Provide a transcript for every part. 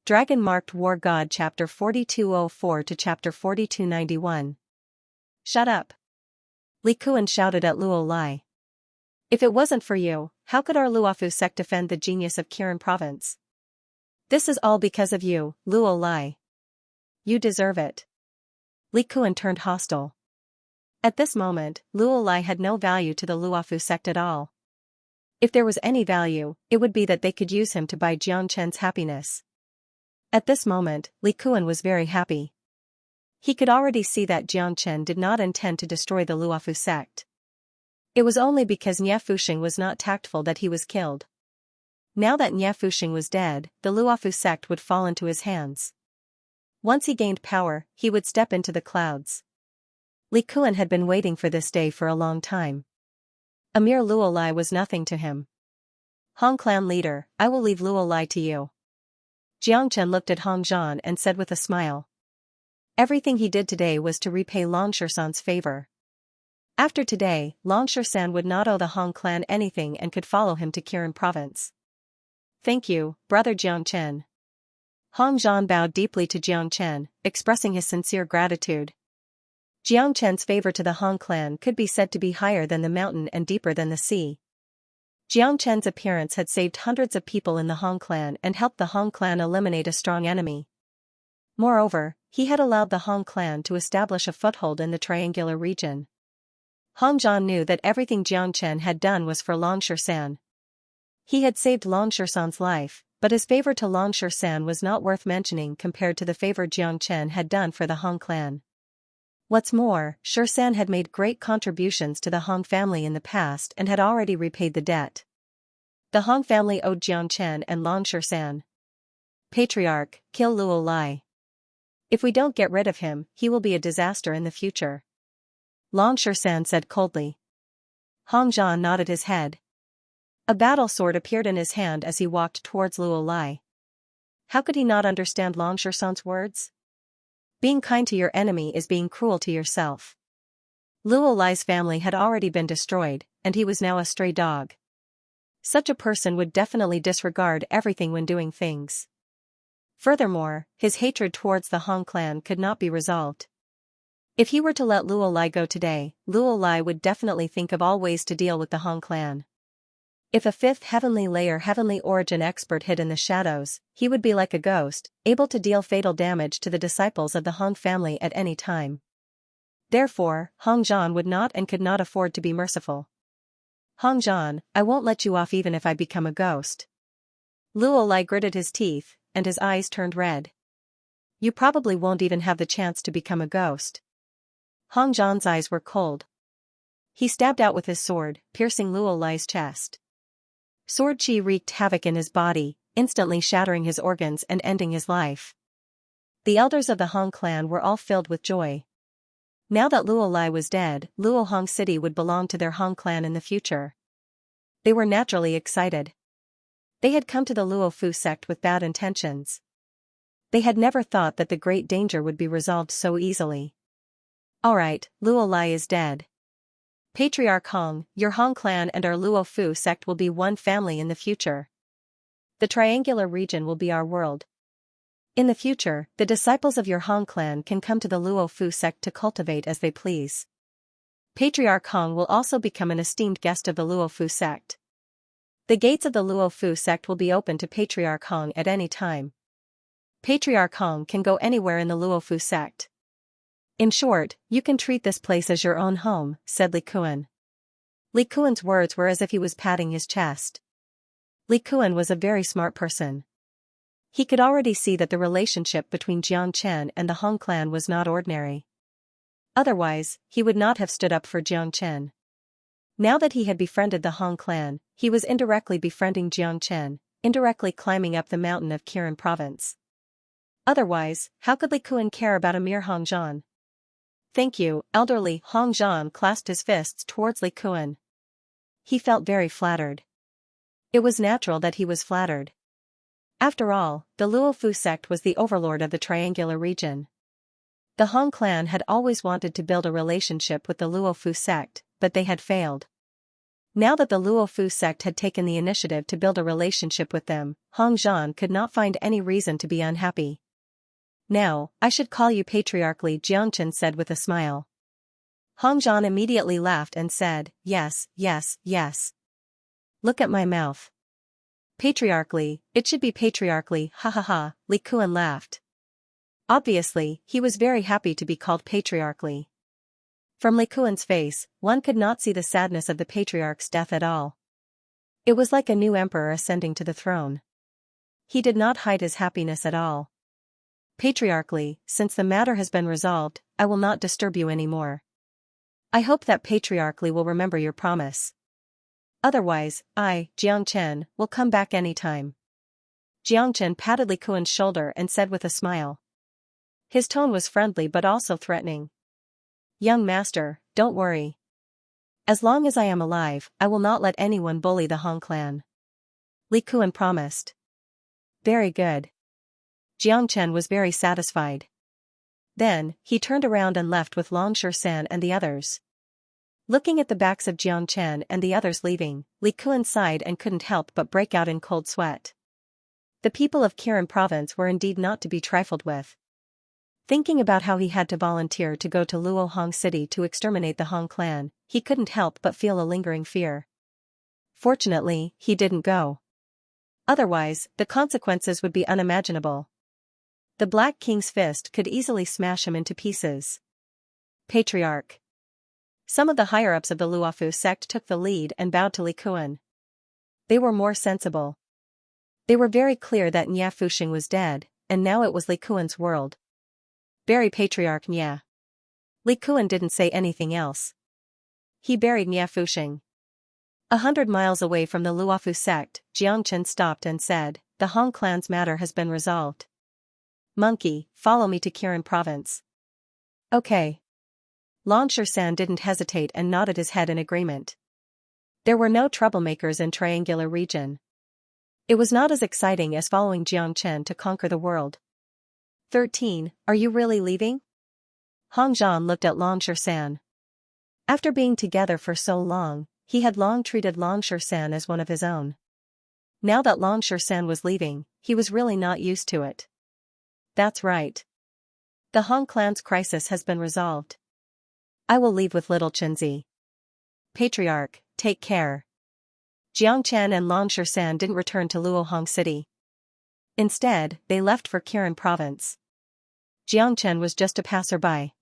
Dragon-Marked War God Chapter 4204 to Chapter 4291. Shut up! Li Kuan shouted at Luo Lai. If it wasn't for you, how could our Luofu sect defend the genius of Kirin province? This is all because of you, Luo Lai. You deserve it. Li Kuan turned hostile. At this moment, Luo Lai had no value to the Luofu sect at all. If there was any value, it would be that they could use him to buy Jiang Chen's happiness. At this moment, Li Kuan was very happy. He could already see that Jiang Chen did not intend to destroy the Luofu sect. It was only because Nie Fuxing was not tactful that he was killed. Now that Nie Fuxing was dead, the Luofu sect would fall into his hands. Once he gained power, he would step into the clouds. Li Kuan had been waiting for this day for a long time. A mere Luo Lai was nothing to him. Hong Clan leader, I will leave Luo Lai to you. Jiang Chen looked at Hong Zhan and said with a smile. Everything he did today was to repay Long Shersan's favor. After today, Long Shersan would not owe the Hong clan anything and could follow him to Kirin province. Thank you, brother Jiang Chen. Hong Zhan bowed deeply to Jiang Chen, expressing his sincere gratitude. Jiang Chen's favor to the Hong clan could be said to be higher than the mountain and deeper than the sea. Jiang Chen's appearance had saved hundreds of people in the Hong clan and helped the Hong clan eliminate a strong enemy. Moreover, he had allowed the Hong clan to establish a foothold in the triangular region. Hong Zhan knew that everything Jiang Chen had done was for Long Shersan. He had saved Long Shersan's life, but his favor to Long Shersan was not worth mentioning compared to the favor Jiang Chen had done for the Hong clan. What's more, Shersan had made great contributions to the Hong family in the past and had already repaid the debt. The Hong family owed Jiang Chen and Long Shersan. Patriarch, kill Luo Lai. If we don't get rid of him, he will be a disaster in the future. Long Shersan said coldly. Hong Zhan nodded his head. A battle sword appeared in his hand as he walked towards Luo Lai. How could he not understand Long Shersan's words? Being kind to your enemy is being cruel to yourself. Luo Lai's family had already been destroyed, and he was now a stray dog. Such a person would definitely disregard everything when doing things. Furthermore, his hatred towards the Hong clan could not be resolved. If he were to let Luo Lai go today, Luo Lai would definitely think of all ways to deal with the Hong clan. If a fifth heavenly layer heavenly origin expert hid in the shadows, he would be like a ghost, able to deal fatal damage to the disciples of the Hong family at any time. Therefore, Hong Zhan would not and could not afford to be merciful. Hong Zhan, I won't let you off even if I become a ghost. Luo Lai gritted his teeth, and his eyes turned red. You probably won't even have the chance to become a ghost. Hong Zhan's eyes were cold. He stabbed out with his sword, piercing Luo Lai's chest. Sword chi wreaked havoc in his body, instantly shattering his organs and ending his life. The elders of the Hong clan were all filled with joy. Now that Luo Lai was dead, Luo Hong City would belong to their Hong clan in the future. They were naturally excited. They had come to the Luofu sect with bad intentions. They had never thought that the great danger would be resolved so easily. Alright, Luo Lai is dead. Patriarch Hong, your Hong clan and our Luofu sect will be one family in the future. The triangular region will be our world. In the future, the disciples of your Hong clan can come to the Luofu sect to cultivate as they please. Patriarch Hong will also become an esteemed guest of the Luofu sect. The gates of the Luofu sect will be open to Patriarch Hong at any time. Patriarch Hong can go anywhere in the Luofu sect. In short, you can treat this place as your own home, said Li Kuan. Li Kuan's words were as if he was patting his chest. Li Kuan was a very smart person. He could already see that the relationship between Jiang Chen and the Hong clan was not ordinary. Otherwise, he would not have stood up for Jiang Chen. Now that he had befriended the Hong clan, he was indirectly befriending Jiang Chen, indirectly climbing up the mountain of Kirin province. Otherwise, how could Li Kuan care about a mere Hong Zhan? Thank you, elderly. Hong Zhan clasped his fists towards Li Kuan. He felt very flattered. It was natural that he was flattered. After all, the Luofu sect was the overlord of the triangular region. The Hong clan had always wanted to build a relationship with the Luofu sect, but they had failed. Now that the Luofu sect had taken the initiative to build a relationship with them, Hong Zhan could not find any reason to be unhappy. Now, I should call you patriarchally, Jiangchen said with a smile. Hong Zhan immediately laughed and said, yes, yes, yes. Look at my mouth. Patriarchally, it should be patriarchally, ha ha ha, Li Kuan laughed. Obviously, he was very happy to be called patriarchally. From Li Kuan's face, one could not see the sadness of the patriarch's death at all. It was like a new emperor ascending to the throne. He did not hide his happiness at all. Patriarchally, since the matter has been resolved, I will not disturb you anymore. I hope that patriarchally will remember your promise. Otherwise, I, Jiangchen, will come back anytime. Jiangchen patted Li Kuan's shoulder and said with a smile. His tone was friendly but also threatening. Young master, don't worry. As long as I am alive, I will not let anyone bully the Hong clan. Li Kuan promised. Very good. Jiangchen was very satisfied. Then, he turned around and left with Long Shan and the others. Looking at the backs of Jiangchen and the others leaving, Li Kuan sighed and couldn't help but break out in cold sweat. The people of Kirin province were indeed not to be trifled with. Thinking about how he had to volunteer to go to Luohong City to exterminate the Hong clan, he couldn't help but feel a lingering fear. Fortunately, he didn't go. Otherwise, the consequences would be unimaginable. The Black King's fist could easily smash him into pieces. Patriarch. Some of the higher-ups of the Luofu sect took the lead and bowed to Li Kuan. They were more sensible. They were very clear that Nya Fuxing was dead, and now it was Li Kuan's world. Bury Patriarch Nya. Li Kuan didn't say anything else. He buried Nya Fuxing. 100 miles away from the Luofu sect, Jiangchen stopped and said, the Hong clan's matter has been resolved. Monkey, follow me to Kirin province. Okay. Long Shan didn't hesitate and nodded his head in agreement. There were no troublemakers in Triangular region. It was not as exciting as following Jiangchen to conquer the world. 13. Are you really leaving? Hong Zhan looked at Long Shan. After being together for so long, he had long treated Long Shan as one of his own. Now that Long Shan was leaving, he was really not used to it. That's right. The Hong clan's crisis has been resolved. I will leave with little Chenzi. Patriarch, take care. Jiangchen and Long Shan didn't return to Luohong City. Instead, they left for Kirin province. Jiangchen was just a passerby.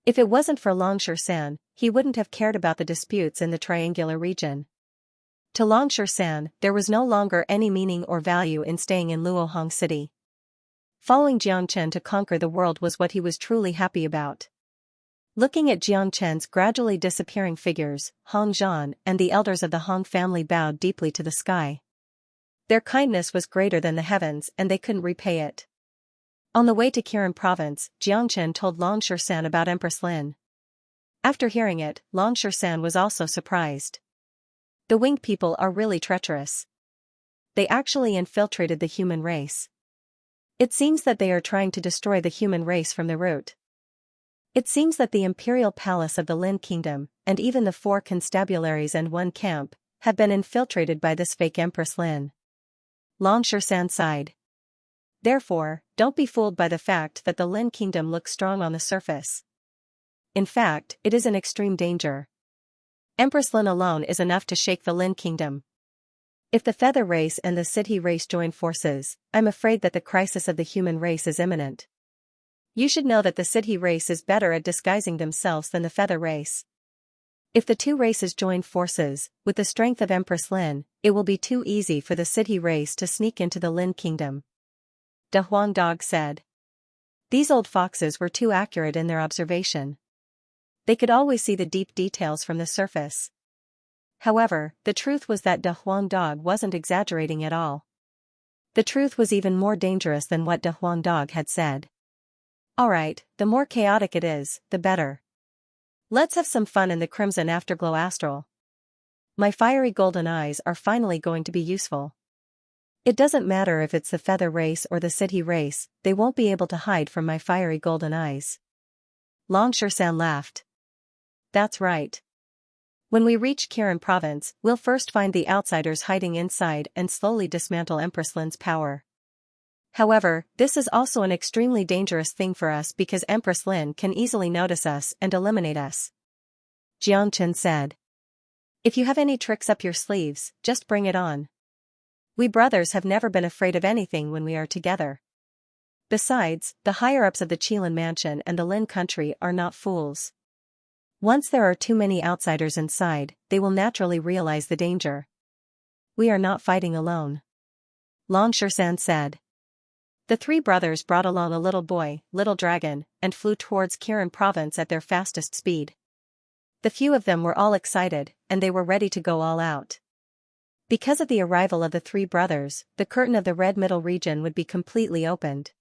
If it wasn't for Long Shan, he wouldn't have cared about the disputes in the Triangular region. To Long Shan, there was no longer any meaning or value in staying in Luohong City. Following Jiangchen to conquer the world was what he was truly happy about. Looking at Jiangchen's gradually disappearing figures, Hong Zhan and the elders of the Hong family bowed deeply to the sky. Their kindness was greater than the heavens and they couldn't repay it. On the way to Kirin province, Jiangchen told Long Shan about Empress Lin. After hearing it, Long Shan was also surprised. The winged people are really treacherous. They actually infiltrated the human race. It seems that they are trying to destroy the human race from the root. It seems that the imperial palace of the Lin kingdom, and even the 4 constabularies and 1 camp, have been infiltrated by this fake Empress Lin. Long Shan sighed. Therefore, don't be fooled by the fact that the Lin kingdom looks strong on the surface. In fact, it is in extreme danger. Empress Lin alone is enough to shake the Lin kingdom. If the feather race and the city race join forces, I'm afraid that the crisis of the human race is imminent. You should know that the city race is better at disguising themselves than the feather race. If the 2 races join forces, with the strength of Empress Lin, it will be too easy for the city race to sneak into the Lin kingdom. De Huang Dog said. These old foxes were too accurate in their observation. They could always see the deep details from the surface. However, the truth was that De Huang Dog wasn't exaggerating at all. The truth was even more dangerous than what De Huang Dog had said. Alright, the more chaotic it is, the better. Let's have some fun in the Crimson Afterglow Astral. My fiery golden eyes are finally going to be useful. It doesn't matter if it's the feather race or the city race, they won't be able to hide from my fiery golden eyes. Long Shan laughed. That's right. When we reach Kirin province, we'll first find the outsiders hiding inside and slowly dismantle Empress Lin's power. However, this is also an extremely dangerous thing for us because Empress Lin can easily notice us and eliminate us. Xianxia said. If you have any tricks up your sleeves, just bring it on. We brothers have never been afraid of anything when we are together. Besides, the higher-ups of the Qilin mansion and the Lin country are not fools. Once there are too many outsiders inside, they will naturally realize the danger. We are not fighting alone. Long Shersan said. The three brothers brought along a little boy, Little Dragon, and flew towards Kirin province at their fastest speed. The few of them were all excited, and they were ready to go all out. Because of the arrival of the three brothers, the curtain of the Red Middle region would be completely opened.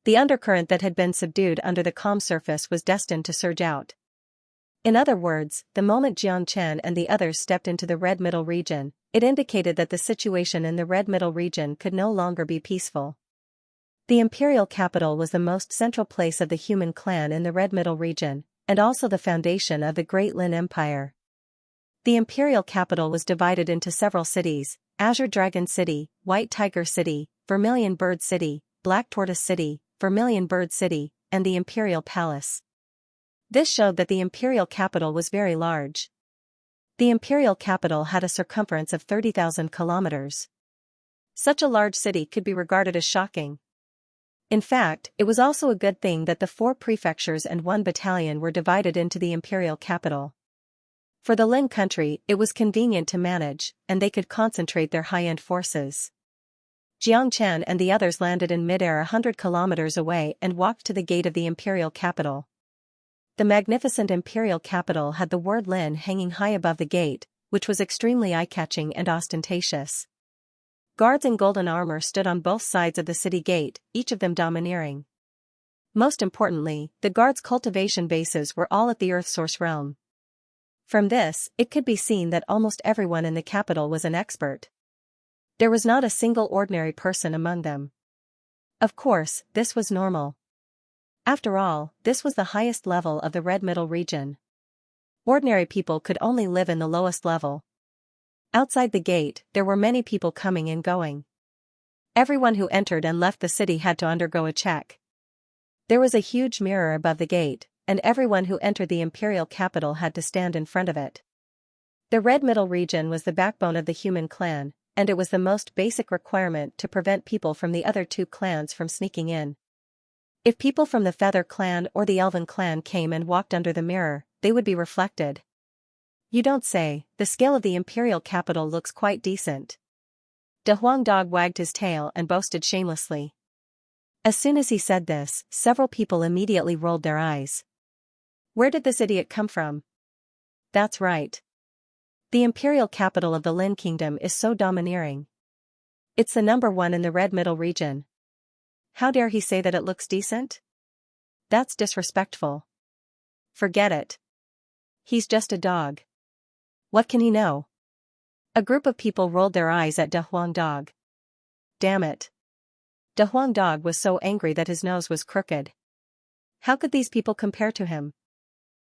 The undercurrent that had been subdued under the calm surface was destined to surge out. In other words, the moment Xianxia and the others stepped into the Red Middle region, it indicated that the situation in the Red Middle region could no longer be peaceful. The imperial capital was the most central place of the human clan in the Red Middle region, and also the foundation of the Great Lin Empire. The imperial capital was divided into several cities: Azure Dragon City, White Tiger City, Vermilion Bird City, Black Tortoise City, Vermilion Bird City, and the Imperial Palace. This showed that the imperial capital was very large. The imperial capital had a circumference of 30,000 kilometers. Such a large city could be regarded as shocking. In fact, it was also a good thing that the 4 prefectures and 1 battalion were divided into the imperial capital. For the Lin country, it was convenient to manage, and they could concentrate their high-end forces. Xianxia and the others landed in midair 100 kilometers away and walked to the gate of the imperial capital. The magnificent imperial capital had the word Lin hanging high above the gate, which was extremely eye-catching and ostentatious. Guards in golden armor stood on both sides of the city gate, each of them domineering. Most importantly, the guards' cultivation bases were all at the Earth Source realm. From this, it could be seen that almost everyone in the capital was an expert. There was not a single ordinary person among them. Of course, this was normal. After all, this was the highest level of the Red Middle region. Ordinary people could only live in the lowest level. Outside the gate, there were many people coming and going. Everyone who entered and left the city had to undergo a check. There was a huge mirror above the gate, and everyone who entered the imperial capital had to stand in front of it. The Red Middle region was the backbone of the human clan, and it was the most basic requirement to prevent people from the other 2 clans from sneaking in. If people from the Feather clan or the Elven clan came and walked under the mirror, they would be reflected. You don't say. The scale of the imperial capital looks quite decent. De Huang Dog wagged his tail and boasted shamelessly. As soon as he said this, several people immediately rolled their eyes. Where did this idiot come from? That's right. The imperial capital of the Lin Kingdom is so domineering. It's the number 1 in the Red Middle region. How dare he say that it looks decent? That's disrespectful. Forget it. He's just a dog. What can he know? A group of people rolled their eyes at De Huang Dog. Damn it. De Huang Dog was so angry that his nose was crooked. How could these people compare to him?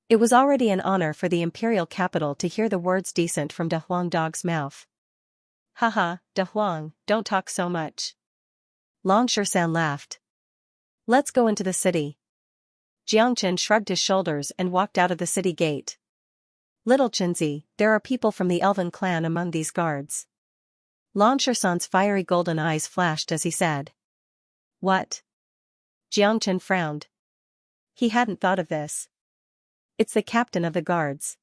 It was already an honor for the imperial capital to hear the words decent from De Huang Dog's mouth. Haha, De Huang, don't talk so much. Long Shersan laughed. Let's go into the city. Xianxia shrugged his shoulders and walked out of the city gate. Little Chinzi, there are people from the Elven clan among these guards. Long Shersan's fiery golden eyes flashed as he said. What? Xianxia frowned. He hadn't thought of this. It's the captain of the guards.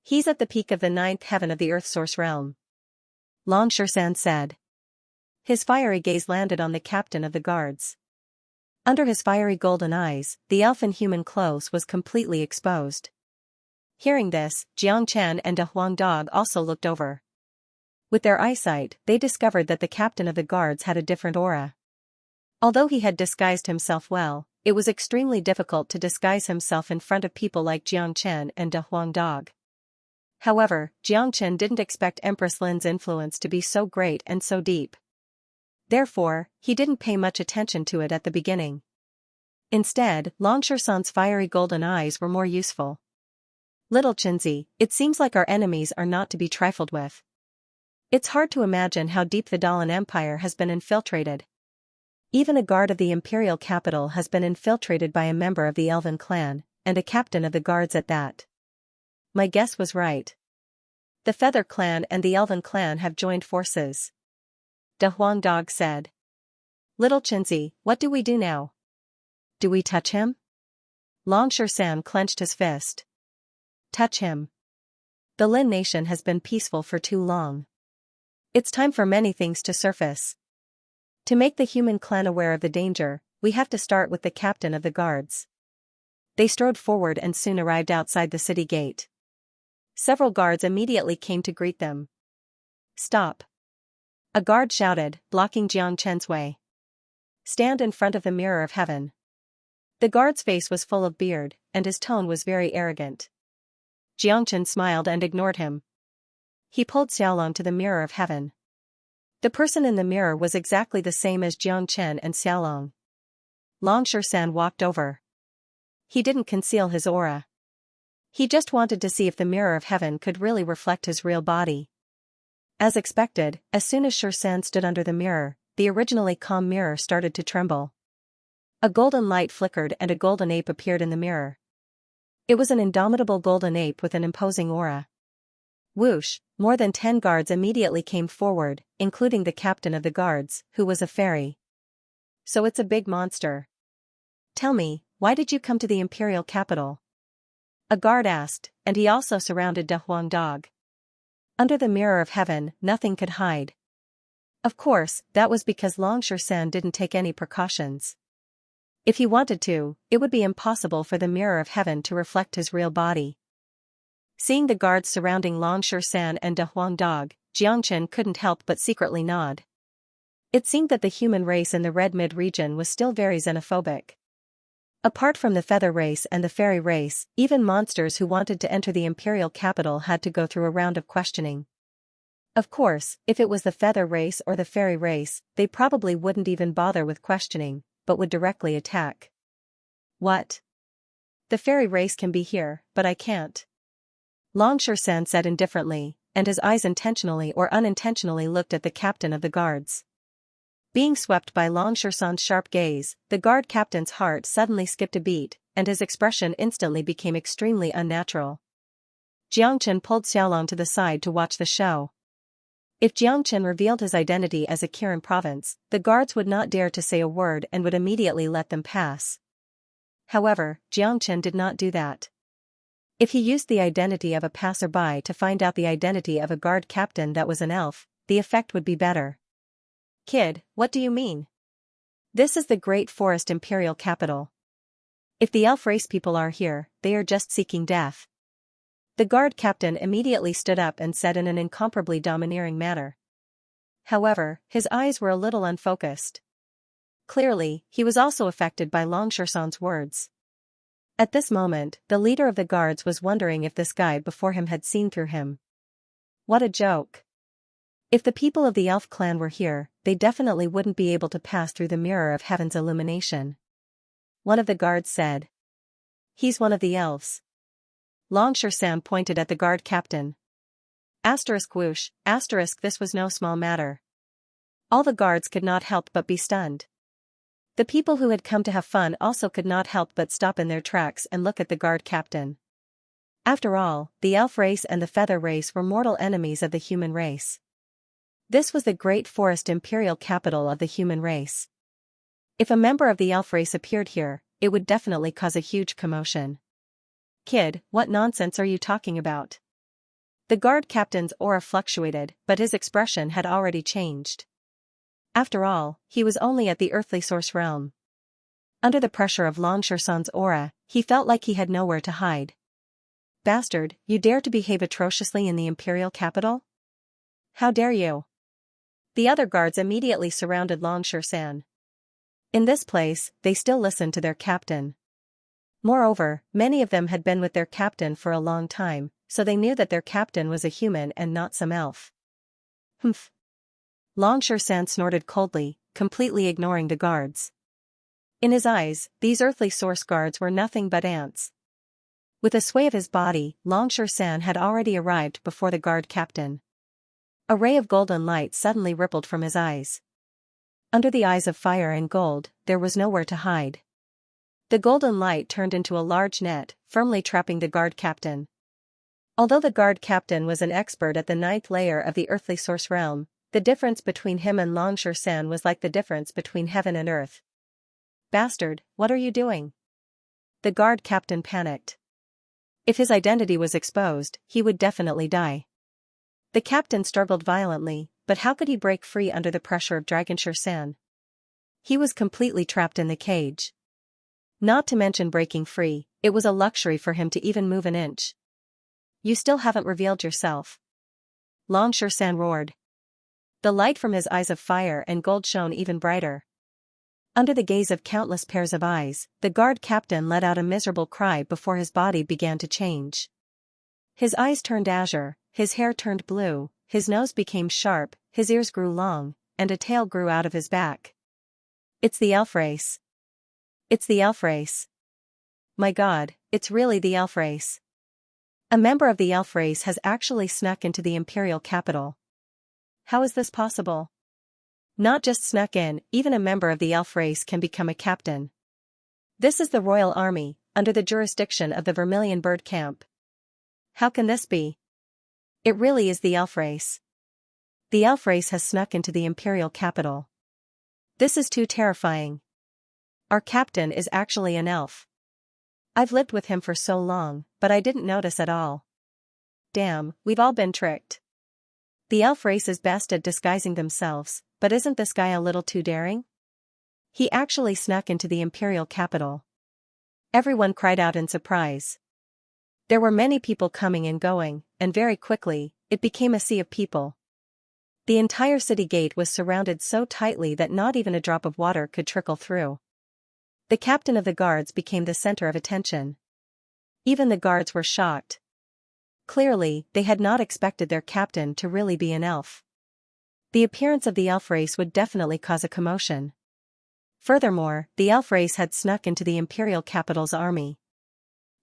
He's at the peak of the 9th heaven of the Earth Source realm. Long Shersan said. His fiery gaze landed on the captain of the guards. Under his fiery golden eyes, the elfin human clothes was completely exposed. Hearing this, Xianxia and De Huang Dog also looked over. With their eyesight, they discovered that the captain of the guards had a different aura. Although he had disguised himself well, it was extremely difficult to disguise himself in front of people like Xianxia and De Huang Dog. However, Xianxia didn't expect Empress Lin's influence to be so great and so deep. Therefore, he didn't pay much attention to it at the beginning. Instead, Long Shersan's fiery golden eyes were more useful. Little Xianxia, it seems like our enemies are not to be trifled with. It's hard to imagine how deep the Dalan Empire has been infiltrated. Even a guard of the imperial capital has been infiltrated by a member of the Elven clan, and a captain of the guards at that. My guess was right. The Feather clan and the Elven clan have joined forces. Da Huang Dog said. Little Xianxia, what do we do now? Do we touch him? Long San clenched his fist. Touch him. The Lin nation has been peaceful for too long. It's time for many things to surface. To make the human clan aware of the danger, we have to start with the captain of the guards. They strode forward and soon arrived outside the city gate. Several guards immediately came to greet them. Stop. A guard shouted, blocking Jiang Chen's way. Stand in front of the mirror of heaven. The guard's face was full of beard, and his tone was very arrogant. Jiang Chen smiled and ignored him. He pulled Xiaolong to the mirror of heaven. The person in the mirror was exactly the same as Jiang Chen and Xiaolong. Long San walked over. He didn't conceal his aura. He just wanted to see if the mirror of heaven could really reflect his real body. As expected, as soon as San stood under the mirror, the originally calm mirror started to tremble. A golden light flickered and a golden ape appeared in the mirror. It was an indomitable golden ape with an imposing aura. Whoosh, more than 10 guards immediately came forward, including the captain of the guards, who was a fairy. So it's a big monster. Tell me, why did you come to the imperial capital? A guard asked, and he also surrounded Da Huang Dog. Under the mirror of heaven, nothing could hide. Of course, that was because Long San didn't take any precautions. If he wanted to, it would be impossible for the mirror of heaven to reflect his real body. Seeing the guards surrounding Long San and Da Huang Dog, Jiang Chen couldn't help but secretly nod. It seemed that the human race in the Red Mid region was still very xenophobic. Apart from the feather race and the fairy race, even monsters who wanted to enter the imperial capital had to go through a round of questioning. Of course, if it was the feather race or the fairy race, they probably wouldn't even bother with questioning, but would directly attack. What? The fairy race can be here, but I can't. Long San said indifferently, and his eyes intentionally or unintentionally looked at the captain of the guards. Being swept by Long San's sharp gaze, the guard captain's heart suddenly skipped a beat, and his expression instantly became extremely unnatural. Jiang Chen pulled Xiaolong to the side to watch the show. If Jiang Chen revealed his identity as a Kirin province, the guards would not dare to say a word and would immediately let them pass. However, Jiang Chen did not do that. If he used the identity of a passerby to find out the identity of a guard captain that was an elf, the effect would be better. Kid, what do you mean? This is the Great Forest Imperial Capital. If the elf race people are here, they are just seeking death. The guard captain immediately stood up and said in an incomparably domineering manner. However, his eyes were a little unfocused. Clearly, he was also affected by Long San's words. At this moment, the leader of the guards was wondering if this guy before him had seen through him. What a joke. If the people of the elf clan were here, they definitely wouldn't be able to pass through the mirror of heaven's illumination. One of the guards said. He's one of the elves. Long San pointed at the guard captain. Asterisk whoosh, asterisk this was no small matter. All the guards could not help but be stunned. The people who had come to have fun also could not help but stop in their tracks and look at the guard captain. After all, the elf race and the feather race were mortal enemies of the human race. This was the Great Forest Imperial capital of the human race. If a member of the elf race appeared here, it would definitely cause a huge commotion. Kid, what nonsense are you talking about? The guard captain's aura fluctuated, but his expression had already changed. After all, he was only at the earthly source realm. Under the pressure of Long San's aura, he felt like he had nowhere to hide. Bastard, you dare to behave atrociously in the imperial capital? How dare you? The other guards immediately surrounded Long San. In this place, they still listened to their captain. Moreover, many of them had been with their captain for a long time, so they knew that their captain was a human and not some elf. Humph. Long San snorted coldly, completely ignoring the guards. In his eyes, these earthly source guards were nothing but ants. With a sway of his body, Xianxia had already arrived before the guard captain. A ray of golden light suddenly rippled from his eyes. Under the eyes of fire and gold, there was nowhere to hide. The golden light turned into a large net, firmly trapping the guard captain. Although the guard captain was an expert at the 9th layer of the earthly source realm, the difference between him and Xianxia was like the difference between heaven and earth. "Bastard, what are you doing?" The guard captain panicked. If his identity was exposed, he would definitely die. The captain struggled violently, but how could he break free under the pressure of Xianxia? He was completely trapped in the cage. Not to mention breaking free, it was a luxury for him to even move an inch. "You still haven't revealed yourself," Xianxia roared. The light from his eyes of fire and gold shone even brighter. Under the gaze of countless pairs of eyes, the guard captain let out a miserable cry before his body began to change. His eyes turned azure, his hair turned blue, his nose became sharp, his ears grew long, and a tail grew out of his back. "It's the elf race. It's the elf race. My God, it's really the elf race. A member of the elf race has actually snuck into the imperial capital. How is this possible? Not just snuck in, even a member of the elf race can become a captain. This is the royal army, under the jurisdiction of the Vermilion Bird Camp. How can this be? It really is the elf race. The elf race has snuck into the imperial capital. This is too terrifying. Our captain is actually an elf. I've lived with him for so long, but I didn't notice at all. Damn, we've all been tricked. The elf race is best at disguising themselves, but isn't this guy a little too daring? He actually snuck into the imperial capital." Everyone cried out in surprise. There were many people coming and going, and very quickly, it became a sea of people. The entire city gate was surrounded so tightly that not even a drop of water could trickle through. The captain of the guards became the center of attention. Even the guards were shocked. Clearly, they had not expected their captain to really be an elf. The appearance of the elf race would definitely cause a commotion. Furthermore, the elf race had snuck into the imperial capital's army.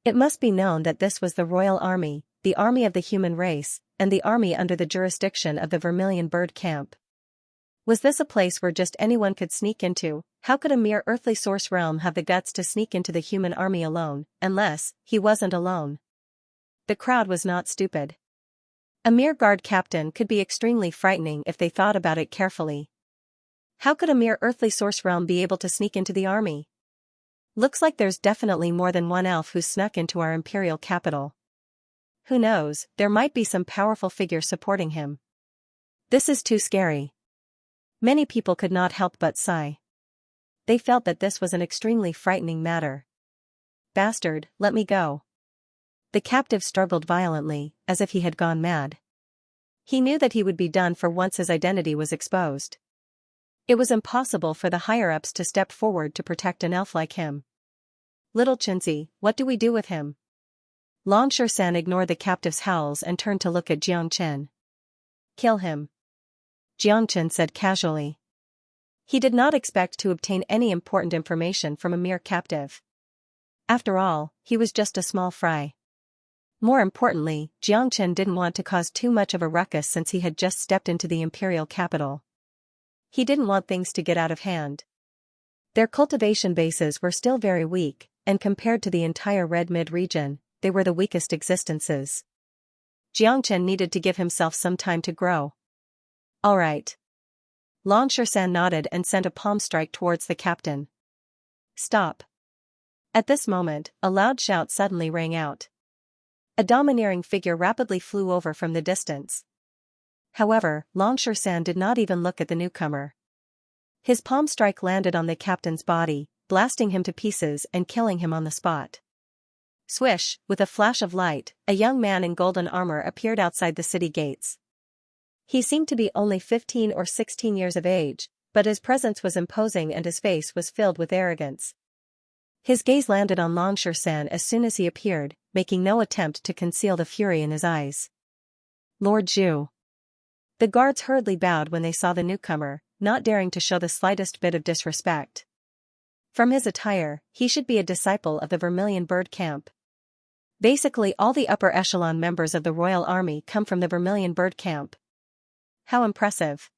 It must be known that this was the royal army, the army of the human race, and the army under the jurisdiction of the Vermilion Bird Camp. Was this a place where just anyone could sneak into? How could a mere earthly source realm have the guts to sneak into the human army alone, unless he wasn't alone? The crowd was not stupid. A mere guard captain could be extremely frightening if they thought about it carefully. How could a mere earthly source realm be able to sneak into the army? Looks like there's definitely more than one elf who snuck into our imperial capital. Who knows, there might be some powerful figure supporting him. This is too scary. Many people could not help but sigh. They felt that this was an extremely frightening matter. "Bastard, let me go." The captive struggled violently, as if he had gone mad. He knew that he would be done for once his identity was exposed. It was impossible for the higher-ups to step forward to protect an elf like him. "Little Xianxia, what do we do with him?" Xianxia ignored the captive's howls and turned to look at Xianxia. "Kill him," Xianxia said casually. He did not expect to obtain any important information from a mere captive. After all, he was just a small fry. More importantly, Xianxia didn't want to cause too much of a ruckus since he had just stepped into the imperial capital. He didn't want things to get out of hand. Their cultivation bases were still very weak, and compared to the entire Red Mid region, they were the weakest existences. Xianxia needed to give himself some time to grow. "All right." Xianxia nodded and sent a palm strike towards the captain. "Stop." At this moment, a loud shout suddenly rang out. A domineering figure rapidly flew over from the distance. However, Xianxia did not even look at the newcomer. His palm strike landed on the captain's body, blasting him to pieces and killing him on the spot. Swish, with a flash of light, a young man in golden armor appeared outside the city gates. He seemed to be only 15 or 16 years of age, but his presence was imposing and his face was filled with arrogance. His gaze landed on Xianxia as soon as he appeared, making no attempt to conceal the fury in his eyes. "Lord Zhu." The guards hurriedly bowed when they saw the newcomer, not daring to show the slightest bit of disrespect. From his attire, he should be a disciple of the Vermilion Bird Camp. Basically all the upper echelon members of the royal army come from the Vermilion Bird Camp. How impressive.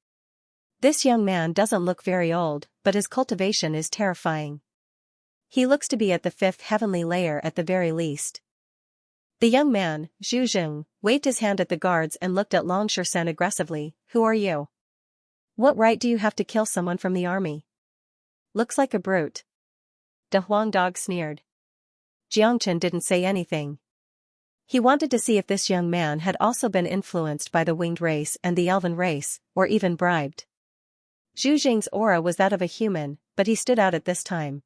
This young man doesn't look very old, but his cultivation is terrifying. He looks to be at the 5th heavenly layer at the very least. The young man, Zhu Jing, waved his hand at the guards and looked at Long Shen aggressively. Who are you? What right do you have to kill someone from the army? Looks like a brute. De Huang Dog sneered. Xianxia didn't say anything. He wanted to see if this young man had also been influenced by the winged race and the elven race, or even bribed. Zhu Jing's aura was that of a human, but he stood out at this time.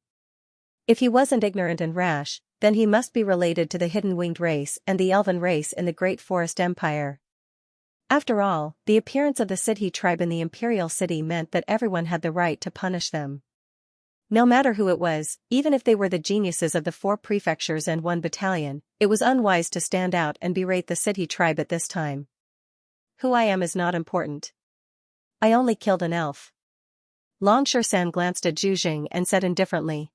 If he wasn't ignorant and rash, then he must be related to the hidden winged race and the elven race in the Great Forest Empire. After all, the appearance of the Sidhe tribe in the imperial city meant that everyone had the right to punish them. No matter who it was, even if they were the geniuses of the 4 prefectures and 1 battalion, it was unwise to stand out and berate the Sidhe tribe at this time. Who I am is not important. I only killed an elf. Long Shen glanced at Zhu Jing and said indifferently.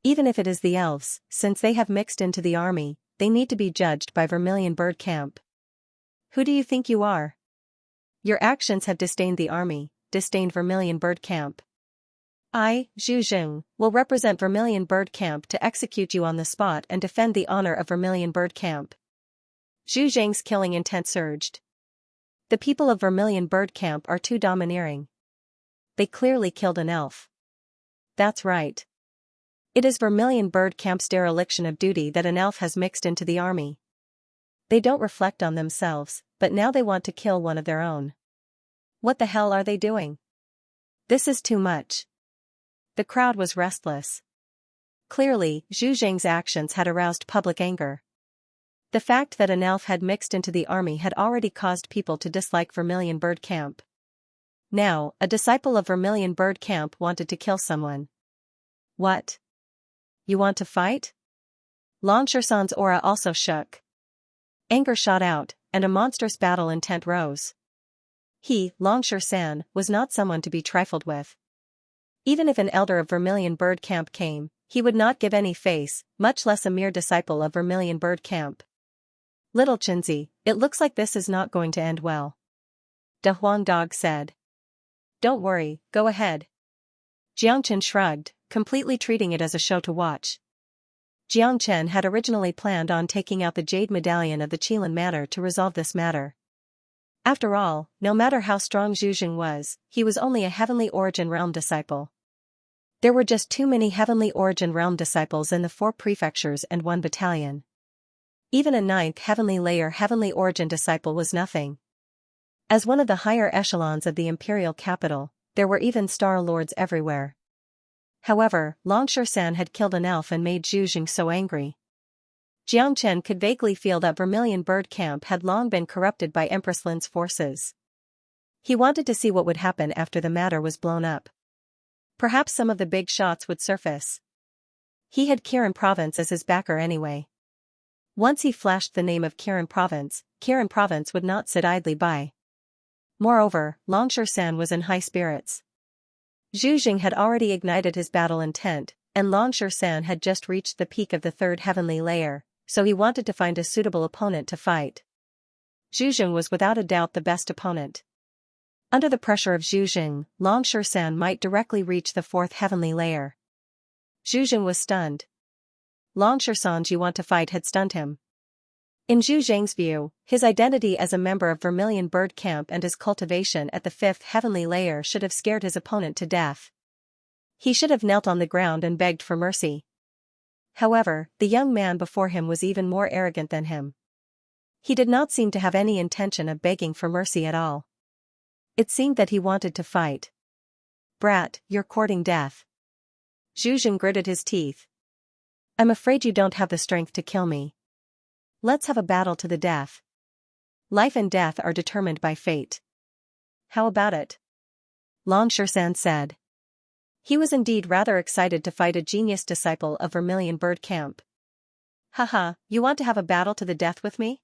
Even if it is the elves, since they have mixed into the army, they need to be judged by Vermilion Bird Camp. Who do you think you are? Your actions have disdained the army, disdained Vermilion Bird Camp. I, Zhu Jing, will represent Vermilion Bird Camp to execute you on the spot and defend the honor of Vermilion Bird Camp. Zhu Jing's killing intent surged. The people of Vermilion Bird Camp are too domineering. They clearly killed an elf. That's right. It is Vermilion Bird Camp's dereliction of duty that an elf has mixed into the army. They don't reflect on themselves, but now they want to kill one of their own. What the hell are they doing? This is too much. The crowd was restless. Clearly, Zhu Jing's actions had aroused public anger. The fact that an elf had mixed into the army had already caused people to dislike Vermilion Bird Camp. Now, a disciple of Vermilion Bird Camp wanted to kill someone. What? You want to fight? Long Shen's aura also shook. Anger shot out, and a monstrous battle intent rose. He, Long Shen, was not someone to be trifled with. Even if an elder of Vermilion Bird Camp came, he would not give any face, much less a mere disciple of Vermilion Bird Camp. Little Chinzi, it looks like this is not going to end well. De Huang Dog said. Don't worry, go ahead. Xianxia shrugged, completely treating it as a show to watch. Xianxia had originally planned on taking out the jade medallion of the Qilin Manor to resolve this matter. After all, no matter how strong Zhu Jing was, he was only a Heavenly Origin Realm disciple. There were just too many Heavenly Origin Realm disciples in the 4 prefectures and 1 battalion. Even a 9th Heavenly Layer Heavenly Origin disciple was nothing. As one of the higher echelons of the imperial capital, there were even Star Lords everywhere. However, Long Shen had killed an elf and made Zhu Jing so angry. Xianxia could vaguely feel that Vermilion Bird Camp had long been corrupted by Empress Lin's forces. He wanted to see what would happen after the matter was blown up. Perhaps some of the big shots would surface. He had Kirin Province as his backer anyway. Once he flashed the name of Kirin Province would not sit idly by. Moreover, Long Shen was in high spirits. Zhu Jing had already ignited his battle intent, and Long Shen had just reached the peak of the 3rd heavenly layer, so he wanted to find a suitable opponent to fight. Zhu Jing was without a doubt the best opponent. Under the pressure of Zhu Jing, Long Shen might directly reach the 4th heavenly layer. Zhu Jing was stunned. Long Shen's "you want to fight" had stunned him. In Zhu Jing's view, his identity as a member of Vermilion Bird Camp and his cultivation at the 5th heavenly layer should have scared his opponent to death. He should have knelt on the ground and begged for mercy. However, the young man before him was even more arrogant than him. He did not seem to have any intention of begging for mercy at all. It seemed that he wanted to fight. Brat, you're courting death. Zhu Jing gritted his teeth. I'm afraid you don't have the strength to kill me. Let's have a battle to the death. Life and death are determined by fate. How about it? Long Shen said. He was indeed rather excited to fight a genius disciple of Vermilion Bird Camp. Haha, you want to have a battle to the death with me?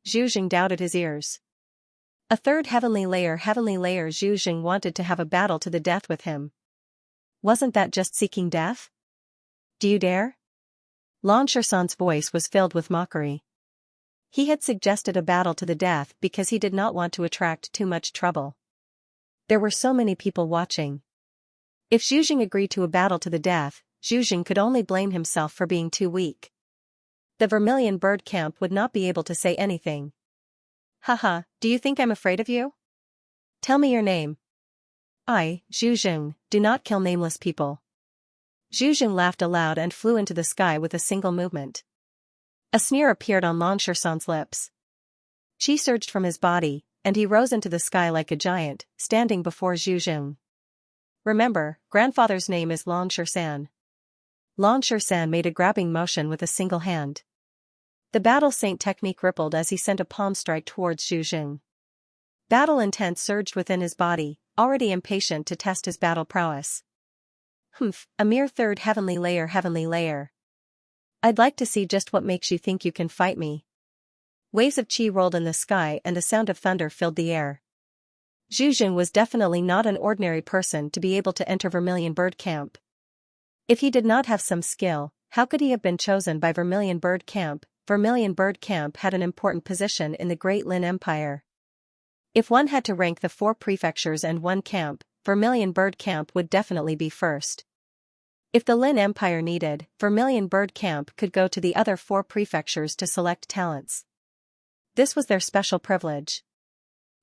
Zhu Jing doubted his ears. A 3rd heavenly layer Zhu Jing wanted to have a battle to the death with him. Wasn't that just seeking death? Do you dare? Lan Shersan's voice was filled with mockery. He had suggested a battle to the death because he did not want to attract too much trouble. There were so many people watching. If Zhu Jing agreed to a battle to the death, Zhu Jing could only blame himself for being too weak. The Vermilion Bird Camp would not be able to say anything. Haha, do you think I'm afraid of you? Tell me your name. I, Zhu Jing, do not kill nameless people. Zhu Jing laughed aloud and flew into the sky with a single movement. A sneer appeared on Lan Shersan's lips. Qi surged from his body, and he rose into the sky like a giant, standing before Zhu Jing. Remember, grandfather's name is Lan Shersan. Lan Shersan made a grabbing motion with a single hand. The battle saint technique rippled as he sent a palm strike towards Zhu Jing. Battle intent surged within his body, already impatient to test his battle prowess. Humph, a mere third heavenly layer. I'd like to see just what makes you think you can fight me. Waves of qi rolled in the sky and a sound of thunder filled the air. Zhu Jing was definitely not an ordinary person to be able to enter Vermilion Bird Camp. If he did not have some skill, how could he have been chosen by Vermilion Bird Camp? Vermilion Bird Camp had an important position in the Great Lin Empire. If one had to rank the 4 prefectures and 1 camp, Vermilion Bird Camp would definitely be first. If the Lin Empire needed, Vermilion Bird Camp could go to the other 4 prefectures to select talents. This was their special privilege.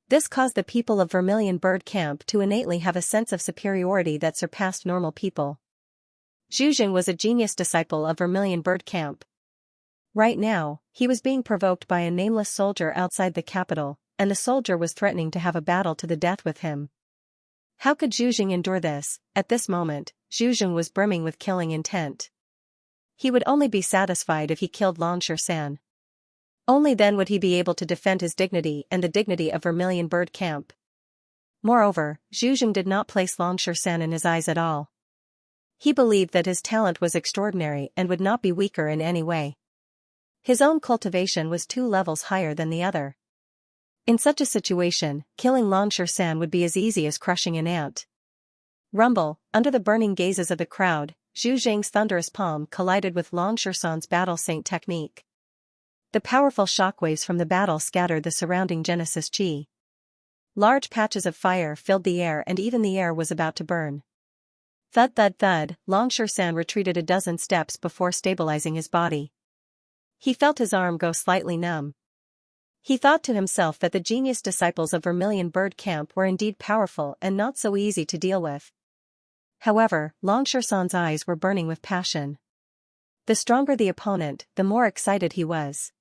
This caused the people of Vermilion Bird Camp to innately have a sense of superiority that surpassed normal people. Zhu Jing was a genius disciple of Vermilion Bird Camp. Right now, he was being provoked by a nameless soldier outside the capital, and the soldier was threatening to have a battle to the death with him. How could Zhu Jing endure this? At this moment, Zhu Jing was brimming with killing intent. He would only be satisfied if he killed Lan Shersan. Only then would he be able to defend his dignity and the dignity of Vermilion Bird Camp. Moreover, Zhu Jing did not place Lan Shersan in his eyes at all. He believed that his talent was extraordinary and would not be weaker in any way. His own cultivation was 2 levels higher than the other. In such a situation, killing Lan Shersan would be as easy as crushing an ant. Rumble, under the burning gazes of the crowd, Zhu Jing's thunderous palm collided with Lan Shersan's battle saint technique. The powerful shockwaves from the battle scattered the surrounding Genesis Qi. Large patches of fire filled the air and even the air was about to burn. Thud thud thud, Lan Shersan retreated a dozen steps before stabilizing his body. He felt his arm go slightly numb. He thought to himself that the genius disciples of Vermilion Bird Camp were indeed powerful and not so easy to deal with. However, Lan Shersan's eyes were burning with passion. The stronger the opponent, the more excited he was.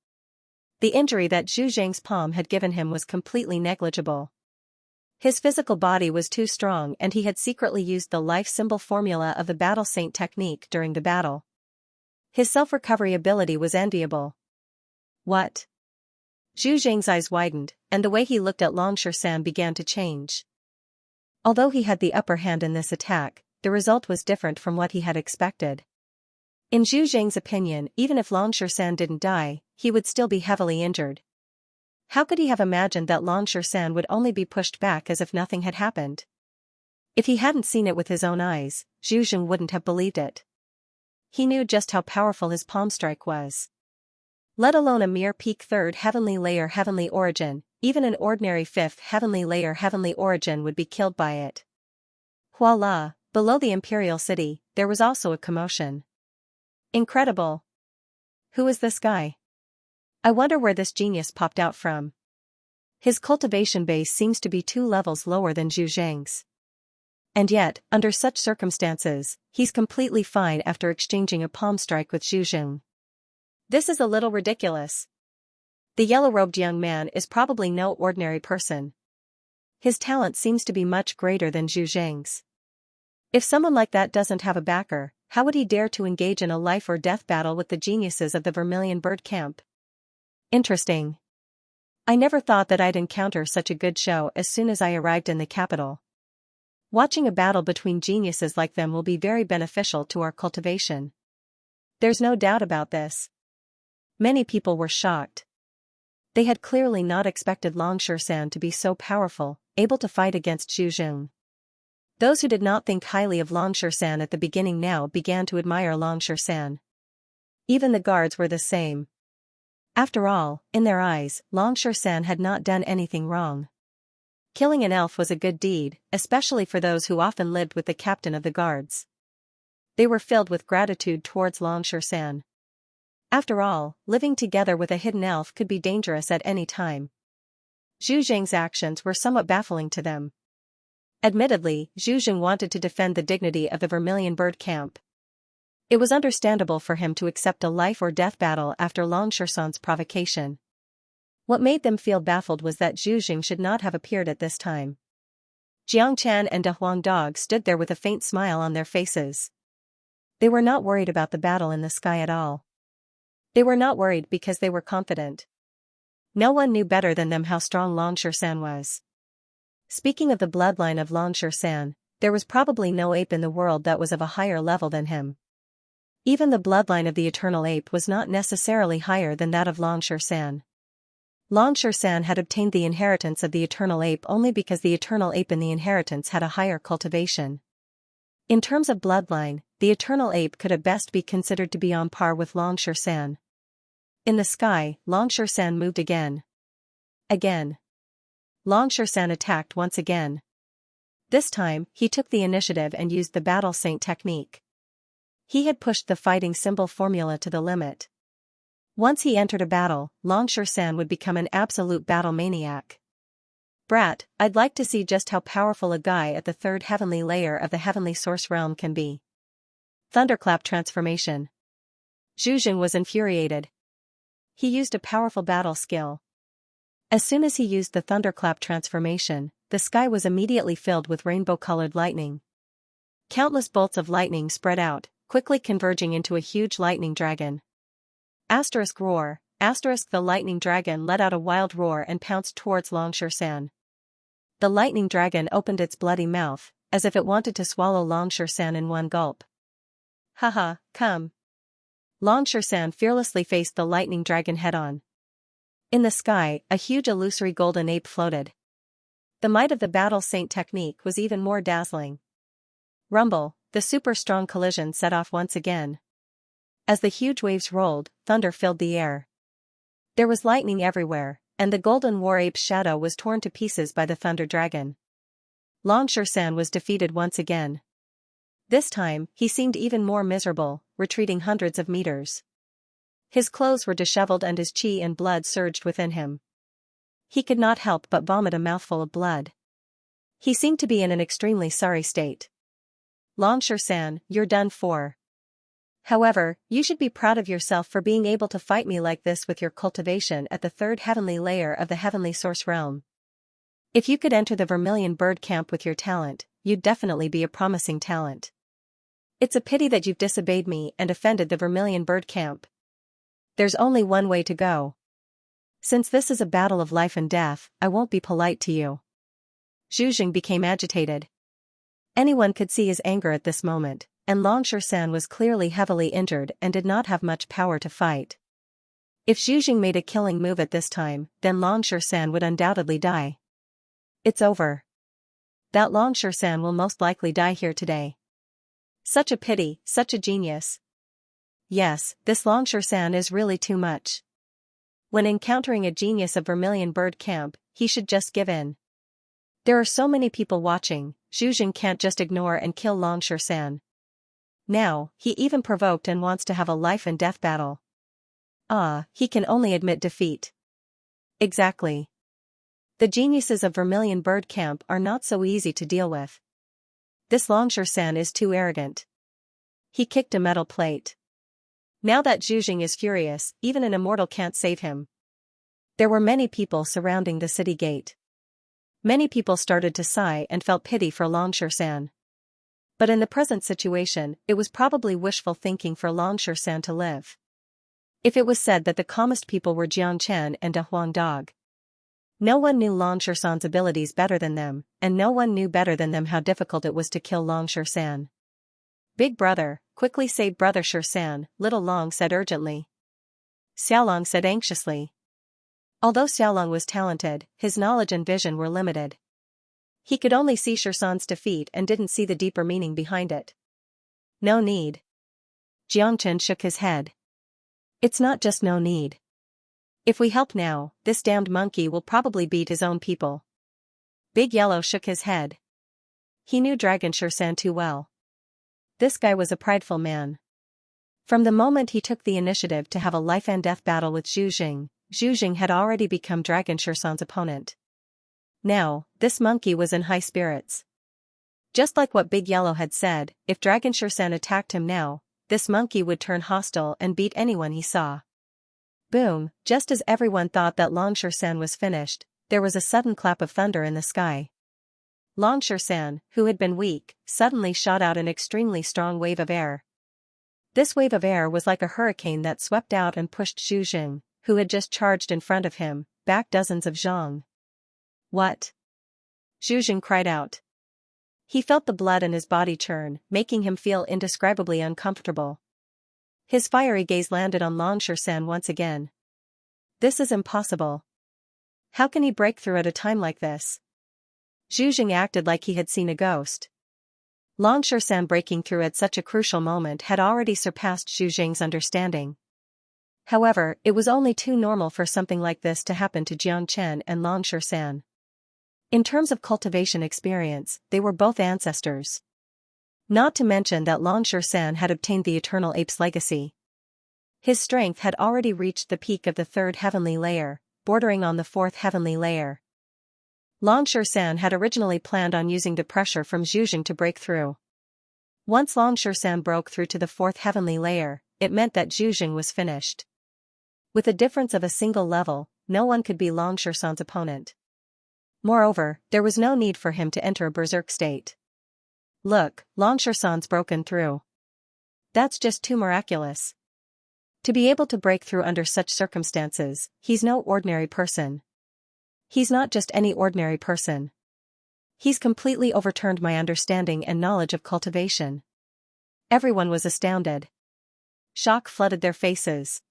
The injury that Zhu Jing's palm had given him was completely negligible. His physical body was too strong and he had secretly used the life symbol formula of the battle saint technique during the battle. His self-recovery ability was enviable. What? Zhu Jing's eyes widened, and the way he looked at Lan Shersan began to change. Although he had the upper hand in this attack, the result was different from what he had expected. In Zhu Jing's opinion, even if Lan Shersan didn't die, he would still be heavily injured. How could he have imagined that Lan Shersan would only be pushed back as if nothing had happened? If he hadn't seen it with his own eyes, Zhu Jing wouldn't have believed it. He knew just how powerful his palm strike was. Let alone a mere peak 3rd heavenly layer heavenly origin, even an ordinary 5th heavenly layer heavenly origin would be killed by it. Voila, below the Imperial City, there was also a commotion. Incredible! Who is this guy? I wonder where this genius popped out from. His cultivation base seems to be 2 levels lower than Zhu Jing's. And yet, under such circumstances, he's completely fine after exchanging a palm strike with Zhu Jing. This is a little ridiculous. The yellow-robed young man is probably no ordinary person. His talent seems to be much greater than Zhu Jing's. If someone like that doesn't have a backer, how would he dare to engage in a life-or-death battle with the geniuses of the Vermilion Bird Camp? Interesting. I never thought that I'd encounter such a good show as soon as I arrived in the capital. Watching a battle between geniuses like them will be very beneficial to our cultivation. There's no doubt about this. Many people were shocked. They had clearly not expected Lan Shersan to be so powerful, able to fight against Zhu Jing. Those who did not think highly of Lan Shersan at the beginning now began to admire Lan Shersan. Even the guards were the same. After all, in their eyes, Longshan had not done anything wrong. Killing an elf was a good deed, especially for those who often lived with the captain of the guards. They were filled with gratitude towards Longshan. After all, living together with a hidden elf could be dangerous at any time. Zhu Zheng's actions were somewhat baffling to them. Admittedly, Zhu Zheng wanted to defend the dignity of the Vermilion Bird Camp. It was understandable for him to accept a life-or-death battle after Longshan's provocation. What made them feel baffled was that Zhu Zheng should not have appeared at this time. Xianxia and De Huang Dog stood there with a faint smile on their faces. They were not worried about the battle in the sky at all. They were not worried because they were confident. No one knew better than them how strong Longshan was. Speaking of the bloodline of Longshan, there was probably no ape in the world that was of a higher level than him. Even the bloodline of the Eternal Ape was not necessarily higher than that of Longshan. Longshan had obtained the inheritance of the Eternal Ape only because the Eternal Ape in the inheritance had a higher cultivation. In terms of bloodline, the Eternal Ape could at best be considered to be on par with Longshan. In the sky, Longshan moved again. Again. Longshan attacked once again. This time, he took the initiative and used the Battle Saint technique. He had pushed the fighting symbol formula to the limit. Once he entered a battle, Longshan would become an absolute battle maniac. Brat, I'd like to see just how powerful a guy at the third heavenly layer of the heavenly source realm can be. Thunderclap transformation. Zhu Zheng was infuriated. He used a powerful battle skill. As soon as he used the thunderclap transformation, the sky was immediately filled with rainbow-colored lightning. Countless bolts of lightning spread out, quickly converging into a huge lightning dragon. Asterisk roar, asterisk the lightning dragon let out a wild roar and pounced towards Longshan. The lightning dragon opened its bloody mouth, as if it wanted to swallow Longshan in one gulp. Haha, come. Longshan fearlessly faced the lightning dragon head-on. In the sky, a huge illusory golden ape floated. The might of the Battle Saint technique was even more dazzling. Rumble, the super-strong collision set off once again. As the huge waves rolled, thunder filled the air. There was lightning everywhere, and the golden war ape's shadow was torn to pieces by the thunder dragon. Longshan was defeated once again. This time, he seemed even more miserable, retreating hundreds of meters. His clothes were disheveled and his chi and blood surged within him. He could not help but vomit a mouthful of blood. He seemed to be in an extremely sorry state. Longshan, you're done for. However, you should be proud of yourself for being able to fight me like this with your cultivation at the third heavenly layer of the heavenly source realm. If you could enter the Vermilion Bird Camp with your talent, you'd definitely be a promising talent. It's a pity that you've disobeyed me and offended the Vermilion Bird Camp. There's only one way to go. Since this is a battle of life and death, I won't be polite to you. Zhu Zheng became agitated. Anyone could see his anger at this moment, and Longshan was clearly heavily injured and did not have much power to fight. If Zhu Zheng made a killing move at this time, then Longshan would undoubtedly die. It's over. That Longshan will most likely die here today. Such a pity, such a genius. Yes, this Longshan is really too much. When encountering a genius of Vermilion Bird Camp, he should just give in. There are so many people watching, Zhu Zheng can't just ignore and kill Longshan. Now, he even provoked and wants to have a life and death battle. He can only admit defeat. Exactly. The geniuses of Vermilion Bird Camp are not so easy to deal with. This Longshan is too arrogant. He kicked a metal plate. Now that Zhu Zheng is furious, even an immortal can't save him. There were many people surrounding the city gate. Many people started to sigh and felt pity for Longshan. But in the present situation, it was probably wishful thinking for Longshan to live. If it was said that the calmest people were Jiangchen and De Huang Dog. No one knew Longshan's abilities better than them, and no one knew better than them how difficult it was to kill Longshan. Big brother, quickly save brother Shan, little Long said urgently. Xiaolong said anxiously. Although Xiaolong was talented, his knowledge and vision were limited. He could only see Shan's defeat and didn't see the deeper meaning behind it. No need. Jiangchen shook his head. It's not just no need. If we help now, this damned monkey will probably beat his own people. Big Yellow shook his head. He knew Dragon Xianxia too well. This guy was a prideful man. From the moment he took the initiative to have a life-and-death battle with Zhu Jing had already become Dragon Xianxia's opponent. Now, this monkey was in high spirits. Just like what Big Yellow had said, if Dragon Xianxia attacked him now, this monkey would turn hostile and beat anyone he saw. Boom, just as everyone thought that Long Xianxia was finished, there was a sudden clap of thunder in the sky. Long Xianxia, who had been weak, suddenly shot out an extremely strong wave of air. This wave of air was like a hurricane that swept out and pushed Zhu Jing, who had just charged in front of him, back dozens of zhang. What? Zhu Jing cried out. He felt the blood in his body churn, making him feel indescribably uncomfortable. His fiery gaze landed on Long Xianxia once again. This is impossible. How can he break through at a time like this? Zhu Jing acted like he had seen a ghost. Long Xianxia breaking through at such a crucial moment had already surpassed Zhu Jing's understanding. However, it was only too normal for something like this to happen to Jiang Chen and Long Xianxia. In terms of cultivation experience, they were both ancestors. Not to mention that Long Xianxia had obtained the Eternal Ape's legacy. His strength had already reached the peak of the third heavenly layer, bordering on the fourth heavenly layer. Long Xianxia had originally planned on using the pressure from Zhu Jing to break through. Once Long Xianxia broke through to the fourth heavenly layer, it meant that Zhu Jing was finished. With a difference of a single level, no one could be Long Xianxia's opponent. Moreover, there was no need for him to enter a berserk state. Look, Long Xianxia's broken through. That's just too miraculous. To be able to break through under such circumstances, he's no ordinary person. He's not just any ordinary person. He's completely overturned my understanding and knowledge of cultivation. Everyone was astounded. Shock flooded their faces.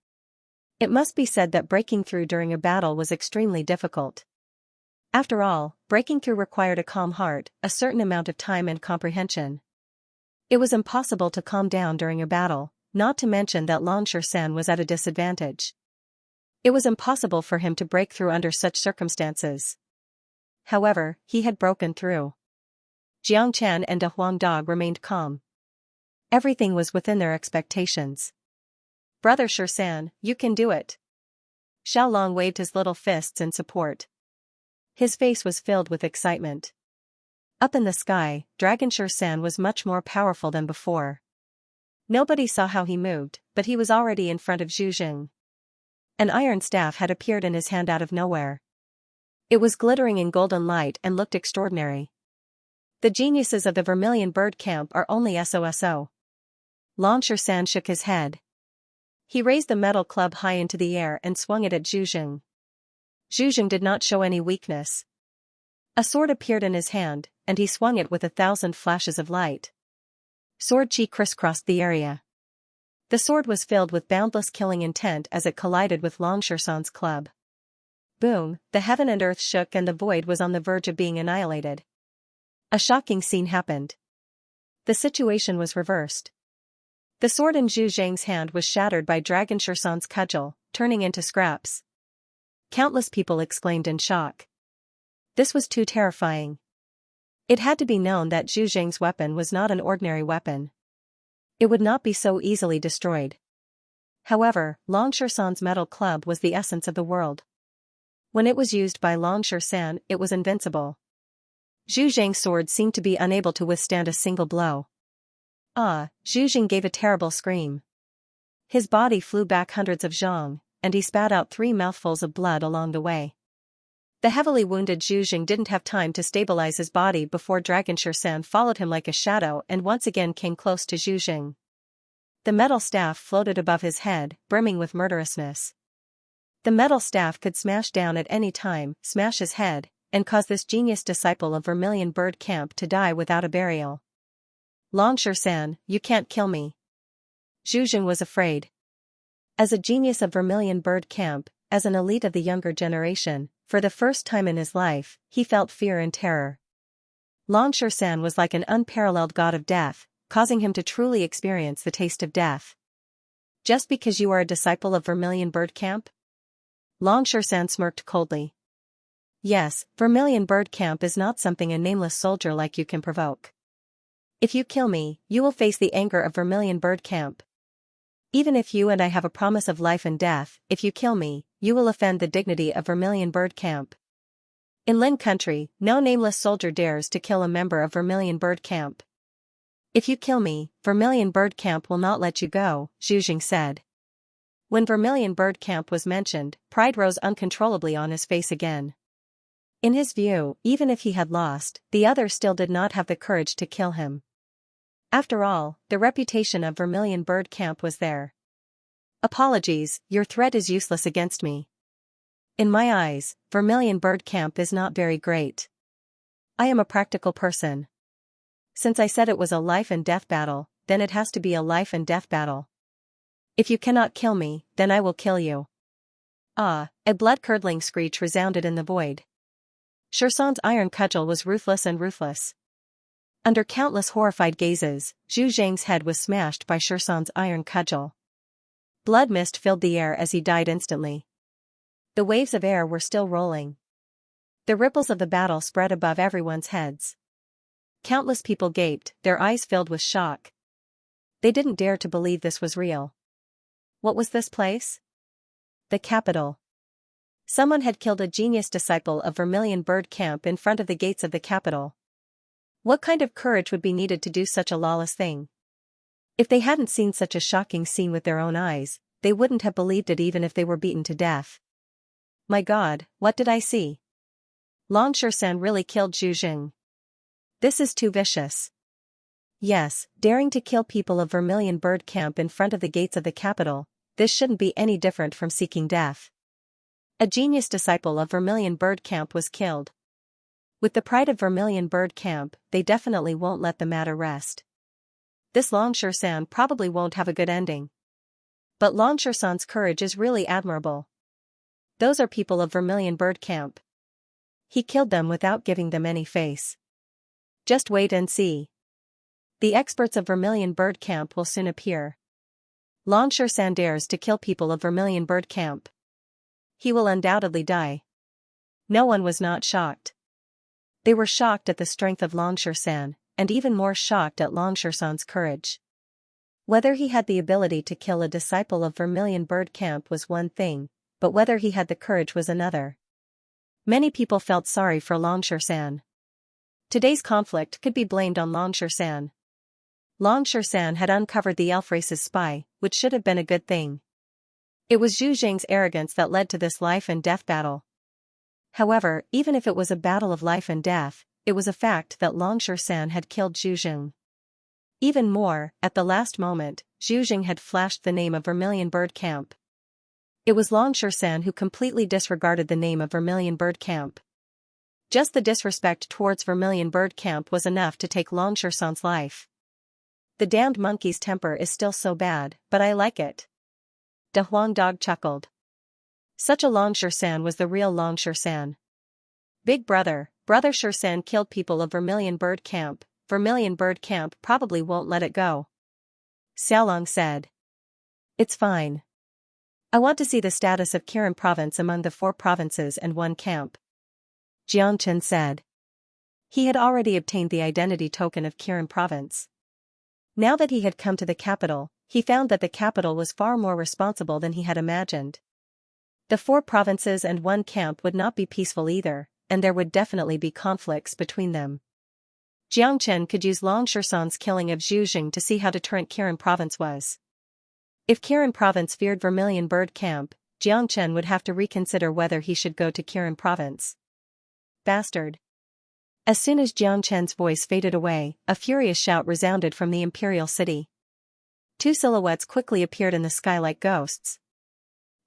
It must be said that breaking through during a battle was extremely difficult. After all, breaking through required a calm heart, a certain amount of time and comprehension. It was impossible to calm down during a battle, not to mention that Long Xianxia was at a disadvantage. It was impossible for him to break through under such circumstances. However, he had broken through. Jiang Chen and a Huang Dog remained calm. Everything was within their expectations. Brother Xianxia, you can do it. Xiao Long waved his little fists in support. His face was filled with excitement. Up in the sky, Dragon Xianxia was much more powerful than before. Nobody saw how he moved, but he was already in front of Zhu Jing. An iron staff had appeared in his hand out of nowhere. It was glittering in golden light and looked extraordinary. The geniuses of the Vermilion Bird Camp are only SOSO. Long Xianxia shook his head. He raised the metal club high into the air and swung it at Zhu Jing. Zhu Jing did not show any weakness. A sword appeared in his hand, and he swung it with 1,000 flashes of light. Sword chi crisscrossed the area. The sword was filled with boundless killing intent as it collided with Long Xianxia's club. Boom, the heaven and earth shook and the void was on the verge of being annihilated. A shocking scene happened. The situation was reversed. The sword in Zhu Jing's hand was shattered by Dragon Xianxia's cudgel, turning into scraps. Countless people exclaimed in shock. This was too terrifying. It had to be known that Zhu Jing's weapon was not an ordinary weapon. It would not be so easily destroyed. However, Long Xianxia's metal club was the essence of the world. When it was used by Long Xianxia, it was invincible. Zhu Jing's sword seemed to be unable to withstand a single blow. Zhu Jing gave a terrible scream. His body flew back hundreds of zhang, and he spat out 3 mouthfuls of blood along the way. The heavily wounded Zhu Jing didn't have time to stabilize his body before Dragon Xianxia followed him like a shadow and once again came close to Zhu Jing. The metal staff floated above his head, brimming with murderousness. The metal staff could smash down at any time, smash his head, and cause this genius disciple of Vermilion Bird Camp to die without a burial. Long Xianxia, you can't kill me. Zhu Jing was afraid. As a genius of Vermilion Bird Camp, as an elite of the younger generation, for the first time in his life, he felt fear and terror. Long Xianxia was like an unparalleled god of death, causing him to truly experience the taste of death. Just because you are a disciple of Vermilion Bird Camp? Longshoresan smirked coldly. Yes, Vermilion Bird Camp is not something a nameless soldier like you can provoke. If you kill me, you will face the anger of Vermilion Bird Camp. Even if you and I have a promise of life and death, if you kill me, you will offend the dignity of Vermilion Bird Camp. In Lin Country, no nameless soldier dares to kill a member of Vermilion Bird Camp. If you kill me, Vermilion Bird Camp will not let you go, Zhu said. When Vermilion Bird Camp was mentioned, pride rose uncontrollably on his face again. In his view, even if he had lost, the other still did not have the courage to kill him. After all, the reputation of Vermilion Bird Camp was there. Apologies, your threat is useless against me. In my eyes, Vermilion Bird Camp is not very great. I am a practical person. Since I said it was a life and death battle, then it has to be a life and death battle. If you cannot kill me, then I will kill you. Ah, a blood-curdling screech resounded in the void. Shursan's iron cudgel was ruthless and ruthless. Under countless horrified gazes, Zhu Zhang's head was smashed by Shursan's iron cudgel. Blood mist filled the air as he died instantly. The waves of air were still rolling. The ripples of the battle spread above everyone's heads. Countless people gaped, their eyes filled with shock. They didn't dare to believe this was real. What was this place? The capital. Someone had killed a genius disciple of Vermilion Bird Camp in front of the gates of the capital. What kind of courage would be needed to do such a lawless thing? If they hadn't seen such a shocking scene with their own eyes, they wouldn't have believed it even if they were beaten to death. My God, what did I see? Longshoresan really killed Zhu Zheng. This is too vicious. Yes, daring to kill people of Vermilion Bird Camp in front of the gates of the capital, this shouldn't be any different from seeking death. A genius disciple of Vermilion Bird Camp was killed. With the pride of Vermilion Bird Camp, they definitely won't let the matter rest. This Longshoresan probably won't have a good ending. But Longshoresan's courage is really admirable. Those are people of Vermilion Bird Camp. He killed them without giving them any face. Just wait and see. The experts of Vermilion Bird Camp will soon appear. Longshoresan dares to kill people of Vermilion Bird Camp. He will undoubtedly die. No one was not shocked. They were shocked at the strength of Longshoresan, and even more shocked at Longshoresan's courage. Whether he had the ability to kill a disciple of Vermilion Bird Camp was one thing, but whether he had the courage was another. Many people felt sorry for Longshoresan. Today's conflict could be blamed on Longshoresan. Longshoresan had uncovered the elf race's spy, which should have been a good thing. It was Zhu Zheng's arrogance that led to this life and death battle. However, even if it was a battle of life and death, it was a fact that Longshoresan had killed Zhu Zheng. Even more, at the last moment, Zhu Zheng had flashed the name of Vermilion Bird Camp. It was Longshoresan who completely disregarded the name of Vermilion Bird Camp. Just the disrespect towards Vermilion Bird Camp was enough to take Longshoresan's life. The damned monkey's temper is still so bad, but I like it. De Huang Dog chuckled. Such a Longshoresan was the real Longshoresan. Big brother, Brother Shoresan killed people of Vermilion Bird Camp. Vermilion Bird Camp probably won't let it go. Xiaolong said. It's fine. I want to see the status of Kirin province among the 4 provinces and 1 camp. Jiangchen said. He had already obtained the identity token of Kirin province. Now that he had come to the capital, he found that the capital was far more responsible than he had imagined. The 4 provinces and 1 camp would not be peaceful either, and there would definitely be conflicts between them. Jiangchen could use Longshoresan's killing of Zhu Zheng to see how deterrent Kirin province was. If Kirin province feared Vermilion Bird Camp, Jiangchen would have to reconsider whether he should go to Kirin province. Bastard. As soon as Jiangchen's voice faded away, a furious shout resounded from the imperial city. 2 silhouettes quickly appeared in the sky like ghosts.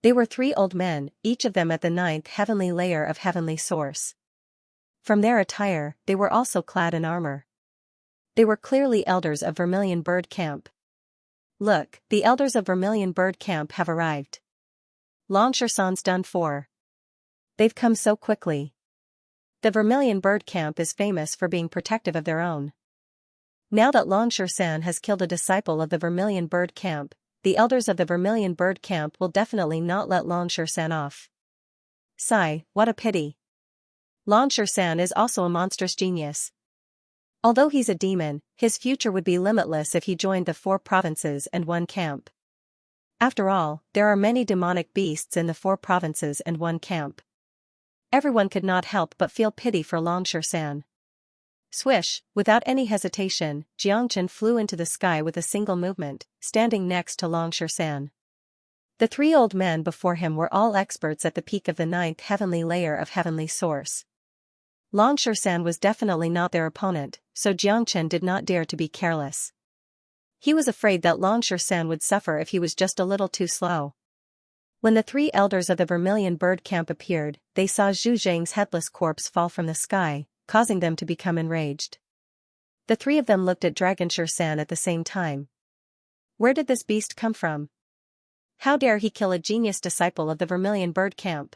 They were 3 old men, each of them at the 9th heavenly layer of heavenly source. From their attire, they were also clad in armor. They were clearly elders of Vermilion Bird Camp. Look, the elders of Vermilion Bird Camp have arrived. Longshoresan's done for. They've come so quickly. The Vermilion Bird Camp is famous for being protective of their own. Now that Longshoresan has killed a disciple of the Vermilion Bird Camp, the elders of the Vermilion Bird Camp will definitely not let Xianxia off. Sigh, what a pity. Xianxia is also a monstrous genius. Although he's a demon, his future would be limitless if he joined the 4 provinces and 1 camp. After all, there are many demonic beasts in the 4 provinces and 1 camp. Everyone could not help but feel pity for Xianxia. Swish, without any hesitation, Xianxia flew into the sky with a single movement, standing next to Xianxia. The 3 old men before him were all experts at the peak of the 9th heavenly layer of heavenly source. Xianxia was definitely not their opponent, so Xianxia did not dare to be careless. He was afraid that Xianxia would suffer if he was just a little too slow. When the 3 elders of the Vermilion Bird Camp appeared, they saw Zhu Zhang's headless corpse fall from the sky, causing them to become enraged. The 3 of them looked at Xianxia at the same time. Where did this beast come from? How dare he kill a genius disciple of the Vermilion Bird Camp?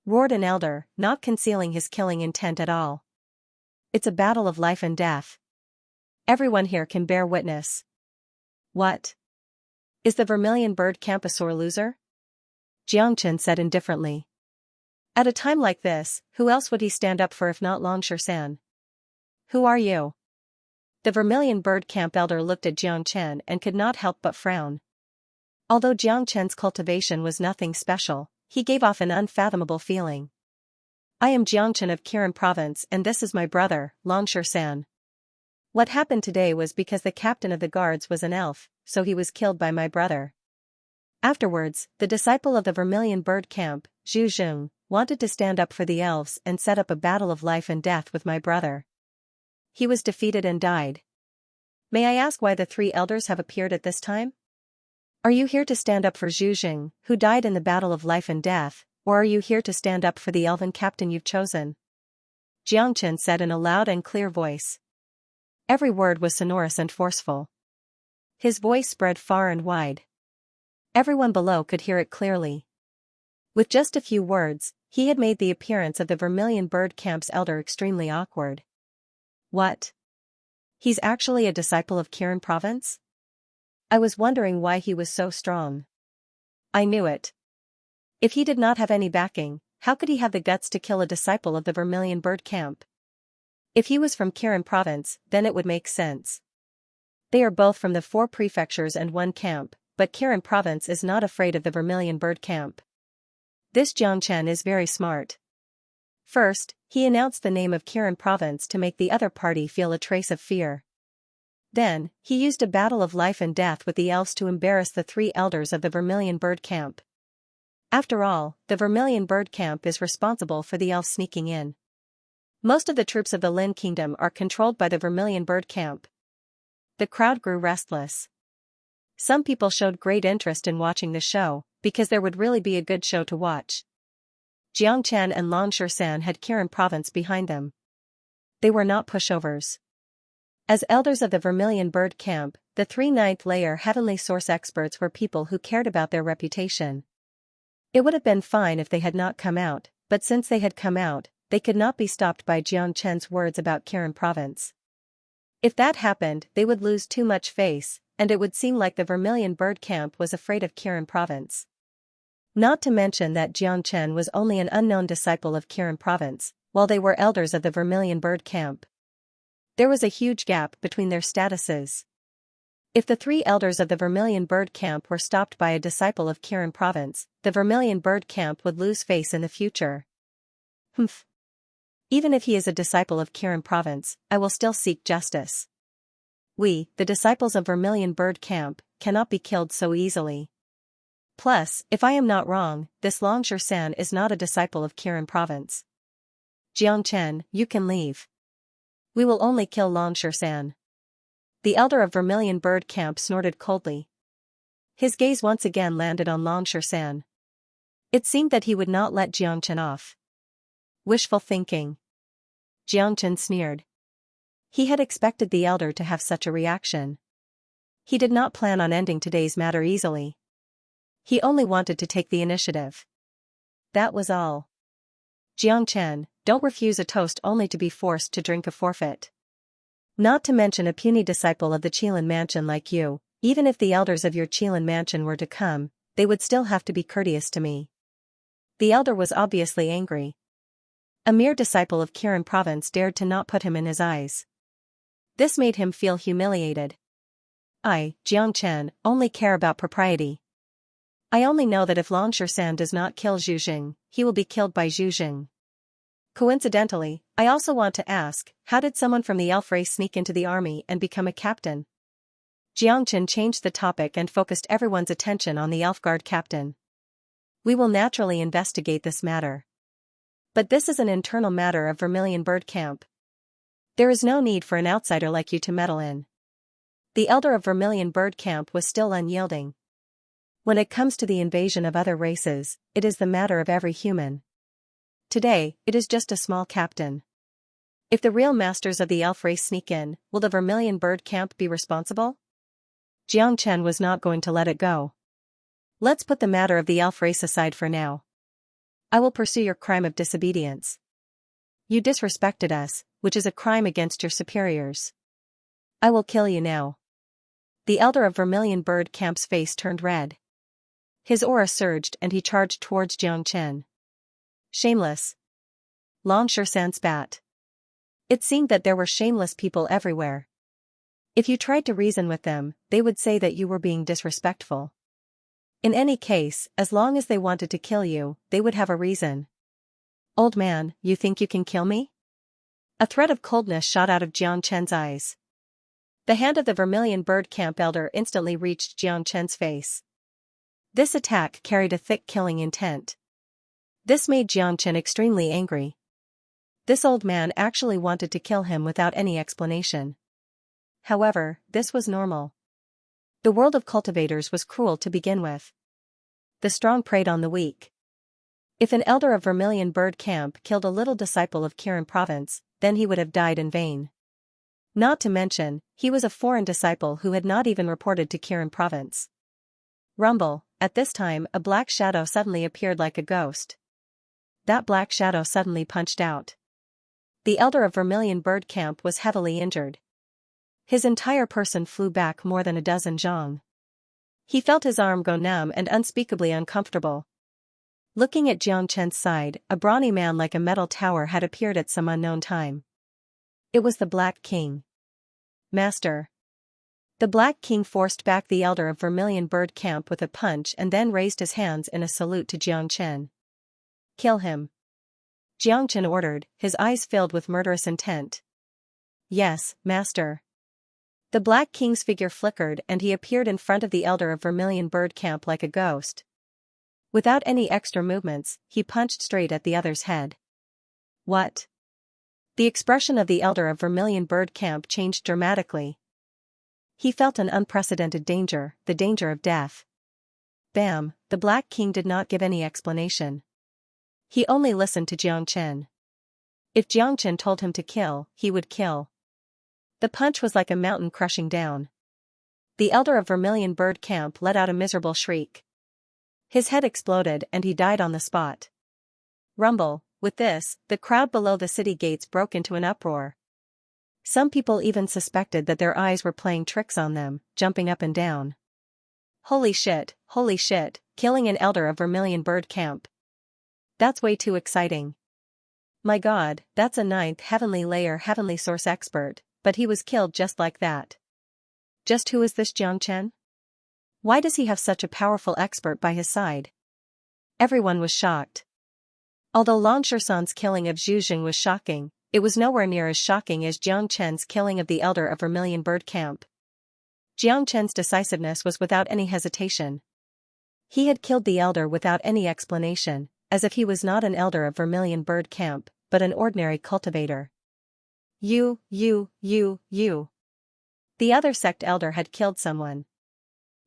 Roared an elder, not concealing his killing intent at all. It's a battle of life and death. Everyone here can bear witness. What? Is the Vermilion Bird Camp a sore loser? Xianxia said indifferently. At a time like this, who else would he stand up for if not Xianxia? Who are you? The Vermilion Bird Camp elder looked at Xianxia and could not help but frown. Although Xianxia's cultivation was nothing special, he gave off an unfathomable feeling. I am Xianxia of Kirin Province and this is my brother, Xianxia. What happened today was because the captain of the guards was an elf, so he was killed by my brother. Afterwards, the disciple of the Vermilion Bird Camp, Zhu Zhang, wanted to stand up for the elves and set up a battle of life and death with my brother. He was defeated and died. May I ask why the 3 elders have appeared at this time? Are you here to stand up for Zhu Zhang, who died in the battle of life and death, or are you here to stand up for the elven captain you've chosen? Xianxia said in a loud and clear voice. Every word was sonorous and forceful. His voice spread far and wide. Everyone below could hear it clearly. With just a few words, he had made the appearance of the Vermilion Bird Camp's elder extremely awkward. What? He's actually a disciple of Kirin Province? I was wondering why he was so strong. I knew it. If he did not have any backing, how could he have the guts to kill a disciple of the Vermilion Bird Camp? If he was from Kirin Province, then it would make sense. They are both from the 4 prefectures and 1 camp, but Kirin Province is not afraid of the Vermilion Bird Camp. This Xianxia is very smart. First, he announced the name of Kirin Province to make the other party feel a trace of fear. Then, he used a battle of life and death with the elves to embarrass the 3 elders of the Vermilion Bird Camp. After all, the Vermilion Bird Camp is responsible for the elves sneaking in. Most of the troops of the Lin Kingdom are controlled by the Vermilion Bird Camp. The crowd grew restless. Some people showed great interest in watching the show, because there would really be a good show to watch. Xianxia and Xianxia had Kirin Province behind them. They were not pushovers. As elders of the Vermilion Bird Camp, the 3 9th layer heavenly source experts were people who cared about their reputation. It would have been fine if they had not come out, but since they had come out, they could not be stopped by Xianxia's words about Kirin Province. If that happened, they would lose too much face, and it would seem like the Vermilion Bird Camp was afraid of Kirin Province. Not to mention that Xianxia was only an unknown disciple of Kirin Province, while they were elders of the Vermilion Bird Camp. There was a huge gap between their statuses. If the 3 elders of the Vermilion Bird Camp were stopped by a disciple of Kirin Province, the Vermilion Bird Camp would lose face in the future. Humph. Even if he is a disciple of Kirin Province, I will still seek justice. We, the disciples of Vermilion Bird Camp, cannot be killed so easily. Plus, if I am not wrong, this Xianxia is not a disciple of Kirin Province. Xianxia, you can leave. We will only kill Xianxia. The elder of Vermilion Bird Camp snorted coldly. His gaze once again landed on Xianxia. It seemed that he would not let Xianxia off. Wishful thinking. Xianxia sneered. He had expected the elder to have such a reaction. He did not plan on ending today's matter easily. He only wanted to take the initiative. That was all. Xianxia, don't refuse a toast only to be forced to drink a forfeit. Not to mention a puny disciple of the Qilin mansion like you, Even if the elders of your Qilin mansion were to come, they would still have to be courteous to me. The elder was obviously angry. A mere disciple of Kirin province dared to not put him in his eyes. This made him feel humiliated. I, Jiangchen, only care about propriety. I only know that if Longshan does not kill Zhu Jing, he will be killed by Zhu Jing. Coincidentally, I also want to ask, how did someone from the elf race sneak into the army and become a captain? Jiangchen changed the topic and focused everyone's attention on the elf guard captain. We will naturally investigate this matter. But this is an internal matter of Vermilion Bird Camp. There is no need for an outsider like you to meddle in. The elder of Vermilion Bird Camp was still unyielding. When it comes to the invasion of other races, it is the matter of every human. Today, it is just a small captain. If the real masters of the elf race sneak in, will the Vermilion Bird Camp be responsible? Jiangchen was not going to let it go. Let's put the matter of the elf race aside for now. I will pursue your crime of disobedience. You disrespected us, which is a crime against your superiors. I will kill you now. The elder of Vermilion Bird Camp's face turned red. His aura surged and he charged towards Jiangchen. Shameless. Longshan spat. It seemed that there were shameless people everywhere. If you tried to reason with them, they would say that you were being disrespectful. In any case, as long as they wanted to kill you, they would have a reason. Old man, you think you can kill me? A threat of coldness shot out of Jiangchen's eyes. The hand of the Vermilion Bird Camp elder instantly reached Jiangchen's face. This attack carried a thick killing intent. This made Jiangchen extremely angry. This old man actually wanted to kill him without any explanation. However, this was normal. The world of cultivators was cruel to begin with. The strong preyed on the weak. If an elder of Vermilion Bird Camp killed a little disciple of Kirin province, then he would have died in vain. Not to mention, he was a foreign disciple who had not even reported to Kirin province. Rumble, at this time a black shadow suddenly appeared like a ghost. That black shadow suddenly punched out. The elder of Vermilion Bird Camp was heavily injured. His entire person flew back more than a dozen zhang. He felt his arm go numb and unspeakably uncomfortable. Looking at Jiangchen's side, a brawny man like a metal tower had appeared at some unknown time. It was the Black King. Master. The Black King forced back the elder of Vermilion Bird Camp with a punch and then raised his hands in a salute to Jiangchen. Kill him. Jiangchen ordered, his eyes filled with murderous intent. Yes, master. The Black King's figure flickered and he appeared in front of the elder of Vermilion Bird Camp like a ghost. Without any extra movements, he punched straight at the other's head. What? The expression of the elder of Vermilion Bird Camp changed dramatically. He felt an unprecedented danger, the danger of death. Bam, the Black King did not give any explanation. He only listened to Jiangchen. If Jiangchen told him to kill, he would kill. The punch was like a mountain crushing down. The elder of Vermilion Bird Camp let out a miserable shriek. His head exploded and he died on the spot. Rumble, with this, the crowd below the city gates broke into an uproar. Some people even suspected that their eyes were playing tricks on them, jumping up and down. Holy shit, killing an elder of Vermilion Bird Camp. That's way too exciting. My god, that's a 9th heavenly layer heavenly source expert, but he was killed just like that. Just who is this Jiangchen? Why does he have such a powerful expert by his side? Everyone was shocked. Although Longshan's killing of Zhu Jing was shocking, it was nowhere near as shocking as Jiangchen's killing of the elder of Vermilion Bird Camp. Jiangchen's decisiveness was without any hesitation. He had killed the elder without any explanation, as if he was not an elder of Vermilion Bird Camp, but an ordinary cultivator. You. The other sect elder had killed someone.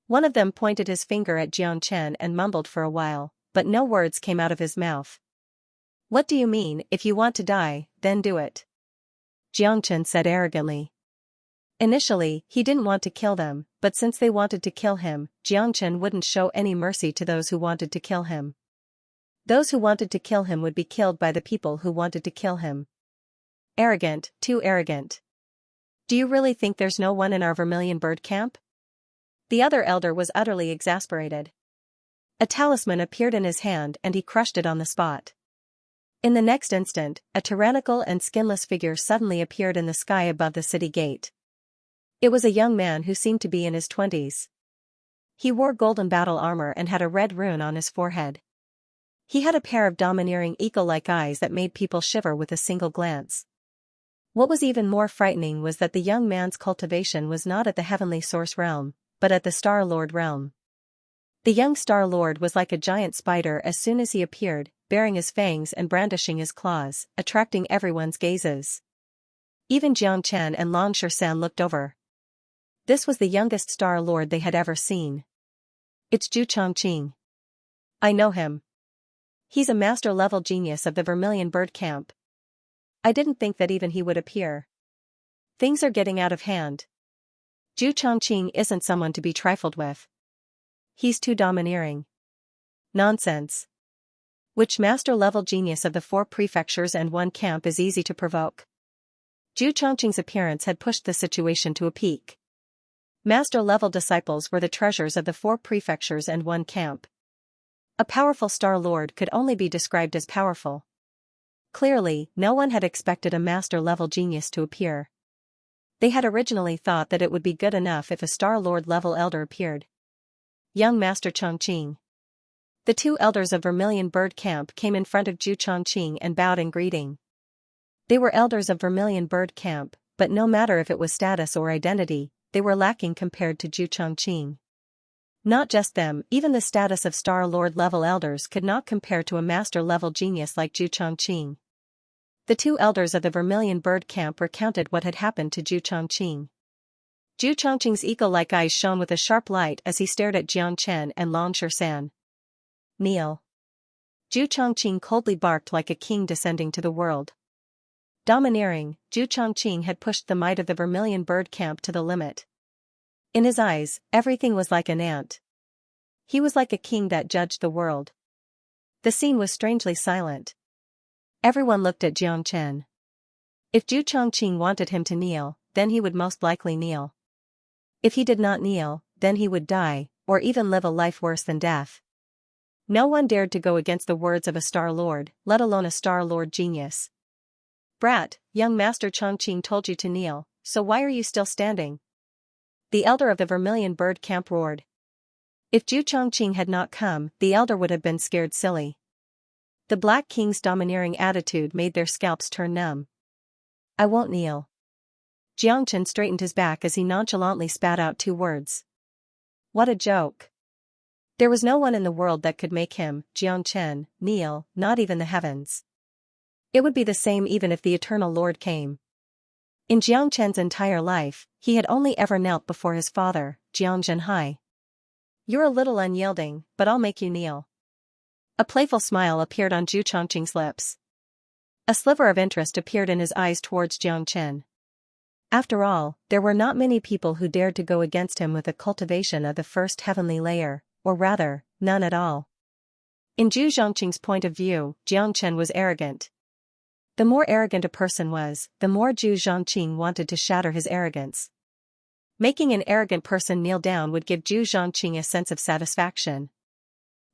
One of them pointed his finger at Jiangchen and mumbled for a while, but no words came out of his mouth. What do you mean, if you want to die, then do it? Jiangchen said arrogantly. Initially, he didn't want to kill them, but since they wanted to kill him, Jiangchen wouldn't show any mercy to those who wanted to kill him. Those who wanted to kill him would be killed by the people who wanted to kill him. Arrogant, too arrogant. Do you really think there's no one in our Vermilion Bird Camp? The other elder was utterly exasperated. A talisman appeared in his hand and he crushed it on the spot. In the next instant, a tyrannical and skinless figure suddenly appeared in the sky above the city gate. It was a young man who seemed to be in his 20s. He wore golden battle armor and had a red rune on his forehead. He had a pair of domineering eagle-like eyes that made people shiver with a single glance. What was even more frightening was that the young man's cultivation was not at the heavenly source realm, but at the Star Lord realm. The young Star Lord was like a giant spider as soon as he appeared, baring his fangs and brandishing his claws, attracting everyone's gazes. Even Xianxia and Xianxia looked over. This was the youngest Star Lord they had ever seen. It's Zhu Chongqing. I know him. He's a master-level genius of the Vermilion Bird Camp. I didn't think that even he would appear. Things are getting out of hand. Zhu Chongqing isn't someone to be trifled with. He's too domineering. Nonsense. Which master-level genius of the 4 prefectures and 1 camp is easy to provoke? Zhu Chongqing's appearance had pushed the situation to a peak. Master-level disciples were the treasures of the 4 prefectures and 1 camp. A powerful Star Lord could only be described as powerful. Clearly, no one had expected a master-level genius to appear. They had originally thought that it would be good enough if a Star Lord-level elder appeared. Young Master Chongqing. The 2 elders of Vermilion Bird Camp came in front of Zhu Chongqing and bowed in greeting. They were elders of Vermilion Bird Camp, but no matter if it was status or identity, they were lacking compared to Zhu Chongqing. Not just them, even the status of Star Lord level elders could not compare to a master level genius like Zhu Chongqing. The 2 elders of the Vermilion Bird Camp recounted what had happened to Zhu Chongqing. Zhu Chongqing's eagle-like eyes shone with a sharp light as he stared at Xianxia and Xianxia. Kneel. Zhu Chongqing coldly barked like a king descending to the world. Domineering, Zhu Chongqing had pushed the might of the Vermilion Bird Camp to the limit. In his eyes, everything was like an ant. He was like a king that judged the world. The scene was strangely silent. Everyone looked at Xianxia. If Zhu Chongqing wanted him to kneel, then he would most likely kneel. If he did not kneel, then he would die, or even live a life worse than death. No one dared to go against the words of a Star Lord, let alone a Star Lord genius. Brat, young Master Chongqing told you to kneel, so why are you still standing? The elder of the Vermilion Bird Camp roared. If Zhu Chongqing had not come, the elder would have been scared silly. The Black King's domineering attitude made their scalps turn numb. I won't kneel. Xianxia straightened his back as he nonchalantly spat out 2 words. What a joke. There was no one in the world that could make him, Xianxia, kneel, not even the heavens. It would be the same even if the Eternal Lord came. In Xianxia's entire life, he had only ever knelt before his father, Xianxia. You're a little unyielding, but I'll make you kneel. A playful smile appeared on Zhu Chongqing's lips. A sliver of interest appeared in his eyes towards Xianxia. After all, there were not many people who dared to go against him with a cultivation of the first heavenly layer, or rather, none at all. In Zhu Zhongqing's point of view, Xianxia was arrogant. The more arrogant a person was, the more Zhu Zhongqing wanted to shatter his arrogance. Making an arrogant person kneel down would give Zhu Zhongqing a sense of satisfaction.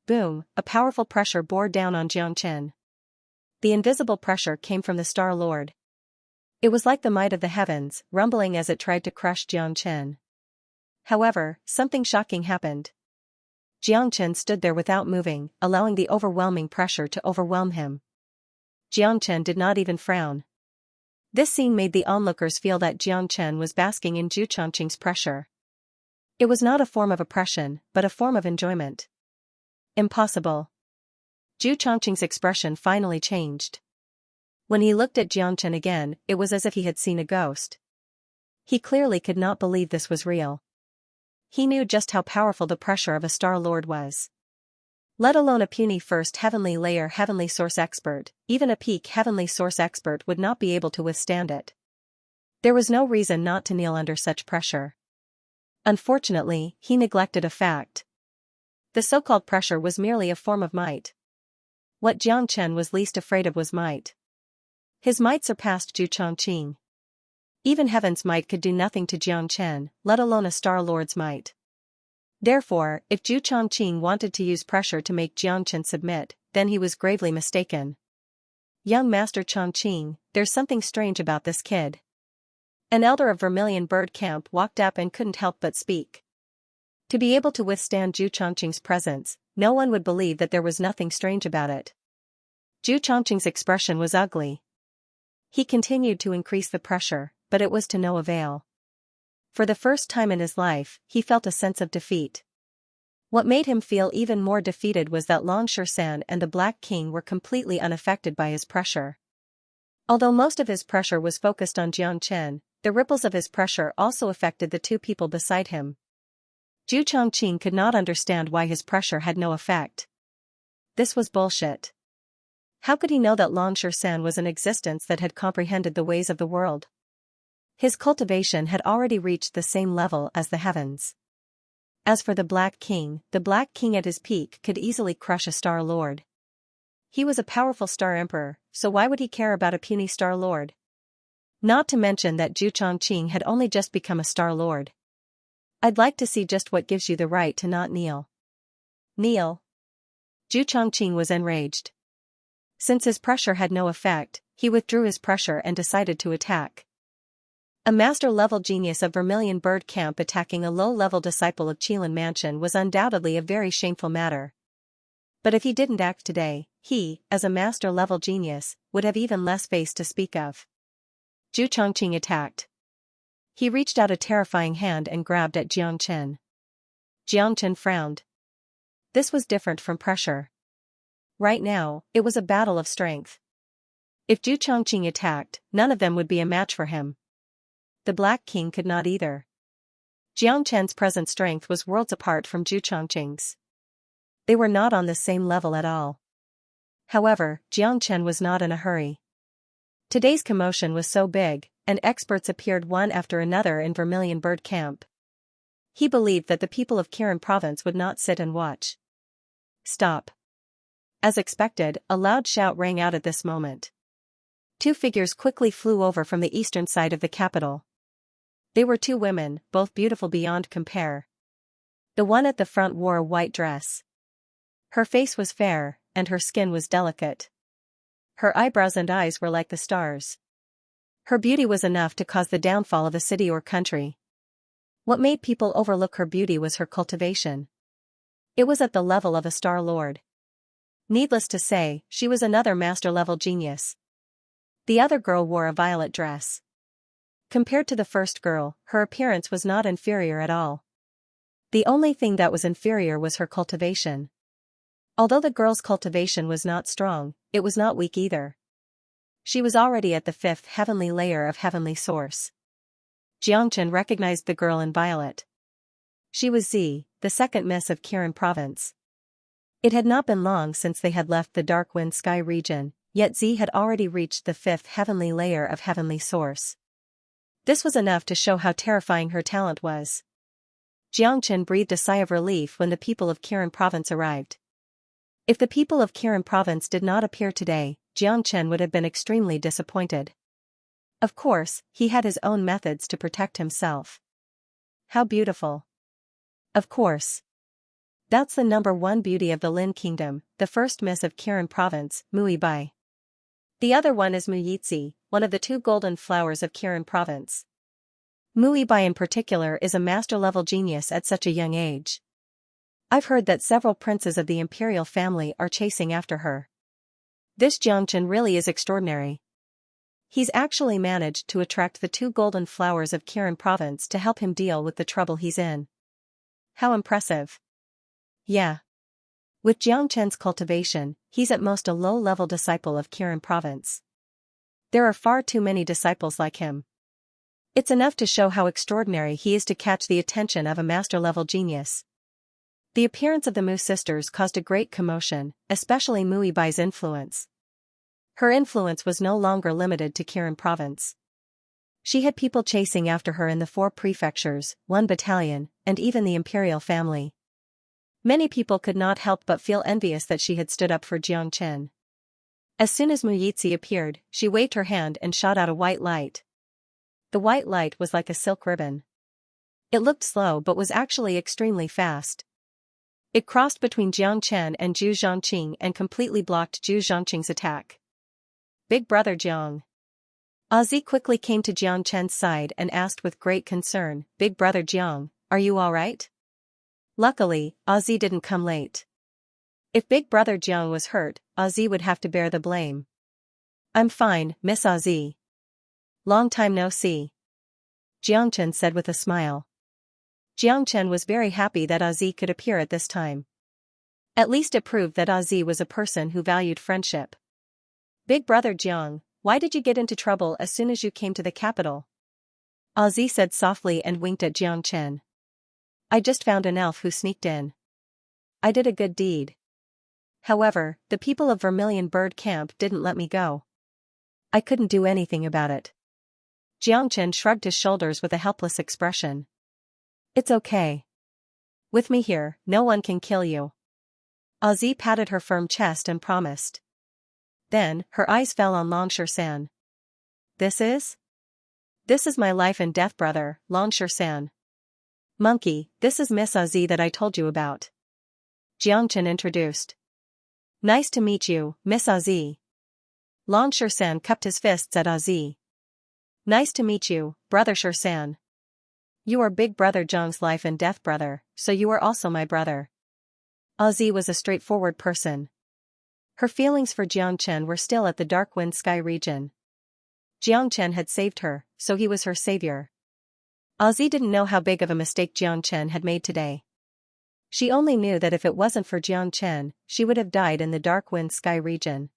Boom, a powerful pressure bore down on Xianxia. The invisible pressure came from the Star Lord. It was like the might of the heavens, rumbling as it tried to crush Xianxia. However, something shocking happened. Xianxia stood there without moving, allowing the overwhelming pressure to overwhelm him. Xianxia did not even frown. This scene made the onlookers feel that Xianxia was basking in Zhu Chongqing's pressure. It was not a form of oppression, but a form of enjoyment. Impossible. Zhu Chongqing's expression finally changed. When he looked at Xianxia again, it was as if he had seen a ghost. He clearly could not believe this was real. He knew just how powerful the pressure of a Star Lord was. Let alone a puny first heavenly layer heavenly source expert, even a peak heavenly source expert would not be able to withstand it. There was no reason not to kneel under such pressure. Unfortunately, he neglected a fact. The so-called pressure was merely a form of might. What Xianxia was least afraid of was might. His might surpassed Zhu Chongqing. Even heaven's might could do nothing to Xianxia, let alone a Star Lord's might. Therefore, if Zhu Chongqing wanted to use pressure to make Xianxia submit, then he was gravely mistaken. Young Master Chongqing, there's something strange about this kid. An elder of Vermilion Bird Camp walked up and couldn't help but speak. To be able to withstand Zhu Chongqing's presence, no one would believe that there was nothing strange about it. Zhu Chongqing's expression was ugly. He continued to increase the pressure, but it was to no avail. For the first time in his life, he felt a sense of defeat. What made him feel even more defeated was that Long Shan and the Black King were completely unaffected by his pressure. Although most of his pressure was focused on Jiang, the ripples of his pressure also affected the two people beside him. Zhu Chongqing could not understand why his pressure had no effect. This was bullshit. How could he know that Long Shan was an existence that had comprehended the ways of the world? His cultivation had already reached the same level as the heavens. As for the Black King at his peak could easily crush a Star Lord. He was a powerful Star Emperor, so why would he care about a puny Star Lord? Not to mention that Zhu Chongqing had only just become a Star Lord. I'd like to see just what gives you the right to not kneel. Kneel? Zhu Chongqing was enraged. Since his pressure had no effect, he withdrew his pressure and decided to attack. A master-level genius of Vermilion Bird Camp attacking a low-level disciple of Qilin Mansion was undoubtedly a very shameful matter. But if he didn't act today, he, as a master-level genius, would have even less face to speak of. Zhu Chongqing attacked. He reached out a terrifying hand and grabbed at Jiangchen. Jiangchen frowned. This was different from pressure. Right now, it was a battle of strength. If Zhu Chongqing attacked, none of them would be a match for him. The Black King could not either. Jiangchen's present strength was worlds apart from Zhu Chongqing's. They were not on the same level at all. However, Jiangchen was not in a hurry. Today's commotion was so big, and experts appeared one after another in Vermilion Bird Camp. He believed that the people of Kirin Province would not sit and watch. Stop. As expected, a loud shout rang out at this moment. Two figures quickly flew over from the eastern side of the capital. They were two women, both beautiful beyond compare. The one at the front wore a white dress. Her face was fair, and her skin was delicate. Her eyebrows and eyes were like the stars. Her beauty was enough to cause the downfall of a city or country. What made people overlook her beauty was her cultivation. It was at the level of a Star Lord. Needless to say, she was another master-level genius. The other girl wore a violet dress. Compared to the first girl, her appearance was not inferior at all. The only thing that was inferior was her cultivation. Although the girl's cultivation was not strong, it was not weak either. She was already at the 5th heavenly layer of heavenly source. Jiangchen recognized the girl in violet. She was Z, the second miss of Kirin Province. It had not been long since they had left the Dark Wind Sky region, yet Z had already reached the 5th heavenly layer of heavenly source. This was enough to show how terrifying her talent was. Jiangchen breathed a sigh of relief when the people of Kirin Province arrived. If the people of Kirin Province did not appear today, Jiangchen would have been extremely disappointed. Of course, he had his own methods to protect himself. How beautiful. Of course. That's the number one beauty of the Lin Kingdom, the first miss of Kirin Province, Mui Bai. The other one is Muyitzi, one of the two golden flowers of Kirin Province. Mui Bai in particular is a master-level genius at such a young age. I've heard that several princes of the imperial family are chasing after her. This Jiangchen really is extraordinary. He's actually managed to attract the two golden flowers of Kirin Province to help him deal with the trouble he's in. How impressive. Yeah. With Jiangchen's cultivation, he's at most a low-level disciple of Kirin Province. There are far too many disciples like him. It's enough to show how extraordinary he is to catch the attention of a master-level genius. The appearance of the Mu sisters caused a great commotion, especially Mui Bai's influence. Her influence was no longer limited to Kirin Province. She had people chasing after her in the 4 prefectures, 1 battalion, and even the imperial family. Many people could not help but feel envious that she had stood up for Jiangchen. As soon as Muyitzi appeared, she waved her hand and shot out a white light. The white light was like a silk ribbon. It looked slow but was actually extremely fast. It crossed between Jiang Chen and Zhu Zhangqing and completely blocked Zhu Zhangqing's attack. Big brother Jiang. Ozzy quickly came to Jiang Chen's side and asked with great concern, Big brother Jiang, are you alright? Luckily, Ozzy didn't come late. If Big brother Jiang was hurt, Ozzy would have to bear the blame. I'm fine, Miss Ozzy. Long time no see. Jiang Chen said with a smile. Jiang Chen was very happy that Ozzy could appear at this time. At least it proved that Ozzy was a person who valued friendship. Big brother Jiang, why did you get into trouble as soon as you came to the capital? Ozzy said softly and winked at Jiang Chen. I just found an elf who sneaked in. I did a good deed. However, the people of Vermilion Bird Camp didn't let me go. I couldn't do anything about it. Jiang Chen shrugged his shoulders with a helpless expression. It's okay. With me here, no one can kill you. Ozzy patted her firm chest and promised. Then, her eyes fell on Xianxia. This is my life and death brother, Xianxia. Monkey, this is Miss Ozzy that I told you about. Jiang Chen introduced. Nice to meet you, Miss Ozzy. Xianxia cupped his fists at Ozzy. Nice to meet you, brother Xianxia. You are Big brother Jiang's life and death brother, so you are also my brother. Ozzy was a straightforward person. Her feelings for Jiang Chen were still at the Dark Wind Sky region. Jiang Chen had saved her, so he was her savior. Ozzy didn't know how big of a mistake Jiang Chen had made today. She only knew that if it wasn't for Jiang Chen, she would have died in the Dark Wind Sky region.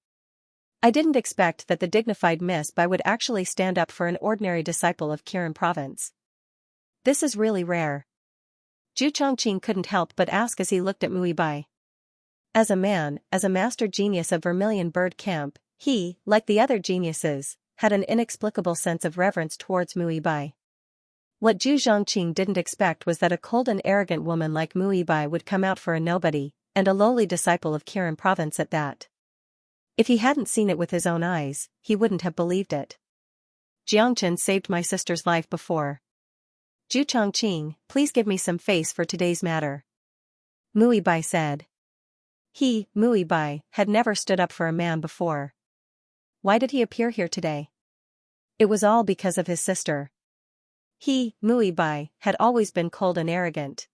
I didn't expect that the dignified Miss Bai would actually stand up for an ordinary disciple of Kirin province. This is really rare. Zhu Chongqing couldn't help but ask as he looked at Mui Bai. As a man, as a master genius of Vermilion Bird Camp, he, like the other geniuses, had an inexplicable sense of reverence towards Mui Bai. What Zhu Zhangqing didn't expect was that a cold and arrogant woman like Mui Bai would come out for a nobody, and a lowly disciple of Kirin province at that. If he hadn't seen it with his own eyes, he wouldn't have believed it. Jiangchen saved my sister's life before. Zhu Chongqing, please give me some face for today's matter. Mui Bai said. He, Mui Bai, had never stood up for a man before. Why did he appear here today? It was all because of his sister. He, Mui Bai, had always been cold and arrogant.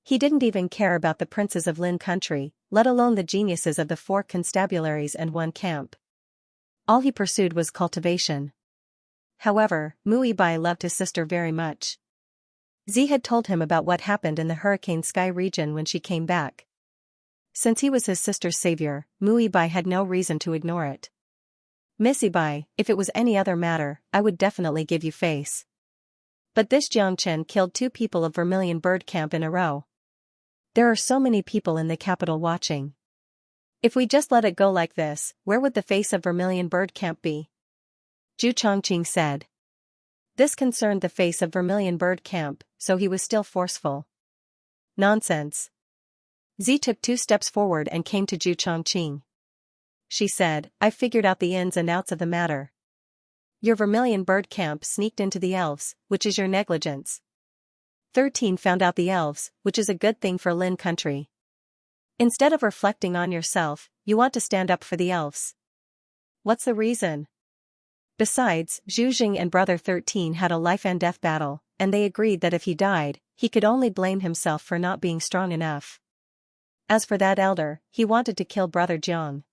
He didn't even care about the princes of Lin country, let alone the geniuses of the 4 constabularies and 1 camp. All he pursued was cultivation. However, Mui Bai loved his sister very much. Z had told him about what happened in the Hurricane Sky region when she came back. Since he was his sister's savior, Mui Bai had no reason to ignore it. Missy Bai, if it was any other matter, I would definitely give you face. But this Jiang Chen killed 2 people of Vermilion Bird Camp in a row. There are so many people in the capital watching. If we just let it go like this, where would the face of Vermilion Bird Camp be? Zhu Chongqing said. This concerned the face of Vermilion Bird Camp, so he was still forceful. Nonsense. Z took 2 steps forward and came to Zhu Chongqing. She said, I've figured out the ins and outs of the matter. Your Vermilion Bird Camp sneaked into the elves, which is your negligence. 13 found out the elves, which is a good thing for Lin country. Instead of reflecting on yourself, you want to stand up for the elves. What's the reason? Besides, Zhu Jing and Brother 13 had a life and death battle, and they agreed that if he died, he could only blame himself for not being strong enough. As for that elder, he wanted to kill Brother Jiang.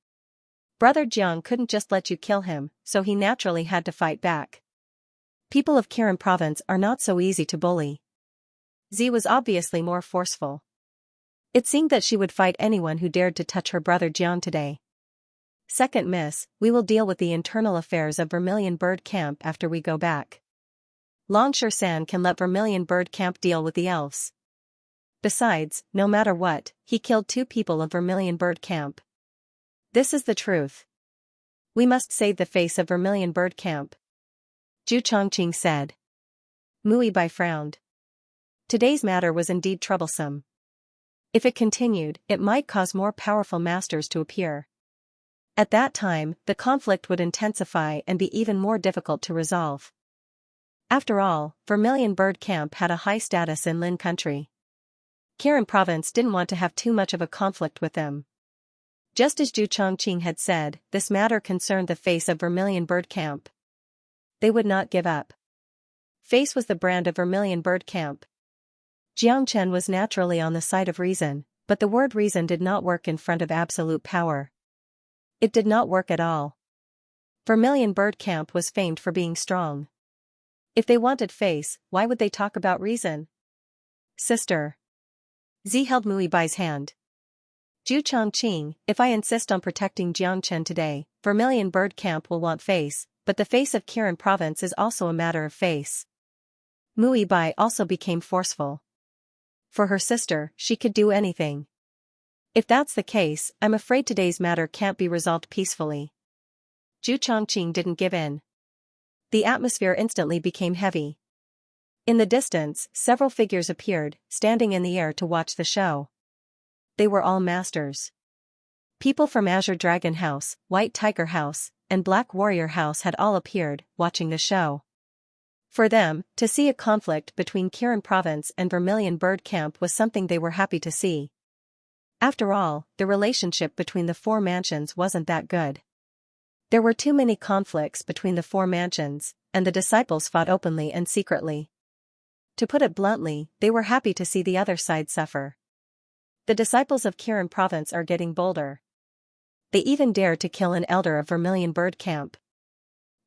Brother Jiang couldn't just let you kill him, so he naturally had to fight back. People of Kirin province are not so easy to bully. Z was obviously more forceful. It seemed that she would fight anyone who dared to touch her brother Jiang today. Second miss, we will deal with the internal affairs of Vermilion Bird Camp after we go back. Xianxia can let Vermilion Bird Camp deal with the elves. Besides, no matter what, he killed 2 people of Vermilion Bird Camp. This is the truth. We must save the face of Vermilion Bird Camp. Zhu Chongqing said. Mui Bai frowned. Today's matter was indeed troublesome. If it continued, it might cause more powerful masters to appear. At that time, the conflict would intensify and be even more difficult to resolve. After all, Vermilion Bird Camp had a high status in Lin country. Kirin province didn't want to have too much of a conflict with them. Just as Zhu Chongqing had said, this matter concerned the face of Vermilion Bird Camp. They would not give up. Face was the brand of Vermilion Bird Camp. Jiang Chen was naturally on the side of reason, but the word reason did not work in front of absolute power. It did not work at all. Vermilion Bird Camp was famed for being strong. If they wanted face, why would they talk about reason? Sister. Zi held Mui Bai's hand. Zhu Chongqing, if I insist on protecting Jiang Chen today, Vermilion Bird Camp will want face, but the face of Kirin province is also a matter of face. Mui Bai also became forceful. For her sister, she could do anything. If that's the case, I'm afraid today's matter can't be resolved peacefully. Zhu Chongqing didn't give in. The atmosphere instantly became heavy. In the distance, several figures appeared, standing in the air to watch the show. They were all masters. People from Azure Dragon House, White Tiger House, and Black Warrior House had all appeared, watching the show. For them, to see a conflict between Kirin Province and Vermilion Bird Camp was something they were happy to see. After all, the relationship between the four mansions wasn't that good. There were too many conflicts between the four mansions, and the disciples fought openly and secretly. To put it bluntly, they were happy to see the other side suffer. The disciples of Kirin Province are getting bolder. They even dare to kill an elder of Vermilion Bird Camp.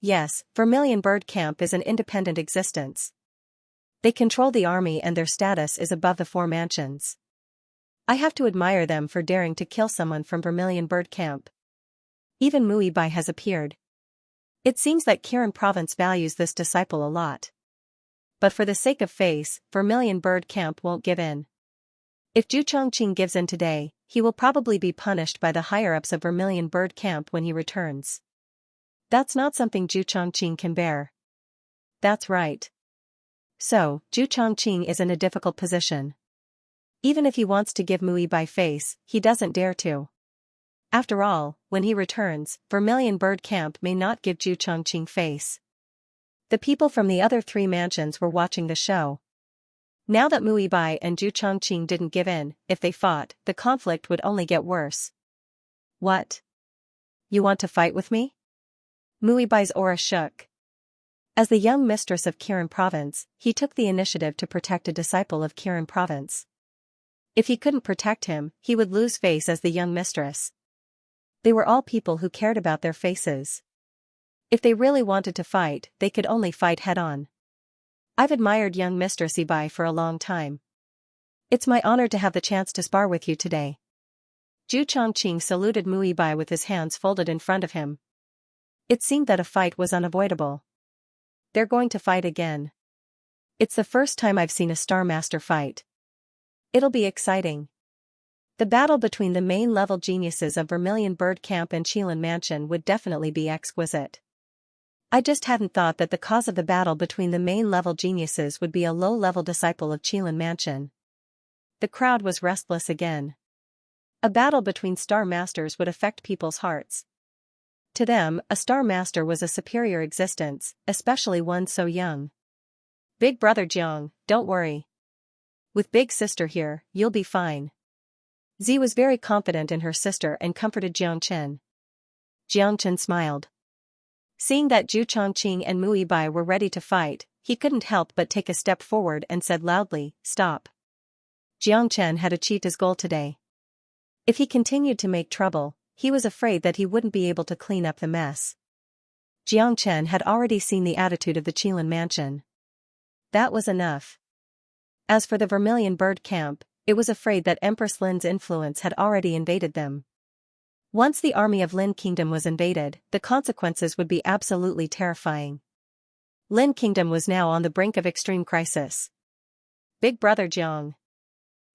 Yes, Vermilion Bird Camp is an independent existence. They control the army and their status is above the four mansions. I have to admire them for daring to kill someone from Vermilion Bird Camp. Even Mui Bai has appeared. It seems that Kirin Province values this disciple a lot. But for the sake of face, Vermilion Bird Camp won't give in. If Zhu Chongqing gives in today, he will probably be punished by the higher-ups of Vermilion Bird Camp when he returns. That's not something Zhu Chongqing can bear. That's right. So, Zhu Chongqing is in a difficult position. Even if he wants to give Mui Bai face, he doesn't dare to. After all, when he returns, Vermilion Bird Camp may not give Zhu Chongqing face. The people from the other three mansions were watching the show. Now that Mui Bai and Zhu Chongqing didn't give in, if they fought, the conflict would only get worse. What? You want to fight with me? Mui Bai's aura shook. As the young mistress of Kirin Province, he took the initiative to protect a disciple of Kirin Province. If he couldn't protect him, he would lose face as the young mistress. They were all people who cared about their faces. If they really wanted to fight, they could only fight head-on. I've admired young Mistress Ibai for a long time. It's my honor to have the chance to spar with you today. Zhu Chongqing saluted Mui Bai with his hands folded in front of him. It seemed that a fight was unavoidable. They're going to fight again. It's the first time I've seen a Star Master fight. It'll be exciting. The battle between the main-level geniuses of Vermilion Bird Camp and Qilin Mansion would definitely be exquisite. I just hadn't thought that the cause of the battle between the main-level geniuses would be a low-level disciple of Qilin Mansion. The crowd was restless again. A battle between Star Masters would affect people's hearts. To them, a Star Master was a superior existence, especially one so young. Big brother Jiang, don't worry. With big sister here, you'll be fine. Zi was very confident in her sister and comforted Jiang Chen. Jiang Chen smiled. Seeing that Zhu Chongqing and Mui Bai were ready to fight, he couldn't help but take a step forward and said loudly, "Stop." Jiang Chen had achieved his goal today. If he continued to make trouble, he was afraid that he wouldn't be able to clean up the mess. Jiang Chen had already seen the attitude of the Qilin Mansion. That was enough. As for the Vermilion Bird Camp, it was afraid that Empress Lin's influence had already invaded them. Once the army of Lin Kingdom was invaded, the consequences would be absolutely terrifying. Lin Kingdom was now on the brink of extreme crisis. Big brother Jiang.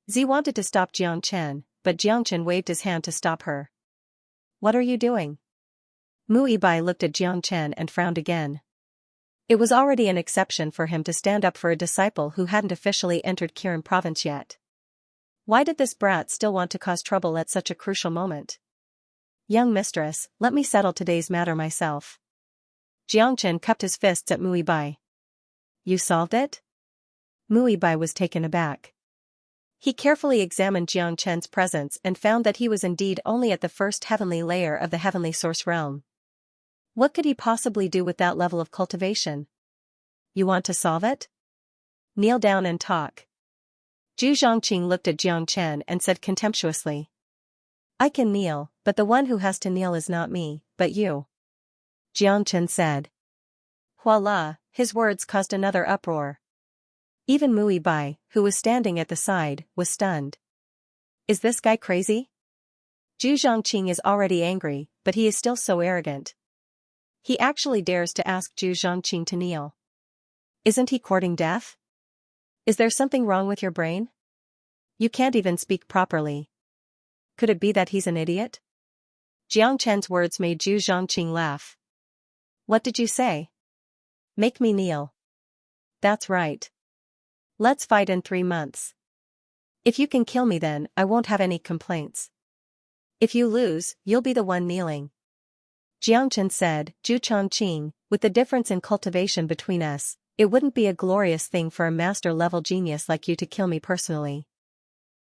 Zi wanted to stop Jiang Chen, but Jiang Chen waved his hand to stop her. What are you doing? Mui Bai looked at Jiang Chen and frowned again. It was already an exception for him to stand up for a disciple who hadn't officially entered Kirin Province yet. Why did this brat still want to cause trouble at such a crucial moment? Young mistress, let me settle today's matter myself. Jiang Chen cupped his fists at Mui Bai. You solved it? Muibai was taken aback. He carefully examined Jiang Chen's presence and found that he was indeed only at the first heavenly layer of the heavenly source realm. What could he possibly do with that level of cultivation? You want to solve it? Kneel down and talk. Zhu Zhongqing looked at Jiang Chen and said contemptuously. I can kneel, but the one who has to kneel is not me, but you. Jiang Chen said. Voila, his words caused another uproar. Even Muibai, who was standing at the side, was stunned. Is this guy crazy? Zhu Zhongqing is already angry, but he is still so arrogant. He actually dares to ask Zhu Zhongqing to kneel. Isn't he courting death? Is there something wrong with your brain? You can't even speak properly. Could it be that he's an idiot? Jiang Chen's words made Zhu Zhongqing laugh. What did you say? Make me kneel. That's right. Let's fight in 3 months. If you can kill me then, I won't have any complaints. If you lose, you'll be the one kneeling. Jiang Chen said, Zhu Chongqing, with the difference in cultivation between us, it wouldn't be a glorious thing for a master-level genius like you to kill me personally.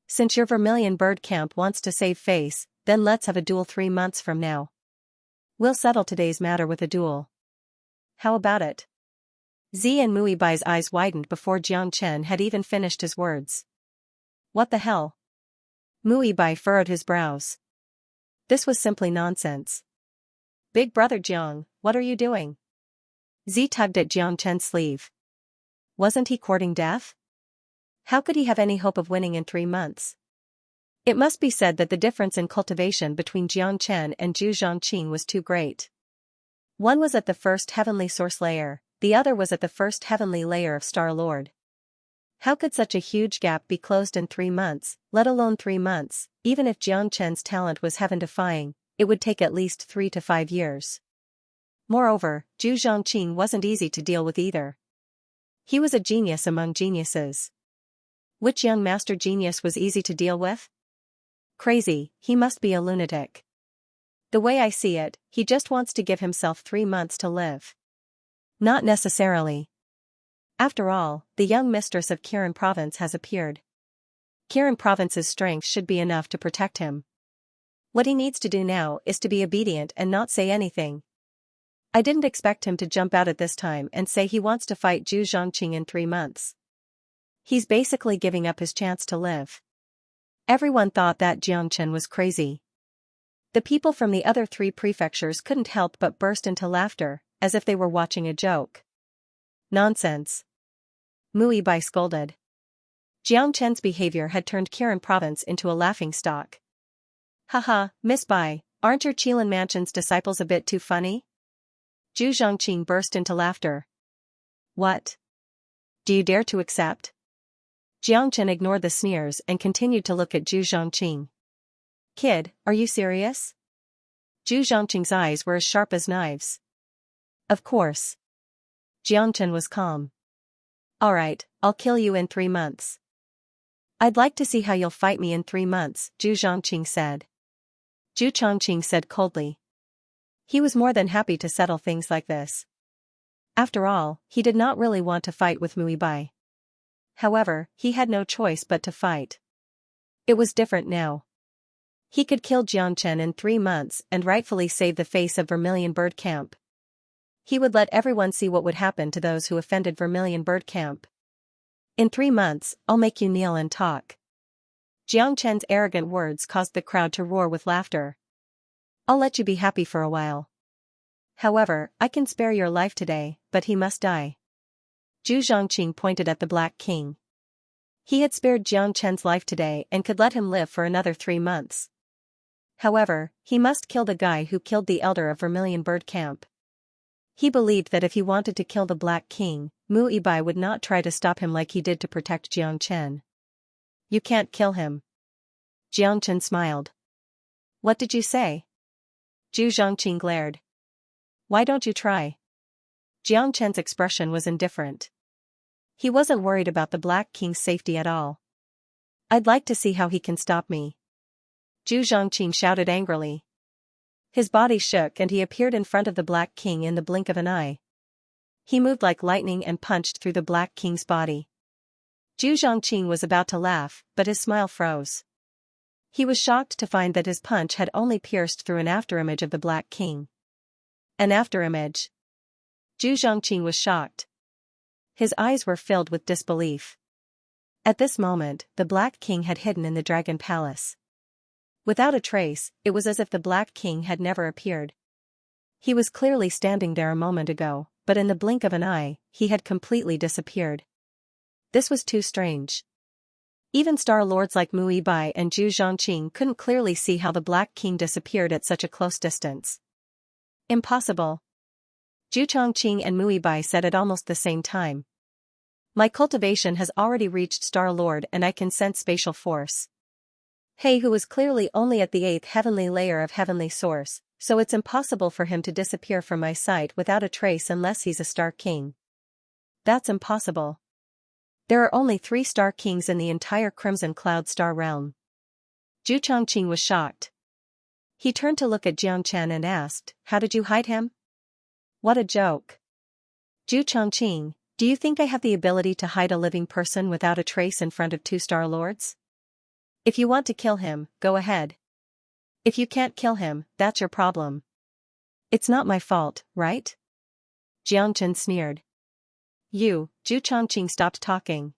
Since your Vermilion Bird Camp wants to save face, then let's have a duel 3 months from now. We'll settle today's matter with a duel. How about it? Zi and Muibai's eyes widened before Jiang Chen had even finished his words. What the hell? Muibai furrowed his brows. This was simply nonsense. Big brother Jiang, what are you doing? Zi tugged at Jiang Chen's sleeve. Wasn't he courting death? How could he have any hope of winning in 3 months? It must be said that the difference in cultivation between Jiang Chen and Zhu Zhongqing was too great. One was at the first heavenly source layer, the other was at the first heavenly layer of Star Lord. How could such a huge gap be closed in 3 months, let alone 3 months? Even if Jiang Chen's talent was heaven-defying, it would take at least 3 to 5 years. Moreover, Zhu Zhongqing wasn't easy to deal with either. He was a genius among geniuses. Which young master genius was easy to deal with? Crazy, he must be a lunatic. The way I see it, he just wants to give himself 3 months to live. Not necessarily. After all, the young mistress of Kirin Province has appeared. Kirin Province's strength should be enough to protect him. What he needs to do now is to be obedient and not say anything. I didn't expect him to jump out at this time and say he wants to fight Zhu Zhongqing in 3 months. He's basically giving up his chance to live. Everyone thought that Jiang Chen was crazy. The people from the other 3 prefectures couldn't help but burst into laughter, as if they were watching a joke. Nonsense. Muibai scolded. Jiang Chen's behavior had turned Kirin Province into a laughingstock. Haha, Miss Bai, aren't your Qilin Mansion's disciples a bit too funny? Zhu Zhongqing burst into laughter. What? Do you dare to accept? Jiang Chen ignored the sneers and continued to look at Zhu Zhongqing. Kid, are you serious? Zhu Zhongqing's eyes were as sharp as knives. Of course. Jiang Chen was calm. Alright, I'll kill you in 3 months. I'd like to see how you'll fight me in 3 months, Zhu Zhongqing said. Zhu Chongqing said coldly. He was more than happy to settle things like this. After all, he did not really want to fight with Muibai. However, he had no choice but to fight. It was different now. He could kill Jiang Chen in 3 months and rightfully save the face of Vermilion Bird Camp. He would let everyone see what would happen to those who offended Vermilion Bird Camp. In 3 months, I'll make you kneel and talk. Jiang Chen's arrogant words caused the crowd to roar with laughter. I'll let you be happy for a while. However, I can spare your life today, but he must die. Zhu Zhongqing pointed at the Black King. He had spared Jiang Chen's life today and could let him live for another 3 months. However, he must kill the guy who killed the elder of Vermilion Bird Camp. He believed that if he wanted to kill the Black King, Muibai would not try to stop him like he did to protect Jiang Chen. You can't kill him. Jiang Chen smiled. What did you say? Zhu Zhongqing glared. Why don't you try? Jiang Chen's expression was indifferent. He wasn't worried about the Black King's safety at all. I'd like to see how he can stop me. Zhu Zhongqing shouted angrily. His body shook and he appeared in front of the Black King in the blink of an eye. He moved like lightning and punched through the Black King's body. Zhu Zhongqing was about to laugh, but his smile froze. He was shocked to find that his punch had only pierced through an afterimage of the Black King. An afterimage? Zhu Zhongqing was shocked. His eyes were filled with disbelief. At this moment, the Black King had hidden in the Dragon Palace. Without a trace, it was as if the Black King had never appeared. He was clearly standing there a moment ago, but in the blink of an eye, he had completely disappeared. This was too strange. Even Star Lords like Mu Yibai and Zhu Zhongqing couldn't clearly see how the Black King disappeared at such a close distance. Impossible. Zhu Zhongqing and Mu Yibai said at almost the same time. My cultivation has already reached Star Lord and I can sense spatial force. He who was clearly only at the 8th heavenly layer of heavenly source, so it's impossible for him to disappear from my sight without a trace unless he's a Star King. That's impossible. There are only 3 Star Kings in the entire Crimson Cloud Star realm. Zhu Zhongqing was shocked. He turned to look at Jiangchen and asked, how did you hide him? What a joke. Zhu Zhongqing, do you think I have the ability to hide a living person without a trace in front of 2 Star Lords? If you want to kill him, go ahead. If you can't kill him, that's your problem. It's not my fault, right? Jiangchen sneered. Zhu Zhongqing stopped talking.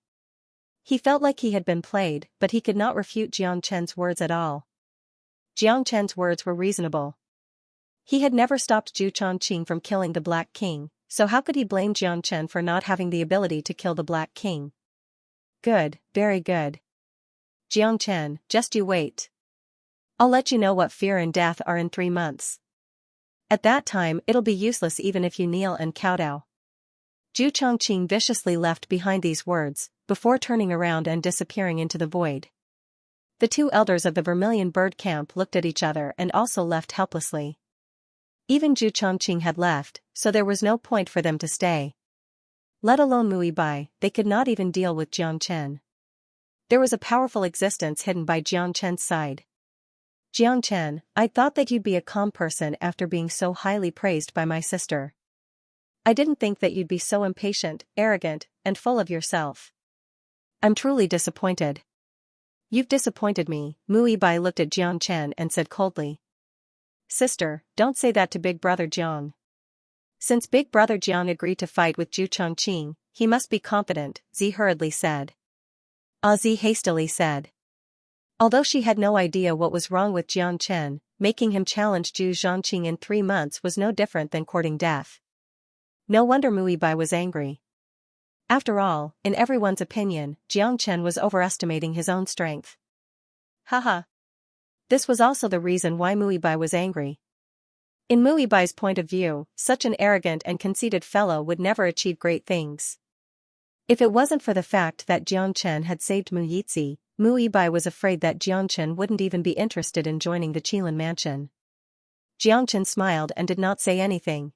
He felt like he had been played, but he could not refute Jiangchen's words at all. Jiangchen's words were reasonable. He had never stopped Zhu Zhongqing from killing the Black King, so how could he blame Jiangchen for not having the ability to kill the Black King? Good, very good. Jiangchen, just you wait. I'll let you know what fear and death are in 3 months. At that time it'll be useless even if you kneel and kowtow. Zhu Zhongqing viciously left behind these words, before turning around and disappearing into the void. The 2 elders of the Vermilion Bird Camp looked at each other and also left helplessly. Even Zhu Zhongqing had left, so there was no point for them to stay. Let alone Mu Yibai, they could not even deal with Jiangchen. There was a powerful existence hidden by Jiangchen's side. Jiangchen, I thought that you'd be a calm person after being so highly praised by my sister. I didn't think that you'd be so impatient, arrogant, and full of yourself. I'm truly disappointed. You've disappointed me, Mu Yibai looked at Jiangchen and said coldly. Sister, don't say that to Big Brother Jiang. Since Big Brother Jiang agreed to fight with Zhu Zhongqing, he must be competent, Zi hurriedly said. Zi hastily said. Although she had no idea what was wrong with Jiangchen, making him challenge Zhu Zhongqing in 3 months was no different than courting death. No wonder Mu Yibai was angry. After all, in everyone's opinion, Jiangchen was overestimating his own strength. Haha. This was also the reason why Mu Yibai was angry. In Mu Yibai's point of view, such an arrogant and conceited fellow would never achieve great things. If it wasn't for the fact that Jiangchen had saved Mu Yizi, Mu Yibai was afraid that Jiangchen wouldn't even be interested in joining the Qilin mansion. Jiangchen smiled and did not say anything.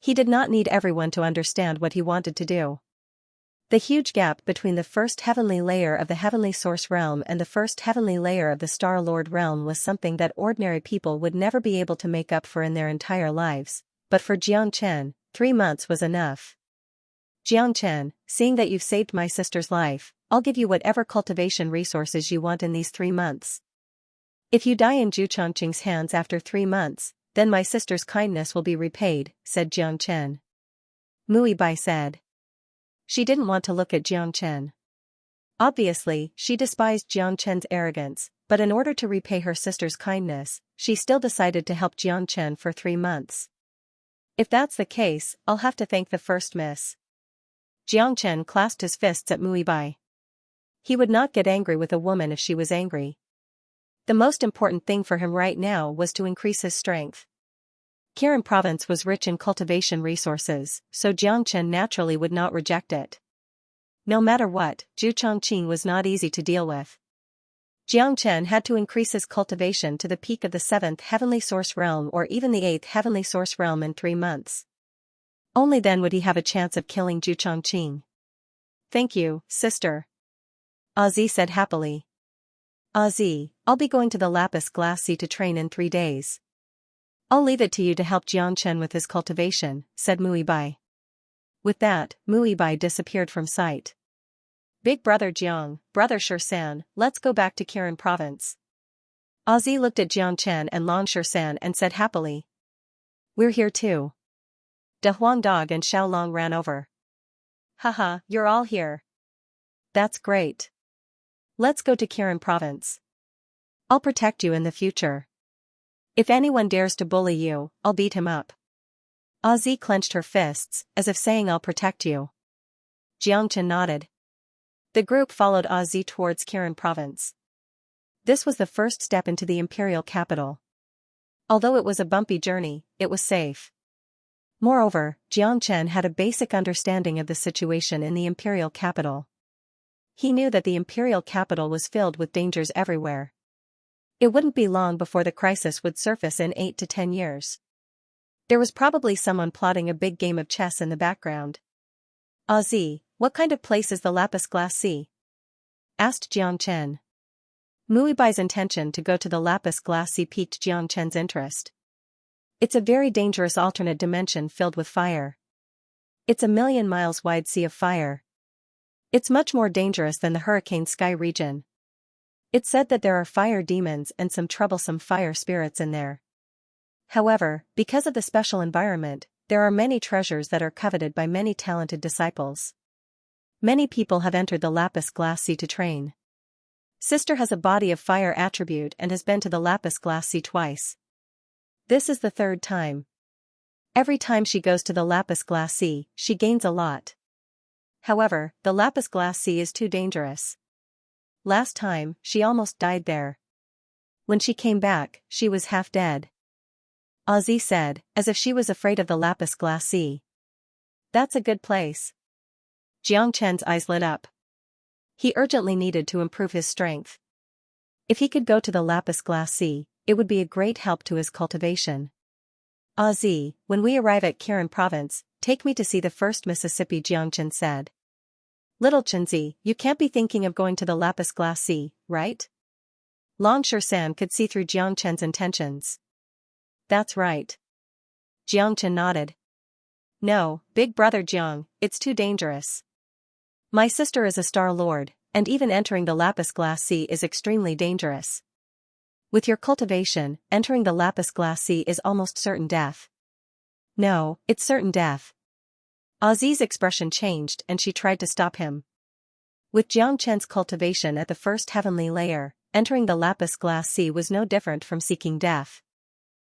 He did not need everyone to understand what he wanted to do. The huge gap between the 1st heavenly layer of the heavenly source realm and the 1st heavenly layer of the Star Lord realm was something that ordinary people would never be able to make up for in their entire lives, but for Jiangchen, 3 months was enough. Jiangchen, seeing that you've saved my sister's life, I'll give you whatever cultivation resources you want in these 3 months. If you die in Zhu Zhongqing's hands after 3 months, then my sister's kindness will be repaid, said Jiangchen. Mu Yibai said. She didn't want to look at Jiangchen. Obviously, she despised Jiangchen's arrogance, but in order to repay her sister's kindness, she still decided to help Jiangchen for 3 months. If that's the case, I'll have to thank the first miss. Jiangchen clasped his fists at Mu Yibai. He would not get angry with a woman if she was angry. The most important thing for him right now was to increase his strength. Kirin province was rich in cultivation resources, so Jiangchen naturally would not reject it. No matter what, Zhu Zhongqing was not easy to deal with. Jiangchen had to increase his cultivation to the peak of the 7th heavenly source realm or even the 8th heavenly source realm in 3 months. Only then would he have a chance of killing Zhu Zhongqing. Thank you, sister. Zi said happily. Zi, I'll be going to the Lapis Glass Sea to train in 3 days. I'll leave it to you to help Jiangchen with his cultivation, said Mu Yibai. With that, Muibai disappeared from sight. Big brother Jiang, brother Shersan, let's go back to Kirin province. Ozzy looked at Jiang Chen and Long Shersan and said happily. We're here too. De Huang Dog and Xiao Long ran over. Haha, you're all here. That's great. Let's go to Kirin province. I'll protect you in the future. If anyone dares to bully you, I'll beat him up. Ozzy clenched her fists, as if saying I'll protect you. Jiang Chen nodded. The group followed Ozzy towards Kirin province. This was the first step into the imperial capital. Although it was a bumpy journey, it was safe. Moreover, Jiang Chen had a basic understanding of the situation in the imperial capital. He knew that the imperial capital was filled with dangers everywhere. It wouldn't be long before the crisis would surface in 8 to 10 years. There was probably someone plotting a big game of chess in the background. Ozzy, what kind of place is the Lapis Glacis? Asked Jiang Chen. Muibai's intention to go to the Lapis Glacis piqued Jiang Chen's interest. It's a very dangerous alternate dimension filled with fire. It's a million miles wide sea of fire. It's much more dangerous than the Hurricane Sky region. It's said that there are fire demons and some troublesome fire spirits in there. However, because of the special environment, there are many treasures that are coveted by many talented disciples. Many people have entered the Lapis Glacis to train. Sister has a body of fire attribute and has been to the Lapis Glacis twice. This is the third time. Every time she goes to the Lapis Glacis, she gains a lot. However, the Lapis Glacis is too dangerous. Last time, she almost died there. When she came back, she was half dead. Ozzy said, as if she was afraid of the Lapis Glacis. That's a good place. Jiang Chen's eyes lit up. He urgently needed to improve his strength. If he could go to the Lapis Glacis, it would be a great help to his cultivation. Ozzy, when we arrive at Kirin province, take me to see the first Mississippi, Jiang Chen said. Little Chenzi, you can't be thinking of going to the Lapis Glacis, right? Long Shersan could see through Jiang Chen's intentions. That's right. Jiang Chen nodded. No, big brother Jiang, it's too dangerous. My sister is a Star Lord, and even entering the Lapis Glacis is extremely dangerous. With your cultivation, entering the Lapis Glacis is almost certain death. No, it's certain death. Ozzy's expression changed and she tried to stop him. With Jiang Chen's cultivation at the first heavenly layer, entering the Lapis Glacis was no different from seeking death.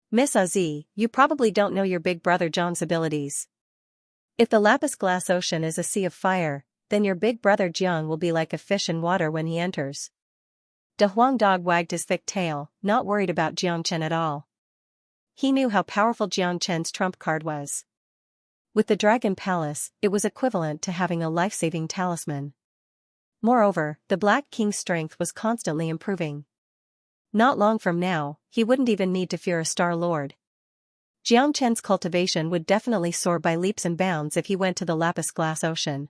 Miss Ozzy, you probably don't know your big brother Jiang's abilities. If the Lapis Glacis ocean is a sea of fire, then your big brother Jiang will be like a fish in water when he enters. De Huang Dog wagged his thick tail, not worried about Jiang Chen at all. He knew how powerful Jiang Chen's trump card was. With the Dragon Palace, it was equivalent to having a life-saving talisman. Moreover, the Black King's strength was constantly improving. Not long from now, he wouldn't even need to fear a Star Lord. Jiang Chen's cultivation would definitely soar by leaps and bounds if he went to the Lapis Glacis ocean.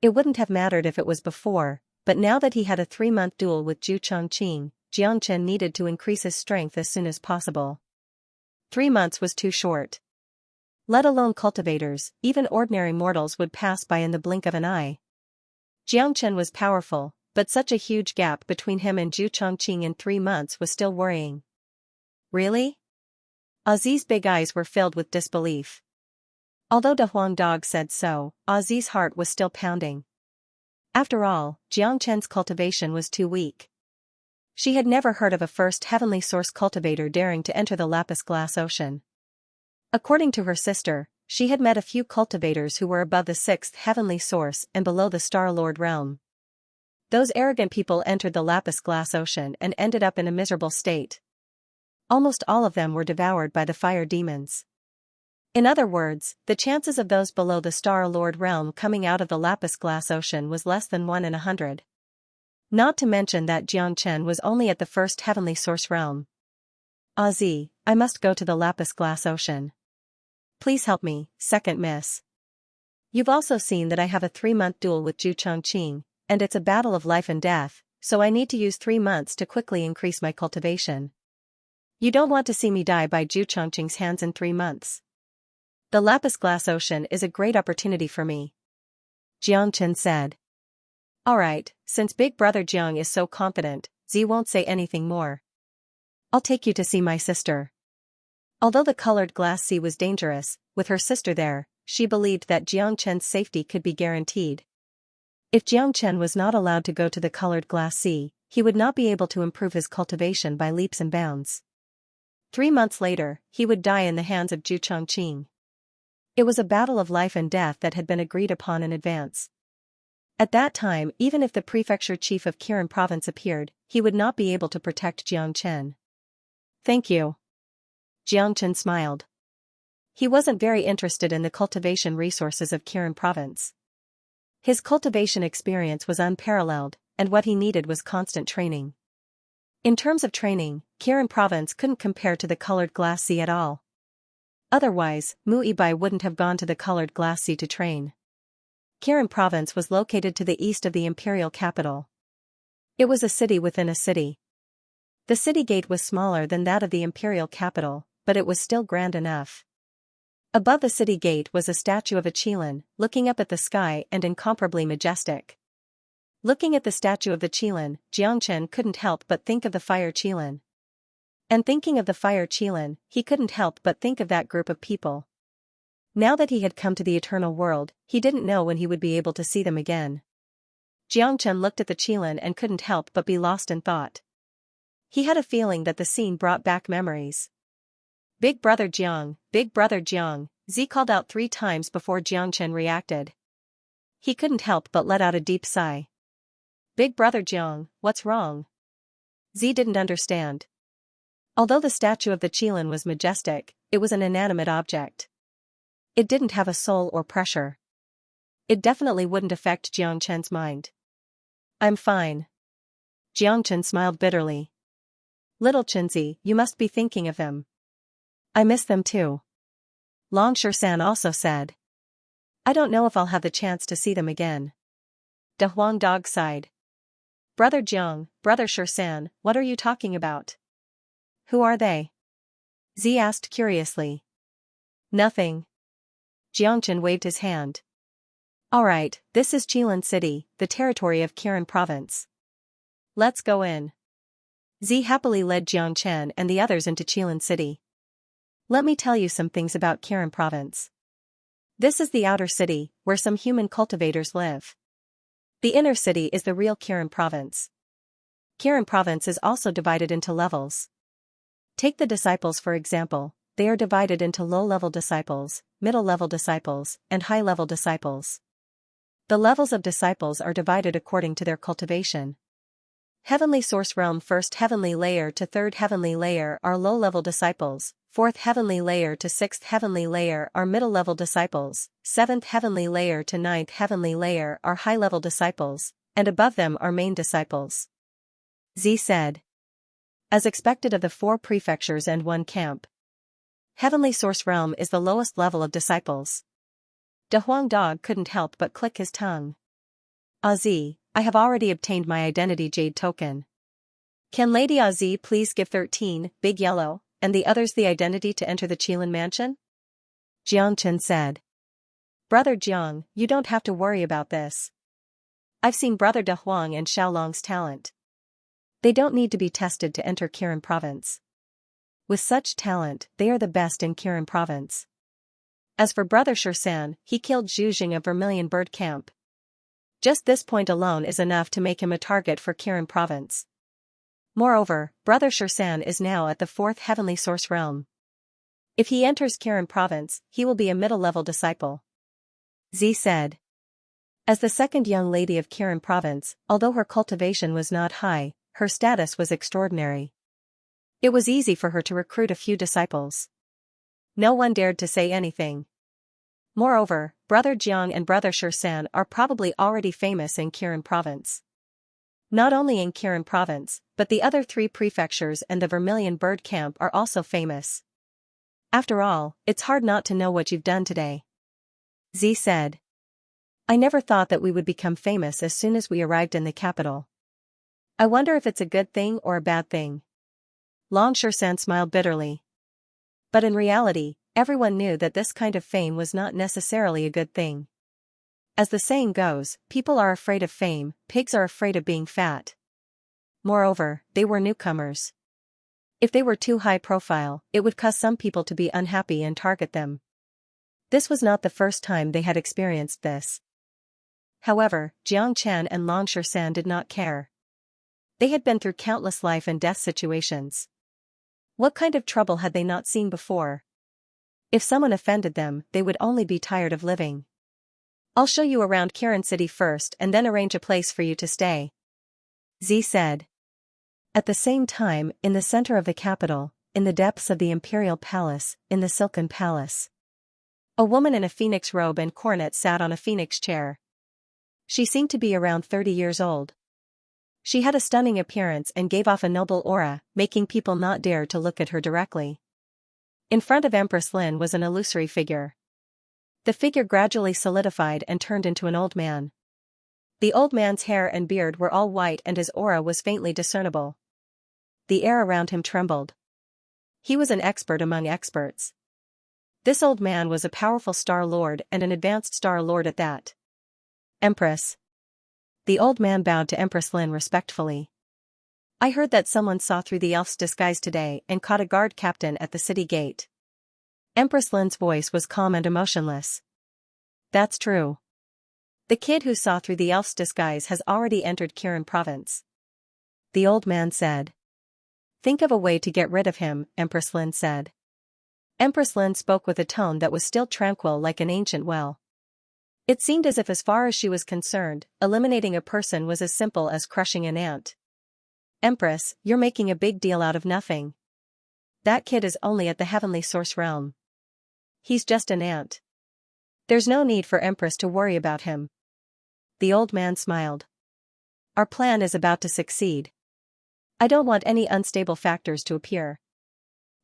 It wouldn't have mattered if it was before, but now that he had a 3-month duel with Zhu Chongqing, Jiang Chen needed to increase his strength as soon as possible. 3 months was too short. Let alone cultivators, even ordinary mortals would pass by in the blink of an eye. Jiang Chen was powerful, but such a huge gap between him and Zhu Chongqing in 3 months was still worrying. Really? Ozzy's big eyes were filled with disbelief. Although De Huang Dog said so, Ozzy's heart was still pounding. After all, Jiang Chen's cultivation was too weak. She had never heard of a first heavenly source cultivator daring to enter the Lapis Glacis ocean. According to her sister, she had met a few cultivators who were above the 6th heavenly source and below the Star Lord realm. Those arrogant people entered the Lapis Glacis ocean and ended up in a miserable state. Almost all of them were devoured by the fire demons. In other words, the chances of those below the Star Lord realm coming out of the Lapis Glacis ocean was less than 1 in 100. Not to mention that Jiang Chen was only at the first heavenly source realm. Ozzy, I must go to the Lapis Glacis ocean. Please help me, second miss. You've also seen that I have a 3-month duel with Zhu Chongqing, and it's a battle of life and death, so I need to use 3 months to quickly increase my cultivation. You don't want to see me die by Zhu Chongqing's hands in 3 months. The lapis glass ocean is a great opportunity for me, Xianxia said. Alright, since Big Brother Jiang is so confident, Z won't say anything more. I'll take you to see my sister. Although the colored glass sea was dangerous, with her sister there, she believed that Jiangchen's safety could be guaranteed. If Jiangchen was not allowed to go to the colored glass sea, he would not be able to improve his cultivation by leaps and bounds. 3 months later, he would die in the hands of Zhu Chongqing. It was a battle of life and death that had been agreed upon in advance. At that time, even if the prefecture chief of Kirin province appeared, he would not be able to protect Jiangchen. Thank you. Jiangchen smiled. He wasn't very interested in the cultivation resources of Kirin province. His cultivation experience was unparalleled, and what he needed was constant training. In terms of training, Kirin province couldn't compare to the colored glass sea at all. Otherwise, Mu Ibai wouldn't have gone to the colored glass sea to train. Kirin province was located to the east of the imperial capital. It was a city within a city. The city gate was smaller than that of the imperial capital, but it was still grand enough. Above the city gate was a statue of a Qilin, looking up at the sky and incomparably majestic. Looking at the statue of the Qilin, Jiangchen couldn't help but think of the fire Qilin. And thinking of the fire Qilin, he couldn't help but think of that group of people. Now that he had come to the eternal world, he didn't know when he would be able to see them again. Jiangchen looked at the Qilin and couldn't help but be lost in thought. He had a feeling that the scene brought back memories. Big Brother Jiang, Z called out 3 times before Jiangchen reacted. He couldn't help but let out a deep sigh. Big Brother Jiang, what's wrong? Z didn't understand. Although the statue of the Qilin was majestic, it was an inanimate object. It didn't have a soul or pressure. It definitely wouldn't affect Jiangchen's mind. I'm fine. Jiangchen smiled bitterly. Little Chinzi, you must be thinking of them. I miss them too. Long Shersan also said. I don't know if I'll have the chance to see them again. De Huang Dog sighed. Brother Jiang, Brother Shersan, what are you talking about? Who are they? Z asked curiously. Nothing. Jiangchen waved his hand. Alright, this is Qilin City, the territory of Kirin province. Let's go in. Z happily led Jiangchen and the others into Qilin City. Let me tell you some things about Kirin province. This is the outer city, where some human cultivators live. The inner city is the real Kirin province. Kirin province is also divided into levels. Take the disciples for example, they are divided into low-level disciples, middle-level disciples, and high-level disciples. The levels of disciples are divided according to their cultivation. Heavenly Source Realm, first heavenly layer to third heavenly layer are low-level disciples, fourth heavenly layer to sixth heavenly layer are middle-level disciples, seventh heavenly layer to ninth heavenly layer are high-level disciples, and above them are main disciples. Z said. As expected of the 4 prefectures and 1 camp. Heavenly Source Realm is the lowest level of disciples. De Huang Dog couldn't help but click his tongue. Z, I have already obtained my identity jade token. Can Lady Z please give 13, Big Yellow, and the others the identity to enter the Qilin mansion? Jiangchen said. Brother Jiang, you don't have to worry about this. I've seen Brother De Huang and Xiaolong's talent. They don't need to be tested to enter Kirin province. With such talent, they are the best in Kirin province. As for Brother Shersan, he killed Zhu Jing of Vermilion Bird Camp. Just this point alone is enough to make him a target for Kirin province. Moreover, Brother Shersan is now at the 4th Heavenly Source Realm. If he enters Kirin province, he will be a middle-level disciple. Z said. As the second young lady of Kirin province, although her cultivation was not high, her status was extraordinary. It was easy for her to recruit a few disciples. No one dared to say anything. Moreover, Brother Jiang and Brother Shersan are probably already famous in Kirin province. Not only in Kirin province, but the other 3 prefectures and the Vermilion Bird Camp are also famous. After all, it's hard not to know what you've done today. Z said. I never thought that we would become famous as soon as we arrived in the capital. I wonder if it's a good thing or a bad thing. Long Shersan smiled bitterly. But in reality, everyone knew that this kind of fame was not necessarily a good thing. As the saying goes, people are afraid of fame, pigs are afraid of being fat. Moreover, they were newcomers. If they were too high profile, it would cause some people to be unhappy and target them. This was not the first time they had experienced this. However, Jiang Chen and Long Shan did not care. They had been through countless life and death situations. What kind of trouble had they not seen before? If someone offended them, they would only be tired of living. I'll show you around Kirin City first and then arrange a place for you to stay, Z said. At the same time, in the center of the capital, in the depths of the imperial palace, in the silken palace, a woman in a phoenix robe and coronet sat on a phoenix chair. She seemed to be around 30 years old. She had a stunning appearance and gave off a noble aura, making people not dare to look at her directly. In front of Empress Lin was an illusory figure. The figure gradually solidified and turned into an old man. The old man's hair and beard were all white and his aura was faintly discernible. The air around him trembled. He was an expert among experts. This old man was a powerful Star Lord and an advanced Star Lord at that. Empress. The old man bowed to Empress Lin respectfully. I heard that someone saw through the elf's disguise today and caught a guard captain at the city gate. Empress Lin's voice was calm and emotionless. That's true. The kid who saw through the elf's disguise has already entered Kirin province. The old man said. Think of a way to get rid of him, Empress Lin said. Empress Lin spoke with a tone that was still tranquil like an ancient well. It seemed as if as far as she was concerned, eliminating a person was as simple as crushing an ant. Empress, you're making a big deal out of nothing. That kid is only at the heavenly source realm. He's just an ant. There's no need for Empress to worry about him. The old man smiled. Our plan is about to succeed. I don't want any unstable factors to appear.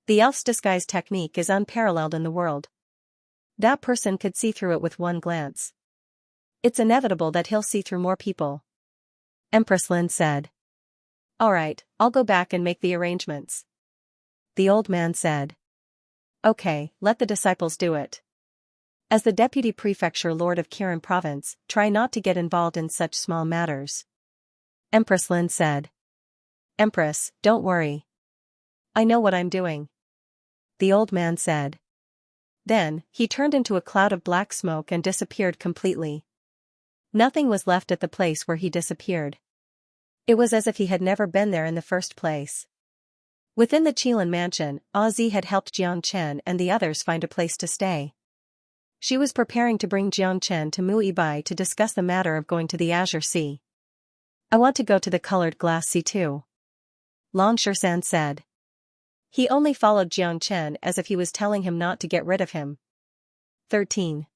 The elf's disguise technique is unparalleled in the world. That person could see through it with one glance. It's inevitable that he'll see through more people. Empress Lin said. Alright, I'll go back and make the arrangements. The old man said. Okay, let the disciples do it. As the deputy prefecture lord of Kirin province, try not to get involved in such small matters. Empress Lin said. Empress, don't worry. I know what I'm doing. The old man said. Then, he turned into a cloud of black smoke and disappeared completely. Nothing was left at the place where he disappeared. It was as if he had never been there in the first place. Within the Qilin mansion, Zi had helped Jiang Chen and the others find a place to stay. She was preparing to bring Jiang Chen to Muibai to discuss the matter of going to the Azure Sea. I want to go to the colored glass sea too, Long Shan said. He only followed Jiang Chen as if he was telling him not to get rid of him. 13.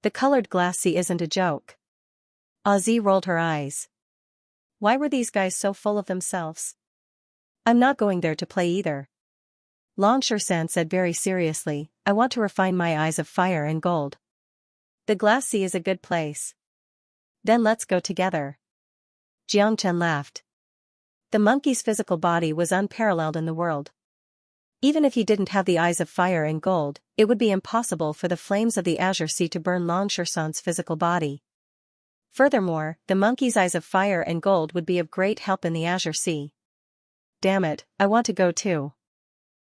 The colored glass sea isn't a joke. Zi rolled her eyes. Why were these guys so full of themselves? I'm not going there to play either. Long Shan said very seriously, I want to refine my eyes of fire and gold. The glass sea is a good place. Then let's go together. Jiang Chen laughed. The monkey's physical body was unparalleled in the world. Even if he didn't have the eyes of fire and gold, it would be impossible for the flames of the Azure Sea to burn Long Shan's physical body. Furthermore, the monkey's eyes of fire and gold would be of great help in the Azure Sea. Damn it, I want to go too.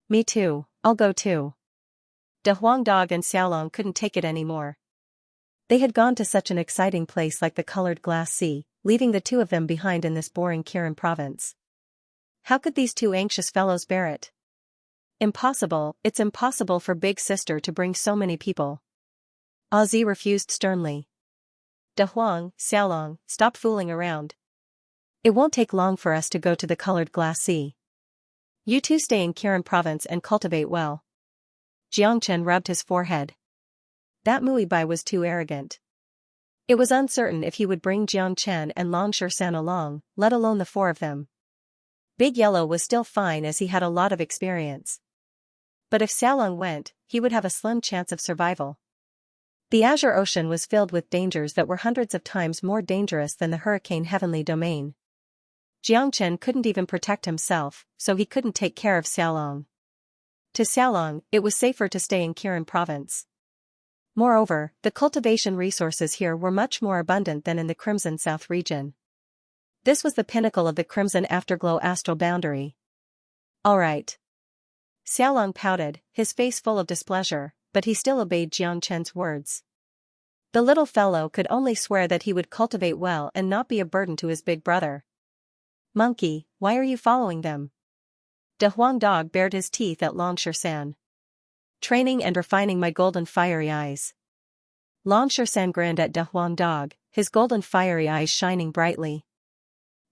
Me too, I'll go too. De Huang Dog and Xiaolong couldn't take it anymore. They had gone to such an exciting place like the colored glass sea, leaving the two of them behind in this boring Kirin province. How could these two anxious fellows bear it? Impossible, it's impossible for Big Sister to bring so many people. Zi refused sternly. De Huang, Xiaolong, stop fooling around. It won't take long for us to go to the colored glass sea. You two stay in Kirin province and cultivate well. Jiang Chen rubbed his forehead. That Muibai was too arrogant. It was uncertain if he would bring Jiang Chen and Long Shan along, let alone the four of them. Big Yellow was still fine as he had a lot of experience. But if Xiaolong went, he would have a slim chance of survival. The Azure Ocean was filled with dangers that were hundreds of times more dangerous than the Hurricane Heavenly Domain. Jiang Chen couldn't even protect himself, so he couldn't take care of Xiaolong. To Xiaolong, it was safer to stay in Kirin province. Moreover, the cultivation resources here were much more abundant than in the Crimson South region. This was the pinnacle of the Crimson Afterglow astral boundary. All right. Xiaolong pouted, his face full of displeasure, but he still obeyed Jiang Chen's words. The little fellow could only swear that he would cultivate well and not be a burden to his big brother. Monkey, why are you following them? De Huang Dog bared his teeth at Long San. Training and refining my golden fiery eyes. Long San grinned at De Huang Dog, his golden fiery eyes shining brightly.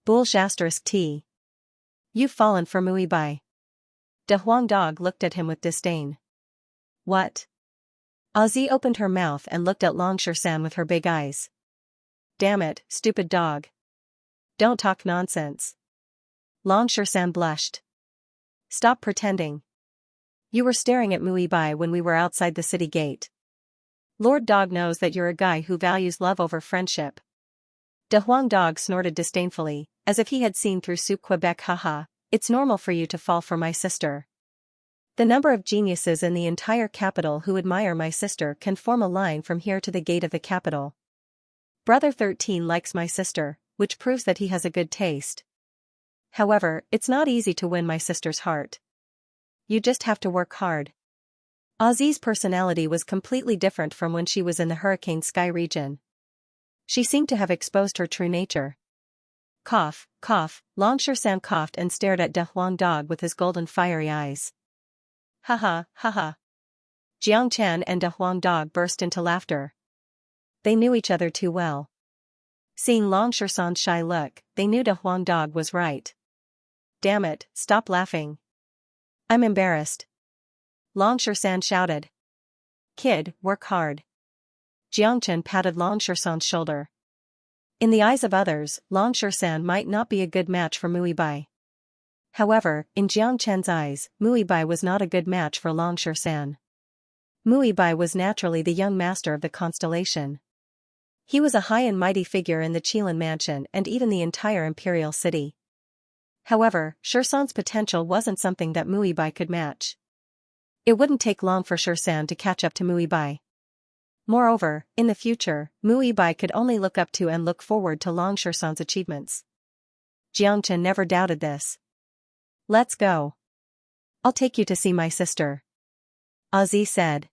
Boulge *T. You've fallen for Mui Bai. De Huang Dog looked at him with disdain. What? Ozzy opened her mouth and looked at Long San with her big eyes. Damn it, stupid dog. Don't talk nonsense. Long San blushed. Stop pretending. You were staring at Mui Bai when we were outside the city gate. Lord Dog knows that you're a guy who values love over friendship. De Huang Dog snorted disdainfully, as if he had seen through soup Quebec. Haha, it's normal for you to fall for my sister. The number of geniuses in the entire capital who admire my sister can form a line from here to the gate of the capital. Brother 13 likes my sister, which proves that he has a good taste. However, it's not easy to win my sister's heart. You just have to work hard. Ozzy's personality was completely different from when she was in the Hurricane Sky region. She seemed to have exposed her true nature. Cough, cough, Long San coughed and stared at De Huang Dog with his golden fiery eyes. Haha, haha. Jiang Chen and De Huang Dog burst into laughter. They knew each other too well. Seeing Long San's shy look, they knew De Huang Dog was right. Damn it, stop laughing. I'm embarrassed. Long San shouted. Kid, work hard. Jiang Chen patted Long San's shoulder. In the eyes of others, Long San might not be a good match for Mui Bai. However, in Jiang Chen's eyes, Mui Bai was not a good match for Long San. Mui Bai was naturally the young master of the constellation. He was a high and mighty figure in the Qilin mansion and even the entire imperial city. However, San's potential wasn't something that Mui Bai could match. It wouldn't take long for San to catch up to Mui Bai. Moreover, in the future, Mui Bai could only look up to and look forward to Long San's achievements. Jiang Chen never doubted this. Let's go. I'll take you to see my sister. Ozzy said.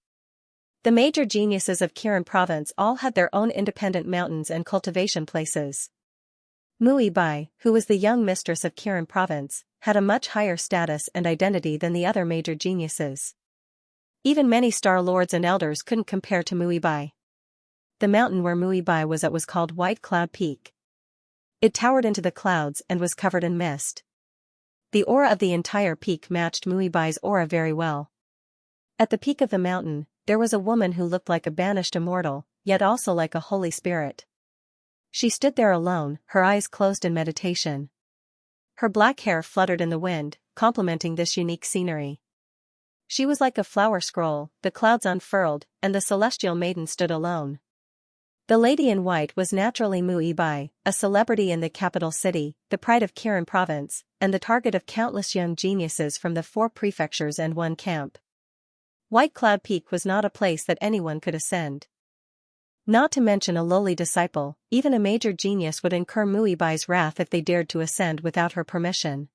The major geniuses of Kirin province all had their own independent mountains and cultivation places. Mui Bai, who was the young mistress of Kirin province, had a much higher status and identity than the other major geniuses. Even many star lords and elders couldn't compare to Mui Bai. The mountain where Mui Bai was at was called White Cloud Peak. It towered into the clouds and was covered in mist. The aura of the entire peak matched Mui Bai's aura very well. At the peak of the mountain, there was a woman who looked like a banished immortal, yet also like a holy spirit. She stood there alone, her eyes closed in meditation. Her black hair fluttered in the wind, complementing this unique scenery. She was like a flower scroll, the clouds unfurled, and the celestial maiden stood alone. The lady in white was naturally Mui Bai, a celebrity in the capital city, the pride of Kirin province, and the target of countless young geniuses from the 4 prefectures and 1 camp. White Cloud Peak was not a place that anyone could ascend. Not to mention a lowly disciple, even a major genius would incur Mui Bai's wrath if they dared to ascend without her permission.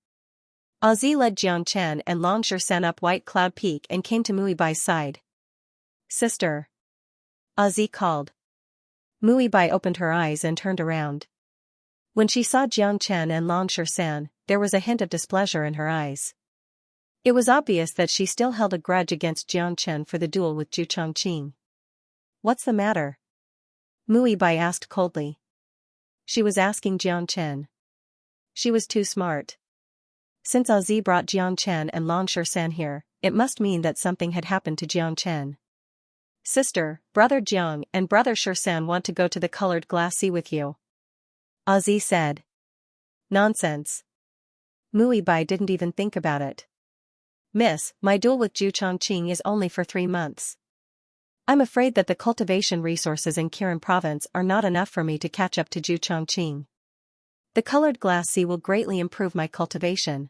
Ozzy led Jiang Chen and Long San up White Cloud Peak and came to Mui Bai's side. Sister. Ozzy called. Mui Bai opened her eyes and turned around. When she saw Jiang Chen and Long San, there was a hint of displeasure in her eyes. It was obvious that she still held a grudge against Jiang Chen for the duel with Zhu Chongqing. What's the matter? Mui Bai asked coldly. She was asking Jiang Chen. She was too smart. Since Ozzy brought Jiang Chen and Long San here, it must mean that something had happened to Jiang Chen. Sister, brother Jiang and brother San want to go to the colored glass sea with you. Ozzy said. Nonsense. Mui Bai didn't even think about it. Miss, my duel with Zhu Chongqing is only for 3 months. I'm afraid that the cultivation resources in Kirin province are not enough for me to catch up to Zhu Chongqing. The colored glass sea will greatly improve my cultivation.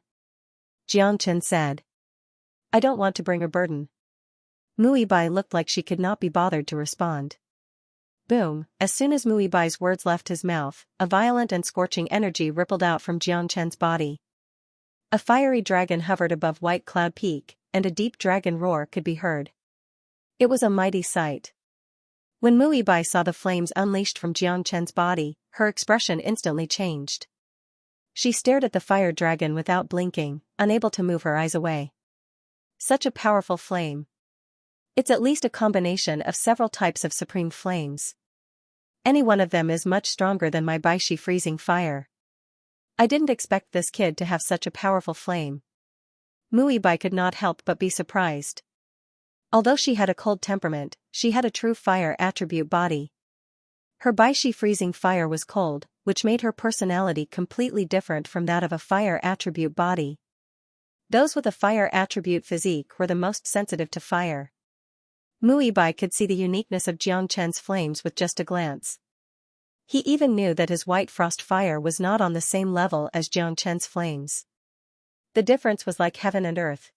Jiang Chen said. I don't want to bring a burden. Muibai looked like she could not be bothered to respond. Boom, as soon as Muibai's words left his mouth, a violent and scorching energy rippled out from Xianxia's body. A fiery dragon hovered above White Cloud Peak, and a deep dragon roar could be heard. It was a mighty sight. When Muibai saw the flames unleashed from Xianxia's body, her expression instantly changed. She stared at the fire dragon without blinking, unable to move her eyes away. Such a powerful flame. It's at least a combination of several types of supreme flames. Any one of them is much stronger than my Baishi freezing fire. I didn't expect this kid to have such a powerful flame. Muibai could not help but be surprised. Although she had a cold temperament, she had a true fire attribute body. Her Baishi freezing fire was cold, which made her personality completely different from that of a fire attribute body. Those with a fire attribute physique were the most sensitive to fire. Muibai could see the uniqueness of Xianxia's flames with just a glance. He even knew that his white frost fire was not on the same level as Xianxia's flames. The difference was like heaven and earth.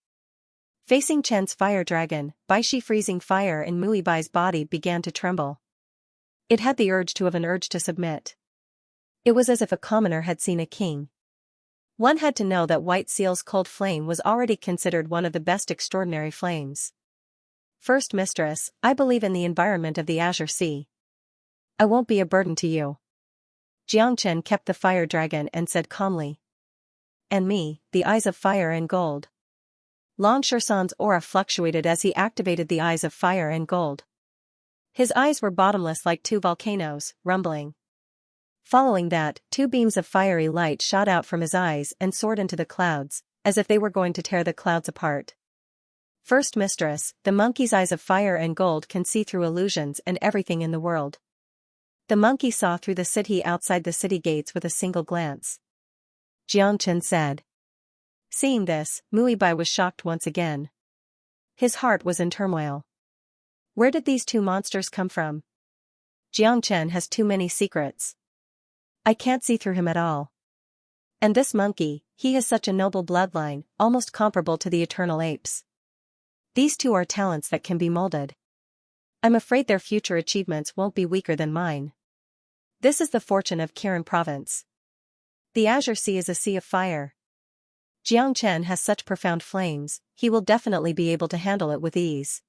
Facing Chen's fire dragon, Baishi freezing fire in Muibai's body began to tremble. It had the urge to submit. It was as if a commoner had seen a king. One had to know that White Seal's cold flame was already considered one of the best extraordinary flames. First Mistress, I believe in the environment of the Azure Sea. I won't be a burden to you. Xianxian kept the fire dragon and said calmly. And me, the eyes of fire and gold. Lan Shusan's aura fluctuated as he activated the eyes of fire and gold. His eyes were bottomless like two volcanoes, rumbling. Following that, two beams of fiery light shot out from his eyes and soared into the clouds, as if they were going to tear the clouds apart. First Mistress, the monkey's eyes of fire and gold can see through illusions and everything in the world. The monkey saw through the city outside the city gates with a single glance. Xianxian said. Seeing this, Muibai was shocked once again. His heart was in turmoil. Where did these two monsters come from? Xianxian has too many secrets. I can't see through him at all. And this monkey, he has such a noble bloodline, almost comparable to the eternal apes. These two are talents that can be molded. I'm afraid their future achievements won't be weaker than mine. This is the fortune of Kirin Province. The Azure Sea is a sea of fire. Xianxian has such profound flames, he will definitely be able to handle it with ease.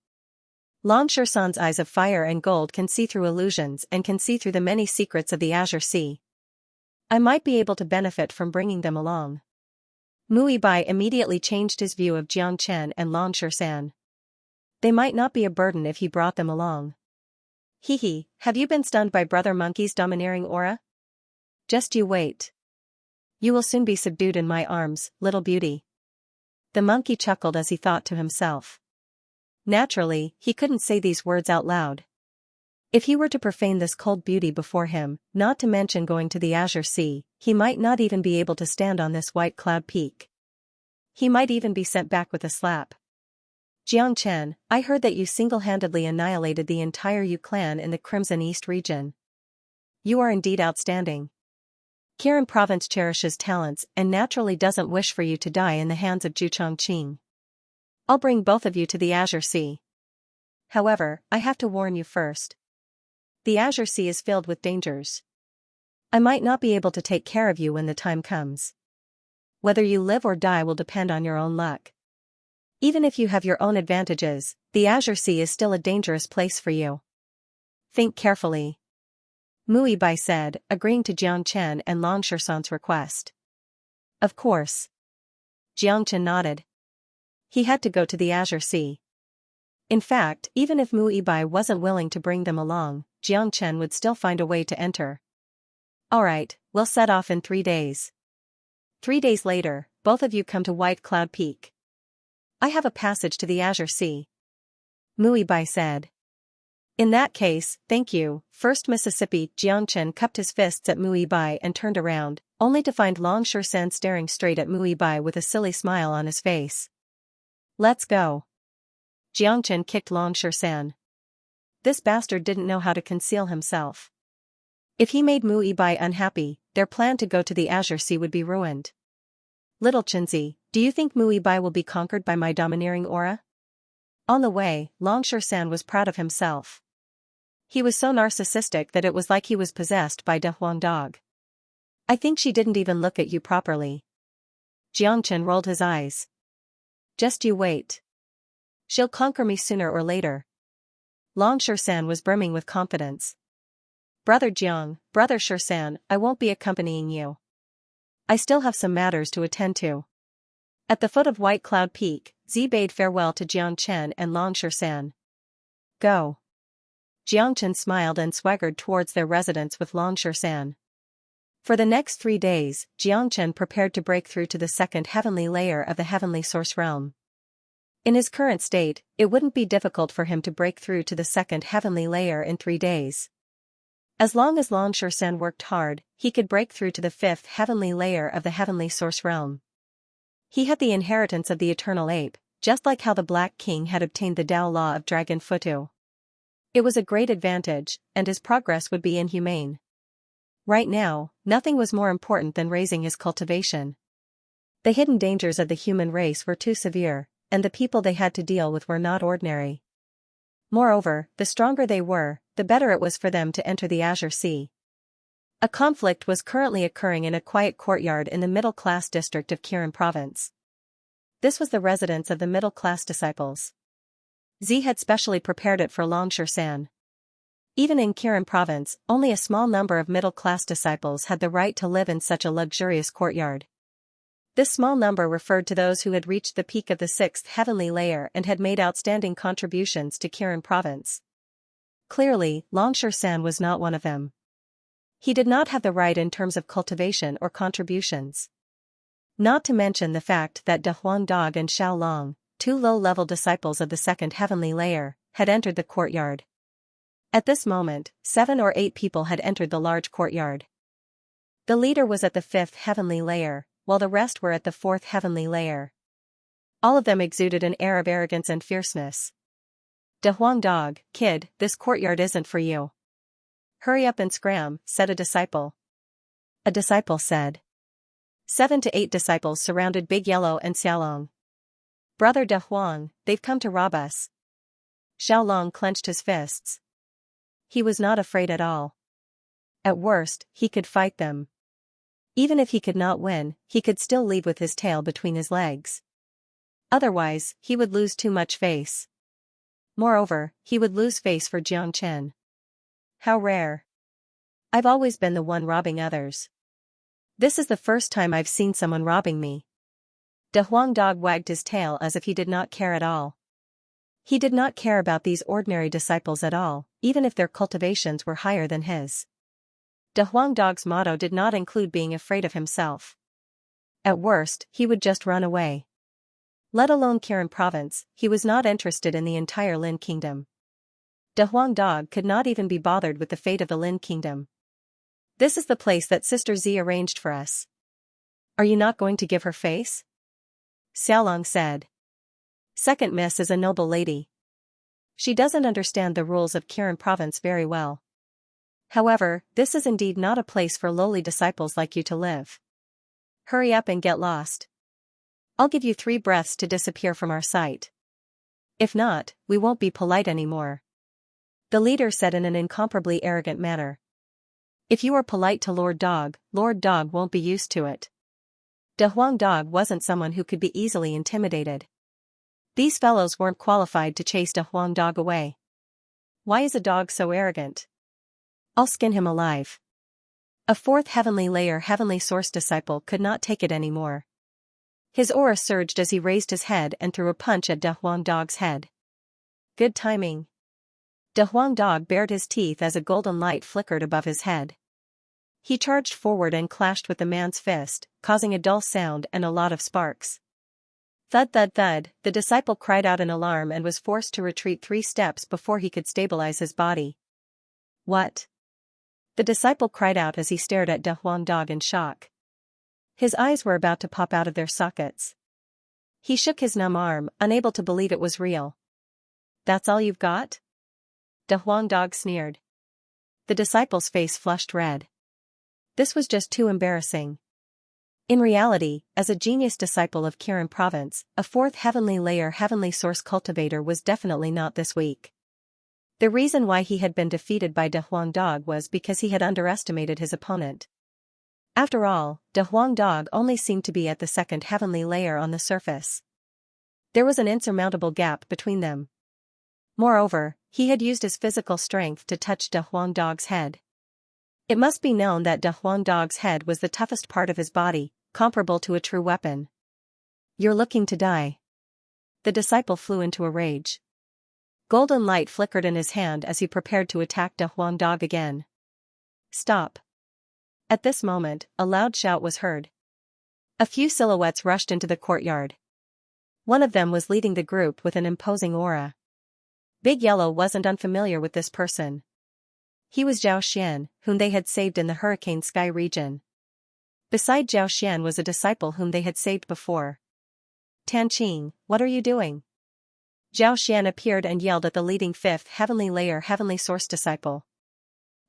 Lan Shusan's eyes of fire and gold can see through illusions and can see through the many secrets of the Azure Sea. I might be able to benefit from bringing them along. Muibai immediately changed his view of Xianxian and Lan Shusan. They might not be a burden if he brought them along. Hehe, have you been stunned by Brother Monkey's domineering aura? Just you wait. You will soon be subdued in my arms, little beauty. The monkey chuckled as he thought to himself. Naturally, he couldn't say these words out loud. If he were to profane this cold beauty before him, not to mention going to the Azure Sea, he might not even be able to stand on this White Cloud Peak. He might even be sent back with a slap. Xianxian, I heard that you single-handedly annihilated the entire Yu clan in the Crimson East region. You are indeed outstanding. Kirin Province cherishes talents and naturally doesn't wish for you to die in the hands of Zhu Chongqing. I'll bring both of you to the Azure Sea. However, I have to warn you first. The Azure Sea is filled with dangers. I might not be able to take care of you when the time comes. Whether you live or die will depend on your own luck. Even if you have your own advantages, the Azure Sea is still a dangerous place for you. Think carefully. Muibai said, agreeing to Xianxian and Lan Shusan's request. Of course. Xianxian nodded. He had to go to the Azure Sea. In fact, even if Muibai wasn't willing to bring them along, Xianxian would still find a way to enter. Alright, we'll set off in 3 days. 3 days later, both of you come to White Cloud Peak. I have a passage to the Azure Sea. Muibai said. In that case, thank you, First Mississippi. Xianxian cupped his fists at Muibai and turned around, only to find Lan Shusan staring straight at Muibai with a silly smile on his face. Let's go. Xianxian kicked Lan Shusan. This bastard didn't know how to conceal himself. If he made Muibai unhappy, their plan to go to the Azure Sea would be ruined. Little Chinzi, Do you think Mui Bai will be conquered by my domineering aura? On the way, Long Shan was proud of himself. He was so narcissistic that it was like he was possessed by De Huang Dog. I think she didn't even look at you properly. Jiangchen rolled his eyes. Just you wait. She'll conquer me sooner or later. Long Shan was brimming with confidence. Brother Jiang, Brother Shan, I won't be accompanying you. I still have some matters to attend to. At the foot of White Cloud Peak, Zi bade farewell to Jiangchen and Long Shan. Go. Jiangchen smiled and swaggered towards their residence with Long Shan. For the next 3 days, Jiangchen prepared to break through to the second heavenly layer of the heavenly source realm. In his current state, it wouldn't be difficult for him to break through to the second heavenly layer in 3 days. As long as Long Shan worked hard, he could break through to the fifth heavenly layer of the heavenly source realm. He had the inheritance of the eternal ape, just like how the Black King had obtained the Tao Law of Dragon Futu. It was a great advantage, and his progress would be inhumane. Right now, nothing was more important than raising his cultivation. The hidden dangers of the human race were too severe, and the people they had to deal with were not ordinary. Moreover, the stronger they were, the better it was for them to enter the Azure Sea. A conflict was currently occurring in a quiet courtyard in the middle-class district of Kirin Province. This was the residence of the middle-class disciples. Zi had specially prepared it for Long Shan. Even in Kirin Province, only a small number of middle-class disciples had the right to live in such a luxurious courtyard. This small number referred to those who had reached the peak of the sixth heavenly layer and had made outstanding contributions to Kirin Province. Clearly, Long Shan was not one of them. He did not have the right in terms of cultivation or contributions. Not to mention the fact that De Huang Dog and Xiao Long, 2 low-level disciples of the second heavenly layer, had entered the courtyard. At this moment, 7 or 8 people had entered the large courtyard. The leader was at the 5th heavenly layer, while the rest were at the 4th heavenly layer. All of them exuded an air of arrogance and fierceness. De Huang Dog, kid, this courtyard isn't for you. Hurry up and scram, said a disciple. A disciple said. 7 to 8 disciples surrounded Big Yellow and Xiaolong. Brother De Huang, they've come to rob us. Xiaolong clenched his fists. He was not afraid at all. At worst, he could fight them. Even if he could not win, he could still leave with his tail between his legs. Otherwise, he would lose too much face. Moreover, he would lose face for Jiangchen. How rare. I've always been the one robbing others. This is the first time I've seen someone robbing me. De Huang Dog wagged his tail as if he did not care at all. He did not care about these ordinary disciples at all, even if their cultivations were higher than his. De Huang Dog's motto did not include being afraid of himself. At worst, he would just run away. Let alone Kirin Province, he was not interested in the entire Lin Kingdom. De Huang Dog could not even be bothered with the fate of the Lin Kingdom. This is the place that Sister Zi arranged for us. Are you not going to give her face? Xiaolong said. Second Miss is a noble lady. She doesn't understand the rules of Kirin Province very well. However, this is indeed not a place for lowly disciples like you to live. Hurry up and get lost. I'll give you 3 breaths to disappear from our sight. If not, we won't be polite anymore. The leader said in an incomparably arrogant manner. If you are polite to Lord Dog won't be used to it. De Huang Dog wasn't someone who could be easily intimidated. These fellows weren't qualified to chase De Huang Dog away. Why is a dog so arrogant? I'll skin him alive. A 4th heavenly layer heavenly source disciple could not take it anymore. His aura surged as he raised his head and threw a punch at De Huang Dog's head. Good timing. De Huang Dog bared his teeth as a golden light flickered above his head. He charged forward and clashed with the man's fist, causing a dull sound and a lot of sparks. Thud thud thud, the disciple cried out in alarm and was forced to retreat 3 steps before he could stabilize his body. What? The disciple cried out as he stared at De Huang Dog in shock. His eyes were about to pop out of their sockets. He shook his numb arm, unable to believe it was real. That's all you've got? De Huang Dog sneered. The disciple's face flushed red. This was just too embarrassing. In reality, as a genius disciple of Kirin province, a fourth heavenly layer heavenly source cultivator was definitely not this weak. The reason why he had been defeated by De Huang Dog was because he had underestimated his opponent. After all, De Huang Dog only seemed to be at the second heavenly layer on the surface. There was an insurmountable gap between them. Moreover, he had used his physical strength to touch De Huang Dog's head. It must be known that De Huang Dog's head was the toughest part of his body, comparable to a true weapon. "You're looking to die." The disciple flew into a rage. Golden light flickered in his hand as he prepared to attack De Huang Dog again. "Stop." At this moment, a loud shout was heard. A few silhouettes rushed into the courtyard. One of them was leading the group with an imposing aura. Big Yellow wasn't unfamiliar with this person. He was Zhao Xian, whom they had saved in the Hurricane Sky region. Beside Zhao Xian was a disciple whom they had saved before. "Tan Qing, what are you doing?" Zhao Xian appeared and yelled at the leading fifth heavenly layer heavenly source disciple.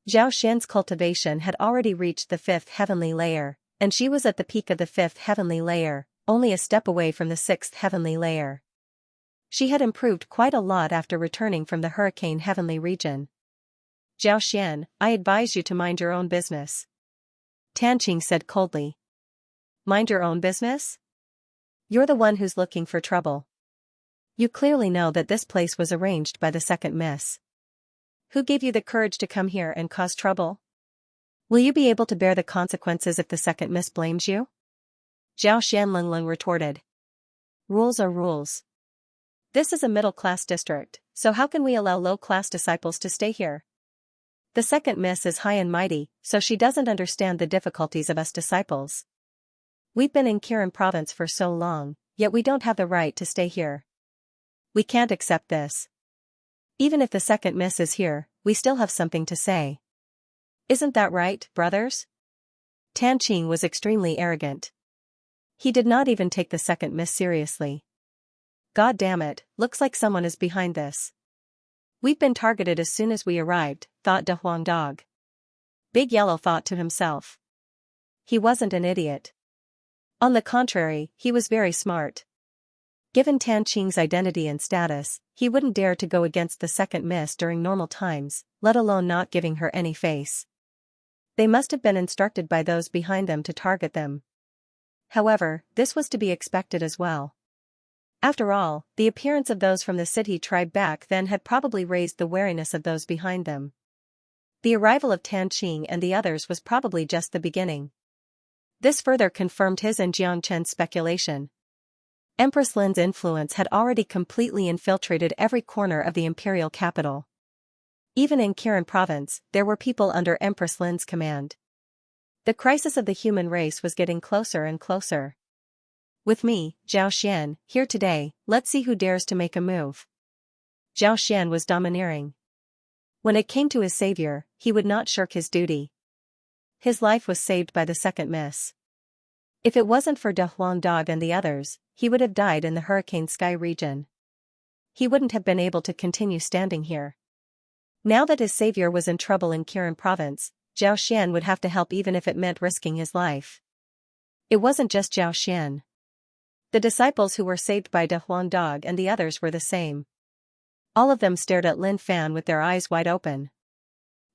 Zhao Xian's cultivation had already reached the fifth heavenly layer, and she was at the peak of the fifth heavenly layer, only a step away from the sixth heavenly layer. She had improved quite a lot after returning from the Hurricane Heavenly region. "Zhao Xian, I advise you to mind your own business," Tan Qing said coldly. "Mind your own business? You're the one who's looking for trouble. You clearly know that this place was arranged by the second miss. Who gave you the courage to come here and cause trouble? Will you be able to bear the consequences if the second miss blames you?" Zhao Xianlunglung retorted. "Rules are rules. This is a middle-class district, so how can we allow low-class disciples to stay here? The second miss is high and mighty, so she doesn't understand the difficulties of us disciples. We've been in Kirin province for so long, yet we don't have the right to stay here. We can't accept this. Even if the second miss is here, we still have something to say. Isn't that right, brothers?" Tan Qing was extremely arrogant. He did not even take the second miss seriously. "God damn it, looks like someone is behind this. We've been targeted as soon as we arrived," thought De Huang Dog. Big Yellow thought to himself. He wasn't an idiot. On the contrary, he was very smart. Given Tan Qing's identity and status, he wouldn't dare to go against the second miss during normal times, let alone not giving her any face. They must have been instructed by those behind them to target them. However, this was to be expected as well. After all, the appearance of those from the city tribe back then had probably raised the wariness of those behind them. The arrival of Tan Qing and the others was probably just the beginning. This further confirmed his and Jiang Chen's speculation. Empress Lin's influence had already completely infiltrated every corner of the imperial capital. Even in Kirin province, there were people under Empress Lin's command. The crisis of the human race was getting closer and closer. "With me, Zhao Xian, here today, let's see who dares to make a move." Zhao Xian was domineering. When it came to his savior, he would not shirk his duty. His life was saved by the second miss. If it wasn't for De Huang Dog and the others, he would have died in the Hurricane Sky region. He wouldn't have been able to continue standing here. Now that his savior was in trouble in Kirin province, Zhao Xian would have to help even if it meant risking his life. It wasn't just Zhao Xian. The disciples who were saved by De Huang Dog and the others were the same. All of them stared at Lin Fan with their eyes wide open.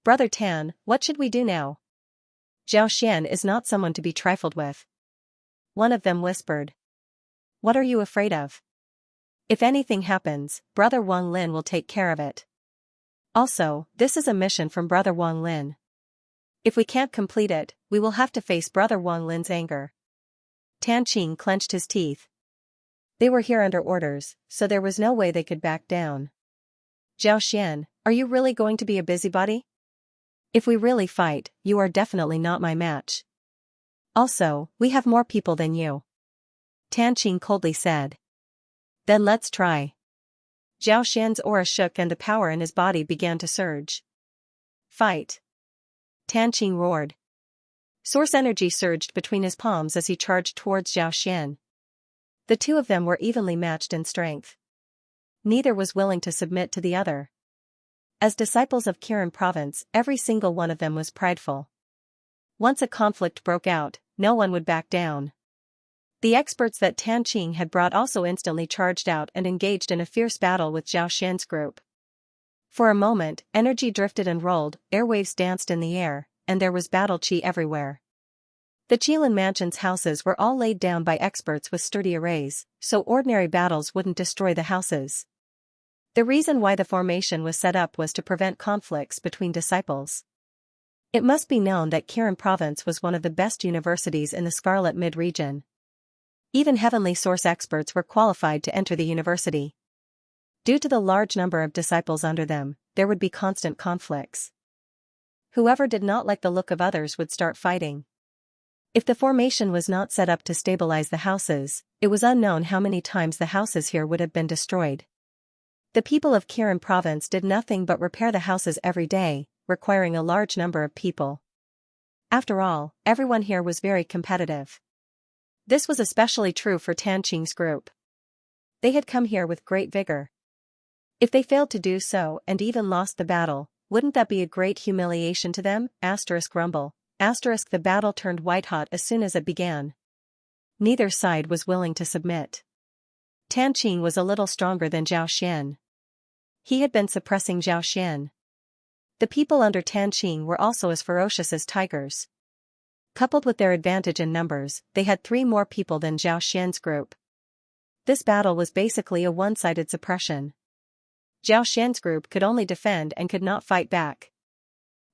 "Brother Tan, what should we do now? Zhao Xian is not someone to be trifled with." One of them whispered. "What are you afraid of? If anything happens, Brother Wang Lin will take care of it. Also, this is a mission from Brother Wang Lin. If we can't complete it, we will have to face Brother Wang Lin's anger." Tan Qing clenched his teeth. They were here under orders, so there was no way they could back down. "Zhao Xian, are you really going to be a busybody? If we really fight, you are definitely not my match. Also, we have more people than you," Tan Qing coldly said. "Then let's try." Zhao Xian's aura shook and the power in his body began to surge. "Fight!" Tan Qing roared. Source energy surged between his palms as he charged towards Zhao Xian. The two of them were evenly matched in strength. Neither was willing to submit to the other. As disciples of Kirin province, every single one of them was prideful. Once a conflict broke out, no one would back down. The experts that Tan Qing had brought also instantly charged out and engaged in a fierce battle with Zhao Xian's group. For a moment, energy drifted and rolled, airwaves danced in the air, and there was battle qi everywhere. The Qilin Mansion's houses were all laid down by experts with sturdy arrays, so ordinary battles wouldn't destroy the houses. The reason why the formation was set up was to prevent conflicts between disciples. It must be known that Kirin Province was one of the best universities in the Scarlet Mid-region. Even heavenly source experts were qualified to enter the university. Due to the large number of disciples under them, there would be constant conflicts. Whoever did not like the look of others would start fighting. If the formation was not set up to stabilize the houses, it was unknown how many times the houses here would have been destroyed. The people of Kirin Province did nothing but repair the houses every day, requiring a large number of people. After all, everyone here was very competitive. This was especially true for Tan Qing's group. They had come here with great vigor. If they failed to do so and even lost the battle, wouldn't that be a great humiliation to them? Rumble. The battle turned white-hot as soon as it began. Neither side was willing to submit. Tan Qing was a little stronger than Zhao Xian. He had been suppressing Zhao Xian. The people under Tan Qing were also as ferocious as tigers. Coupled with their advantage in numbers, they had 3 more people than Zhao Xian's group. This battle was basically a one-sided suppression. Zhao Xian's group could only defend and could not fight back.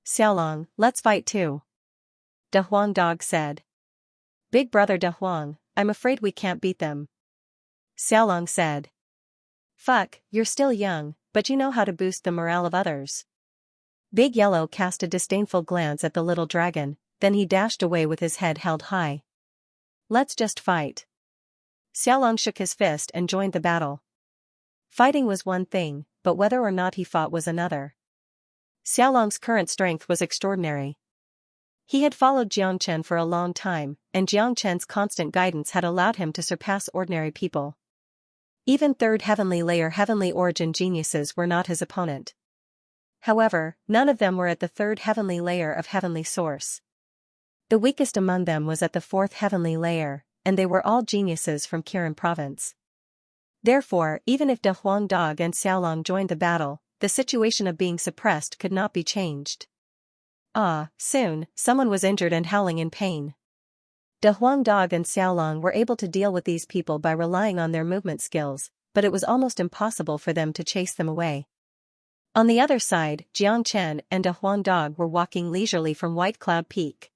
Xiaolong, let's fight too. De Huang Dog said. Big brother De Huang, I'm afraid we can't beat them. Xiaolong said. Fuck, you're still young, but you know how to boost the morale of others. Big Yellow cast a disdainful glance at the little dragon, then he dashed away with his head held high. Let's just fight. Xiaolong shook his fist and joined the battle. Fighting was one thing, but whether or not he fought was another. Xiaolong's current strength was extraordinary. He had followed Jiangchen for a long time, and Jiangchen's constant guidance had allowed him to surpass ordinary people. Even third heavenly layer heavenly origin geniuses were not his opponent. However, none of them were at the third heavenly layer of heavenly source. The weakest among them was at the 4th heavenly layer, and they were all geniuses from Kirin Province. Therefore, even if De Huang Dog and Xiaolong joined the battle, the situation of being suppressed could not be changed. Soon, someone was injured and howling in pain. De Huang Dog and Xiaolong were able to deal with these people by relying on their movement skills, but it was almost impossible for them to chase them away. On the other side, Jiangchen and De Huang Dog were walking leisurely from White Cloud Peak.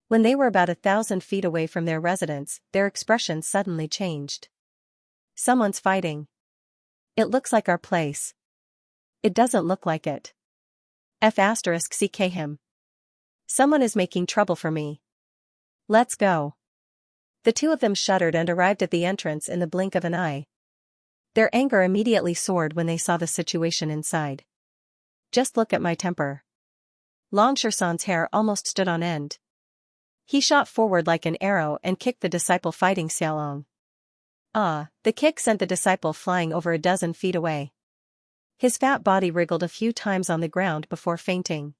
When they were about 1,000 feet away from their residence, their expressions suddenly changed. Someone's fighting. It looks like our place. It doesn't look like it. CK him. Someone is making trouble for me. Let's go. The 2 of them shuddered and arrived at the entrance in the blink of an eye. Their anger immediately soared when they saw the situation inside. Just look at my temper. Long Shersan's hair almost stood on end. He shot forward like an arrow and kicked the disciple fighting Xiaolong. The kick sent the disciple flying over a dozen feet away. His fat body wriggled a few times on the ground before fainting.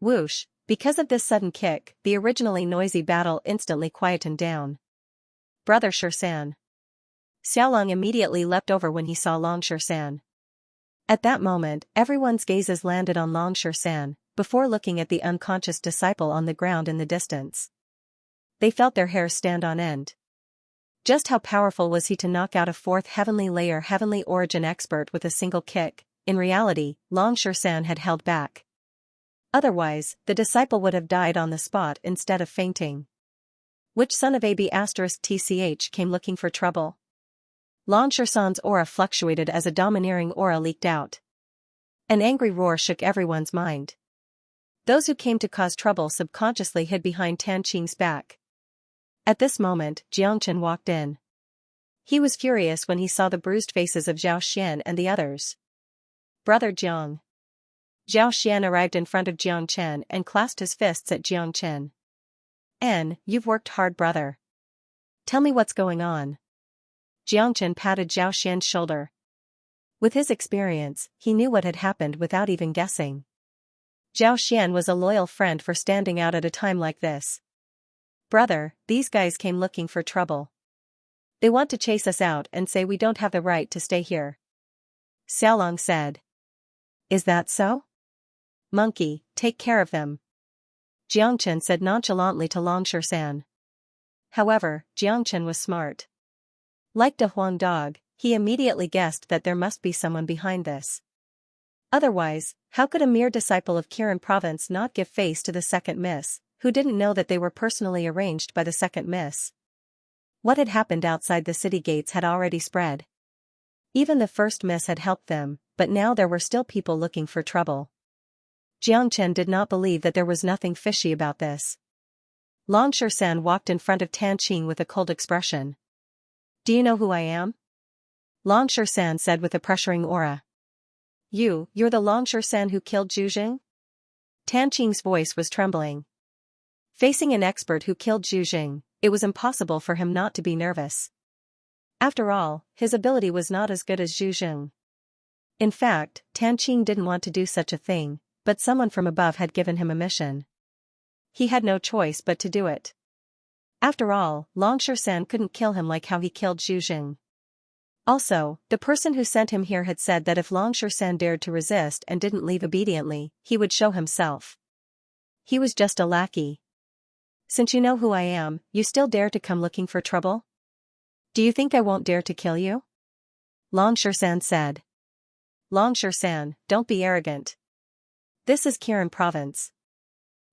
Whoosh, because of this sudden kick, the originally noisy battle instantly quietened down. Brother Shersan. Xiaolong immediately leapt over when he saw Long Shersan. At that moment, everyone's gazes landed on Long Shersan, before looking at the unconscious disciple on the ground in the distance. They felt their hair stand on end. Just how powerful was he to knock out a 4th heavenly layer heavenly origin expert with a single kick? In reality, Long Shersan had held back. Otherwise, the disciple would have died on the spot instead of fainting. Which son of AB *TCH came looking for trouble? Long Shersan's aura fluctuated as a domineering aura leaked out. An angry roar shook everyone's mind. Those who came to cause trouble subconsciously hid behind Tan Qing's back. At this moment, Jiangchen walked in. He was furious when he saw the bruised faces of Zhao Xian and the others. Brother Jiang. Zhao Xian arrived in front of Jiangchen and clasped his fists at Jiangchen. You've worked hard, brother. Tell me what's going on. Jiangchen patted Zhao Xian's shoulder. With his experience, he knew what had happened without even guessing. Zhao Xian was a loyal friend for standing out at a time like this. Brother, these guys came looking for trouble. They want to chase us out and say we don't have the right to stay here. Xiaolong said. Is that so? Monkey, take care of them. Jiangchen said nonchalantly to Longshan. However, Jiangchen was smart. Like the Huang dog, he immediately guessed that there must be someone behind this. Otherwise, how could a mere disciple of Kirin province not give face to the second miss, who didn't know that they were personally arranged by the second miss? What had happened outside the city gates had already spread. Even the first miss had helped them, but now there were still people looking for trouble. Jiangchen did not believe that there was nothing fishy about this. Longshan walked in front of Tan Qing with a cold expression. Do you know who I am? Longshan said with a pressuring aura. You're the Longshan who killed Zhu Jing? Tan Qing's voice was trembling. Facing an expert who killed Zhu Jing, it was impossible for him not to be nervous. After all, his ability was not as good as Zhu Jing. In fact, Tan Qing didn't want to do such a thing, but someone from above had given him a mission. He had no choice but to do it. After all, Longshan couldn't kill him like how he killed Zhu Jing. Also, the person who sent him here had said that if Longshan dared to resist and didn't leave obediently, he would show himself. He was just a lackey. Since you know who I am, you still dare to come looking for trouble? Do you think I won't dare to kill you? Longshan said. Longshan, don't be arrogant. This is Kirin province.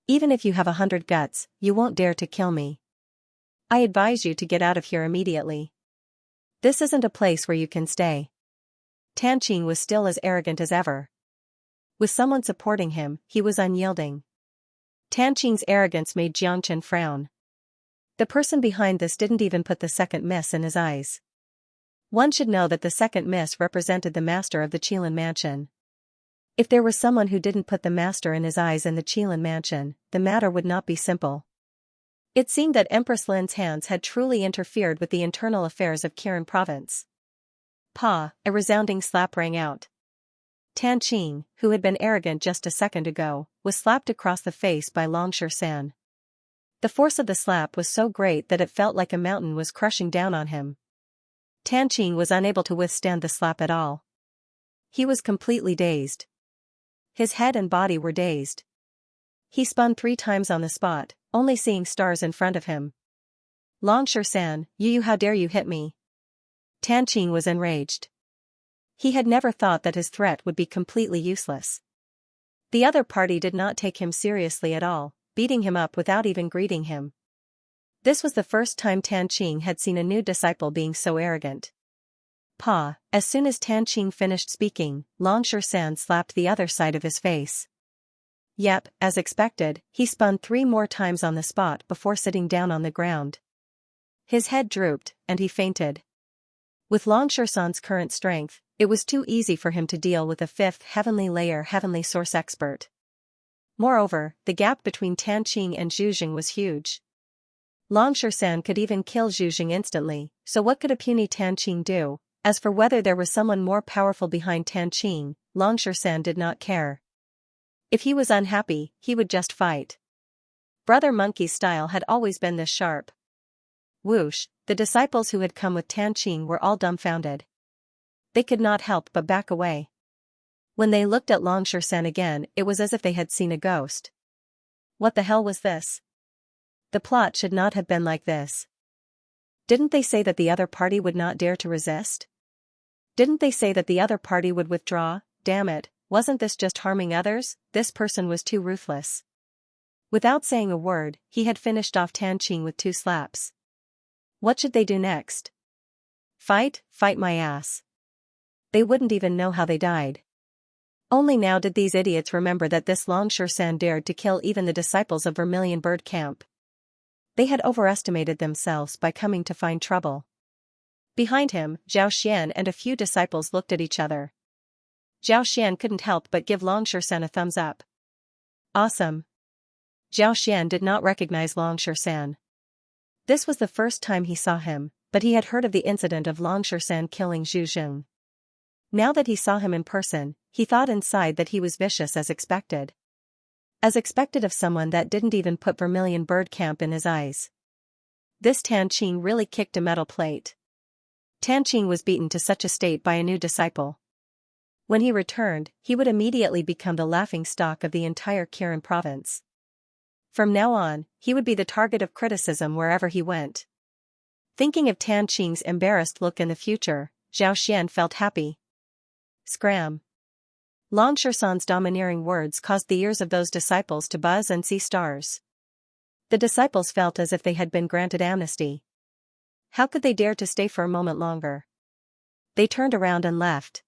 Even if you have 100 guts, you won't dare to kill me. I advise you to get out of here immediately. This isn't a place where you can stay. Tan Qing was still as arrogant as ever. With someone supporting him, he was unyielding. Tan Qing's arrogance made Jiangchen frown. The person behind this didn't even put the second miss in his eyes. One should know that the second miss represented the master of the Qilin mansion. If there was someone who didn't put the master in his eyes in the Qilin mansion, the matter would not be simple. It seemed that Empress Lin's hands had truly interfered with the internal affairs of Kirin province. Pa! A resounding slap rang out. Tan Qing, who had been arrogant just a second ago, was slapped across the face by Longshan. The force of the slap was so great that it felt like a mountain was crushing down on him. Tan Qing was unable to withstand the slap at all. He was completely dazed. His head and body were dazed. He spun 3 times on the spot, only seeing stars in front of him. Longshan, you how dare you hit me? Tan Qing was enraged. He had never thought that his threat would be completely useless. The other party did not take him seriously at all, beating him up without even greeting him. This was the first time Tan Qing had seen a new disciple being so arrogant. Pa! As soon as Tan Qing finished speaking, Longshan slapped the other side of his face. Yep, as expected, he spun 3 more times on the spot before sitting down on the ground. His head drooped, and he fainted. With Longshan's current strength, it was too easy for him to deal with a 5th heavenly layer heavenly source expert. Moreover, the gap between Tan Qing and Zhu Jing was huge. Longshan could even kill Zhu Jing instantly, so what could a puny Tan Qing do? As for whether there was someone more powerful behind Tan Qing, Longshan did not care. If he was unhappy, he would just fight. Brother Monkey's style had always been this sharp. Whoosh, the disciples who had come with Tan Qing were all dumbfounded. They could not help but back away. When they looked at Longshan again, it was as if they had seen a ghost. What the hell was this? The plot should not have been like this. Didn't they say that the other party would not dare to resist? Didn't they say that the other party would withdraw? Damn it, wasn't this just harming others? This person was too ruthless. Without saying a word, he had finished off Tan Qing with 2 slaps. What should they do next? Fight my ass. They wouldn't even know how they died. Only now did these idiots remember that this Longshan dared to kill even the disciples of Vermilion Bird Camp. They had overestimated themselves by coming to find trouble. Behind him, Zhao Xian and a few disciples looked at each other. Zhao Xian couldn't help but give Longshan a thumbs up. Awesome. Zhao Xian did not recognize Longshan. This was the first time he saw him, but he had heard of the incident of Longshan killing Zhu Jing. Now that he saw him in person, he thought inside that he was vicious as expected. As expected of someone that didn't even put Vermilion Bird Camp in his eyes. This Tan Qing really kicked a metal plate. Tan Qing was beaten to such a state by a new disciple. When he returned, he would immediately become the laughingstock of the entire Kirin province. From now on, he would be the target of criticism wherever he went. Thinking of Tan Qing's embarrassed look in the future, Zhao Xian felt happy. Scram. Long Shersan's domineering words caused the ears of those disciples to buzz and see stars. The disciples felt as if they had been granted amnesty. How could they dare to stay for a moment longer? They turned around and left.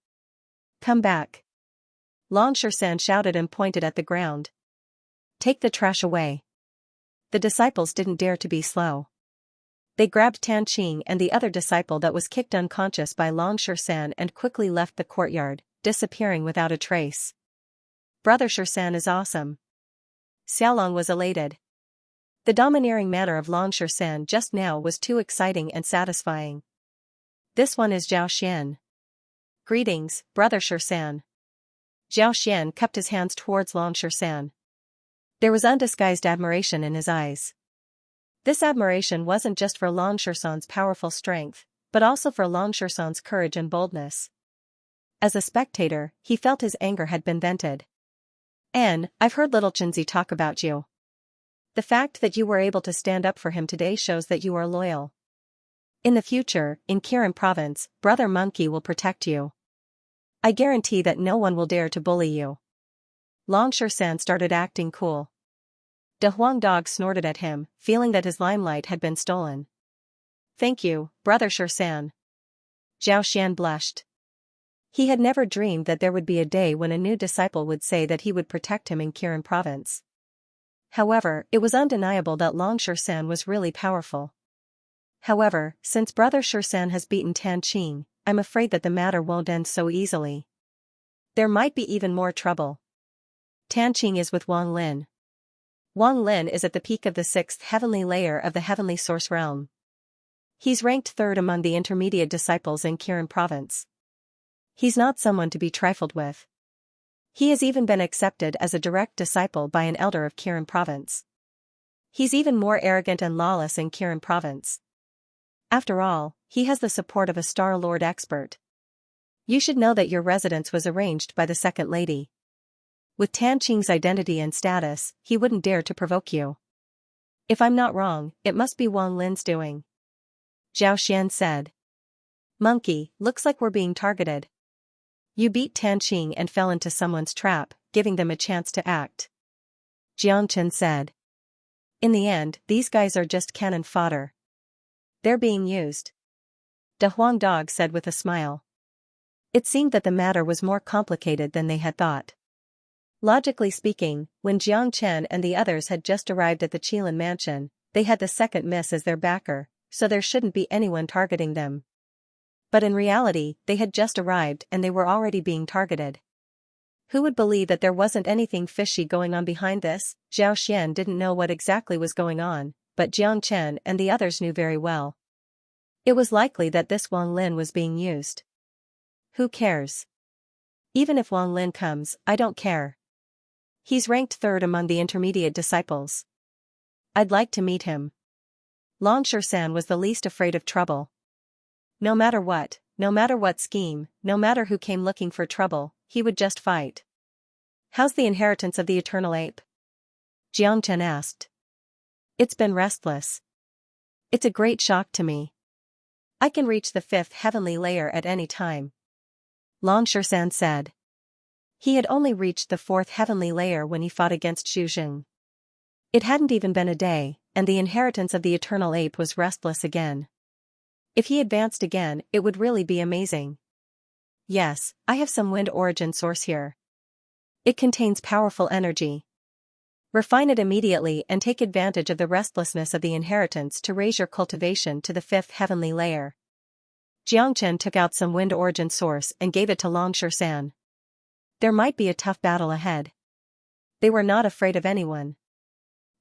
Come back. Long Shersan shouted and pointed at the ground. Take the trash away. The disciples didn't dare to be slow. They grabbed Tan Qing and the other disciple that was kicked unconscious by Long Shersan and quickly left the courtyard, disappearing without a trace. Brother Shersan is awesome. Xiaolong was elated. The domineering manner of Long Shersan just now was too exciting and satisfying. This one is Zhao Xian. Greetings, Brother Shersan. Zhao Xian cupped his hands towards Long Shersan. There was undisguised admiration in his eyes. This admiration wasn't just for Long Shersan's powerful strength, but also for Long Shersan's courage and boldness. As a spectator, he felt his anger had been vented. I've heard little Chenzi talk about you. The fact that you were able to stand up for him today shows that you are loyal. In the future, in Kirin province, Brother Monkey will protect you. I guarantee that no one will dare to bully you. Long Shersan started acting cool. De Huang Dog snorted at him, feeling that his limelight had been stolen. Thank you, Brother Shersan. Zhao Xian blushed. He had never dreamed that there would be a day when a new disciple would say that he would protect him in Kirin province. However, it was undeniable that Long Shersan was really powerful. However, since Brother Shersan has beaten Tan Qing, I'm afraid that the matter won't end so easily. There might be even more trouble. Tan Qing is with Wang Lin. Wang Lin is at the peak of the 6th heavenly layer of the heavenly source realm. He's ranked 3rd among the intermediate disciples in Kirin province. He's not someone to be trifled with. He has even been accepted as a direct disciple by an elder of Kirin province. He's even more arrogant and lawless in Kirin province. After all, he has the support of a Star Lord expert. You should know that your residence was arranged by the second lady. With Tan Qing's identity and status, he wouldn't dare to provoke you. If I'm not wrong, it must be Wang Lin's doing. Zhao Xian said. Monkey, looks like we're being targeted. You beat Tan Qing and fell into someone's trap, giving them a chance to act. Jiang Chen said. In the end, these guys are just cannon fodder. They're being used. De Huang Dog said with a smile. It seemed that the matter was more complicated than they had thought. Logically speaking, when Jiang Chen and the others had just arrived at the Qilin mansion, they had the second miss as their backer, so there shouldn't be anyone targeting them. But in reality, they had just arrived and they were already being targeted. Who would believe that there wasn't anything fishy going on behind this? Zhao Xian didn't know what exactly was going on, but Jiang Chen and the others knew very well. It was likely that this Wang Lin was being used. Who cares? Even if Wang Lin comes, I don't care. He's ranked 3rd among the intermediate disciples. I'd like to meet him. Long Shersan was the least afraid of trouble. No matter what scheme, no matter who came looking for trouble, he would just fight. How's the inheritance of the eternal ape? Jiang Chen asked. It's been restless. It's a great shock to me. I can reach the 5th heavenly layer at any time. Long Shersan said. He had only reached the 4th heavenly layer when he fought against Xu Jing. It hadn't even been a day, and the inheritance of the eternal ape was restless again. If he advanced again, it would really be amazing. Yes, I have some wind origin source here. It contains powerful energy. Refine it immediately and take advantage of the restlessness of the inheritance to raise your cultivation to the 5th heavenly layer. Jiang Chen took out some wind origin source and gave it to Long Shersan. There might be a tough battle ahead. They were not afraid of anyone.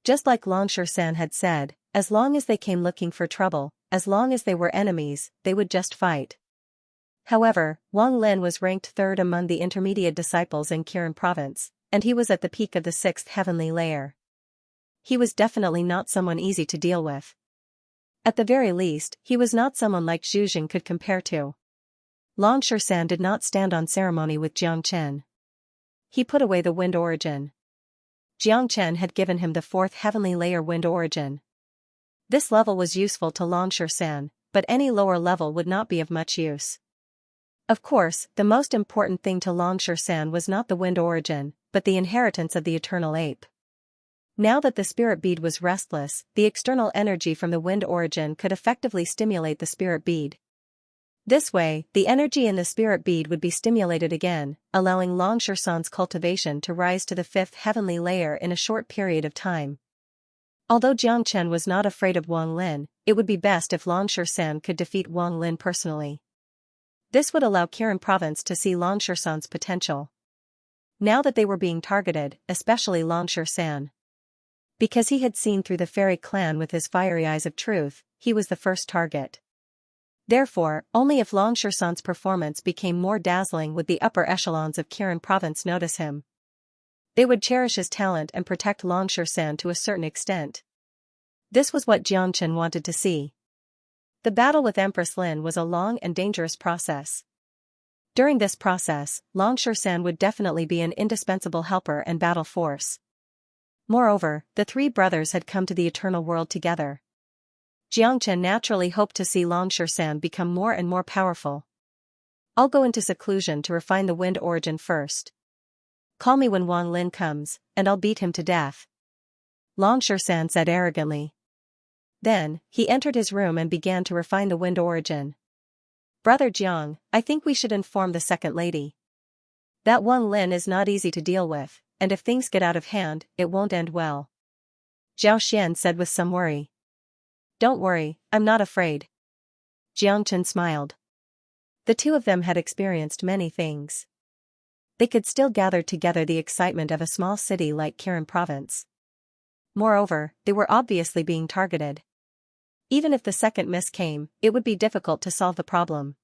Just like Long Shersan had said, as long as they came looking for trouble, as long as they were enemies, they would just fight. However, Wang Lin was ranked 3rd among the intermediate disciples in Kirin province, and he was at the peak of the 6th heavenly layer. He was definitely not someone easy to deal with. At the very least, he was not someone like Zhu Jing could compare to. Long Shan did not stand on ceremony with Jiang Chen. He put away the wind origin. Jiang Chen had given him the fourth heavenly layer wind origin. This level was useful to Long Shan, but any lower level would not be of much use. Of course, the most important thing to Long Shan was not the wind origin, but the inheritance of the eternal ape. Now that the spirit bead was restless, the external energy from the wind origin could effectively stimulate the spirit bead. This way, the energy in the spirit bead would be stimulated again, allowing Long Shan's cultivation to rise to the fifth heavenly layer in a short period of time. Although Jiang Chen was not afraid of Wang Lin, it would be best if Long Shan could defeat Wang Lin personally. This would allow Kirin Province to see Long Shan's potential. Now that they were being targeted, especially Long Shan. Because he had seen through the fairy clan with his fiery eyes of truth, he was the first target. Therefore, only if Long Shan's performance became more dazzling would the upper echelons of Kirin Province notice him. They would cherish his talent and protect Long Shan to a certain extent. This was what Jiang Chen wanted to see. The battle with Empress Lin was a long and dangerous process. During this process, Long Shan would definitely be an indispensable helper and battle force. Moreover, the three brothers had come to the eternal world together. Jiang Chen naturally hoped to see Long Shan become more and more powerful. I'll go into seclusion to refine the wind origin first. Call me when Wang Lin comes, and I'll beat him to death. Long Shan said arrogantly. Then, he entered his room and began to refine the wind origin. Brother Jiang, I think we should inform the second lady. That Wang Lin is not easy to deal with, and if things get out of hand, it won't end well. Zhao Xian said with some worry. Don't worry, I'm not afraid. Jiang Chen smiled. The two of them had experienced many things. They could still gather together the excitement of a small city like Kirin Province. Moreover, they were obviously being targeted. Even if the second miss came, it would be difficult to solve the problem.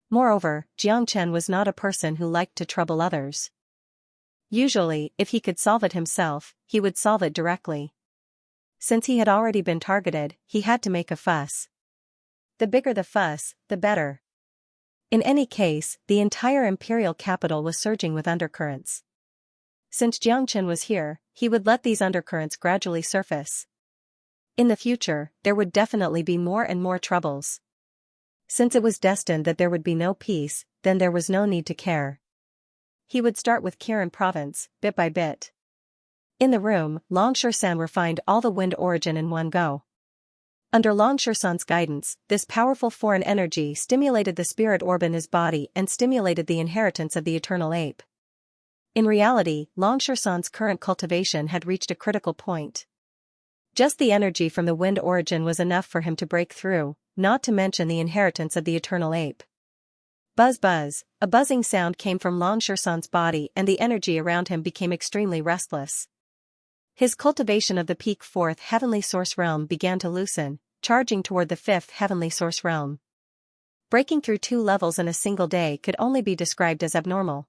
Moreover, Jiang Chen was not a person who liked to trouble others. Usually, if he could solve it himself, he would solve it directly. Since he had already been targeted, he had to make a fuss. The bigger the fuss, the better. In any case, the entire imperial capital was surging with undercurrents. Since Jiang Chen was here, he would let these undercurrents gradually surface. In the future, there would definitely be more and more troubles. Since it was destined that there would be no peace, then there was no need to care. He would start with Kirin Province, bit by bit. In the room, Long Shan refined all the wind origin in one go. Under Long Shan's guidance, this powerful foreign energy stimulated the spirit orb in his body and stimulated the inheritance of the eternal ape. In reality, Long Shan's current cultivation had reached a critical point. Just the energy from the wind origin was enough for him to break through, not to mention the inheritance of the eternal ape. Buzz buzz, a buzzing sound came from Long Shan's body and the energy around him became extremely restless. His cultivation of the peak fourth heavenly source realm began to loosen, charging toward the fifth heavenly source realm. Breaking through 2 levels in a single day could only be described as abnormal.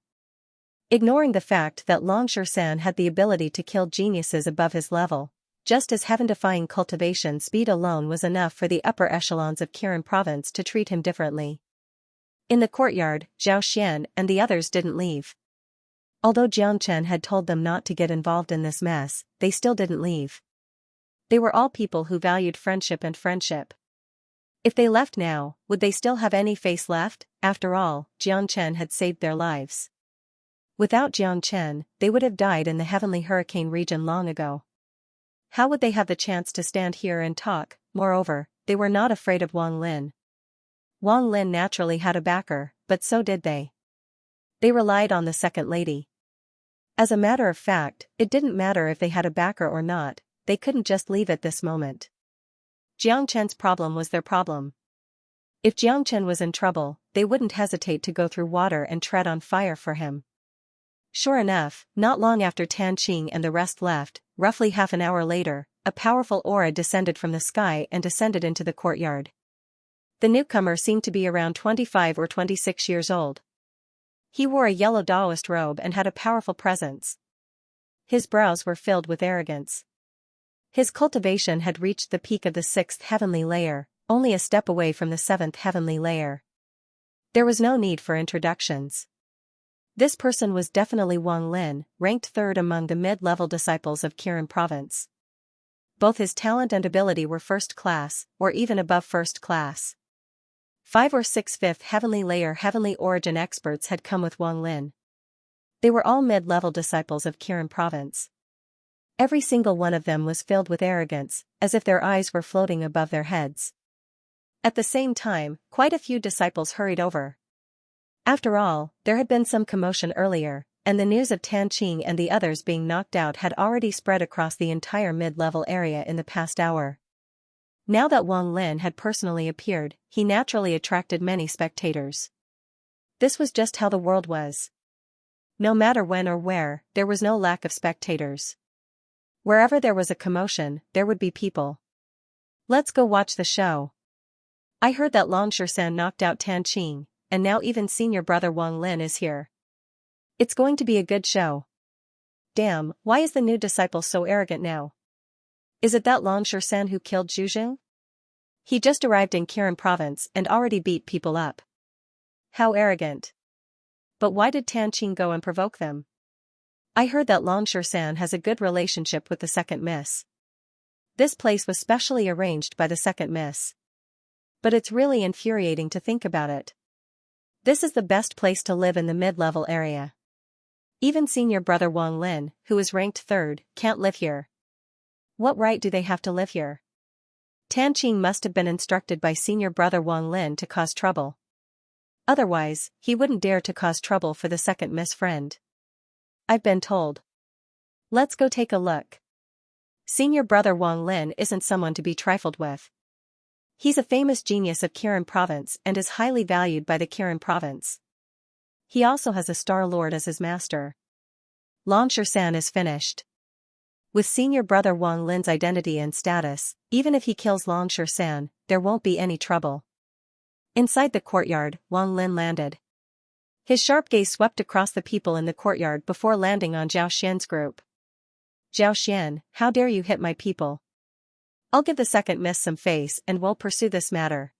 Ignoring the fact that Long Shan had the ability to kill geniuses above his level, just as heaven-defying cultivation speed alone was enough for the upper echelons of Kirin Province to treat him differently. In the courtyard, Zhao Xian and the others didn't leave. Although Jiang Chen had told them not to get involved in this mess, they still didn't leave. They were all people who valued friendship and friendship. If they left now, would they still have any face left? After all, Jiang Chen had saved their lives. Without Jiang Chen, they would have died in the heavenly hurricane region long ago. How would they have the chance to stand here and talk? Moreover, they were not afraid of Wang Lin. Wang Lin naturally had a backer, but so did they. They relied on the second lady. As a matter of fact, it didn't matter if they had a backer or not, they couldn't just leave at this moment. Jiang Chen's problem was their problem. If Jiang Chen was in trouble, they wouldn't hesitate to go through water and tread on fire for him. Sure enough, not long after Tan Qing and the rest left, roughly half an hour later, a powerful aura descended from the sky and descended into the courtyard. The newcomer seemed to be around 25 or 26 years old. He wore a yellow Daoist robe and had a powerful presence. His brows were filled with arrogance. His cultivation had reached the peak of the 6th heavenly layer, only a step away from the 7th heavenly layer. There was no need for introductions. This person was definitely Wang Lin, ranked 3rd among the mid-level disciples of Kirin province. Both his talent and ability were first class, or even above first class. 5 or 6 5th heavenly layer heavenly origin experts had come with Wang Lin. They were all mid-level disciples of Kirin province. Every single one of them was filled with arrogance, as if their eyes were floating above their heads. At the same time, quite a few disciples hurried over. After all, there had been some commotion earlier, and the news of Tan Qing and the others being knocked out had already spread across the entire mid-level area in the past hour. Now that Wang Lin had personally appeared, he naturally attracted many spectators. This was just how the world was. No matter when or where, there was no lack of spectators. Wherever there was a commotion, there would be people. Let's go watch the show. I heard that Long Shan knocked out Tan Qing, and now even senior brother Wang Lin is here. It's going to be a good show. Damn, why is the new disciple so arrogant now? Is it that Long Shan who killed Zhu? He just arrived in Kirin province and already beat people up. How arrogant. But why did Tan Qing go and provoke them? I heard that Long Shan has a good relationship with the second miss. This place was specially arranged by the second miss. But it's really infuriating to think about it. This is the best place to live in the mid-level area. Even senior brother Wang Lin, who is ranked 3rd, can't live here. What right do they have to live here? Tan Qing must have been instructed by senior brother Wang Lin to cause trouble. Otherwise, he wouldn't dare to cause trouble for the second miss friend. I've been told. Let's go take a look. Senior brother Wang Lin isn't someone to be trifled with. He's a famous genius of Kirin province and is highly valued by the Kirin province. He also has a Star Lord as his master. Long Shan is finished. With senior brother Wang Lin's identity and status, even if he kills Long Shan, there won't be any trouble. Inside the courtyard, Wang Lin landed. His sharp gaze swept across the people in the courtyard before landing on Zhao Xian's group. Zhao Xian, how dare you hit my people? I'll give the second miss some face and we'll pursue this matter.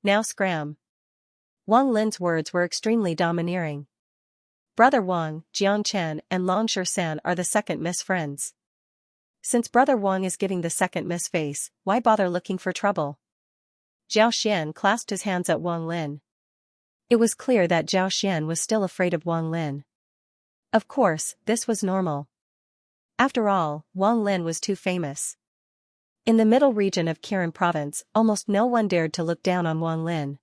Now scram. Wang Lin's words were extremely domineering. Brother Wang, Jiang Chen and Long Shan are the second miss friends. Since brother Wang is giving the second miss face, why bother looking for trouble? Zhao Xian clasped his hands at Wang Lin. It was clear that Zhao Xian was still afraid of Wang Lin. Of course, this was normal. After all, Wang Lin was too famous. In the middle region of Kirin province, almost no one dared to look down on Wang Lin.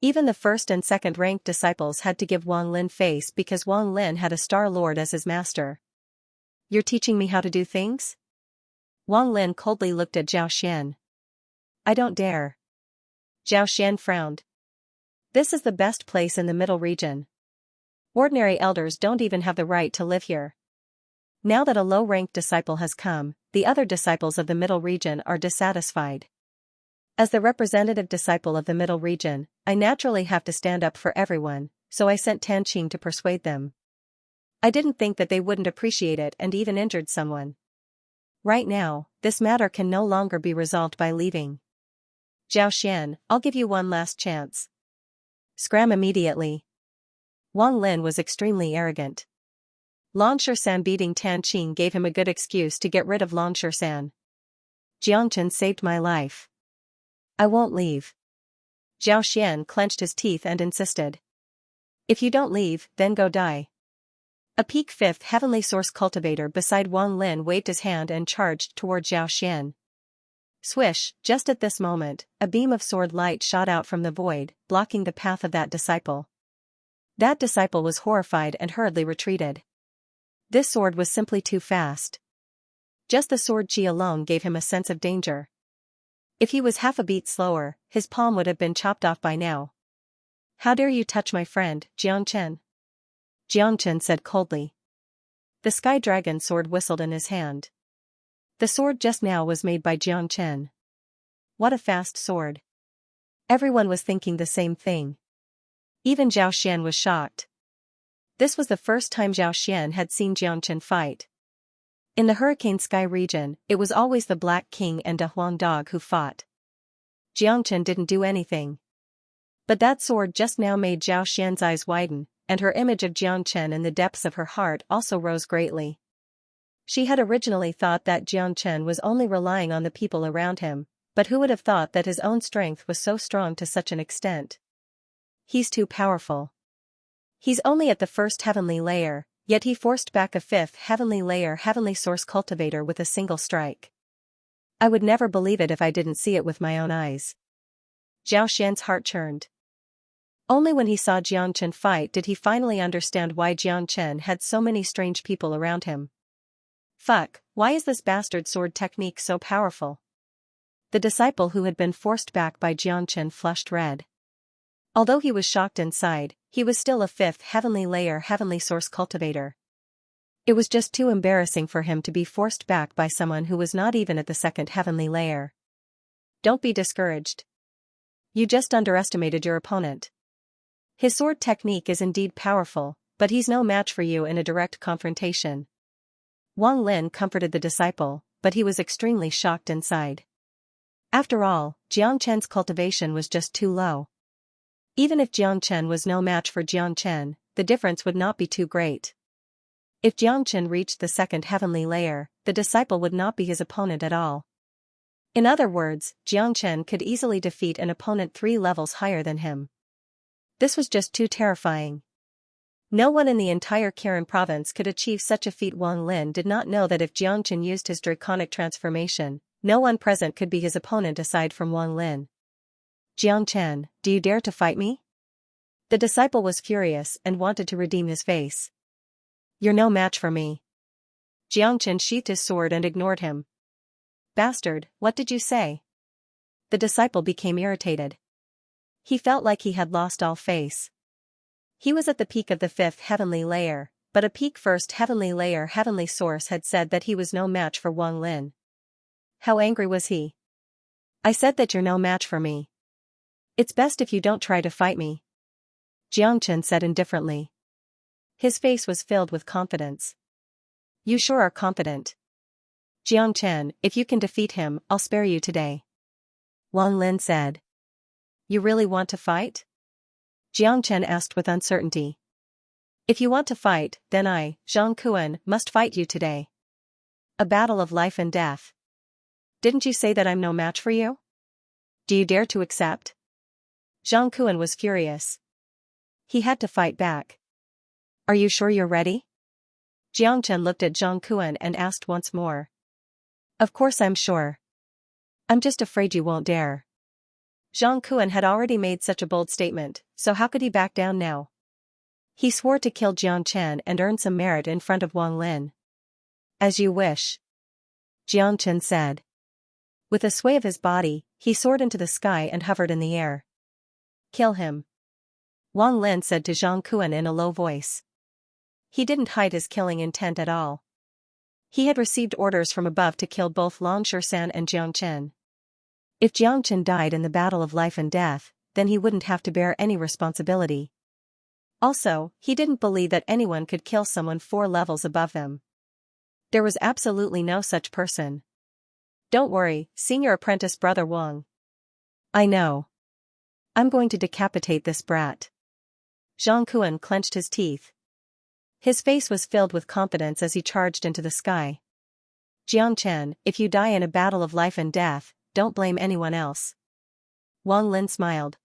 Even the first and second ranked disciples had to give Wang Lin face because Wang Lin had a Star Lord as his master. You're teaching me how to do things? Wang Lin coldly looked at Zhao Xian. I don't dare. Zhao Xian frowned. This is the best place in the middle region. Ordinary elders don't even have the right to live here. Now that a low-ranked disciple has come, the other disciples of the middle region are dissatisfied. As the representative disciple of the middle region, I naturally have to stand up for everyone, so I sent Tan Qing to persuade them. I didn't think that they wouldn't appreciate it and even injured someone. Right now, this matter can no longer be resolved by leaving. Zhao Xian, I'll give you one last chance. Scram immediately. Wang Lin was extremely arrogant. Long Shan beating Tan Qing gave him a good excuse to get rid of Long Shan. Jiangchen saved my life. I won't leave. Zhao Xian clenched his teeth and insisted. If you don't leave, then go die. A peak 5th heavenly source cultivator beside Wang Lin waved his hand and charged toward Zhao Xian. Swish, just at this moment, a beam of sword light shot out from the void, blocking the path of that disciple. That disciple was horrified and hurriedly retreated. This sword was simply too fast. Just the sword chi alone gave him a sense of danger. If he was half a beat slower, his palm would have been chopped off by now. How dare you touch my friend, Jiangchen? Jiangchen said coldly. The sky dragon sword whistled in his hand. The sword just now was made by Jiangchen. What a fast sword. Everyone was thinking the same thing. Even Zhao Xian was shocked. This was the first time Zhao Xian had seen Jiangchen fight. In the Hurricane Sky region, it was always the Black King and a Huang dog who fought. Xianxia didn't do anything. But that sword just now made Zhao Xian's eyes widen, and her image of Xianxia in the depths of her heart also rose greatly. She had originally thought that Xianxia was only relying on the people around him, but who would have thought that his own strength was so strong to such an extent? He's too powerful. He's only at the first heavenly layer, yet he forced back a fifth heavenly layer heavenly source cultivator with a single strike. I would never believe it if I didn't see it with my own eyes. Zhao Xian's heart churned. Only when he saw Xianxia fight did he finally understand why Xianxia had so many strange people around him. Fuck, why is this bastard sword technique so powerful? The disciple who had been forced back by Xianxia flushed red. Although he was shocked inside, he was still a fifth heavenly layer heavenly source cultivator. It was just too embarrassing for him to be forced back by someone who was not even at the second heavenly layer. Don't be discouraged. You just underestimated your opponent. His sword technique is indeed powerful, but he's no match for you in a direct confrontation. Wang Lin comforted the disciple, but he was extremely shocked inside. After all, Xianxia's cultivation was just too low. Even if Xianxia was no match for Xianxia, the difference would not be too great. If Xianxia reached the second heavenly layer, the disciple would not be his opponent at all. In other words, Xianxia could easily defeat an opponent 3 levels higher than him. This was just too terrifying. No one in the entire Kirin province could achieve such a feat. Wang Lin did not know that if Xianxia used his draconic transformation, no one present could be his opponent aside from Wang Lin. Xianxia, do you dare to fight me? The disciple was furious and wanted to redeem his face. You're no match for me. Xianxia sheathed his sword and ignored him. Bastard, what did you say? The disciple became irritated. He felt like he had lost all face. He was at the peak of the fifth heavenly layer, but a peak first heavenly layer heavenly source had said that he was no match for Wang Lin. How angry was he? I said that you're no match for me. It's best if you don't try to fight me. Xianxia said indifferently. His face was filled with confidence. You sure are confident. Xianxia, if you can defeat him, I'll spare you today. Wang Lin said. You really want to fight? Xianxia asked with uncertainty. If you want to fight, then I, Zhang Kuan, must fight you today. A battle of life and death. Didn't you say that I'm no match for you? Do you dare to accept? Zhang Kuan was furious. He had to fight back. Are you sure you're ready? Xianxia looked at Zhang Kuan and asked once more. Of course I'm sure. I'm just afraid you won't dare. Zhang Kuan had already made such a bold statement, so how could he back down now? He swore to kill Xianxia and earn some merit in front of Wang Lin. As you wish. Xianxia said. With a sway of his body, he soared into the sky and hovered in the air. Kill him. Wang Lin said to Zhang Kuan in a low voice. He didn't hide his killing intent at all. He had received orders from above to kill both Long Shan and Xianxia. If Xianxia died in the battle of life and death, then he wouldn't have to bear any responsibility. Also, he didn't believe that anyone could kill someone 4 levels above them. There was absolutely no such person. Don't worry, senior apprentice brother Wang. I know. I'm going to decapitate this brat. Zhang Kuan clenched his teeth. His face was filled with confidence as he charged into the sky. Xianxia, if you die in a battle of life and death, don't blame anyone else. Wang Lin smiled.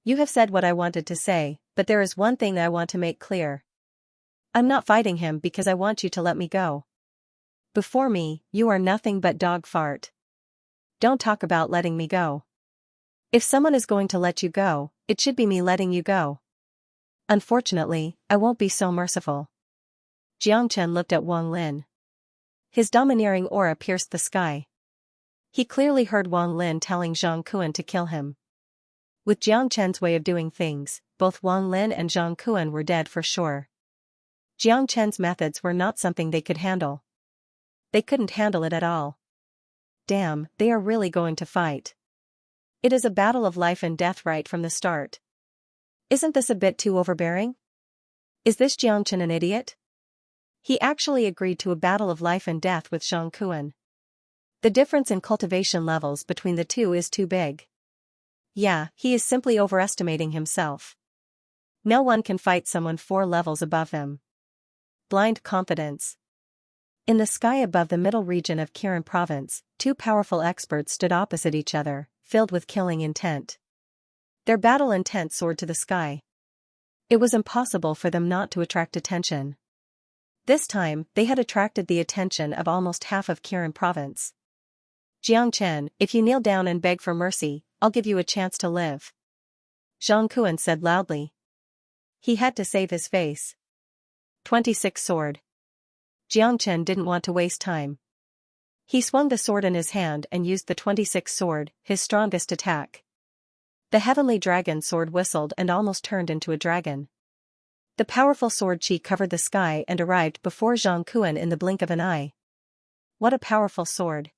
You have said what I wanted to say, but there is one thing that I want to make clear. I'm not fighting him because I want you to let me go. Before me, you are nothing but dog fart. Don't talk about letting me go. If someone is going to let you go, it should be me letting you go. Unfortunately, I won't be so merciful. Xianxia looked at Wang Lin. His domineering aura pierced the sky. He clearly heard Wang Lin telling Zhang Kuan to kill him. With Xianxia's way of doing things, both Wang Lin and Zhang Kuan were dead for sure. Xianxia's methods were not something they could handle. They couldn't handle it at all. Damn, they are really going to fight. It is a battle of life and death right from the start. Isn't this a bit too overbearing? Is this Xianxia an idiot? He actually agreed to a battle of life and death with Xianxia. The difference in cultivation levels between the two is too big. Yeah, he is simply overestimating himself. No one can fight someone 4 levels above him. Blind confidence. In the sky above the middle region of Kirin province, 2 powerful experts stood opposite each other, filled with killing intent. Their battle intent soared to the sky. It was impossible for them not to attract attention. This time, they had attracted the attention of almost half of Kirin province. Xianxia, if you kneel down and beg for mercy, I'll give you a chance to live. Xianxia said loudly. He had to save his face. 26 sword. Xianxia didn't want to waste time. He swung the sword in his hand and used the 26 sword, his strongest attack. The heavenly dragon sword whistled and almost turned into a dragon. The powerful sword chi covered the sky and arrived before Xianxia in the blink of an eye. What a powerful sword.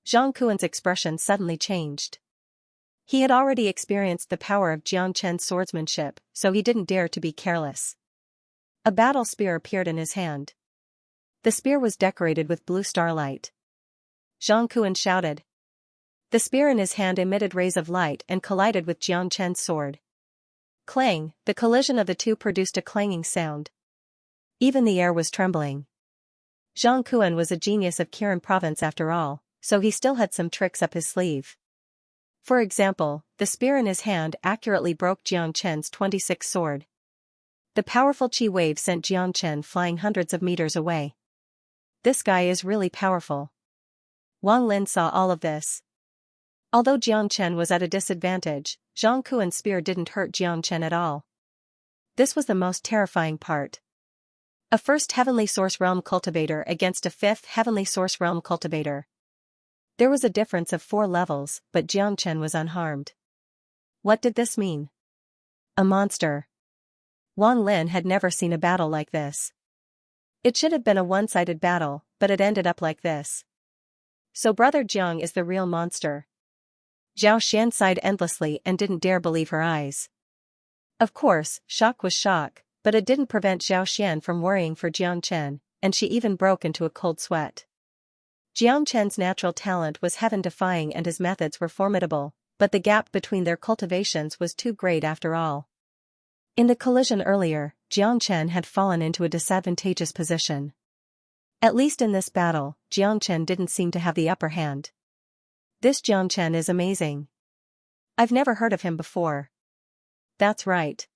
Xianxia's expression suddenly changed. He had already experienced the power of Xianxia's swordsmanship, so he didn't dare to be careless. A battle spear appeared in his hand. The spear was decorated with blue starlight. Xianxia shouted. The spear in his hand emitted rays of light and collided with Xianxia's sword. Clang, the collision of the two produced a clanging sound. Even the air was trembling. Xianxia was a genius of Kirin province after all, so he still had some tricks up his sleeve. For example, the spear in his hand accurately broke Xianxia's 26 sword. The powerful chi wave sent Xianxia flying hundreds of meters away. This guy is really powerful. Wang Lin saw all of this. Although Xianxia was at a disadvantage, Xianxia's spear didn't hurt Xianxia at all. This was the most terrifying part. A first heavenly source realm cultivator against a 5th heavenly source realm cultivator. There was a difference of 4 levels, but Xianxia was unharmed. What did this mean? A monster. Wang Lin had never seen a battle like this. It should have been a one-sided battle, but it ended up like this. So Brother Jiang is the real monster. Zhao Xian sighed endlessly and didn't dare believe her eyes. Of course, shock was shock, but it didn't prevent Zhao Xian from worrying for Xianxia, and she even broke into a cold sweat. Xianxia's natural talent was heaven-defying and his methods were formidable, but the gap between their cultivations was too great after all. In the collision earlier, Xianxia had fallen into a disadvantageous position. At least in this battle, Xianxia didn't seem to have the upper hand. This Xianxia is amazing. I've never heard of him before. That's right.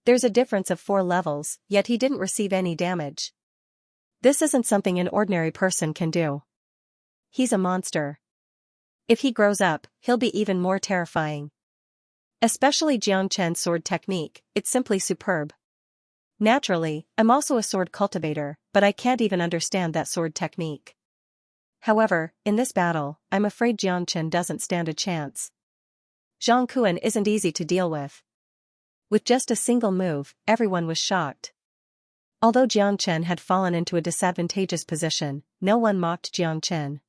There's a difference of 4 levels, yet he didn't receive any damage. This isn't something an ordinary person can do. He's a monster. If he grows up, he'll be even more terrifying. Especially Xianxia's sword technique, it's simply superb. Naturally, I'm also a sword cultivator, but I can't even understand that sword technique. However, in this battle, I'm afraid Xianxia doesn't stand a chance. Xianxia isn't easy to deal with. With just a single move, everyone was shocked. Although Xianxia had fallen into a disadvantageous position, no one mocked Xianxia.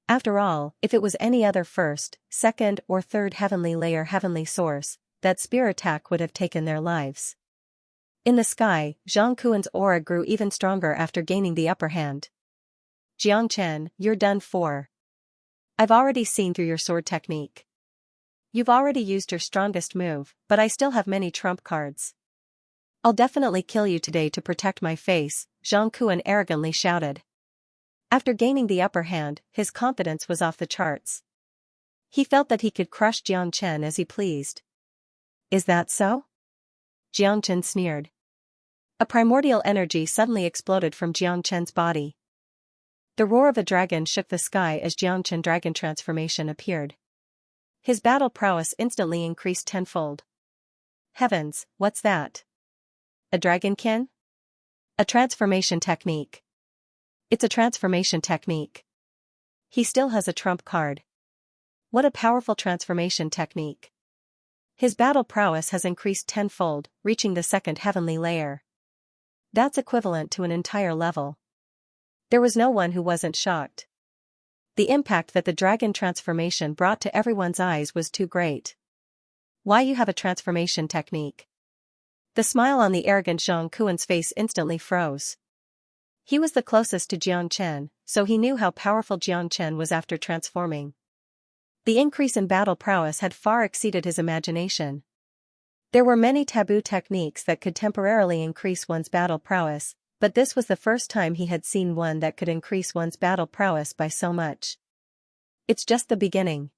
After all, if it was any other 1st, 2nd or 3rd heavenly layer heavenly source, that spear attack would have taken their lives. In the sky, Xianxia's aura grew even stronger after gaining the upper hand. Xianxia, you're done for. I've already seen through your sword technique. You've already used your strongest move, but I still have many trump cards. I'll definitely kill you today to protect my face, Xianxia arrogantly shouted. After gaining the upper hand, his confidence was off the charts. He felt that he could crush Xianxia as he pleased. Is that so? Xianxia sneered. A primordial energy suddenly exploded from Xianxia's body. The roar of a dragon shook the sky as Xianxia's dragon transformation appeared. His battle prowess instantly increased tenfold. Heavens, what's that? A dragonkin? A transformation technique. It's a transformation technique. He still has a trump card. What a powerful transformation technique. His battle prowess has increased tenfold, reaching the 2nd heavenly layer. That's equivalent to an entire level. There was no one who wasn't shocked. The impact that the dragon transformation brought to everyone's eyes was too great. Why you have a transformation technique? The smile on the arrogant Xianxia's face instantly froze. He was the closest to Xianxia, so he knew how powerful Xianxia was after transforming. The increase in battle prowess had far exceeded his imagination. There were many taboo techniques that could temporarily increase one's battle prowess, but this was the first time he had seen one that could increase one's battle prowess by so much. It's just the beginning.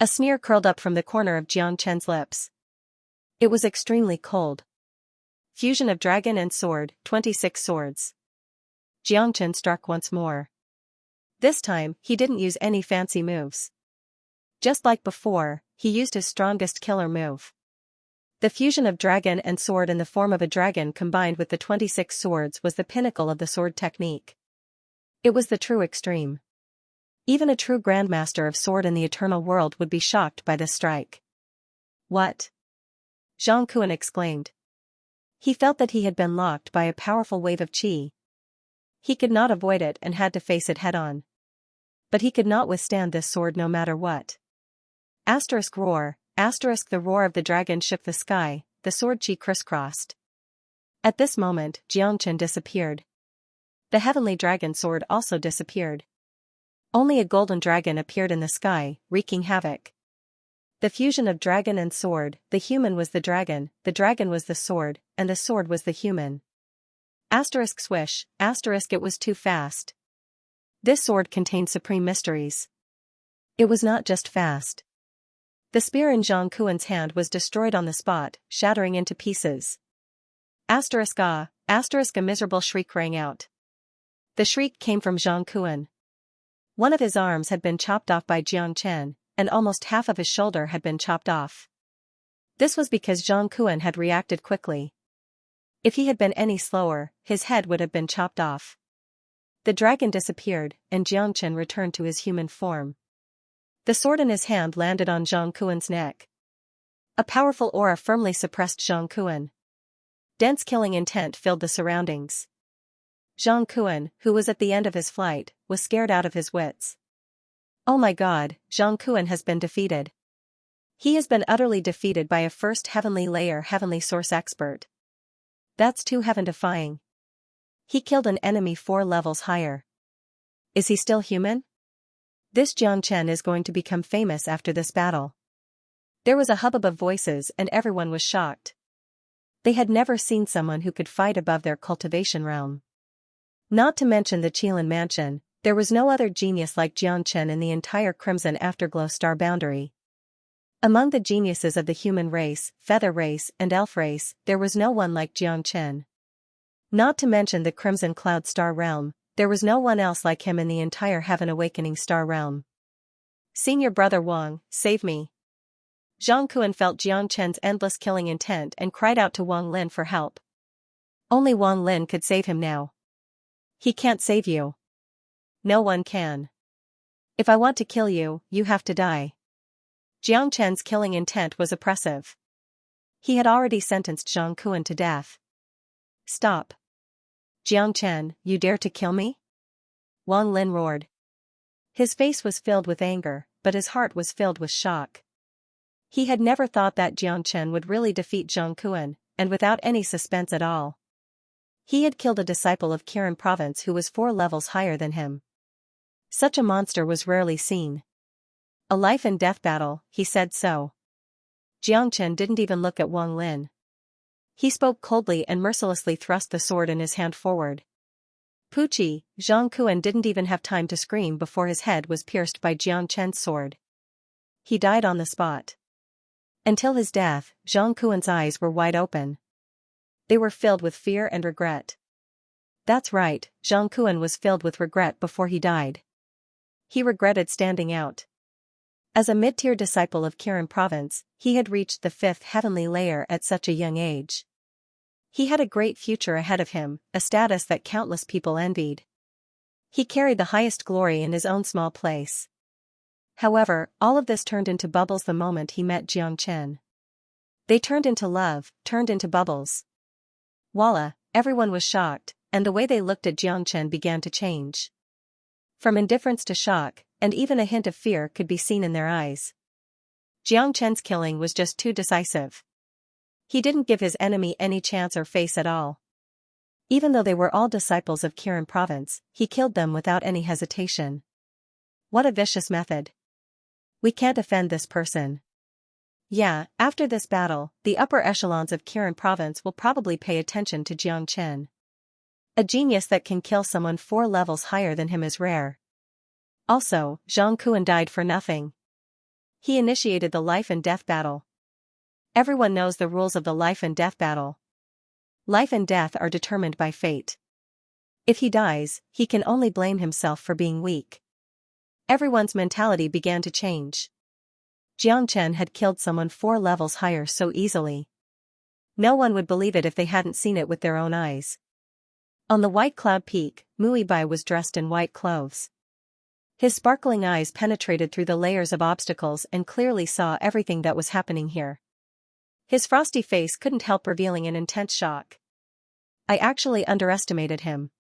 A sneer curled up from the corner of Xianxia's lips. It was extremely cold. Fusion of dragon and sword, 26 swords. Xianxia struck once more. This time, he didn't use any fancy moves. Just like before, he used his strongest killer move. The fusion of dragon and sword in the form of a dragon combined with the 26 swords was the pinnacle of the sword technique. It was the true extreme. Even a true grandmaster of sword in the eternal world would be shocked by this strike. What? Xianxia exclaimed. He felt that he had been locked by a powerful wave of qi. He could not avoid it and had to face it head-on. But he could not withstand this sword no matter what. Roar, the roar of the dragon shook the sky, the sword qi crisscrossed. At this moment, Xianxia disappeared. The heavenly dragon sword also disappeared. Only a golden dragon appeared in the sky, wreaking havoc. The fusion of dragon and sword, the human was the dragon was the sword, and the sword was the human. Swish, it was too fast. This sword contained supreme mysteries. It was not just fast. The spear in Xianxia's hand was destroyed on the spot, shattering into pieces. A miserable shriek rang out. The shriek came from Xianxia. One of his arms had been chopped off by Xianxia, and almost half of his shoulder had been chopped off. This was because Xianxia had reacted quickly. If he had been any slower, his head would have been chopped off. The dragon disappeared, and Xianxia returned to his human form. The sword in his hand landed on Xianxia's neck. A powerful aura firmly suppressed Xianxia. Dense killing intent filled the surroundings. Xianxia, who was at the end of his flight, was scared out of his wits. Oh my god, Xianxia has been defeated. He has been utterly defeated by a first heavenly layer heavenly source expert. That's too heaven-defying. He killed an enemy 4 levels higher. Is he still human? This Xianxia is going to become famous after this battle. There was a hubbub of voices and everyone was shocked. They had never seen someone who could fight above their cultivation realm. Not to mention the Qilin mansion, there was no other genius like Xianxia in the entire Crimson Afterglow star boundary. Among the geniuses of the human race, feather race, and elf race, there was no one like Xianxia. Not to mention the Crimson Cloud star realm, there was no one else like him in the entire Heaven Awakening star realm. Senior brother Wang, save me. Xianxia felt Xianxia's endless killing intent and cried out to Wang Lin for help. Only Wang Lin could save him now. He can't save you. No one can. If I want to kill you, you have to die. Xianxia's killing intent was oppressive. He had already sentenced Xianxia to death. Stop. Xianxia, you dare to kill me? Wang Lin roared. His face was filled with anger, but his heart was filled with shock. He had never thought that Xianxia would really defeat Xianxia, and without any suspense at all. He had killed a disciple of Kirin province who was 4 levels higher than him. Such a monster was rarely seen. A life and death battle, he said so. Xianxia didn't even look at Wang Lin. He spoke coldly and mercilessly thrust the sword in his hand forward. Pucci, Xianxia didn't even have time to scream before his head was pierced by Xianxia's sword. He died on the spot. Until his death, Xianxia's eyes were wide open. They were filled with fear and regret. That's right, Xianxia was filled with regret before he died. He regretted standing out. As a mid-tier disciple of Kirin province, he had reached the 5th heavenly layer at such a young age. He had a great future ahead of him, a status that countless people envied. He carried the highest glory in his own small place. However, all of this turned into bubbles the moment he met Xianxia. They turned into love, turned into bubbles. Voila, everyone was shocked, and the way they looked at Xianxia began to change. From indifference to shock, and even a hint of fear could be seen in their eyes. Xianxia's killing was just too decisive. He didn't give his enemy any chance or face at all. Even though they were all disciples of Kirin province, he killed them without any hesitation. What a vicious method. We can't offend this person. Yeah, after this battle, the upper echelons of Kirin province will probably pay attention to Jiang Chen. A genius that can kill someone 4 levels higher than him is rare. Also, Zhang Kuan died for nothing. He initiated the life and death battle. Everyone knows the rules of the life and death battle. Life and death are determined by fate. If he dies, he can only blame himself for being weak. Everyone's mentality began to change. Jiang Chen had killed someone 4 levels higher so easily. No one would believe it if they hadn't seen it with their own eyes. On the White Cloud Peak, Muibai was dressed in white clothes. His sparkling eyes penetrated through the layers of obstacles and clearly saw everything that was happening here. His frosty face couldn't help revealing an intense shock. I actually underestimated him.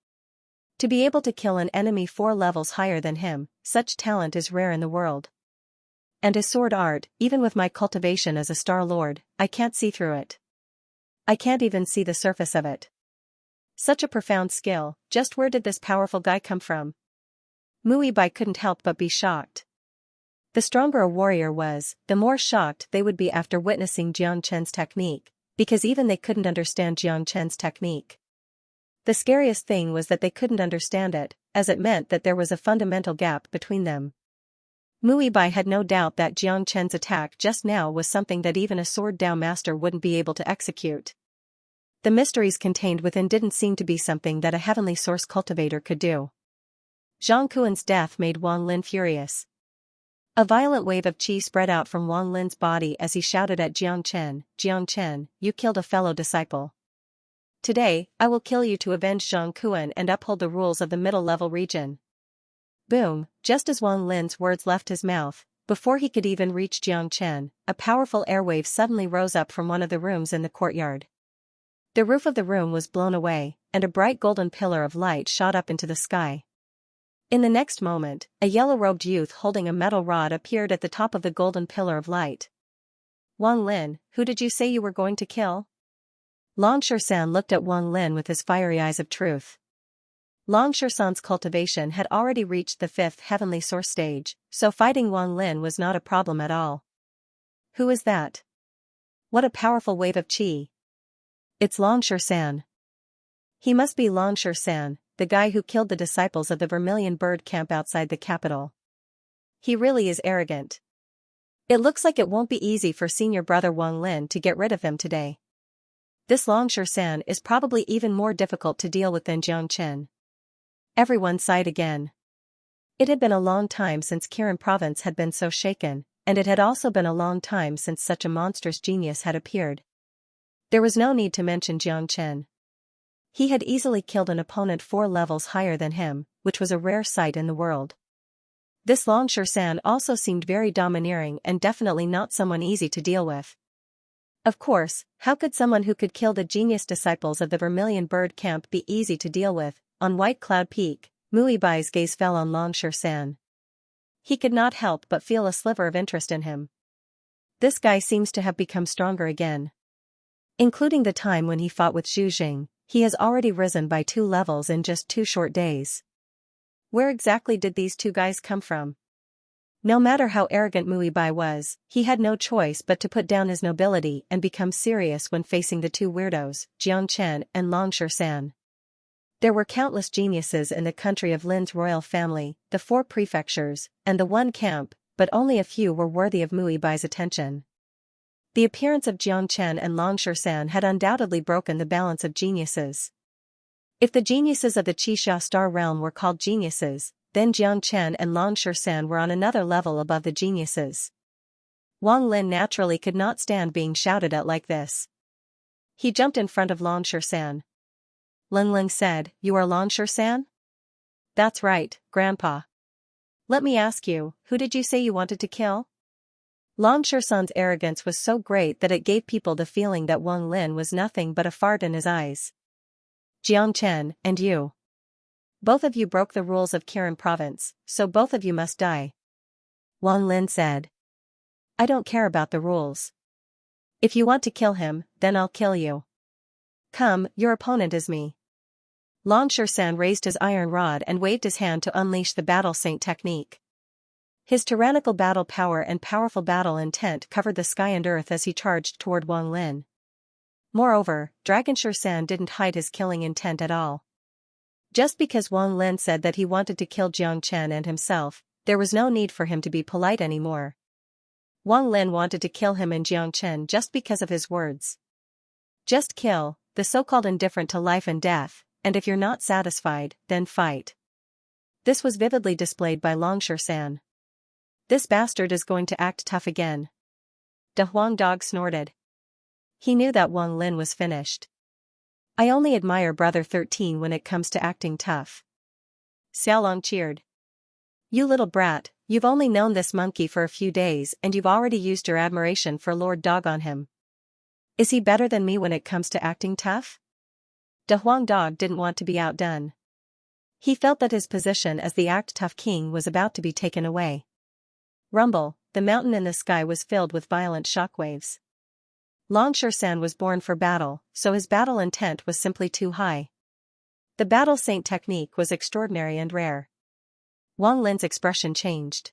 To be able to kill an enemy 4 levels higher than him, such talent is rare in the world. And his sword art, even with my cultivation as a Star Lord, I can't see through it. I can't even see the surface of it. Such a profound skill, just where did this powerful guy come from? Muibai couldn't help but be shocked. The stronger a warrior was, the more shocked they would be after witnessing Jiang Chen's technique, because even they couldn't understand Jiang Chen's technique. The scariest thing was that they couldn't understand it, as it meant that there was a fundamental gap between them. Muibai had no doubt that Jiang Chen's attack just now was something that even a Sword Dao master wouldn't be able to execute. The mysteries contained within didn't seem to be something that a heavenly source cultivator could do. Zhang Kuan's death made Wang Lin furious. A violent wave of qi spread out from Wang Lin's body as he shouted at Jiang Chen, you killed a fellow disciple. Today, I will kill you to avenge Zhang Kuan and uphold the rules of the middle-level region. Boom, just as Wang Lin's words left his mouth, before he could even reach Jiang Chen, a powerful airwave suddenly rose up from one of the rooms in the courtyard. The roof of the room was blown away, and a bright golden pillar of light shot up into the sky. In the next moment, a yellow-robed youth holding a metal rod appeared at the top of the golden pillar of light. Wang Lin, who did you say you were going to kill? Long Shersan looked at Wang Lin with his fiery eyes of truth. Long Shersan's cultivation had already reached the 5th heavenly source stage, so fighting Wang Lin was not a problem at all. Who is that? What a powerful wave of qi. It's Long Shersan. He must be Long Shersan, the guy who killed the disciples of the Vermilion Bird camp outside the capital. He really is arrogant. It looks like it won't be easy for senior brother Wang Lin to get rid of him today. This Long Shersan is probably even more difficult to deal with than Jiang Chen. Everyone sighed again. It had been a long time since Kirin province had been so shaken, and it had also been a long time since such a monstrous genius had appeared. There was no need to mention Jiang Chen. He had easily killed an opponent 4 levels higher than him, which was a rare sight in the world. This Long Shersan also seemed very domineering and definitely not someone easy to deal with. Of course, how could someone who could kill the genius disciples of the Vermilion Bird camp be easy to deal with? On White Cloud Peak, Muibai's gaze fell on Long Shersan. He could not help but feel a sliver of interest in him. This guy seems to have become stronger again. Including the time when he fought with Zhu Jing, he has already risen by 2 levels in just 2 short days. Where exactly did these 2 guys come from? No matter how arrogant Muibai was, he had no choice but to put down his nobility and become serious when facing the 2 weirdos, Jiang Chen and Long Shersan. There were countless geniuses in the country of Lin's royal family, the 4 prefectures, and the 1 camp, but only a few were worthy of Muibai's attention. The appearance of Jiang Chen and Long Shersan had undoubtedly broken the balance of geniuses. If the geniuses of the Qixia star realm were called geniuses, then Jiang Chen and Long Shersan were on another level above the geniuses. Wang Lin naturally could not stand being shouted at like this. He jumped in front of Long Shersan. Ling Ling said, "You are Long Shersan?" "That's right, Grandpa." "Let me ask you, who did you say you wanted to kill?" Long Shersan's arrogance was so great that it gave people the feeling that Wang Lin was nothing but a fart in his eyes. "Jiang Chen, and you. Both of you broke the rules of Kirin province, so both of you must die." Wang Lin said. "I don't care about the rules. If you want to kill him, then I'll kill you. Come, your opponent is me." San raised his iron rod and waved his hand to unleash the battle saint technique. His tyrannical battle power and powerful battle intent covered the sky and earth as he charged toward Wang Lin. Moreover, San didn't hide his killing intent at all. Just because Wang Lin said that he wanted to kill Xianxia and himself, there was no need for him to be polite anymore. Wang Lin wanted to kill him and Xianxia just because of his words. Just kill, the so-called indifferent to life and death, and if you're not satisfied, then fight. This was vividly displayed by San. This bastard is going to act tough again. De Huang Dog snorted. He knew that Wang Lin was finished. I only admire Brother 13 when it comes to acting tough. Xiaolong cheered. You little brat, you've only known this monkey for a few days and you've already used your admiration for Lord Dog on him. Is he better than me when it comes to acting tough? De Huang Dog didn't want to be outdone. He felt that his position as the act tough king was about to be taken away. Rumble, the mountain in the sky was filled with violent shockwaves. San was born for battle, so his battle intent was simply too high. The battle saint technique was extraordinary and rare. Wang Lin's expression changed.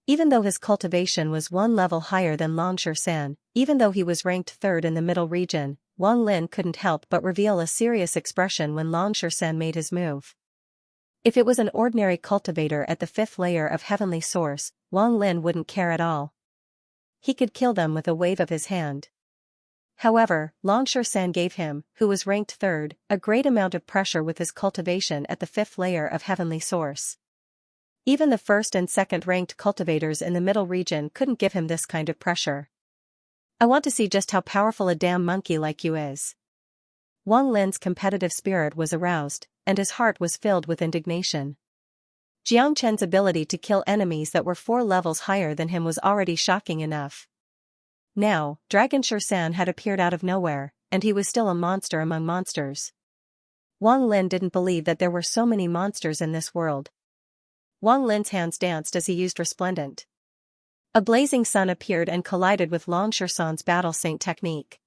Even though his cultivation was one level higher than San, even though he was ranked third in the middle region, Wang Lin couldn't help but reveal a serious expression when San made his move. If it was an ordinary cultivator at the fifth layer of heavenly source, Wang Lin wouldn't care at all. He could kill them with a wave of his hand. However, San gave him, who was ranked third, a great amount of pressure with his cultivation at the fifth layer of heavenly source. Even the first and second ranked cultivators in the middle region couldn't give him this kind of pressure. I want to see just how powerful a damn monkey like you is. Wang Lin's competitive spirit was aroused, and his heart was filled with indignation. Xianxia's ability to kill enemies that were 4 levels higher than him was already shocking enough. Now, San had appeared out of nowhere, and he was still a monster among monsters. Wang Lin didn't believe that there were so many monsters in this world. Wang Lin's hands danced as he used Resplendent. A blazing sun appeared and collided with San's battle saint technique.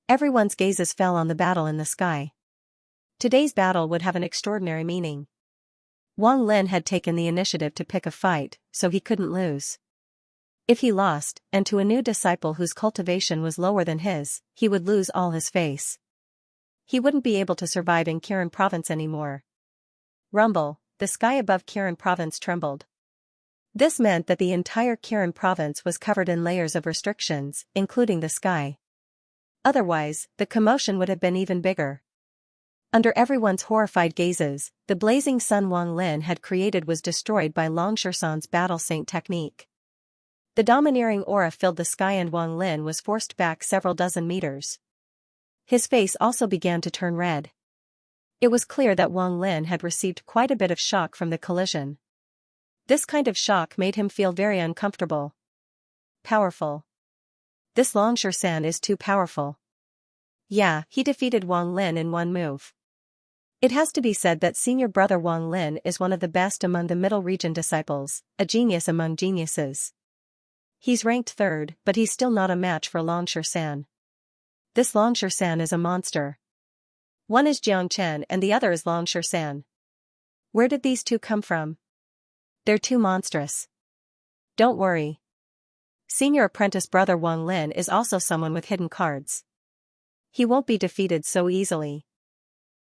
Everyone's gazes fell on the battle in the sky. Today's battle would have an extraordinary meaning. Wang Lin had taken the initiative to pick a fight, so he couldn't lose. If he lost, and to a new disciple whose cultivation was lower than his, he would lose all his face. He wouldn't be able to survive in Kirin province anymore. Rumble, the sky above Kirin province trembled. This meant that the entire Kirin province was covered in layers of restrictions, including the sky. Otherwise, the commotion would have been even bigger. Under everyone's horrified gazes, the blazing sun Wang Lin had created was destroyed by San's battle saint technique. The domineering aura filled the sky and Wang Lin was forced back several dozen meters. His face also began to turn red. It was clear that Wang Lin had received quite a bit of shock from the collision. This kind of shock made him feel very uncomfortable. Powerful. This San is too powerful. Yeah, he defeated Wang Lin in one move. It has to be said that senior brother Wang Lin is one of the best among the middle region disciples, a genius among geniuses. He's ranked third, but he's still not a match for San. This San is a monster. One is Xianxia and the other is San. Where did these two come from? They're too monstrous. Don't worry. Senior apprentice brother Wang Lin is also someone with hidden cards. He won't be defeated so easily.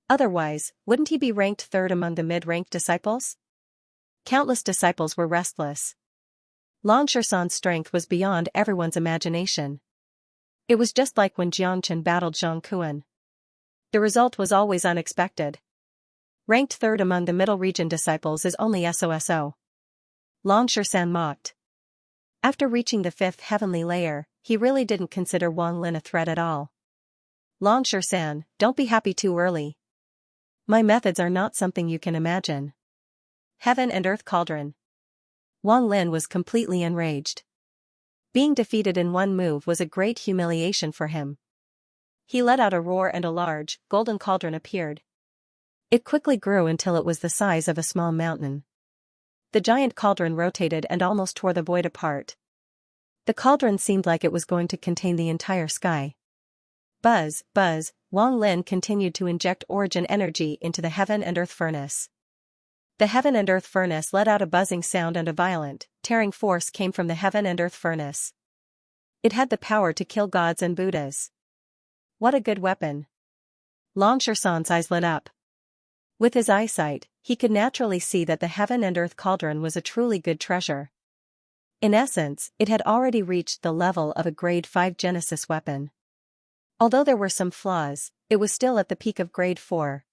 Otherwise, wouldn't he be ranked third among the mid-ranked disciples? Countless disciples were restless. San's strength was beyond everyone's imagination. It was just like when Jiangchen battled Zhang Kuan. The result was always unexpected. Ranked third among the middle region disciples is only SOSO. San mocked. After reaching the 5th heavenly layer, he really didn't consider Wang Lin a threat at all. San, don't be happy too early. My methods are not something you can imagine. Heaven and Earth Cauldron. Wang Lin was completely enraged. Being defeated in one move was a great humiliation for him. He let out a roar and a large, golden cauldron appeared. It quickly grew until it was the size of a small mountain. The giant cauldron rotated and almost tore the void apart. The cauldron seemed like it was going to contain the entire sky. Buzz, buzz, Wang Lin continued to inject origin energy into the heaven and earth furnace. The heaven and earth furnace let out a buzzing sound, and a violent, tearing force came from the heaven and earth furnace. It had the power to kill gods and Buddhas. What a good weapon! Longshorson's eyes lit up. With his eyesight, he could naturally see that the heaven and earth cauldron was a truly good treasure. In essence, it had already reached the level of a grade 5 Genesis weapon. Although there were some flaws, it was still at the peak of grade 4.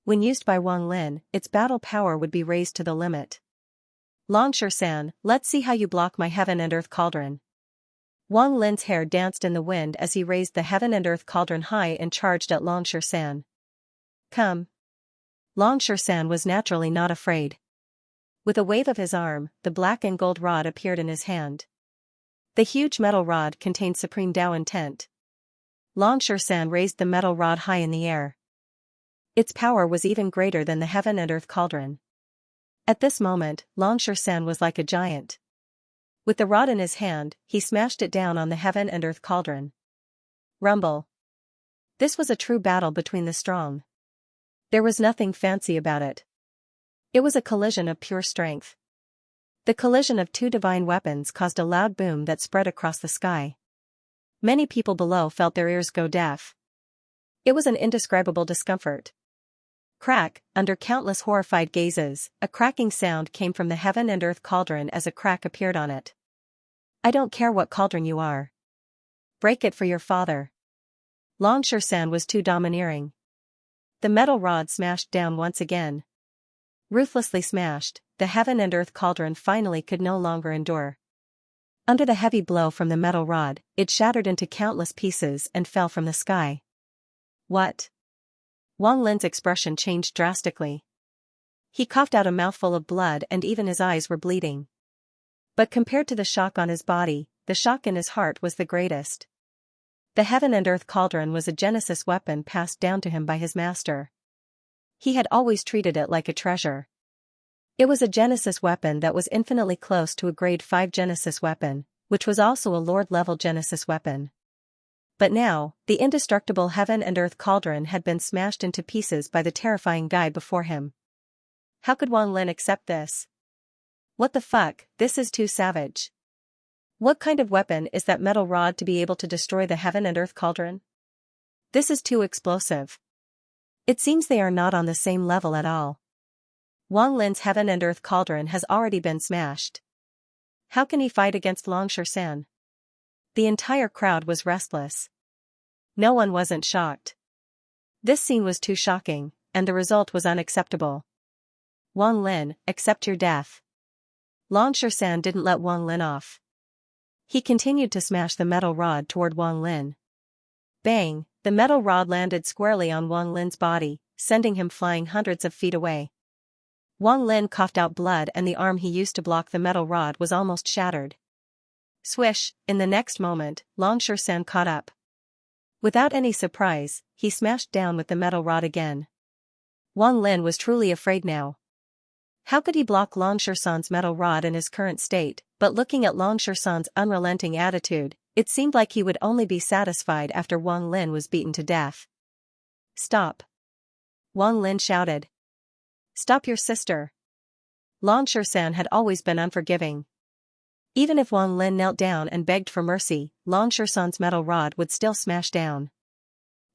When used by Wang Lin, its battle power would be raised to the limit. Longshorsan, let's see how you block my heaven and earth cauldron. Wang Lin's hair danced in the wind as he raised the heaven and earth cauldron high and charged at Longshorsan. Come. Longshorsan was naturally not afraid. With a wave of his arm, the black and gold rod appeared in his hand. The huge metal rod contained supreme Tao intent. Longshorsan raised the metal rod high in the air. Its power was even greater than the heaven and earth cauldron. At this moment, Longshorsan was like a giant. With the rod in his hand, he smashed it down on the heaven and earth cauldron. Rumble. This was a true battle between the strong. There was nothing fancy about it. It was a collision of pure strength. The collision of two divine weapons caused a loud boom that spread across the sky. Many people below felt their ears go deaf. It was an indescribable discomfort. Crack, under countless horrified gazes, a cracking sound came from the heaven and earth cauldron as a crack appeared on it. I don't care what cauldron you are. Break it for your father. Longshorsan was too domineering. The metal rod smashed down once again. Ruthlessly smashed, the heaven and earth cauldron finally could no longer endure. Under the heavy blow from the metal rod, it shattered into countless pieces and fell from the sky. What? Wang Lin's expression changed drastically. He coughed out a mouthful of blood and even his eyes were bleeding. But compared to the shock on his body, the shock in his heart was the greatest. The heaven and earth cauldron was a Genesis weapon passed down to him by his master. He had always treated it like a treasure. It was a Genesis weapon that was infinitely close to a grade 5 Genesis weapon, which was also a Lord-level Genesis weapon. But now, the indestructible heaven and earth cauldron had been smashed into pieces by the terrifying guy before him. How could Wang Lin accept this? What the fuck, this is too savage. What kind of weapon is that metal rod to be able to destroy the heaven and earth cauldron? This is too explosive. It seems they are not on the same level at all. Wang Lin's heaven and earth cauldron has already been smashed. How can he fight against Longshorsan? The entire crowd was restless. No one wasn't shocked. This scene was too shocking, and the result was unacceptable. Wang Lin, accept your death. Longshorsan didn't let Wang Lin off. He continued to smash the metal rod toward Wang Lin. Bang, the metal rod landed squarely on Wang Lin's body, sending him flying hundreds of feet away. Wang Lin coughed out blood and the arm he used to block the metal rod was almost shattered. Swish, in the next moment, Longshorsan caught up. Without any surprise, he smashed down with the metal rod again. Wang Lin was truly afraid now. How could he block Longshorsan's metal rod in his current state, but looking at Longshorsan's unrelenting attitude, it seemed like he would only be satisfied after Wang Lin was beaten to death. Stop! Wang Lin shouted. Stop your sister! Longshorsan had always been unforgiving. Even if Wang Lin knelt down and begged for mercy, Longshorsan's metal rod would still smash down.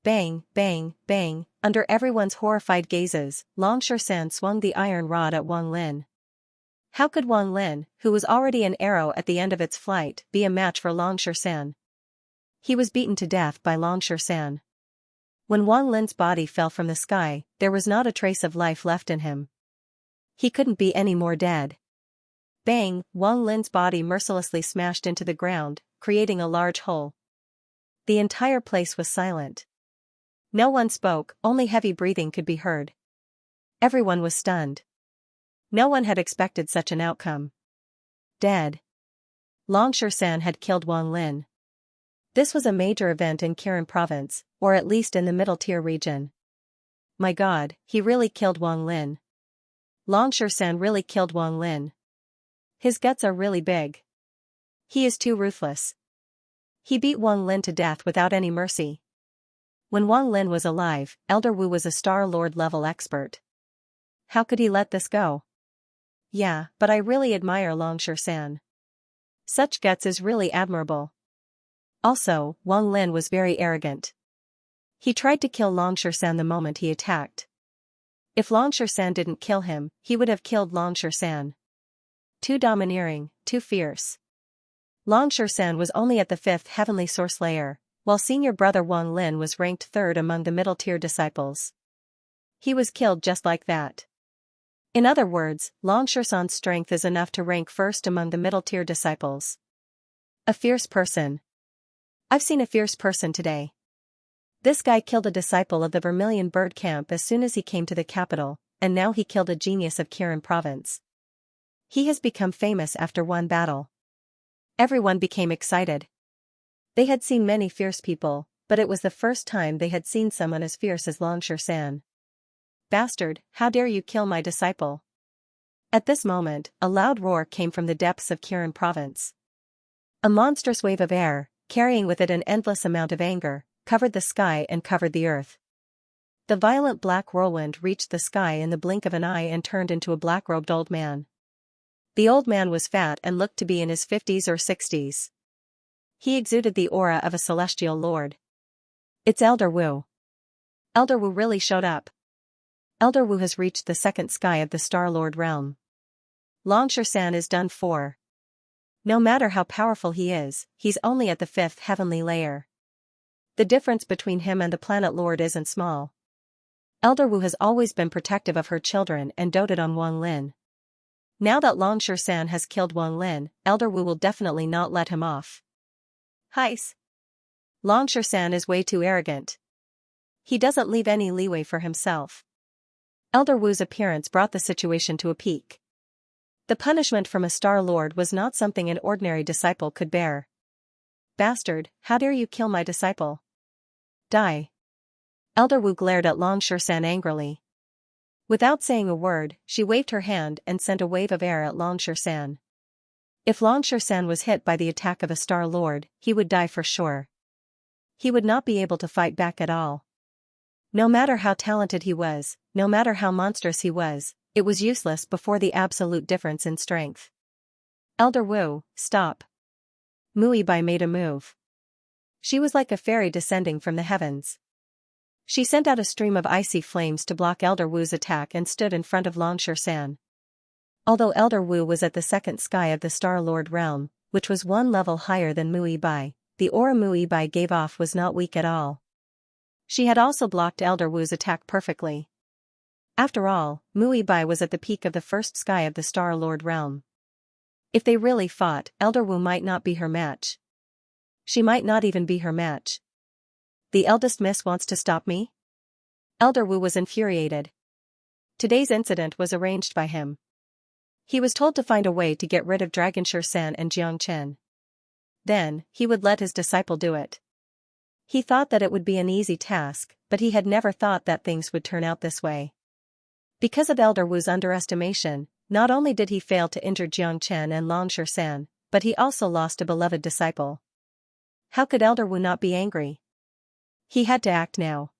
Bang, bang, bang, under everyone's horrified gazes, Longshorsan swung the iron rod at Wang Lin. How could Wang Lin, who was already an arrow at the end of its flight, be a match for Longshorsan? He was beaten to death by Longshorsan. When Wang Lin's body fell from the sky, there was not a trace of life left in him. He couldn't be any more dead. Bang, Wang Lin's body mercilessly smashed into the ground, creating a large hole. The entire place was silent. No one spoke, only heavy breathing could be heard. Everyone was stunned. No one had expected such an outcome. Dead. Longshorsan had killed Wang Lin. This was a major event in Kirin province, or at least in the middle-tier region. My god, he really killed Wang Lin. Longshorsan really killed Wang Lin. His guts are really big. He is too ruthless. He beat Wang Lin to death without any mercy. When Wang Lin was alive, Elder Wu was a Star Lord level expert. How could he let this go? Yeah, but I really admire Xianxia. Such guts is really admirable. Also, Wang Lin was very arrogant. He tried to kill Xianxia the moment he attacked. If Xianxia didn't kill him, he would have killed Xianxia. Too domineering, too fierce. Xianxia was only at the 5th heavenly source layer, while senior brother Wang Lin was ranked 3rd among the middle-tier disciples. He was killed just like that. In other words, Xianxia's strength is enough to rank 1st among the middle-tier disciples. A fierce person. I've seen a fierce person today. This guy killed a disciple of the Vermilion Bird Camp as soon as he came to the capital, and now he killed a genius of Kirin province. He has become famous after one battle. Everyone became excited. They had seen many fierce people, but it was the first time they had seen someone as fierce as Xianxia. Bastard, how dare you kill my disciple? At this moment, a loud roar came from the depths of Kirin province. A monstrous wave of air, carrying with it an endless amount of anger, covered the sky and covered the earth. The violent black whirlwind reached the sky in the blink of an eye and turned into a black-robed old man. The old man was fat and looked to be in his 50s or 60s. He exuded the aura of a celestial lord. It's Elder Wu. Elder Wu really showed up. Elder Wu has reached the 2nd sky of the Star Lord realm. Xianxia is done for. No matter how powerful he is, he's only at the 5th heavenly layer. The difference between him and the planet lord isn't small. Elder Wu has always been protective of her children and doted on Wang Lin. Now that Xianxia has killed Wang Lin, Elder Wu will definitely not let him off. Heis. Xianxia is way too arrogant. He doesn't leave any leeway for himself. Elder Wu's appearance brought the situation to a peak. The punishment from a Star Lord was not something an ordinary disciple could bear. Bastard, how dare you kill my disciple? Die. Elder Wu glared at Xianxia angrily. Without saying a word, she waved her hand and sent a wave of air at Xianxia. If Xianxia was hit by the attack of a Star Lord, he would die for sure. He would not be able to fight back at all. No matter how talented he was, no matter how monstrous he was, it was useless before the absolute difference in strength. Elder Wu, stop. Mui Bai made a move. She was like a fairy descending from the heavens. She sent out a stream of icy flames to block Elder Wu's attack and stood in front of Xianxia. Although Elder Wu was at the 2nd sky of the Star Lord realm, which was one level higher than Mui Bai, the aura Mui Bai gave off was not weak at all. She had also blocked Elder Wu's attack perfectly. After all, Mui Bai was at the peak of the 1st sky of the Star Lord realm. If they really fought, Elder Wu might not be her match. She might not even be her match. The eldest miss wants to stop me? Elder Wu was infuriated. Today's incident was arranged by him. He was told to find a way to get rid of Dragonshire and Jiangchen. Then, he would let his disciple do it. He thought that it would be an easy task, but he had never thought that things would turn out this way. Because of Elder Wu's underestimation, not only did he fail to injure Jiangchen and Xianxia, but he also lost a beloved disciple. How could Elder Wu not be angry? He had to act now.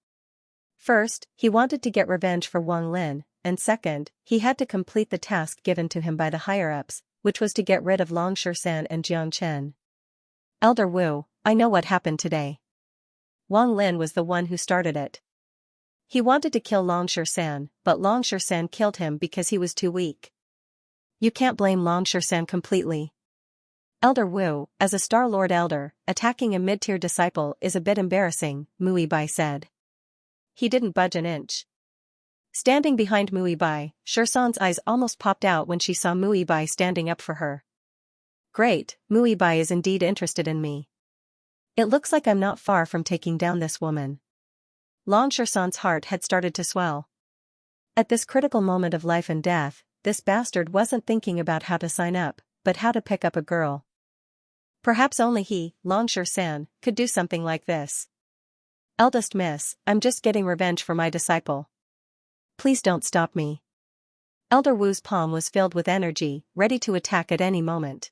First, he wanted to get revenge for Wang Lin, and second, he had to complete the task given to him by the higher-ups, which was to get rid of Xianxia and Jiangchen. Elder Wu, I know what happened today. Wang Lin was the one who started it. He wanted to kill Xianxia, but Xianxia killed him because he was too weak. You can't blame Xianxia completely. Elder Wu, as a Star Lord Elder, attacking a mid-tier disciple is a bit embarrassing, Mui Bai said. He didn't budge an inch. Standing behind Mui Bai, Shirsan's eyes almost popped out when she saw Mui Bai standing up for her. Great, Mui Bai is indeed interested in me. It looks like I'm not far from taking down this woman. Xianxia heart had started to swell. At this critical moment of life and death, this bastard wasn't thinking about how to sign up, but how to pick up a girl. Perhaps only he, Xianxia, could do something like this. Eldest miss, I'm just getting revenge for my disciple. Please don't stop me. Elder Wu's palm was filled with energy, ready to attack at any moment.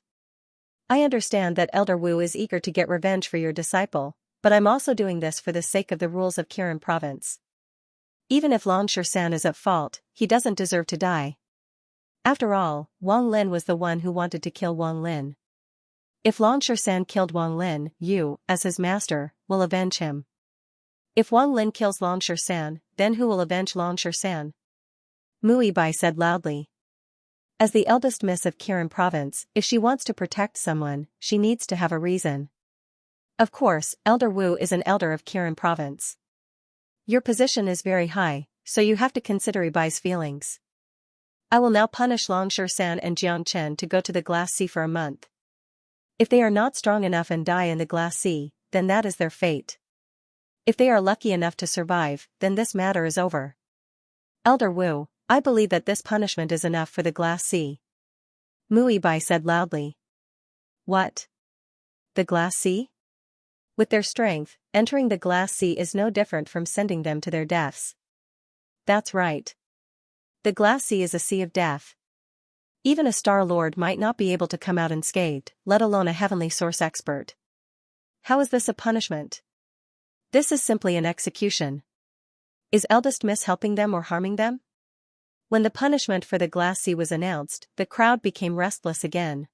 I understand that Elder Wu is eager to get revenge for your disciple, But I'm also doing this for the sake of the rules of Kirin province. Even if Xianxia is at fault, he doesn't deserve to die. After all, Wang Lin was the one who wanted to kill Wang Lin. If Xianxia killed Wang Lin, you, as his master, will avenge him. If Wang Lin kills Xianxia, then who will avenge Xianxia? Mu Bai said loudly. As the eldest miss of Kirin province, if she wants to protect someone, she needs to have a reason. Of course, Elder Wu is an elder of Kirin province. Your position is very high, so you have to consider Bai's feelings. I will now punish Xianxia and Jiang to go to the Glass Sea for a month. If they are not strong enough and die in the Glass Sea, then that is their fate. If they are lucky enough to survive, then this matter is over. Elder Wu, I believe that this punishment is enough for the Glass Sea. Mu Bai said loudly. What? The Glass Sea? With their strength, entering the Glass Sea is no different from sending them to their deaths. That's right. The Glass Sea is a sea of death. Even a Star Lord might not be able to come out unscathed, let alone a heavenly source expert. How is this a punishment? This is simply an execution. Is Eldest Miss helping them or harming them? When the punishment for the Glass Sea was announced, the crowd became restless again.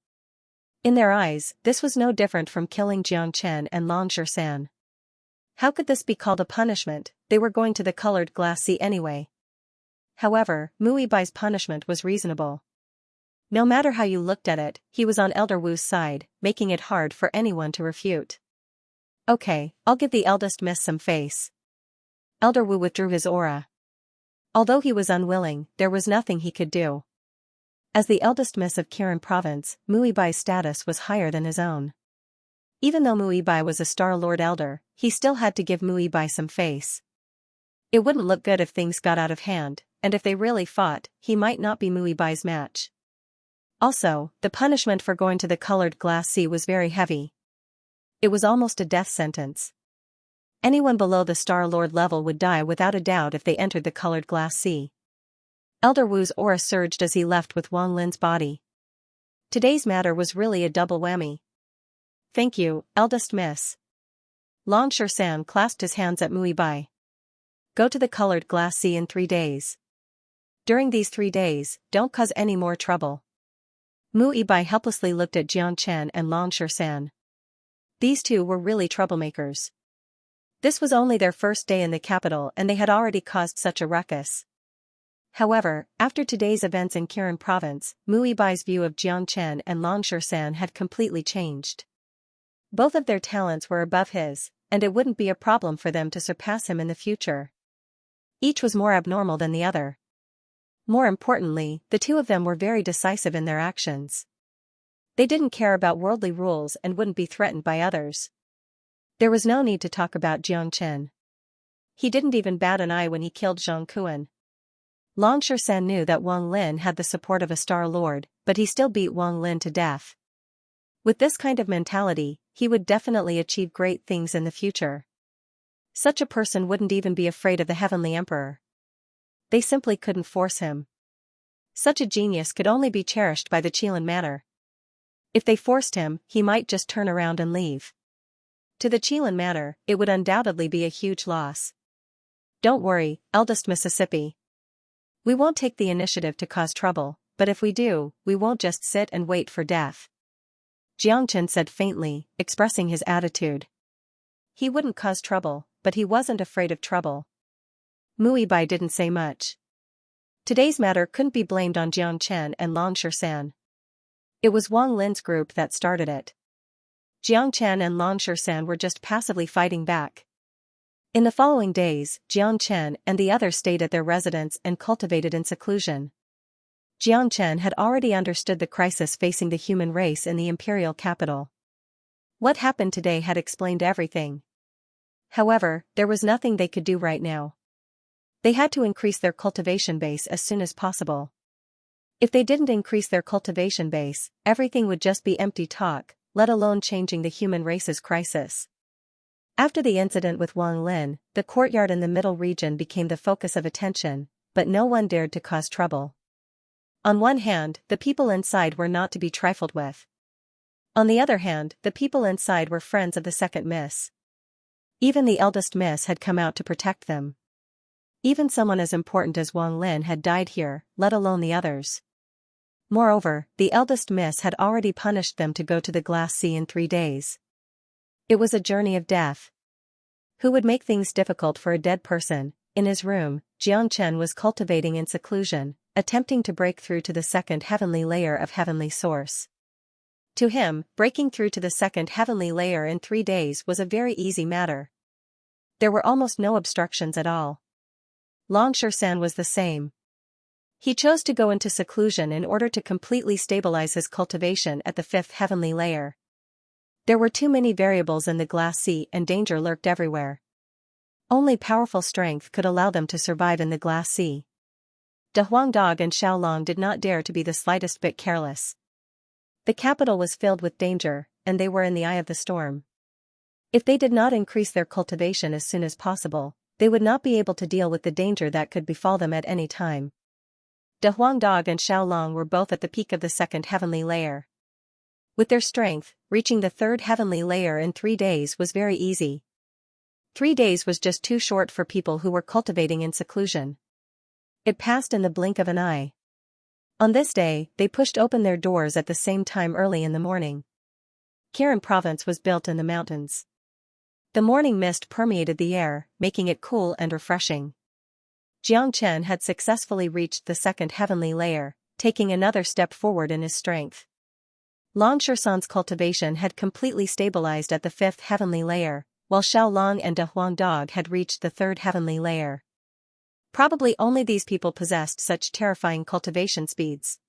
In their eyes, this was no different from killing Jiang and Xianxia. How could this be called a punishment? They were going to the colored Glass Sea anyway. However, Mu Bai's punishment was reasonable. No matter how you looked at it, he was on Elder Wu's side, making it hard for anyone to refute. Okay, I'll give the eldest miss some face. Elder Wu withdrew his aura. Although he was unwilling, there was nothing he could do. As the eldest miss of Kirin province, Mu Bai's status was higher than his own. Even though Mu Bai was a Star Lord Elder, he still had to give Mu Bai some face. It wouldn't look good if things got out of hand, and if they really fought, he might not be Mu Bai's match. Also, the punishment for going to the colored Glass Sea was very heavy. It was almost a death sentence. Anyone below the Star Lord level would die without a doubt if they entered the colored Glass Sea. Elder Wu's aura surged as he left with Wang Lin's body. Today's matter was really a double whammy. Thank you, eldest miss. Xianxia clasped his hands at Mu Bai. Go to the colored Glass Sea in 3 days. During these 3 days, don't cause any more trouble. Mu Bai helplessly looked at Jiang and Xianxia. These two were really troublemakers. This was only their first day in the capital and they had already caused such a ruckus. However, after today's events in Kirin province, Mu Bai's view of Jiang and Xianxia had completely changed. Both of their talents were above his, and it wouldn't be a problem for them to surpass him in the future. Each was more abnormal than the other. More importantly, the two of them were very decisive in their actions. They didn't care about worldly rules and wouldn't be threatened by others. There was no need to talk about Jiang. He didn't even bat an eye when he killed Zhang Kuan. Xianxia knew that Wang Lin had the support of a Star Lord, but he still beat Wang Lin to death. With this kind of mentality, he would definitely achieve great things in the future. Such a person wouldn't even be afraid of the Heavenly Emperor. They simply couldn't force him. Such a genius could only be cherished by the Qilin Manor. If they forced him, he might just turn around and leave. To the Qilin Manor, it would undoubtedly be a huge loss. Don't worry, eldest Mississippi. We won't take the initiative to cause trouble, but if we do, we won't just sit and wait for death. Jiang said faintly, expressing his attitude. He wouldn't cause trouble, but he wasn't afraid of trouble. Mu Bai didn't say much. Today's matter couldn't be blamed on Jiang and Xianxia. It was Wang Lin's group that started it. Jiang and Xianxia were just passively fighting back. In the following days, Jiang and the others stayed at their residence and cultivated in seclusion. Jiang had already understood the crisis facing the human race in the imperial capital. What happened today had explained everything. However, there was nothing they could do right now. They had to increase their cultivation base as soon as possible. If they didn't increase their cultivation base, everything would just be empty talk, let alone changing the human race's crisis. After the incident with Wang Lin, the courtyard in the middle region became the focus of attention, but no one dared to cause trouble. On one hand, the people inside were not to be trifled with. On the other hand, the people inside were friends of the second miss. Even the eldest miss had come out to protect them. Even someone as important as Wang Lin had died here, let alone the others. Moreover, the eldest miss had already punished them to go to the glass sea in 3 days. It was a journey of death. Who would make things difficult for a dead person? In his room, Xianxia was cultivating in seclusion, attempting to break through to the second heavenly layer of heavenly source. To him, breaking through to the second heavenly layer in 3 days was a very easy matter. There were almost no obstructions at all. Xianxia was the same. He chose to go into seclusion in order to completely stabilize his cultivation at the 5th heavenly layer. There were too many variables in the glass sea and danger lurked everywhere. Only powerful strength could allow them to survive in the glass sea. De Huangdog and Xiaolong did not dare to be the slightest bit careless. The capital was filled with danger, and they were in the eye of the storm. If they did not increase their cultivation as soon as possible, they would not be able to deal with the danger that could befall them at any time. De Huangdog and Xiaolong were both at the peak of the 2nd heavenly layer. With their strength, reaching the 3rd heavenly layer in 3 days was very easy. 3 days was just too short for people who were cultivating in seclusion. It passed in the blink of an eye. On this day, they pushed open their doors at the same time early in the morning. Xianxia province was built in the mountains. The morning mist permeated the air, making it cool and refreshing. Xianxia had successfully reached the 2nd heavenly layer, taking another step forward in his strength. Xiaoxia's cultivation had completely stabilized at the 5th heavenly layer, while Xiaolong and De Huangdog had reached the 3rd heavenly layer. Probably only these people possessed such terrifying cultivation speeds.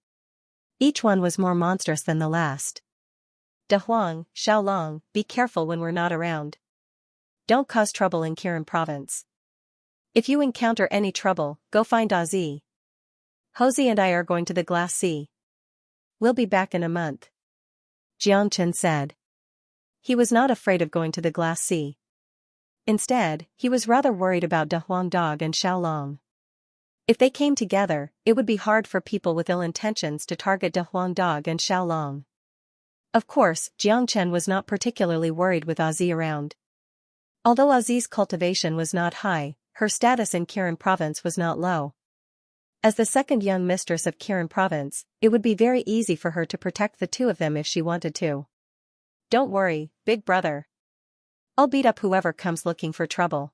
Each one was more monstrous than the last. De Huang, Xiaolong, be careful when we're not around. Don't cause trouble in Xianxia province. If you encounter any trouble, go find Ozzy. Hosey and I are going to the glass sea. We'll be back in a month. Xianxia said. He was not afraid of going to the glass sea. Instead, he was rather worried about De Huangdog and Xiaolong. If they came together, it would be hard for people with ill intentions to target De Huangdog and Xiaolong. Of course, Xianxia was not particularly worried with Ozzy around. Although Ozzy's cultivation was not high, her status in Xianxia province was not low. As the second young mistress of Xianxia province, it would be very easy for her to protect the two of them if she wanted to. Don't worry, big brother. I'll beat up whoever comes looking for trouble.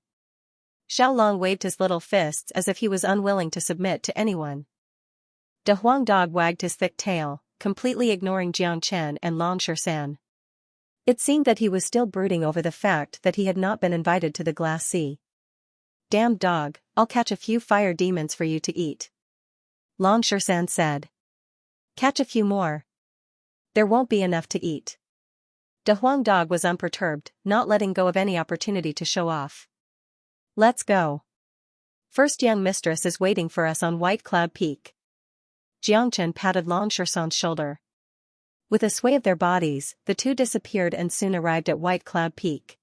Xiaolong waved his little fists as if he was unwilling to submit to anyone. De Huangdog wagged his thick tail, completely ignoring Xianxia and Xianxia. It seemed that he was still brooding over the fact that he had not been invited to the glass sea. Damn dog, I'll catch a few fire demons for you to eat. Xianxia said. Catch a few more. There won't be enough to eat. De Huangdog was unperturbed, not letting go of any opportunity to show off. Let's go. First young mistress is waiting for us on White Cloud Peak. Xianxia patted Xiaoxia's shoulder. With a sway of their bodies, the two disappeared and soon arrived at White Cloud Peak.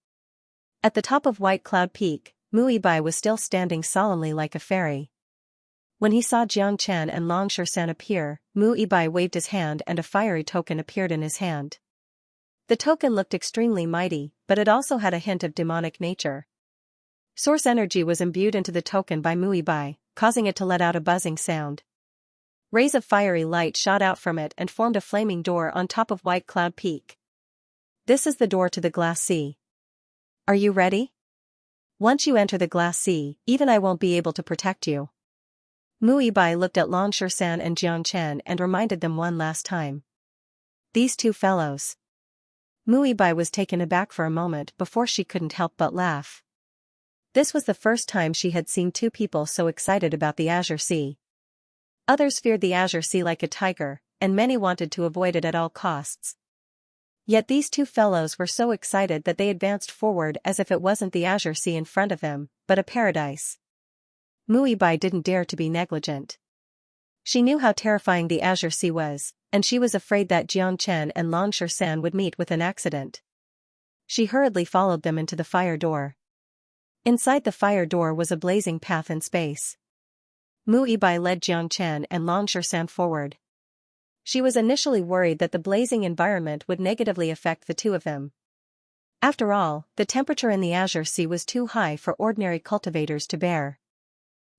At the top of White Cloud Peak, Muibai was still standing solemnly like a fairy. When he saw Xianxia and Xiaoxia appear, Muibai waved his hand and a fiery token appeared in his hand. The token looked extremely mighty, but it also had a hint of demonic nature. Source energy was imbued into the token by Muibai, causing it to let out a buzzing sound. Rays of fiery light shot out from it and formed a flaming door on top of White Cloud Peak. This is the door to the glass sea. Are you ready? Once you enter the glass sea, even I won't be able to protect you. Muibai looked at Xianxia and Xianxia and reminded them one last time. These two fellows. Muibai was taken aback for a moment before she couldn't help but laugh. This was the first time she had seen two people so excited about the Azure Sea. Others feared the Azure Sea like a tiger, and many wanted to avoid it at all costs. Yet these two fellows were so excited that they advanced forward as if it wasn't the Azure Sea in front of them, but a paradise. Muibai didn't dare to be negligent. She knew how terrifying the Azure Sea was, and she was afraid that Xianxia and Xianxia would meet with an accident. She hurriedly followed them into the fire door. Inside the fire door was a blazing path in space. Muibai led Xianxia and Xianxia forward. She was initially worried that the blazing environment would negatively affect the two of them. After all, the temperature in the Azure Sea was too high for ordinary cultivators to bear.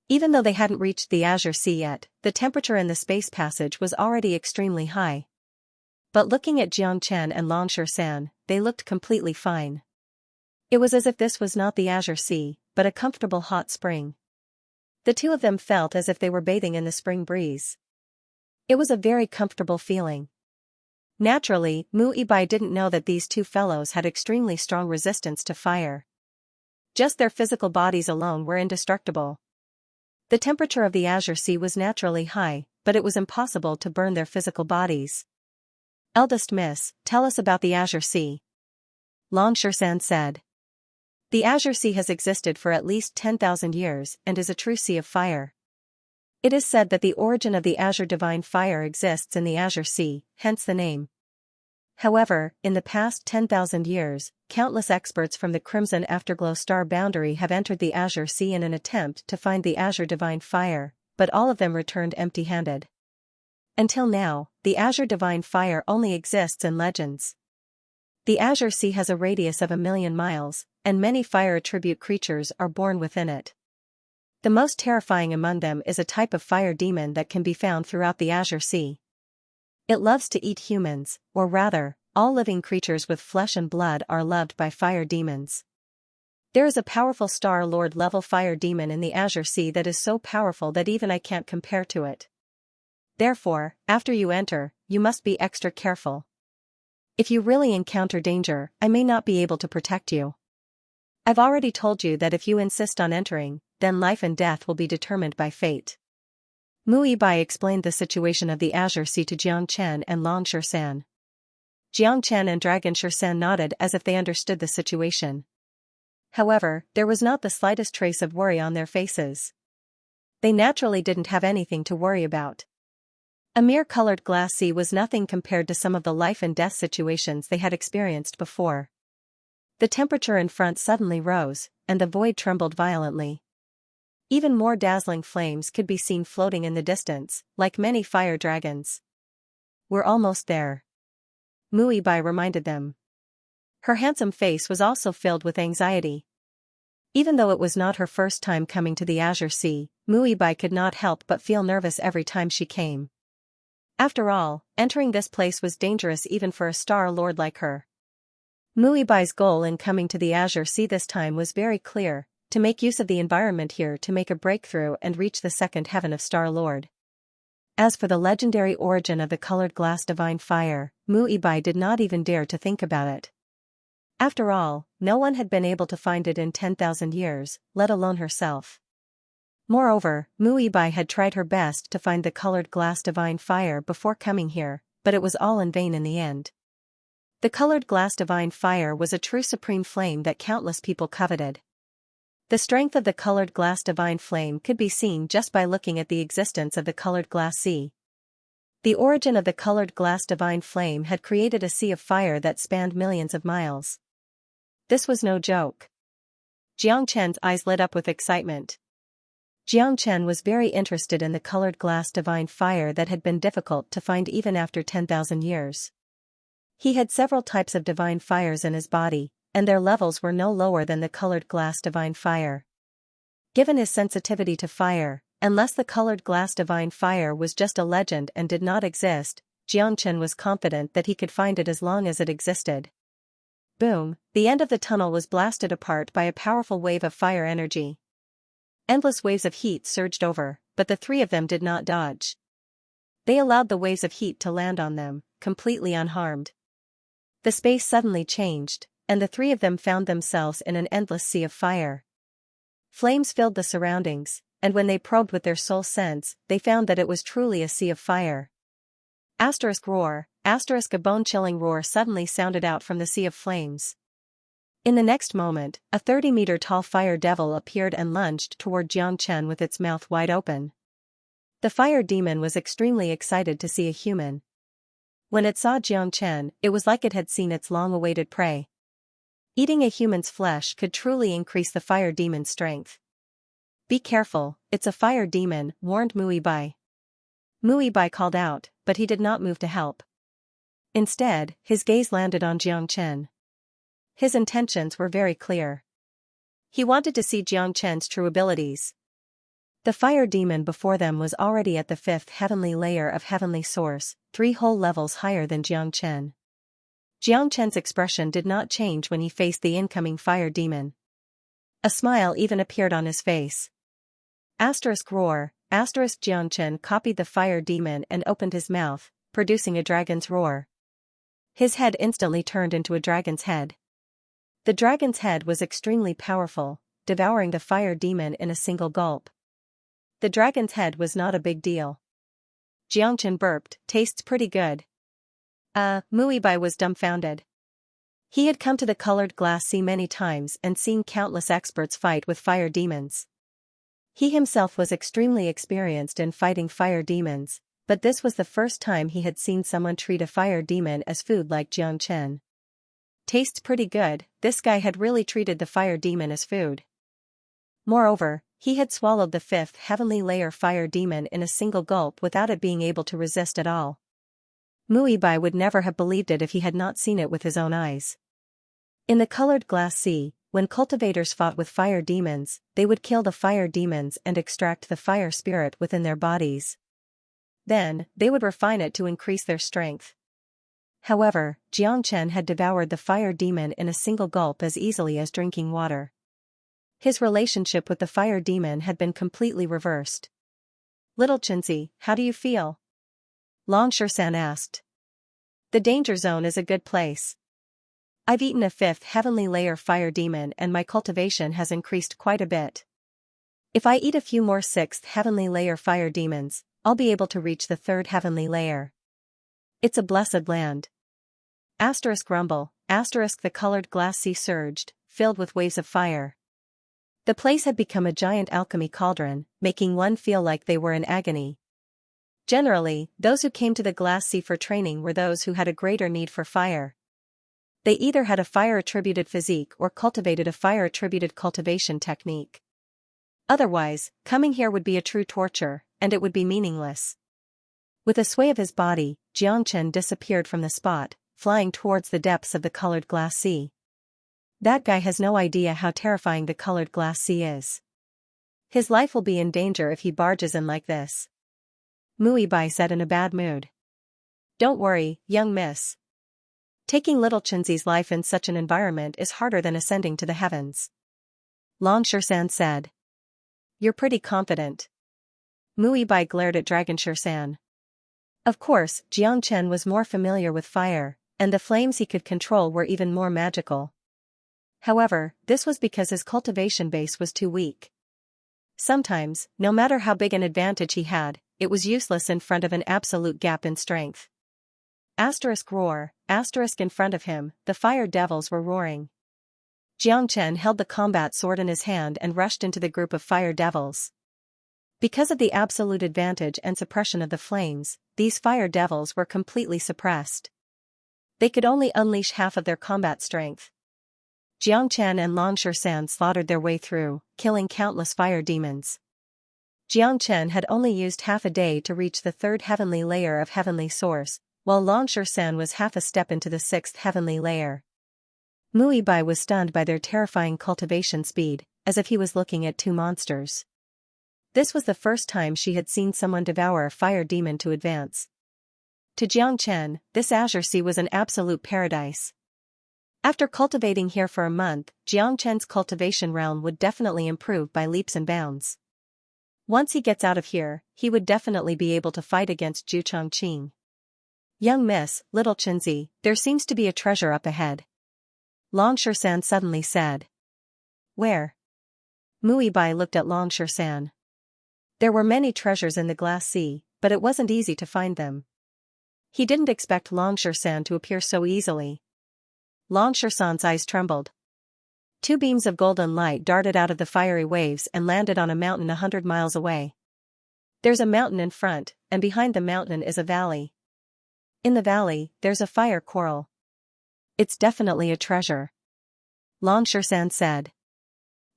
Even though they hadn't reached the Azure Sea yet, the temperature in the space passage was already extremely high. But looking at Xianxia and Xianxia, they looked completely fine. It was as if this was not the Azure Sea, but a comfortable hot spring. The two of them felt as if they were bathing in the spring breeze. It was a very comfortable feeling. Naturally, Mu Ibai didn't know that these two fellows had extremely strong resistance to fire. Just their physical bodies alone were indestructible. The temperature of the Azure Sea was naturally high, but it was impossible to burn their physical bodies. "Eldest Miss, tell us about the Azure Sea," Xianxia said. "The Azure Sea has existed for at least 10,000 years and is a true sea of fire. It is said that the origin of the Azure divine fire exists in the Azure Sea, hence the name. However, in the past 10,000 years, countless experts from the Crimson Afterglow star boundary have entered the Azure Sea in an attempt to find the Azure divine fire, but all of them returned empty-handed. Until now, the Azure divine fire only exists in legends. The Azure Sea has a radius of 1,000,000 miles, and many fire-attribute creatures are born within it. The most terrifying among them is a type of fire demon that can be found throughout the Azure Sea. It loves to eat humans, or rather, all living creatures with flesh and blood are loved by fire demons. There is a powerful Star Lord level fire demon in the Azure Sea that is so powerful that even I can't compare to it. Therefore, after you enter, you must be extra careful. If you really encounter danger, I may not be able to protect you. I've already told you that if you insist on entering, then life and death will be determined by fate." Mu Ibai explained the situation of the Azure Sea to Xianxia and Xianxia. Xianxia and Xianxia nodded as if they understood the situation. However, there was not the slightest trace of worry on their faces. They naturally didn't have anything to worry about. A mere colored glass sea was nothing compared to some of the life and death situations they had experienced before. The temperature in front suddenly rose, and the void trembled violently. Even more dazzling flames could be seen floating in the distance, like many fire dragons. "We're almost there," Mu Ibai reminded them. Her handsome face was also filled with anxiety. Even though it was not her first time coming to the Azure Sea, Mu Ibai could not help but feel nervous every time she came. After all, entering this place was dangerous even for a Star Lord like her. Mu Ibai's goal in coming to the Azure Sea this time was very clear: to make use of the environment here to make a breakthrough and reach the second heaven of Star Lord. As for the legendary origin of the colored glass divine fire, Mu Ibai did not even dare to think about it. After all, no one had been able to find it in 10,000 years, let alone herself. Moreover, Mu Ibai had tried her best to find the colored glass divine fire before coming here, but it was all in vain in the end. The colored glass divine fire was a true supreme flame that countless people coveted. The strength of the colored glass divine flame could be seen just by looking at the existence of the colored glass sea. The origin of the colored glass divine flame had created a sea of fire that spanned millions of miles. This was no joke. Xianxia's eyes lit up with excitement. Xianxia was very interested in the colored glass divine fire that had been difficult to find even after 10,000 years. He had several types of divine fires in his body, and their levels were no lower than the colored glass divine fire. Given his sensitivity to fire, unless the colored glass divine fire was just a legend and did not exist, Xianxia was confident that he could find it as long as it existed. Boom, the end of the tunnel was blasted apart by a powerful wave of fire energy. Endless waves of heat surged over, but the three of them did not dodge. They allowed the waves of heat to land on them, completely unharmed. The space suddenly changed, and the three of them found themselves in an endless sea of fire. Flames filled the surroundings, and when they probed with their soul sense, they found that it was truly a sea of fire. Asterisk roar, asterisk a bone-chilling roar suddenly sounded out from the sea of flames. In the next moment, a 30-meter-tall fire devil appeared and lunged toward Xianxia with its mouth wide open. The fire demon was extremely excited to see a human. When it saw Xianxia, it was like it had seen its long-awaited prey. Eating a human's flesh could truly increase the fire demon's strength. "Be careful, it's a fire demon," warned Mu Ibai. Mu Ibai called out, but he did not move to help. Instead, his gaze landed on Xianxia. His intentions were very clear. He wanted to see Xianxia's true abilities. The fire demon before them was already at the 5th heavenly layer of heavenly source, 3 whole levels higher than Xianxian. Xianxian's expression did not change when he faced the incoming fire demon. A smile even appeared on his face. Roar, Xianxian copied the fire demon and opened his mouth, producing a dragon's roar. His head instantly turned into a dragon's head. The dragon's head was extremely powerful, devouring the fire demon in a single gulp. The dragon's head was not a big deal. Xianxian burped, tastes pretty good. Muibai was dumbfounded. He had come to the colored glass sea many times and seen countless experts fight with fire demons. He himself was extremely experienced in fighting fire demons, but this was the first time he had seen someone treat a fire demon as food like Xianxian. Tastes pretty good, this guy had really treated the fire demon as food. Moreover, he had swallowed the 5th heavenly layer fire demon in a single gulp without it being able to resist at all. Muibai would never have believed it if he had not seen it with his own eyes. In the colored glass sea, when cultivators fought with fire demons, they would kill the fire demons and extract the fire spirit within their bodies. Then, they would refine it to increase their strength. However, Xianxian had devoured the fire demon in a single gulp as easily as drinking water. His relationship with the fire demon had been completely reversed. Little Xianxia, how do you feel? Xianxia asked. The danger zone is a good place. I've eaten a 5th heavenly layer fire demon and my cultivation has increased quite a bit. If I eat a few more 6th heavenly layer fire demons, I'll be able to reach the 3rd heavenly layer. It's a blessed land. Rumble, the colored glass sea surged, filled with waves of fire. The place had become a giant alchemy cauldron, making one feel like they were in agony. Generally, those who came to the glass sea for training were those who had a greater need for fire. They either had a fire-attributed physique or cultivated a fire-attributed cultivation technique. Otherwise, coming here would be a true torture, and it would be meaningless. With a sway of his body, Xianxian disappeared from the spot, flying towards the depths of the colored glass sea. That guy has no idea how terrifying the colored glass sea is. His life will be in danger if he barges in like this. Muibai said in a bad mood. Don't worry, young miss. Taking little Xianxia's life in such an environment is harder than ascending to the heavens. Xianxia said. You're pretty confident. Muibai glared at Xianxia. Of course, Xianxian was more familiar with fire, and the flames he could control were even more magical. However, this was because his cultivation base was too weak. Sometimes, no matter how big an advantage he had, it was useless in front of an absolute gap in strength. Roar, in front of him, the fire devils were roaring. Xianxian held the combat sword in his hand and rushed into the group of fire devils. Because of the absolute advantage and suppression of the flames, these fire devils were completely suppressed. They could only unleash half of their combat strength. Xianxian and Xianxia slaughtered their way through, killing countless fire demons. Xianxian had only used half a day to reach the 3rd heavenly layer of heavenly source, while Xianxia was half a step into the 6th heavenly layer. Muibai was stunned by their terrifying cultivation speed, as if he was looking at two monsters. This was the first time she had seen someone devour a fire demon to advance. To Xianxian, this azure sea was an absolute paradise. After cultivating here for a month, Xianxian's cultivation realm would definitely improve by leaps and bounds. Once he gets out of here, he would definitely be able to fight against Zhu Chongqing. Young miss, little Xianxia, there seems to be a treasure up ahead. Xianxia suddenly said. Where? Muibai looked at Xianxia. There were many treasures in the glass sea, but it wasn't easy to find them. He didn't expect Xianxia to appear so easily. Xiaoxi's eyes trembled. Two beams of golden light darted out of the fiery waves and landed on a mountain 100 miles away. There's a mountain in front, and behind the mountain is a valley. In the valley, there's a fire coral. It's definitely a treasure. Xianxia said.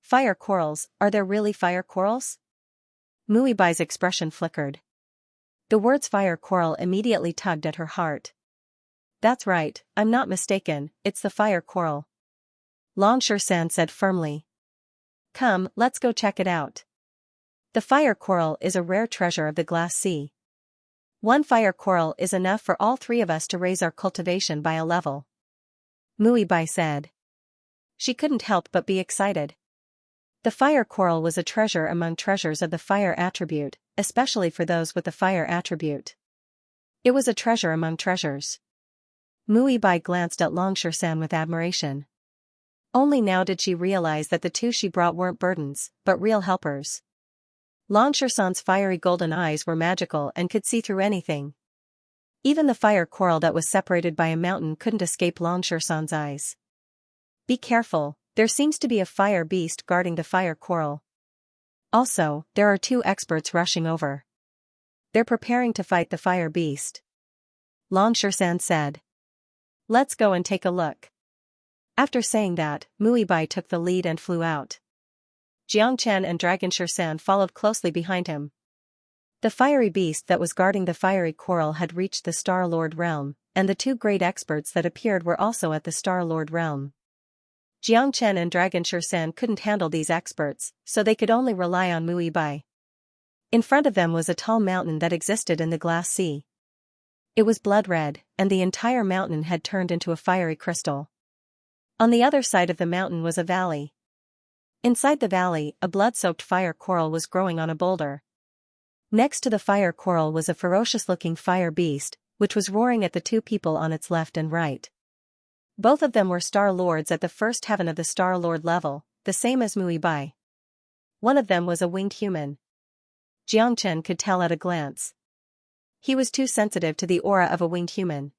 Fire corals, are there really fire corals? Muibai's expression flickered. The words fire coral immediately tugged at her heart. That's right, I'm not mistaken, it's the fire coral. Long San said firmly. Come, let's go check it out. The fire coral is a rare treasure of the glass sea. One fire coral is enough for all three of us to raise our cultivation by a level. Bai said. She couldn't help but be excited. The fire coral was a treasure among treasures of the fire attribute, especially for those with the fire attribute. It was a treasure among treasures. Bai glanced at Long San with admiration. Only now did she realize that the two she brought weren't burdens, but real helpers. Long San's fiery golden eyes were magical and could see through anything. Even the fire coral that was separated by a mountain couldn't escape Long San's eyes. Be careful, there seems to be a fire beast guarding the fire coral. Also, there are two experts rushing over. They're preparing to fight the fire beast. Long San said. Let's go and take a look. After saying that, Bai took the lead and flew out. Xianxia and Dragon San followed closely behind him. The fiery beast that was guarding the fiery coral had reached the Star Lord realm, and the two great experts that appeared were also at the Star Lord realm. Xianxia and Dragon San couldn't handle these experts, so they could only rely on Bai. In front of them was a tall mountain that existed in the glass sea. It was blood red, and the entire mountain had turned into a fiery crystal. On the other side of the mountain was a valley. Inside the valley, a blood-soaked fire coral was growing on a boulder. Next to the fire coral was a ferocious-looking fire beast, which was roaring at the two people on its left and right. Both of them were Star Lords at the first heaven of the Star Lord level, the same as Bai. One of them was a winged human. Xianxia could tell at a glance. He was too sensitive to the aura of a winged human.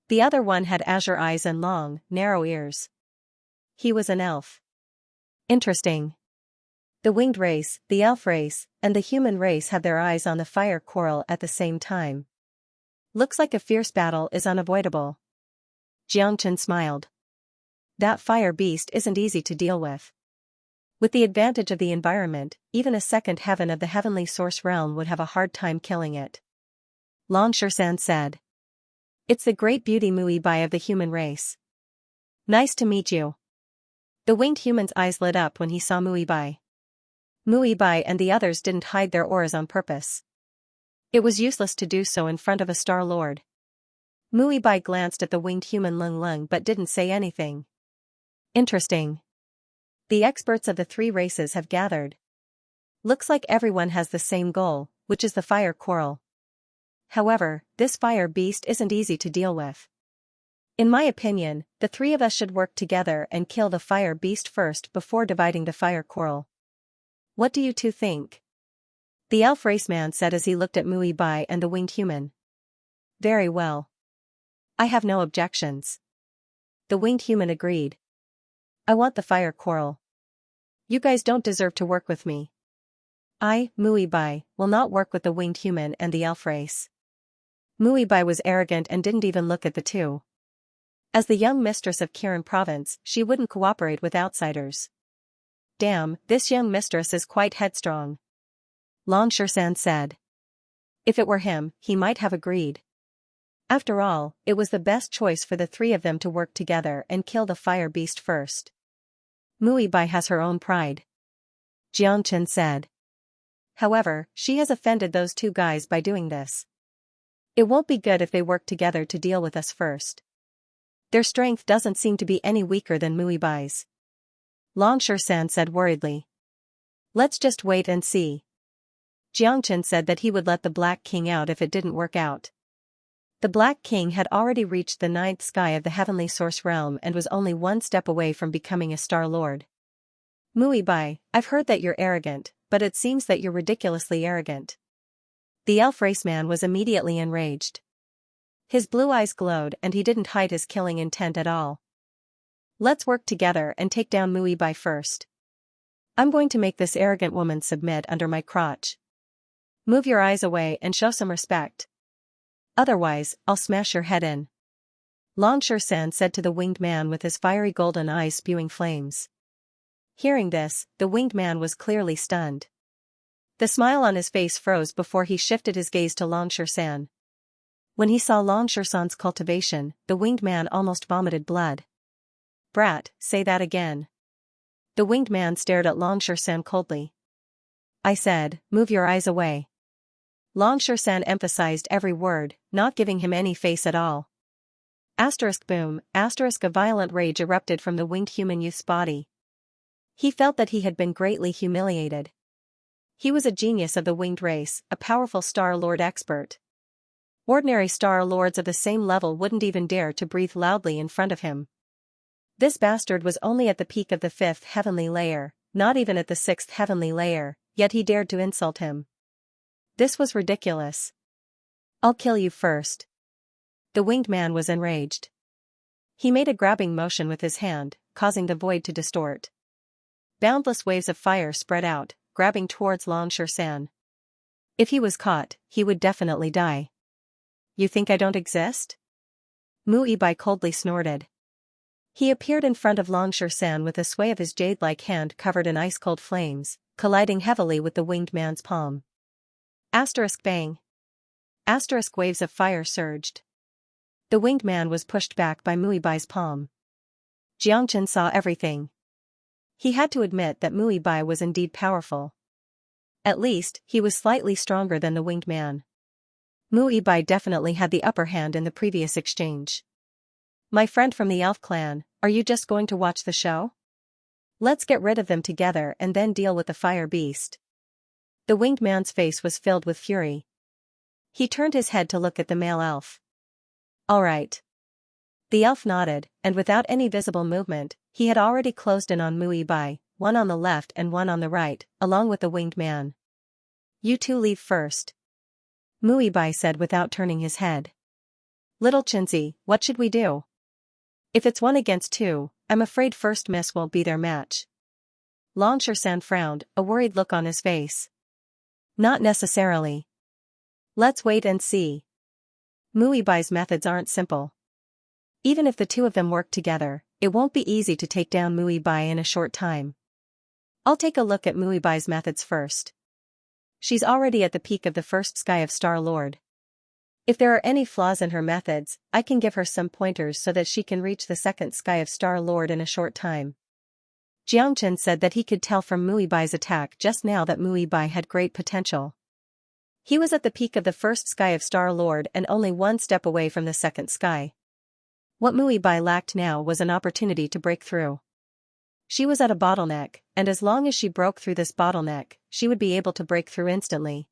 The other one had azure eyes and long, narrow ears. He was an elf. Interesting. The winged race, the elf race, and the human race have their eyes on the fire coral at the same time. Looks like a fierce battle is unavoidable. Xianxia smiled. That fire beast isn't easy to deal with. With the advantage of the environment, even a second heaven of the heavenly source realm would have a hard time killing it. Long San said. It's the great beauty Bai of the human race. Nice to meet you. The winged human's eyes lit up when he saw Bai. Bai and the others didn't hide their auras on purpose. It was useless to do so in front of a Star Lord. Bai glanced at the winged human Lung but didn't say anything. Interesting. The experts of the three races have gathered. Looks like everyone has the same goal, which is the fire coral. However, this fire beast isn't easy to deal with. In my opinion, the three of us should work together and kill the fire beast first before dividing the fire coral. What do you two think? The elf race man said as he looked at Bai and the winged human. Very well. I have no objections. The winged human agreed. I want the fire coral. You guys don't deserve to work with me. I, Bai, will not work with the winged human and the elf race. Bai was arrogant and didn't even look at the two. As the young mistress of Kirin province, she wouldn't cooperate with outsiders. Damn, this young mistress is quite headstrong. Long San said. If it were him, he might have agreed. After all, it was the best choice for the three of them to work together and kill the fire beast first. Bai has her own pride. Xianxia said. However, she has offended those two guys by doing this. It won't be good if they work together to deal with us first. Their strength doesn't seem to be any weaker than Bai's. Long San said worriedly. Let's just wait and see. Xianxia said that he would let the Black King out if it didn't work out. The Black King had already reached the ninth sky of the heavenly source realm and was only one step away from becoming a Star Lord. Bai, I've heard that you're arrogant, but it seems that you're ridiculously arrogant. The elf race man was immediately enraged. His blue eyes glowed and he didn't hide his killing intent at all. Let's work together and take down Bai first. I'm going to make this arrogant woman submit under my crotch. Move your eyes away and show some respect. Otherwise, I'll smash your head in. Long San said to the winged man with his fiery golden eyes spewing flames. Hearing this, the winged man was clearly stunned. The smile on his face froze before he shifted his gaze to Long San. When he saw Long San's cultivation, the winged man almost vomited blood. Brat, say that again. The winged man stared at Xianxia coldly. I said, move your eyes away. Xianxia emphasized every word, not giving him any face at all. Boom, a violent rage erupted from the winged human youth's body. He felt that he had been greatly humiliated. He was a genius of the winged race, a powerful Star Lord expert. Ordinary Star Lords of the same level wouldn't even dare to breathe loudly in front of him. This bastard was only at the peak of the 5th heavenly layer, not even at the 6th heavenly layer, yet he dared to insult him. This was ridiculous. I'll kill you first. The winged man was enraged. He made a grabbing motion with his hand, causing the void to distort. Boundless waves of fire spread out, grabbing towards Xianxia. If he was caught, he would definitely die. You think I don't exist? Mu Yibai coldly snorted. He appeared in front of Xianxia with a sway of his jade-like hand covered in ice-cold flames, colliding heavily with the winged man's palm. Bang. Waves of fire surged. The winged man was pushed back by Mu Yibai's palm. Xianxia saw everything. He had to admit that Mu Yibai was indeed powerful. At least, he was slightly stronger than the winged man. Mu Yibai definitely had the upper hand in the previous exchange. My friend from the elf clan, are you just going to watch the show? Let's get rid of them together and then deal with the fire beast. The winged man's face was filled with fury. He turned his head to look at the male elf. All right. The elf nodded, and without any visible movement, he had already closed in on Mu Yibai, one on the left and one on the right, along with the winged man. You two leave first. Mu Yibai said without turning his head. Little Xianxia, what should we do? If it's 1 against 2, I'm afraid First Miss won't be their match. Xianxia frowned, a worried look on his face. Not necessarily. Let's wait and see. Mu Yibai's methods aren't simple. Even if the two of them work together, it won't be easy to take down Mu Yibai in a short time. I'll take a look at Mu Yibai's methods first. She's already at the peak of the first sky of Star Lord. If there are any flaws in her methods, I can give her some pointers so that she can reach the second sky of Star Lord in a short time. Xianxia said that he could tell from Mu Yibai's attack just now that Mu Yibai had great potential. He was at the peak of the first sky of Star Lord and only 1 step away from the second sky. What Mu Yibai lacked now was an opportunity to break through. She was at a bottleneck, and as long as she broke through this bottleneck, she would be able to break through instantly.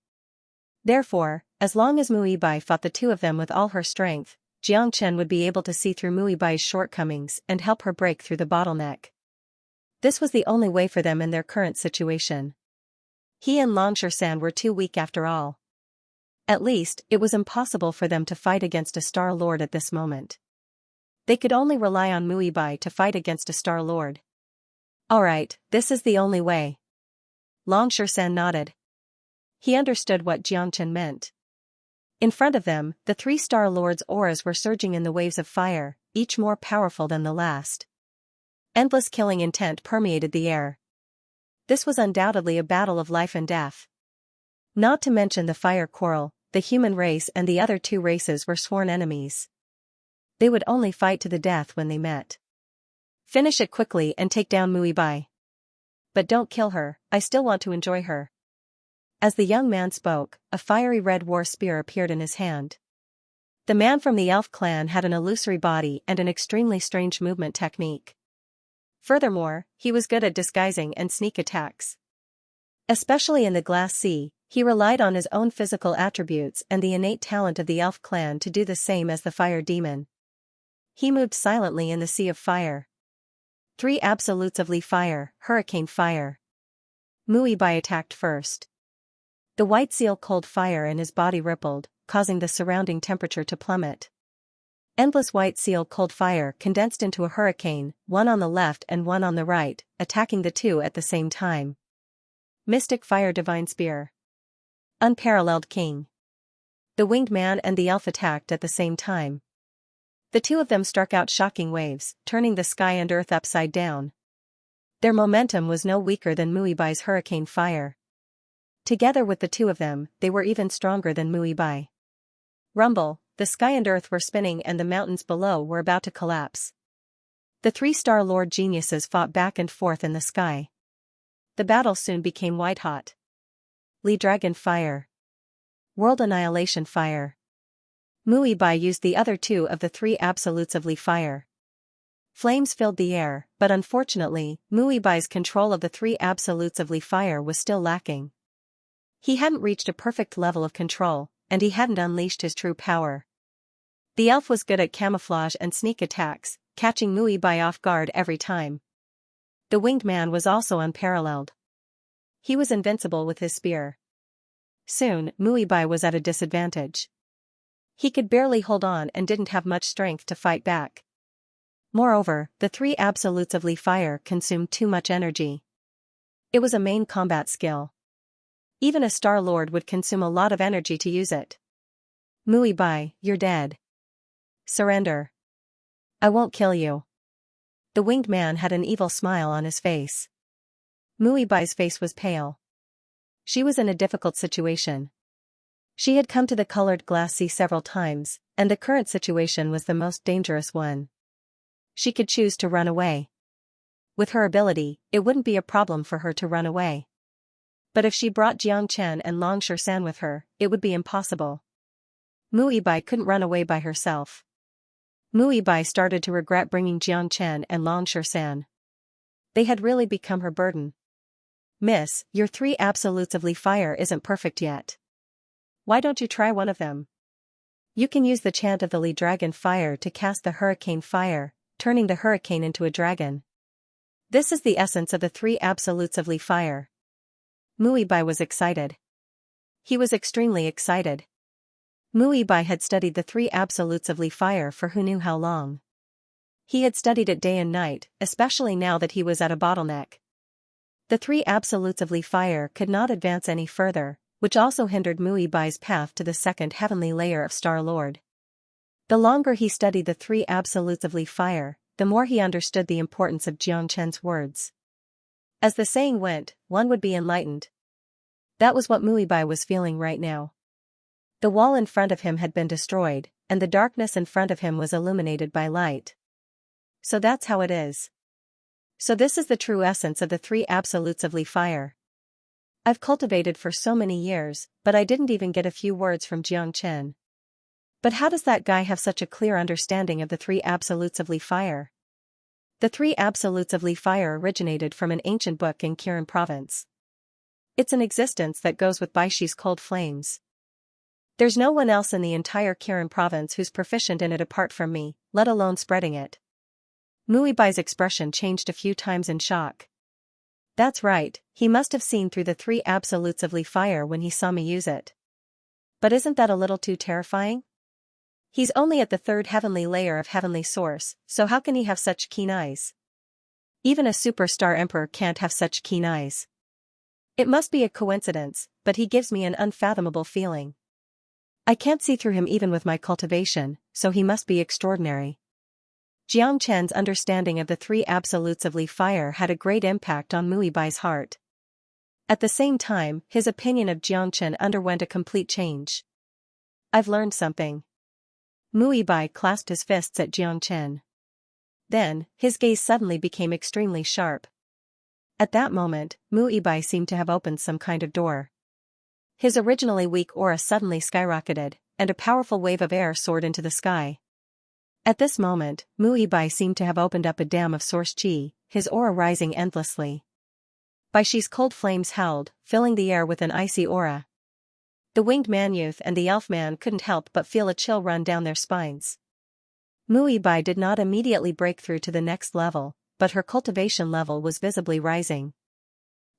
Therefore, as long as Mu Yibai fought the two of them with all her strength, Xianxia would be able to see through Mu Yibai's shortcomings and help her break through the bottleneck. This was the only way for them in their current situation. He and Xianxia were too weak after all. At least, it was impossible for them to fight against a Star Lord at this moment. They could only rely on Mu Yibai to fight against a Star Lord. Alright, this is the only way. Xianxia nodded. He understood what Xianxia meant. In front of them, the 3 Star Lords' auras were surging in the waves of fire, each more powerful than the last. Endless killing intent permeated the air. This was undoubtedly a battle of life and death. Not to mention the fire quarrel, the human race and the other 2 races were sworn enemies. They would only fight to the death when they met. Finish it quickly and take down Mu Yibai. But don't kill her, I still want to enjoy her. As the young man spoke, a fiery red war spear appeared in his hand. The man from the elf clan had an illusory body and an extremely strange movement technique. Furthermore, he was good at disguising and sneak attacks. Especially in the Glass Sea, he relied on his own physical attributes and the innate talent of the elf clan to do the same as the fire demon. He moved silently in the sea of fire. 3 absolutes of fire, hurricane fire. Mu Yibai attacked first. The white seal cold fire in his body rippled, causing the surrounding temperature to plummet. Endless white seal cold fire condensed into a hurricane, one on the left and one on the right, attacking the 2 at the same time. Mystic fire divine spear. Unparalleled king. The winged man and the elf attacked at the same time. The 2 of them struck out shocking waves, turning the sky and earth upside down. Their momentum was no weaker than Mu Yibai's hurricane fire. Together with the 2 of them, they were even stronger than Mu Yibai. Rumble, the sky and earth were spinning and the mountains below were about to collapse. The 3-star Lord geniuses fought back and forth in the sky. The battle soon became white-hot. Li Dragon Fire. World Annihilation Fire. Mui Bai used the other 2 of the 3 absolutes of Li Fire. Flames filled the air, but unfortunately, Mui Bai's control of the 3 absolutes of Li Fire was still lacking. He hadn't reached a perfect level of control, and he hadn't unleashed his true power. The elf was good at camouflage and sneak attacks, catching Mui Bai off guard every time. The winged man was also unparalleled. He was invincible with his spear. Soon, Mui Bai was at a disadvantage. He could barely hold on and didn't have much strength to fight back. Moreover, the 3 absolutes of Li Fire consumed too much energy. It was a main combat skill. Even a Star Lord would consume a lot of energy to use it. Mui Bai, you're dead. Surrender. I won't kill you. The winged man had an evil smile on his face. Mui Bai's face was pale. She was in a difficult situation. She had come to the colored glass sea several times, and the current situation was the most dangerous one. She could choose to run away. With her ability, it wouldn't be a problem for her to run away. But if she brought Jiang Chen and Long San with her, it would be impossible. Mui Bai couldn't run away by herself. Mui Bai started to regret bringing Jiang Chen and Long San. They had really become her burden. Miss, your 3 absolutes of Li Fire isn't perfect yet. Why don't you try one of them? You can use the chant of the Li Dragon Fire to cast the Hurricane Fire, turning the hurricane into a dragon. This is the essence of the 3 absolutes of Li Fire. Mui Bai was excited. He was extremely excited. Mui Bai had studied the 3 absolutes of Li Fire for who knew how long. He had studied it day and night, especially now that he was at a bottleneck. The 3 absolutes of Li Fire could not advance any further, which also hindered Mui Bai's path to the 2nd heavenly layer of Star Lord. The longer he studied the 3 absolutes of Li Fire, the more he understood the importance of Jiang Chen's words. As the saying went, one would be enlightened. That was what Mui Bai was feeling right now. The wall in front of him had been destroyed, and the darkness in front of him was illuminated by light. So that's how it is. So this is the true essence of the 3 absolutes of Li Fire. I've cultivated for so many years, but I didn't even get a few words from Jiang Chen. But how does that guy have such a clear understanding of the 3 absolutes of Li Fire? The 3 absolutes of Li Fire originated from an ancient book in Kirin province. It's an existence that goes with Baishi's cold flames. There's no one else in the entire Kirin province who's proficient in it apart from me, let alone spreading it. Mui Bai's expression changed a few times in shock. That's right, he must have seen through the 3 absolutes of Li Fire when he saw me use it. But isn't that a little too terrifying? He's only at the 3rd heavenly layer of heavenly source, so how can he have such keen eyes? Even a superstar emperor can't have such keen eyes. It must be a coincidence, but he gives me an unfathomable feeling. I can't see through him even with my cultivation, so he must be extraordinary. Jiang Chen's understanding of the 3 absolutes of Li Fire had a great impact on Mui Bai's heart. At the same time, his opinion of Jiang Chen underwent a complete change. I've learned something. Mui Bai clasped his fists at Jiang Chen. Then, his gaze suddenly became extremely sharp. At that moment, Mui Bai seemed to have opened some kind of door. His originally weak aura suddenly skyrocketed, and a powerful wave of air soared into the sky. At this moment, Mui Bai seemed to have opened up a dam of source qi, his aura rising endlessly. Baishi's cold flames howled, filling the air with an icy aura. The winged man youth and the elf man couldn't help but feel a chill run down their spines. Mui Bai did not immediately break through to the next level, but her cultivation level was visibly rising.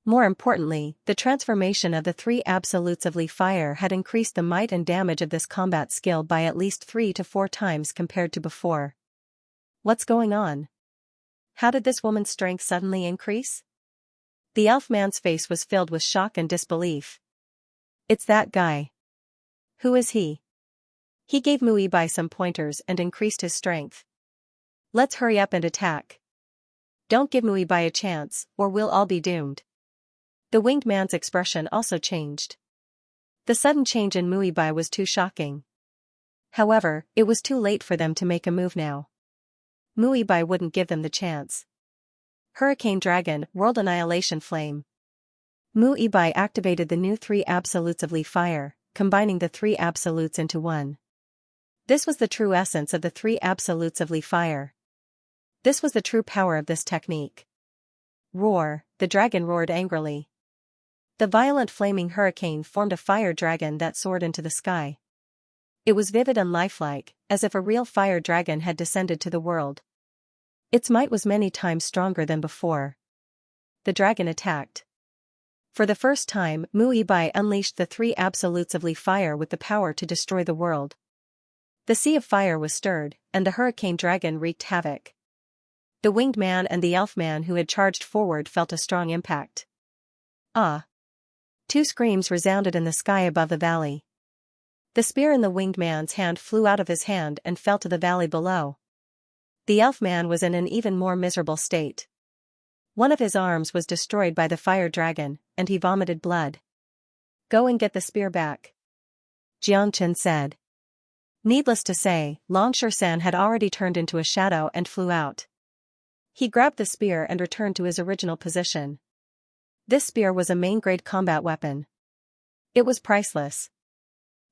More importantly, the transformation of the 3 absolutes of Li Fire had increased the might and damage of this combat skill by at least 3 to 4 times compared to before. What's going on? How did this woman's strength suddenly increase? The elf man's face was filled with shock and disbelief. It's that guy. Who is he? He gave Mui Bai some pointers and increased his strength. Let's hurry up and attack. Don't give Mui Bai a chance, or we'll all be doomed. The winged man's expression also changed. The sudden change in Mui Bai was too shocking. However, it was too late for them to make a move now. Muibai wouldn't give them the chance. Hurricane Dragon, World Annihilation Flame. Muibai activated the new 3 absolutes of Leaf Fire, combining the 3 absolutes into one. This was the true essence of the 3 absolutes of Leaf Fire. This was the true power of this technique. Roar, the dragon roared angrily. The violent flaming hurricane formed a fire dragon that soared into the sky. It was vivid and lifelike, as if a real fire dragon had descended to the world. Its might was many times stronger than before. The dragon attacked. For the first time, Muibai unleashed the 3 absolutes of Leaf Fire with the power to destroy the world. The sea of fire was stirred, and the hurricane dragon wreaked havoc. The winged man and the elf man who had charged forward felt a strong impact. Ah! 2 screams resounded in the sky above the valley. The spear in the winged man's hand flew out of his hand and fell to the valley below. The elf man was in an even more miserable state. One of his arms was destroyed by the fire dragon, and he vomited blood. Go and get the spear back, Xianxia said. Needless to say, Xianxia had already turned into a shadow and flew out. He grabbed the spear and returned to his original position. This spear was a main-grade combat weapon. It was priceless.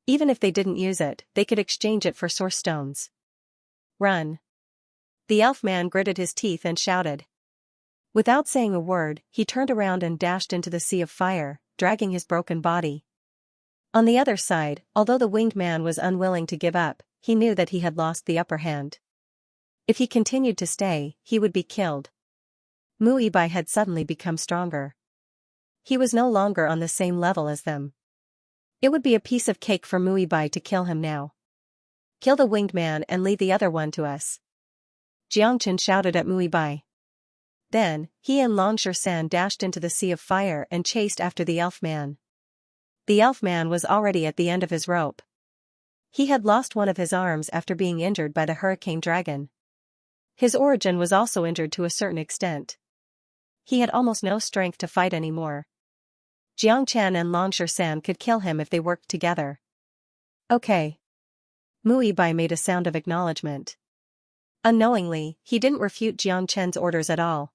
Even if they didn't use it, they could exchange it for source stones. Run! The elf man gritted his teeth and shouted. Without saying a word, he turned around and dashed into the sea of fire, dragging his broken body. On the other side, although the winged man was unwilling to give up, he knew that he had lost the upper hand. If he continued to stay, he would be killed. Muibai had suddenly become stronger. He was no longer on the same level as them. It would be a piece of cake for Muibai to kill him now. Kill the winged man and leave the other one to us, Xianxia shouted at Muibai. Then, he and Xianxia dashed into the sea of fire and chased after the elf man. The elf man was already at the end of his rope. He had lost one of his arms after being injured by the hurricane dragon. His origin was also injured to a certain extent. He had almost no strength to fight anymore. Xianxia and Xianxia could kill him if they worked together. Okay. Muibai made a sound of acknowledgement. Unknowingly, he didn't refute Xianxia's orders at all.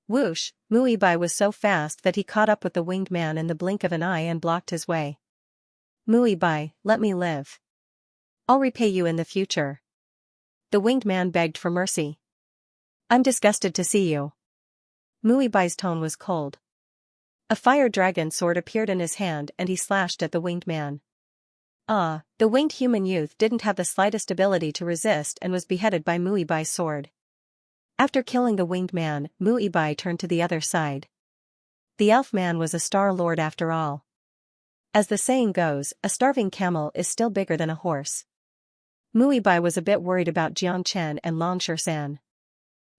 Whoosh, Muibai was so fast that he caught up with the winged man in the blink of an eye and blocked his way. Muibai, let me live. I'll repay you in the future. The winged man begged for mercy. I'm disgusted to see you. Muibai's tone was cold. A fire dragon sword appeared in his hand and he slashed at the winged man. The winged human youth didn't have the slightest ability to resist and was beheaded by Muibai's sword. After killing the winged man, Muibai turned to the other side. The elf man was a star lord after all. As the saying goes, a starving camel is still bigger than a horse. Muibai was a bit worried about Xianxia and Xianxia.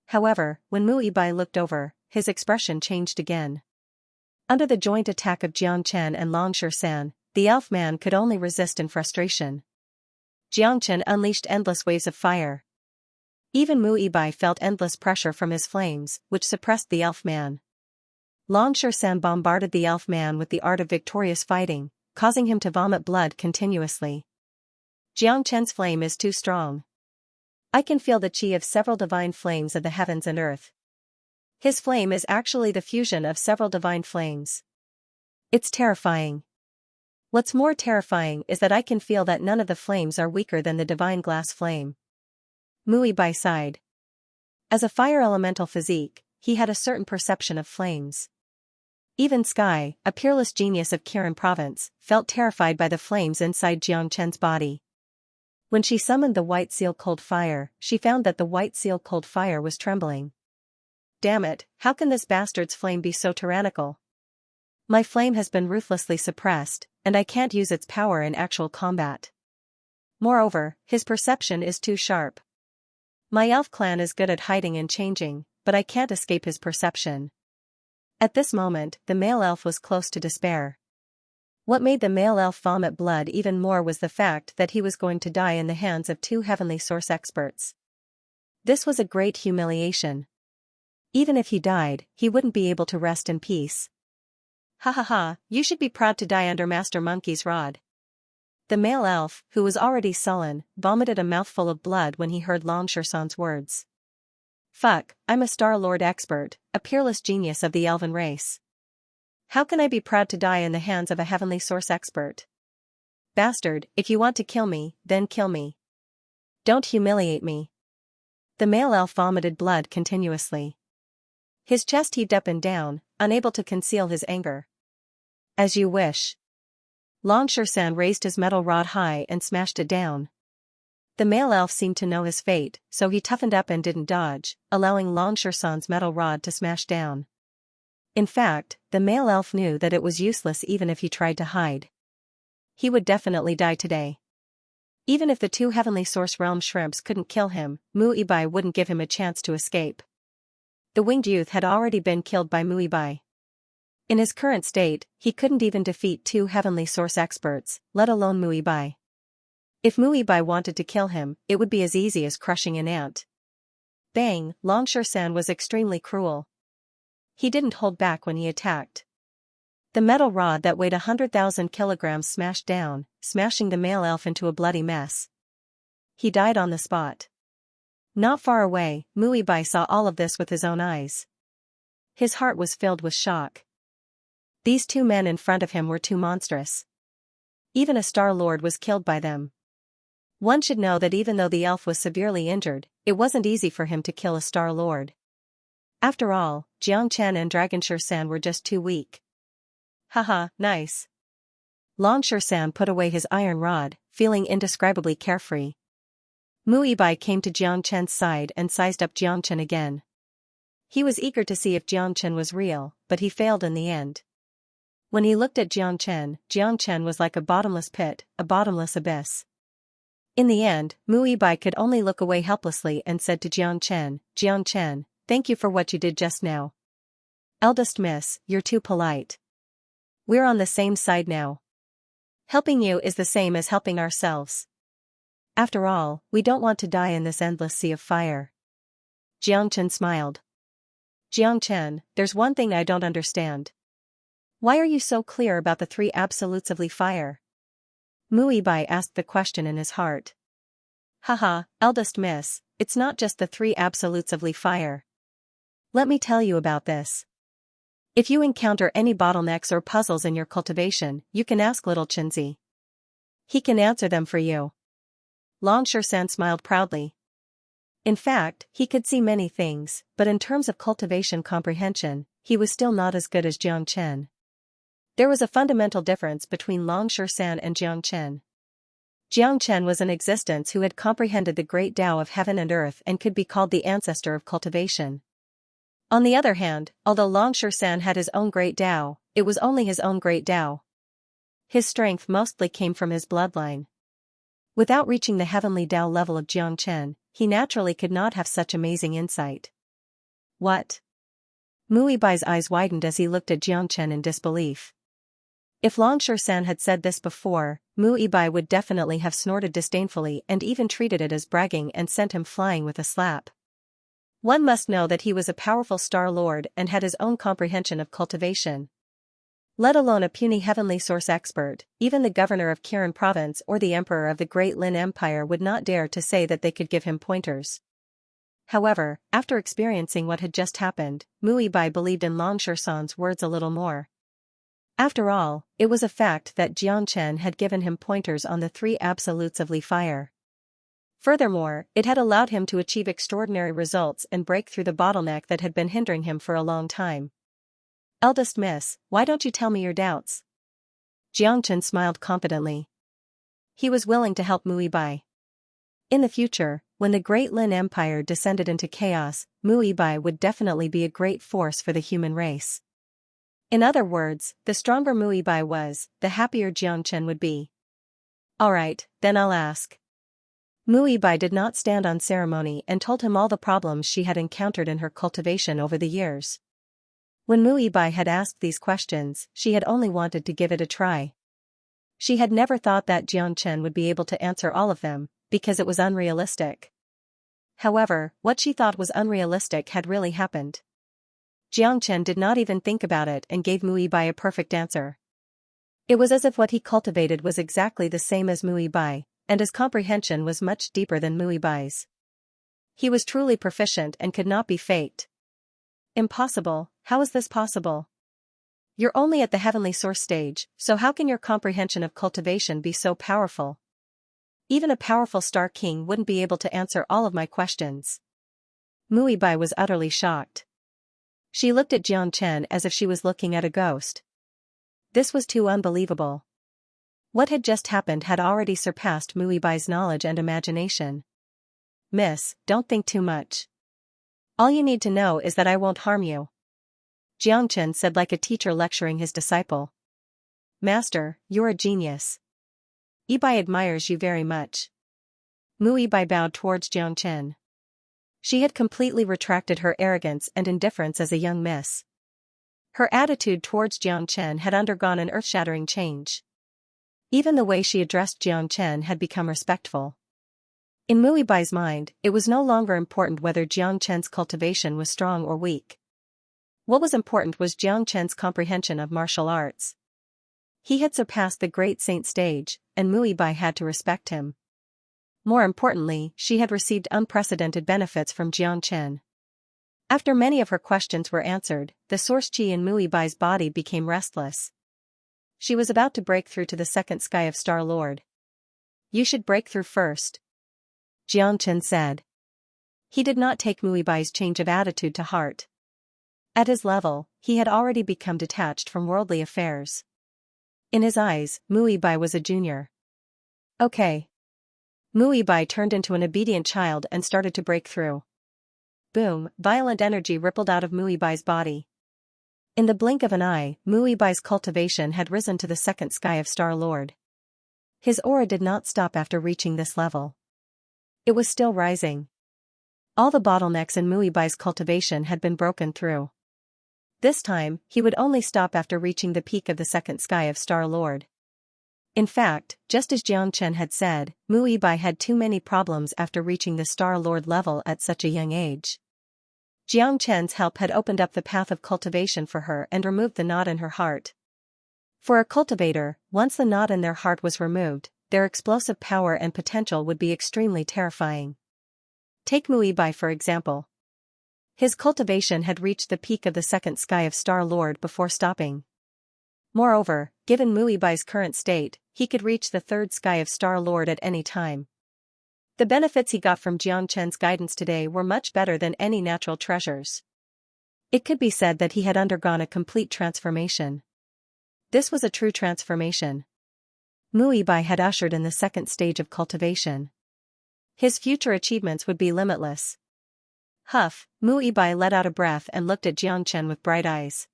However, when Muibai looked over, his expression changed again. Under the joint attack of Xianxia and Xianxia, the elf man could only resist in frustration. Xianxia unleashed endless waves of fire. Even Muibai felt endless pressure from his flames, which suppressed the elf man. Xianxia bombarded the elf man with the art of victorious fighting, causing him to vomit blood continuously. Xianxia's flame is too strong. I can feel the qi of several divine flames of the heavens and earth. His flame is actually the fusion of several divine flames. It's terrifying. What's more terrifying is that I can feel that none of the flames are weaker than the divine glass flame. Muibai sighed. As a fire elemental physique, he had a certain perception of flames. Even Sky, a peerless genius of Kirin province, felt terrified by the flames inside Xianxia's body. When she summoned the white seal cold fire, she found that the white seal cold fire was trembling. Damn it, how can this bastard's flame be so tyrannical? My flame has been ruthlessly suppressed, and I can't use its power in actual combat. Moreover, his perception is too sharp. My elf clan is good at hiding and changing, but I can't escape his perception. At this moment, the male elf was close to despair. What made the male elf vomit blood even more was the fact that he was going to die in the hands of 2 heavenly source experts. This was a great humiliation. Even if he died, he wouldn't be able to rest in peace. Ha ha ha, you should be proud to die under Master Monkey's rod. The male elf, who was already sullen, vomited a mouthful of blood when he heard Xianxia's words. Fuck, I'm a Star Lord expert, a peerless genius of the elven race. How can I be proud to die in the hands of a heavenly source expert? Bastard, if you want to kill me, then kill me. Don't humiliate me. The male elf vomited blood continuously. His chest heaved up and down, unable to conceal his anger. As you wish. Long Shan raised his metal rod high and smashed it down. The male elf seemed to know his fate, so he toughened up and didn't dodge, allowing Long Shan's metal rod to smash down. In fact, the male elf knew that it was useless even if he tried to hide. He would definitely die today. Even if the two Heavenly Source Realm shrimps couldn't kill him, Muibai wouldn't give him a chance to escape. The winged youth had already been killed by Muibai. In his current state, he couldn't even defeat two Heavenly Source experts, let alone Muibai. If Muibai wanted to kill him, it would be as easy as crushing an ant. Bang, Long Shan was extremely cruel. He didn't hold back when he attacked. The metal rod that weighed 100,000 kilograms smashed down, smashing the male elf into a bloody mess. He died on the spot. Not far away, Muibai saw all of this with his own eyes. His heart was filled with shock. These two men in front of him were too monstrous. Even a Star Lord was killed by them. One should know that even though the elf was severely injured, it wasn't easy for him to kill a Star Lord. After all, Xianxia and Dragon Shan were just too weak. Haha, nice. Long Shan put away his iron rod, feeling indescribably carefree. Muibai came to Xianxia's side and sized up Xianxia again. He was eager to see if Xianxia was real, but he failed in the end. When he looked at Xianxia, Xianxia was like a bottomless pit, a bottomless abyss. In the end, Muibai could only look away helplessly and said to Xianxia, thank you for what you did just now. Eldest miss, you're too polite. We're on the same side now. Helping you is the same as helping ourselves. After all, we don't want to die in this endless sea of fire. Xianxia smiled. Xianxia, there's one thing I don't understand. Why are you so clear about the three absolutes of fire? Muibai asked the question in his heart. Haha, eldest miss, it's not just the three absolutes of fire. Let me tell you about this. If you encounter any bottlenecks or puzzles in your cultivation, you can ask little Xianxia. He can answer them for you. Long Shan smiled proudly. In fact, he could see many things, but in terms of cultivation comprehension, he was still not as good as Xianxia. There was a fundamental difference between Long Shan and Xianxia. Xianxia was an existence who had comprehended the great Tao of heaven and earth and could be called the ancestor of cultivation. On the other hand, although Long Shan had his own great Tao, it was only his own great Tao. His strength mostly came from his bloodline. Without reaching the heavenly Tao level of Xianxia, he naturally could not have such amazing insight. What? Muibai's eyes widened as he looked at Xianxia in disbelief. If Long Shan had said this before, Muibai would definitely have snorted disdainfully and even treated it as bragging and sent him flying with a slap. One must know that he was a powerful Star Lord and had his own comprehension of cultivation. Let alone a puny heavenly source expert, even the governor of Kirin province or the emperor of the Great Lin Empire would not dare to say that they could give him pointers. However, after experiencing what had just happened, Muibai believed in Long Shan's words a little more. After all, it was a fact that Xianxia had given him pointers on the three absolutes of fire. Furthermore, it had allowed him to achieve extraordinary results and break through the bottleneck that had been hindering him for a long time. Eldest miss, why don't you tell me your doubts? Xianxia smiled confidently. He was willing to help Muibai. In the future, when the Great Lin Empire descended into chaos, Muibai would definitely be a great force for the human race. In other words, the stronger Muibai was, the happier Xianxia would be. Alright, then I'll ask. Muibai did not stand on ceremony and told him all the problems she had encountered in her cultivation over the years. When Muibai had asked these questions, she had only wanted to give it a try. She had never thought that Xianxia would be able to answer all of them, because it was unrealistic. However, what she thought was unrealistic had really happened. Xianxia did not even think about it and gave Muibai a perfect answer. It was as if what he cultivated was exactly the same as Muibai, and his comprehension was much deeper than Muibai's. He was truly proficient and could not be faked. Impossible, how is this possible? You're only at the heavenly source stage, so how can your comprehension of cultivation be so powerful? Even a powerful Star King wouldn't be able to answer all of my questions. Muibai was utterly shocked. She looked at Xianxia as if she was looking at a ghost. This was too unbelievable. What had just happened had already surpassed Muibai's knowledge and imagination. Miss, don't think too much. All you need to know is that I won't harm you. Xianxia said like a teacher lecturing his disciple. Master, you're a genius. Ibai admires you very much. Muibai bowed towards Xianxia. She had completely retracted her arrogance and indifference as a young miss. Her attitude towards Xianxia had undergone an earth-shattering change. Even the way she addressed Xianxia had become respectful. In Muibai's mind, it was no longer important whether Xianxia's cultivation was strong or weak. What was important was Xianxia's comprehension of martial arts. He had surpassed the great saint stage, and Muibai had to respect him. More importantly, she had received unprecedented benefits from Xianxia. After many of her questions were answered, the source chi in Muibai's body became restless. She was about to break through to the second sky of Star Lord. You should break through first, Xianxia said. He did not take Muibai's change of attitude to heart. At his level, he had already become detached from worldly affairs. In his eyes, Muibai was a junior. Okay. Muibai turned into an obedient child and started to break through. Boom, violent energy rippled out of Muibai's body. In the blink of an eye, Muibai's cultivation had risen to the second sky of Star Lord. His aura did not stop after reaching this level. It was still rising. All the bottlenecks in Muibai's cultivation had been broken through. This time, he would only stop after reaching the peak of the second sky of Star Lord. In fact, just as Xianxia had said, Muibai had too many problems after reaching the Star Lord level at such a young age. Xianxia's help had opened up the path of cultivation for her and removed the knot in her heart. For a cultivator, once the knot in their heart was removed, their explosive power and potential would be extremely terrifying. Take Muibai for example. His cultivation had reached the peak of the second sky of Star Lord before stopping. Moreover, given Muibai's current state, he could reach the third sky of Star Lord at any time. The benefits he got from Xianxia's guidance today were much better than any natural treasures. It could be said that he had undergone a complete transformation. This was a true transformation. Muibai had ushered in the second stage of cultivation. His future achievements would be limitless. Huff, Muibai let out a breath and looked at Xianxia with bright eyes.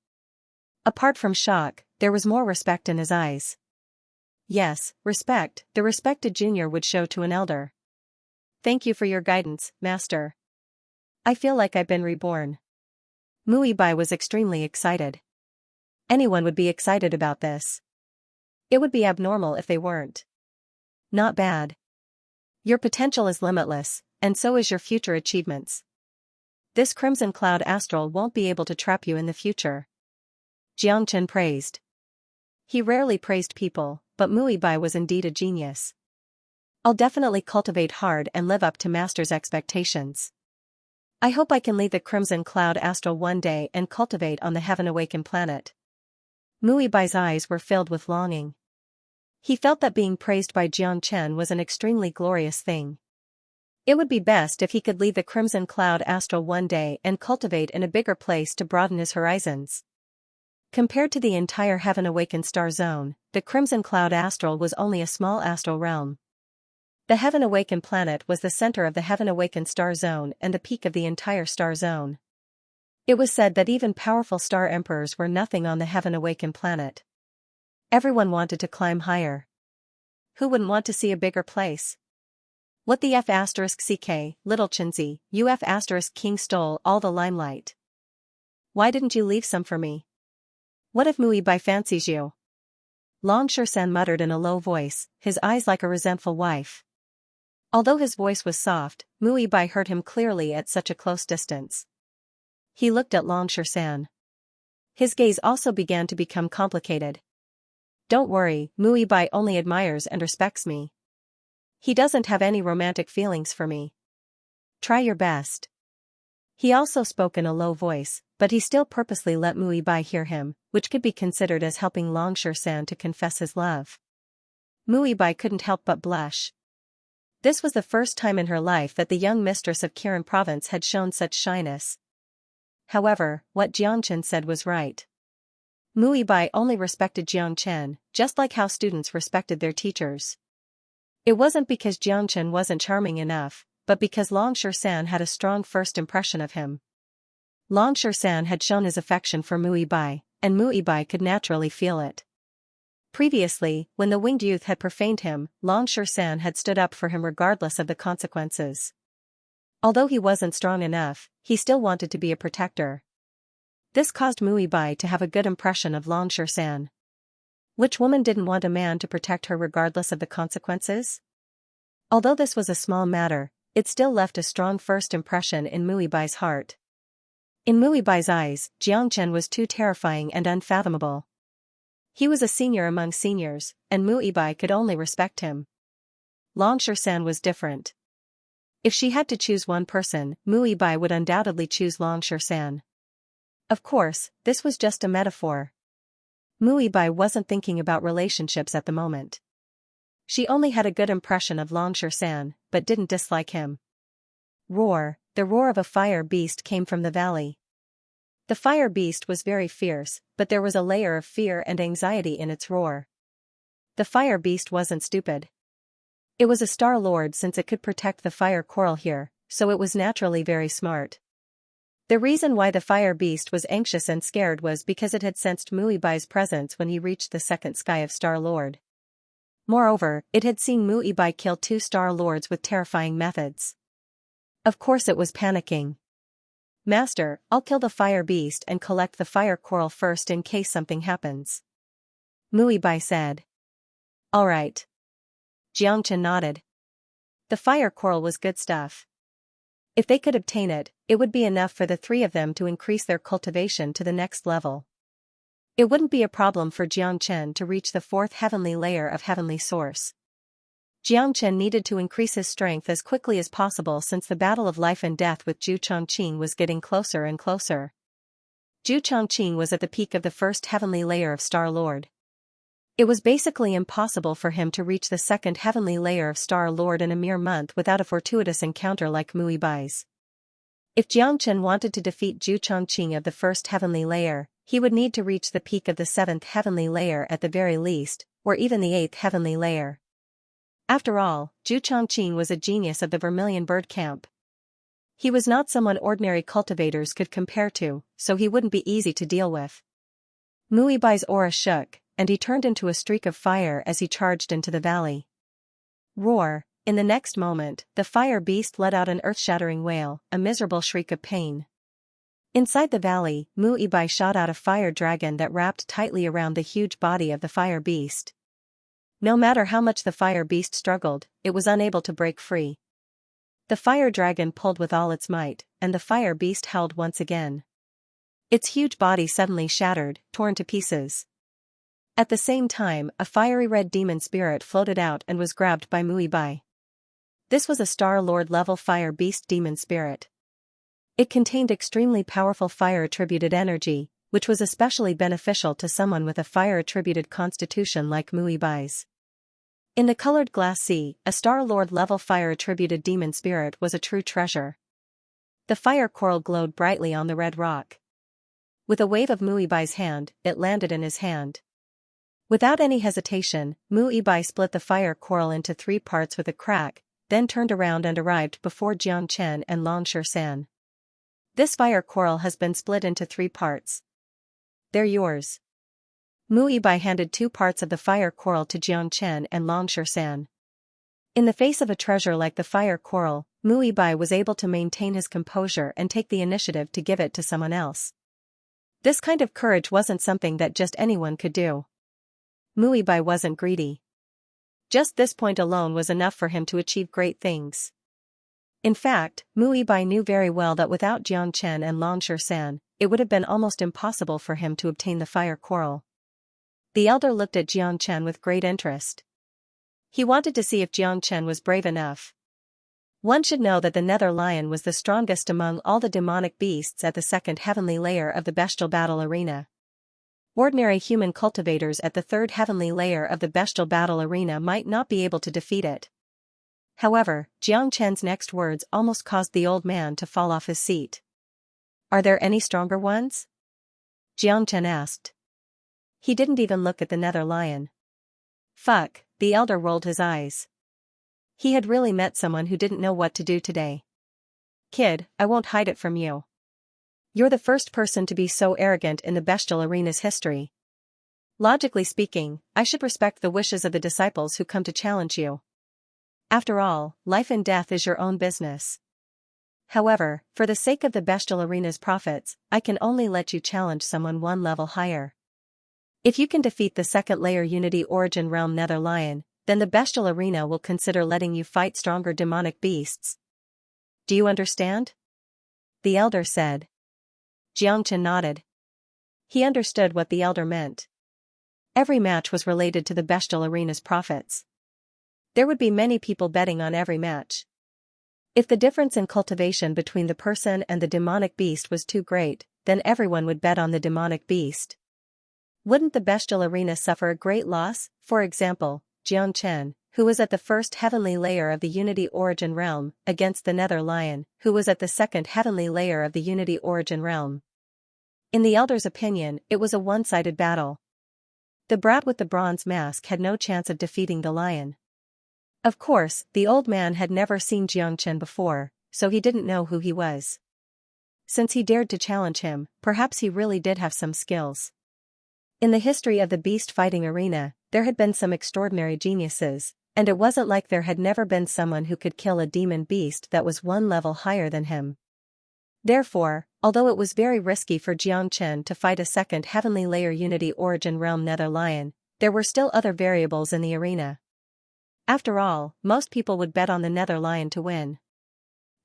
Apart from shock, there was more respect in his eyes. Yes, respect, the respected junior would show to an elder. Thank you for your guidance, master. I feel like I've been reborn. Muibai was extremely excited. Anyone would be excited about this. It would be abnormal if they weren't. Not bad. Your potential is limitless, and so is your future achievements. This crimson cloud astral won't be able to trap you in the future. Xianxia praised. He rarely praised people, but Muibai was indeed a genius. I'll definitely cultivate hard and live up to master's expectations. I hope I can leave the crimson cloud astral one day and cultivate on the heaven awakened planet. Muibai's eyes were filled with longing. He felt that being praised by Xianxia was an extremely glorious thing. It would be best if he could leave the crimson cloud astral one day and cultivate in a bigger place to broaden his horizons. Compared to the entire heaven awakened star zone, the crimson cloud astral was only a small astral realm. The heaven awakened planet was the center of the heaven awakened star zone and the peak of the entire star zone. It was said that even powerful star emperors were nothing on the heaven awakened planet. Everyone wanted to climb higher. Who wouldn't want to see a bigger place? What the F asterisk CK, little Chinzi, UF asterisk King stole all the limelight. Why didn't you leave some for me? What if Muibai fancies you? Longshan muttered in a low voice, his eyes like a resentful wife. Although his voice was soft, Muibai heard him clearly at such a close distance. He looked at Longshan. His gaze also began to become complicated. Don't worry, Muibai only admires and respects me. He doesn't have any romantic feelings for me. Try your best. He also spoke in a low voice, but he still purposely let Muibai hear him, which could be considered as helping Longshan to confess his love. Muibai couldn't help but blush. This was the first time in her life that the young mistress of Kirin province had shown such shyness. However, what Xianxia said was right. Muibai only respected Xianxia, just like how students respected their teachers. It wasn't because Xianxia wasn't charming enough, but because Longshan had a strong first impression of him. Longshan had shown his affection for Muibai, and Muibai could naturally feel it. Previously, when the winged youth had profaned him, Longshan had stood up for him regardless of the consequences. Although he wasn't strong enough, he still wanted to be a protector. This caused Muibai to have a good impression of Longshan. Which woman didn't want a man to protect her regardless of the consequences? Although this was a small matter, it still left a strong first impression in Muibai's heart. In Muibai's eyes, Xianxia was too terrifying and unfathomable. He was a senior among seniors, and Muibai could only respect him. Longshan was different. If she had to choose one person, Muibai would undoubtedly choose Longshan. Of course, this was just a metaphor. Muibai wasn't thinking about relationships at the moment. She only had a good impression of Longshan, but didn't dislike him. Roar, the roar of a fire beast came from the valley. The fire beast was very fierce, but there was a layer of fear and anxiety in its roar. The fire beast wasn't stupid. It was a Star Lord since it could protect the fire coral here, so it was naturally very smart. The reason why the fire beast was anxious and scared was because it had sensed Muibai's presence when he reached the second sky of Star Lord. Moreover, it had seen Muibai kill 2 Star Lords with terrifying methods. Of course it was panicking. Master, I'll kill the fire beast and collect the fire coral first in case something happens. Muibai said. Alright. Xianxia nodded. The fire coral was good stuff. If they could obtain it, it would be enough for the 3 of them to increase their cultivation to the next level. It wouldn't be a problem for Xianxia to reach the 4th heavenly layer of heavenly source. Xianxia needed to increase his strength as quickly as possible since the battle of life and death with Zhu Chongqing was getting closer and closer. Zhu Chongqing was at the peak of the 1st heavenly layer of Star Lord. It was basically impossible for him to reach the 2nd heavenly layer of Star Lord in a mere month without a fortuitous encounter like Muibai's. If Xianxia wanted to defeat Zhu Chongqing of the 1st heavenly layer, he would need to reach the peak of the 7th heavenly layer at the very least, or even the 8th heavenly layer. After all, Zhu Chongqing was a genius of the Vermilion Bird Camp. He was not someone ordinary cultivators could compare to, so he wouldn't be easy to deal with. Muibai's aura shook, and he turned into a streak of fire as he charged into the valley. Roar! In the next moment, the fire beast let out an earth-shattering wail, a miserable shriek of pain. Inside the valley, Muibai shot out a fire dragon that wrapped tightly around the huge body of the fire beast. No matter how much the fire beast struggled, it was unable to break free. The fire dragon pulled with all its might, and the fire beast howled once again. Its huge body suddenly shattered, torn to pieces. At the same time, a fiery red demon spirit floated out and was grabbed by Muibai. This was a Star Lord level fire beast demon spirit. It contained extremely powerful fire-attributed energy, which was especially beneficial to someone with a fire-attributed constitution like Muibai's. In the colored glass sea, a Star Lord level fire-attributed demon spirit was a true treasure. The fire coral glowed brightly on the red rock. With a wave of Muibai's hand, it landed in his hand. Without any hesitation, Muibai split the fire coral into 3 parts with a crack, then turned around and arrived before Xianxia and Longshan. This fire coral has been split into 3 parts. They're yours. Muibai handed 2 parts of the fire coral to Xianxia and Longshan. In the face of a treasure like the fire coral, Muibai was able to maintain his composure and take the initiative to give it to someone else. This kind of courage wasn't something that just anyone could do. Muibai wasn't greedy. Just this point alone was enough for him to achieve great things. In fact, Muibai knew very well that without Xianxia and Longshan, it would have been almost impossible for him to obtain the fire coral. The elder looked at Xianxia with great interest. He wanted to see if Xianxia was brave enough. One should know that the Nether Lion was the strongest among all the demonic beasts at the second heavenly layer of the bestial battle arena. Ordinary human cultivators at the third heavenly layer of the bestial battle arena might not be able to defeat it. However, Xianxia's next words almost caused the old man to fall off his seat. Are there any stronger ones? Xianxia asked. He didn't even look at the Nether Lion. Fuck, the elder rolled his eyes. He had really met someone who didn't know what to do today. Kid, I won't hide it from you. You're the first person to be so arrogant in the bestial arena's history. Logically speaking, I should respect the wishes of the disciples who come to challenge you. After all, life and death is your own business. However, for the sake of the bestial arena's profits, I can only let you challenge someone one level higher. If you can defeat the second layer Unity Origin Realm Nether Lion, then the bestial arena will consider letting you fight stronger demonic beasts. Do you understand? The elder said. Xianxia nodded. He understood what the elder meant. Every match was related to the bestial arena's profits. There would be many people betting on every match. If the difference in cultivation between the person and the demonic beast was too great, then everyone would bet on the demonic beast. Wouldn't the bestial arena suffer a great loss? For example, Xianxia, who was at the first heavenly layer of the Unity Origin Realm, against the Nether Lion, who was at the second heavenly layer of the Unity Origin Realm. In the elder's opinion, it was a one-sided battle. The brat with the bronze mask had no chance of defeating the lion. Of course, the old man had never seen Xianxia before, so he didn't know who he was. Since he dared to challenge him, perhaps he really did have some skills. In the history of the beast fighting arena, there had been some extraordinary geniuses, and it wasn't like there had never been someone who could kill a demon beast that was one level higher than him. Therefore, although it was very risky for Xianxia to fight a second heavenly layer Unity Origin Realm Nether Lion, there were still other variables in the arena. After all, most people would bet on the Nether Lion to win.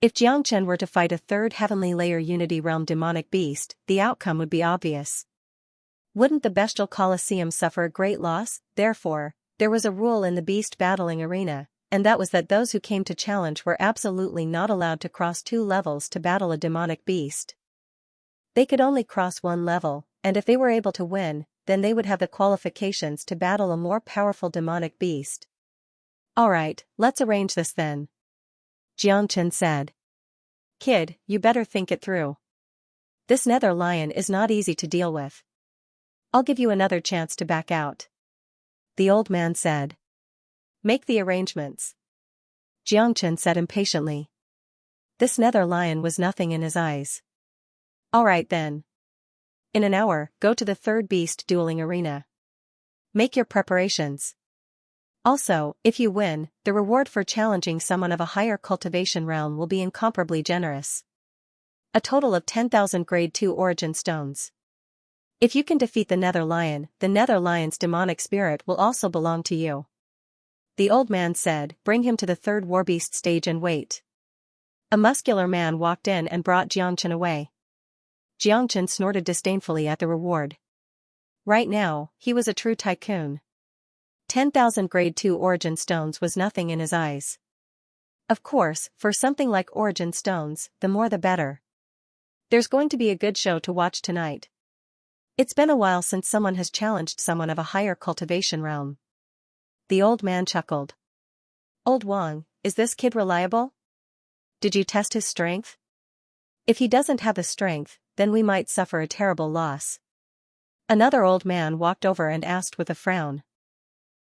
If Xianxia were to fight a third heavenly layer Unity Realm demonic beast, the outcome would be obvious. Wouldn't the bestial Colosseum suffer a great loss? Therefore, there was a rule in the beast battling arena, and that was that those who came to challenge were absolutely not allowed to cross 2 levels to battle a demonic beast. They could only cross 1 level, and if they were able to win, then they would have the qualifications to battle a more powerful demonic beast. Alright, let's arrange this then. Xianxia said. Kid, you better think it through. This Nether Lion is not easy to deal with. I'll give you another chance to back out. The old man said. Make the arrangements. Xianxia said impatiently. This Nether Lion was nothing in his eyes. Alright then. In an hour, go to the third beast dueling arena. Make your preparations. Also, if you win, the reward for challenging someone of a higher cultivation realm will be incomparably generous. A total of 10,000 grade 2 origin stones. If you can defeat the Nether Lion, the Nether Lion's demonic spirit will also belong to you. The old man said, bring him to the third warbeast stage and wait. A muscular man walked in and brought Xianxia away. Xianxia snorted disdainfully at the reward. Right now, he was a true tycoon. 10,000 grade 2 origin stones was nothing in his eyes. Of course, for something like origin stones, the more the better. There's going to be a good show to watch tonight. It's been a while since someone has challenged someone of a higher cultivation realm. The old man chuckled. Old Wang, is this kid reliable? Did you test his strength? If he doesn't have the strength, then we might suffer a terrible loss. Another old man walked over and asked with a frown.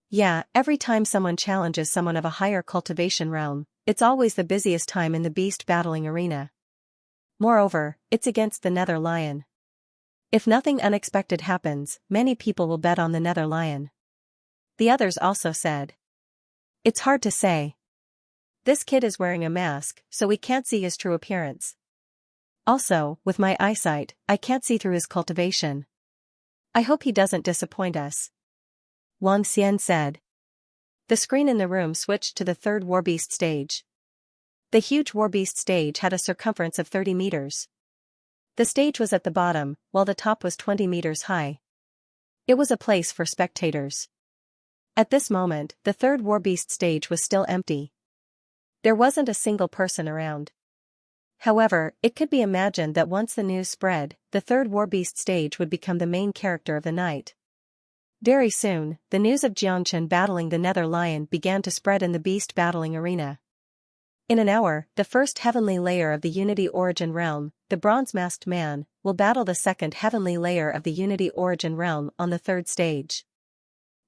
Yeah, every time someone challenges someone of a higher cultivation realm, it's always the busiest time in the beast battling arena. Moreover, it's against the Nether Lion. If nothing unexpected happens, many people will bet on the Nether Lion. The others also said. It's hard to say. This kid is wearing a mask, so we can't see his true appearance. Also, with my eyesight, I can't see through his cultivation. I hope he doesn't disappoint us. Wang Xian said. The screen in the room switched to the third warbeast stage. The huge warbeast stage had a circumference of 30 meters. The stage was at the bottom, while the top was 20 meters high. It was a place for spectators. At this moment, the third warbeast stage was still empty. There wasn't a single person around. However, it could be imagined that once the news spread, the third Warbeast stage would become the main character of the night. Very soon, the news of Xianxia battling the Nether Lion began to spread in the beast battling arena. In an hour, the first heavenly layer of the Unity Origin Realm, the Bronze-Masked Man, will battle the second heavenly layer of the Unity Origin Realm on the third stage.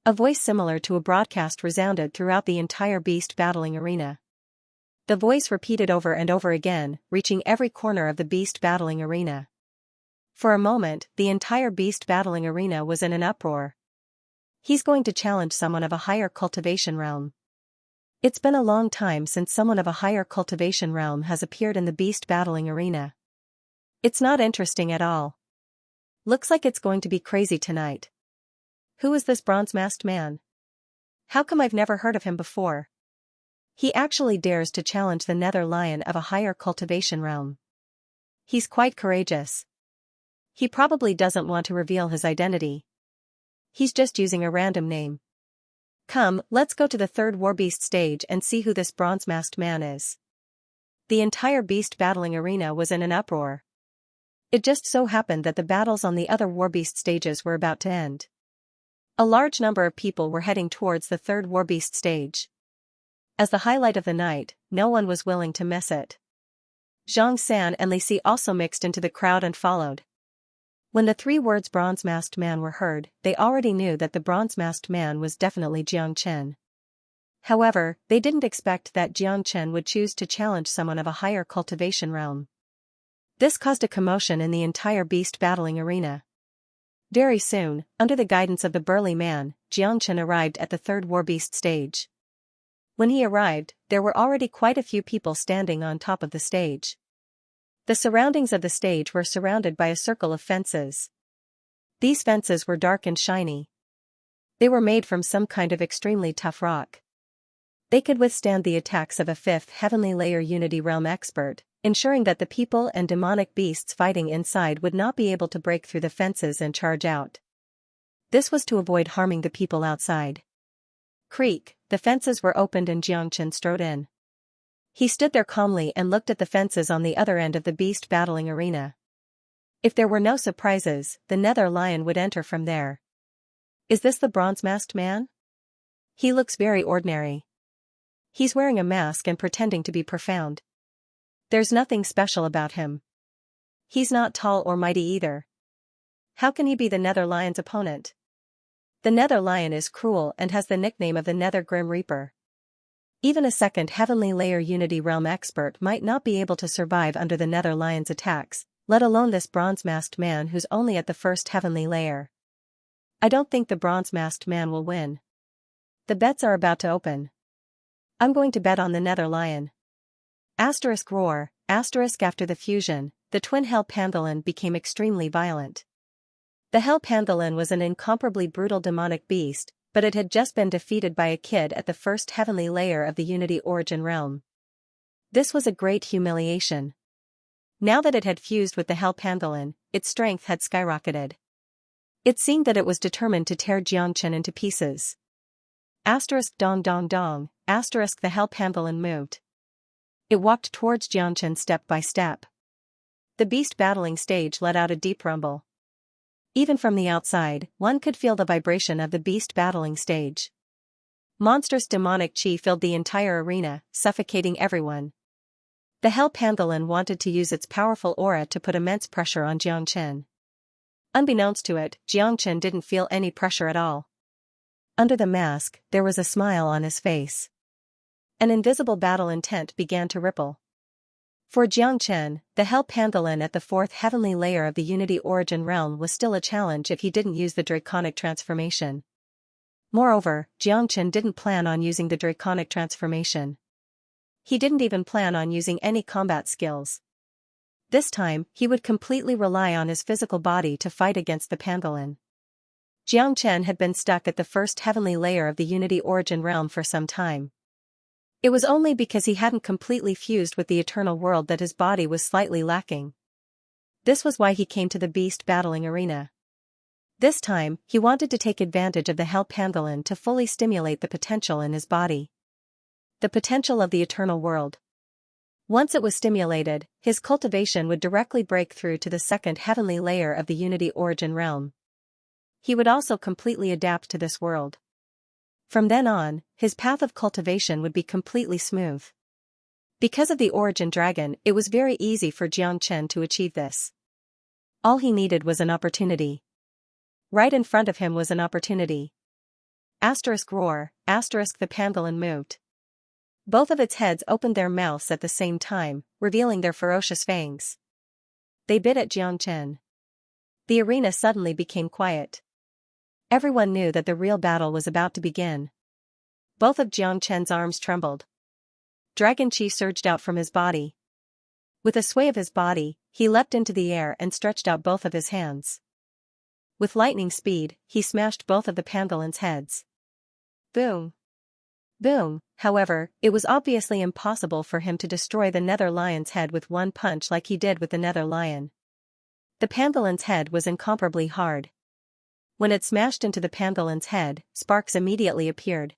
A voice similar to a broadcast resounded throughout the entire beast battling arena. The voice repeated over and over again, reaching every corner of the beast battling arena. For a moment, the entire beast battling arena was in an uproar. He's going to challenge someone of a higher cultivation realm. It's been a long time since someone of a higher cultivation realm has appeared in the beast battling arena. It's not interesting at all. Looks like it's going to be crazy tonight. Who is this bronze-masked man? How come I've never heard of him before? He actually dares to challenge the Nether Lion of a higher cultivation realm. He's quite courageous. He probably doesn't want to reveal his identity. He's just using a random name. Come, let's go to the third Warbeast stage and see who this bronze-masked man is. The entire beast battling arena was in an uproar. It just so happened that the battles on the other Warbeast stages were about to end. A large number of people were heading towards the third Warbeast stage. As the highlight of the night, no one was willing to miss it. Xianxia and Lixi also mixed into the crowd and followed. When the three words Bronze-Masked Man were heard, they already knew that the Bronze-Masked Man was definitely Xianxia. However, they didn't expect that Xianxia would choose to challenge someone of a higher cultivation realm. This caused a commotion in the entire beast battling arena. Very soon, under the guidance of the burly man, Xianxia arrived at the third Warbeast stage. When he arrived, there were already quite a few people standing on top of the stage. The surroundings of the stage were surrounded by a circle of fences. These fences were dark and shiny. They were made from some kind of extremely tough rock. They could withstand the attacks of a fifth heavenly layer Unity Realm expert, ensuring that the people and demonic beasts fighting inside would not be able to break through the fences and charge out. This was to avoid harming the people outside. Creak, the fences were opened and Xianxia strode in. He stood there calmly and looked at the fences on the other end of the beast battling arena. If there were no surprises, the Nether Lion would enter from there. Is this the bronze-masked man? He looks very ordinary. He's wearing a mask and pretending to be profound. There's nothing special about him. He's not tall or mighty either. How can he be the Nether Lion's opponent? The Nether Lion is cruel and has the nickname of the Nether Grim Reaper. Even a second heavenly layer Unity Realm expert might not be able to survive under the Nether Lion's attacks, let alone this bronze-masked man who's only at the first heavenly layer. I don't think the bronze-masked man will win. The bets are about to open. I'm going to bet on the Nether Lion. Asterisk roar, asterisk after the fusion, the twin Hell Pangolin became extremely violent. The Hell Pangolin was an incomparably brutal demonic beast, but it had just been defeated by a kid at the first heavenly layer of the Unity Origin Realm. This was a great humiliation. Now that it had fused with the Hell Pangolin, its strength had skyrocketed. It seemed that it was determined to tear Xianxia into pieces. Asterisk dong dong dong, asterisk the Hell Pangolin moved. It walked towards Xianxia step by step. The beast battling stage let out a deep rumble. Even from the outside, one could feel the vibration of the beast battling stage. Monstrous demonic chi filled the entire arena, suffocating everyone. The Hell Pangolin wanted to use its powerful aura to put immense pressure on Xianxia. Unbeknownst to it, Xianxia didn't feel any pressure at all. Under the mask, there was a smile on his face. An invisible battle intent began to ripple. For Xianxia, the Hell Pangolin at the fourth heavenly layer of the Unity Origin Realm was still a challenge if he didn't use the Draconic transformation. Moreover, Xianxia didn't plan on using the Draconic transformation. He didn't even plan on using any combat skills. This time, he would completely rely on his physical body to fight against the Pangolin. Xianxia had been stuck at the first heavenly layer of the Unity Origin Realm for some time. It was only because he hadn't completely fused with the eternal world that his body was slightly lacking. This was why he came to the beast battling arena. This time, he wanted to take advantage of the Hell Pangolin to fully stimulate the potential in his body. The potential of the eternal world. Once it was stimulated, his cultivation would directly break through to the second heavenly layer of the unity origin realm. He would also completely adapt to this world. From then on, his path of cultivation would be completely smooth. Because of the origin dragon, it was very easy for Xianxia to achieve this. All he needed was an opportunity. Right in front of him was an opportunity. Roar, the pangolin moved. Both of its heads opened their mouths at the same time, revealing their ferocious fangs. They bit at Xianxia. The arena suddenly became quiet. Everyone knew that the real battle was about to begin. Both of Xianxia's arms trembled. Dragon Chi surged out from his body. With a sway of his body, he leapt into the air and stretched out both of his hands. With lightning speed, he smashed both of the pangolin's heads. Boom! Boom! However, it was obviously impossible for him to destroy the nether lion's head with one punch like he did with the nether lion. The pangolin's head was incomparably hard. When it smashed into the pangolin's head, sparks immediately appeared.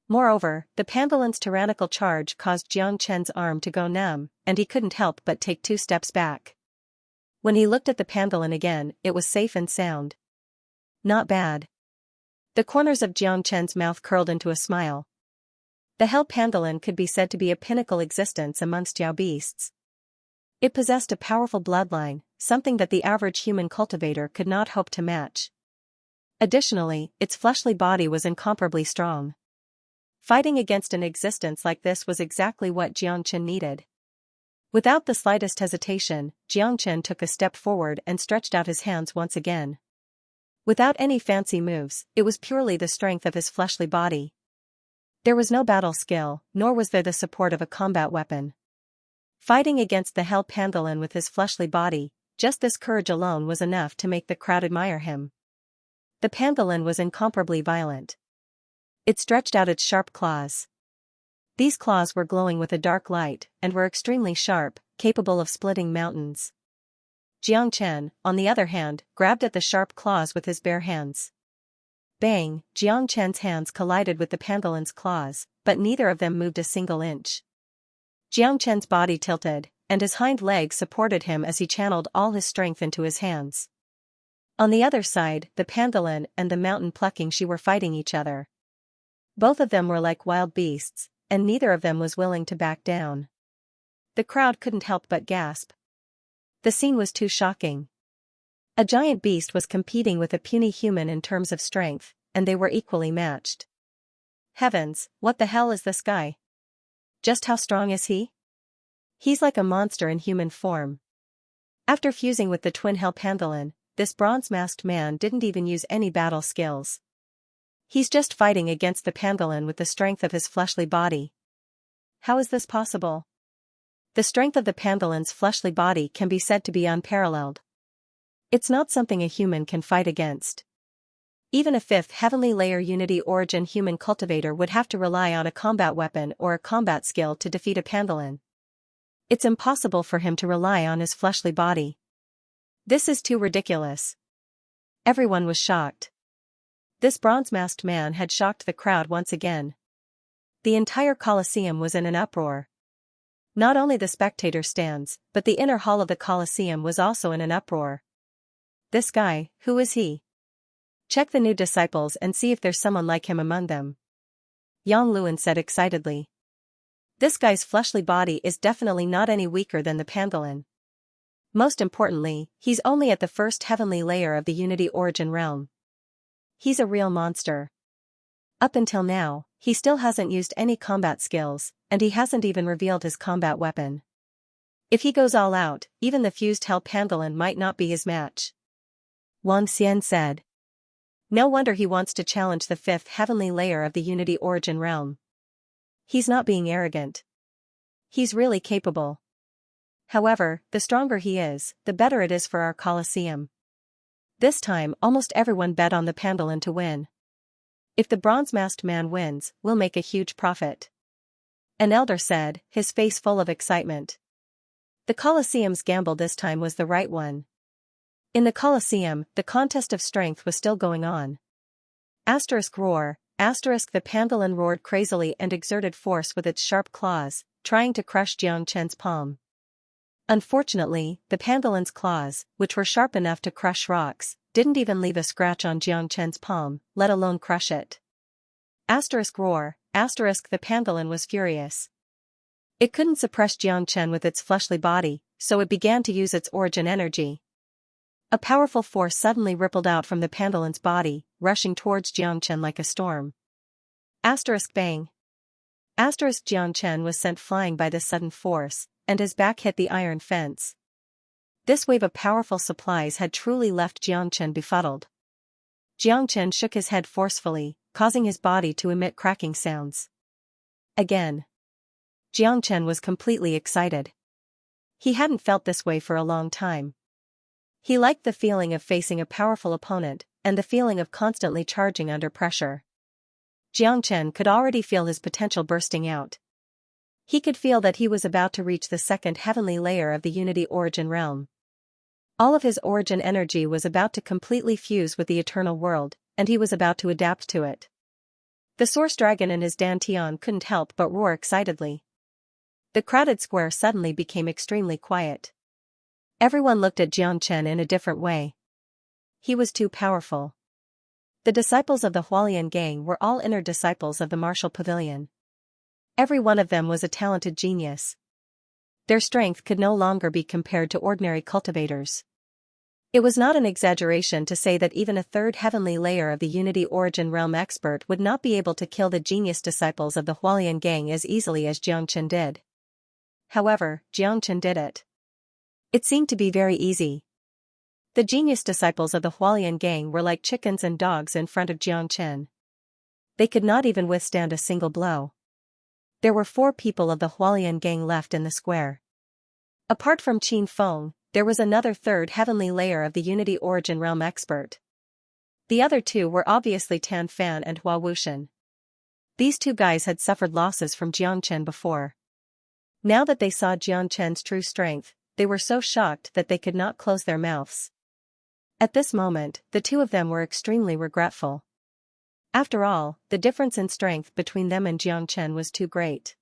Moreover, the pangolin's tyrannical charge caused Xianxia's arm to go numb, and he couldn't help but take 2 steps back. When he looked at the pangolin again, it was safe and sound. Not bad. The corners of Xianxia's mouth curled into a smile. The hell pangolin could be said to be a pinnacle existence amongst Yao beasts. It possessed a powerful bloodline, something that the average human cultivator could not hope to match. Additionally, its fleshly body was incomparably strong. Fighting against an existence like this was exactly what Xianxia needed. Without the slightest hesitation, Xianxia took a step forward and stretched out his hands once again. Without any fancy moves, it was purely the strength of his fleshly body. There was no battle skill, nor was there the support of a combat weapon. Fighting against the hell pangolin with his fleshly body, just this courage alone was enough to make the crowd admire him. The pangolin was incomparably violent. It stretched out its sharp claws. These claws were glowing with a dark light, and were extremely sharp, capable of splitting mountains. Xianxia, on the other hand, grabbed at the sharp claws with his bare hands. Bang! Xianxia's hands collided with the pangolin's claws, but neither of them moved a single inch. Xianxia's body tilted, and his hind leg supported him as he channeled all his strength into his hands. On the other side, the pangolin and the mountain plucking she were fighting each other. Both of them were like wild beasts, and neither of them was willing to back down. The crowd couldn't help but gasp. The scene was too shocking. A giant beast was competing with a puny human in terms of strength, and they were equally matched. Heavens, what the hell is this guy? Just how strong is he? He's like a monster in human form. After fusing with the twin hell pangolin, this bronze-masked man didn't even use any battle skills. He's just fighting against the pangolin with the strength of his fleshly body. How is this possible? The strength of the pangolin's fleshly body can be said to be unparalleled. It's not something a human can fight against. Even a 5th heavenly layer unity origin human cultivator would have to rely on a combat weapon or a combat skill to defeat a pangolin. It's impossible for him to rely on his fleshly body. This is too ridiculous. Everyone was shocked. This bronze-masked man had shocked the crowd once again. The entire Colosseum was in an uproar. Not only the spectator stands, but the inner hall of the Colosseum was also in an uproar. This guy, who is he? Check the new disciples and see if there's someone like him among them. Yang Luan said excitedly. This guy's fleshly body is definitely not any weaker than the pangolin. Most importantly, he's only at the 1st heavenly layer of the unity origin realm. He's a real monster. Up until now, he still hasn't used any combat skills, and he hasn't even revealed his combat weapon. If he goes all out, even the fused hell pangolin might not be his match. Wang Xian said. No wonder he wants to challenge the 5th heavenly layer of the unity origin realm. He's not being arrogant. He's really capable. However, the stronger he is, the better it is for our Colosseum. This time almost everyone bet on the pangolin to win. If the bronze-masked man wins, we'll make a huge profit. An elder said, his face full of excitement. The Colosseum's gamble this time was the right one. In the Colosseum, the contest of strength was still going on. Roar, The pangolin roared crazily and exerted force with its sharp claws, trying to crush Xianxia's palm. Unfortunately, the pangolin's claws, which were sharp enough to crush rocks, didn't even leave a scratch on Xianxia's palm, let alone crush it. Roar. The pangolin was furious. It couldn't suppress Xianxia with its fleshly body, so it began to use its origin energy. A powerful force suddenly rippled out from the pangolin's body, rushing towards Xianxia like a storm. Bang. Xianxia was sent flying by this sudden force, and his back hit the iron fence. This wave of powerful supplies had truly left Xianxia befuddled. Xianxia shook his head forcefully, causing his body to emit cracking sounds. Again. Xianxia was completely excited. He hadn't felt this way for a long time. He liked the feeling of facing a powerful opponent, and the feeling of constantly charging under pressure. Xianxia could already feel his potential bursting out. He could feel that he was about to reach the second heavenly layer of the Unity Origin realm. All of his origin energy was about to completely fuse with the eternal world, and he was about to adapt to it. The Source Dragon and his Dantian couldn't help but roar excitedly. The crowded square suddenly became extremely quiet. Everyone looked at Xianxia in a different way. He was too powerful. The disciples of the Hualian gang were all inner disciples of the martial pavilion. Every one of them was a talented genius. Their strength could no longer be compared to ordinary cultivators. It was not an exaggeration to say that even a third heavenly layer of the Unity Origin realm expert would not be able to kill the genius disciples of the Hualian gang as easily as Xianxia did. However, Xianxia did it. It seemed to be very easy. The genius disciples of the Hualian gang were like chickens and dogs in front of Xianxia. They could not even withstand a single blow. There were 4 people of the Hualian gang left in the square. Apart from Qin Feng, there was another third heavenly layer of the Unity Origin realm expert. The other 2 were obviously Tan Fan and Hua Wuxian. These 2 guys had suffered losses from Xianxia before. Now that they saw Xianxia's true strength, they were so shocked that they could not close their mouths. At this moment, the 2 of them were extremely regretful. After all, the difference in strength between them and Xianxia was too great.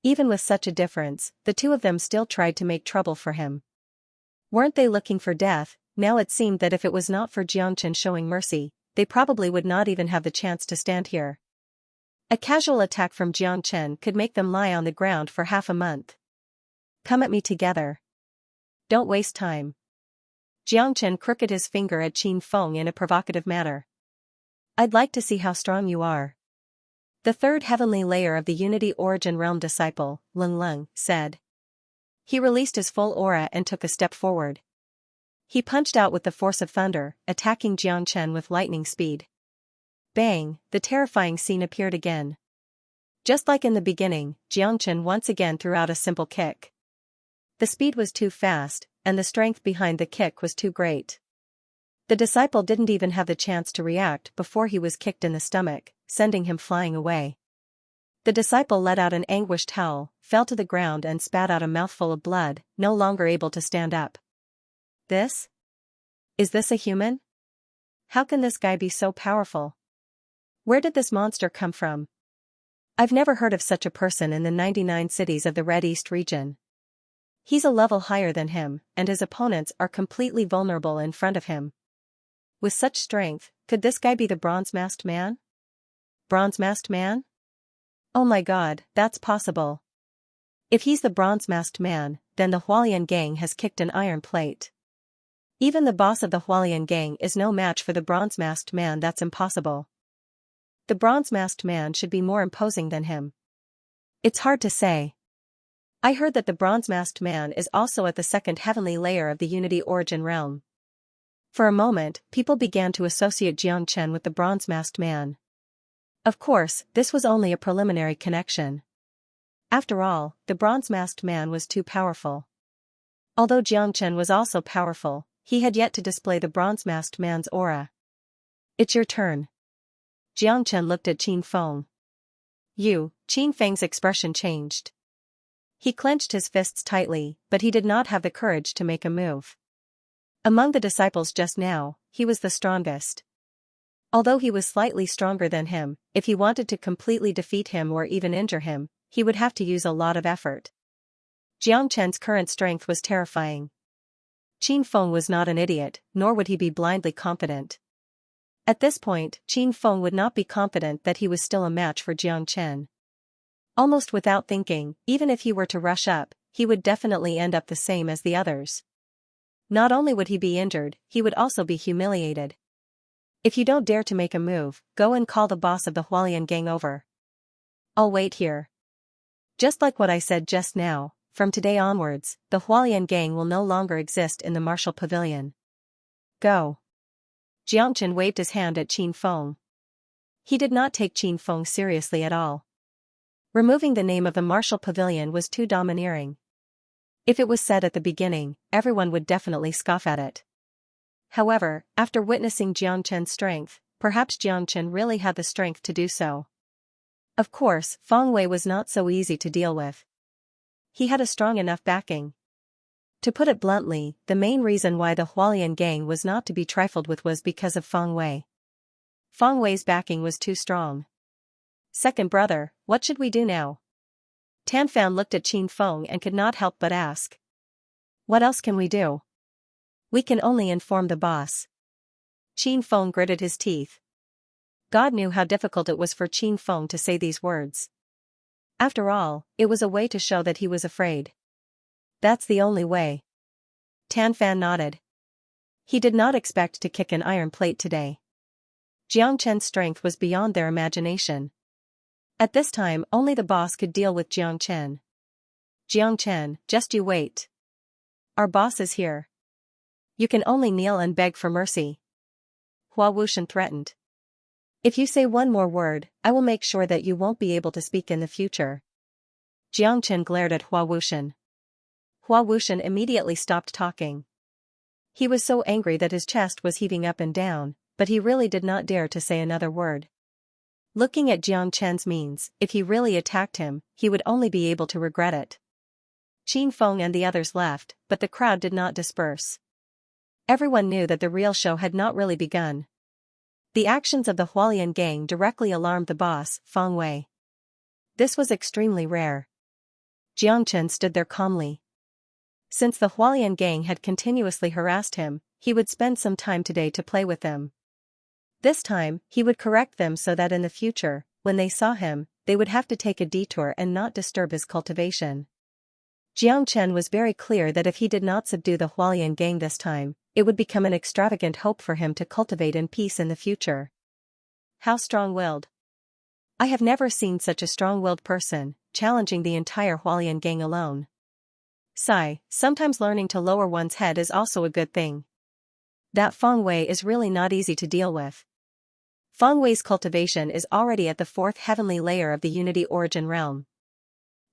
Even with such a difference, the 2 of them still tried to make trouble for him. Weren't they looking for death? Now it seemed that if it was not for Xianxia showing mercy, they probably would not even have the chance to stand here. A casual attack from Xianxia could make them lie on the ground for half a month. Come at me together. Don't waste time. Xianxia crooked his finger at Qin Feng in a provocative manner. I'd like to see how strong you are. The third heavenly layer of the Unity Origin realm disciple, Leng, said. He released his full aura and took a step forward. He punched out with the force of thunder, attacking Xianxia with lightning speed. Bang, the terrifying scene appeared again. Just like in the beginning, Xianxia once again threw out a simple kick. The speed was too fast, and the strength behind the kick was too great. The disciple didn't even have the chance to react before he was kicked in the stomach, sending him flying away. The disciple let out an anguished howl, fell to the ground and spat out a mouthful of blood, no longer able to stand up. Is this a human? How can this guy be so powerful? Where did this monster come from? I've never heard of such a person in the 99 cities of the Red East region. He's a level higher than him, and his opponents are completely vulnerable in front of him. With such strength, could this guy be the Bronze-Masked Man? Bronze-Masked Man? Oh my god, that's possible. If he's the Bronze-Masked Man, then the Hualian gang has kicked an iron plate. Even the boss of the Hualian gang is no match for the Bronze-Masked Man. That's impossible. The Bronze-Masked Man should be more imposing than him. It's hard to say. I heard that the Bronze-Masked Man is also at the second heavenly layer of the Unity Origin realm. For a moment, people began to associate Xianxia with the Bronze-Masked Man. Of course, this was only a preliminary connection. After all, the Bronze-Masked Man was too powerful. Although Xianxia was also powerful, he had yet to display the Bronze-Masked Man's aura. It's your turn. Xianxia looked at Qin Feng. Qin Feng's expression changed. He clenched his fists tightly, but he did not have the courage to make a move. Among the disciples just now, he was the strongest. Although he was slightly stronger than him, if he wanted to completely defeat him or even injure him, he would have to use a lot of effort. Jiang Chen's current strength was terrifying. Qin Feng was not an idiot, nor would he be blindly confident. At this point, Qin Feng would not be confident that he was still a match for Jiang Chen. Almost without thinking, even if he were to rush up, he would definitely end up the same as the others. Not only would he be injured, he would also be humiliated. If you don't dare to make a move, go and call the boss of the Hualian gang over. I'll wait here. Just like what I said just now, from today onwards, the Hualian gang will no longer exist in the martial pavilion. Go. Jiangchen waved his hand at Qin Feng. He did not take Qin Feng seriously at all. Removing the name of the martial pavilion was too domineering. If it was said at the beginning, everyone would definitely scoff at it. However, after witnessing Jiang Chen's strength, perhaps Jiang Chen really had the strength to do so. Of course, Feng Wei was not so easy to deal with. He had a strong enough backing. To put it bluntly, the main reason why the Hualian gang was not to be trifled with was because of Feng Wei. Feng Wei's backing was too strong. Second brother, what should we do now? Tan Fan looked at Qin Feng and could not help but ask. What else can we do? We can only inform the boss. Qin Feng gritted his teeth. God knew how difficult it was for Qin Feng to say these words. After all, it was a way to show that he was afraid. That's the only way. Tan Fan nodded. He did not expect to kick an iron plate today. Jiang Chen's strength was beyond their imagination. At this time, only the boss could deal with Jiang Chen. Jiang Chen, just you wait. Our boss is here. You can only kneel and beg for mercy. Hua Wushan threatened. If you say one more word, I will make sure that you won't be able to speak in the future. Jiang Chen glared at Hua Wushan. Hua Wushan immediately stopped talking. He was so angry that his chest was heaving up and down, but he really did not dare to say another word. Looking at Jiang Chen's means, if he really attacked him, he would only be able to regret it. Qin Feng and the others left, but the crowd did not disperse. Everyone knew that the real show had not really begun. The actions of the Hualian gang directly alarmed the boss, Feng Wei. This was extremely rare. Jiang Chen stood there calmly. Since the Hualian gang had continuously harassed him, he would spend some time today to play with them. This time, he would correct them so that in the future, when they saw him, they would have to take a detour and not disturb his cultivation. Jiang Chen was very clear that if he did not subdue the Hualian gang this time, it would become an extravagant hope for him to cultivate in peace in the future. How strong-willed. I have never seen such a strong-willed person, challenging the entire Hualian gang alone. Sigh, sometimes learning to lower one's head is also a good thing. That Feng Wei is really not easy to deal with. Feng Wei's cultivation is already at the 4th heavenly layer of the Unity Origin Realm.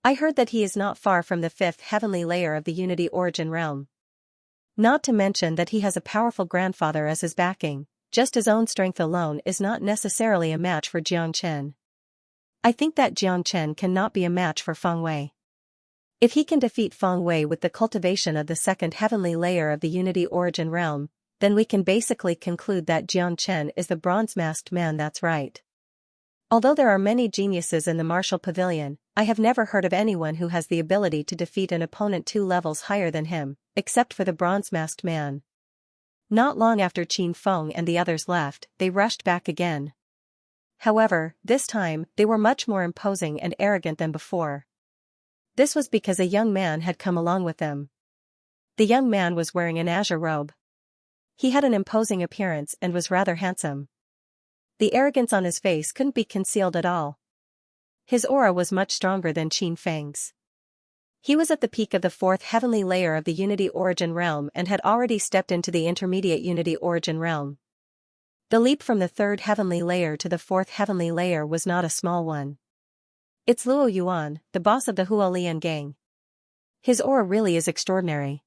I heard that he is not far from the 5th heavenly layer of the Unity Origin Realm. Not to mention that he has a powerful grandfather as his backing, just his own strength alone is not necessarily a match for Jiang Chen. I think that Jiang Chen cannot be a match for Feng Wei. If he can defeat Feng Wei with the cultivation of the 2nd heavenly layer of the Unity Origin Realm, then we can basically conclude that Jiang Chen is the bronze-masked man. That's right. Although there are many geniuses in the martial pavilion, I have never heard of anyone who has the ability to defeat an opponent 2 levels higher than him, except for the bronze-masked man. Not long after Qin Feng and the others left, they rushed back again. However, this time, they were much more imposing and arrogant than before. This was because a young man had come along with them. The young man was wearing an azure robe. He had an imposing appearance and was rather handsome. The arrogance on his face couldn't be concealed at all. His aura was much stronger than Qin Feng's. He was at the peak of the 4th heavenly layer of the Unity Origin Realm and had already stepped into the intermediate Unity Origin Realm. The leap from the 3rd heavenly layer to the 4th heavenly layer was not a small one. It's Luo Yuan, the boss of the Hualian gang. His aura really is extraordinary.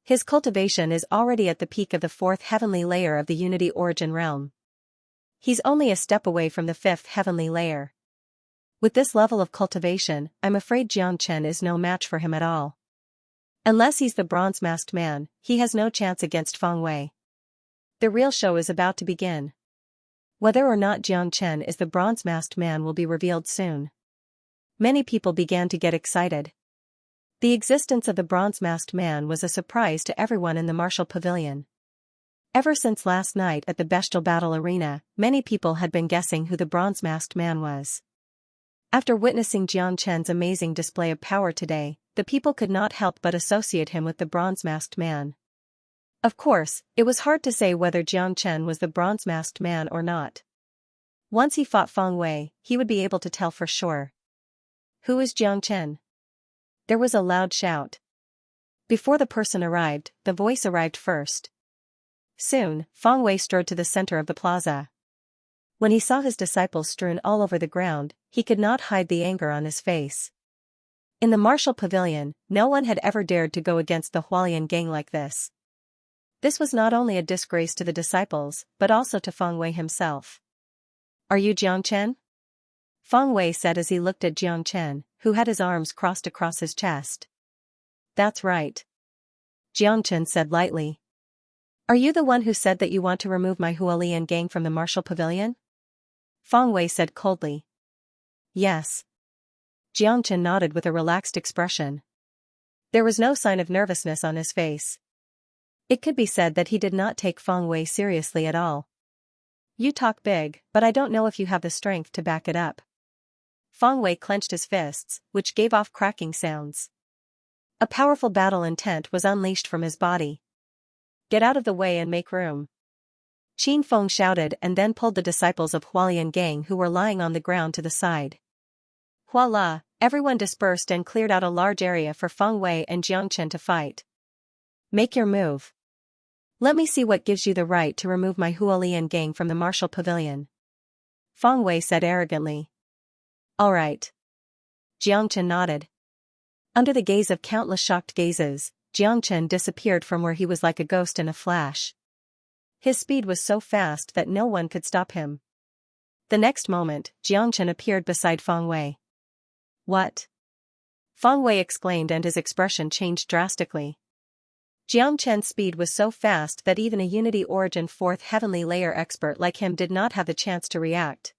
His cultivation is already at the peak of the 4th heavenly layer of the Unity Origin Realm. He's only a step away from the 5th heavenly layer. With this level of cultivation, I'm afraid Jiang Chen is no match for him at all. Unless he's the bronze-masked man, he has no chance against Feng Wei. The real show is about to begin. Whether or not Xianxia is the bronze-masked man will be revealed soon. Many people began to get excited. The existence of the bronze-masked man was a surprise to everyone in the martial pavilion. Ever since last night at the bestial battle arena, many people had been guessing who the bronze-masked man was. After witnessing Xianxia's amazing display of power today, the people could not help but associate him with the bronze-masked man. Of course, it was hard to say whether Xianxia was the bronze-masked man or not. Once he fought Feng Wei, he would be able to tell for sure. Who is Xianxia? There was a loud shout. Before the person arrived, the voice arrived first. Soon, Feng Wei strode to the center of the plaza. When he saw his disciples strewn all over the ground, he could not hide the anger on his face. In the martial pavilion, no one had ever dared to go against the Hualian gang like this. This was not only a disgrace to the disciples, but also to Feng Wei himself. Are you Xianxia? Feng Wei said as he looked at Xianxia, who had his arms crossed across his chest. That's right. Xianxia said lightly. Are you the one who said that you want to remove my Hualian gang from the martial pavilion? Feng Wei said coldly. Yes. Xianxia nodded with a relaxed expression. There was no sign of nervousness on his face. It could be said that he did not take Feng Wei seriously at all. You talk big, but I don't know if you have the strength to back it up. Feng Wei clenched his fists, which gave off cracking sounds. A powerful battle intent was unleashed from his body. Get out of the way and make room. Qin Feng shouted and then pulled the disciples of Hualian gang who were lying on the ground to the side. Voila, everyone dispersed and cleared out a large area for Feng Wei and Xianxia to fight. Make your move. Let me see what gives you the right to remove my Hualian gang from the martial pavilion. Feng Wei said arrogantly. All right. Xianxia nodded. Under the gaze of countless shocked gazes, Xianxia disappeared from where he was like a ghost in a flash. His speed was so fast that no one could stop him. The next moment, Xianxia appeared beside Feng Wei. What? Feng Wei exclaimed and his expression changed drastically. Xianxia's speed was so fast that even a Unity Origin 4th Heavenly Layer expert like him did not have the chance to react.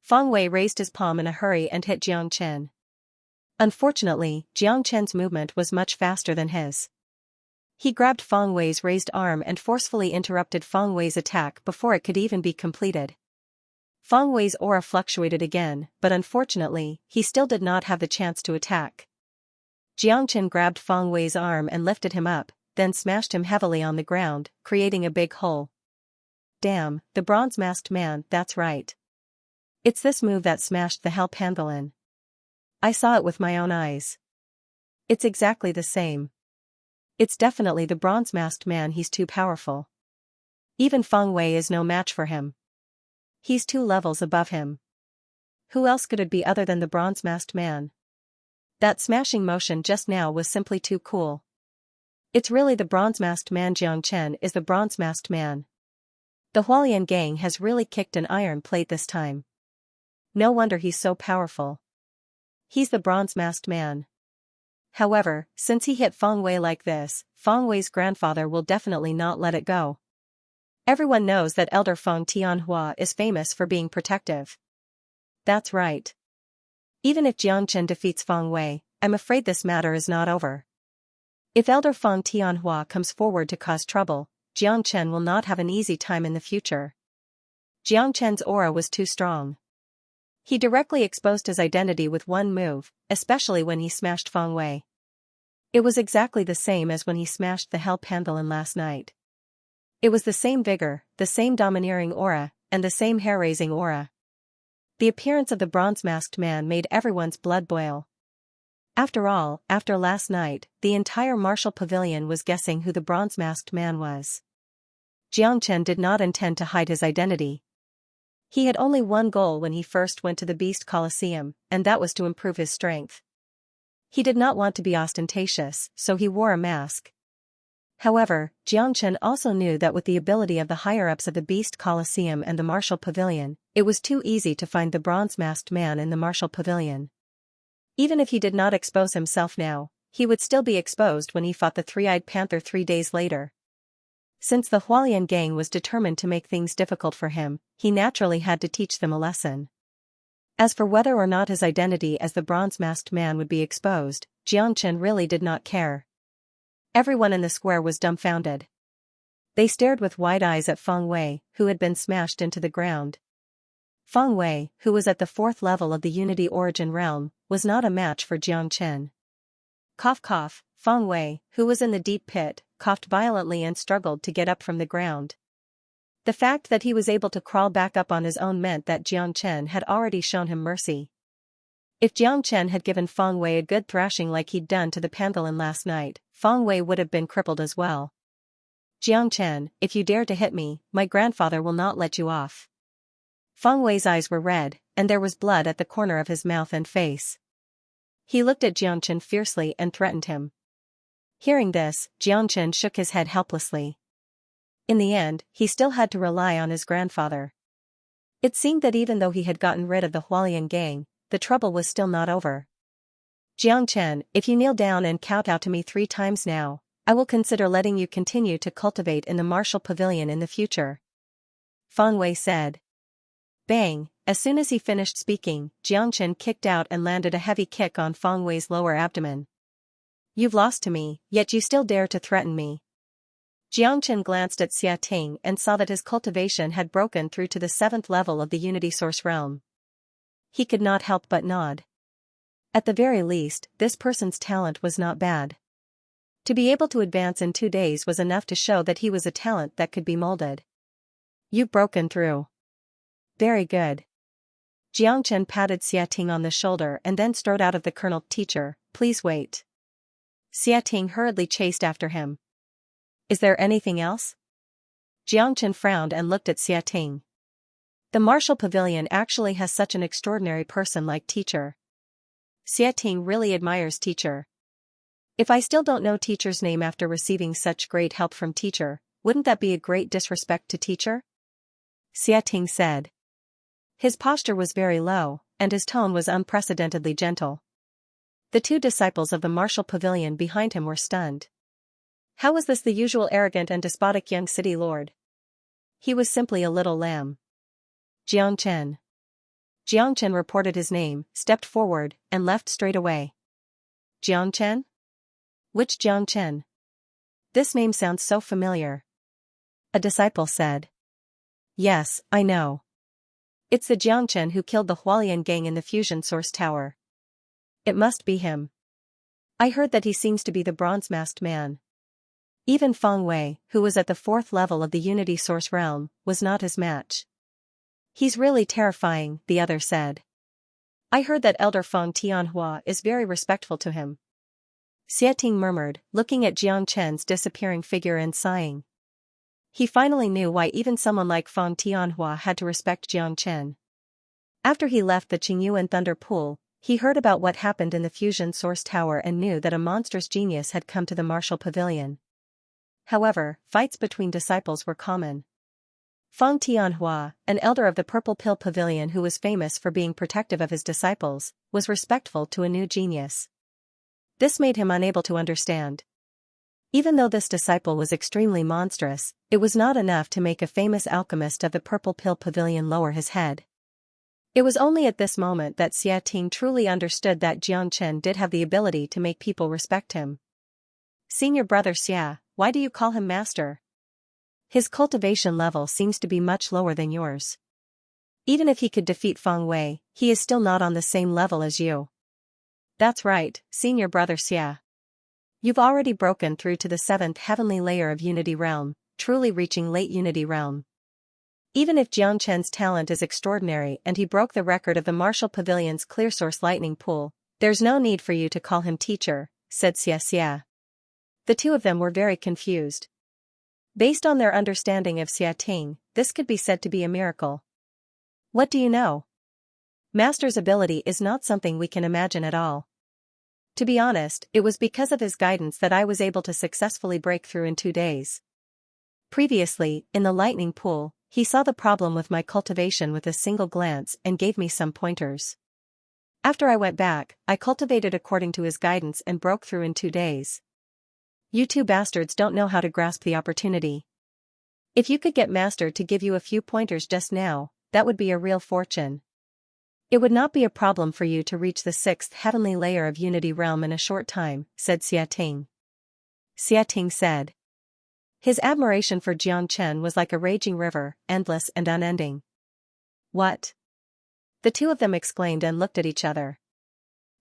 Feng Wei raised his palm in a hurry and hit Xianxia. Unfortunately, Xianxia's movement was much faster than his. He grabbed Feng Wei's raised arm and forcefully interrupted Feng Wei's attack before it could even be completed. Feng Wei's aura fluctuated again, but unfortunately, he still did not have the chance to attack. Xianxia grabbed Feng Wei's arm and lifted him up, then smashed him heavily on the ground, creating a big hole. Damn, the bronze-masked man, that's right. It's this move that smashed the Hell Pangolin. I saw it with my own eyes. It's exactly the same. It's definitely the bronze-masked man, he's too powerful. Even Feng Wei is no match for him. He's 2 levels above him. Who else could it be other than the bronze-masked man? That smashing motion just now was simply too cool. It's really the bronze-masked man. Xianxia is the bronze-masked man. The Hualian gang has really kicked an iron plate this time. No wonder he's so powerful. He's the bronze-masked man. However, since he hit Feng Wei like this, Feng Wei's grandfather will definitely not let it go. Everyone knows that Elder Feng Tianhua is famous for being protective. That's right. Even if Xianxia defeats Feng Wei, I'm afraid this matter is not over. If Elder Feng Tianhua comes forward to cause trouble, Xianxia will not have an easy time in the future. Xianxia's aura was too strong. He directly exposed his identity with one move, especially when he smashed Feng Wei. It was exactly the same as when he smashed the Hell Pangolin last night. It was the same vigor, the same domineering aura, and the same hair-raising aura. The appearance of the bronze-masked man made everyone's blood boil. After all, after last night, the entire martial pavilion was guessing who the bronze-masked man was. Xianxia did not intend to hide his identity. He had only one goal when he first went to the Beast Colosseum, and that was to improve his strength. He did not want to be ostentatious, so he wore a mask. However, Xianxia also knew that with the ability of the higher-ups of the Beast Colosseum and the Martial Pavilion, it was too easy to find the bronze-masked man in the Martial Pavilion. Even if he did not expose himself now, he would still be exposed when he fought the Three-Eyed Panther 3 days later. Since the Hualien gang was determined to make things difficult for him, he naturally had to teach them a lesson. As for whether or not his identity as the bronze-masked man would be exposed, Xianxia really did not care. Everyone in the square was dumbfounded. They stared with wide eyes at Feng Wei, who had been smashed into the ground. Feng Wei, who was at the 4th level of the Unity Origin realm, was not a match for Xianxia. Cough cough, Feng Wei, who was in the deep pit, coughed violently and struggled to get up from the ground. The fact that he was able to crawl back up on his own meant that Xianxia had already shown him mercy. If Xianxia had given Feng Wei a good thrashing like he'd done to the pangolin last night, Feng Wei would have been crippled as well. Xianxia, if you dare to hit me, my grandfather will not let you off. Feng Wei's eyes were red, and there was blood at the corner of his mouth and face. He looked at Xianxia fiercely and threatened him. Hearing this, Xianxia shook his head helplessly. In the end, he still had to rely on his grandfather. It seemed that even though he had gotten rid of the Hualien gang, the trouble was still not over. Xianxia, if you kneel down and kowtow to me 3 times now, I will consider letting you continue to cultivate in the martial pavilion in the future. Feng Wei said. Bang! As soon as he finished speaking, Xianxia kicked out and landed a heavy kick on Feng Wei's lower abdomen. You've lost to me, yet you still dare to threaten me. Xianxia glanced at Xia Ting and saw that his cultivation had broken through to the 7th level of the Unity Source realm. He could not help but nod. At the very least, this person's talent was not bad. To be able to advance in 2 days was enough to show that he was a talent that could be molded. You've broken through. Very good. Xianxia patted Xia Ting on the shoulder and then strode out of the colonel. Teacher, please wait. Xia Ting hurriedly chased after him. Is there anything else? Xianxia frowned and looked at Xia Ting. The martial pavilion actually has such an extraordinary person like teacher. Xia Ting really admires teacher. If I still don't know teacher's name after receiving such great help from teacher, wouldn't that be a great disrespect to teacher? Xia Ting said. His posture was very low, and his tone was unprecedentedly gentle. The 2 disciples of the martial pavilion behind him were stunned. How was this the usual arrogant and despotic young city lord? He was simply a little lamb. Xianxia. Xianxia reported his name, stepped forward, and left straight away. Xianxia? Which Xianxia? This name sounds so familiar. A disciple said. Yes, I know. It's the Xianxia who killed the Hualien gang in the fusion source tower. It must be him. I heard that he seems to be the bronze-masked man. Even Feng Wei, who was at the 4th level of the Unity Source realm, was not his match. He's really terrifying, the other said. I heard that Elder Feng Tianhua is very respectful to him. Xia Ting murmured, looking at Xianxia's disappearing figure and sighing. He finally knew why even someone like Feng Tianhua had to respect Xianxia. After he left the Qingyuan Thunder Pool, he heard about what happened in the fusion source tower and knew that a monstrous genius had come to the martial pavilion. However, fights between disciples were common. Feng Tianhua, an elder of the Purple Pill Pavilion who was famous for being protective of his disciples, was respectful to a new genius. This made him unable to understand. Even though this disciple was extremely monstrous, it was not enough to make a famous alchemist of the Purple Pill Pavilion lower his head. It was only at this moment that Xia Ting truly understood that Xianxia did have the ability to make people respect him. Senior brother Xia, why do you call him master? His cultivation level seems to be much lower than yours. Even if he could defeat Feng Wei, he is still not on the same level as you. That's right, senior brother Xia. You've already broken through to the 7th heavenly layer of Unity Realm, truly reaching late Unity Realm. Even if Xianxia's talent is extraordinary and he broke the record of the Martial Pavilion's clear source lightning pool, there's no need for you to call him teacher, said Xianxia. The 2 of them were very confused. Based on their understanding of Xia Ting, this could be said to be a miracle. What do you know? Master's ability is not something we can imagine at all. To be honest, it was because of his guidance that I was able to successfully break through in 2 days. Previously, in the lightning pool, he saw the problem with my cultivation with a single glance and gave me some pointers. After I went back, I cultivated according to his guidance and broke through in 2 days. You 2 bastards don't know how to grasp the opportunity. If you could get Master to give you a few pointers just now, that would be a real fortune. It would not be a problem for you to reach the 6th heavenly layer of Unity Realm in a short time, said Xiating. Xiating said. His admiration for Jiang Chen was like a raging river, endless and unending. What? The two of them exclaimed and looked at each other.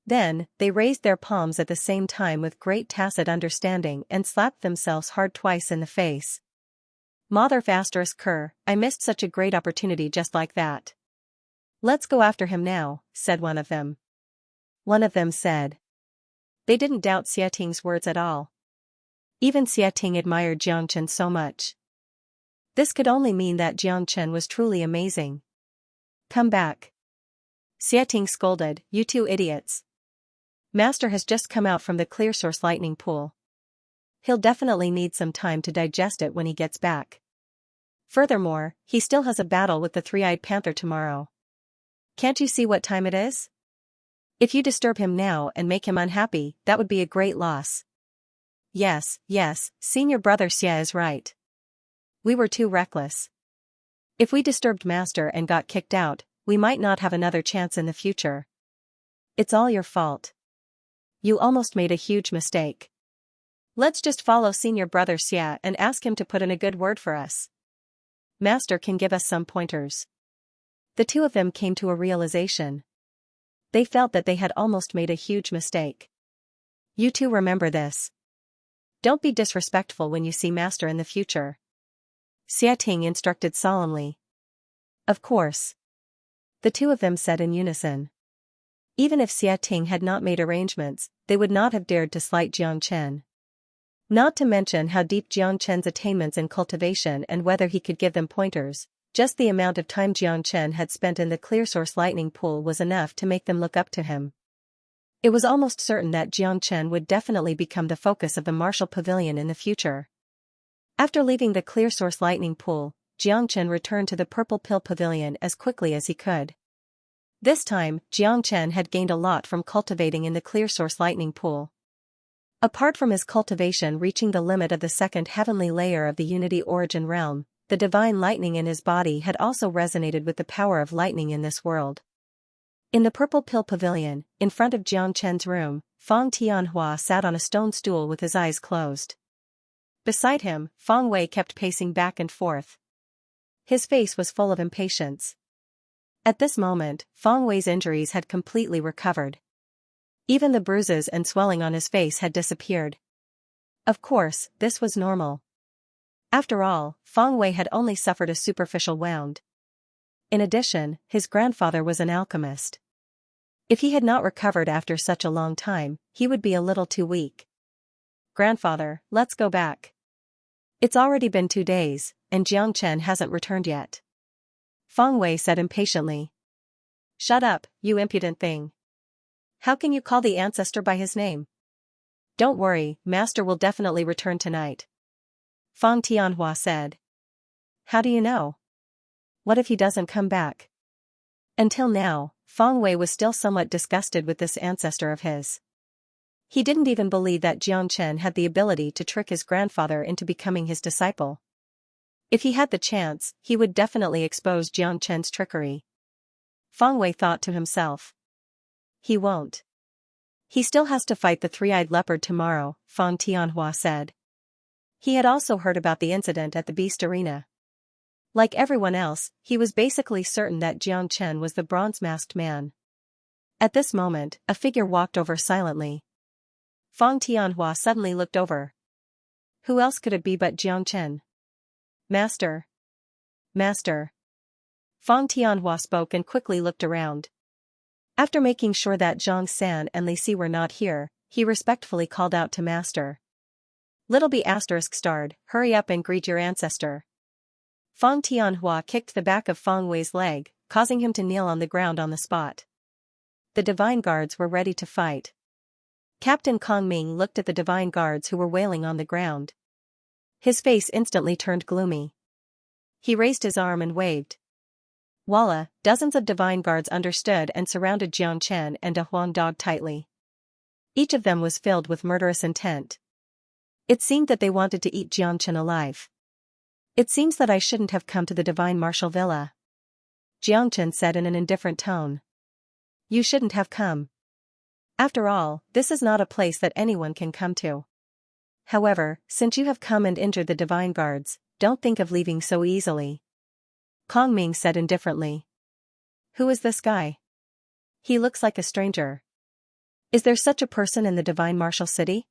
Then, they raised their palms at the same time with great tacit understanding and slapped themselves hard twice in the face. Mother Cur, I missed such a great opportunity just like that. Let's go after him now, said one of them. One of them said. They didn't doubt Xiating's words at all. Even Xiating admired Jiang Chen so much. This could only mean that Jiang Chen was truly amazing. Come back. Xiating scolded, you two idiots. Master has just come out from the clear source lightning pool. He'll definitely need some time to digest it when he gets back. Furthermore, he still has a battle with the three-eyed panther tomorrow. Can't you see what time it is? If you disturb him now and make him unhappy, that would be a great loss. Yes, senior brother Xia is right. We were too reckless. If we disturbed Master and got kicked out, we might not have another chance in the future. It's all your fault. You almost made a huge mistake. Let's just follow senior brother Xia and ask him to put in a good word for us. Master can give us some pointers. The two of them came to a realization. They felt that they had almost made a huge mistake. You two remember this. Don't be disrespectful when you see Master in the future. Xiating instructed solemnly. Of course. The two of them said in unison. Even if Xiating had not made arrangements, they would not have dared to slight Jiang Chen. Not to mention how deep Jiang Chen's attainments in cultivation and whether he could give them pointers, just the amount of time Jiang Chen had spent in the clear source lightning pool was enough to make them look up to him. It was almost certain that Jiang Chen would definitely become the focus of the martial pavilion in the future. After leaving the clear source lightning pool, Jiang Chen returned to the purple pill pavilion as quickly as he could. This time, Jiang Chen had gained a lot from cultivating in the clear source lightning pool. Apart from his cultivation reaching the limit of the 2nd heavenly layer of the Unity Origin Realm, the divine lightning in his body had also resonated with the power of lightning in this world. In the purple pill pavilion, in front of Jiang Chen's room, Feng Tianhua sat on a stone stool with his eyes closed. Beside him, Feng Wei kept pacing back and forth. His face was full of impatience. At this moment, Feng Wei's injuries had completely recovered. Even the bruises and swelling on his face had disappeared. Of course, this was normal. After all, Feng Wei had only suffered a superficial wound. In addition, his grandfather was an alchemist. If he had not recovered after such a long time, he would be a little too weak. Grandfather, let's go back. It's already been 2 days, and Jiang Chen hasn't returned yet. Feng Wei said impatiently. Shut up, you impudent thing. How can you call the ancestor by his name? Don't worry, Master will definitely return tonight. Feng Tianhua said. How do you know? What if he doesn't come back? Until now, Feng Wei was still somewhat disgusted with this ancestor of his. He didn't even believe that Jiang Chen had the ability to trick his grandfather into becoming his disciple. If he had the chance, he would definitely expose Jiang Chen's trickery. Feng Wei thought to himself. He won't. He still has to fight the three-eyed leopard tomorrow, Feng Tianhua said. He had also heard about the incident at the Beast Arena. Like everyone else, he was basically certain that Jiang Chen was the bronze-masked man. At this moment, a figure walked over silently. Feng Tianhua suddenly looked over. Who else could it be but Jiang Chen? Master. Master. Feng Tianhua spoke and quickly looked around. After making sure that Zhang San and Li Si were not here, he respectfully called out to Master. Little B****, hurry up and greet your ancestor. Feng Tianhua kicked the back of Feng Wei's leg, causing him to kneel on the ground on the spot. The divine guards were ready to fight. Captain Kong Ming looked at the divine guards who were wailing on the ground. His face instantly turned gloomy. He raised his arm and waved. Voila, dozens of divine guards understood and surrounded Jiang Chen and a Huang dog tightly. Each of them was filled with murderous intent. It seemed that they wanted to eat Jiang Chen alive. It seems that I shouldn't have come to the Divine Martial Villa, Xianxia said in an indifferent tone. You shouldn't have come. After all, this is not a place that anyone can come to. However, since you have come and injured the divine guards, don't think of leaving so easily. Kongming said indifferently. Who is this guy? He looks like a stranger. Is there such a person in the Divine Martial City?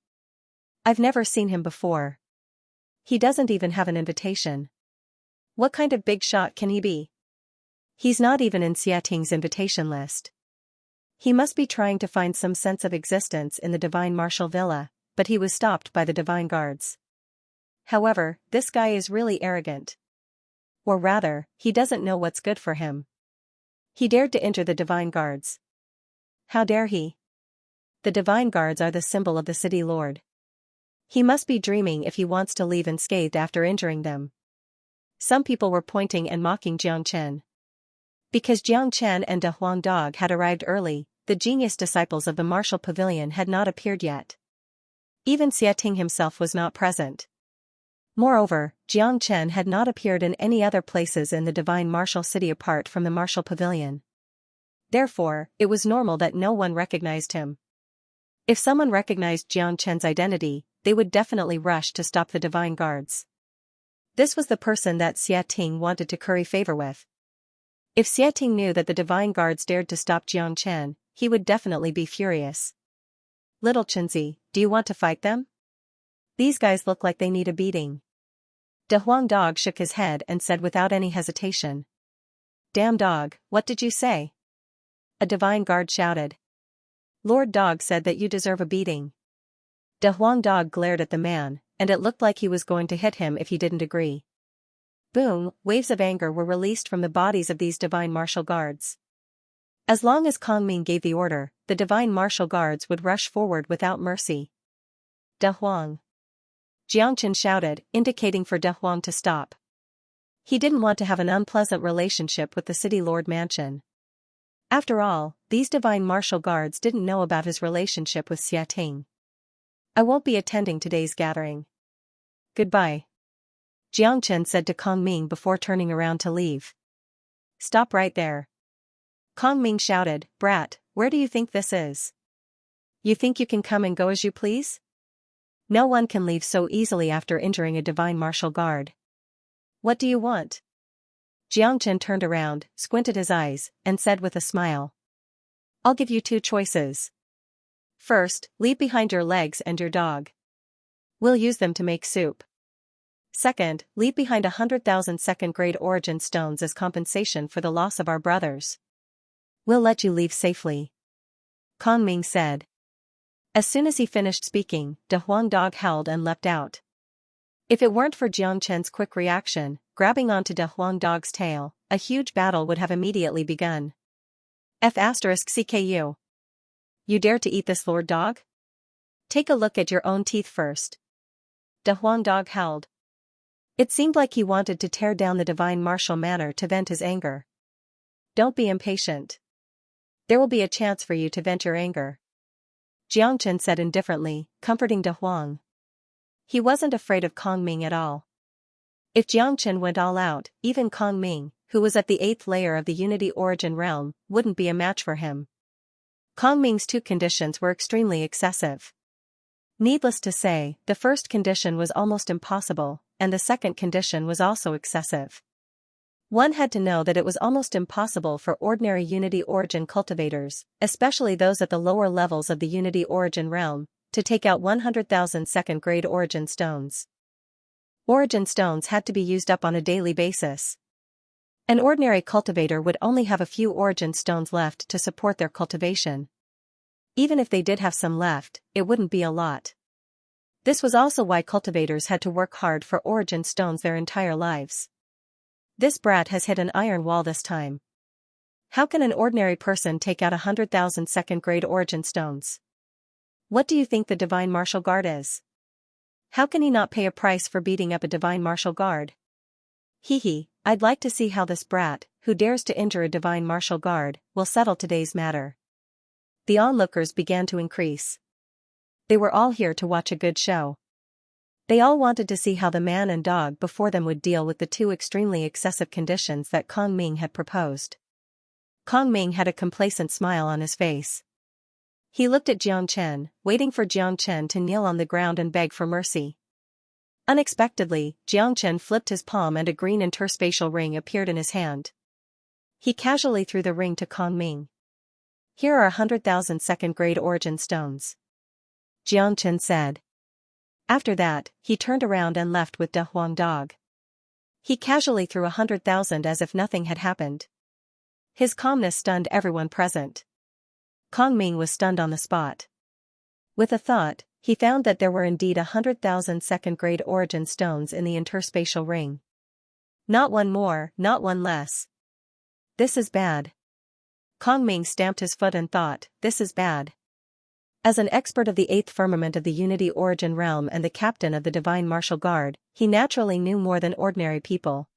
I've never seen him before. He doesn't even have an invitation. What kind of big shot can he be? He's not even in Xiating's invitation list. He must be trying to find some sense of existence in the Divine Martial Villa, but he was stopped by the Divine Guards. However, this guy is really arrogant. Or rather, he doesn't know what's good for him. He dared to enter the Divine Guards. How dare he? The Divine Guards are the symbol of the city lord. He must be dreaming if he wants to leave unscathed after injuring them. Some people were pointing and mocking Xianxia. Because Xianxia and De Huang Dog had arrived early, the genius disciples of the Martial Pavilion had not appeared yet. Even Xiating himself was not present. Moreover, Xianxia had not appeared in any other places in the Divine Martial City apart from the Martial Pavilion. Therefore, it was normal that no one recognized him. If someone recognized Xianxia's identity, they would definitely rush to stop the Divine Guards. This was the person that Xiating wanted to curry favor with. If Xiating knew that the Divine Guards dared to stop Xianxia, he would definitely be furious. Little Chenzi, do you want to fight them? These guys look like they need a beating. De Huang Dog shook his head and said without any hesitation. Damn dog, what did you say? A Divine Guard shouted. Lord Dog said that you deserve a beating. De Huang Dog glared at the man, and it looked like he was going to hit him if he didn't agree. Boom, waves of anger were released from the bodies of these Divine Martial Guards. As long as Kongming gave the order, the Divine Martial Guards would rush forward without mercy. De Huang. Xianxia shouted, indicating for De Huang to stop. He didn't want to have an unpleasant relationship with the City Lord Mansion. After all, these Divine Martial Guards didn't know about his relationship with Xiating. I won't be attending today's gathering. Goodbye. Xianxia said to Kongming before turning around to leave. Stop right there. Kongming shouted, Brat, where do you think this is? You think you can come and go as you please? No one can leave so easily after injuring a Divine Martial Guard. What do you want? Xianxia turned around, squinted his eyes, and said with a smile. I'll give you two choices. First, leave behind your legs and your dog. We'll use them to make soup. Second, leave behind 100,000 second-grade origin stones as compensation for the loss of our brothers. We'll let you leave safely. Kongming said. As soon as he finished speaking, De Huang Dog howled and leapt out. If it weren't for Xianxin's quick reaction, grabbing onto De Huang Dog's tail, a huge battle would have immediately begun. F***CKU. You dare to eat this Lord Dog? Take a look at your own teeth first. De Huang Dog howled. It seemed like he wanted to tear down the Divine Martial Manor to vent his anger. Don't be impatient. There will be a chance for you to vent your anger. Xianxia said indifferently, comforting De Huang. He wasn't afraid of Kongming at all. If Xianxia went all out, even Kongming, who was at the 8th layer of the Unity Origin realm, wouldn't be a match for him. Kongming's two conditions were extremely excessive. Needless to say, the first condition was almost impossible, and the second condition was also excessive. One had to know that it was almost impossible for ordinary Unity Origin cultivators, especially those at the lower levels of the Unity Origin realm, to take out 100,000 second-grade Origin stones. Origin stones had to be used up on a daily basis. An ordinary cultivator would only have a few Origin stones left to support their cultivation. Even if they did have some left, it wouldn't be a lot. This was also why cultivators had to work hard for Origin stones their entire lives. This brat has hit an iron wall this time. How can an ordinary person take out 100,000 second-grade Origin stones? What do you think the Divine Martial Guard is? How can he not pay a price for beating up a Divine Martial Guard? Hee, I'd like to see how this brat, who dares to injure a Divine Martial Guard, will settle today's matter. The onlookers began to increase. They were all here to watch a good show. They all wanted to see how the man and dog before them would deal with the two extremely excessive conditions that Kong Ming had proposed. Kong Ming had a complacent smile on his face. He looked at Jiang Chen, waiting for Jiang Chen to kneel on the ground and beg for mercy. Unexpectedly, Jiang Chen flipped his palm and a green interspatial ring appeared in his hand. He casually threw the ring to Kong Ming. "Here are 100,000 second-grade origin stones," Jiang Chen said. After that, he turned around and left with De Huang Dog. He casually threw 100,000 as if nothing had happened. His calmness stunned everyone present. Kong Ming was stunned on the spot. With a thought, he found that there were indeed 100,000 second-grade origin stones in the interspatial ring. Not one more, not one less. This is bad. Kong Ming stamped his foot and thought, this is bad. As an expert of the eighth firmament of the Unity Origin Realm and the captain of the Divine Martial Guard, he naturally knew more than ordinary people.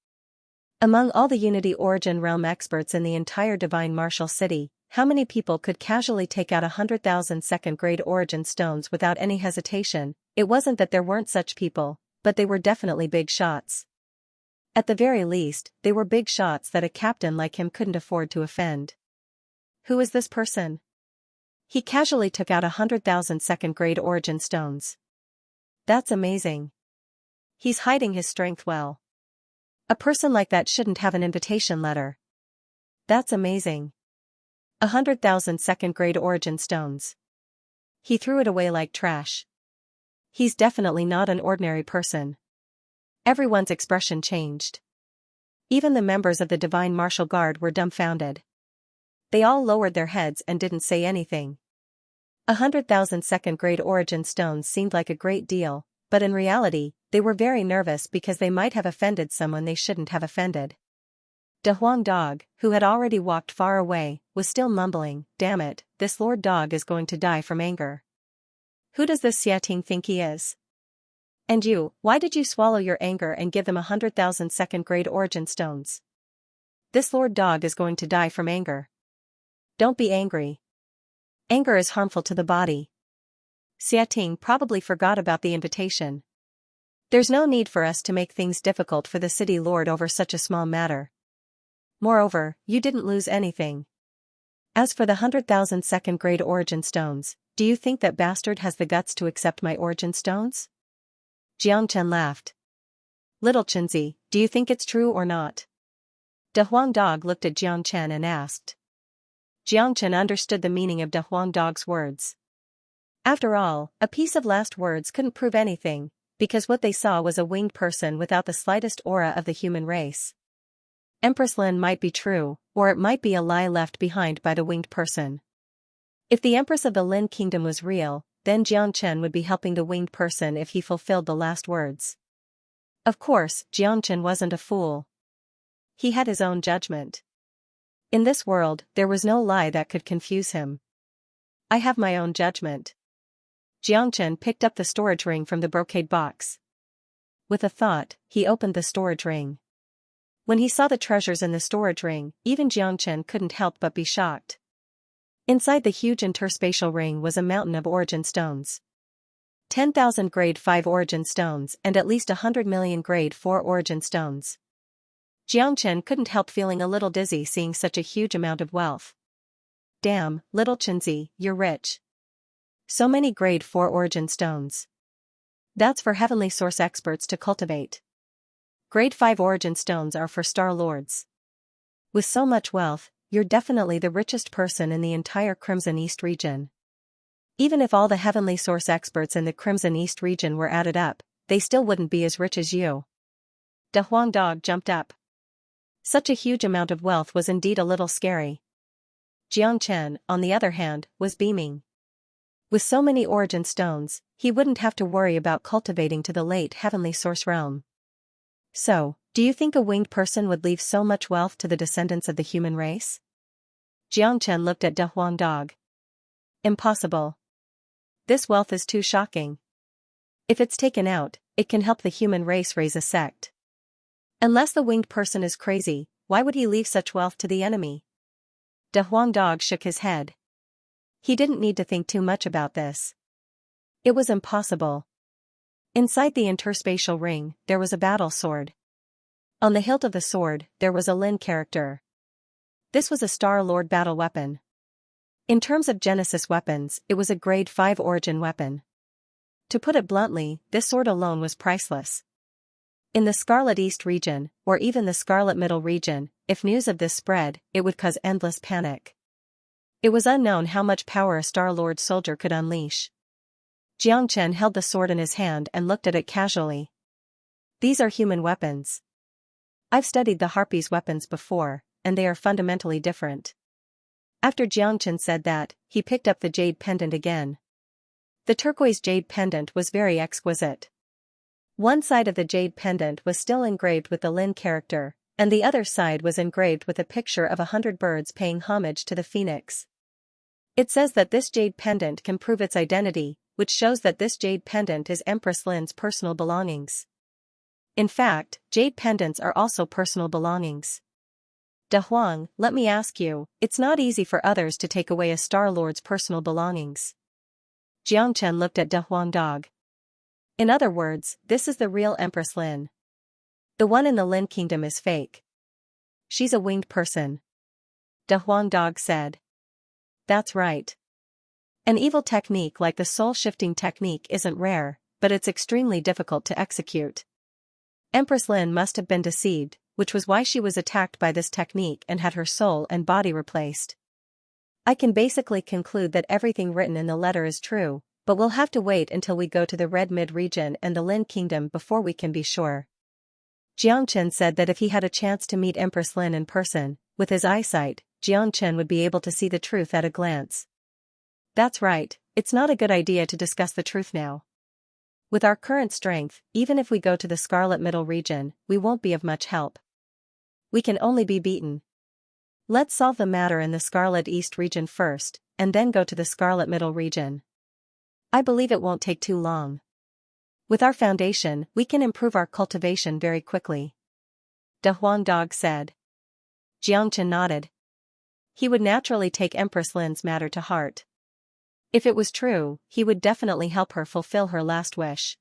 Among all the Unity Origin Realm experts in the entire Divine Martial City, how many people could casually take out 100,000 second-grade origin stones without any hesitation? It wasn't that there weren't such people, but they were definitely big shots. At the very least, they were big shots that a captain like him couldn't afford to offend. Who is this person? He casually took out 100,000 second-grade origin stones. That's amazing. He's hiding his strength well. A person like that shouldn't have an invitation letter. That's amazing. 100,000 second-grade origin stones. He threw it away like trash. He's definitely not an ordinary person. Everyone's expression changed. Even the members of the Divine Martial Guard were dumbfounded. They all lowered their heads and didn't say anything. 100,000 second-grade origin stones seemed like a great deal, but in reality, they were very nervous because they might have offended someone they shouldn't have offended. De Huang Dog, who had already walked far away, was still mumbling, "Damn it, this Lord Dog is going to die from anger. Who does this Xiating think he is? And you, why did you swallow your anger and give them 100,000 second-grade origin stones? This Lord Dog is going to die from anger. Don't be angry. Anger is harmful to the body." Xiating probably forgot about the invitation. There's no need for us to make things difficult for the city lord over such a small matter. Moreover, you didn't lose anything. As for the 100,000 second-grade origin stones, do you think that bastard has the guts to accept my origin stones? Jiang Chen laughed. Little Chenzi, do you think it's true or not? De Huang Dog looked at Jiang Chen and asked. Jiang Chen understood the meaning of De Huang Dog's words. After all, a piece of last words couldn't prove anything, because what they saw was a winged person without the slightest aura of the human race. Empress Lin might be true, or it might be a lie left behind by the winged person. If the Empress of the Lin Kingdom was real, then Jiang Chen would be helping the winged person if he fulfilled the last words. Of course, Jiang Chen wasn't a fool. He had his own judgment. In this world, there was no lie that could confuse him. I have my own judgment. Jiang Chen picked up the storage ring from the brocade box. With a thought, he opened the storage ring. When he saw the treasures in the storage ring, even Jiang Chen couldn't help but be shocked. Inside the huge interspatial ring was a mountain of origin stones. 10,000 grade 5 origin stones and at least 100 million grade 4 origin stones. Jiang Chen couldn't help feeling a little dizzy seeing such a huge amount of wealth. Damn, little Chenzi, you're rich. So many grade 4 origin stones. That's for heavenly source experts to cultivate. Grade 5 origin stones are for star lords. With so much wealth, you're definitely the richest person in the entire Crimson East region. Even if all the heavenly source experts in the Crimson East region were added up, they still wouldn't be as rich as you. De Huang Dog jumped up. Such a huge amount of wealth was indeed a little scary. Jiang Chen, on the other hand, was beaming. With so many origin stones, he wouldn't have to worry about cultivating to the late heavenly source realm. So, do you think a winged person would leave so much wealth to the descendants of the human race? Jiang Chen looked at De Huang Dog. Impossible. This wealth is too shocking. If it's taken out, it can help the human race raise a sect. Unless the winged person is crazy, why would he leave such wealth to the enemy? De Huang Dog shook his head. He didn't need to think too much about this. It was impossible. Inside the interspatial ring, there was a battle sword. On the hilt of the sword, there was a Lin character. This was a Star-Lord battle weapon. In terms of Genesis weapons, it was a grade 5 origin weapon. To put it bluntly, this sword alone was priceless. In the Scarlet East region, or even the Scarlet Middle region, if news of this spread, it would cause endless panic. It was unknown how much power a Star-Lord soldier could unleash. Xianxia held the sword in his hand and looked at it casually. These are human weapons. I've studied the Harpy's weapons before, and they are fundamentally different. After Xianxia said that, he picked up the jade pendant again. The turquoise jade pendant was very exquisite. One side of the jade pendant was still engraved with the Lin character, and the other side was engraved with a picture of 100 birds paying homage to the phoenix. It says that this jade pendant can prove its identity, which shows that this jade pendant is Empress Lin's personal belongings. In fact, jade pendants are also personal belongings. De Huang, let me ask you, it's not easy for others to take away a Star-Lord's personal belongings. Xianxia looked at De Huang Dog. In other words, this is the real Empress Lin. The one in the Lin Kingdom is fake. She's a winged person. De Huang Dog said. That's right. An evil technique like the soul-shifting technique isn't rare, but it's extremely difficult to execute. Empress Lin must have been deceived, which was why she was attacked by this technique and had her soul and body replaced. I can basically conclude that everything written in the letter is true, but we'll have to wait until we go to the Red Mid region and the Lin Kingdom before we can be sure. Xianxia said that if he had a chance to meet Empress Lin in person, with his eyesight, Xianxia would be able to see the truth at a glance. That's right, it's not a good idea to discuss the truth now. With our current strength, even if we go to the Scarlet Middle region, we won't be of much help. We can only be beaten. Let's solve the matter in the Scarlet East region first, and then go to the Scarlet Middle region. I believe it won't take too long. With our foundation, we can improve our cultivation very quickly. De Huang Dog said. Xianxia nodded. He would naturally take Empress Lin's matter to heart. If it was true, he would definitely help her fulfill her last wish.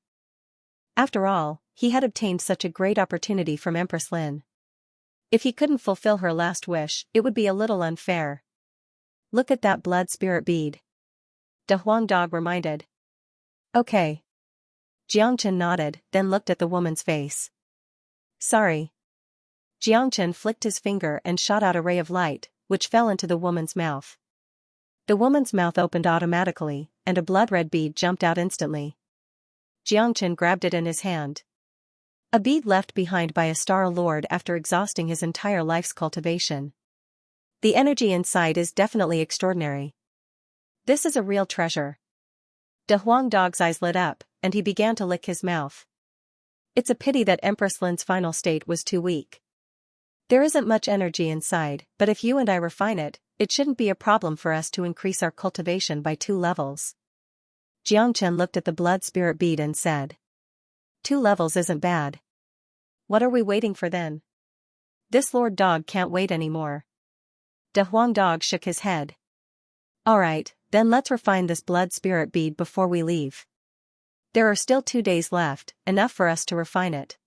After all, he had obtained such a great opportunity from Empress Lin. If he couldn't fulfill her last wish, it would be a little unfair. Look at that blood spirit bead. De Huang Dog reminded. Okay. Xianxia nodded, then looked at the woman's face. Sorry. Xianxia flicked his finger and shot out a ray of light, which fell into the woman's mouth. The woman's mouth opened automatically, and a blood-red bead jumped out instantly. Xianxia grabbed it in his hand. A bead left behind by a Star-Lord after exhausting his entire life's cultivation. The energy inside is definitely extraordinary. This is a real treasure. De Huang Dog's eyes lit up, and he began to lick his mouth. It's a pity that Empress Lin's final state was too weak. There isn't much energy inside, but if you and I refine it, it shouldn't be a problem for us to increase our cultivation by 2 levels. Xianxia looked at the blood spirit bead and said. 2 levels isn't bad. What are we waiting for then? This Lord Dog can't wait anymore. De Huang Dog shook his head. Alright, then let's refine this blood spirit bead before we leave. There are still 2 days left, enough for us to refine it.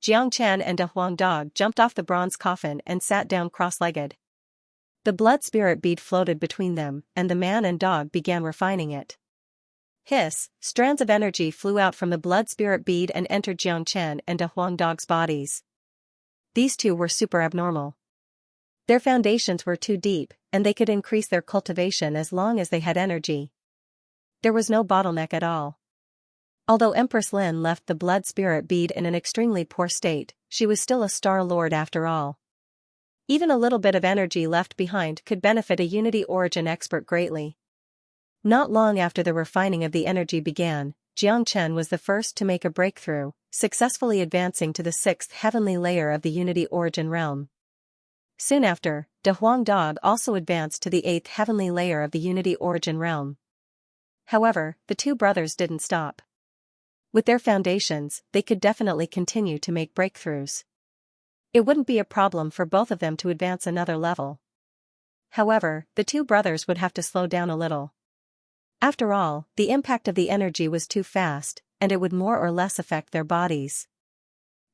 Xianxia and De Huang Dog jumped off the bronze coffin and sat down cross-legged. The blood spirit bead floated between them, and the man and dog began refining it. Hiss, strands of energy flew out from the blood spirit bead and entered Xianxia and De Huang Dog's bodies. These two were super abnormal. Their foundations were too deep, and they could increase their cultivation as long as they had energy. There was no bottleneck at all. Although Empress Lin left the blood spirit bead in an extremely poor state, she was still a Star-Lord after all. Even a little bit of energy left behind could benefit a Unity Origin expert greatly. Not long after the refining of the energy began, Xianxia was the first to make a breakthrough, successfully advancing to the 6th heavenly layer of the Unity Origin realm. Soon after, De Huang Dog also advanced to the 8th heavenly layer of the Unity Origin realm. However, the 2 brothers didn't stop. With their foundations, they could definitely continue to make breakthroughs. It wouldn't be a problem for both of them to advance another level. However, the 2 brothers would have to slow down a little. After all, the impact of the energy was too fast, and it would more or less affect their bodies.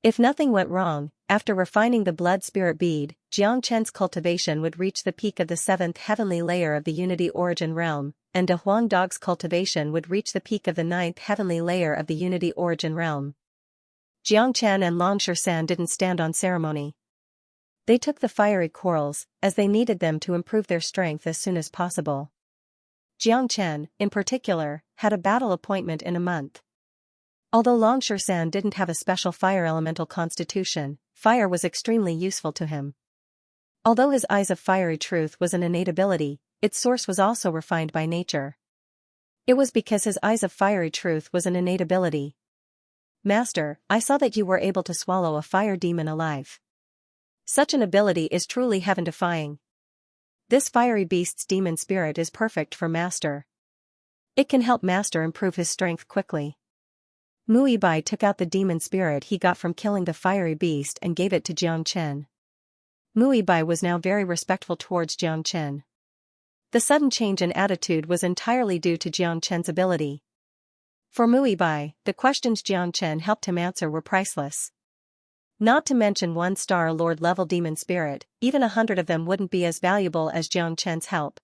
If nothing went wrong, after refining the blood spirit bead, Xianxia's cultivation would reach the peak of the 7th heavenly layer of the Unity Origin Realm, and De Huang Dog's cultivation would reach the peak of the 9th heavenly layer of the Unity Origin Realm. Xianxia and Long Shan didn't stand on ceremony. They took the fiery corals, as they needed them to improve their strength as soon as possible. Xianxia, in particular, had a battle appointment in a month. Although Long Shan didn't have a special fire elemental constitution, fire was extremely useful to him. Although his Eyes of Fiery Truth was an innate ability, its source was also refined by nature. It was because his Eyes of Fiery Truth was an innate ability. Master, I saw that you were able to swallow a fire demon alive. Such an ability is truly heaven-defying. This fiery beast's demon spirit is perfect for Master. It can help Master improve his strength quickly. Mui Bai took out the demon spirit he got from killing the fiery beast and gave it to Xianxia. Mui Bai was now very respectful towards Xianxia. The sudden change in attitude was entirely due to Xianxia's ability. For Mui Bai, the questions Xianxia helped him answer were priceless. Not to mention 1-star Lord level demon spirit, even 100 of them wouldn't be as valuable as Xianxia's help.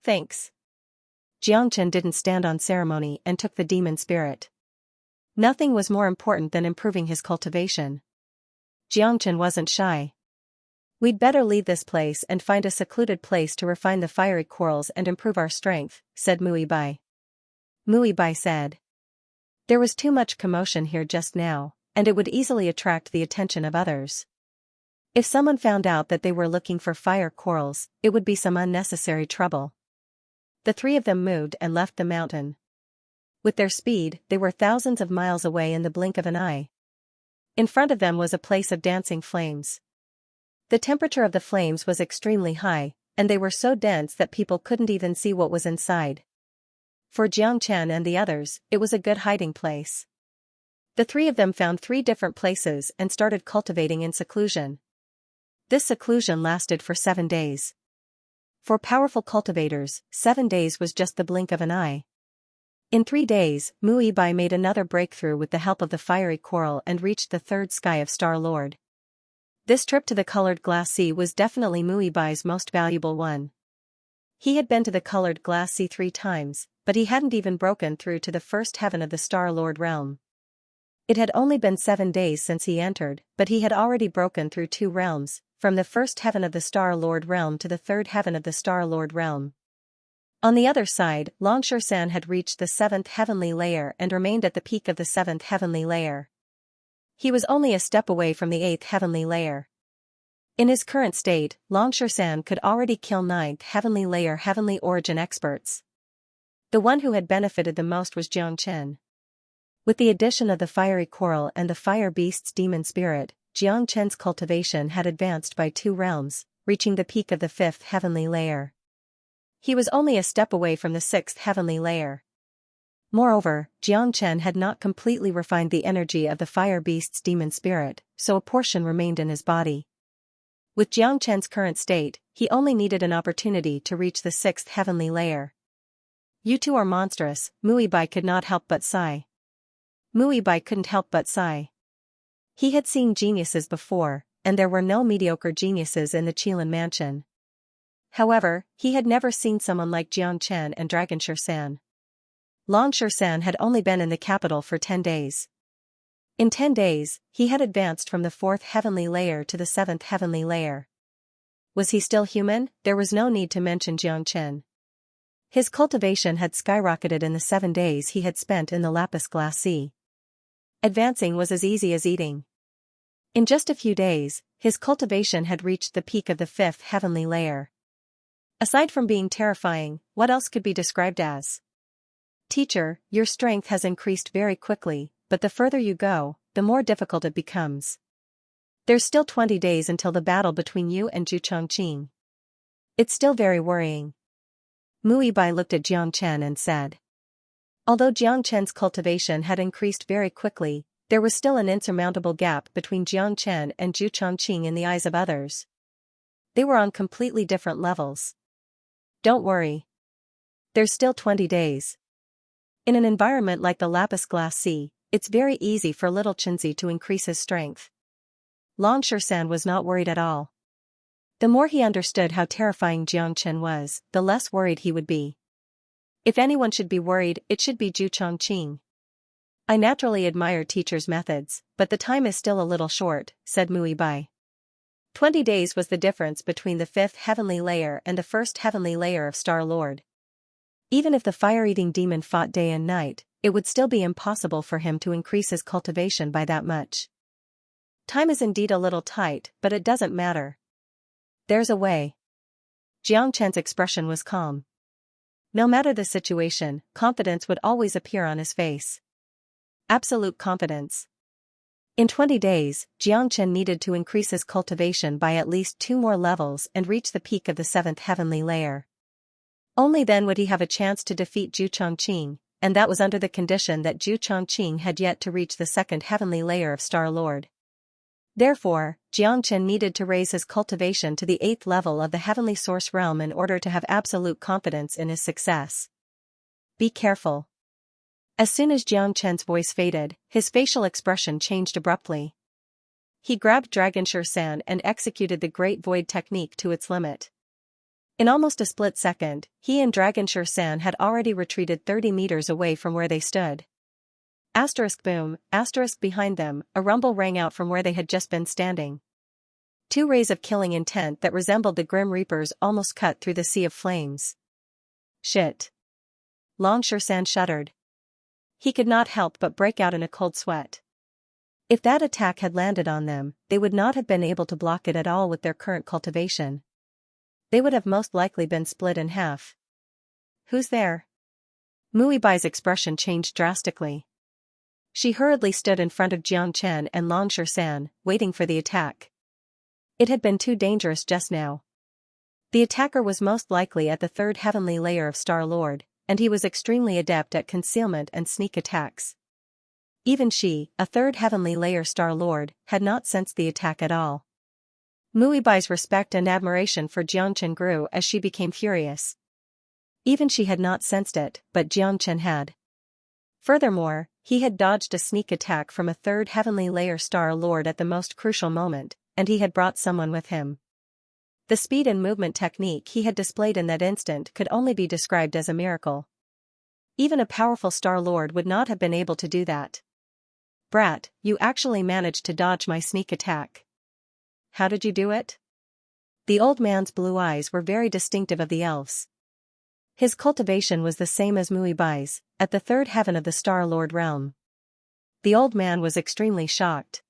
Thanks. Xianxia didn't stand on ceremony and took the demon spirit. Nothing was more important than improving his cultivation. Xianxia wasn't shy. We'd better leave this place and find a secluded place to refine the fiery corals and improve our strength, said Mui Bai. Mui Bai said. There was too much commotion here just now, and it would easily attract the attention of others. If someone found out that they were looking for fire corals, it would be some unnecessary trouble. The three of them moved and left the mountain. With their speed, they were thousands of miles away in the blink of an eye. In front of them was a place of dancing flames. The temperature of the flames was extremely high, and they were so dense that people couldn't even see what was inside. For Xianxia and the others, it was a good hiding place. The three of them found 3 different places and started cultivating in seclusion. This seclusion lasted for 7 days. For powerful cultivators, 7 days was just the blink of an eye. In 3 days, Mui Bai made another breakthrough with the help of the fiery coral and reached the 3rd sky of Star Lord. This trip to the colored glass sea was definitely Mui Bai's most valuable one. He had been to the colored glass sea 3 times, but he hadn't even broken through to the 1st heaven of the Star Lord realm. It had only been 7 days since he entered, but he had already broken through 2 realms, from the 1st heaven of the Star Lord realm to the 3rd heaven of the Star Lord realm. On the other side, Long Shan had reached the 7th heavenly layer and remained at the peak of the 7th heavenly layer. He was only a step away from the 8th heavenly layer. In his current state, Long Shan could already kill 9th heavenly layer heavenly origin experts. The one who had benefited the most was Xianxia. With the addition of the fiery coral and the fire beast's demon spirit, Xianxia's cultivation had advanced by 2 realms, reaching the peak of the 5th heavenly layer. He was only a step away from the 6th heavenly layer. Moreover, Xianxia had not completely refined the energy of the fire beast's demon spirit, so a portion remained in his body. With Xianxia's current state, he only needed an opportunity to reach the 6th heavenly layer. You two are monstrous, Mui Bai could not help but sigh. Mui Bai couldn't help but sigh. He had seen geniuses before, and there were no mediocre geniuses in the Qilin mansion. However, he had never seen someone like Xianxia and Dragon Shan. Long Shan had only been in the capital for 10 days. In 10 days, he had advanced from the 4th heavenly layer to the 7th heavenly layer. Was he still human? There was no need to mention Xianxia. His cultivation had skyrocketed in the 7 days he had spent in the lapis glass sea. Advancing was as easy as eating. In just a few days, his cultivation had reached the peak of the 5th heavenly layer. Aside from being terrifying, what else could be described as? Teacher, your strength has increased very quickly, but the further you go, the more difficult it becomes. There's still 20 days until the battle between you and Zhu Chongqing. It's still very worrying. Mui Bai looked at Xianxia and said. Although Xianxia's cultivation had increased very quickly, there was still an insurmountable gap between Xianxia and Zhu Chongqing in the eyes of others. They were on completely different levels. Don't worry. There's still 20 days. In an environment like the lapis glacis, it's very easy for little Xianxia to increase his strength. Long Shan was not worried at all. The more he understood how terrifying Jiangchen was, the less worried he would be. If anyone should be worried, it should be Zhu Chongqing. I naturally admire teachers' methods, but the time is still a little short, said Mui Bai. 20 days was the difference between the 5th heavenly layer and the 1st heavenly layer of Star Lord. Even if the fire-eating demon fought day and night, it would still be impossible for him to increase his cultivation by that much. Time is indeed a little tight, but it doesn't matter. There's a way. Jiang Chen's expression was calm. No matter the situation, confidence would always appear on his face. Absolute confidence. In 20 days, Jiang Chen needed to increase his cultivation by at least 2 more levels and reach the peak of the 7th heavenly layer. Only then would he have a chance to defeat Zhu Chongqing, and that was under the condition that Zhu Chongqing had yet to reach the 2nd heavenly layer of Star Lord. Therefore, Jiang Chen needed to raise his cultivation to the 8th level of the heavenly source realm in order to have absolute confidence in his success. Be careful. As soon as Jiang Chen's voice faded, his facial expression changed abruptly. He grabbed Dragon Shan and executed the Great Void technique to its limit. In almost a split second, he and Dragon Shan had already retreated 30 meters away from where they stood. Boom, behind them, a rumble rang out from where they had just been standing. 2 rays of killing intent that resembled the Grim Reapers almost cut through the sea of flames. Shit. Long Shan shuddered. He could not help but break out in a cold sweat. If that attack had landed on them, they would not have been able to block it at all with their current cultivation. They would have most likely been split in half. Who's there? Mui Bai's expression changed drastically. She hurriedly stood in front of Jiang Chen and Long Shan, waiting for the attack. It had been too dangerous just now. The attacker was most likely at the 3rd heavenly layer of Star Lord, and he was extremely adept at concealment and sneak attacks. Even she, a 3rd heavenly layer Star Lord, had not sensed the attack at all. Mui Bai's respect and admiration for Jiang Chen grew as she became furious. Even she had not sensed it, but Jiang Chen had. Furthermore, he had dodged a sneak attack from a 3rd heavenly layer Star Lord at the most crucial moment, and he had brought someone with him. The speed and movement technique he had displayed in that instant could only be described as a miracle. Even a powerful Star Lord would not have been able to do that. Brat, you actually managed to dodge my sneak attack. How did you do it? The old man's blue eyes were very distinctive of the elves. His cultivation was the same as Mui Bai's, at the 3rd heaven of the Star Lord realm. The old man was extremely shocked.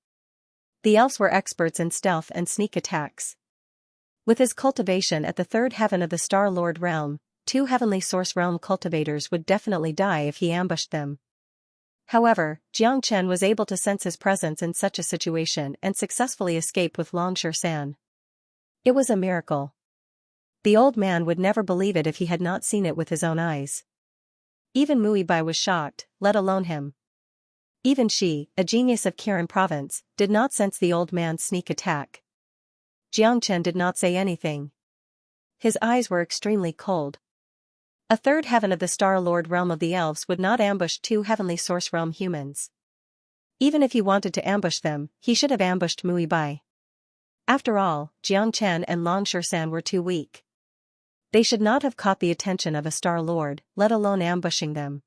The elves were experts in stealth and sneak attacks. With his cultivation at the 3rd heaven of the Star Lord realm, 2 heavenly source realm cultivators would definitely die if he ambushed them. However, Jiang Chen was able to sense his presence in such a situation and successfully escape with Long Shan. It was a miracle. The old man would never believe it if he had not seen it with his own eyes. Even Mui Bai was shocked, let alone him. Even she, a genius of Kirin province, did not sense the old man's sneak attack. Jiang Chen did not say anything. His eyes were extremely cold. A 3rd heaven of the Star Lord realm of the elves would not ambush 2 heavenly source realm humans. Even if he wanted to ambush them, he should have ambushed Mui Bai. After all, Jiang Chen and Long Shan were too weak. They should not have caught the attention of a Star Lord, let alone ambushing them.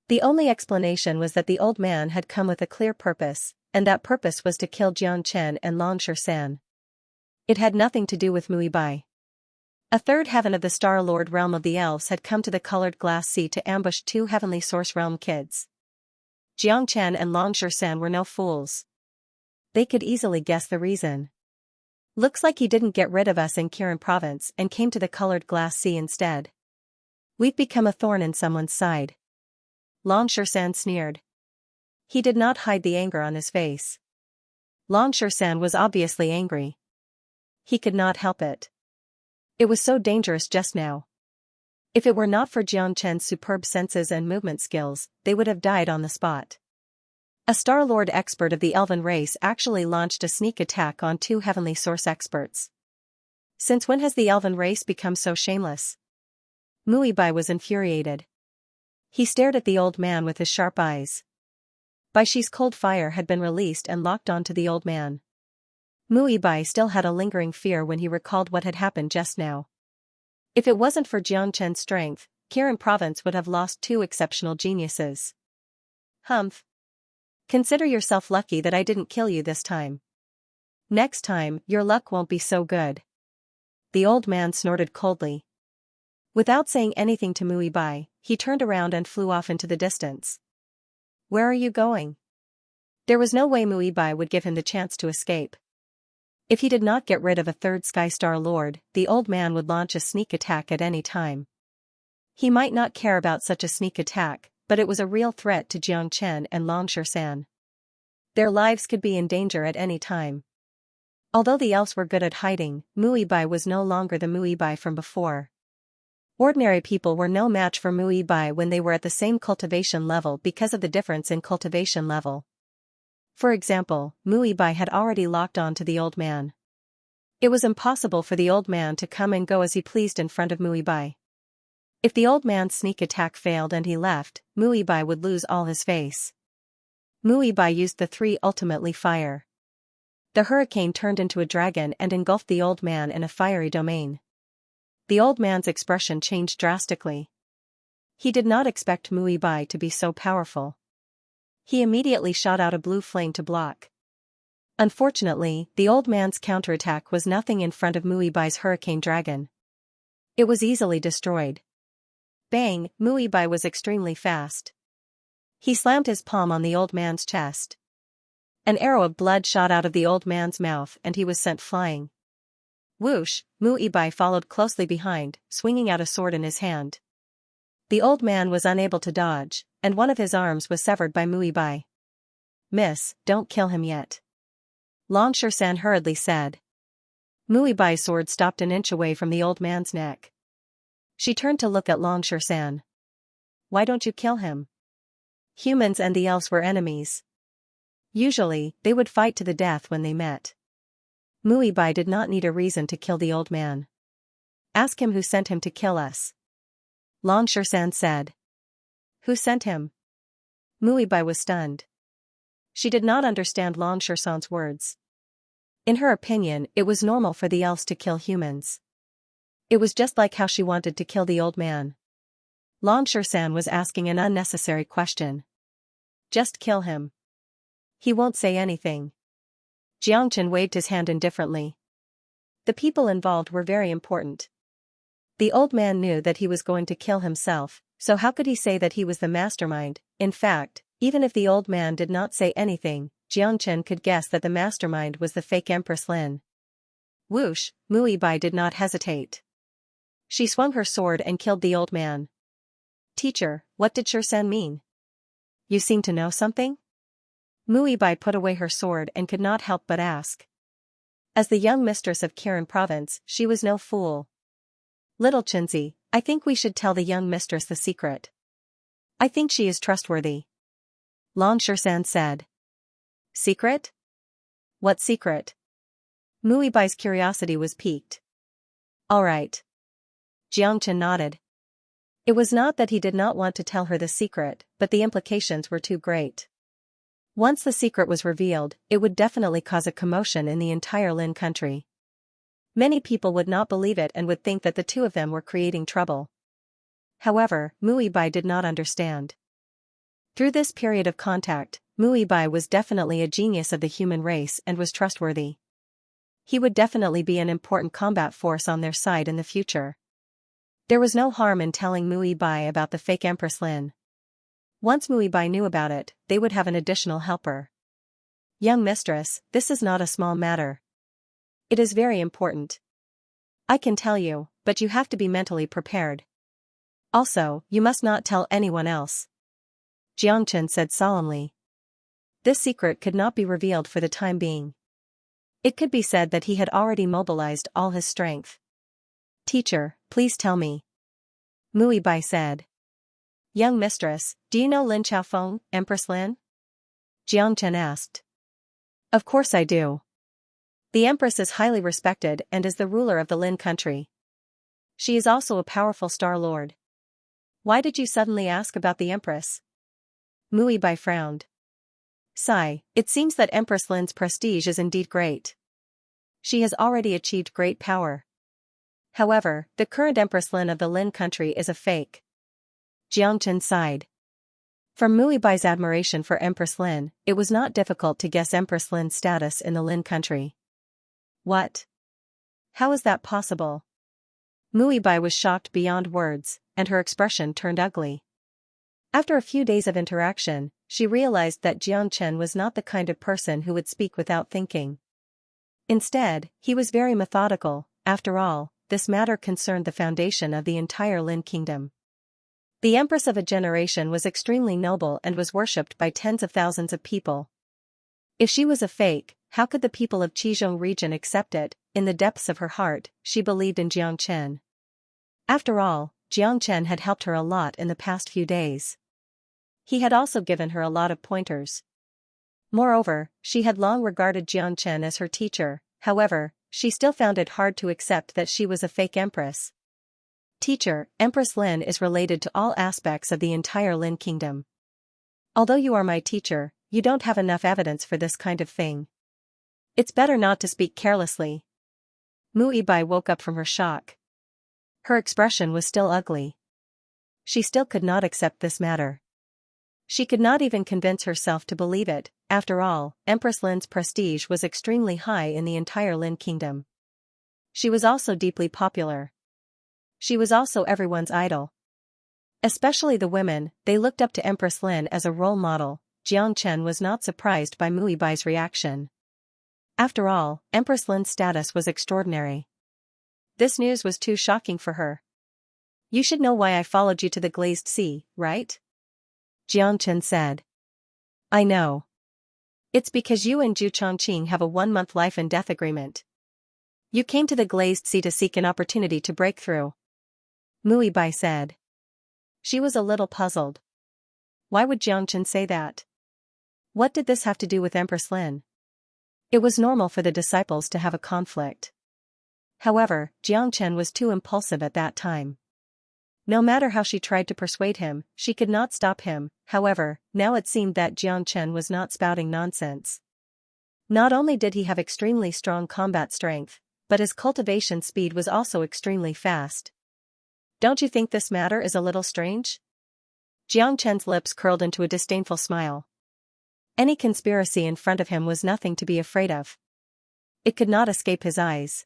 The only explanation was that the old man had come with a clear purpose, and that purpose was to kill Jiang Chen and Long Shan. It had nothing to do with Mui Bai. A 3rd heaven of the Star Lord realm of the elves had come to the colored glass sea to ambush 2 heavenly source realm kids. Jiang Chen and Long Shan were no fools. They could easily guess the reason. Looks like he didn't get rid of us in Kirin province and came to the colored glass sea instead. We've become a thorn in someone's side. Long Shan sneered. He did not hide the anger on his face. Long Shan was obviously angry. He could not help it. It was so dangerous just now. If it were not for Jiang Chen's superb senses and movement skills, they would have died on the spot. A Star Lord expert of the elven race actually launched a sneak attack on 2 heavenly source experts. Since when has the elven race become so shameless? Bai was infuriated. He stared at the old man with his sharp eyes. Baixi's cold fire had been released and locked onto the old man. Bai still had a lingering fear when he recalled what had happened just now. If it wasn't for Xianxia's strength, Kirin province would have lost two exceptional geniuses. Humph. Consider yourself lucky that I didn't kill you this time. Next time, your luck won't be so good. The old man snorted coldly. Without saying anything to Bai, he turned around and flew off into the distance. Where are you going? There was no way Bai would give him the chance to escape. If he did not get rid of a third Sky Star Lord, the old man would launch a sneak attack at any time. He might not care about such a sneak attack, but it was a real threat to Xianxia and Longshan. Their lives could be in danger at any time. Although the elves were good at hiding, Bai was no longer the Bai from before. Ordinary people were no match for Bai when they were at the same cultivation level because of the difference in cultivation level. For example, Bai had already locked on to the old man. It was impossible for the old man to come and go as he pleased in front of Bai. If the old man's sneak attack failed and he left, Bai would lose all his face. Bai used the three ultimately fire. The hurricane turned into a dragon and engulfed the old man in a fiery domain. The old man's expression changed drastically. He did not expect Bai to be so powerful. He immediately shot out a blue flame to block. Unfortunately, the old man's counterattack was nothing in front of Bai's hurricane dragon. It was easily destroyed. Bang, Bai was extremely fast. He slammed his palm on the old man's chest. An arrow of blood shot out of the old man's mouth and he was sent flying. Whoosh, Bai followed closely behind, swinging out a sword in his hand. The old man was unable to dodge, and one of his arms was severed by Bai. Miss, don't kill him yet. Longshan hurriedly said. Bai's sword stopped an inch away from the old man's neck. She turned to look at Longshan. Why don't you kill him? Humans and the elves were enemies. Usually, they would fight to the death when they met. Bai did not need a reason to kill the old man. Ask him who sent him to kill us. Longshan said. Who sent him? Bai was stunned. She did not understand Longshan's words. In her opinion, it was normal for the elves to kill humans. It was just like how she wanted to kill the old man. Longshan was asking an unnecessary question. Just kill him. He won't say anything. Xianxia waved his hand indifferently. The people involved were very important. The old man knew that he was going to kill himself, so how could he say that he was the mastermind? In fact, even if the old man did not say anything, Xianxia could guess that the mastermind was the fake Empress Lin. Whoosh, Bai did not hesitate. She swung her sword and killed the old man. Teacher, what did Xianxia mean? You seem to know something? Bai put away her sword and could not help but ask. As the young mistress of Kirin province, she was no fool. Little Xianxia, I think we should tell the young mistress the secret. I think she is trustworthy. Longshan said. Secret? What secret? Bai's curiosity was piqued. All right. Xianxia nodded. It was not that he did not want to tell her the secret, but the implications were too great. Once the secret was revealed, it would definitely cause a commotion in the entire Lin country. Many people would not believe it and would think that the two of them were creating trouble. However, Bai did not understand. Through this period of contact, Bai was definitely a genius of the human race and was trustworthy. He would definitely be an important combat force on their side in the future. There was no harm in telling Bai about the fake Empress Lin. Once Bai knew about it, they would have an additional helper. Young mistress, this is not a small matter. It is very important. I can tell you, but you have to be mentally prepared. Also, you must not tell anyone else. Xianxia said solemnly. This secret could not be revealed for the time being. It could be said that he had already mobilized all his strength. Teacher, please tell me. Bai said. Young mistress, do you know Lin Xiaofeng, Empress Lin? Xianxia asked. Of course I do. The Empress is highly respected and is the ruler of the Lin country. She is also a powerful Star Lord. Why did you suddenly ask about the Empress? Muibai frowned. Sigh, it seems that Empress Lin's prestige is indeed great. She has already achieved great power. However, the current Empress Lin of the Lin country is a fake. Jiangchen sighed. From Muibai's admiration for Empress Lin, it was not difficult to guess Empress Lin's status in the Lin country. What? How is that possible? Muibai was shocked beyond words, and her expression turned ugly. After a few days of interaction, she realized that Jiangchen was not the kind of person who would speak without thinking. Instead, he was very methodical. After all, this matter concerned the foundation of the entire Lin kingdom. The Empress of a generation was extremely noble and was worshipped by tens of thousands of people. If she was a fake, how could the people of Qizhou region accept it? In the depths of her heart, she believed in Jiangchen. After all, Jiangchen had helped her a lot in the past few days. He had also given her a lot of pointers. Moreover, she had long regarded Jiangchen as her teacher. However, she still found it hard to accept that she was a fake empress. Teacher, Empress Lin is related to all aspects of the entire Lin kingdom. Although you are my teacher, you don't have enough evidence for this kind of thing. It's better not to speak carelessly. Muibai woke up from her shock. Her expression was still ugly. She still could not accept this matter. She could not even convince herself to believe it. After all, Empress Lin's prestige was extremely high in the entire Lin kingdom. She was also deeply popular. She was also everyone's idol. Especially the women, they looked up to Empress Lin as a role model. Jiangchen was not surprised by Muibai's reaction. After all, Empress Lin's status was extraordinary. This news was too shocking for her. You should know why I followed you to the Glazed Sea, right? Jiangchen said. I know. It's because you and Zhu Chongqing have a 1-month life and death agreement. You came to the Glazed Sea to seek an opportunity to break through. Muibai said. She was a little puzzled. Why would Jiangchen say that? What did this have to do with Empress Lin? It was normal for the disciples to have a conflict. However, Jiangchen was too impulsive at that time. No matter how she tried to persuade him, she could not stop him. However, now it seemed that Jiangchen was not spouting nonsense. Not only did he have extremely strong combat strength, but his cultivation speed was also extremely fast. Don't you think this matter is a little strange? Jiangchen's lips curled into a disdainful smile. Any conspiracy in front of him was nothing to be afraid of. It could not escape his eyes.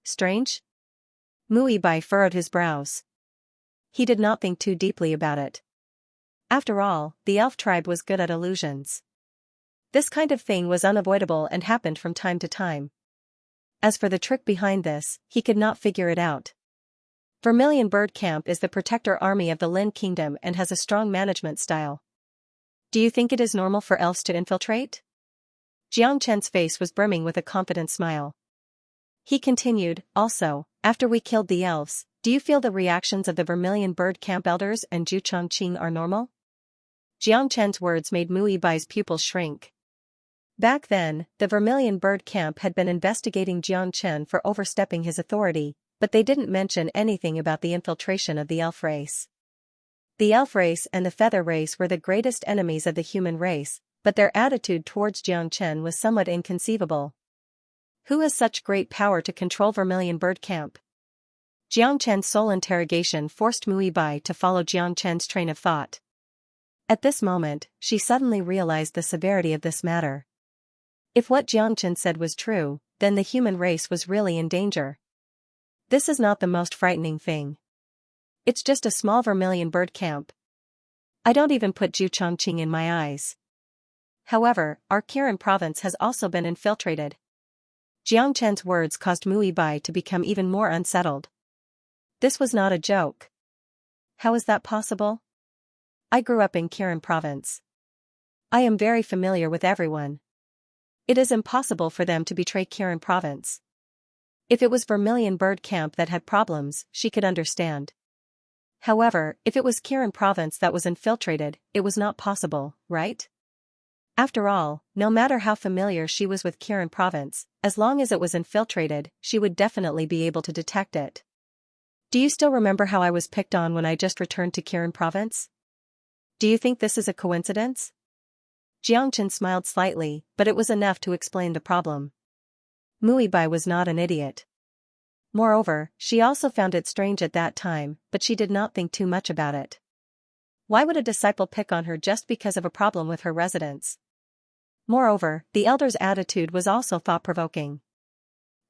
Strange? Muibai furrowed his brows. He did not think too deeply about it. After all, the elf tribe was good at illusions. This kind of thing was unavoidable and happened from time to time. As for the trick behind this, he could not figure it out. Vermilion Bird Camp is the protector army of the Lin Kingdom and has a strong management style. Do you think it is normal for elves to infiltrate? Jiangchen's face was brimming with a confident smile. He continued, also, after we killed the elves, do you feel the reactions of the Vermilion Bird Camp elders and Zhu Chongqing are normal? Jiangchen's words made Muibai's pupils shrink. Back then, the Vermilion Bird Camp had been investigating Jiangchen for overstepping his authority, but they didn't mention anything about the infiltration of the elf race. The elf race and the feather race were the greatest enemies of the human race, but their attitude towards Jiangchen was somewhat inconceivable. Who has such great power to control Vermilion Bird Camp? Jiangchen's sole interrogation forced Muibai to follow Jiangchen's train of thought. At this moment, she suddenly realized the severity of this matter. If what Jiangchen said was true, then the human race was really in danger. This is not the most frightening thing. It's just a small Vermilion Bird Camp. I don't even put Zhu Chongqing in my eyes. However, our Kirin province has also been infiltrated. Jiangchen's words caused Muibai to become even more unsettled. This was not a joke. How is that possible? I grew up in Kirin province. I am very familiar with everyone. It is impossible for them to betray Kirin province. If it was Vermilion Bird Camp that had problems, she could understand. However, if it was Kirin province that was infiltrated, it was not possible, right? After all, no matter how familiar she was with Kirin province, as long as it was infiltrated, she would definitely be able to detect it. Do you still remember how I was picked on when I just returned to Kirin province? Do you think this is a coincidence? Xianxia smiled slightly, but it was enough to explain the problem. Muibai was not an idiot. Moreover, she also found it strange at that time, but she did not think too much about it. Why would a disciple pick on her just because of a problem with her residence? Moreover, the elder's attitude was also thought-provoking.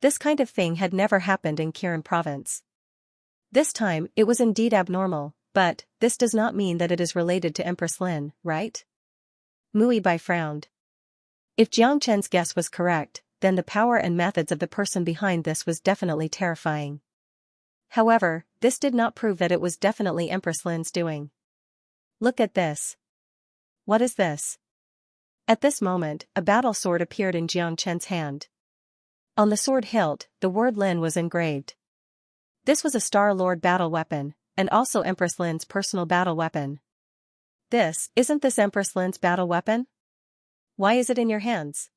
This kind of thing had never happened in Kirin province. This time, it was indeed abnormal, but this does not mean that it is related to Empress Lin, right? Muibai frowned. If Jiangchen's guess was correct, then the power and methods of the person behind this was definitely terrifying. However, this did not prove that it was definitely Empress Lin's doing. Look at this. What is this? At this moment, a battle sword appeared in Jiangchen's hand. On the sword hilt, the word Lin was engraved. This was a Star Lord battle weapon, and also Empress Lin's personal battle weapon. Isn't this Empress Lin's battle weapon? Why is it in your hands?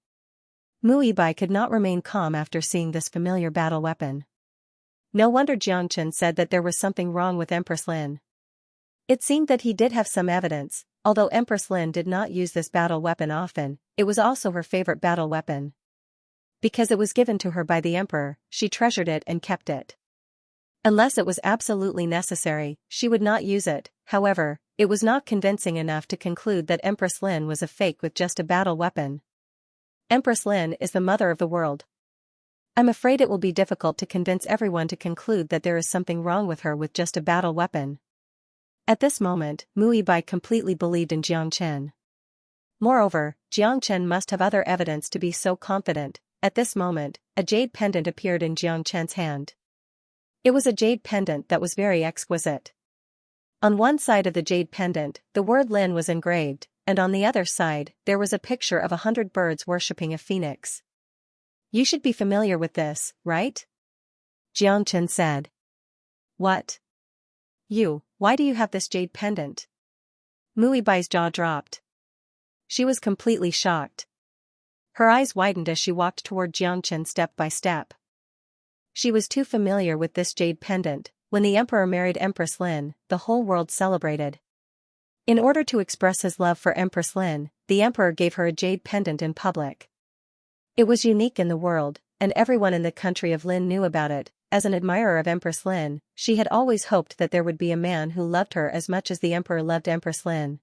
Muibai could not remain calm after seeing this familiar battle weapon. No wonder Jiangchen said that there was something wrong with Empress Lin. It seemed that he did have some evidence. Although Empress Lin did not use this battle weapon often, it was also her favorite battle weapon. Because it was given to her by the emperor, she treasured it and kept it. Unless it was absolutely necessary, she would not use it. However, it was not convincing enough to conclude that Empress Lin was a fake with just a battle weapon. Empress Lin is the mother of the world. I'm afraid it will be difficult to convince everyone to conclude that there is something wrong with her with just a battle weapon. At this moment, Muibai completely believed in Jiangchen. Moreover, Jiangchen must have other evidence to be so confident. At this moment, a jade pendant appeared in Jiangchen's hand. It was a jade pendant that was very exquisite. On one side of the jade pendant, the word Lin was engraved, and on the other side, there was a picture of 100 birds worshipping a phoenix. You should be familiar with this, right? Jiangchen said. What? Why do you have this jade pendant? Muibai's jaw dropped. She was completely shocked. Her eyes widened as she walked toward Jiangchen step by step. She was too familiar with this jade pendant. When the emperor married Empress Lin, the whole world celebrated. In order to express his love for Empress Lin, the emperor gave her a jade pendant in public. It was unique in the world, and everyone in the country of Lin knew about it. As an admirer of Empress Lin, she had always hoped that there would be a man who loved her as much as the emperor loved Empress Lin.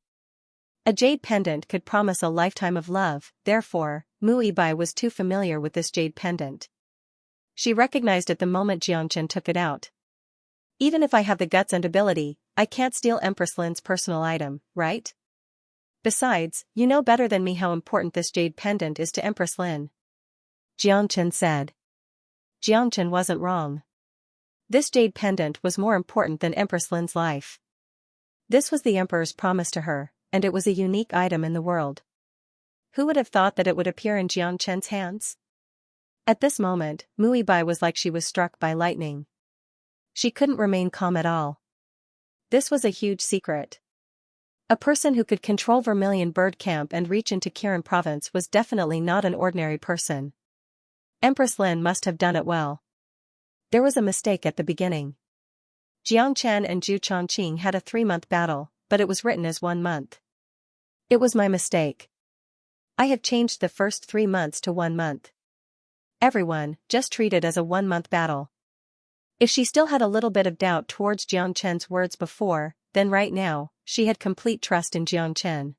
A jade pendant could promise a lifetime of love, therefore, Muibai was too familiar with this jade pendant. She recognized it the moment Jiangchen took it out. Even if I have the guts and ability, I can't steal Empress Lin's personal item, right? Besides, you know better than me how important this jade pendant is to Empress Lin. Jiangchen said. Jiangchen wasn't wrong. This jade pendant was more important than Empress Lin's life. This was the emperor's promise to her, and it was a unique item in the world. Who would have thought that it would appear in Jiangchen's hands? At this moment, Muibai was like she was struck by lightning. She couldn't remain calm at all. This was a huge secret. A person who could control Vermilion Bird Camp and reach into Kirin province was definitely not an ordinary person. Empress Lin must have done it well. There was a mistake at the beginning. Jiangchen and Zhu Chongqing had a 3-month battle, but it was written as 1 month. It was my mistake. I have changed the first 3 months to 1 month. Everyone, just treat it as a 1-month battle. If she still had a little bit of doubt towards Jiangchen's words before, then right now, she had complete trust in Jiangchen.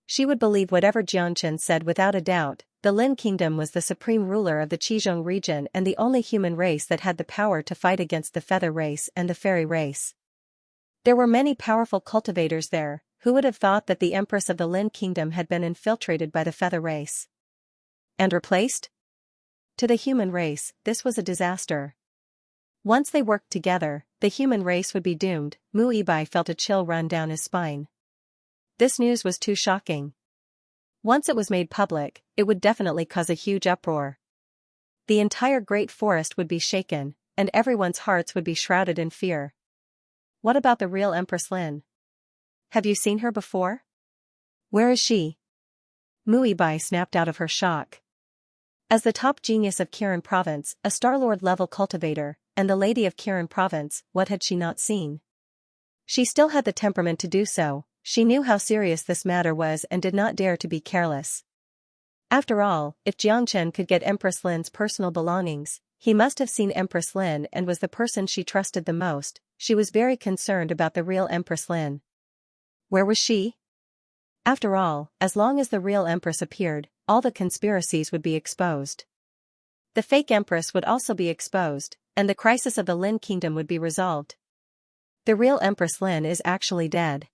She would believe whatever Jiangchen said without a doubt. The Lin Kingdom was the supreme ruler of the Qizhong region and the only human race that had the power to fight against the feather race and the fairy race. There were many powerful cultivators there. Who would have thought that the Empress of the Lin Kingdom had been infiltrated by the feather race? And replaced? To the human race, this was a disaster. Once they worked together, the human race would be doomed. Muibai felt a chill run down his spine. This news was too shocking. Once it was made public, it would definitely cause a huge uproar. The entire great forest would be shaken, and everyone's hearts would be shrouded in fear. What about the real Empress Lin? Have you seen her before? Where is she? Muibai snapped out of her shock. As the top genius of Kirin province, a Star-Lord level cultivator, and the lady of Kirin province, what had she not seen? She still had the temperament to do so. She knew how serious this matter was and did not dare to be careless. After all, if Jiangchen could get Empress Lin's personal belongings, he must have seen Empress Lin and was the person she trusted the most. She was very concerned about the real Empress Lin. Where was she? After all, as long as the real Empress appeared, all the conspiracies would be exposed. The fake Empress would also be exposed, and the crisis of the Lin kingdom would be resolved. The real Empress Lin is actually dead.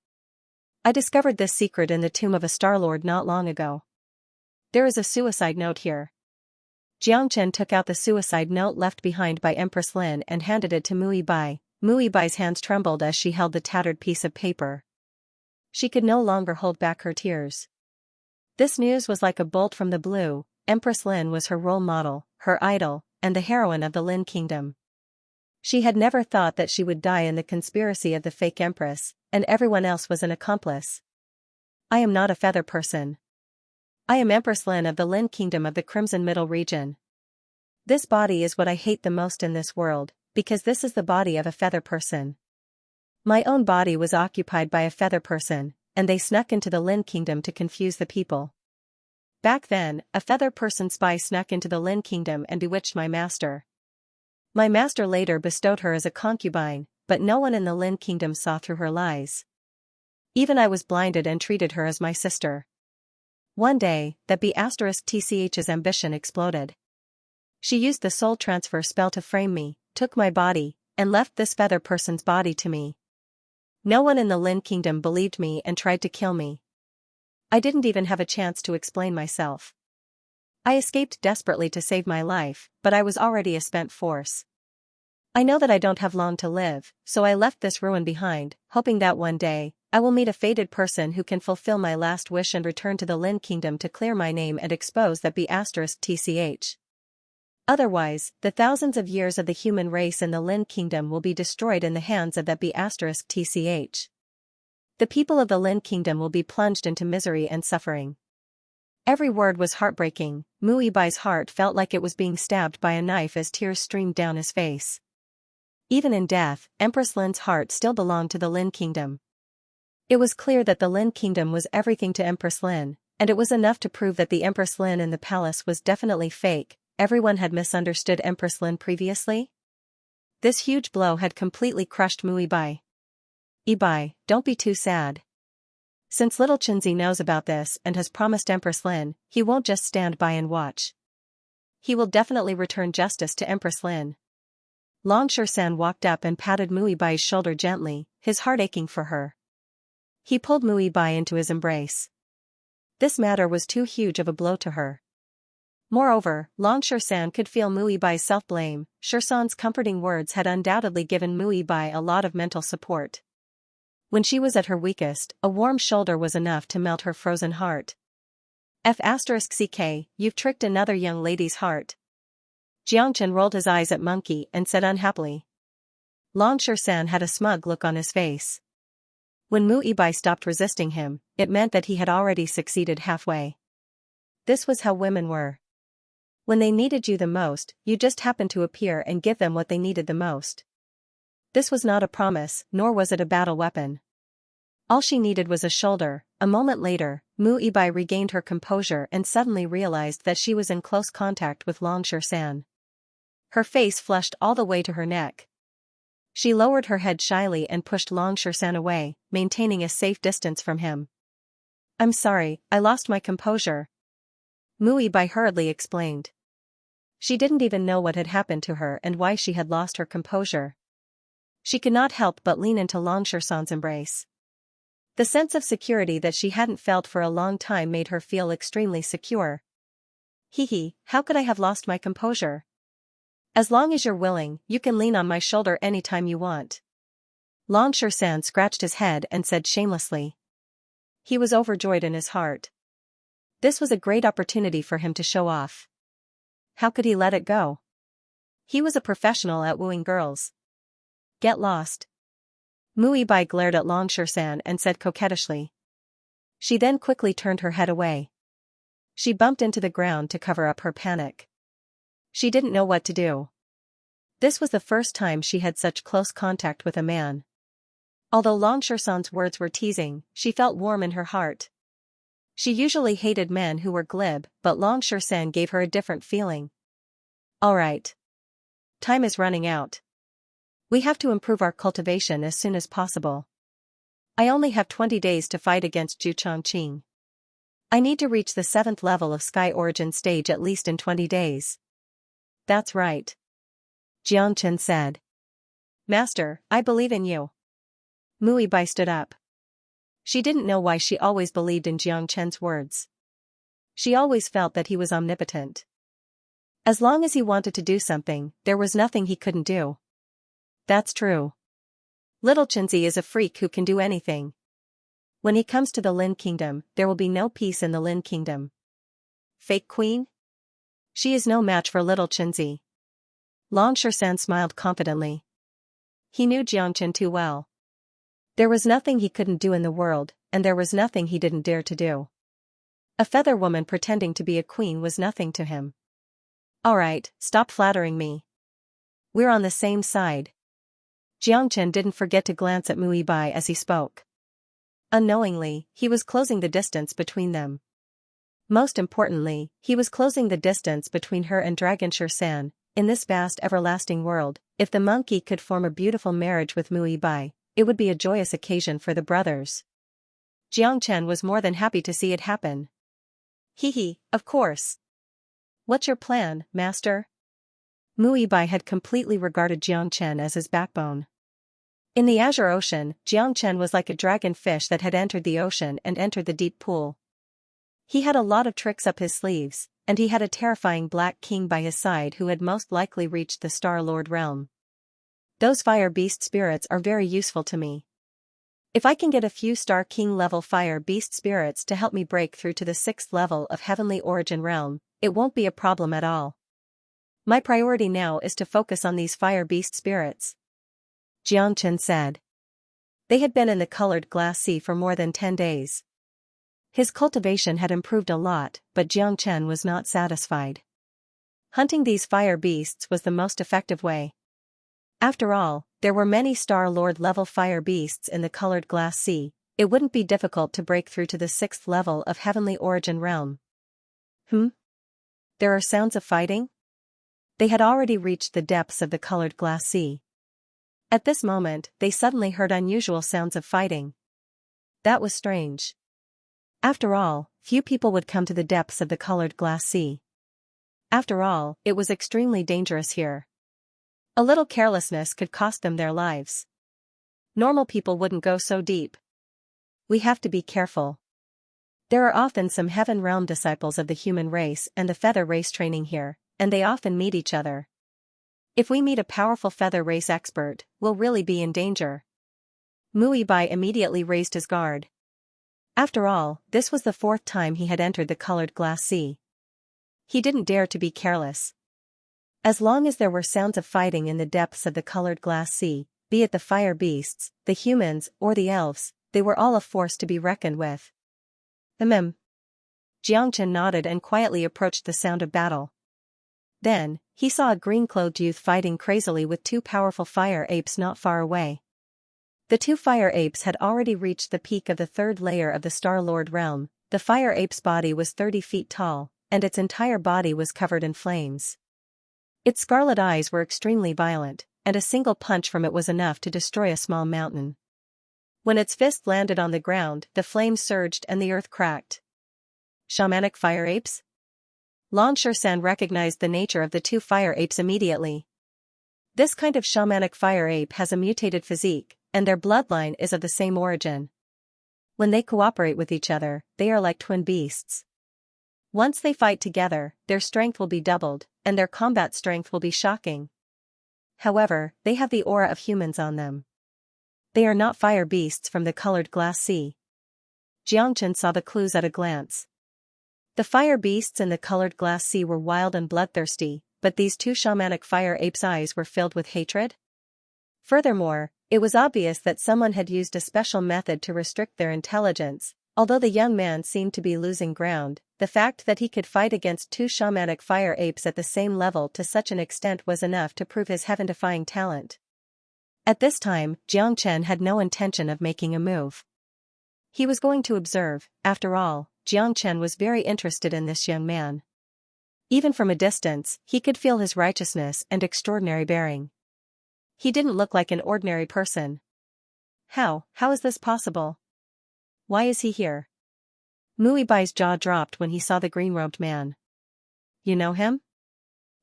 I discovered this secret in the tomb of a Starlord not long ago. There is a suicide note here. Jiangchen took out the suicide note left behind by Empress Lin and handed it to Mui Bai. Mui Bai's hands trembled as she held the tattered piece of paper. She could no longer hold back her tears. This news was like a bolt from the blue. Empress Lin was her role model, her idol, and the heroine of the Lin kingdom. She had never thought that she would die in the conspiracy of the fake Empress, and everyone else was an accomplice. I am not a feather person. I am Empress Lin of the Lin kingdom of the Crimson Middle region. This body is what I hate the most in this world, because this is the body of a feather person. My own body was occupied by a feather person, and they snuck into the Lin kingdom to confuse the people. Back then, a feather person spy snuck into the Lin kingdom and bewitched my master. My master later bestowed her as a concubine, but no one in the Lin kingdom saw through her lies. Even I was blinded and treated her as my sister. One day, that B*TCH's ambition exploded. She used the soul transfer spell to frame me, took my body, and left this feather person's body to me. No one in the Lin kingdom believed me and tried to kill me. I didn't even have a chance to explain myself. I escaped desperately to save my life, but I was already a spent force. I know that I don't have long to live, so I left this ruin behind, hoping that one day, I will meet a fated person who can fulfill my last wish and return to the Lin kingdom to clear my name and expose that B*TCH. Otherwise, the thousands of years of the human race in the Lin kingdom will be destroyed in the hands of that B*TCH. The people of the Lin kingdom will be plunged into misery and suffering. Every word was heartbreaking. Mui Bai's heart felt like it was being stabbed by a knife as tears streamed down his face. Even in death, Empress Lin's heart still belonged to the Lin kingdom. It was clear that the Lin kingdom was everything to Empress Lin, and it was enough to prove that the Empress Lin in the palace was definitely fake. Everyone had misunderstood Empress Lin previously. This huge blow had completely crushed Mui Bai. Ibai, don't be too sad. Since little Chinzi knows about this and has promised Empress Lin, he won't just stand by and watch. He will definitely return justice to Empress Lin. Longshan walked up and patted Mui Bai's shoulder gently, his heart aching for her. He pulled Mui Bai into his embrace. This matter was too huge of a blow to her. Moreover, Longshan could feel Mui Bai's self-blame. Shursan's comforting words had undoubtedly given Mui Bai a lot of mental support. When she was at her weakest, a warm shoulder was enough to melt her frozen heart. F***ck, you've tricked another young lady's heart. Jiangchen rolled his eyes at Monkey and said unhappily. Longshan had a smug look on his face. When Mui Bai stopped resisting him, it meant that he had already succeeded halfway. This was how women were. When they needed you the most, you just happened to appear and give them what they needed the most. This was not a promise, nor was it a battle weapon. All she needed was a shoulder. A moment later, Mui Bai regained her composure and suddenly realized that she was in close contact with Longshan. Her face flushed all the way to her neck. She lowered her head shyly and pushed Longshan away, maintaining a safe distance from him. I'm sorry, I lost my composure. Mui Bai hurriedly explained. She didn't even know what had happened to her and why she had lost her composure. She could not help but lean into Longshan's embrace. The sense of security that she hadn't felt for a long time made her feel extremely secure. Hee, how could I have lost my composure? As long as you're willing, you can lean on my shoulder anytime you want. Longshan scratched his head and said shamelessly. He was overjoyed in his heart. This was a great opportunity for him to show off. How could he let it go? He was a professional at wooing girls. Get lost. Mui Bai glared at Longshan and said coquettishly. She then quickly turned her head away. She bumped into the ground to cover up her panic. She didn't know what to do. This was the first time she had such close contact with a man. Although Long Shersan's words were teasing, she felt warm in her heart. She usually hated men who were glib, but Long Shersan gave her a different feeling. All right. Time is running out. We have to improve our cultivation as soon as possible. I only have 20 days to fight against Zhu Chongqing. I need to reach the 7th level of Sky Origin stage at least in 20 days. That's right. Jiang Chen said. Master, I believe in you. Mui Bai stood up. She didn't know why she always believed in Jiang Chen's words. She always felt that he was omnipotent. As long as he wanted to do something, there was nothing he couldn't do. That's true. Little Chenzi is a freak who can do anything. When he comes to the Lin Kingdom, there will be no peace in the Lin Kingdom. Fake queen? She is no match for little Chenzi. Long Shersan smiled confidently. He knew Jiang Chen too well. There was nothing he couldn't do in the world, and there was nothing he didn't dare to do. A feather woman pretending to be a queen was nothing to him. All right, stop flattering me. We're on the same side. Jiang Chen didn't forget to glance at Mui Bai as he spoke. Unknowingly, he was closing the distance between them. Most importantly, he was closing the distance between her and Dragon Shersan. In this vast everlasting world, if the monkey could form a beautiful marriage with Mui Bai, it would be a joyous occasion for the brothers. Jiang Chen was more than happy to see it happen. Hee, of course. What's your plan, master? Mui Bai had completely regarded Jiang Chen as his backbone. In the azure ocean, Jiang Chen was like a dragon fish that had entered the ocean and entered the deep pool. He had a lot of tricks up his sleeves, and he had a terrifying Black King by his side who had most likely reached the Star Lord realm. Those fire beast spirits are very useful to me. If I can get a few Star King level fire beast spirits to help me break through to the 6th level of Heavenly Origin realm, it won't be a problem at all. My priority now is to focus on these fire beast spirits. Jiang Chen said. They had been in the colored glass sea for more than 10 days. His cultivation had improved a lot, but Jiang Chen was not satisfied. Hunting these fire beasts was the most effective way. After all, there were many Star Lord level fire beasts in the colored glass sea. It wouldn't be difficult to break through to the 6th level of Heavenly Origin realm. There are sounds of fighting? They had already reached the depths of the colored glass sea. At this moment, they suddenly heard unusual sounds of fighting. That was strange. After all, few people would come to the depths of the colored glass sea. After all, it was extremely dangerous here. A little carelessness could cost them their lives. Normal people wouldn't go so deep. We have to be careful. There are often some heaven realm disciples of the human race and the feather race training here, and they often meet each other. If we meet a powerful feather race expert, we'll really be in danger. Mui Bai immediately raised his guard. After all, this was the 4th time he had entered the colored glass sea. He didn't dare to be careless. As long as there were sounds of fighting in the depths of the colored glass sea, be it the fire beasts, the humans, or the elves, they were all a force to be reckoned with. Jiang Chen nodded and quietly approached the sound of battle. Then, he saw a green-clothed youth fighting crazily with 2 powerful fire apes not far away. The 2 fire apes had already reached the peak of the 3rd layer of the Star Lord realm. The fire ape's body was 30 feet tall, and its entire body was covered in flames. Its scarlet eyes were extremely violent, and a single punch from it was enough to destroy a small mountain. When its fist landed on the ground, the flames surged and the earth cracked. Shamanic fire apes? Long Shersan recognized the nature of the 2 fire apes immediately. This kind of shamanic fire ape has a mutated physique, and their bloodline is of the same origin. When they cooperate with each other, they are like twin beasts. Once they fight together, their strength will be doubled, and their combat strength will be shocking. However, they have the aura of humans on them. They are not fire beasts from the colored glass sea. Jiang Chen saw the clues at a glance. The fire beasts in the colored glass sea were wild and bloodthirsty, but these 2 shamanic fire apes' eyes were filled with hatred. Furthermore, it was obvious that someone had used a special method to restrict their intelligence. Although the young man seemed to be losing ground, the fact that he could fight against two shamanic fire apes at the same level to such an extent was enough to prove his heaven-defying talent. At this time, Xianxia had no intention of making a move. He was going to observe. After all, Xianxia was very interested in this young man. Even from a distance, he could feel his righteousness and extraordinary bearing. He didn't look like an ordinary person. How is this possible? Why is he here? Muibai's jaw dropped when he saw the green-robed man. You know him?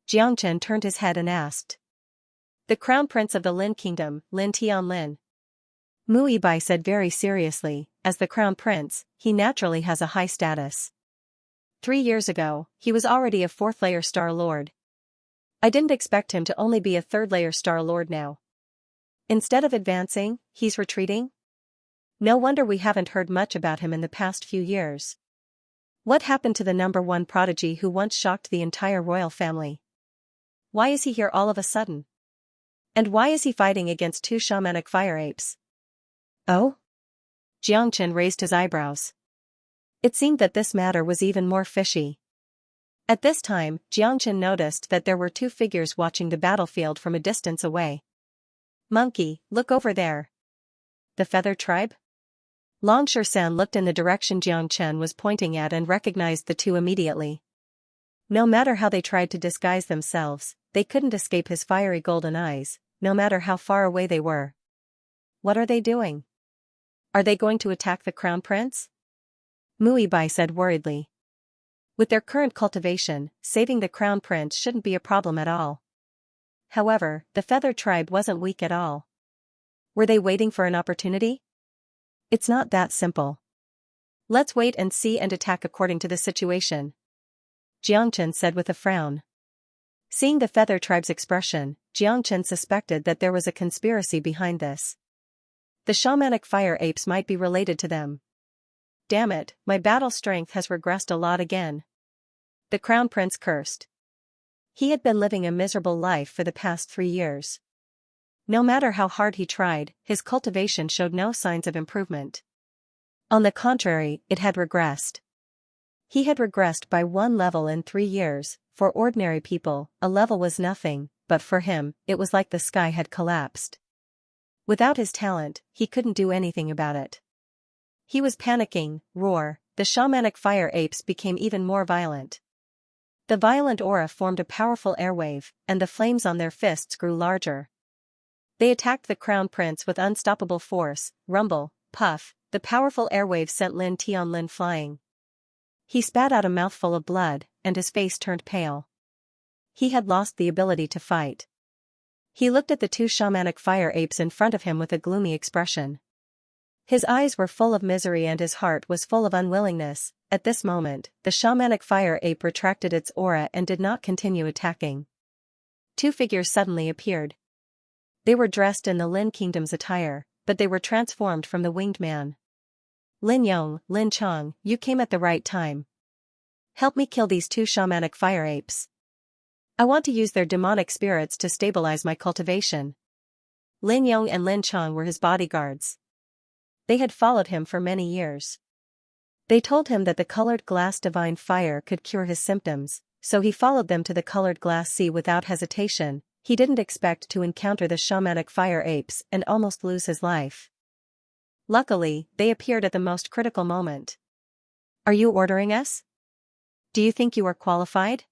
Xianxia turned his head and asked. The crown prince of the Lin kingdom, Lin Tianlin. Muibai said very seriously, as the crown prince, he naturally has a high status. 3 years ago, he was already a 4th-layer Star Lord. I didn't expect him to only be a 3rd-layer Star Lord now. Instead of advancing, he's retreating? No wonder we haven't heard much about him in the past few years. What happened to the #1 prodigy who once shocked the entire royal family? Why is he here all of a sudden? And why is he fighting against two shamanic fire apes? Oh? Xianxia raised his eyebrows. It seemed that this matter was even more fishy. At this time, Xianxia noticed that there were 2 figures watching the battlefield from a distance away. Monkey, look over there. The Feather Tribe? Longshan looked in the direction Xianxia was pointing at and recognized the 2 immediately. No matter how they tried to disguise themselves, they couldn't escape his fiery golden eyes, no matter how far away they were. What are they doing? Are they going to attack the crown prince? Muibai said worriedly. With their current cultivation, saving the crown prince shouldn't be a problem at all. However, the Feather Tribe wasn't weak at all. Were they waiting for an opportunity? It's not that simple. Let's wait and see and attack according to the situation. Xianxia said with a frown. Seeing the Feather Tribe's expression, Xianxia suspected that there was a conspiracy behind this. The shamanic fire apes might be related to them. Damn it, my battle strength has regressed a lot again. The crown prince cursed. He had been living a miserable life for the past 3 years. No matter how hard he tried, his cultivation showed no signs of improvement. On the contrary, it had regressed. He had regressed by 1 level in 3 years. For ordinary people, a level was nothing, but for him, it was like the sky had collapsed. Without his talent, he couldn't do anything about it. He was panicking. Roar, the shamanic fire apes became even more violent. The violent aura formed a powerful airwave, and the flames on their fists grew larger. They attacked the crown prince with unstoppable force. Rumble, puff, the powerful airwave sent Lin Tianlin flying. He spat out a mouthful of blood, and his face turned pale. He had lost the ability to fight. He looked at the 2 shamanic fire apes in front of him with a gloomy expression. His eyes were full of misery and his heart was full of unwillingness. At this moment, the shamanic fire ape retracted its aura and did not continue attacking. 2 figures suddenly appeared. They were dressed in the Lin Kingdom's attire, but they were transformed from the winged man. Lin Yong, Lin Chong, you came at the right time. Help me kill these 2 shamanic fire apes. I want to use their demonic spirits to stabilize my cultivation. Lin Yong and Lin Chong were his bodyguards. They had followed him for many years. They told him that the colored glass divine fire could cure his symptoms, so he followed them to the colored glass sea without hesitation. He didn't expect to encounter the shamanic fire apes and almost lose his life. Luckily, they appeared at the most critical moment. Are you ordering us? Do you think you are qualified?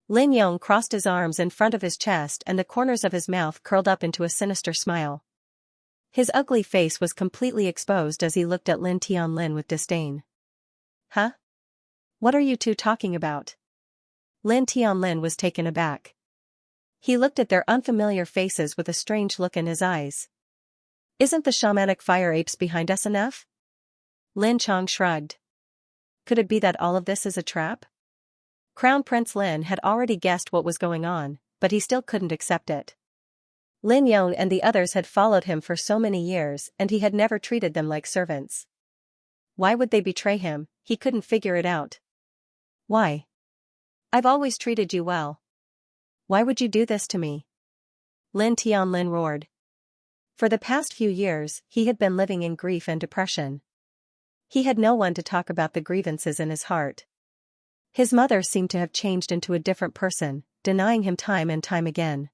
Lin Yong crossed his arms in front of his chest and the corners of his mouth curled up into a sinister smile. His ugly face was completely exposed as he looked at Lin Tianlin with disdain. Huh? What are you 2 talking about? Lin Tianlin was taken aback. He looked at their unfamiliar faces with a strange look in his eyes. Isn't the shamanic fire apes behind us enough? Lin Chong shrugged. Could it be that all of this is a trap? Crown Prince Lin had already guessed what was going on, but he still couldn't accept it. Lin Yong and the others had followed him for so many years and he had never treated them like servants. Why would they betray him? He couldn't figure it out. Why? I've always treated you well. Why would you do this to me? Lin Tianlin roared. For the past few years, he had been living in grief and depression. He had no one to talk about the grievances in his heart. His mother seemed to have changed into a different person, denying him time and time again.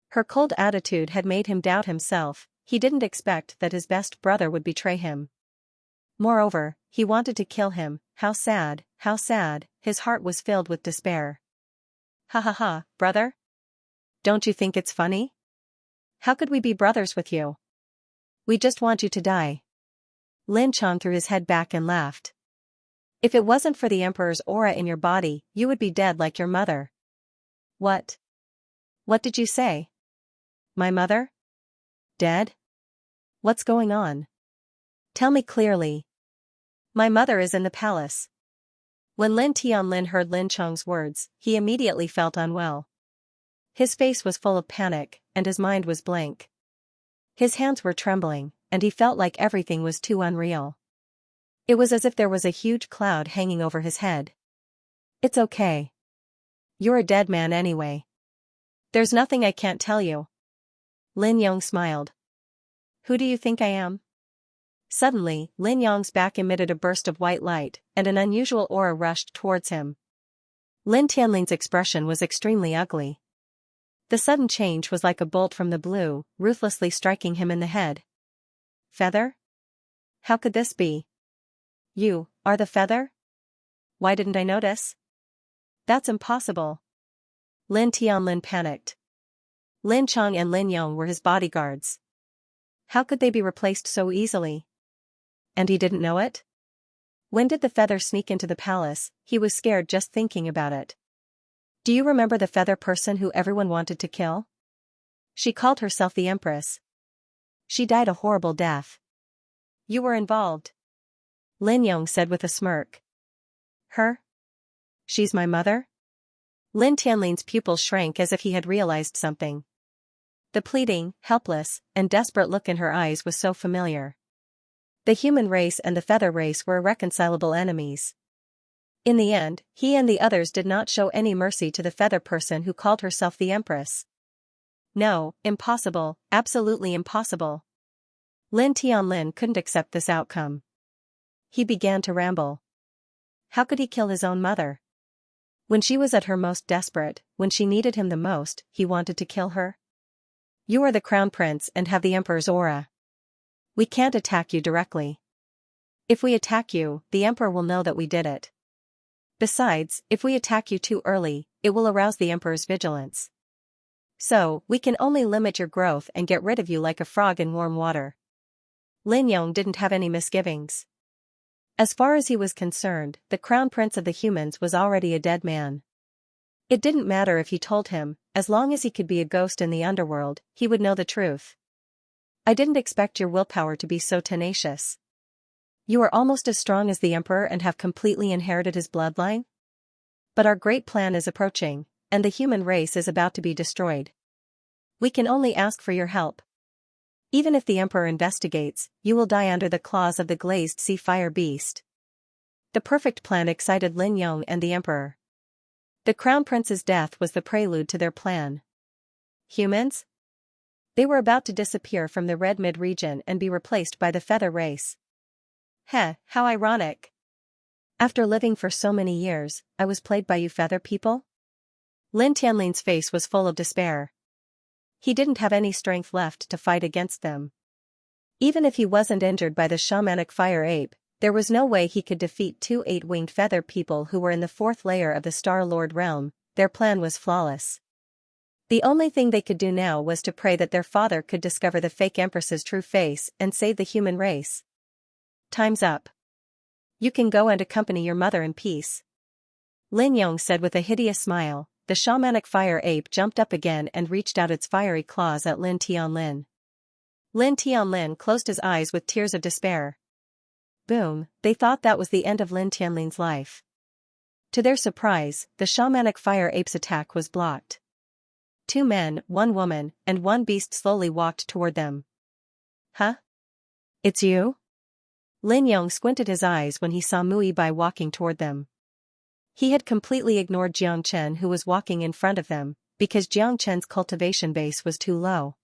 Her cold attitude had made him doubt himself. He didn't expect that his best brother would betray him. Moreover, he wanted to kill him. How sad, how sad, his heart was filled with despair. Ha ha ha, brother? Don't you think it's funny? How could we be brothers with you? We just want you to die. Lin Chong threw his head back and laughed. If it wasn't for the Emperor's aura in your body, you would be dead like your mother. What? What did you say? My mother? Dead? What's going on? Tell me clearly. My mother is in the palace. When Lin Tianlin heard Lin Chong's words, he immediately felt unwell. His face was full of panic, and his mind was blank. His hands were trembling, and he felt like everything was too unreal. It was as if there was a huge cloud hanging over his head. It's okay. You're a dead man anyway. There's nothing I can't tell you. Lin Yong smiled. Who do you think I am? Suddenly, Lin Yong's back emitted a burst of white light, and an unusual aura rushed towards him. Lin Tianlin's expression was extremely ugly. The sudden change was like a bolt from the blue, ruthlessly striking him in the head. Feather? How could this be? You are the feather? Why didn't I notice? That's impossible. Lin Tianlin panicked. Lin Chong and Lin Yong were his bodyguards. How could they be replaced so easily? And he didn't know it? When did the feather sneak into the palace? He was scared just thinking about it. Do you remember the feather person who everyone wanted to kill? She called herself the Empress. She died a horrible death. You were involved. Lin Yong said with a smirk. Her? She's my mother? Lin Tianlin's pupils shrank as if he had realized something. The pleading, helpless, and desperate look in her eyes was so familiar. The human race and the feather race were irreconcilable enemies. In the end, he and the others did not show any mercy to the feather person who called herself the Empress. No, impossible, absolutely impossible. Lin Tianlin couldn't accept this outcome. He began to ramble. How could he kill his own mother? When she was at her most desperate, when she needed him the most, he wanted to kill her? You are the crown prince and have the Emperor's aura. We can't attack you directly. If we attack you, the Emperor will know that we did it. Besides, if we attack you too early, it will arouse the Emperor's vigilance. So, we can only limit your growth and get rid of you like a frog in warm water. Lin Yong didn't have any misgivings. As far as he was concerned, the crown prince of the humans was already a dead man. It didn't matter if he told him, as long as he could be a ghost in the underworld, he would know the truth. I didn't expect your willpower to be so tenacious. You are almost as strong as the Emperor and have completely inherited his bloodline? But our great plan is approaching, and the human race is about to be destroyed. We can only ask for your help. Even if the Emperor investigates, you will die under the claws of the glazed sea fire beast. The perfect plan excited Lin Yong and the Emperor. The Crown Prince's death was the prelude to their plan. Humans? They were about to disappear from the Red Mid region and be replaced by the Feather race. Heh, how ironic. After living for so many years, I was played by you feather people? Lin Tianlin's face was full of despair. He didn't have any strength left to fight against them. Even if he wasn't injured by the shamanic fire ape, there was no way he could defeat two 8-winged feather people who were in the 4th layer of the Star Lord realm. Their plan was flawless. The only thing they could do now was to pray that their father could discover the fake Empress's true face and save the human race. Time's up. You can go and accompany your mother in peace. Lin Yong said with a hideous smile. The shamanic fire ape jumped up again and reached out its fiery claws at Lin Tianlin. Lin Tianlin closed his eyes with tears of despair. Boom, they thought that was the end of Lin Tianlin's life. To their surprise, the shamanic fire ape's attack was blocked. 2 men, 1 woman, and 1 beast slowly walked toward them. Huh? It's you? Lin Yong squinted his eyes when he saw Mui Bai walking toward them. He had completely ignored Jiang Chen who was walking in front of them, because Jiang Chen's cultivation base was too low.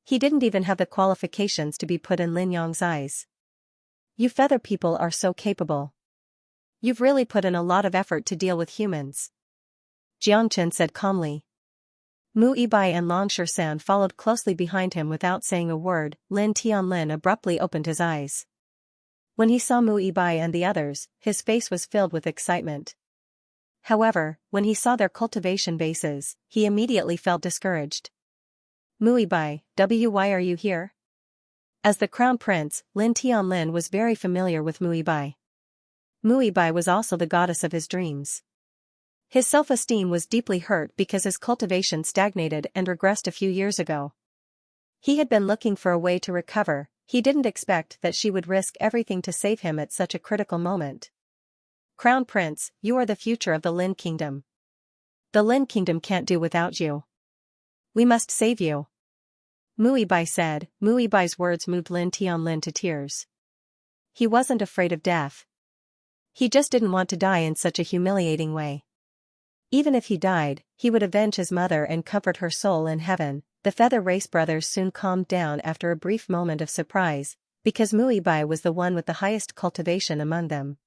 He didn't even have the qualifications to be put in Lin Yong's eyes. You feather people are so capable. You've really put in a lot of effort to deal with humans. Xianxia said calmly. Mu Yibai and Long Shan followed closely behind him without saying a word. Lin Tianlin abruptly opened his eyes. When he saw Mu Yibai and the others, his face was filled with excitement. However, when he saw their cultivation bases, he immediately felt discouraged. Mu Yibai, why are you here? As the crown prince, Lin Tianlin was very familiar with Mu Yibai. Mu Yibai was also the goddess of his dreams. His self-esteem was deeply hurt because his cultivation stagnated and regressed a few years ago. He had been looking for a way to recover. He didn't expect that she would risk everything to save him at such a critical moment. Crown Prince, you are the future of the Lin Kingdom. The Lin Kingdom can't do without you. We must save you. Mu Yibai said. Mu Yibai's words moved Lin Tianlin to tears. He wasn't afraid of death. He just didn't want to die in such a humiliating way. Even if he died, he would avenge his mother and comfort her soul in heaven. The Feather Race brothers soon calmed down after a brief moment of surprise, because Mu Yibai was the one with the highest cultivation among them.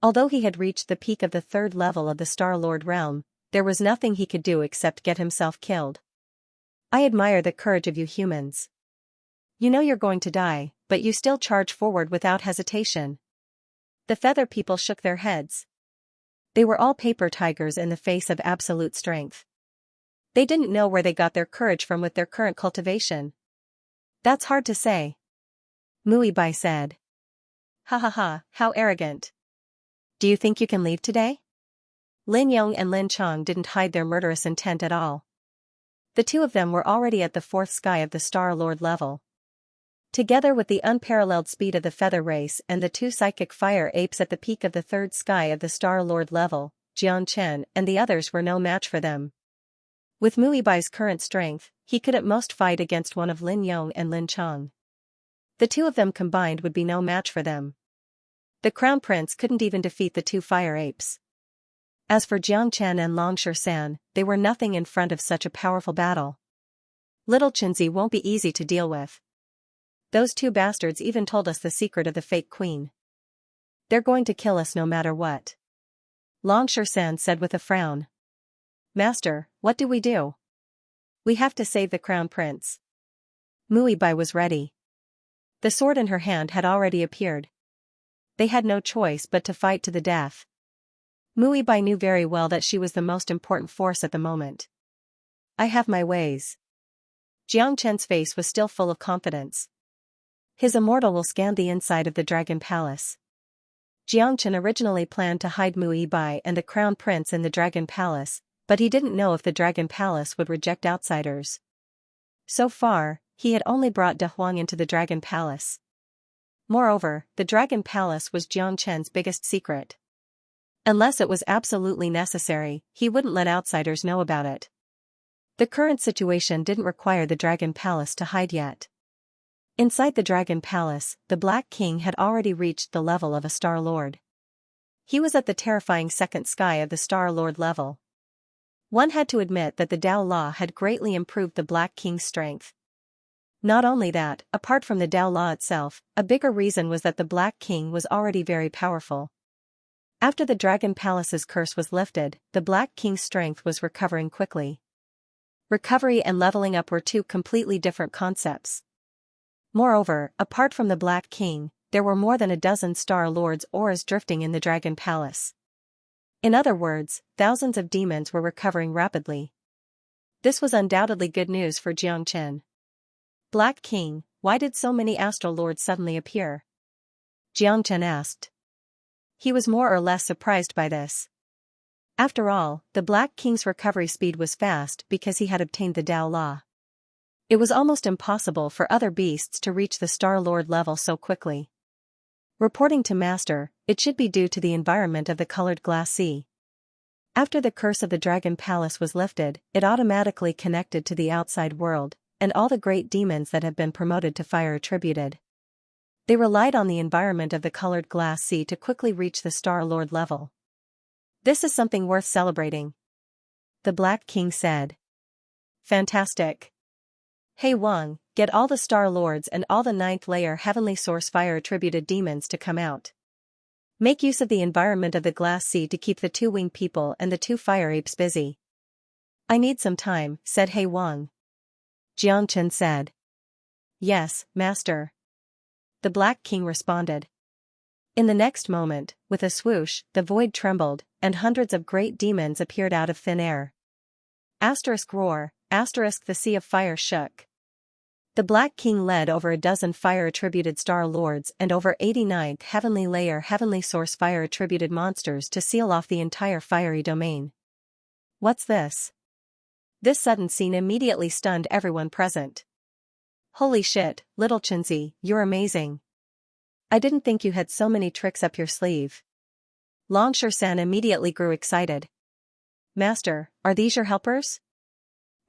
Although he had reached the peak of the 3rd level of the Star-Lord realm, there was nothing he could do except get himself killed. I admire the courage of you humans. You know you're going to die, but you still charge forward without hesitation. The Feather people shook their heads. They were all paper tigers in the face of absolute strength. They didn't know where they got their courage from with their current cultivation. That's hard to say. Mu Yibai said. Ha ha ha, how arrogant. Do you think you can leave today? Lin Yong and Lin Chong didn't hide their murderous intent at all. The two of them were already at the 4th sky of the Star-Lord level. Together with the unparalleled speed of the Feather Race and the 2 psychic fire apes at the peak of the 3rd sky of the Star-Lord level, Xianxia and the others were no match for them. With Mu Yibai's current strength, he could at most fight against one of Lin Yong and Lin Chong. The two of them combined would be no match for them. The Crown Prince couldn't even defeat the 2 fire apes. As for Xianxia and Long Shan, they were nothing in front of such a powerful battle. Little Chinzi won't be easy to deal with. Those 2 bastards even told us the secret of the fake queen. They're going to kill us no matter what. Long Shan said with a frown. Master, what do we do? We have to save the Crown Prince. Mu Yibai was ready. The sword in her hand had already appeared. They had no choice but to fight to the death. Mu Yibai knew very well that she was the most important force at the moment. I have my ways. Xianxia's face was still full of confidence. His immortal will scan the inside of the Dragon Palace. Xianxia originally planned to hide Mu Yibai and the Crown Prince in the Dragon Palace, but he didn't know if the Dragon Palace would reject outsiders. So far, he had only brought De Huang into the Dragon Palace. Moreover, the Dragon Palace was Xianxia's biggest secret. Unless it was absolutely necessary, he wouldn't let outsiders know about it. The current situation didn't require the Dragon Palace to hide yet. Inside the Dragon Palace, the Black King had already reached the level of a Star-Lord. He was at the terrifying 2nd sky of the Star-Lord level. One had to admit that the Dao Law had greatly improved the Black King's strength. Not only that, apart from the Dao Law itself, a bigger reason was that the Black King was already very powerful. After the Dragon Palace's curse was lifted, the Black King's strength was recovering quickly. Recovery and leveling up were 2 completely different concepts. Moreover, apart from the Black King, there were more than a dozen Star-Lord's auras drifting in the Dragon Palace. In other words, thousands of demons were recovering rapidly. This was undoubtedly good news for Xianxia. Black King, why did so many Astral Lords suddenly appear? Xianxia asked. He was more or less surprised by this. After all, the Black King's recovery speed was fast because he had obtained the Dao Law. It was almost impossible for other beasts to reach the Star-Lord level so quickly. Reporting to Master, it should be due to the environment of the colored glass sea. After the curse of the Dragon Palace was lifted, it automatically connected to the outside world, and all the great demons that have been promoted to fire attributed. They relied on the environment of the colored glass sea to quickly reach the Star-Lord level. This is something worth celebrating. The Black King said. Fantastic. Hey Wang, get all the Star-Lords and all the 9th layer Heavenly Source fire attributed demons to come out. Make use of the environment of the glass sea to keep the two winged people and the two fire apes busy. I need some time, said He Wang. Jiangchen said. Yes, master. The Black King responded. In the next moment, with a swoosh, the void trembled, and hundreds of great demons appeared out of thin air. Roar, the sea of fire shook. The Black King led over a dozen fire-attributed Star Lords and over 89th Heavenly Layer Heavenly Source fire-attributed monsters to seal off the entire fiery domain. What's this? This sudden scene immediately stunned everyone present. Holy shit, little Xianxia, you're amazing. I didn't think you had so many tricks up your sleeve. Xianxia immediately grew excited. Master, are these your helpers?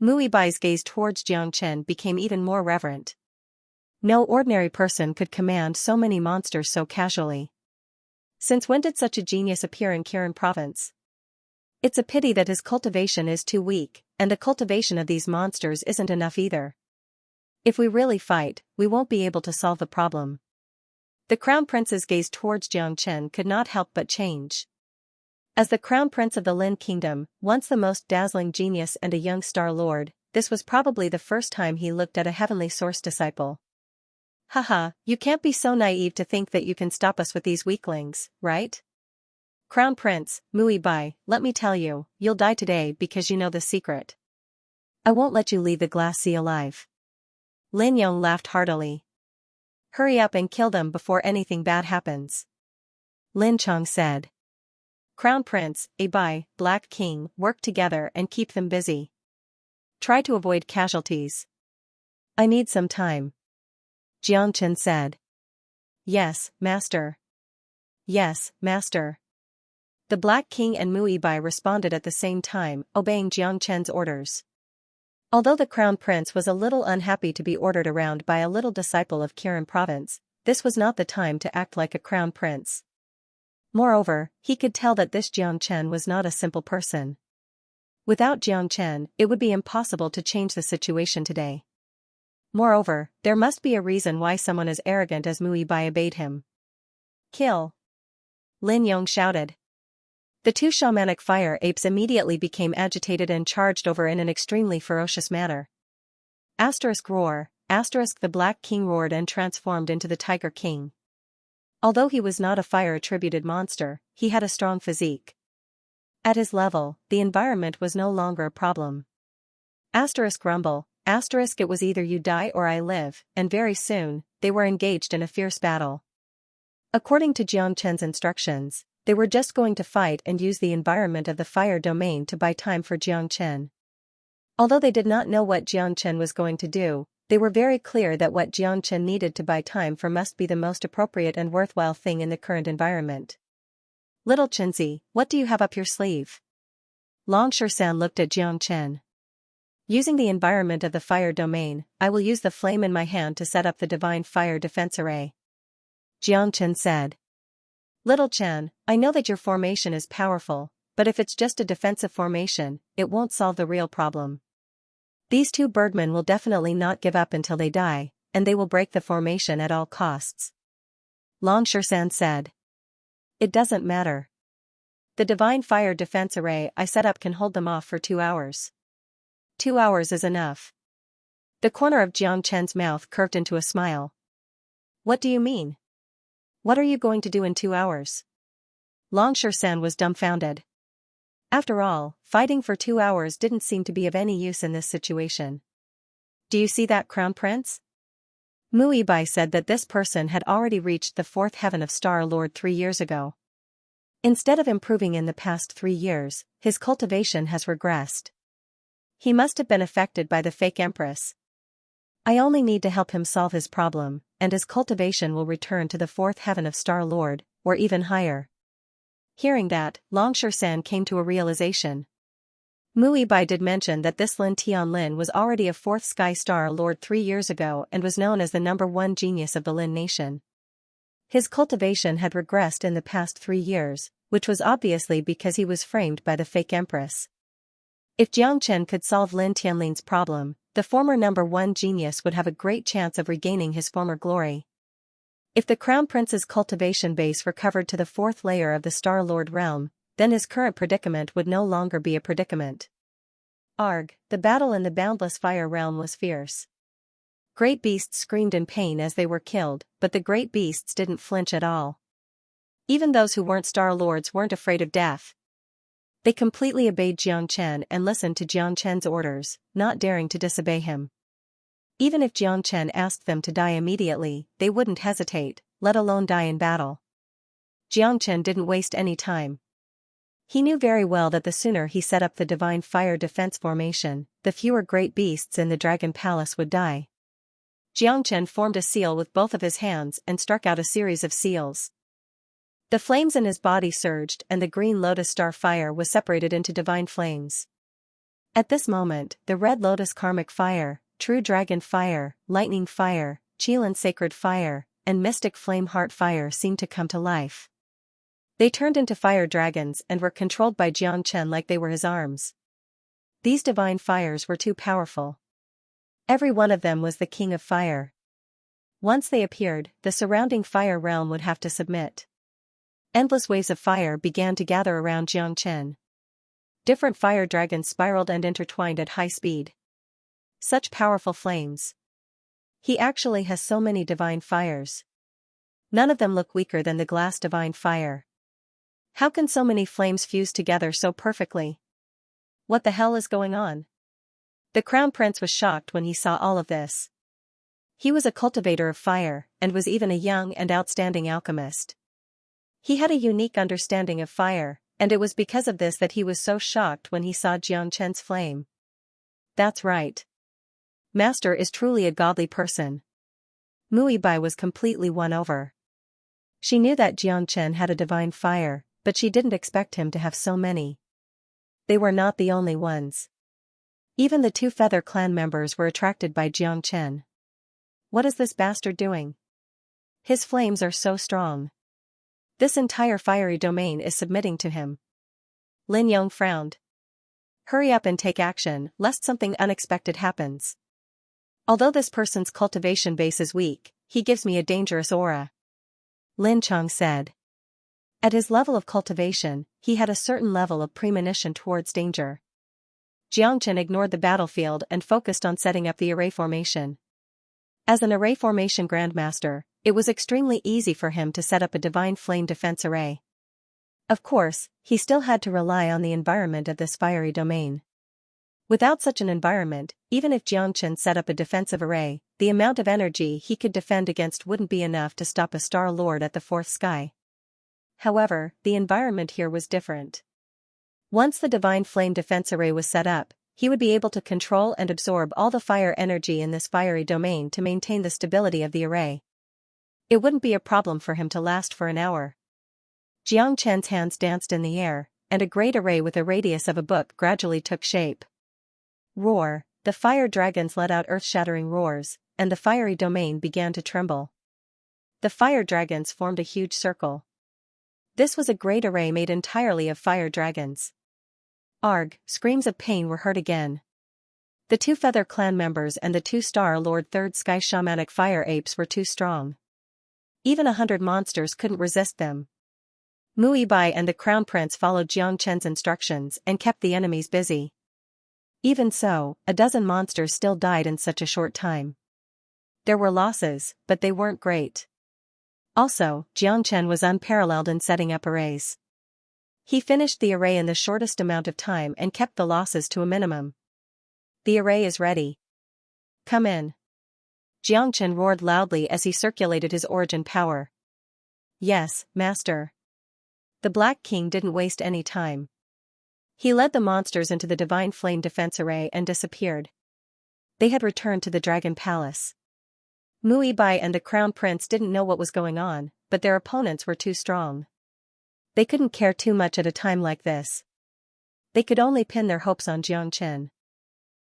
Muibai's gaze towards Jiangchen became even more reverent. No ordinary person could command so many monsters so casually. Since when did such a genius appear in Kirin province? It's a pity that his cultivation is too weak, and the cultivation of these monsters isn't enough either. If we really fight, we won't be able to solve the problem. The Crown Prince's gaze towards Jiangchen could not help but change. As the Crown Prince of the Lin Kingdom, once the most dazzling genius and a young Star Lord, this was probably the first time he looked at a Heavenly Source disciple. Haha, you can't be so naive to think that you can stop us with these weaklings, right? Crown Prince, Muibai, let me tell you, you'll die today because you know the secret. I won't let you leave the glass sea alive. Lin Yong laughed heartily. Hurry up and kill them before anything bad happens. Lin Chong said. Crown Prince, Abai, Black King, work together and keep them busy. Try to avoid casualties. I need some time. Jiangchen said. Yes, master. Yes, master. The Black King and Muibai responded at the same time, obeying Jiangchen's orders. Although the Crown Prince was a little unhappy to be ordered around by a little disciple of Kirin province, this was not the time to act like a Crown Prince. Moreover, he could tell that this Jiangchen was not a simple person. Without Jiangchen, it would be impossible to change the situation today. Moreover, there must be a reason why someone as arrogant as Muibai obeyed him. Kill! Lin Yong shouted. The two shamanic fire apes immediately became agitated and charged over in an extremely ferocious manner. Roar, the Black King roared and transformed into the Tiger King. Although he was not a fire-attributed monster, he had a strong physique. At his level, the environment was no longer a problem. Rumble, it was either you die or I live, and very soon, they were engaged in a fierce battle. According to Jiangchen's instructions, they were just going to fight and use the environment of the fire domain to buy time for Jiangchen. Although they did not know what Jiangchen was going to do, they were very clear that what Jiangchen needed to buy time for must be the most appropriate and worthwhile thing in the current environment. Little Xianxia, what do you have up your sleeve? Xianxia looked at Jiangchen. Using the environment of the fire domain, I will use the flame in my hand to set up the divine fire defense array. Jiangchen said. Little Chen, I know that your formation is powerful, but if it's just a defensive formation, it won't solve the real problem. These two birdmen will definitely not give up until they die, and they will break the formation at all costs. Xianxia said. It doesn't matter. The divine fire defense array I set up can hold them off for 2 hours. 2 hours is enough. The corner of Jiangchen's mouth curved into a smile. What do you mean? What are you going to do in 2 hours? Xianxia was dumbfounded. After all, fighting for 2 hours didn't seem to be of any use in this situation. Do you see that, Crown Prince? Muibai said that this person had already reached the 4th heaven of Star Lord 3 years ago. Instead of improving in the past 3 years, his cultivation has regressed. He must have been affected by the fake empress. I only need to help him solve his problem, and his cultivation will return to the 4th heaven of Star Lord, or even higher. Hearing that, Xianxia came to a realization. Muibai did mention that this Lin Tianlin was already a 4th Sky Star Lord 3 years ago and was known as the #1 genius of the Lin nation. His cultivation had regressed in the past 3 years, which was obviously because he was framed by the fake empress. If Jiangchen could solve Lin Tianlin's problem, the former #1 genius would have a great chance of regaining his former glory. If the Crown Prince's cultivation base recovered to the fourth layer of the Star Lord realm, then his current predicament would no longer be a predicament. Arg, the battle in the boundless fire realm was fierce. Great beasts screamed in pain as they were killed, but the great beasts didn't flinch at all. Even those who weren't Star Lords weren't afraid of death. They completely obeyed Xianxia and listened to Xianxia's orders, not daring to disobey him. Even if Xianxia asked them to die immediately, they wouldn't hesitate, let alone die in battle. Xianxia didn't waste any time. He knew very well that the sooner he set up the divine fire defense formation, the fewer great beasts in the Dragon Palace would die. Xianxia formed a seal with both of his hands and struck out a series of seals. The flames in his body surged and the green lotus star fire was separated into divine flames. At this moment, the red lotus karmic fire, true dragon fire, lightning fire, Qilin sacred fire, and mystic flame heart fire seemed to come to life. They turned into fire dragons and were controlled by Xianxia like they were his arms. These divine fires were too powerful. Every one of them was the king of fire. Once they appeared, the surrounding fire realm would have to submit. Endless waves of fire began to gather around Xianxia. Different fire dragons spiraled and intertwined at high speed. Such powerful flames. He actually has so many divine fires. None of them look weaker than the glass divine fire. How can so many flames fuse together so perfectly? What the hell is going on? The Crown Prince was shocked when he saw all of this. He was a cultivator of fire, and was even a young and outstanding alchemist. He had a unique understanding of fire, and it was because of this that he was so shocked when he saw Xianxia's flame. That's right. Master is truly a godly person. Muibai was completely won over. She knew that Xianxia had a divine fire, but she didn't expect him to have so many. They were not the only ones. Even the two Feather Clan members were attracted by Xianxia. What is this bastard doing? His flames are so strong. This entire fiery domain is submitting to him. Lin Yong frowned. Hurry up and take action, lest something unexpected happens. Although this person's cultivation base is weak, he gives me a dangerous aura. Lin Chong said. At his level of cultivation, he had a certain level of premonition towards danger. Xianxia ignored the battlefield and focused on setting up the array formation. As an array formation grandmaster, it was extremely easy for him to set up a divine flame defense array. Of course, he still had to rely on the environment of this fiery domain. Without such an environment, even if Xianxia set up a defensive array, the amount of energy he could defend against wouldn't be enough to stop a Star Lord at the fourth sky. However, the environment here was different. Once the divine flame defense array was set up, he would be able to control and absorb all the fire energy in this fiery domain to maintain the stability of the array. It wouldn't be a problem for him to last for an hour. Xianxia's hands danced in the air, and a great array with a radius of a book gradually took shape. Roar, the fire dragons let out earth-shattering roars, and the fiery domain began to tremble. The fire dragons formed a huge circle. This was a great array made entirely of fire dragons. Arg, screams of pain were heard again. The two Feather Clan members and the two Star Lord Third Sky Shamanic Fire Apes were too strong. Even 100 monsters couldn't resist them. Muibai and the Crown Prince followed Xianxia's instructions and kept the enemies busy. Even so, a dozen monsters still died in such a short time. There were losses, but they weren't great. Also, Xianxia was unparalleled in setting up arrays. He finished the array in the shortest amount of time and kept the losses to a minimum. The array is ready. Come in. Xianxia roared loudly as he circulated his origin power. Yes, Master. The Black King didn't waste any time. He led the monsters into the divine flame defense array and disappeared. They had returned to the Dragon Palace. Muibai and the Crown Prince didn't know what was going on, but their opponents were too strong. They couldn't care too much at a time like this. They could only pin their hopes on Xianxia.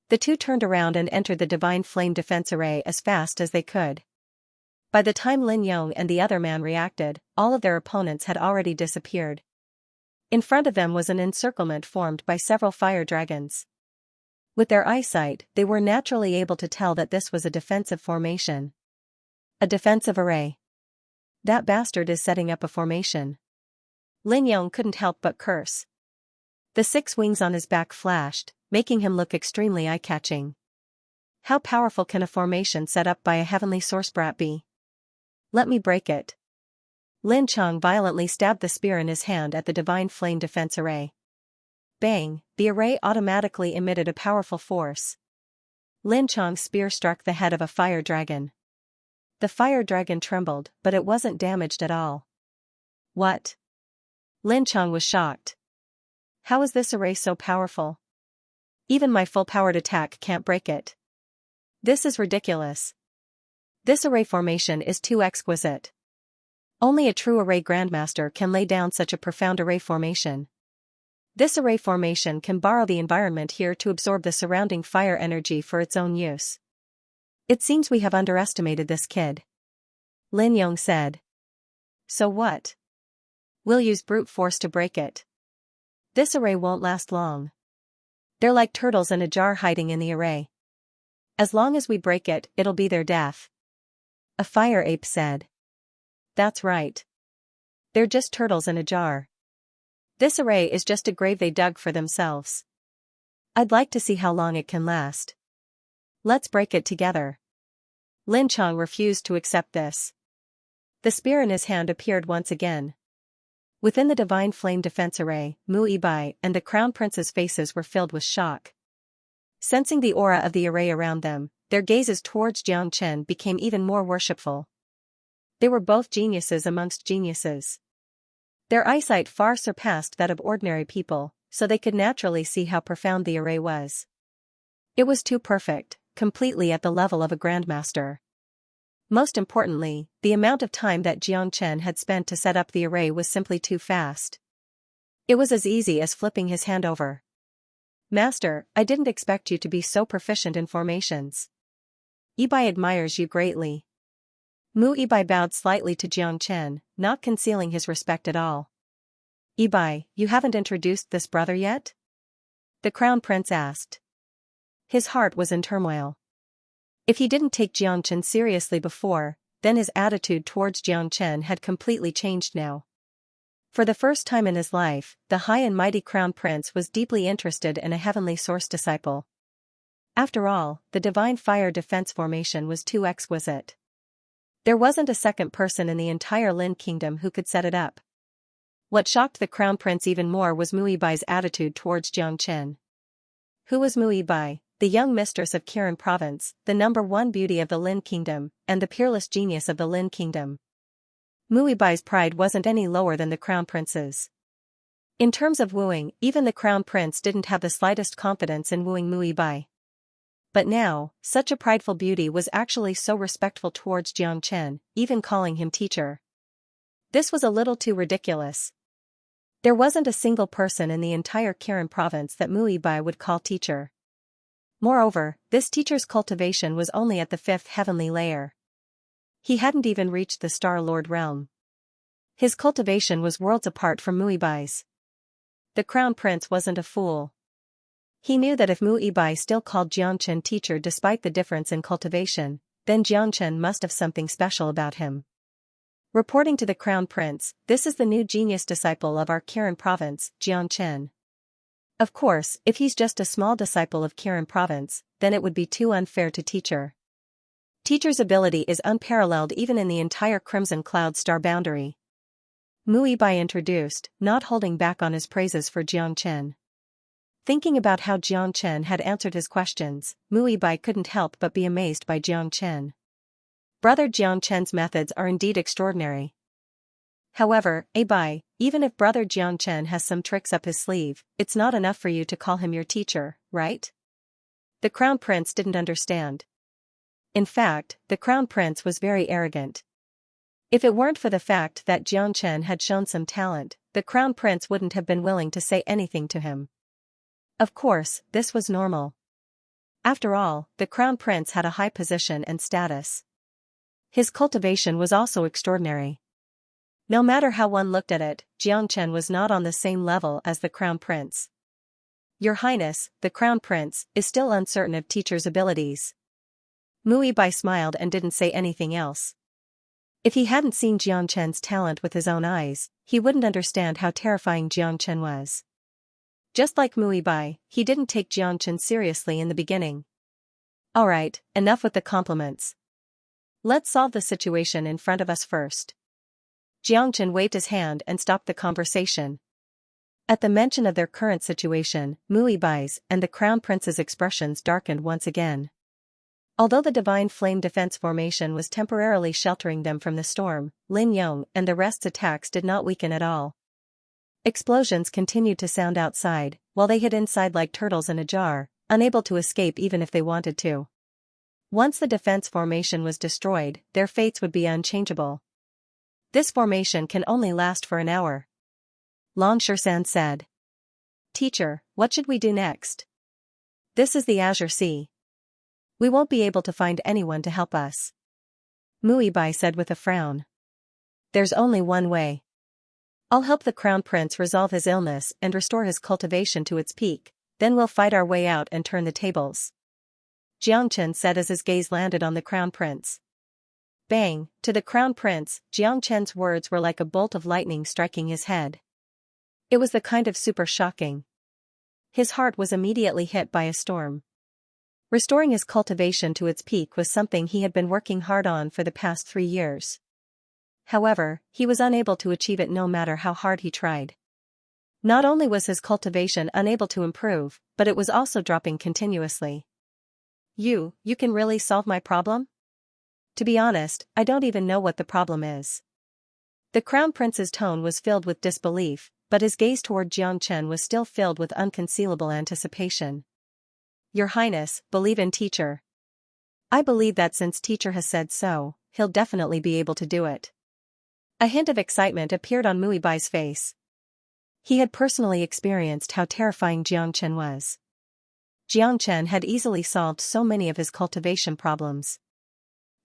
The two turned around and entered the divine flame defense array as fast as they could. By the time Lin Yong and the other man reacted, all of their opponents had already disappeared. In front of them was an encirclement formed by several fire dragons. With their eyesight, they were naturally able to tell that this was a defensive formation. A defensive array. That bastard is setting up a formation. Lin Yong couldn't help but curse. The 6 wings on his back flashed, making him look extremely eye-catching. How powerful can a formation set up by a heavenly source brat be? Let me break it. Lin Chong violently stabbed the spear in his hand at the divine flame defense array. Bang, the array automatically emitted a powerful force. Lin Chong's spear struck the head of a fire dragon. The fire dragon trembled, but it wasn't damaged at all. What? Lin Chong was shocked. How is this array so powerful? Even my full-powered attack can't break it. This is ridiculous. This array formation is too exquisite. Only a true array grandmaster can lay down such a profound array formation. This array formation can borrow the environment here to absorb the surrounding fire energy for its own use. It seems we have underestimated this kid. Lin Yong said. So what? We'll use brute force to break it. This array won't last long. They're like turtles in a jar hiding in the array. As long as we break it, it'll be their death. A fire ape said. That's right. They're just turtles in a jar. This array is just a grave they dug for themselves. I'd like to see how long it can last. Let's break it together. Lin Chong refused to accept this. The spear in his hand appeared once again. Within the divine flame defense array, Mu Yibai and the crown prince's faces were filled with shock. Sensing the aura of the array around them, their gazes towards Jiang Chen became even more worshipful. They were both geniuses amongst geniuses. Their eyesight far surpassed that of ordinary people, so they could naturally see how profound the array was. It was too perfect, completely at the level of a grandmaster. Most importantly, the amount of time that Jiang Chen had spent to set up the array was simply too fast. It was as easy as flipping his hand over. Master, I didn't expect you to be so proficient in formations. Yibai admires you greatly. Mu Yibai bowed slightly to Jiang Chen, not concealing his respect at all. Yibai, you haven't introduced this brother yet? The crown prince asked. His heart was in turmoil. If he didn't take Jiang Chen seriously before, then his attitude towards Jiang Chen had completely changed now. For the first time in his life, the high and mighty crown prince was deeply interested in a heavenly source disciple. After all, the divine fire defense formation was too exquisite. There wasn't a second person in the entire Lin kingdom who could set it up. What shocked the crown prince even more was Mu Yibai's attitude towards Jiang Chen. Who was Mu Yibai? The young mistress of Kirin province, the #1 beauty of the Lin kingdom, and the peerless genius of the Lin kingdom. Mu Yibai's pride wasn't any lower than the crown prince's. In terms of wooing, even the crown prince didn't have the slightest confidence in wooing Mu Yibai. But now, such a prideful beauty was actually so respectful towards Jiang Chen, even calling him teacher. This was a little too ridiculous. There wasn't a single person in the entire Kirin province that Mu Yibai would call teacher. Moreover, this teacher's cultivation was only at the 5th heavenly layer. He hadn't even reached the Star Lord realm. His cultivation was worlds apart from Mu Yibai's. The crown prince wasn't a fool. He knew that if Mu Yibai still called Jiang Chen teacher despite the difference in cultivation, then Jiang Chen must have something special about him. Reporting to the crown prince, this is the new genius disciple of our Kirin province, Jiang Chen. Of course, if he's just a small disciple of Kirin province, then it would be too unfair to teacher. Teacher's ability is unparalleled even in the entire Crimson Cloud star boundary. Mu Yibai introduced, not holding back on his praises for Jiang Chen. Thinking about how Jiang Chen had answered his questions, Mu Yibai couldn't help but be amazed by Jiang Chen. Brother Jiang Chen's methods are indeed extraordinary. However, Yibai, even if brother Jiang Chen has some tricks up his sleeve, it's not enough for you to call him your teacher, right? The crown prince didn't understand. In fact, the crown prince was very arrogant. If it weren't for the fact that Jiang Chen had shown some talent, the crown prince wouldn't have been willing to say anything to him. Of course, this was normal. After all, the crown prince had a high position and status. His cultivation was also extraordinary. No matter how one looked at it, Jiang Chen was not on the same level as the crown prince. Your Highness, the crown prince, is still uncertain of teacher's abilities. Mu Yibai smiled and didn't say anything else. If he hadn't seen Xianxia's talent with his own eyes, he wouldn't understand how terrifying Xianxia was. Just like Muibai, he didn't take Xianxia seriously in the beginning. Alright, enough with the compliments. Let's solve the situation in front of us first. Xianxia waved his hand and stopped the conversation. At the mention of their current situation, Muibai's and the Crown Prince's expressions darkened once again. Although the Divine Flame Defense Formation was temporarily sheltering them from the storm, Lin Yong and the rest's attacks did not weaken at all. Explosions continued to sound outside, while they hid inside like turtles in a jar, unable to escape even if they wanted to. Once the defense formation was destroyed, their fates would be unchangeable. This formation can only last for an hour. Long Shisan said. Teacher, what should we do next? This is the Azure Sea. We won't be able to find anyone to help us. Muibai said with a frown. There's only one way. I'll help the Crown Prince resolve his illness and restore his cultivation to its peak, then we'll fight our way out and turn the tables. Xianxia said as his gaze landed on the Crown Prince. Bang! To the Crown Prince, Xianxia's words were like a bolt of lightning striking his head. It was the kind of super shocking. His heart was immediately hit by a storm. Restoring his cultivation to its peak was something he had been working hard on for the past 3 years. However, he was unable to achieve it no matter how hard he tried. Not only was his cultivation unable to improve, but it was also dropping continuously. You can really solve my problem? To be honest, I don't even know what the problem is. The Crown Prince's tone was filled with disbelief, but his gaze toward Xianxia was still filled with unconcealable anticipation. Your Highness, believe in teacher. I believe that since teacher has said so, he'll definitely be able to do it. A hint of excitement appeared on Muibai's face. He had personally experienced how terrifying Xianxia was. Xianxia had easily solved so many of his cultivation problems.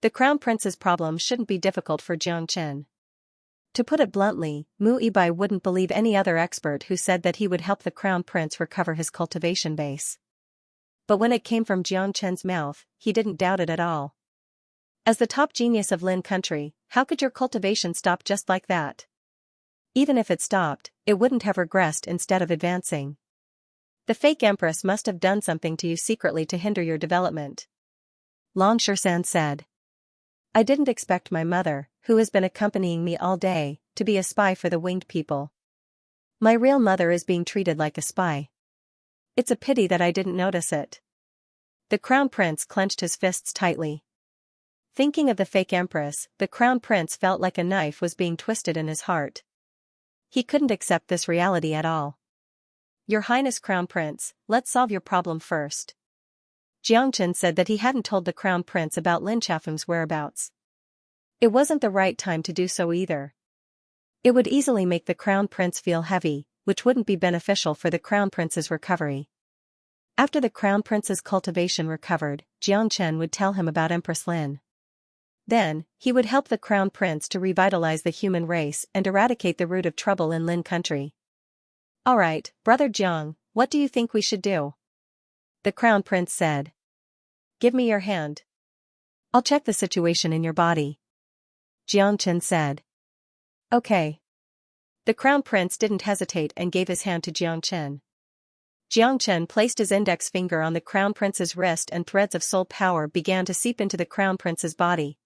The Crown Prince's problem shouldn't be difficult for Xianxia. To put it bluntly, Muibai wouldn't believe any other expert who said that he would help the Crown Prince recover his cultivation base. But when it came from Xianxia's mouth, he didn't doubt it at all. As the top genius of Lin country, how could your cultivation stop just like that? Even if it stopped, it wouldn't have regressed instead of advancing. The fake empress must have done something to you secretly to hinder your development. Long Shisan said. I didn't expect my mother, who has been accompanying me all day, to be a spy for the winged people. My real mother is being treated like a spy. It's a pity that I didn't notice it. The Crown Prince clenched his fists tightly. Thinking of the fake empress, the Crown Prince felt like a knife was being twisted in his heart. He couldn't accept this reality at all. Your Highness Crown Prince, let's solve your problem first. Xianxia said that he hadn't told the Crown Prince about Lin Chafeng's whereabouts. It wasn't the right time to do so either. It would easily make the Crown Prince feel heavy, which wouldn't be beneficial for the Crown Prince's recovery. After the Crown Prince's cultivation recovered, Xianxia would tell him about Empress Lin. Then, he would help the Crown Prince to revitalize the human race and eradicate the root of trouble in Lin country. Alright, Brother Jiang, what do you think we should do? The Crown Prince said. Give me your hand. I'll check the situation in your body. Xianxia said. Okay. The Crown Prince didn't hesitate and gave his hand to Xianxia. Xianxia placed his index finger on the Crown Prince's wrist and threads of soul power began to seep into the Crown Prince's body.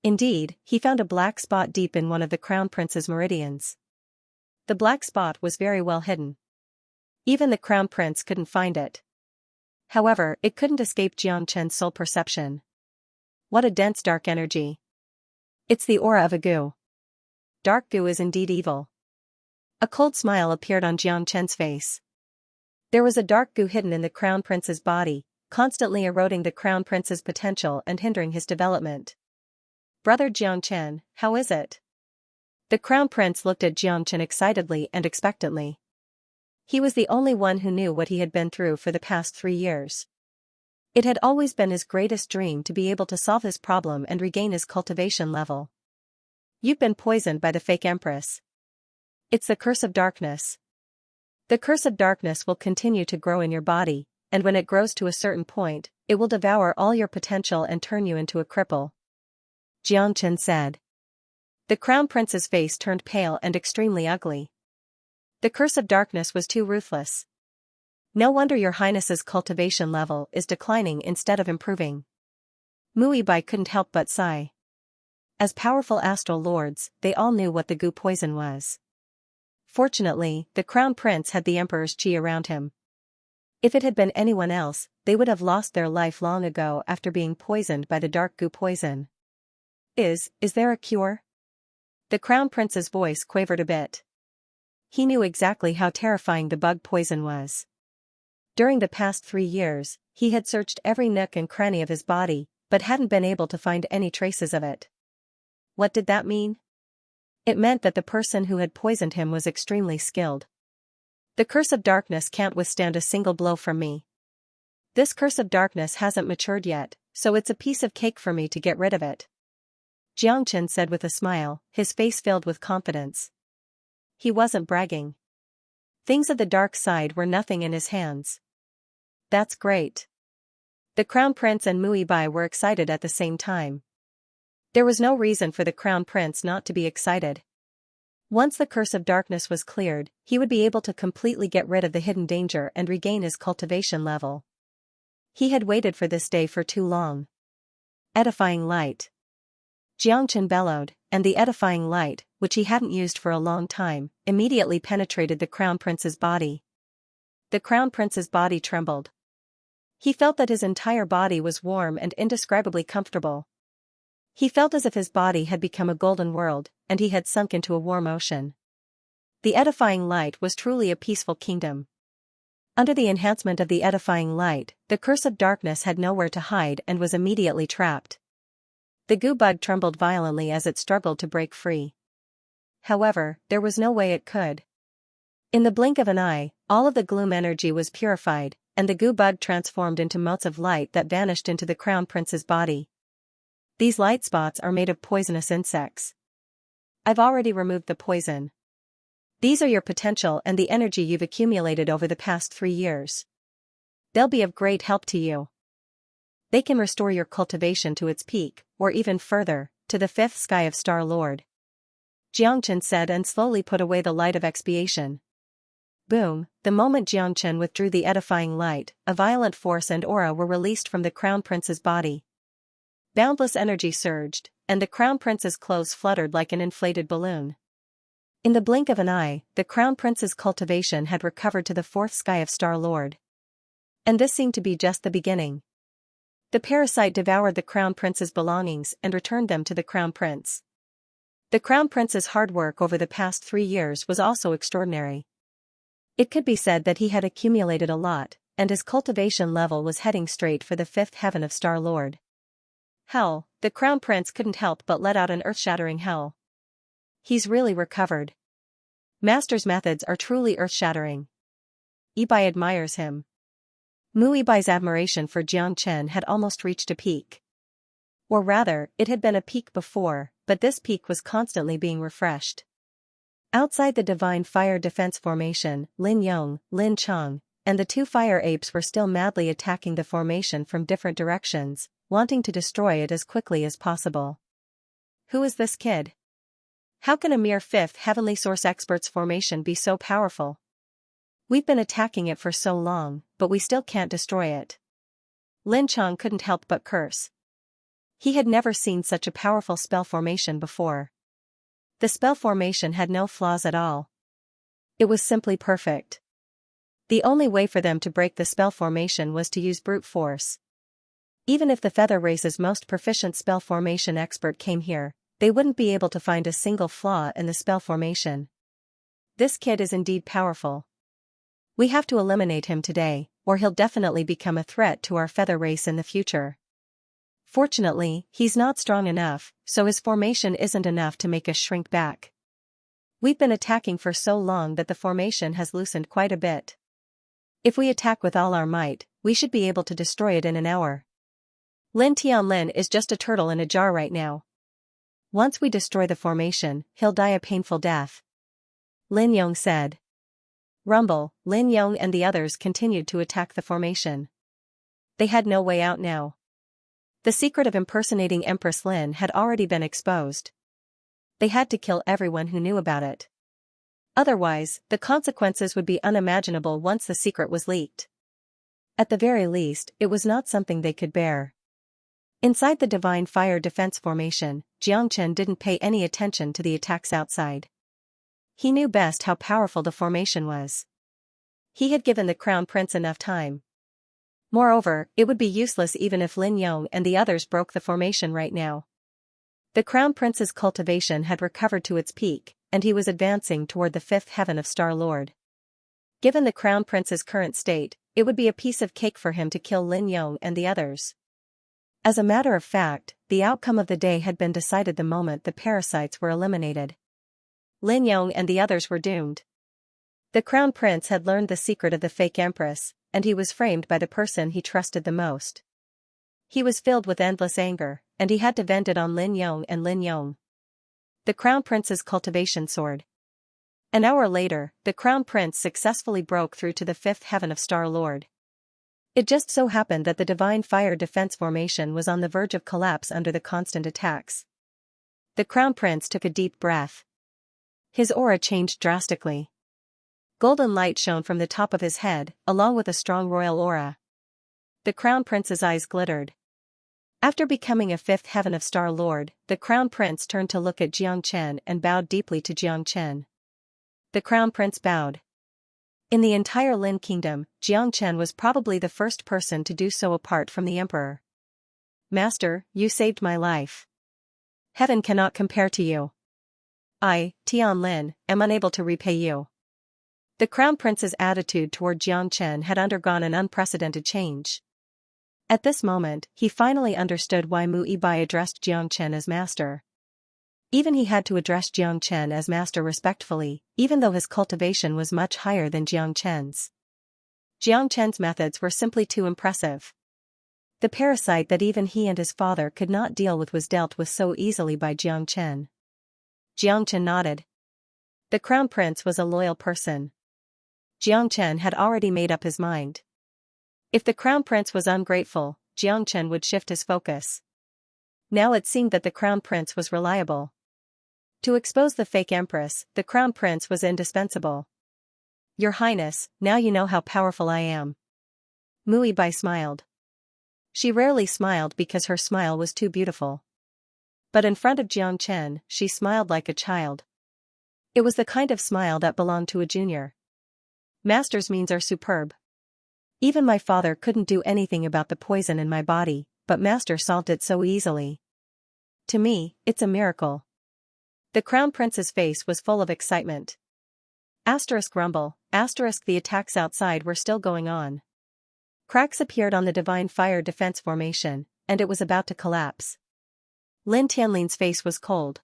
Indeed, he found a black spot deep in one of the Crown Prince's meridians. The black spot was very well hidden. Even the Crown Prince couldn't find it. However, it couldn't escape Xianxia's soul perception. What a dense dark energy. It's the aura of a goo. Dark goo is indeed evil. A cold smile appeared on Xianxia's face. There was a dark goo hidden in the Crown Prince's body, constantly eroding the Crown Prince's potential and hindering his development. Brother Xianxia, how is it? The Crown Prince looked at Xianxia excitedly and expectantly. He was the only one who knew what he had been through for the past 3 years. It had always been his greatest dream to be able to solve his problem and regain his cultivation level. You've been poisoned by the fake empress. It's the curse of darkness. The curse of darkness will continue to grow in your body, and when it grows to a certain point, it will devour all your potential and turn you into a cripple. Xianxia said. The crown prince's face turned pale and extremely ugly. The curse of darkness was too ruthless. No wonder your highness's cultivation level is declining instead of improving. Muibai couldn't help but sigh. As powerful astral lords, they all knew what the goo poison was. Fortunately, the crown prince had the emperor's chi around him. If it had been anyone else, they would have lost their life long ago after being poisoned by the dark goo poison. Is there a cure? The crown prince's voice quavered a bit. He knew exactly how terrifying the bug poison was. During the past 3 years, he had searched every nook and cranny of his body, but hadn't been able to find any traces of it. What did that mean? It meant that the person who had poisoned him was extremely skilled. The curse of darkness can't withstand a single blow from me. This curse of darkness hasn't matured yet, so it's a piece of cake for me to get rid of it. Xianxia said with a smile, his face filled with confidence. He wasn't bragging. Things of the dark side were nothing in his hands. That's great. The crown prince and Muibai were excited at the same time. There was no reason for the crown prince not to be excited. Once the curse of darkness was cleared, he would be able to completely get rid of the hidden danger and regain his cultivation level. He had waited for this day for too long. Edifying light. Xianxia bellowed, and the edifying light, which he hadn't used for a long time, immediately penetrated the crown prince's body. The crown prince's body trembled. He felt that his entire body was warm and indescribably comfortable. He felt as if his body had become a golden world, and he had sunk into a warm ocean. The edifying light was truly a peaceful kingdom. Under the enhancement of the edifying light, the curse of darkness had nowhere to hide and was immediately trapped. The goo bug trembled violently as it struggled to break free. However, there was no way it could. In the blink of an eye, all of the gloom energy was purified, and the goo bug transformed into motes of light that vanished into the crown prince's body. These light spots are made of poisonous insects. I've already removed the poison. These are your potential and the energy you've accumulated over the past 3 years. They'll be of great help to you. They can restore your cultivation to its peak, or even further, to the 5th sky of Star Lord. Xianxia said and slowly put away the light of expiation. Boom, the moment Xianxia withdrew the edifying light, a violent force and aura were released from the crown prince's body. Boundless energy surged, and the crown prince's clothes fluttered like an inflated balloon. In the blink of an eye, the crown prince's cultivation had recovered to the 4th sky of Star Lord. And this seemed to be just the beginning. The parasite devoured the crown prince's belongings and returned them to the crown prince. The crown prince's hard work over the past 3 years was also extraordinary. It could be said that he had accumulated a lot, and his cultivation level was heading straight for the 5th heaven of Star Lord. Hell, the crown prince couldn't help but let out an earth-shattering hell. He's really recovered. Master's methods are truly earth-shattering. Ibai admires him. Muibai's admiration for Xianxia had almost reached a peak. Or rather, it had been a peak before, but this peak was constantly being refreshed. Outside the Divine Fire Defense Formation, Lin Yong, Lin Cheng, and the 2 fire apes were still madly attacking the formation from different directions, wanting to destroy it as quickly as possible. Who is this kid? How can a mere 5th Heavenly Source Expert's formation be so powerful? We've been attacking it for so long, but we still can't destroy it. Lin Cheng couldn't help but curse. He had never seen such a powerful spell formation before. The spell formation had no flaws at all. It was simply perfect. The only way for them to break the spell formation was to use brute force. Even if the Feather Race's most proficient spell formation expert came here, they wouldn't be able to find a single flaw in the spell formation. This kid is indeed powerful. We have to eliminate him today, or he'll definitely become a threat to our Feather Race in the future. Fortunately, he's not strong enough, so his formation isn't enough to make us shrink back. We've been attacking for so long that the formation has loosened quite a bit. If we attack with all our might, we should be able to destroy it in an hour. Lin Tianlin is just a turtle in a jar right now. Once we destroy the formation, he'll die a painful death. Lin Yong said. Rumble, Lin Yong and the others continued to attack the formation. They had no way out now. The secret of impersonating Empress Lin had already been exposed. They had to kill everyone who knew about it. Otherwise, the consequences would be unimaginable once the secret was leaked. At the very least, it was not something they could bear. Inside the Divine Fire Defense Formation, Xianxia didn't pay any attention to the attacks outside. He knew best how powerful the formation was. He had given the Crown Prince enough time. Moreover, it would be useless even if Lin Yong and the others broke the formation right now. The Crown Prince's cultivation had recovered to its peak, and he was advancing toward the fifth heaven of Star Lord. Given the Crown Prince's current state, it would be a piece of cake for him to kill Lin Yong and the others. As a matter of fact, the outcome of the day had been decided the moment the parasites were eliminated. Lin Yong and the others were doomed. The Crown Prince had learned the secret of the fake Empress, and he was framed by the person he trusted the most. He was filled with endless anger, and he had to vent it on Lin Yong and Lin Yong. The Crown Prince's cultivation sword. An hour later, the Crown Prince successfully broke through to the fifth heaven of Star Lord. It just so happened that the Divine Fire Defense Formation was on the verge of collapse under the constant attacks. The Crown Prince took a deep breath. His aura changed drastically. Golden light shone from the top of his head, along with a strong royal aura. The Crown Prince's eyes glittered. After becoming a fifth heaven of Star Lord, the Crown Prince turned to look at Xianxia and bowed deeply to Xianxia. The Crown Prince bowed. In the entire Lin Kingdom, Xianxia was probably the first person to do so apart from the Emperor. Master, you saved my life. Heaven cannot compare to you. I, Tianlin, am unable to repay you. The Crown Prince's attitude toward Xianxia had undergone an unprecedented change. At this moment, he finally understood why Mu Yibai addressed Xianxia as master. Even he had to address Xianxia as master respectfully, even though his cultivation was much higher than Xianxia's. Xianxia's methods were simply too impressive. The parasite that even he and his father could not deal with was dealt with so easily by Xianxia. Xianxia nodded. The Crown Prince was a loyal person. Xianxia had already made up his mind. If the Crown Prince was ungrateful, Xianxia would shift his focus. Now it seemed that the Crown Prince was reliable. To expose the fake Empress, the Crown Prince was indispensable. Your Highness, now you know how powerful I am. Mu Yibai smiled. She rarely smiled because her smile was too beautiful. But in front of Xianxia, she smiled like a child. It was the kind of smile that belonged to a junior. Master's means are superb. Even my father couldn't do anything about the poison in my body, but Master solved it so easily. To me, it's a miracle. The Crown Prince's face was full of excitement. Asterisk rumble, asterisk the attacks outside were still going on. Cracks appeared on the Divine Fire Defense Formation, and it was about to collapse. Lin Tianlin's face was cold.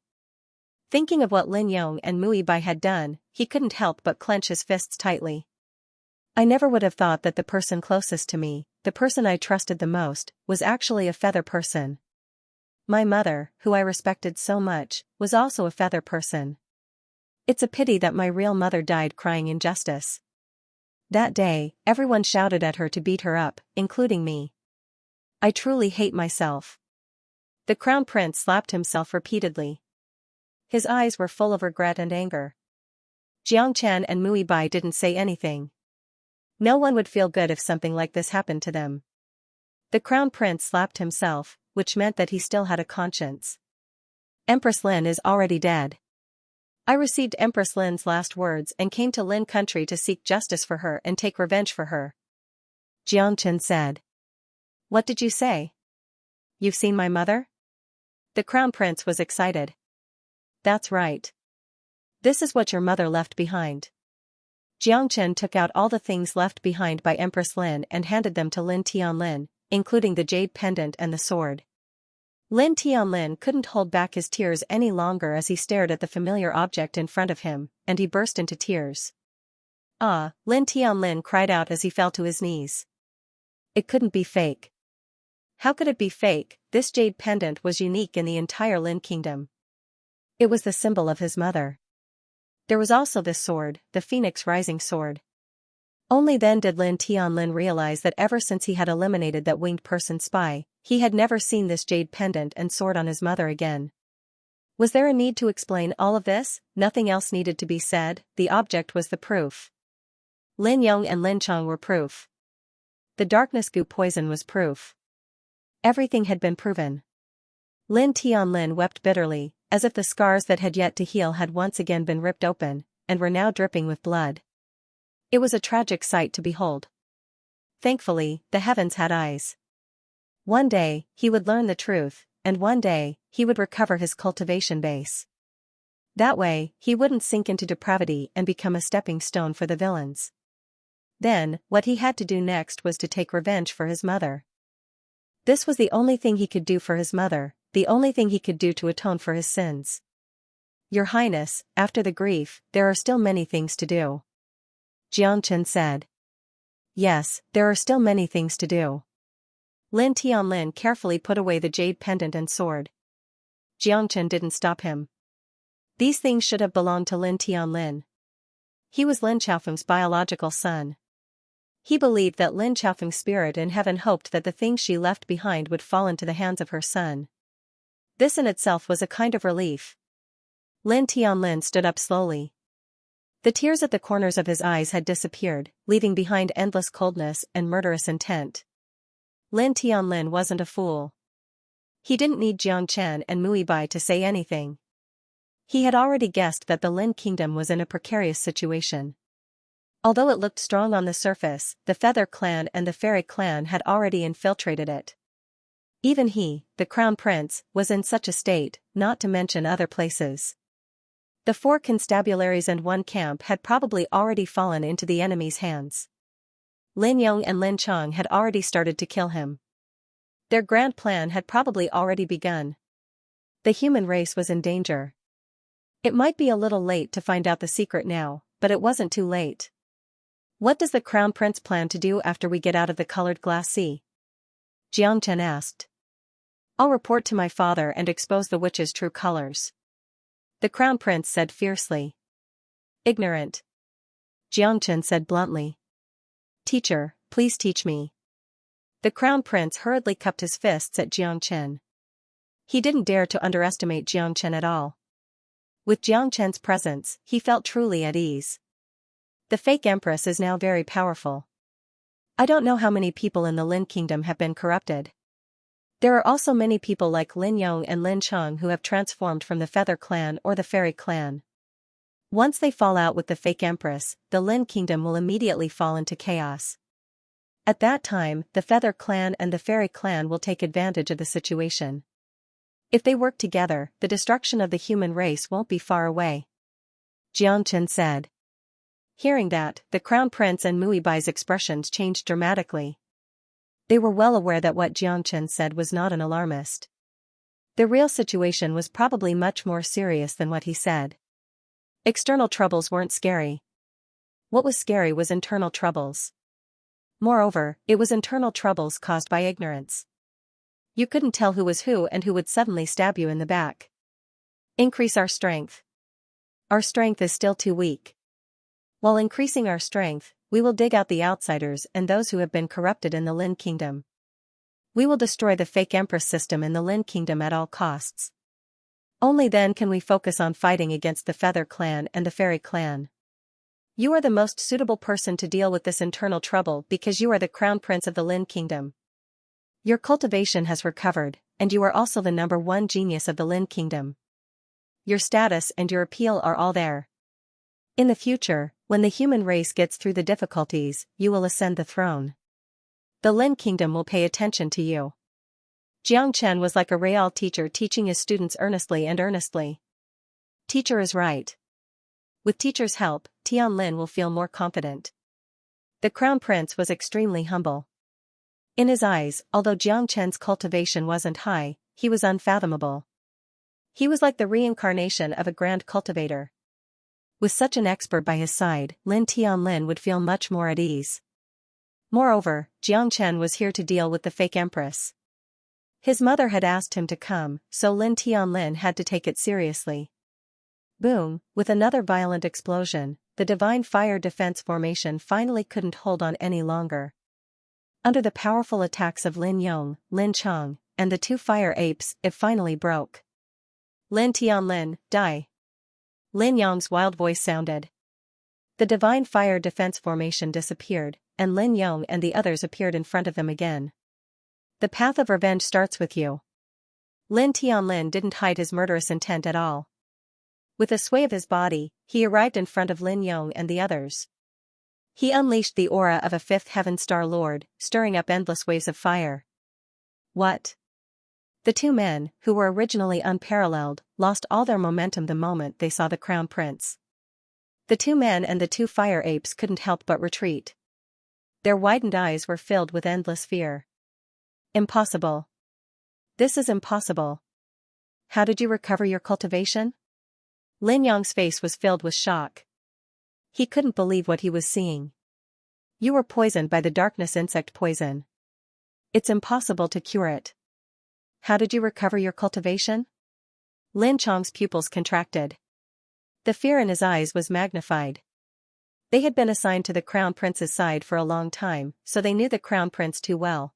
Thinking of what Lin Yong and Mu Yibai had done, he couldn't help but clench his fists tightly. I never would have thought that the person closest to me, the person I trusted the most, was actually a feather person. My mother, who I respected so much, was also a feather person. It's a pity that my real mother died crying injustice. That day, everyone shouted at her to beat her up, including me. I truly hate myself. The Crown Prince slapped himself repeatedly. His eyes were full of regret and anger. Xianxia and Mu Yibai didn't say anything. No one would feel good if something like this happened to them. The Crown Prince slapped himself, which meant that he still had a conscience. Empress Lin is already dead. I received Empress Lin's last words and came to Lin country to seek justice for her and take revenge for her. Xianxia said. What did you say? You've seen my mother? The Crown Prince was excited. That's right. This is what your mother left behind. Xianxia took out all the things left behind by Empress Lin and handed them to Lin Tianlin, including the jade pendant and the sword. Lin Tianlin couldn't hold back his tears any longer as he stared at the familiar object in front of him, and he burst into tears. Ah, Lin Tianlin cried out as he fell to his knees. It couldn't be fake. How could it be fake? This jade pendant was unique in the entire Lin Kingdom. It was the symbol of his mother. There was also this sword, the Phoenix Rising Sword. Only then did Lin Tianlin realize that ever since he had eliminated that winged person spy, he had never seen this jade pendant and sword on his mother again. Was there a need to explain all of this? Nothing else needed to be said, the object was the proof. Lin Yong and Lin Chong were proof. The darkness goo poison was proof. Everything had been proven. Lin Tianlin wept bitterly, as if the scars that had yet to heal had once again been ripped open, and were now dripping with blood. It was a tragic sight to behold. Thankfully, the heavens had eyes. One day, he would learn the truth, and one day, he would recover his cultivation base. That way, he wouldn't sink into depravity and become a stepping stone for the villains. Then, what he had to do next was to take revenge for his mother. This was the only thing he could do for his mother, the only thing he could do to atone for his sins. Your Highness, after the grief, there are still many things to do. Jiangchen said. Yes, there are still many things to do. Lin Tianlin carefully put away the jade pendant and sword. Jiangchen didn't stop him. These things should have belonged to Lin Tianlin. He was Lin Xiaofeng's biological son. He believed that Lin Xiaofeng's spirit in heaven hoped that the things she left behind would fall into the hands of her son. This in itself was a kind of relief. Lin Tianlin stood up slowly. The tears at the corners of his eyes had disappeared, leaving behind endless coldness and murderous intent. Lin Tianlin wasn't a fool. He didn't need Jiang Chen and Mui Bai to say anything. He had already guessed that the Lin Kingdom was in a precarious situation. Although it looked strong on the surface, the Feather Clan and the Fairy Clan had already infiltrated it. Even he, the Crown Prince, was in such a state, not to mention other places. The 4 constabularies and 1 camp had probably already fallen into the enemy's hands. Lin Yong and Lin Chong had already started to kill him. Their grand plan had probably already begun. The human race was in danger. It might be a little late to find out the secret now, but it wasn't too late. What does the Crown Prince plan to do after we get out of the colored glass sea? Jiangchen asked. I'll report to my father and expose the witch's true colors. The Crown Prince said fiercely. Ignorant. Jiangchen said bluntly. Teacher, please teach me. The Crown Prince hurriedly cupped his fists at Jiangchen. He didn't dare to underestimate Jiangchen at all. With Jiangchen's presence, he felt truly at ease. The fake empress is now very powerful. I don't know how many people in the Lin Kingdom have been corrupted. There are also many people like Lin Yong and Lin Chong who have transformed from the Feather Clan or the Fairy Clan. Once they fall out with the fake empress, the Lin Kingdom will immediately fall into chaos. At that time, the Feather Clan and the Fairy Clan will take advantage of the situation. If they work together, the destruction of the human race won't be far away. Jiangchen said. Hearing that, the Crown Prince and Mui Bai's expressions changed dramatically. They were well aware that what Jiangchen said was not an alarmist. The real situation was probably much more serious than what he said. External troubles weren't scary. What was scary was internal troubles. Moreover, it was internal troubles caused by ignorance. You couldn't tell who was who and who would suddenly stab you in the back. Increase our strength. Our strength is still too weak. While increasing our strength, we will dig out the outsiders and those who have been corrupted in the Lin Kingdom. We will destroy the fake empress system in the Lin Kingdom at all costs. Only then can we focus on fighting against the Feather Clan and the Fairy Clan. You are the most suitable person to deal with this internal trouble because you are the Crown Prince of the Lin Kingdom. Your cultivation has recovered, and you are also the #1 genius of the Lin Kingdom. Your status and your appeal are all there. In the future, when the human race gets through the difficulties, you will ascend the throne. The Lin Kingdom will pay attention to you. Jiang Chen was like a real teacher teaching his students earnestly and earnestly. Teacher is right. With teacher's help, Tianlin will feel more confident. The Crown Prince was extremely humble. In his eyes, although Jiang Chen's cultivation wasn't high, he was unfathomable. He was like the reincarnation of a grand cultivator. With such an expert by his side, Lin Tianlin would feel much more at ease. Moreover, Jiang Chen was here to deal with the fake empress. His mother had asked him to come, so Lin Tianlin had to take it seriously. Boom, with another violent explosion, the Divine Fire Defense Formation finally couldn't hold on any longer. Under the powerful attacks of Lin Yong, Lin Chong, and the 2 fire apes, it finally broke. Lin Tianlin, die. Lin Yong's wild voice sounded. The divine fire defense formation disappeared, and Lin Yong and the others appeared in front of them again. The path of revenge starts with you. Lin Tianlin didn't hide his murderous intent at all. With a sway of his body, he arrived in front of Lin Yong and the others. He unleashed the aura of a fifth heaven star lord, stirring up endless waves of fire. What? The two men, who were originally unparalleled, lost all their momentum the moment they saw the crown prince. The two men and the two fire apes couldn't help but retreat. Their widened eyes were filled with endless fear. Impossible. This is impossible. How did you recover your cultivation? Lin Yong's face was filled with shock. He couldn't believe what he was seeing. You were poisoned by the darkness insect poison. It's impossible to cure it. How did you recover your cultivation? Lin Chong's pupils contracted. The fear in his eyes was magnified. They had been assigned to the crown prince's side for a long time, so they knew the crown prince too well.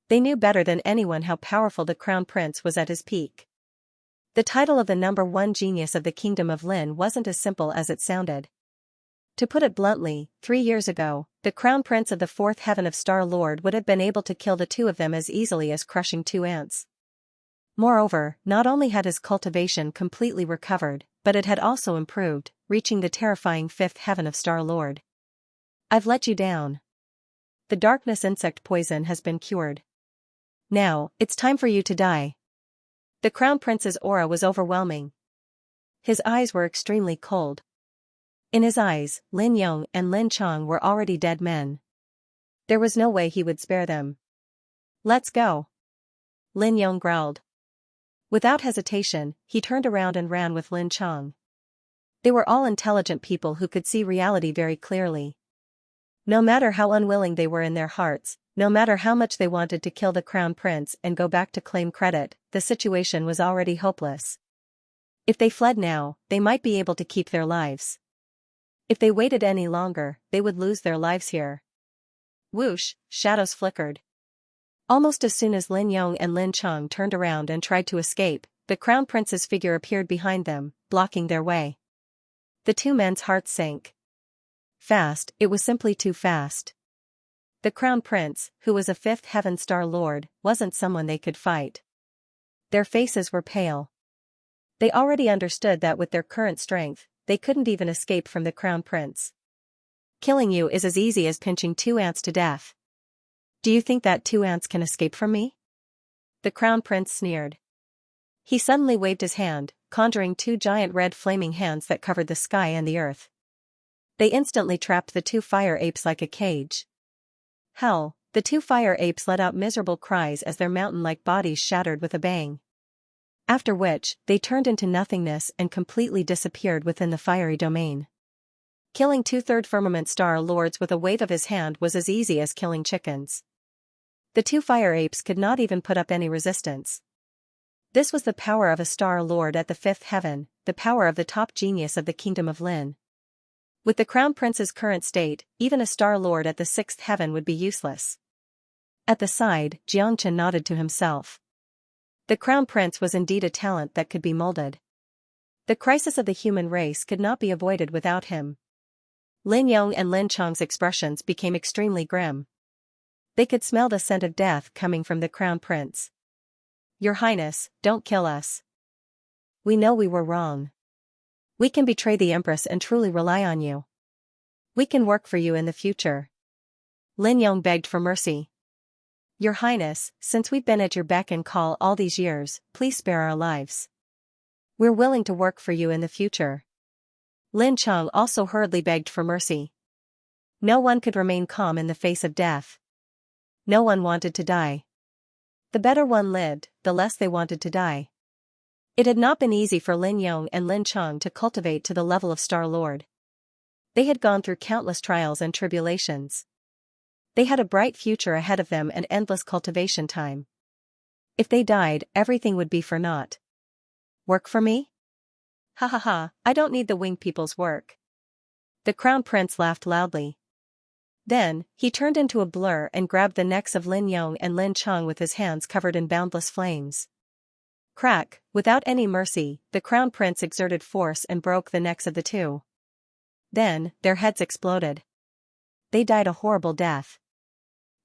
They knew better than anyone how powerful the crown prince was at his peak. The title of the #1 genius of the kingdom of Lin wasn't as simple as it sounded. To put it bluntly, 3 years ago, the crown prince of the fourth heaven of Star Lord would have been able to kill the two of them as easily as crushing 2 ants. Moreover, not only had his cultivation completely recovered, but it had also improved, reaching the terrifying fifth heaven of Star Lord. I've let you down. The darkness insect poison has been cured. Now, it's time for you to die. The crown prince's aura was overwhelming. His eyes were extremely cold. In his eyes, Lin Yong and Lin Chong were already dead men. There was no way he would spare them. Let's go. Lin Yong growled. Without hesitation, he turned around and ran with Lin Chong. They were all intelligent people who could see reality very clearly. No matter how unwilling they were in their hearts, no matter how much they wanted to kill the crown prince and go back to claim credit, the situation was already hopeless. If they fled now, they might be able to keep their lives. If they waited any longer, they would lose their lives here. Whoosh, shadows flickered. Almost as soon as Lin Yong and Lin Chong turned around and tried to escape, the crown prince's figure appeared behind them, blocking their way. The two men's hearts sank. Fast, it was simply too fast. The crown prince, who was a fifth heaven star lord, wasn't someone they could fight. Their faces were pale. They already understood that with their current strength, they couldn't even escape from the crown prince. Killing you is as easy as pinching 2 ants to death. Do you think that 2 ants can escape from me? The crown prince sneered. He suddenly waved his hand, conjuring 2 giant red flaming hands that covered the sky and the earth. They instantly trapped the 2 fire apes like a cage. Hell, the 2 fire apes let out miserable cries as their mountain-like bodies shattered with a bang. After which, they turned into nothingness and completely disappeared within the fiery domain. Killing 2/3 firmament star lords with a wave of his hand was as easy as killing chickens. The 2 fire apes could not even put up any resistance. This was the power of a star lord at the 5th heaven, the power of the top genius of the kingdom of Lin. With the crown prince's current state, even a star lord at the 6th heaven would be useless. At the side, Xianxia nodded to himself. The crown prince was indeed a talent that could be molded. The crisis of the human race could not be avoided without him. Lin Yong and Lin Chong's expressions became extremely grim. They could smell the scent of death coming from the crown prince. Your Highness, don't kill us. We know we were wrong. We can betray the Empress and truly rely on you. We can work for you in the future. Lin Yong begged for mercy. Your Highness, since we've been at your beck and call all these years, please spare our lives. We're willing to work for you in the future. Lin Chong also hurriedly begged for mercy. No one could remain calm in the face of death. No one wanted to die. The better one lived, the less they wanted to die. It had not been easy for Lin Yong and Lin Chong to cultivate to the level of Star Lord. They had gone through countless trials and tribulations. They had a bright future ahead of them and endless cultivation time. If they died, everything would be for naught. Work for me? Ha ha ha, I don't need the winged people's work. The crown prince laughed loudly. Then, he turned into a blur and grabbed the necks of Lin Yong and Lin Chong with his hands covered in boundless flames. Crack, without any mercy, the crown prince exerted force and broke the necks of the two. Then, their heads exploded. They died a horrible death.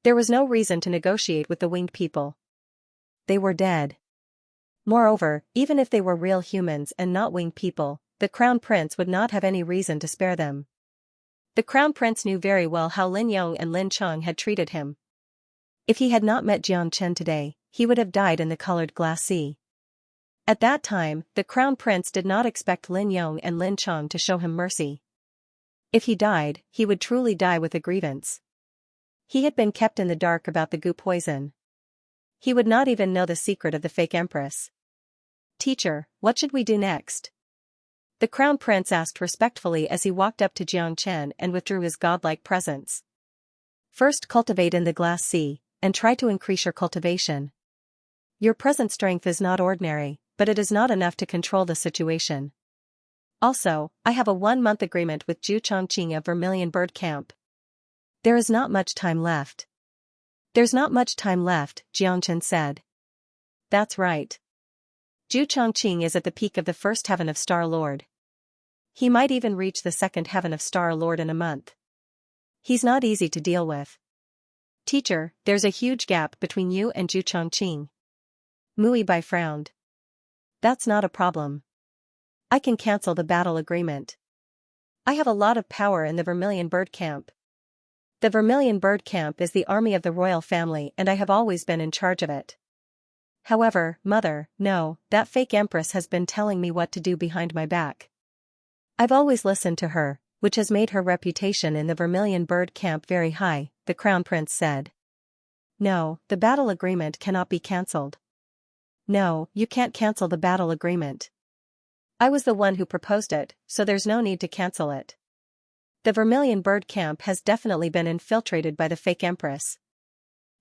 There was no reason to negotiate with the winged people. They were dead. Moreover, even if they were real humans and not winged people, the crown prince would not have any reason to spare them. The crown prince knew very well how Lin Yong and Lin Cheng had treated him. If he had not met Jiang Chen today, he would have died in the colored glass sea. At that time, the crown prince did not expect Lin Yong and Lin Cheng to show him mercy. If he died, he would truly die with a grievance. He had been kept in the dark about the goo poison. He would not even know the secret of the fake empress. "Teacher, what should we do next?" The crown prince asked respectfully as he walked up to Jiang Chen and withdrew his godlike presence. "First cultivate in the glass sea, and try to increase your cultivation. Your present strength is not ordinary, but it is not enough to control the situation. Also, I have a 1-month agreement with Zhu Chongqing of Vermilion Bird Camp. There is not much time left." "There's not much time left," Jiang Chen said. "That's right. Zhu Chongqing is at the peak of the first heaven of Star Lord. He might even reach the second heaven of Star Lord in a month. He's not easy to deal with. Teacher, there's a huge gap between you and Zhu Chongqing." Mui Bai frowned. "That's not a problem. I can cancel the battle agreement. I have a lot of power in the Vermilion Bird Camp. The Vermilion Bird Camp is the army of the royal family and I have always been in charge of it. However, Mother, no, that fake empress has been telling me what to do behind my back. I've always listened to her, which has made her reputation in the Vermilion Bird Camp very high," the crown prince said. "No, the battle agreement cannot be cancelled." "No, you can't cancel the battle agreement. I was the one who proposed it, so there's no need to cancel it. The Vermilion Bird Camp has definitely been infiltrated by the fake empress.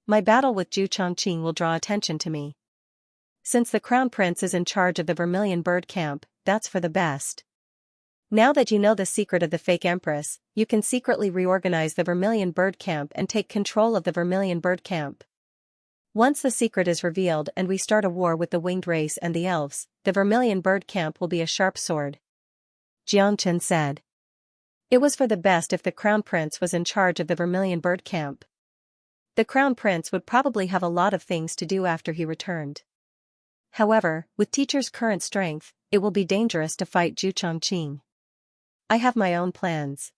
My battle with Zhu Chongqing will draw attention to me. Since the crown prince is in charge of the Vermilion Bird Camp, that's for the best. Now that you know the secret of the fake empress, you can secretly reorganize the Vermilion Bird Camp and take control of the Vermilion Bird Camp. Once the secret is revealed and we start a war with the winged race and the elves, the Vermilion Bird Camp will be a sharp sword," Jiang Chen said. It was for the best if the crown prince was in charge of the Vermilion Bird Camp. The crown prince would probably have a lot of things to do after he returned. However, with teacher's current strength, it will be dangerous to fight Zhu Chongqing. I have my own plans.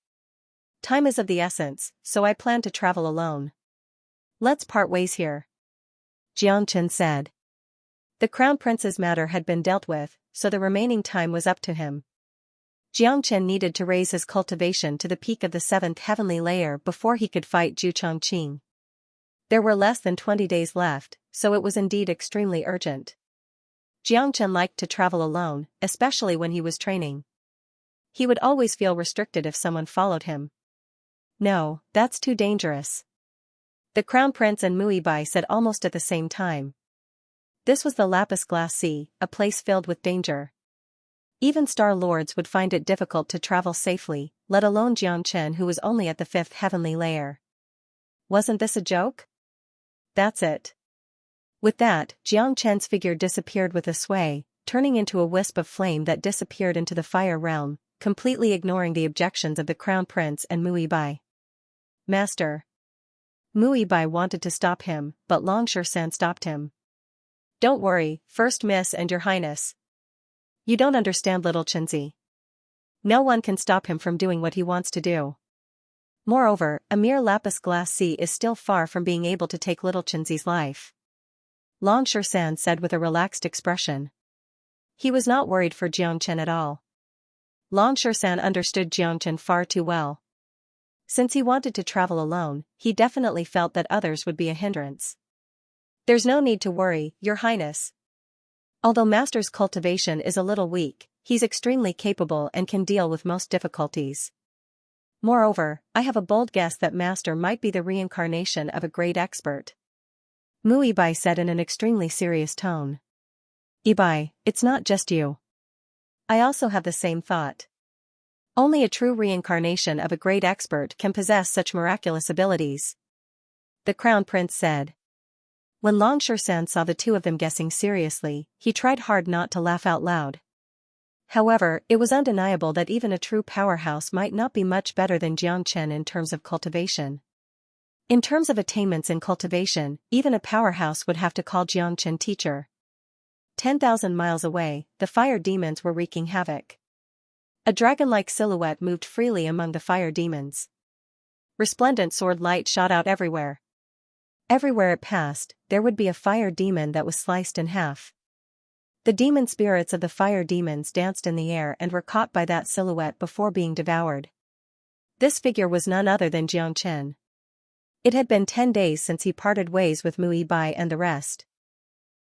Time is of the essence, so I plan to travel alone. Let's part ways here," Jiang Chen said. The crown prince's matter had been dealt with, so the remaining time was up to him. Jiang Chen needed to raise his cultivation to the peak of the 7th heavenly layer before he could fight Zhu Chongqing. There were less than 20 days left, so it was indeed extremely urgent. Jiang Chen liked to travel alone, especially when he was training. He would always feel restricted if someone followed him. "No, that's too dangerous," the crown prince and Mui Bai said almost at the same time. This was the Lapis Glass Sea, a place filled with danger. Even Star Lords would find it difficult to travel safely, let alone Jiang Chen who was only at the 5th heavenly layer. Wasn't this a joke? That's it. With that, Jiang Chen's figure disappeared with a sway, turning into a wisp of flame that disappeared into the fire realm, completely ignoring the objections of the crown prince and Mui Bai. "Master." Mui Bai wanted to stop him, but Longshan stopped him. "Don't worry, First Miss and Your Highness. You don't understand little Chenzi. No one can stop him from doing what he wants to do. Moreover, a mere lapis glass sea is still far from being able to take little Chenzi's life," Longshan said with a relaxed expression. He was not worried for Jiang Chen at all. Longshan understood Jiang Chen far too well. Since he wanted to travel alone, he definitely felt that others would be a hindrance. "There's no need to worry, Your Highness. Although Master's cultivation is a little weak, he's extremely capable and can deal with most difficulties. Moreover, I have a bold guess that Master might be the reincarnation of a great expert," Mui Bai said in an extremely serious tone. "Ibai, it's not just you. I also have the same thought. Only a true reincarnation of a great expert can possess such miraculous abilities," the crown prince said. When Long Shan saw the two of them guessing seriously, he tried hard not to laugh out loud. However, it was undeniable that even a true powerhouse might not be much better than Xianxia in terms of cultivation. In terms of attainments in cultivation, even a powerhouse would have to call Xianxia teacher. 10,000 miles away, the fire demons were wreaking havoc. A dragon-like silhouette moved freely among the fire demons. Resplendent sword light shot out everywhere. Everywhere it passed, there would be a fire demon that was sliced in half. The demon spirits of the fire demons danced in the air and were caught by that silhouette before being devoured. This figure was none other than Xianxia. It had been 10 days since he parted ways with Mu Yibai and the rest.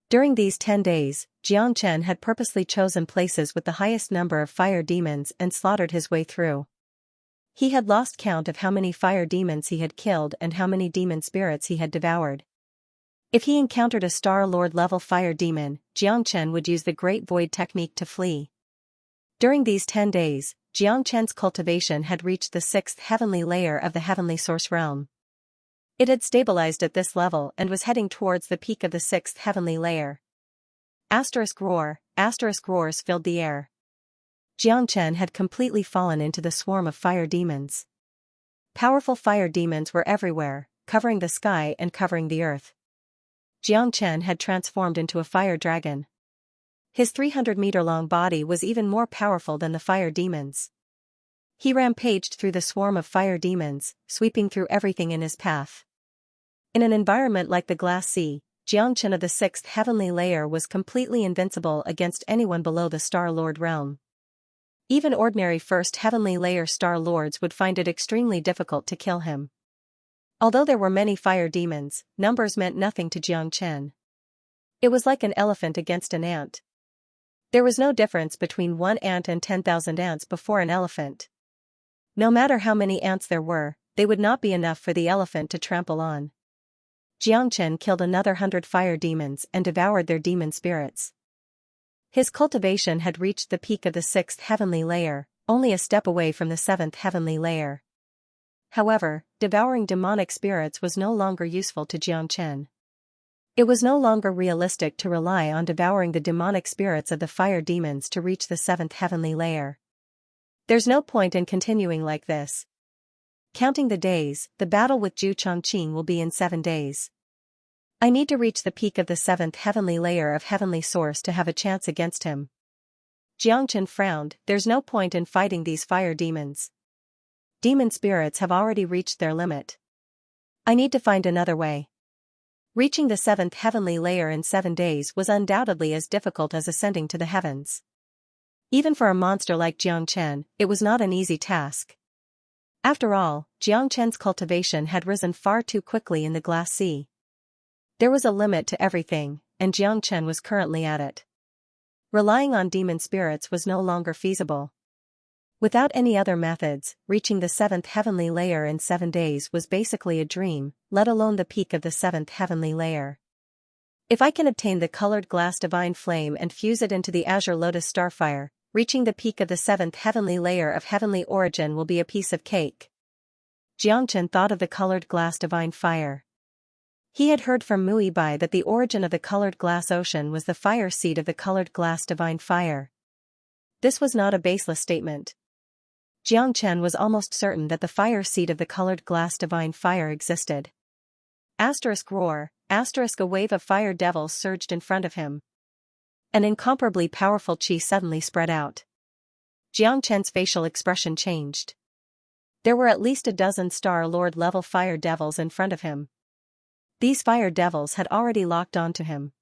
During these 10 days, Xianxia had purposely chosen places with the highest number of fire demons and slaughtered his way through. He had lost count of how many fire demons he had killed and how many demon spirits he had devoured. If he encountered a Star Lord level fire demon, Xianxia would use the Great Void technique to flee. During these 10 days, Xianxia's cultivation had reached the 6th heavenly layer of the heavenly source realm. It had stabilized at this level and was heading towards the peak of the 6th heavenly layer. Roars filled the air. Xianxia had completely fallen into the swarm of fire demons. Powerful fire demons were everywhere, covering the sky and covering the earth. Xianxia had transformed into a fire dragon. His 300-meter-long body was even more powerful than the fire demons. He rampaged through the swarm of fire demons, sweeping through everything in his path. In an environment like the Glass Sea, Xianxia of the 6th heavenly layer was completely invincible against anyone below the Star Lord realm. Even ordinary 1st heavenly layer Star Lords would find it extremely difficult to kill him. Although there were many fire demons, numbers meant nothing to Xianxia. It was like an elephant against an ant. There was no difference between one ant and 10,000 ants before an elephant. No matter how many ants there were, they would not be enough for the elephant to trample on. Xianxia killed another 100 fire demons and devoured their demon spirits. His cultivation had reached the peak of the 6th heavenly layer, only a step away from the 7th heavenly layer. However, devouring demonic spirits was no longer useful to Xianxia. It was no longer realistic to rely on devouring the demonic spirits of the fire demons to reach the 7th heavenly layer. There's no point in continuing like this. Counting the days, the battle with Zhu Chongqing will be in 7 days. I need to reach the peak of the 7th heavenly layer of heavenly source to have a chance against him. Xianxia frowned. There's no point in fighting these fire demons. Demon spirits have already reached their limit. I need to find another way. Reaching the 7th heavenly layer in 7 days was undoubtedly as difficult as ascending to the heavens. Even for a monster like Xianxia, it was not an easy task. After all, Xianxia's cultivation had risen far too quickly in the Glass Sea. There was a limit to everything, and Xianxia was currently at it. Relying on demon spirits was no longer feasible. Without any other methods, reaching the 7th heavenly layer in 7 days was basically a dream, let alone the peak of the 7th heavenly layer. If I can obtain the colored glass divine flame and fuse it into the azure lotus starfire, reaching the peak of the 7th heavenly layer of heavenly origin will be a piece of cake. Xianxia thought of the colored glass divine fire. He had heard from Mu Yibai that the origin of the colored glass ocean was the fire seed of the colored glass divine fire. This was not a baseless statement. Xianxia was almost certain that the fire seed of the colored glass divine fire existed. Roar, a wave of fire devils surged in front of him. An incomparably powerful chi suddenly spread out. Xianxia's facial expression changed. There were at least a dozen Star Lord level fire devils in front of him. These fire devils had already locked onto him.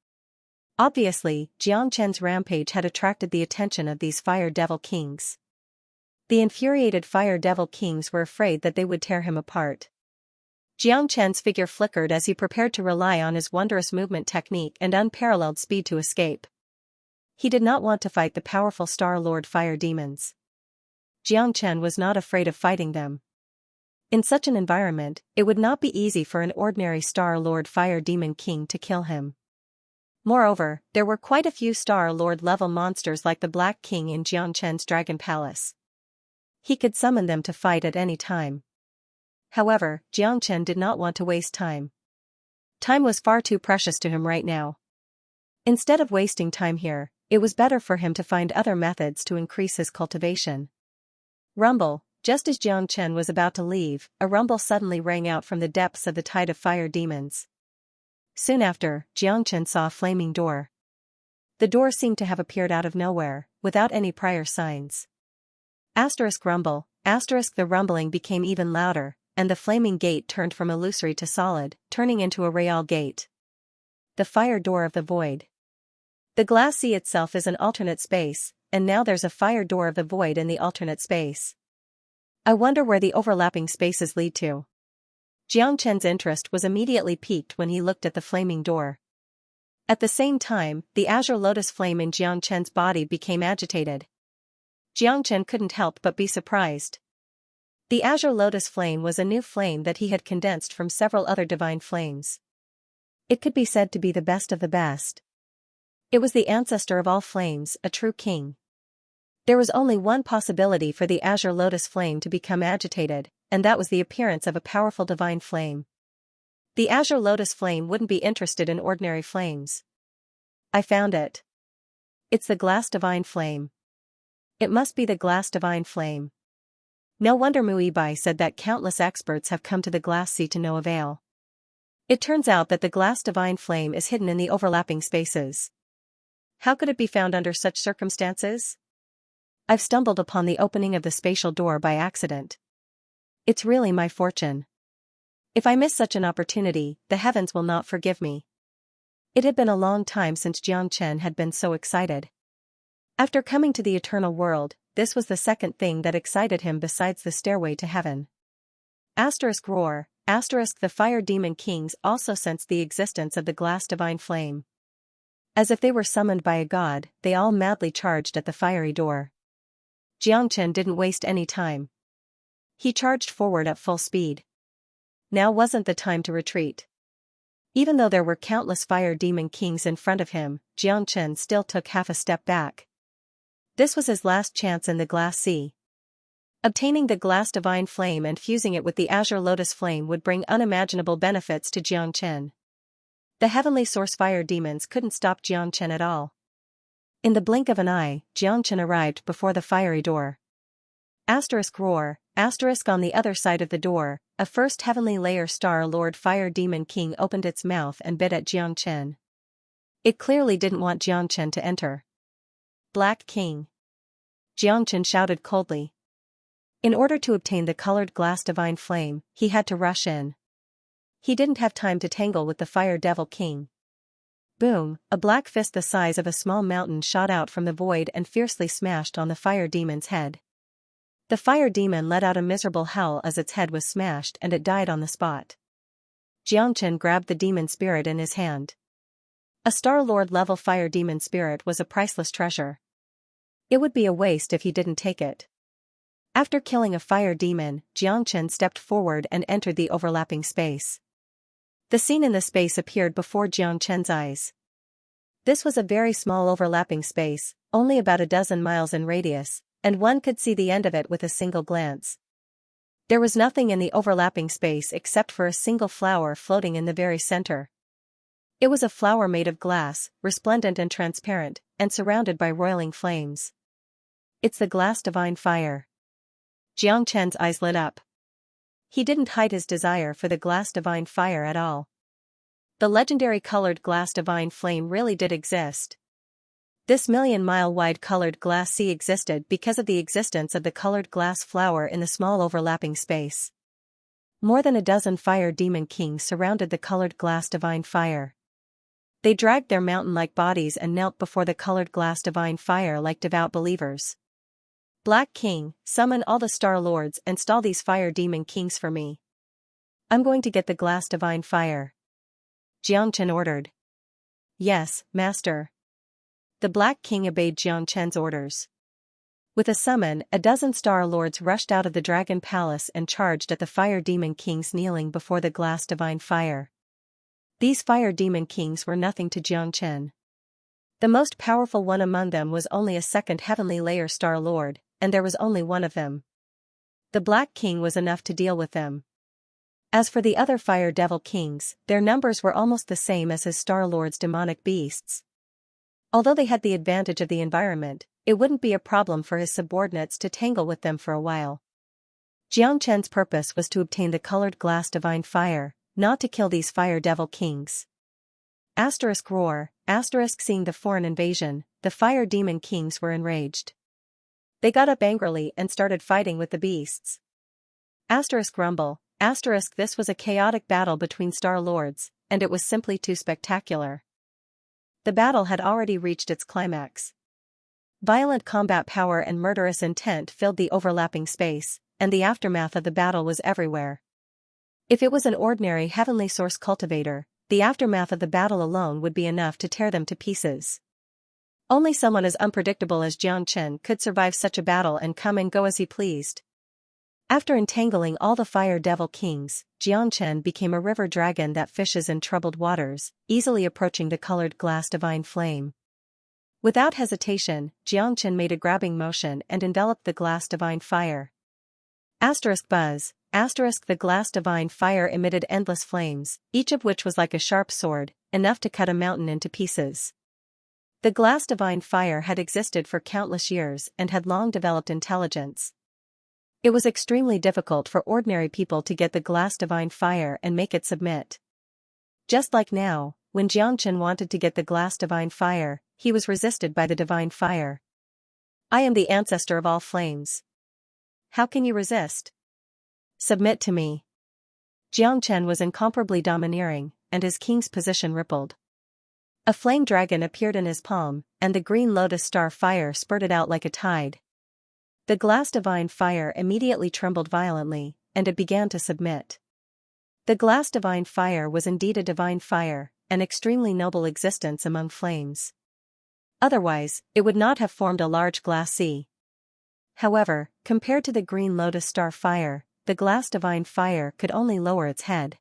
Obviously, Xianxia's rampage had attracted the attention of these fire devil kings. The infuriated fire devil kings were afraid that they would tear him apart. Xianxia's figure flickered as he prepared to rely on his wondrous movement technique and unparalleled speed to escape. He did not want to fight the powerful Star Lord fire demons. Xianxia was not afraid of fighting them. In such an environment, it would not be easy for an ordinary Star Lord Fire Demon King to kill him. Moreover, there were quite a few Star Lord level monsters like the Black King in Xianxia's Dragon Palace. He could summon them to fight at any time. However, Xianxia did not want to waste time. Time was far too precious to him right now. Instead of wasting time here, it was better for him to find other methods to increase his cultivation. Rumble. Just as Xianxia was about to leave, a rumble suddenly rang out from the depths of the tide of fire demons. Soon after, Xianxia saw a flaming door. The door seemed to have appeared out of nowhere, without any prior signs. Rumble. The rumbling became even louder, and the flaming gate turned from illusory to solid, turning into a real gate. The fire door of the void. The glass sea itself is an alternate space, and now there's a fire door of the void in the alternate space. I wonder where the overlapping spaces lead to. Xianxia's interest was immediately piqued when he looked at the flaming door. At the same time, the azure lotus flame in Xianxia's body became agitated. Xianxia couldn't help but be surprised. The azure lotus flame was a new flame that he had condensed from several other divine flames. It could be said to be the best of the best. It was the ancestor of all flames, a true king. There was only one possibility for the azure lotus flame to become agitated, and that was the appearance of a powerful divine flame. The azure lotus flame wouldn't be interested in ordinary flames. I found it. It's the glass divine flame. It must be the glass divine flame. No wonder Muibai said that countless experts have come to the glass sea to no avail. It turns out that the glass divine flame is hidden in the overlapping spaces. How could it be found under such circumstances? I've stumbled upon the opening of the spatial door by accident. It's really my fortune. If I miss such an opportunity, the heavens will not forgive me. It had been a long time since Xianxia had been so excited. After coming to the eternal world, this was the second thing that excited him besides the stairway to heaven. Roar. The fire demon kings also sensed the existence of the glass divine flame. As if they were summoned by a god, they all madly charged at the fiery door. Xianxia didn't waste any time. He charged forward at full speed. Now wasn't the time to retreat. Even though there were countless fire demon kings in front of him, Xianxia still took half a step back. This was his last chance in the glass sea. Obtaining the glass divine flame and fusing it with the azure lotus flame would bring unimaginable benefits to Xianxia. The heavenly source fire demons couldn't stop Xianxia at all. In the blink of an eye, Xianxia arrived before the fiery door. Roar. On the other side of the door, a first heavenly layer star lord fire demon king opened its mouth and bit at Xianxia. It clearly didn't want Xianxia to enter. Black King. Xianxia shouted coldly. In order to obtain the colored glass divine flame, he had to rush in. He didn't have time to tangle with the fire devil king. Boom, a black fist the size of a small mountain shot out from the void and fiercely smashed on the fire demon's head. The fire demon let out a miserable howl as its head was smashed and it died on the spot. Xianxia grabbed the demon spirit in his hand. A Star-Lord level fire demon spirit was a priceless treasure. It would be a waste if he didn't take it. After killing a fire demon, Xianxia stepped forward and entered the overlapping space. The scene in the space appeared before Xianxia's eyes. This was a very small overlapping space, only about a dozen miles in radius, and one could see the end of it with a single glance. There was nothing in the overlapping space except for a single flower floating in the very center. It was a flower made of glass, resplendent and transparent, and surrounded by roiling flames. It's the glass divine fire. Xianxia's eyes lit up. He didn't hide his desire for the glass divine fire at all. The legendary colored glass divine flame really did exist. This million-mile-wide colored glass sea existed because of the existence of the colored glass flower in the small overlapping space. More than a dozen fire demon kings surrounded the colored glass divine fire. They dragged their mountain-like bodies and knelt before the colored glass divine fire like devout believers. Black King, summon all the Star Lords and stall these fire demon kings for me. I'm going to get the glass divine fire. Xianxia ordered. Yes, Master. The Black King obeyed Xianxia's orders. With a summon, a dozen Star Lords rushed out of the Dragon Palace and charged at the fire demon kings kneeling before the glass divine fire. These fire demon kings were nothing to Xianxia. The most powerful one among them was only a second heavenly layer Star Lord, and there was only one of them. The Black King was enough to deal with them. As for the other fire devil kings, their numbers were almost the same as his Star Lord's demonic beasts. Although they had the advantage of the environment, it wouldn't be a problem for his subordinates to tangle with them for a while. Xianxia's purpose was to obtain the colored glass divine fire, not to kill these fire devil kings. Roar, seeing the foreign invasion, the fire demon kings were enraged. They got up angrily and started fighting with the beasts. Rumble, this was a chaotic battle between Star Lords, and it was simply too spectacular. The battle had already reached its climax. Violent combat power and murderous intent filled the overlapping space, and the aftermath of the battle was everywhere. If it was an ordinary heavenly source cultivator, the aftermath of the battle alone would be enough to tear them to pieces. Only someone as unpredictable as Xianxia could survive such a battle and come and go as he pleased. After entangling all the fire devil kings, Xianxia became a river dragon that fishes in troubled waters, easily approaching the colored glass divine flame. Without hesitation, Xianxia made a grabbing motion and enveloped the glass divine fire. Buzz, the glass divine fire emitted endless flames, each of which was like a sharp sword, enough to cut a mountain into pieces. The glass divine fire had existed for countless years and had long developed intelligence. It was extremely difficult for ordinary people to get the glass divine fire and make it submit. Just like now, when Xianxia wanted to get the glass divine fire, he was resisted by the divine fire. I am the ancestor of all flames. How can you resist? Submit to me. Xianxia was incomparably domineering, and his king's position rippled. A flame dragon appeared in his palm, and the green lotus star fire spurted out like a tide. The glass divine fire immediately trembled violently, and it began to submit. The glass divine fire was indeed a divine fire, an extremely noble existence among flames. Otherwise, it would not have formed a large glass sea. However, compared to the green lotus star fire, the glass divine fire could only lower its head.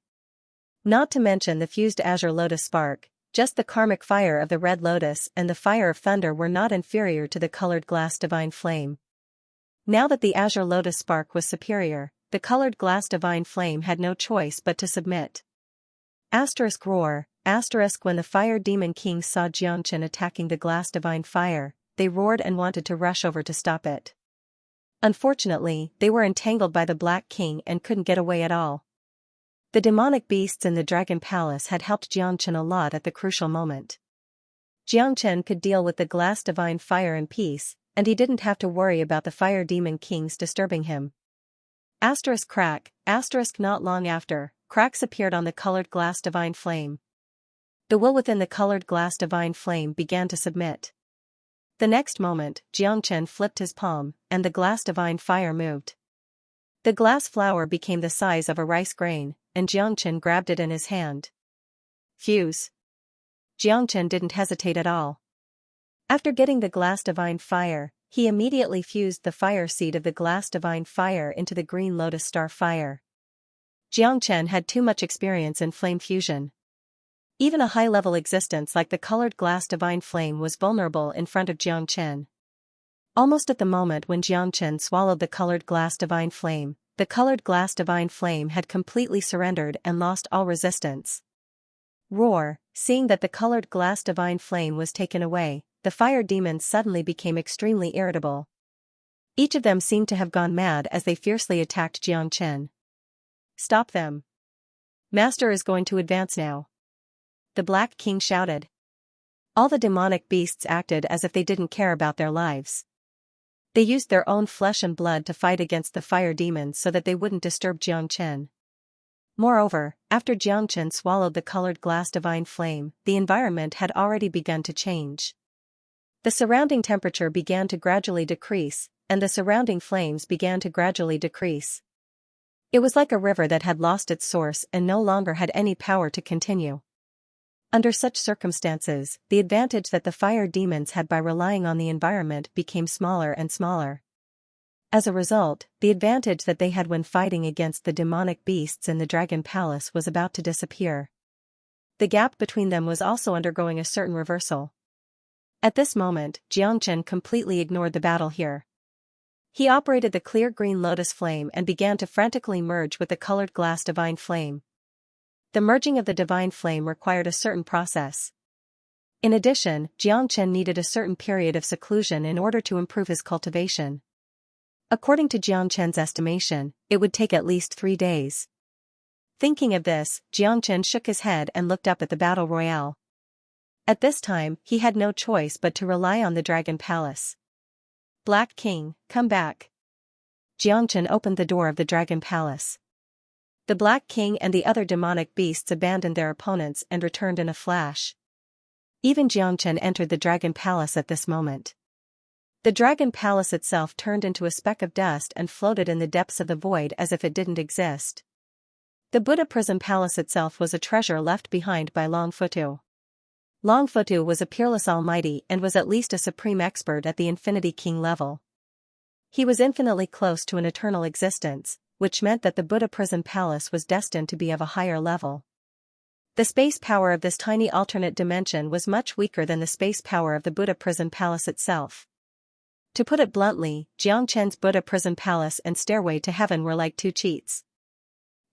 Not to mention the fused azure lotus spark, just the karmic fire of the red lotus and the fire of thunder were not inferior to the colored glass divine flame. Now that the azure lotus spark was superior, the colored glass divine flame had no choice but to submit. Roar, when the fire demon kings saw Xianxia attacking the glass divine fire, they roared and wanted to rush over to stop it. Unfortunately, they were entangled by the Black King and couldn't get away at all. The demonic beasts in the Dragon Palace had helped Xianxia a lot at the crucial moment. Xianxia could deal with the glass divine fire in peace, and he didn't have to worry about the fire demon kings disturbing him. Crack, not long after, cracks appeared on the colored glass divine flame. The will within the colored glass divine flame began to submit. The next moment, Xianxia flipped his palm, and the glass divine fire moved. The glass flower became the size of a rice grain, and Xianxia grabbed it in his hand. Fuse. Xianxia didn't hesitate at all. After getting the glass divine fire, he immediately fused the fire seed of the glass divine fire into the green lotus star fire. Xianxia had too much experience in flame fusion. Even a high-level existence like the colored glass divine flame was vulnerable in front of Xianxia. Almost at the moment when Xianxia swallowed the colored glass divine flame, the colored glass divine flame had completely surrendered and lost all resistance. Roar, seeing that the colored glass divine flame was taken away, the fire demons suddenly became extremely irritable. Each of them seemed to have gone mad as they fiercely attacked Xianxia. Stop them. Master is going to advance now. The Black King shouted. All the demonic beasts acted as if they didn't care about their lives. They used their own flesh and blood to fight against the fire demons so that they wouldn't disturb Xianxia. Moreover, after Xianxia swallowed the colored glass divine flame, the environment had already begun to change. The surrounding temperature began to gradually decrease, and the surrounding flames began to gradually decrease. It was like a river that had lost its source and no longer had any power to continue. Under such circumstances, the advantage that the fire demons had by relying on the environment became smaller and smaller. As a result, the advantage that they had when fighting against the demonic beasts in the Dragon Palace was about to disappear. The gap between them was also undergoing a certain reversal. At this moment, Xianxia completely ignored the battle here. He operated the clear green lotus flame and began to frantically merge with the colored glass divine flame. The merging of the divine flame required a certain process. In addition, Xianxia needed a certain period of seclusion in order to improve his cultivation. According to Xianxia's estimation, it would take at least 3 days. Thinking of this, Xianxia shook his head and looked up at the battle royale. At this time, he had no choice but to rely on the Dragon Palace. Black King, come back. Xianxia opened the door of the Dragon Palace. The Black King and the other demonic beasts abandoned their opponents and returned in a flash. Even Xianxia entered the Dragon Palace at this moment. The Dragon Palace itself turned into a speck of dust and floated in the depths of the void as if it didn't exist. The Buddha Prison Palace itself was a treasure left behind by Longfutu. Longfutu was a peerless almighty and was at least a supreme expert at the Infinity King level. He was infinitely close to an eternal existence, which meant that the Buddha Prison Palace was destined to be of a higher level. The space power of this tiny alternate dimension was much weaker than the space power of the Buddha Prison Palace itself. To put it bluntly, Xianxia's Buddha Prison Palace and Stairway to Heaven were like two cheats.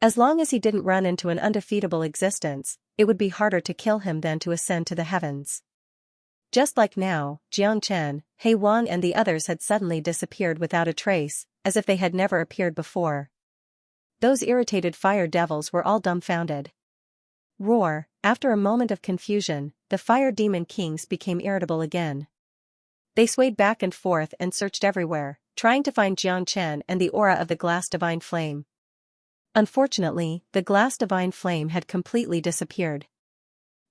As long as he didn't run into an undefeatable existence, it would be harder to kill him than to ascend to the heavens. Just like now, Xianxia, He Wang and the others had suddenly disappeared without a trace, as if they had never appeared before. Those irritated fire devils were all dumbfounded. Roar! After a moment of confusion, the fire demon kings became irritable again. They swayed back and forth and searched everywhere, trying to find Xianxia and the aura of the glass divine flame. Unfortunately, the glass divine flame had completely disappeared.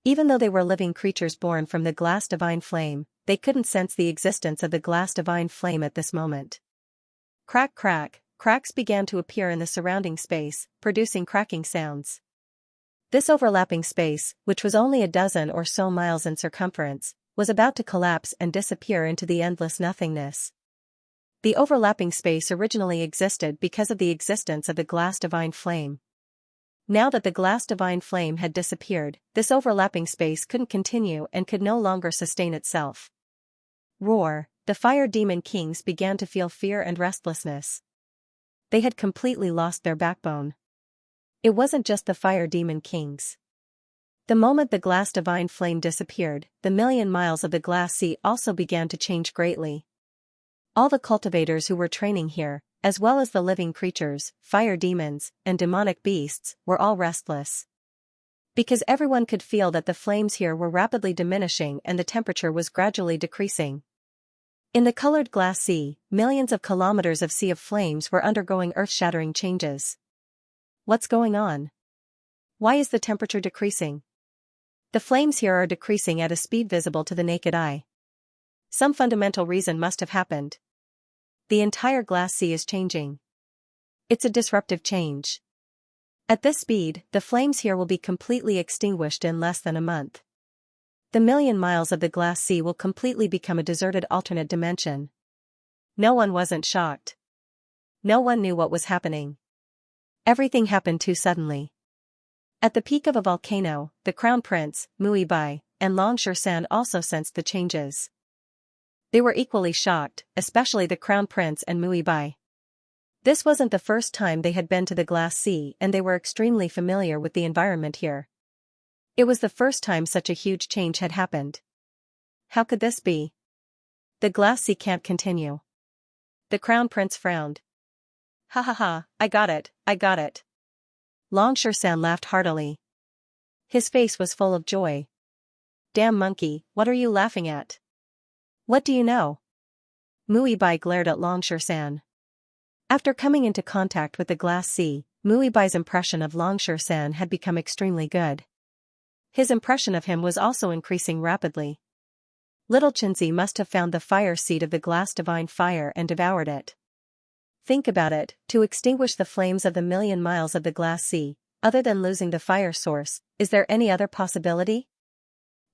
Even though they were living creatures born from the glass divine flame, they couldn't sense the existence of the glass divine flame at this moment. Crack crack, cracks began to appear in the surrounding space, producing cracking sounds. This overlapping space, which was only a dozen or so miles in circumference, was about to collapse and disappear into the endless nothingness. The overlapping space originally existed because of the existence of the glass divine flame. Now that the glass divine flame had disappeared, this overlapping space couldn't continue and could no longer sustain itself. Roar! The fire demon kings began to feel fear and restlessness. They had completely lost their backbone. It wasn't just the fire demon kings. The moment the glass divine flame disappeared, the million miles of the glass sea also began to change greatly. All the cultivators who were training here, as well as the living creatures, fire demons, and demonic beasts, were all restless. Because everyone could feel that the flames here were rapidly diminishing and the temperature was gradually decreasing. In the colored glass sea, millions of kilometers of sea of flames were undergoing earth-shattering changes. What's going on? Why is the temperature decreasing? The flames here are decreasing at a speed visible to the naked eye. Some fundamental reason must have happened. The entire glass sea is changing. It's a disruptive change. At this speed, the flames here will be completely extinguished in less than a month. The million miles of the glass sea will completely become a deserted alternate dimension. No one wasn't shocked. No one knew what was happening. Everything happened too suddenly. At the peak of a volcano, the Crown Prince, Muibai, and Longshan also sensed the changes. They were equally shocked, especially the Crown Prince and Muibai. This wasn't the first time they had been to the glass sea and they were extremely familiar with the environment here. It was the first time such a huge change had happened. How could this be? The glass sea can't continue. The Crown Prince frowned. Ha ha ha, I got it. Longshan laughed heartily. His face was full of joy. Damn monkey, what are you laughing at? What do you know? Muibai glared at Longshan. After coming into contact with the glass sea, Muibai's impression of Longshan had become extremely good. His impression of him was also increasing rapidly. Little Xianxia must have found the fire seed of the glass divine fire and devoured it. Think about it, to extinguish the flames of the million miles of the glass sea, other than losing the fire source, is there any other possibility?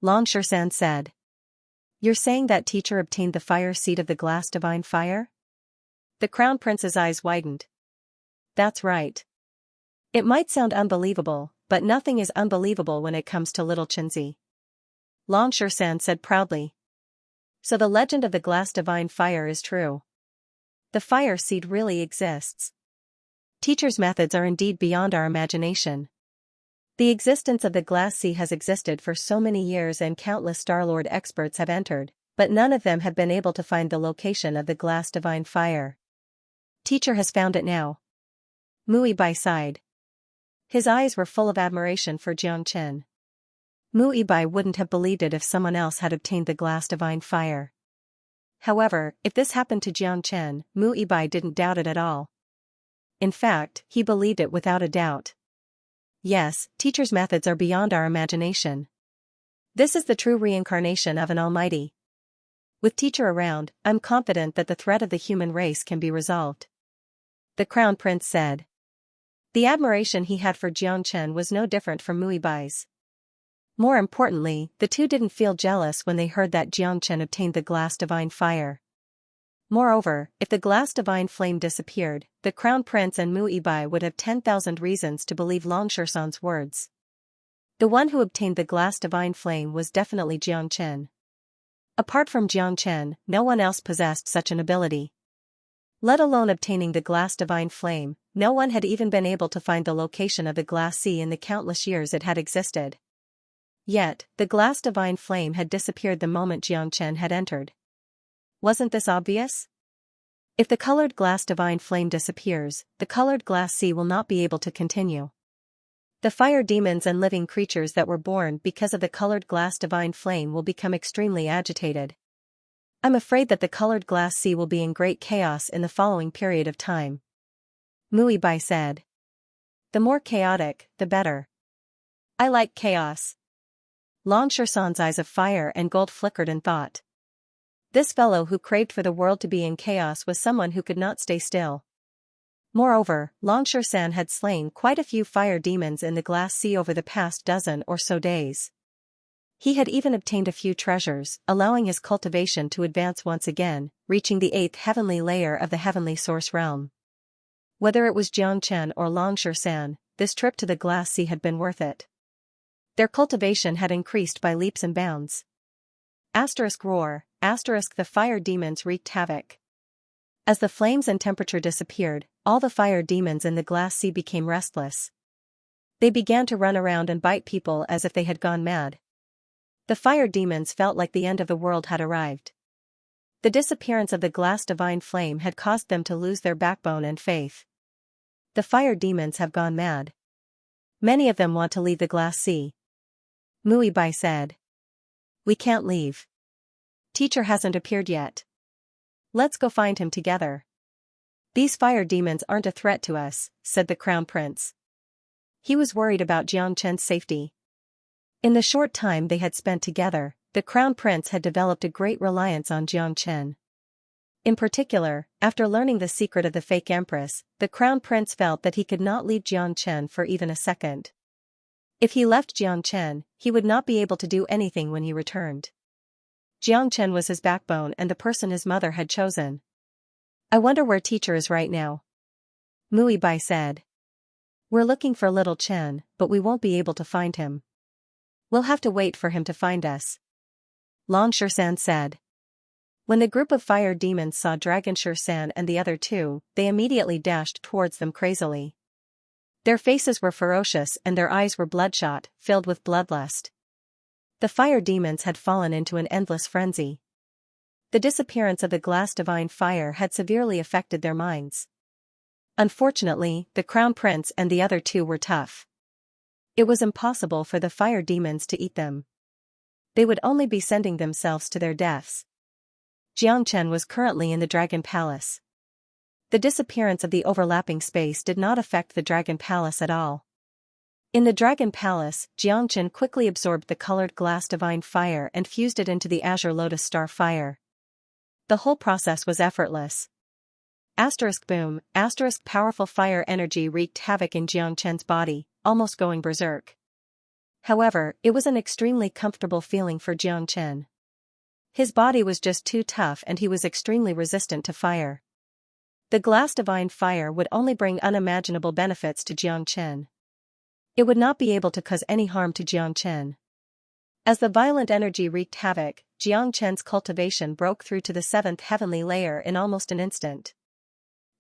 Longshan said. You're saying that teacher obtained the fire seed of the glass divine fire? The Crown Prince's eyes widened. That's right. It might sound unbelievable, but nothing is unbelievable when it comes to little Xianxia. Longshan said proudly. So the legend of the glass divine fire is true. The fire seed really exists. Teacher's methods are indeed beyond our imagination. The existence of the glass sea has existed for so many years and countless Starlord experts have entered, but none of them have been able to find the location of the glass divine fire. Teacher has found it now. Muibai sighed. His eyes were full of admiration for Xianxia. Muibai wouldn't have believed it if someone else had obtained the glass divine fire. However, if this happened to Xianxia, Muibai didn't doubt it at all. In fact, he believed it without a doubt. Yes, teacher's methods are beyond our imagination. This is the true reincarnation of an almighty. With teacher around, I'm confident that the threat of the human race can be resolved. The Crown Prince said. The admiration he had for Xianxia was no different from Muibai's. More importantly, the two didn't feel jealous when they heard that Xianxia obtained the glass divine fire. Moreover, if the glass divine flame disappeared, the Crown Prince and Muibai would have 10,000 reasons to believe Longshisan's words. The one who obtained the glass divine flame was definitely Xianxia. Apart from Xianxia, no one else possessed such an ability. Let alone obtaining the glass divine flame, no one had even been able to find the location of the glass sea in the countless years it had existed. Yet, the glass divine flame had disappeared the moment Xianxia had entered. Wasn't this obvious? If the colored glass divine flame disappears, the colored glass sea will not be able to continue. The fire demons and living creatures that were born because of the colored glass divine flame will become extremely agitated. I'm afraid that the colored glass sea will be in great chaos in the following period of time. Muibai said. The more chaotic, the better. I like chaos. Longshisan's eyes of fire and gold flickered in thought. This fellow who craved for the world to be in chaos was someone who could not stay still. Moreover, Longshisan had slain quite a few fire demons in the glass sea over the past dozen or so days. He had even obtained a few treasures, allowing his cultivation to advance once again, reaching the 8th heavenly layer of the heavenly source realm. Whether it was Xianxia or Longshisan, this trip to the glass sea had been worth it. Their cultivation had increased by leaps and bounds. Roar, the fire demons wreaked havoc. As the flames and temperature disappeared, all the fire demons in the glass sea became restless. They began to run around and bite people as if they had gone mad. The fire demons felt like the end of the world had arrived. The disappearance of the glass divine flame had caused them to lose their backbone and faith. The fire demons have gone mad. Many of them want to leave the glass sea. Muibai said. We can't leave. Teacher hasn't appeared yet. Let's go find him together. These fire demons aren't a threat to us, said the Crown Prince. He was worried about Xianxia's safety. In the short time they had spent together, the Crown Prince had developed a great reliance on Xianxia. In particular, after learning the secret of the fake empress, the Crown Prince felt that he could not leave Xianxia for even a second. If he left Xianxia, he would not be able to do anything when he returned. Xianxia was his backbone and the person his mother had chosen. I wonder where teacher is right now. Muibai said. We're looking for little Chen, but we won't be able to find him. We'll have to wait for him to find us. Longshisan said. When the group of fire demons saw Dragon Shisan and the other two, they immediately dashed towards them crazily. Their faces were ferocious and their eyes were bloodshot, filled with bloodlust. The fire demons had fallen into an endless frenzy. The disappearance of the glass divine fire had severely affected their minds. Unfortunately, the Crown Prince and the other two were tough. It was impossible for the fire demons to eat them. They would only be sending themselves to their deaths. Xianxia was currently in the Dragon Palace. The disappearance of the overlapping space did not affect the Dragon Palace at all. In the Dragon Palace, Xianxia quickly absorbed the colored glass divine fire and fused it into the azure lotus star fire. The whole process was effortless. Boom, powerful fire energy wreaked havoc in Xianxia's body, almost going berserk. However, it was an extremely comfortable feeling for Xianxia. His body was just too tough and he was extremely resistant to fire. The glass divine fire would only bring unimaginable benefits to Xianxia. It would not be able to cause any harm to Xianxia. As the violent energy wreaked havoc, Xianxia's cultivation broke through to the 7th heavenly layer in almost an instant.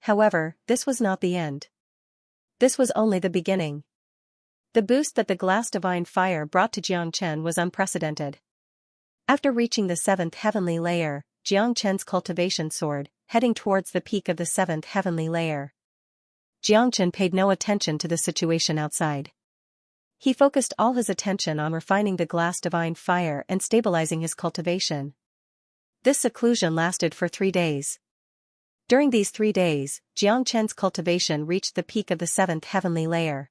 However, this was not the end. This was only the beginning. The boost that the glass divine fire brought to Xianxia was unprecedented. After reaching the 7th heavenly layer, Xianxia's cultivation soared, heading towards the peak of the 7th heavenly layer. Xianxia paid no attention to the situation outside. He focused all his attention on refining the glass divine fire and stabilizing his cultivation. This seclusion lasted for 3 days. During these 3 days, Xianxia's cultivation reached the peak of the 7th heavenly layer.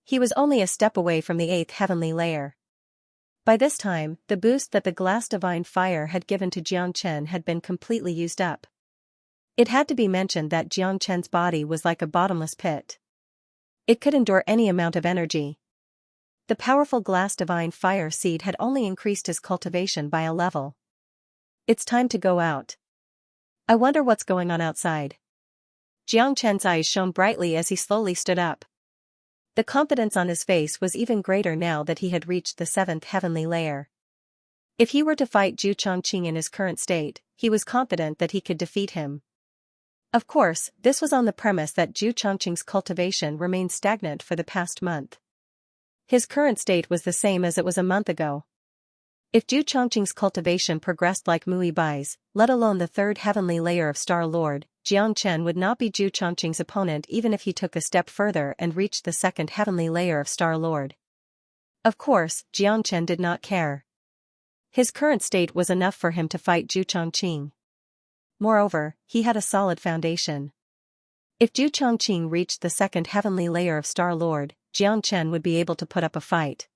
He was only a step away from the 8th heavenly layer. By this time, the boost that the glass divine fire had given to Xianxia had been completely used up. It had to be mentioned that Xianxia's body was like a bottomless pit. It could endure any amount of energy. The powerful glass divine fire seed had only increased his cultivation by a level. It's time to go out. I wonder what's going on outside. Xianxia's eyes shone brightly as he slowly stood up. The confidence on his face was even greater now that he had reached the 7th heavenly layer. If he were to fight Zhu Chongqing in his current state, he was confident that he could defeat him. Of course, this was on the premise that Zhu Chongqing's cultivation remained stagnant for the past month. His current state was the same as it was a month ago. If Zhu Chongqing's cultivation progressed like Mui Bai's, let alone the 3rd heavenly layer of Star Lord, Xianxia would not be Zhu Chongqing's opponent even if he took a step further and reached the 2nd heavenly layer of Star Lord. Of course, Xianxia did not care. His current state was enough for him to fight Zhu Chongqing. Moreover, he had a solid foundation. If Zhu Chongqing reached the 2nd heavenly layer of Star Lord, Xianxia would be able to put up a fight.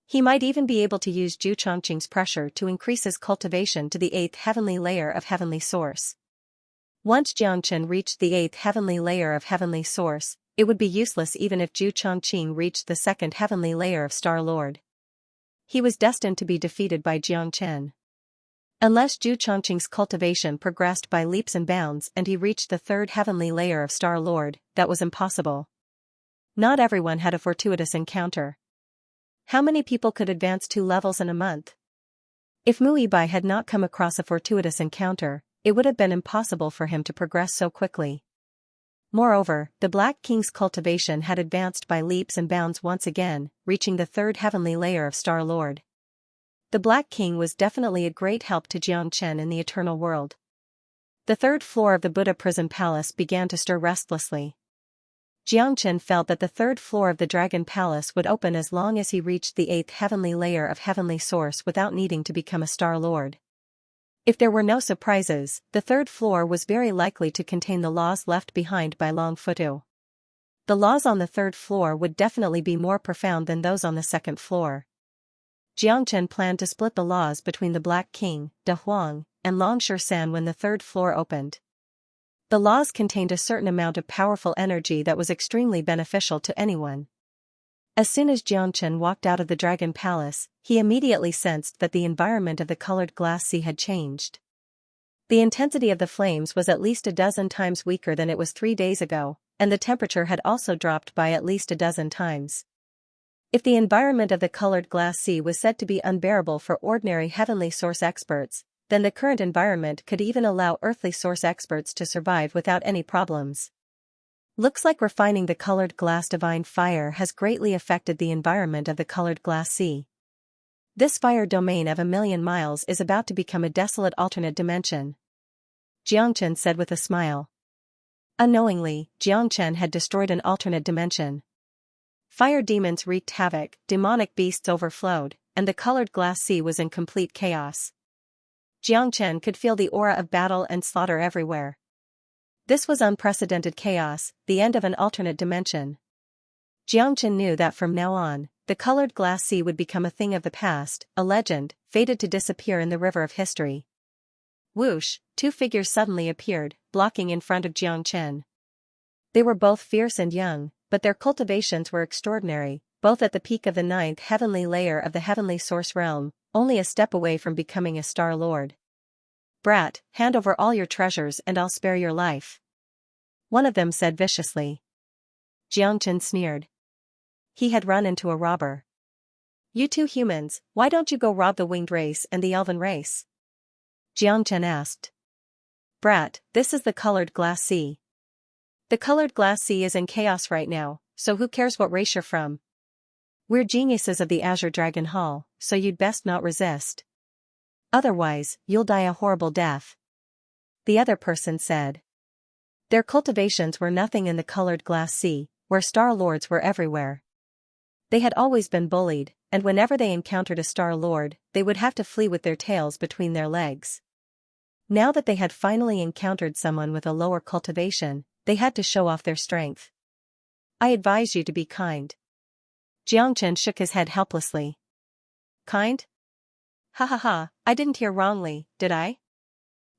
He might even be able to use Zhu Chongqing's pressure to increase his cultivation to the 8th heavenly layer of Heavenly Source. Once Xianxia reached the 8th heavenly layer of Heavenly Source, it would be useless even if Zhu Chongqing reached the 2nd heavenly layer of Star Lord. He was destined to be defeated by Xianxia. Unless Zhu Chongqing's cultivation progressed by leaps and bounds and he reached the 3rd heavenly layer of Star Lord, that was impossible. Not everyone had a fortuitous encounter. How many people could advance 2 levels in a month? If Mui Bai had not come across a fortuitous encounter, it would have been impossible for him to progress so quickly. Moreover, the Black King's cultivation had advanced by leaps and bounds once again, reaching the 3rd heavenly layer of Star Lord. The Black King was definitely a great help to Xianxia in the eternal world. The 3rd floor of the Buddha prison palace began to stir restlessly. Xianxia felt that the 3rd floor of the Dragon Palace would open as long as he reached the 8th heavenly layer of Heavenly Source without needing to become a Star Lord. If there were no surprises, the 3rd floor was very likely to contain the laws left behind by Long Futu. The laws on the 3rd floor would definitely be more profound than those on the 2nd floor. Xianxia planned to split the laws between the Black King, De Huang, and Long Shan when the 3rd floor opened. The laws contained a certain amount of powerful energy that was extremely beneficial to anyone. As soon as Xianxia walked out of the Dragon Palace, he immediately sensed that the environment of the colored glass sea had changed. The intensity of the flames was at least a dozen times weaker than it was 3 days ago, and the temperature had also dropped by at least a dozen times. If the environment of the colored glass sea was said to be unbearable for ordinary Heavenly Source experts, then the current environment could even allow Earthly Source experts to survive without any problems. Looks like refining the colored glass divine fire has greatly affected the environment of the colored glass sea. This fire domain of 1,000,000 miles is about to become a desolate alternate dimension, Xianxia said with a smile. Unknowingly, Xianxia had destroyed an alternate dimension. Fire demons wreaked havoc, demonic beasts overflowed, and the colored glass sea was in complete chaos. Xianxia could feel the aura of battle and slaughter everywhere. This was unprecedented chaos, the end of an alternate dimension. Xianxia knew that from now on, the colored glass sea would become a thing of the past, a legend, fated to disappear in the river of history. Whoosh, 2 figures suddenly appeared, blocking in front of Xianxia. They were both fierce and young, but their cultivations were extraordinary, both at the peak of the 9th heavenly layer of the Heavenly Source realm, only a step away from becoming a Star Lord. Brat, hand over all your treasures and I'll spare your life, one of them said viciously. Xianxia sneered. He had run into a robber. You 2 humans, why don't you go rob the winged race and the elven race? Xianxia asked. Brat, this is the colored glass sea, The colored glass sea is in chaos right now, so who cares what race you're from? We're geniuses of the Azure Dragon Hall, so you'd best not resist. Otherwise, you'll die a horrible death. The other person said. Their cultivations were nothing in the colored glass sea, where Star Lords were everywhere. They had always been bullied, and whenever they encountered a Star Lord, they would have to flee with their tails between their legs. Now that they had finally encountered someone with a lower cultivation, they had to show off their strength. I advise you to be kind. Xianxia shook his head helplessly. Kind? Ha ha ha, I didn't hear wrongly, did I?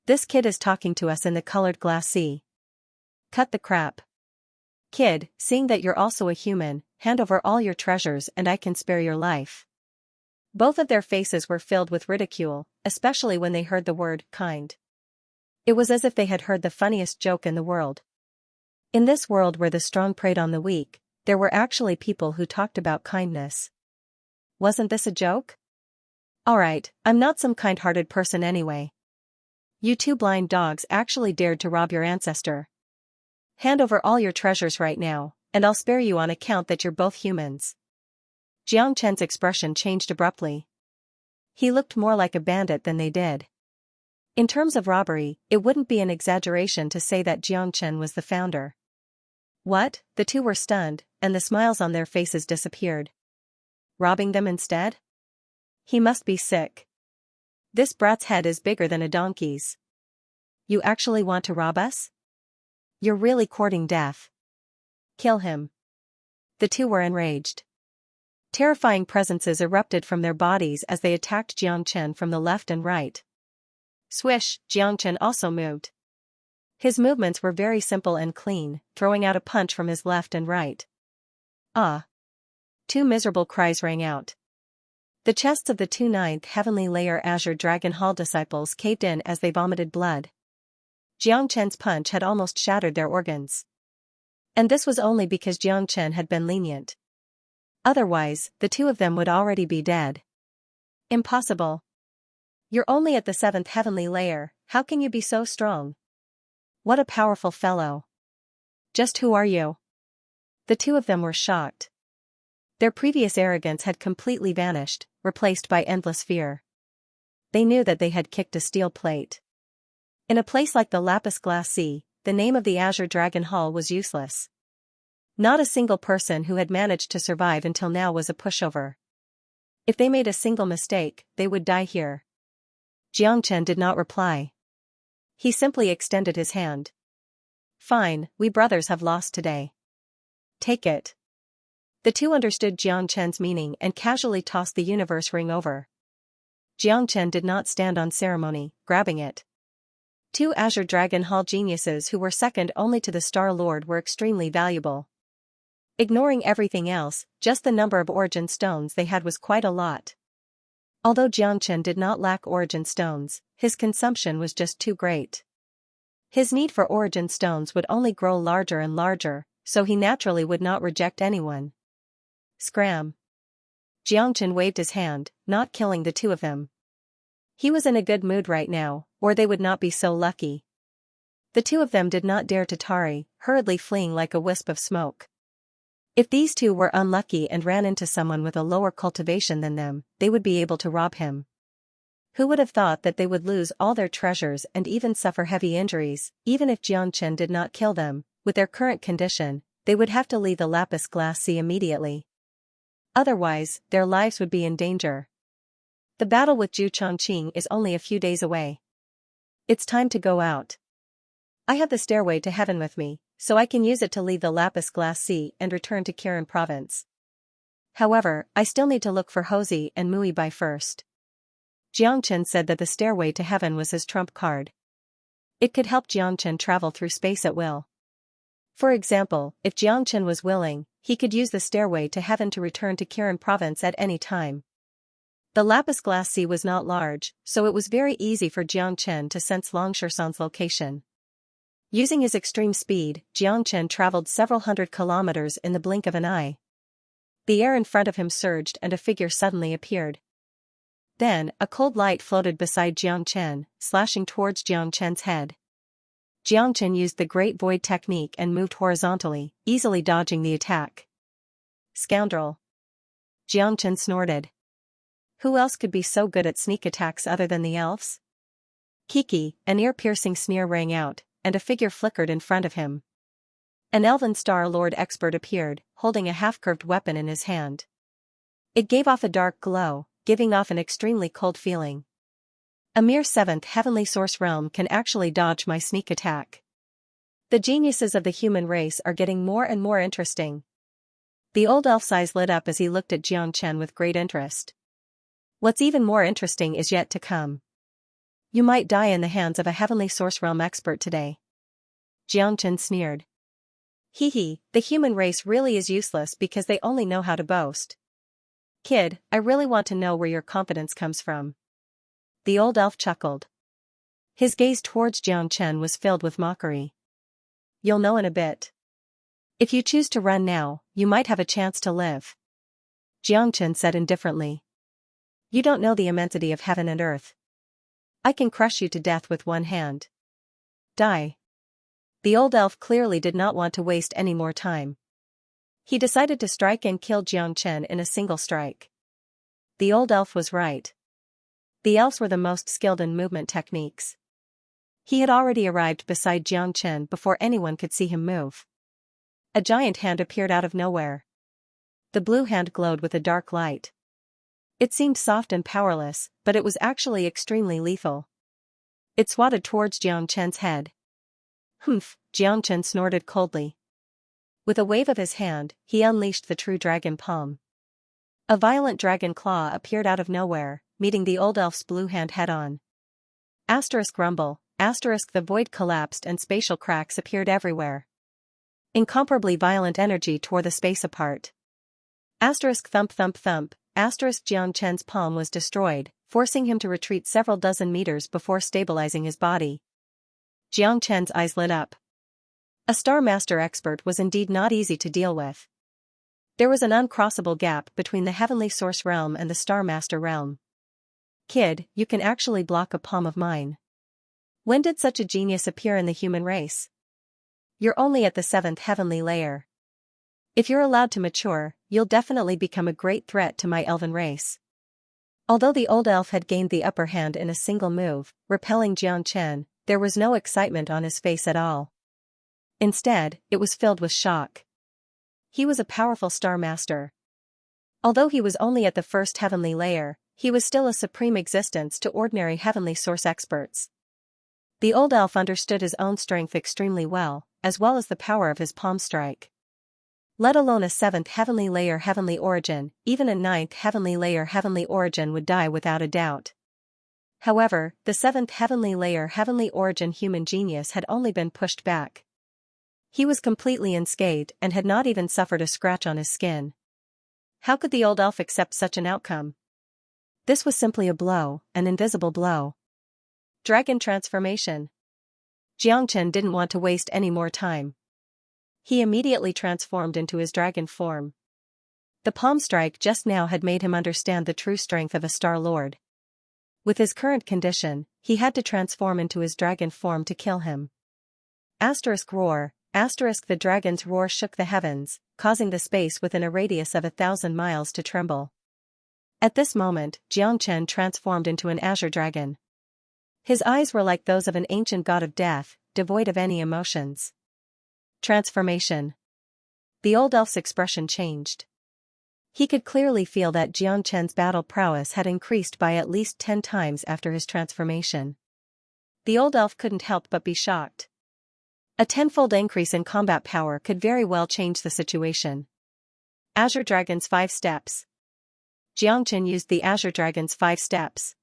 This kid is talking to us in the colored glass sea. Cut the crap. Kid, seeing that you're also a human, hand over all your treasures and I can spare your life. Both of their faces were filled with ridicule, especially when they heard the word kind. It was as if they had heard the funniest joke in the world. In this world where the strong preyed on the weak, there were actually people who talked about kindness. Wasn't this a joke? Alright, I'm not some kind-hearted person anyway. You two blind dogs actually dared to rob your ancestor. Hand over all your treasures right now, and I'll spare you on account that you're both humans. Xianxia's expression changed abruptly. He looked more like a bandit than they did. In terms of robbery, it wouldn't be an exaggeration to say that Xianxia was the founder. What? The two were stunned, and the smiles on their faces disappeared. Robbing them instead? He must be sick. This brat's head is bigger than a donkey's. You actually want to rob us? You're really courting death. Kill him. The two were enraged. Terrifying presences erupted from their bodies as they attacked Xianxia from the left and right. Swish, Xianxia also moved. His movements were very simple and clean, throwing out a punch from his left and right. Ah! Two miserable cries rang out. The chests of the two ninth heavenly layer Azure Dragon Hall disciples caved in as they vomited blood. Xianxia's punch had almost shattered their organs. And this was only because Xianxia had been lenient. Otherwise, the two of them would already be dead. Impossible. You're only at the 7th heavenly layer, how can you be so strong? What a powerful fellow. Just who are you? The two of them were shocked. Their previous arrogance had completely vanished, replaced by endless fear. They knew that they had kicked a steel plate. In a place like the Lapis Glass Sea, the name of the Azure Dragon Hall was useless. Not a single person who had managed to survive until now was a pushover. If they made a single mistake, they would die here. Xianxia did not reply. He simply extended his hand. Fine, we brothers have lost today. Take it. The two understood Xianxia's meaning and casually tossed the universe ring over. Xianxia did not stand on ceremony, grabbing it. Two Azure Dragon Hall geniuses who were second only to the Star Lord were extremely valuable. Ignoring everything else, just the number of origin stones they had was quite a lot. Although Xianxia did not lack origin stones, his consumption was just too great. His need for origin stones would only grow larger and larger, so he naturally would not reject anyone. Scram. Xianxia waved his hand, not killing the two of them. He was in a good mood right now, or they would not be so lucky. The two of them did not dare to tarry, hurriedly fleeing like a wisp of smoke. If these two were unlucky and ran into someone with a lower cultivation than them, they would be able to rob him. Who would have thought that they would lose all their treasures and even suffer heavy injuries, even if Xianxia did not kill them? With their current condition, they would have to leave the Lapis Glass Sea immediately. Otherwise, their lives would be in danger. The battle with Zhu Chongqing is only a few days away. It's time to go out. I have the stairway to heaven with me, so I can use it to leave the Lapis Glass Sea and return to Kirin province. However, I still need to look for Hozi and Muibai first. Xianxia said that the stairway to heaven was his trump card. It could help Xianxia travel through space at will. For example, if Xianxia was willing, he could use the stairway to heaven to return to Kirin province at any time. The Lapis Glass Sea was not large, so it was very easy for Xianxia to sense Longshurson's location. Using his extreme speed, Xianxia traveled several hundred kilometers in the blink of an eye. The air in front of him surged and a figure suddenly appeared. Then, a cold light floated beside Xianxia, slashing towards Xianxia's head. Xianxia used the Great Void technique and moved horizontally, easily dodging the attack. Scoundrel. Xianxia snorted. Who else could be so good at sneak attacks other than the elves? Kiki, an ear-piercing sneer rang out, and a figure flickered in front of him. An elven Star Lord expert appeared, holding a half-curved weapon in his hand. It gave off a dark glow, giving off an extremely cold feeling. A mere 7th heavenly source realm can actually dodge my sneak attack. The geniuses of the human race are getting more and more interesting. The old elf's eyes lit up as he looked at Xianxia with great interest. What's even more interesting is yet to come. You might die in the hands of a heavenly source realm expert today. Xianxia sneered. Hee, the human race really is useless because they only know how to boast. Kid, I really want to know where your confidence comes from. The old elf chuckled. His gaze towards Xianxia was filled with mockery. You'll know in a bit. If you choose to run now, you might have a chance to live. Xianxia said indifferently. You don't know the immensity of heaven and earth. I can crush you to death with one hand. Die. The old elf clearly did not want to waste any more time. He decided to strike and kill Xianxia in a single strike. The old elf was right. The elves were the most skilled in movement techniques. He had already arrived beside Xianxia before anyone could see him move. A giant hand appeared out of nowhere. The blue hand glowed with a dark light. It seemed soft and powerless, but it was actually extremely lethal. It swatted towards Xianxia's head. Humph, Xianxia snorted coldly. With a wave of his hand, he unleashed the true dragon palm. A violent dragon claw appeared out of nowhere, meeting the old elf's blue hand head-on. Asterisk rumble, asterisk the void collapsed and spatial cracks appeared everywhere. Incomparably violent energy tore the space apart. Asterisk thump thump thump, asterisk Xianxia's palm was destroyed, forcing him to retreat several dozen meters before stabilizing his body. Xianxia's eyes lit up. A Star Master expert was indeed not easy to deal with. There was an uncrossable gap between the Heavenly Source realm and the Star Master realm. Kid, you can actually block a palm of mine. When did such a genius appear in the human race? You're only at the 7th heavenly layer. If you're allowed to mature, you'll definitely become a great threat to my elven race. Although the old elf had gained the upper hand in a single move, repelling Xianxia, there was no excitement on his face at all. Instead, it was filled with shock. He was a powerful Star Master. Although he was only at the 1st heavenly layer, he was still a supreme existence to ordinary heavenly source experts. The old elf understood his own strength extremely well as the power of his palm strike. Let alone a 7th heavenly layer heavenly origin, even a 9th heavenly layer heavenly origin would die without a doubt. However, the 7th heavenly layer heavenly origin human genius had only been pushed back. He was completely unscathed and had not even suffered a scratch on his skin. How could the old elf accept such an outcome? This was simply a blow, an invisible blow. Dragon transformation. Xianxia didn't want to waste any more time. He immediately transformed into his dragon form. The palm strike just now had made him understand the true strength of a Star Lord. With his current condition, he had to transform into his dragon form to kill him. Asterisk roar, asterisk the dragon's roar shook the heavens, causing the space within a radius of 1,000 miles to tremble. At this moment, Xianxia transformed into an azure dragon. His eyes were like those of an ancient god of death, devoid of any emotions. Transformation. The old elf's expression changed. He could clearly feel that Xianxia's battle prowess had increased by at least 10 times after his transformation. The old elf couldn't help but be shocked. A 10-fold increase in combat power could very well change the situation. Azure Dragon's 5 steps. Xianxia used the Azure Dragon's 5 steps.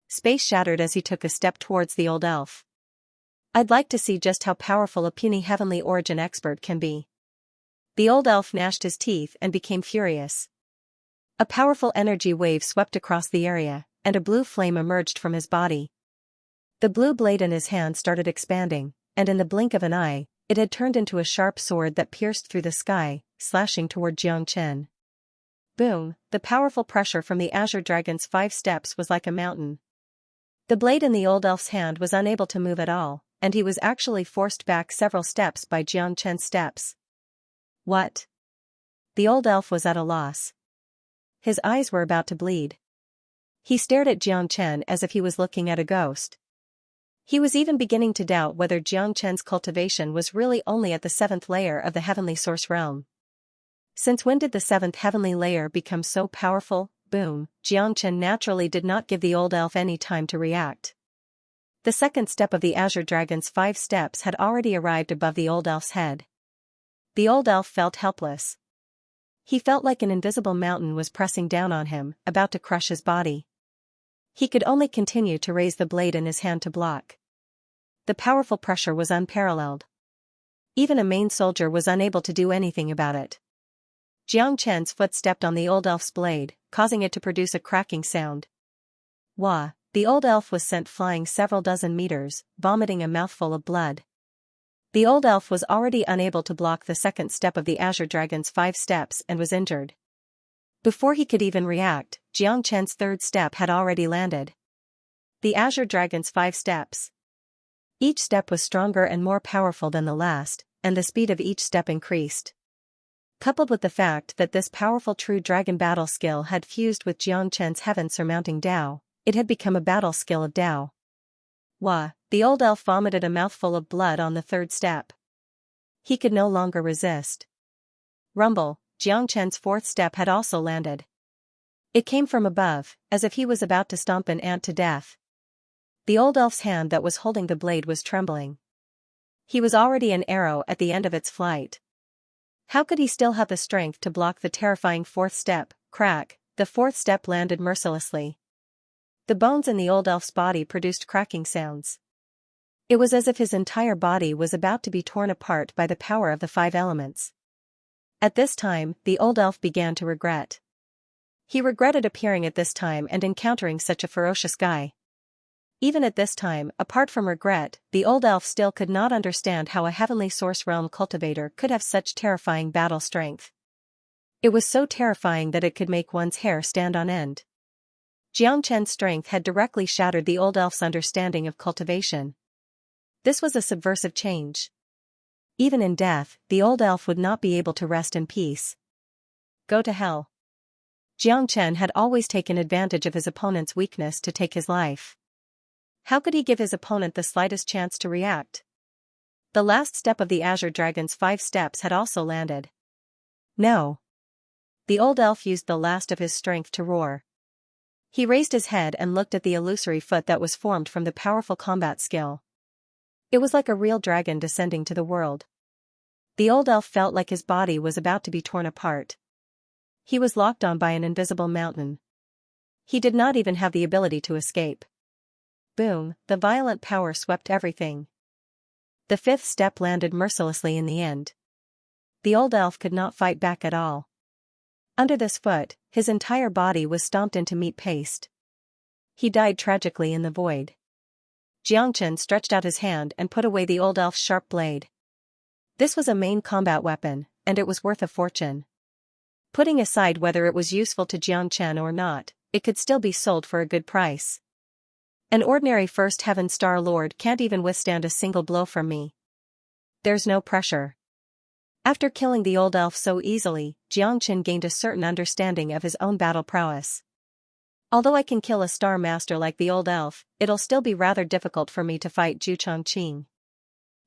Space shattered as he took a step towards the old elf. I'd like to see just how powerful a puny heavenly origin expert can be. The old elf gnashed his teeth and became furious. A powerful energy wave swept across the area, and a blue flame emerged from his body. The blue blade in his hand started expanding, and in the blink of an eye, it had turned into a sharp sword that pierced through the sky, slashing toward Xianxia. Boom, the powerful pressure from the Azure Dragon's 5 steps was like a mountain. The blade in the old elf's hand was unable to move at all, and he was actually forced back several steps by Xianxia's steps. What? The old elf was at a loss. His eyes were about to bleed. He stared at Xianxia as if he was looking at a ghost. He was even beginning to doubt whether Xianxia's cultivation was really only at the 7th layer of the heavenly source realm. Since when did the 7th heavenly layer become so powerful? Boom, Xianxia naturally did not give the old elf any time to react. The second step of the Azure Dragon's 5 steps had already arrived above the old elf's head. The old elf felt helpless. He felt like an invisible mountain was pressing down on him, about to crush his body. He could only continue to raise the blade in his hand to block. The powerful pressure was unparalleled. Even a Maine soldier was unable to do anything about it. Xianxia's foot stepped on the old elf's blade, causing it to produce a cracking sound. Wah! The old elf was sent flying several dozen meters, vomiting a mouthful of blood. The old elf was already unable to block the second step of the Azure Dragon's 5 steps and was injured. Before he could even react, Xianxia's third step had already landed. The Azure Dragon's 5 steps. Each step was stronger and more powerful than the last, and the speed of each step increased. Coupled with the fact that this powerful true dragon battle skill had fused with Xianxia's heaven-surmounting Dao, it had become a battle skill of Dao. Wah! The old elf vomited a mouthful of blood on the third step. He could no longer resist. Rumble! Xianxia's fourth step had also landed. It came from above, as if he was about to stomp an ant to death. The old elf's hand that was holding the blade was trembling. He was already an arrow at the end of its flight. How could he still have the strength to block the terrifying fourth step? Crack! The fourth step landed mercilessly. The bones in the old elf's body produced cracking sounds. It was as if his entire body was about to be torn apart by the power of the 5 elements. At this time, the old elf began to regret. He regretted appearing at this time and encountering such a ferocious guy. Even at this time, apart from regret, the old elf still could not understand how a heavenly source realm cultivator could have such terrifying battle strength. It was so terrifying that it could make one's hair stand on end. Xianxia's strength had directly shattered the old elf's understanding of cultivation. This was a subversive change. Even in death, the old elf would not be able to rest in peace. Go to hell. Xianxia had always taken advantage of his opponent's weakness to take his life. How could he give his opponent the slightest chance to react? The last step of the Azure Dragon's 5 steps had also landed. No. The old elf used the last of his strength to roar. He raised his head and looked at the illusory foot that was formed from the powerful combat skill. It was like a real dragon descending to the world. The old elf felt like his body was about to be torn apart. He was locked on by an invisible mountain. He did not even have the ability to escape. Boom, the violent power swept everything. The 5th step landed mercilessly in the end. The old elf could not fight back at all. Under this foot, his entire body was stomped into meat paste. He died tragically in the void. Xianxia stretched out his hand and put away the old elf's sharp blade. This was a main combat weapon, and it was worth a fortune. Putting aside whether it was useful to Xianxia or not, it could still be sold for a good price. An ordinary First Heaven Star Lord can't even withstand a single blow from me. There's no pressure. After killing the old elf so easily, Xianxia gained a certain understanding of his own battle prowess. Although I can kill a star master like the old elf, it'll still be rather difficult for me to fight Zhu Chongqing.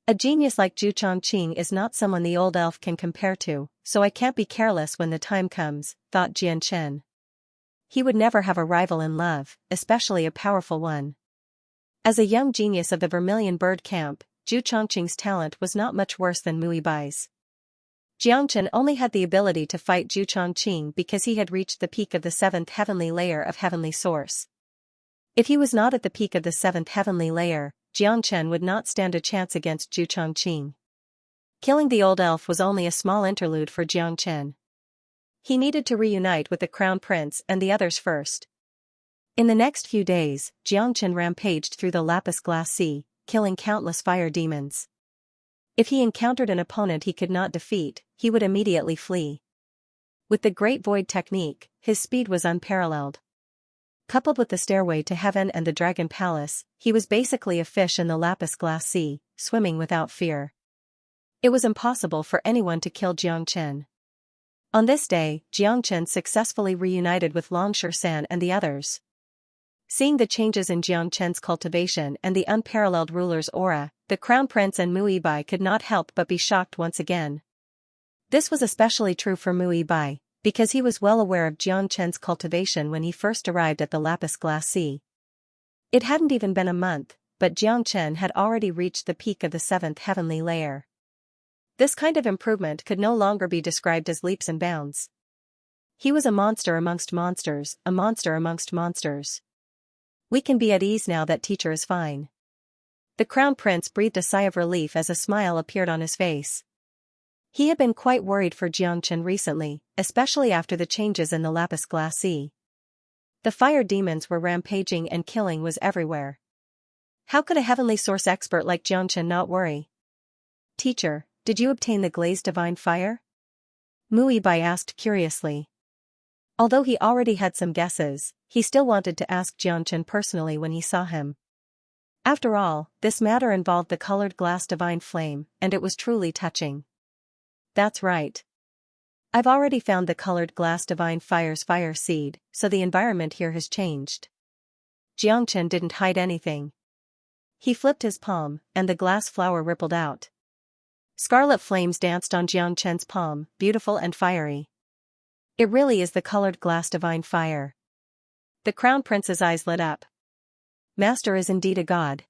A genius like Zhu Chongqing is not someone the old elf can compare to, so I can't be careless when the time comes, thought Xianxia. He would never have a rival in love, especially a powerful one. As a young genius of the Vermilion Bird Camp, Zhu Chongqing's talent was not much worse than Muibai's. Xianxia only had the ability to fight Zhu Chongqing because he had reached the peak of the 7th heavenly layer of heavenly source. If he was not at the peak of the 7th heavenly layer, Xianxia would not stand a chance against Zhu Chongqing. Killing the old elf was only a small interlude for Xianxia. He needed to reunite with the Crown Prince and the others first. In the next few days, Xianxia rampaged through the lapis glass sea, killing countless fire demons. If he encountered an opponent he could not defeat, he would immediately flee. With the Great Void technique, his speed was unparalleled. Coupled with the stairway to heaven and the dragon palace, he was basically a fish in the lapis glacis, swimming without fear. It was impossible for anyone to kill Xianxia. On this day, Xianxia successfully reunited with Xianxia and the others. Seeing the changes in Xianxia's cultivation and the unparalleled ruler's aura, the crown prince and Mu Yibai could not help but be shocked once again. This was especially true for Mu Yibai, because he was well aware of Xianxia's cultivation when he first arrived at the lapis glacis. It hadn't even been a month, but Xianxia had already reached the peak of the 7th heavenly layer. This kind of improvement could no longer be described as leaps and bounds. He was a monster amongst monsters, a monster amongst monsters. We can be at ease now that teacher is fine. The crown prince breathed a sigh of relief as a smile appeared on his face. He had been quite worried for Xianxia recently, especially after the changes in the lapis glacis. The fire demons were rampaging and killing was everywhere. How could a heavenly source expert like Xianxia not worry? Teacher, did you obtain the glazed divine fire? Mu Yibai asked curiously. Although he already had some guesses, he still wanted to ask Xianxia personally when he saw him. After all, this matter involved the colored glass divine flame, and it was truly touching. That's right. I've already found the colored glass divine fire's fire seed, so the environment here has changed. Xianxia didn't hide anything. He flipped his palm, and the glass flower rippled out. Scarlet flames danced on Xianxia's palm, beautiful and fiery. It really is the colored glass divine fire. The crown prince's eyes lit up. Master is indeed a god.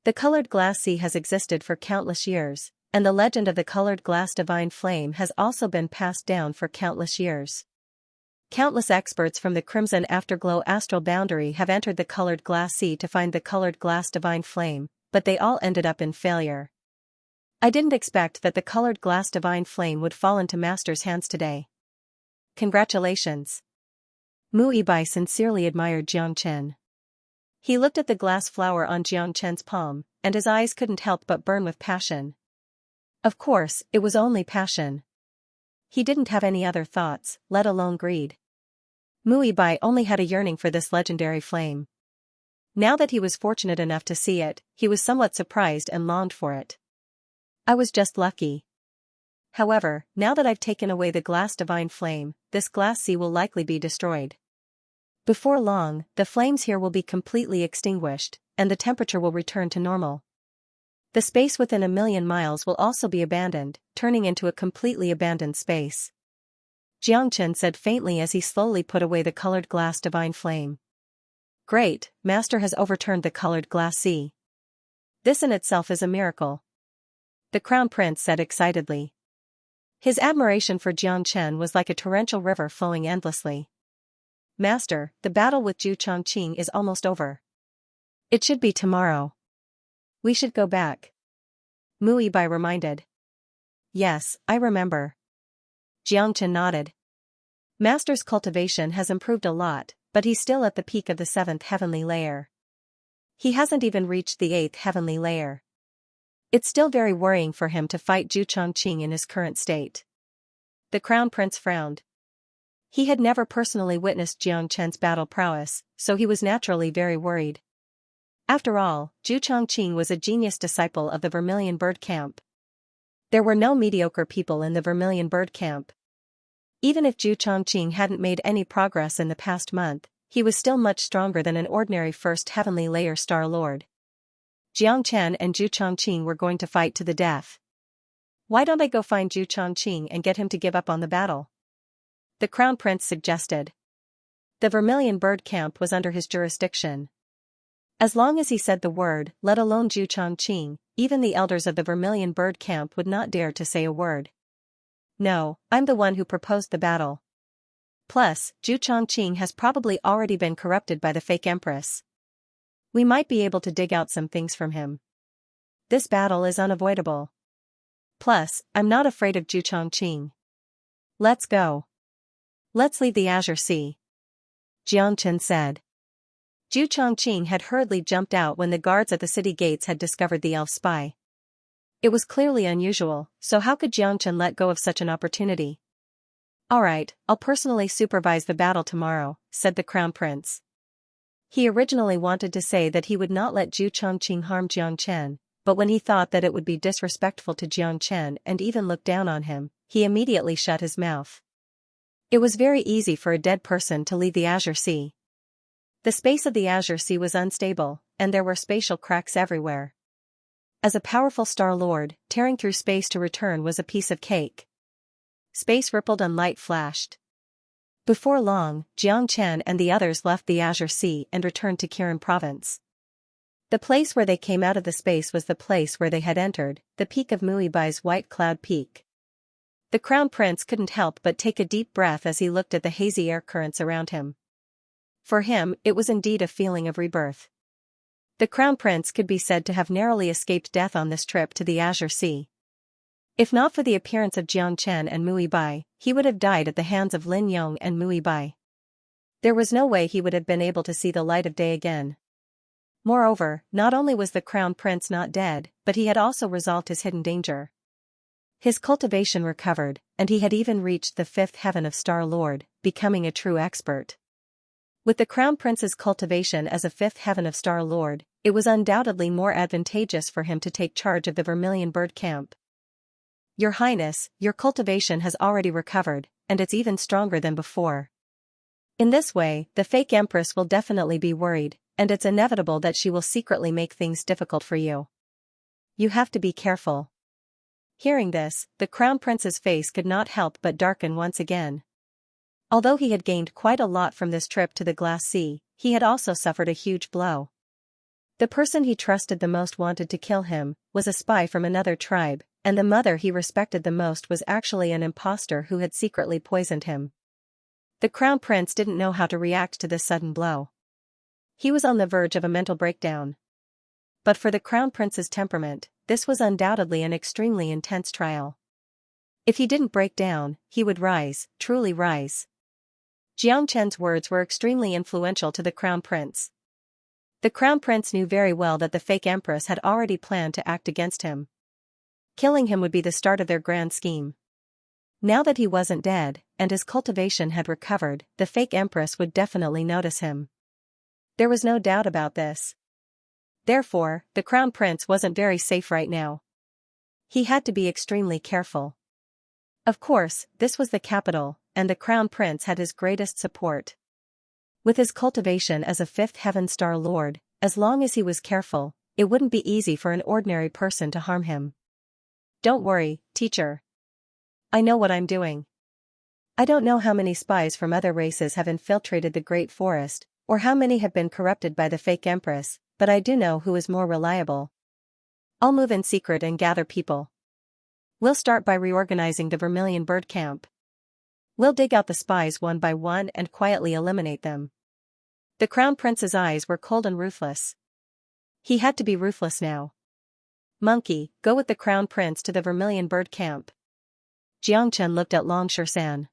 The colored glass sea has existed for countless years, and the legend of the colored glass divine flame has also been passed down for countless years. Countless experts from the Crimson Afterglow astral boundary have entered the colored glass sea to find the colored glass divine flame, but they all ended up in failure. I didn't expect that the colored glass divine flame would fall into Master's hands today. Congratulations. Mu Yibai sincerely admired Xianxia. He looked at the glass flower on Xianxia's palm, and his eyes couldn't help but burn with passion. Of course, it was only passion. He didn't have any other thoughts, let alone greed. Mu Yibai only had a yearning for this legendary flame. Now that he was fortunate enough to see it, he was somewhat surprised and longed for it. I was just lucky. However, now that I've taken away the glass divine flame, this glass sea will likely be destroyed. Before long, the flames here will be completely extinguished, and the temperature will return to normal. The space within 1,000,000 miles will also be abandoned, turning into a completely abandoned space. Xianxia said faintly as he slowly put away the colored glass divine flame. Great, Master has overturned the colored glass sea. This in itself is a miracle. The crown prince said excitedly. His admiration for Xianxia was like a torrential river flowing endlessly. Master, the battle with Zhu Chongqing is almost over. It should be tomorrow. We should go back. Mu Yibai reminded. Yes, I remember. Xianxia nodded. Master's cultivation has improved a lot, but he's still at the peak of the 7th heavenly layer. He hasn't even reached the 8th heavenly layer. It's still very worrying for him to fight Zhu Chongqing in his current state. The crown prince frowned. He had never personally witnessed Xianxia's battle prowess, so he was naturally very worried. After all, Zhu Chongqing was a genius disciple of the Vermilion Bird Camp. There were no mediocre people in the Vermilion Bird Camp. Even if Zhu Chongqing hadn't made any progress in the past month, he was still much stronger than an ordinary 1st heavenly layer Star Lord. Xianxia and Zhu Chongqing were going to fight to the death. Why don't I go find Zhu Chongqing and get him to give up on the battle? The crown prince suggested. The Vermilion Bird Camp was under his jurisdiction. As long as he said the word, let alone Zhu Chongqing, even the elders of the Vermilion Bird Camp would not dare to say a word. No, I'm the one who proposed the battle. Plus, Zhu Chongqing has probably already been corrupted by the fake empress. We might be able to dig out some things from him. This battle is unavoidable. Plus, I'm not afraid of Zhu Chongqing. Let's go. Let's leave the Azure Sea. Xianxia said. Zhu Chongqing had hurriedly jumped out when the guards at the city gates had discovered the elf spy. It was clearly unusual, so how could Xianxia let go of such an opportunity? Alright, I'll personally supervise the battle tomorrow, said the crown prince. He originally wanted to say that he would not let Zhu Chongqing harm Jiang Chen, but when he thought that it would be disrespectful to Jiang Chen and even look down on him, he immediately shut his mouth. It was very easy for a dead person to leave the Azure Sea. The space of the Azure Sea was unstable, and there were spatial cracks everywhere. As a powerful Star Lord, tearing through space to return was a piece of cake. Space rippled and light flashed. Before long, Jiang Chen and the others left the Azure Sea and returned to Kirin Province. The place where they came out of the space was the place where they had entered, the peak of Muibai's White Cloud Peak. The Crown Prince couldn't help but take a deep breath as he looked at the hazy air currents around him. For him, it was indeed a feeling of rebirth. The Crown Prince could be said to have narrowly escaped death on this trip to the Azure Sea. If not for the appearance of Jiang Chen and Muibai, he would have died at the hands of Lin Yong and Muibai. There was no way he would have been able to see the light of day again. Moreover, not only was the Crown Prince not dead, but he had also resolved his hidden danger. His cultivation recovered, and he had even reached the 5th heaven of Star Lord, becoming a true expert. With the Crown Prince's cultivation as a 5th heaven of Star Lord, it was undoubtedly more advantageous for him to take charge of the Vermilion Bird Camp. Your Highness, your cultivation has already recovered, and it's even stronger than before. In this way, the fake Empress will definitely be worried, and it's inevitable that she will secretly make things difficult for you. You have to be careful. Hearing this, the Crown Prince's face could not help but darken once again. Although he had gained quite a lot from this trip to the Glass Sea, he had also suffered a huge blow. The person he trusted the most wanted to kill him, was a spy from another tribe, and the mother he respected the most was actually an impostor who had secretly poisoned him. The Crown Prince didn't know how to react to this sudden blow. He was on the verge of a mental breakdown. But for the Crown Prince's temperament, this was undoubtedly an extremely intense trial. If he didn't break down, he would rise, truly rise. Jiang Chen's words were extremely influential to the Crown Prince. The Crown Prince knew very well that the fake Empress had already planned to act against him. Killing him would be the start of their grand scheme. Now that he wasn't dead, and his cultivation had recovered, the fake Empress would definitely notice him. There was no doubt about this. Therefore, the Crown Prince wasn't very safe right now. He had to be extremely careful. Of course, this was the capital, and the Crown Prince had his greatest support. With his cultivation as a 5th heaven Star Lord, as long as he was careful, it wouldn't be easy for an ordinary person to harm him. Don't worry, teacher. I know what I'm doing. I don't know how many spies from other races have infiltrated the Great Forest, or how many have been corrupted by the fake Empress, but I do know who is more reliable. I'll move in secret and gather people. We'll start by reorganizing the Vermilion Bird Camp. We'll dig out the spies one by one and quietly eliminate them. The Crown Prince's eyes were cold and ruthless. He had to be ruthless now. Monkey, go with the Crown Prince to the Vermilion Bird Camp. Jiang Chen looked at Long Shan.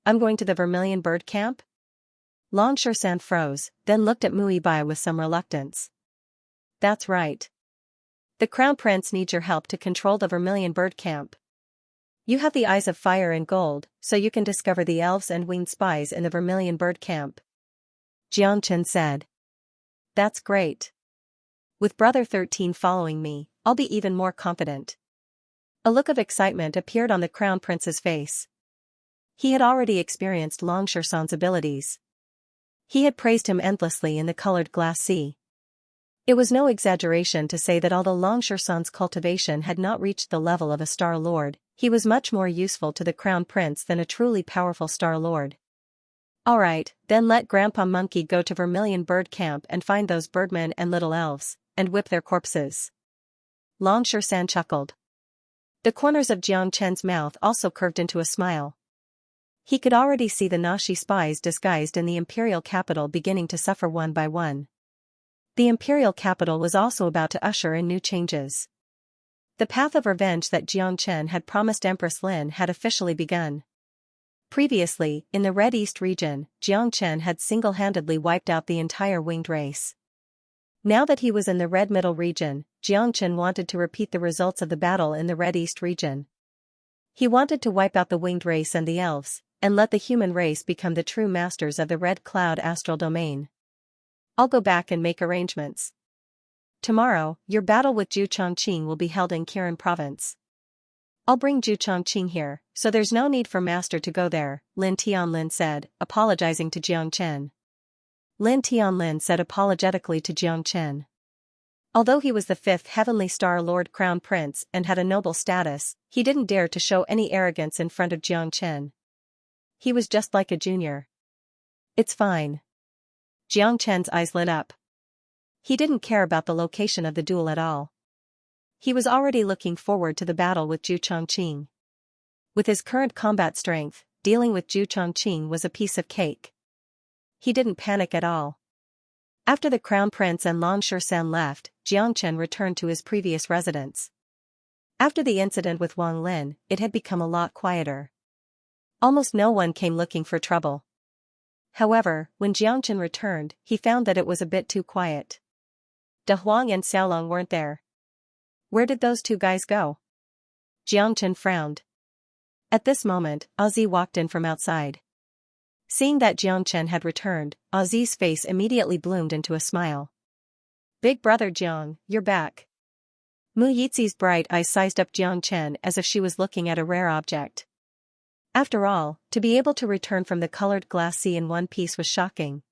I'm going to the Vermilion Bird Camp? Long Shan froze, then looked at Muibai with some reluctance. That's right. The Crown Prince needs your help to control the Vermilion Bird Camp. You have the eyes of fire and gold, so you can discover the elves and winged spies in the Vermilion Bird Camp. Jiang Chen said. That's great. With Brother 13 following me, I'll be even more confident. A look of excitement appeared on the Crown Prince's face. He had already experienced Long Shan's abilities. He had praised him endlessly in the colored glass sea. It was no exaggeration to say that although Long Shan's cultivation had not reached the level of a Star Lord, he was much more useful to the Crown Prince than a truly powerful Star Lord. Alright, then let Grandpa Monkey go to Vermilion Bird Camp and find those birdmen and little elves, and whip their corpses. Long Shan chuckled. The corners of Jiang Chen's mouth also curved into a smile. He could already see the Nashi spies disguised in the imperial capital beginning to suffer one by one. The imperial capital was also about to usher in new changes. The path of revenge that Jiang Chen had promised Empress Lin had officially begun. Previously, in the Red East region, Jiang Chen had single-handedly wiped out the entire winged race. Now that he was in the Red Middle region, Jiang Chen wanted to repeat the results of the battle in the Red East region. He wanted to wipe out the winged race and the elves, and let the human race become the true masters of the Red Cloud astral domain. I'll go back and make arrangements. Tomorrow, your battle with Zhu Chongqing will be held in Kirin province. I'll bring Zhu Chongqing here, so there's no need for master to go there, Lin Tianlin said, apologizing to Jiang Chen. Lin Tianlin said apologetically to Jiang Chen. Although he was the fifth Heavenly Star Lord Crown Prince and had a noble status, he didn't dare to show any arrogance in front of Jiang Chen. He was just like a junior. It's fine. Jiang Chen's eyes lit up. He didn't care about the location of the duel at all. He was already looking forward to the battle with Zhu Chongqing. With his current combat strength, dealing with Zhu Chongqing was a piece of cake. He didn't panic at all. After the Crown Prince and Lan Shursan left, Jiang Chen returned to his previous residence. After the incident with Wang Lin, it had become a lot quieter. Almost no one came looking for trouble. However, when Jiang Chen returned, he found that it was a bit too quiet. De Huang and Xiaolong weren't there. Where did those two guys go? Jiang Chen frowned. At this moment, Ozzy walked in from outside. Seeing that Jiang Chen had returned, Ozzy's face immediately bloomed into a smile. Big brother Jiang, you're back. Mu Yizi's bright eyes sized up Jiang Chen as if she was looking at a rare object. After all, to be able to return from the colored glass sea in one piece was shocking.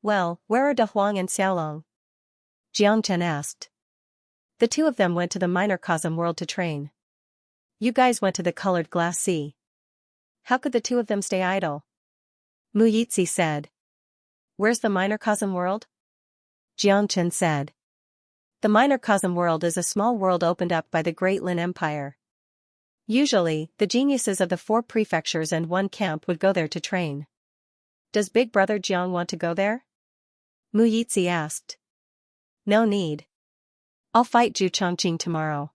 Well, where are De Huang and Xiaolong? Jiang Chen asked. The two of them went to the minor cosm world to train. You guys went to the colored glass sea. How could the two of them stay idle? Mu Yizi said. Where's the minor cosm world? Jiang Chen said. The minor cosm world is a small world opened up by the Great Lin Empire. Usually, the geniuses of the 4 prefectures and 1 camp would go there to train. Does Big Brother Jiang want to go there? Mu Yizi asked. No need. I'll fight Zhu Chongqing tomorrow.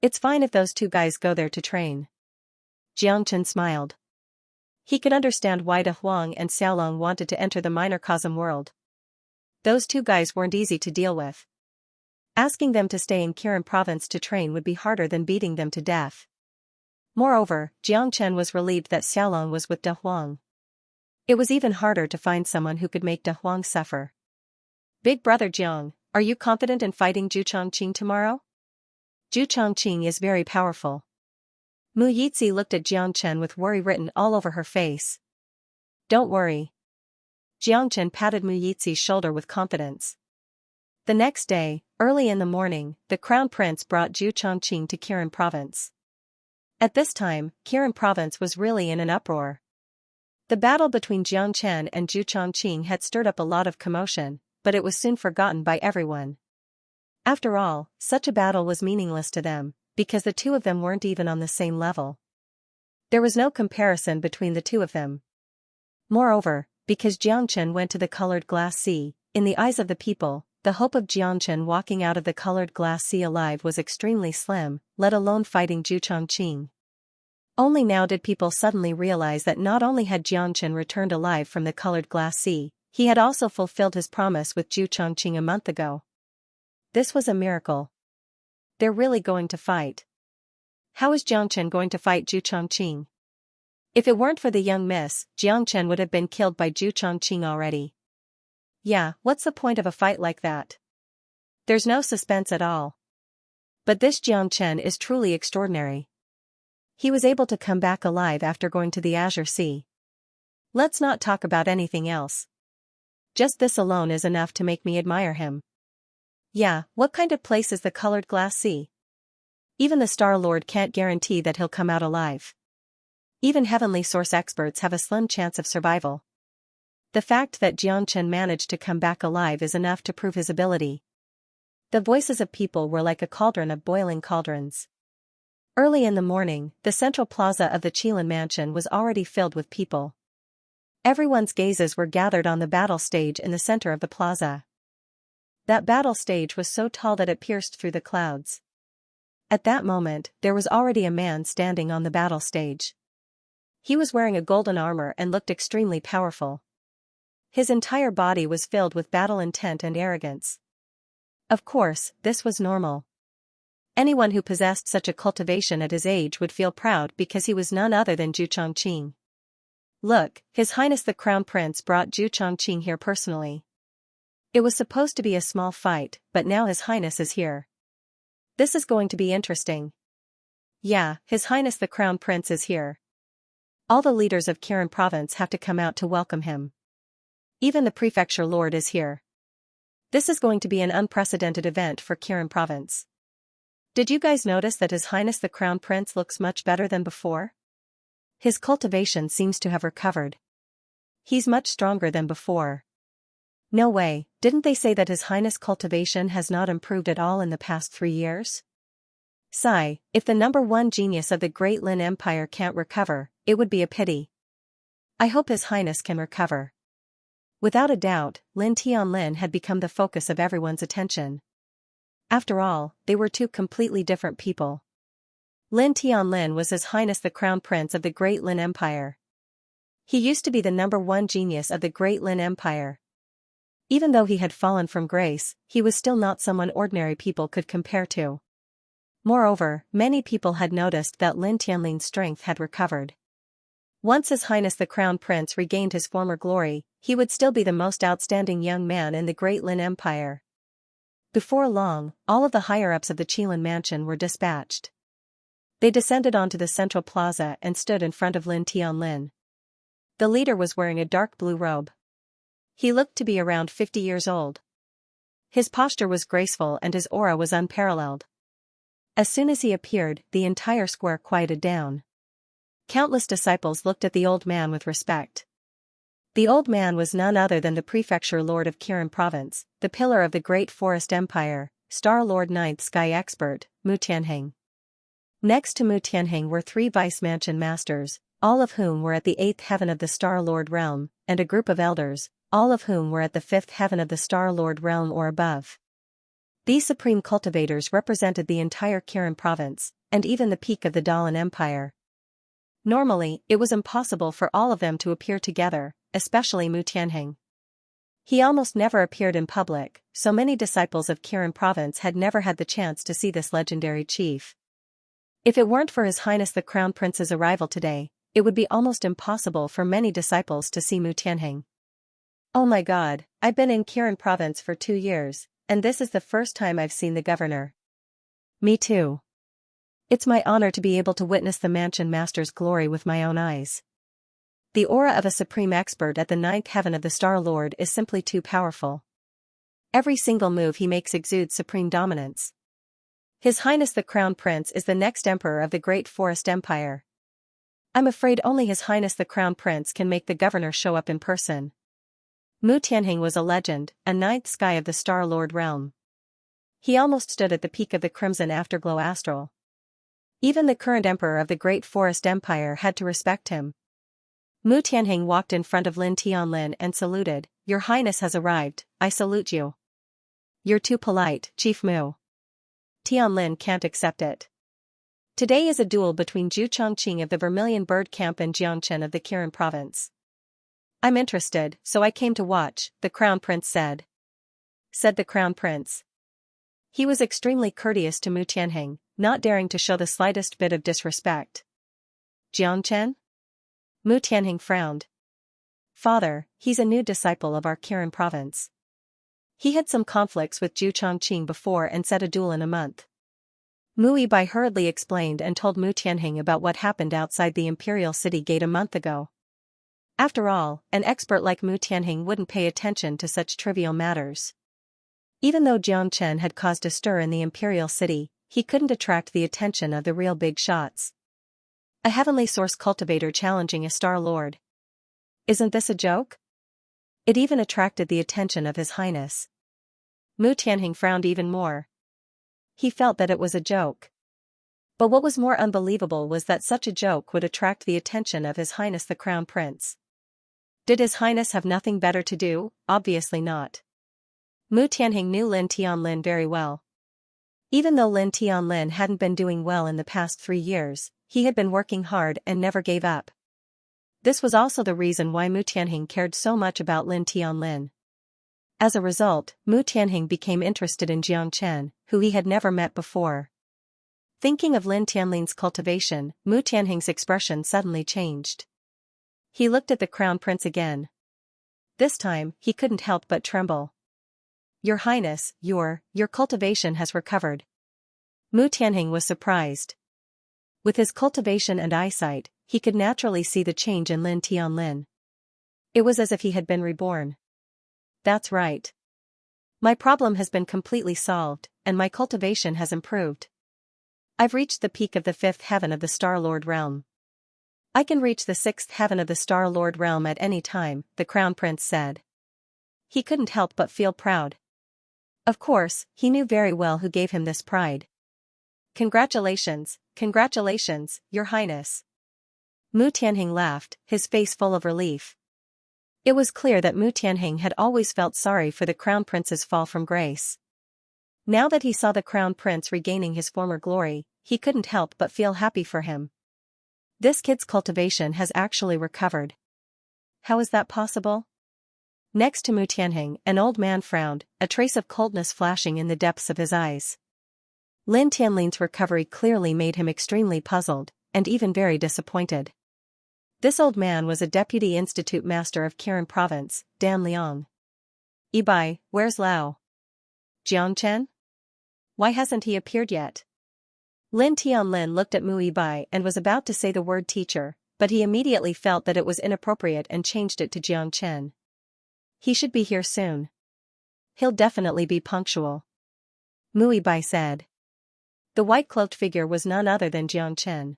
It's fine if those two guys go there to train. Jiang Chen smiled. He could understand why De Huang and Xiaolong wanted to enter the minor cosm world. Those two guys weren't easy to deal with. Asking them to stay in Kirin province to train would be harder than beating them to death. Moreover, Jiang Chen was relieved that Xiaolong was with De Huang. It was even harder to find someone who could make De Huang suffer. Big brother Jiang, are you confident in fighting Zhu Chongqing tomorrow? Zhu Chongqing is very powerful. Mu Yizi looked at Jiang Chen with worry written all over her face. Don't worry. Jiang Chen patted Mu Yizi's shoulder with confidence. The next day, early in the morning, the Crown Prince brought Zhu Chongqing to Kirin province. At this time, Kirin province was really in an uproar. The battle between Jiang Chen and Zhu Chongqing had stirred up a lot of commotion, but it was soon forgotten by everyone. After all, such a battle was meaningless to them, because the two of them weren't even on the same level. There was no comparison between the two of them. Moreover, because Jiang Chen went to the colored glass sea, in the eyes of the people, the hope of Jiang Chen walking out of the colored glass sea alive was extremely slim, let alone fighting Zhu Chongqing. Only now did people suddenly realize that not only had Jiang Chen returned alive from the colored glass sea, he had also fulfilled his promise with Zhu Chongqing a month ago. This was a miracle. They're really going to fight. How is Jiang Chen going to fight Zhu Chongqing? If it weren't for the young miss, Jiang Chen would have been killed by Zhu Chongqing already. Yeah, what's the point of a fight like that? There's no suspense at all. But this Jiang Chen is truly extraordinary. He was able to come back alive after going to the Azure Sea. Let's not talk about anything else. Just this alone is enough to make me admire him. Yeah, what kind of place is the colored glass sea? Even the Star Lord can't guarantee that he'll come out alive. Even Heavenly Source experts have a slim chance of survival. The fact that Jiang Chen managed to come back alive is enough to prove his ability. The voices of people were like a cauldron of boiling cauldrons. Early in the morning, the central plaza of the Qilin mansion was already filled with people. Everyone's gazes were gathered on the battle stage in the center of the plaza. That battle stage was so tall that it pierced through the clouds. At that moment, there was already a man standing on the battle stage. He was wearing a golden armor and looked extremely powerful. His entire body was filled with battle intent and arrogance. Of course, this was normal. Anyone who possessed such a cultivation at his age would feel proud because he was none other than Zhu Chongqing. Look, His Highness the Crown Prince brought Zhu Chongqing here personally. It was supposed to be a small fight, but now His Highness is here. This is going to be interesting. Yeah, His Highness the Crown Prince is here. All the leaders of Kirin Province have to come out to welcome him. Even the Prefecture Lord is here. This is going to be an unprecedented event for Kirin Province. Did you guys notice that His Highness the Crown Prince looks much better than before? His cultivation seems to have recovered. He's much stronger than before. No way, didn't they say that His Highness cultivation has not improved at all in the past 3 years? Sigh, if the #1 genius of the Great Lin Empire can't recover, it would be a pity. I hope His Highness can recover. Without a doubt, Lin Tianlin had become the focus of everyone's attention. After all, they were two completely different people. Lin Tianlin was His Highness the Crown Prince of the Great Lin Empire. He used to be the #1 genius of the Great Lin Empire. Even though he had fallen from grace, he was still not someone ordinary people could compare to. Moreover, many people had noticed that Lin Tianlin's strength had recovered. Once His Highness the Crown Prince regained his former glory, he would still be the most outstanding young man in the Great Lin Empire. Before long, all of the higher-ups of the Qilin mansion were dispatched. They descended onto the central plaza and stood in front of Lin Tianlin. The leader was wearing a dark blue robe. He looked to be around 50 years old. His posture was graceful and his aura was unparalleled. As soon as he appeared, the entire square quieted down. Countless disciples looked at the old man with respect. The old man was none other than the Prefecture Lord of Kirin Province, the pillar of the Great Forest Empire, Star Lord Ninth Sky Expert, Mu Tianheng. Next to Mu Tianheng were 3 Vice Mansion Masters, all of whom were at the 8th heaven of the Star Lord Realm, and a group of elders, all of whom were at the 5th heaven of the Star Lord Realm or above. These supreme cultivators represented the entire Kirin Province, and even the peak of the Dalan Empire. Normally, it was impossible for all of them to appear together, especially Mu Tianheng. He almost never appeared in public, so many disciples of Kirin Province had never had the chance to see this legendary chief. If it weren't for His Highness the Crown Prince's arrival today, it would be almost impossible for many disciples to see Mu Tianheng. Oh my God, I've been in Kirin Province for 2 years, and this is the first time I've seen the governor. Me too. It's my honor to be able to witness the Mansion Master's glory with my own eyes. The aura of a supreme expert at the 9th heaven of the Star Lord is simply too powerful. Every single move he makes exudes supreme dominance. His Highness the Crown Prince is the next emperor of the Great Forest Empire. I'm afraid only His Highness the Crown Prince can make the governor show up in person. Mu Tianheng was a legend, a 9th sky of the Star Lord realm. He almost stood at the peak of the Crimson Afterglow Astral. Even the current emperor of the Great Forest Empire had to respect him. Mu Tianheng walked in front of Lin Tianlin and saluted. Your Highness has arrived, I salute you. You're too polite, Chief Mu. Tianlin can't accept it. Today is a duel between Zhu Chongqing of the Vermilion Bird Camp and Xianxia of the Kirin Province. I'm interested, so I came to watch, the Crown Prince said. Said the Crown Prince. He was extremely courteous to Mu Tianheng, not daring to show the slightest bit of disrespect. Xianxia? Mu Tianheng frowned. Father, he's a new disciple of our Kirin Province. He had some conflicts with Zhu Chongqing before and set a duel in a month. Mu Yibai hurriedly explained and told Mu Tianheng about what happened outside the Imperial City Gate a month ago. After all, an expert like Mu Tianheng wouldn't pay attention to such trivial matters. Even though Jiang Chen had caused a stir in the Imperial City, he couldn't attract the attention of the real big shots. A heavenly source cultivator challenging a Star Lord. Isn't this a joke? It even attracted the attention of His Highness. Mu Tianheng frowned even more. He felt that it was a joke. But what was more unbelievable was that such a joke would attract the attention of His Highness the Crown Prince. Did His Highness have nothing better to do? Obviously not. Mu Tianheng knew Lin Tianlin very well. Even though Lin Tianlin hadn't been doing well in the past 3 years, he had been working hard and never gave up. This was also the reason why Mu Tianheng cared so much about Lin Tianlin. As a result, Mu Tianheng became interested in Jiang Chen, who he had never met before. Thinking of Lin Tianlin's cultivation, Mu Tianheng's expression suddenly changed. He looked at the Crown Prince again. This time, he couldn't help but tremble. Your Highness, your cultivation has recovered. Mu Tianheng was surprised. With his cultivation and eyesight, he could naturally see the change in Lin Tianlin. It was as if he had been reborn. That's right. My problem has been completely solved, and my cultivation has improved. I've reached the peak of the 5th heaven of the Star-Lord realm. I can reach the 6th heaven of the Star-Lord realm at any time, the Crown Prince said. He couldn't help but feel proud. Of course, he knew very well who gave him this pride. Congratulations, Your Highness. Mu Tianheng laughed, his face full of relief. It was clear that Mu Tianheng had always felt sorry for the Crown Prince's fall from grace. Now that he saw the Crown Prince regaining his former glory, he couldn't help but feel happy for him. This kid's cultivation has actually recovered. How is that possible? Next to Mu Tianheng, an old man frowned, a trace of coldness flashing in the depths of his eyes. Lin Tianlin's recovery clearly made him extremely puzzled, and even very disappointed. This old man was a deputy institute master of Kirin province, Dan Liang. Ibai, where's Lao? Jiangchen? Why hasn't he appeared yet? Lin Tianlin looked at Mu Ibai and was about to say the word teacher, but he immediately felt that it was inappropriate and changed it to Jiangchen. He should be here soon. He'll definitely be punctual. Mu Ibai said. The white-cloaked figure was none other than Jiangchen.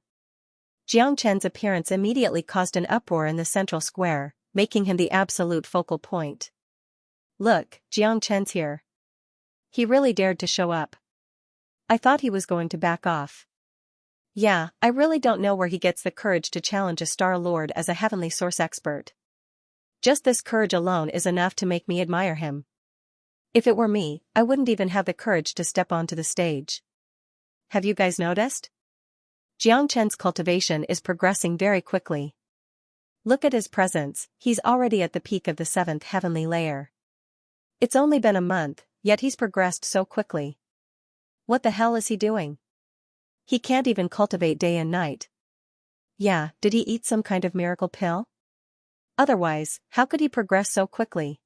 Jiangchen's appearance immediately caused an uproar in the central square, making him the absolute focal point. Look, Jiangchen's here. He really dared to show up. I thought he was going to back off. Yeah, I really don't know where he gets the courage to challenge a Star Lord as a heavenly source expert. Just this courage alone is enough to make me admire him. If it were me, I wouldn't even have the courage to step onto the stage. Have you guys noticed? Jiangchen's cultivation is progressing very quickly. Look at his presence, he's already at the peak of the 7th heavenly layer. It's only been a month, yet he's progressed so quickly. What the hell is he doing? He can't even cultivate day and night. Yeah, did he eat some kind of miracle pill? Otherwise, how could he progress so quickly?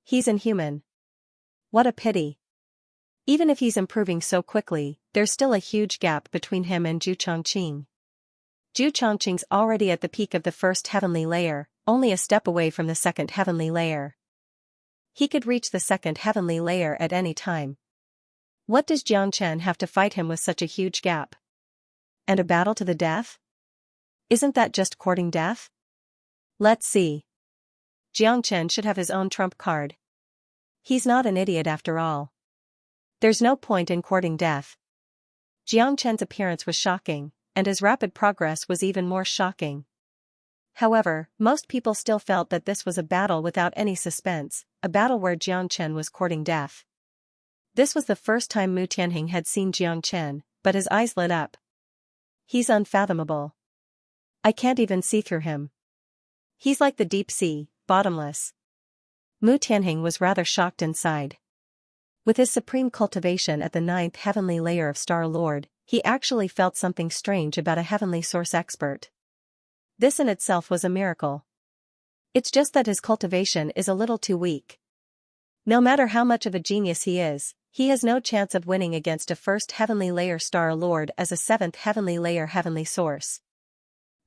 He's inhuman. What a pity. Even if he's improving so quickly, there's still a huge gap between him and Zhu Chongqing. Zhu Chongqing's already at the peak of the 1st heavenly layer, only a step away from the 2nd heavenly layer. He could reach the 2nd heavenly layer at any time. What does Jiangchen have to fight him with such a huge gap? And a battle to the death? Isn't that just courting death? Let's see. Jiangchen should have his own trump card. He's not an idiot after all. There's no point in courting death. Jiangchen's appearance was shocking, and his rapid progress was even more shocking. However, most people still felt that this was a battle without any suspense, a battle where Jiangchen was courting death. This was the first time Mu Tianheng had seen Jiangchen, but his eyes lit up. He's unfathomable. I can't even see through him. He's like the deep sea, bottomless. Mu Tianheng was rather shocked inside. With his supreme cultivation at the 9th heavenly layer of Star Lord, he actually felt something strange about a heavenly source expert. This in itself was a miracle. It's just that his cultivation is a little too weak. No matter how much of a genius he is, he has no chance of winning against a 1st heavenly layer Star Lord as a 7th heavenly layer heavenly source.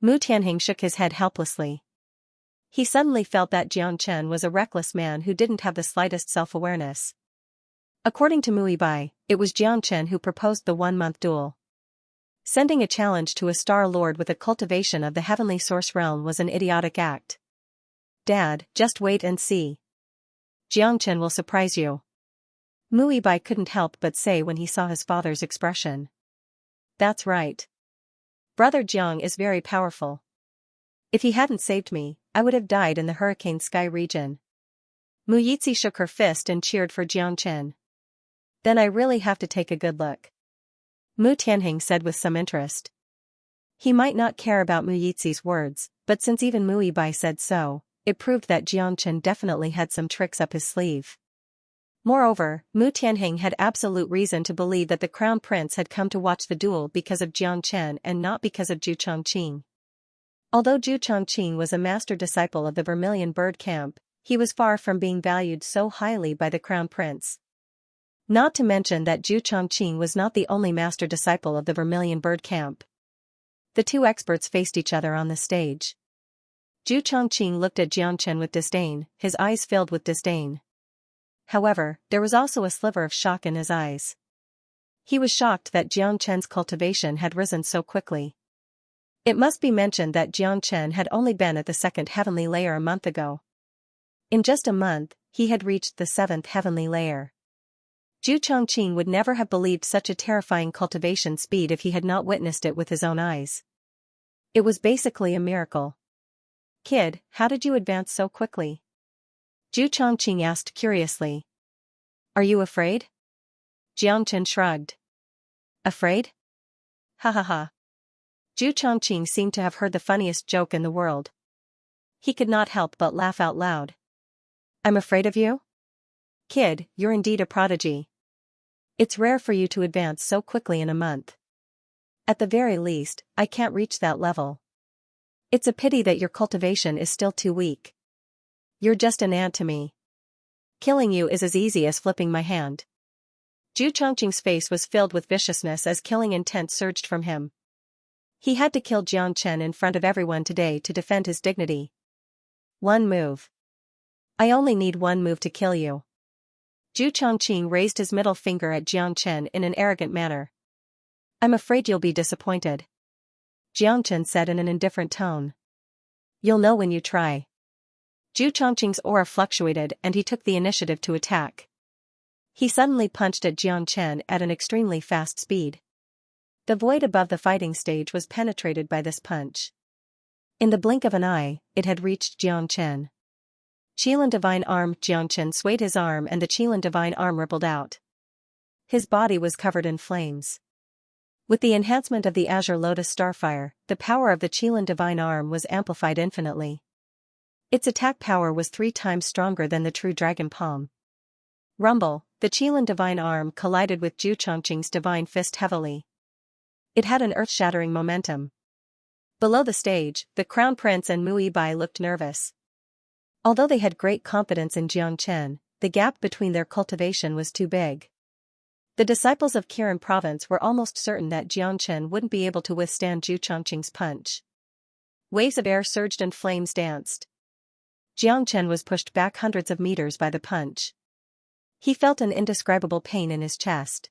Mu Tianheng shook his head helplessly. He suddenly felt that Jiangchen was a reckless man who didn't have the slightest self-awareness. According to Mu Ibai, it was Jiangchen who proposed the 1-month duel. Sending a challenge to a Star Lord with a cultivation of the heavenly source realm was an idiotic act. Dad, just wait and see. Jiangchen will surprise you. Mu Ibai couldn't help but say when he saw his father's expression. That's right. Brother Jiang is very powerful. If he hadn't saved me, I would have died in the Hurricane Sky region. Mu Yizhi shook her fist and cheered for Jiangchen. Then I really have to take a good look. Mu Tianheng said with some interest. He might not care about Mu Yizhi's words, but since even Mu Ibai said so, it proved that Jiangchen definitely had some tricks up his sleeve. Moreover, Mu Tianheng had absolute reason to believe that the Crown Prince had come to watch the duel because of Jiangchen and not because of Zhu Chongqing. Although Zhu Chongqing was a master disciple of the Vermilion Bird Camp, he was far from being valued so highly by the crown prince. Not to mention that Zhu Chongqing was not the only master disciple of the Vermilion Bird Camp. The two experts faced each other on the stage. Zhu Chongqing looked at Xianxia with disdain, his eyes filled with disdain. However, there was also a sliver of shock in his eyes. He was shocked that Xianxia's cultivation had risen so quickly. It must be mentioned that Xianxia had only been at the 2nd heavenly layer a month ago. In just a month, he had reached the 7th heavenly layer. Zhu Chongqing would never have believed such a terrifying cultivation speed if he had not witnessed it with his own eyes. It was basically a miracle. "Kid, how did you advance so quickly?" Zhu Chongqing asked curiously. "Are you afraid?" Xianxia shrugged. "Afraid? Ha ha ha." Zhu Chongqing seemed to have heard the funniest joke in the world. He could not help but laugh out loud. "I'm afraid of you? Kid, you're indeed a prodigy. It's rare for you to advance so quickly in a month. At the very least, I can't reach that level. It's a pity that your cultivation is still too weak. You're just an ant to me. Killing you is as easy as flipping my hand." Zhu Chongqing's face was filled with viciousness as killing intent surged from him. He had to kill Xianxia in front of everyone today to defend his dignity. "One move. I only need one move to kill you." Zhu Chongqing raised his middle finger at Xianxia in an arrogant manner. "I'm afraid you'll be disappointed," Xianxia said in an indifferent tone. "You'll know when you try." Zhu Chongqing's aura fluctuated and he took the initiative to attack. He suddenly punched at Xianxia at an extremely fast speed. The void above the fighting stage was penetrated by this punch. In the blink of an eye, it had reached Xianxia. Qilin Divine Arm. Xianxia swayed his arm and the Qilin Divine Arm rippled out. His body was covered in flames. With the enhancement of the Azure Lotus Starfire, the power of the Qilin Divine Arm was amplified infinitely. Its attack power was 3 times stronger than the true Dragon Palm. Rumble, the Qilin Divine Arm collided with Zhu Chongqing's Divine Fist heavily. It had an earth-shattering momentum. Below the stage, the Crown Prince and Mu Yibai looked nervous. Although they had great confidence in Xianxia, the gap between their cultivation was too big. The disciples of Kirin province were almost certain that Xianxia wouldn't be able to withstand Zhu Chongqing's punch. Waves of air surged and flames danced. Xianxia was pushed back hundreds of meters by the punch. He felt an indescribable pain in his chest.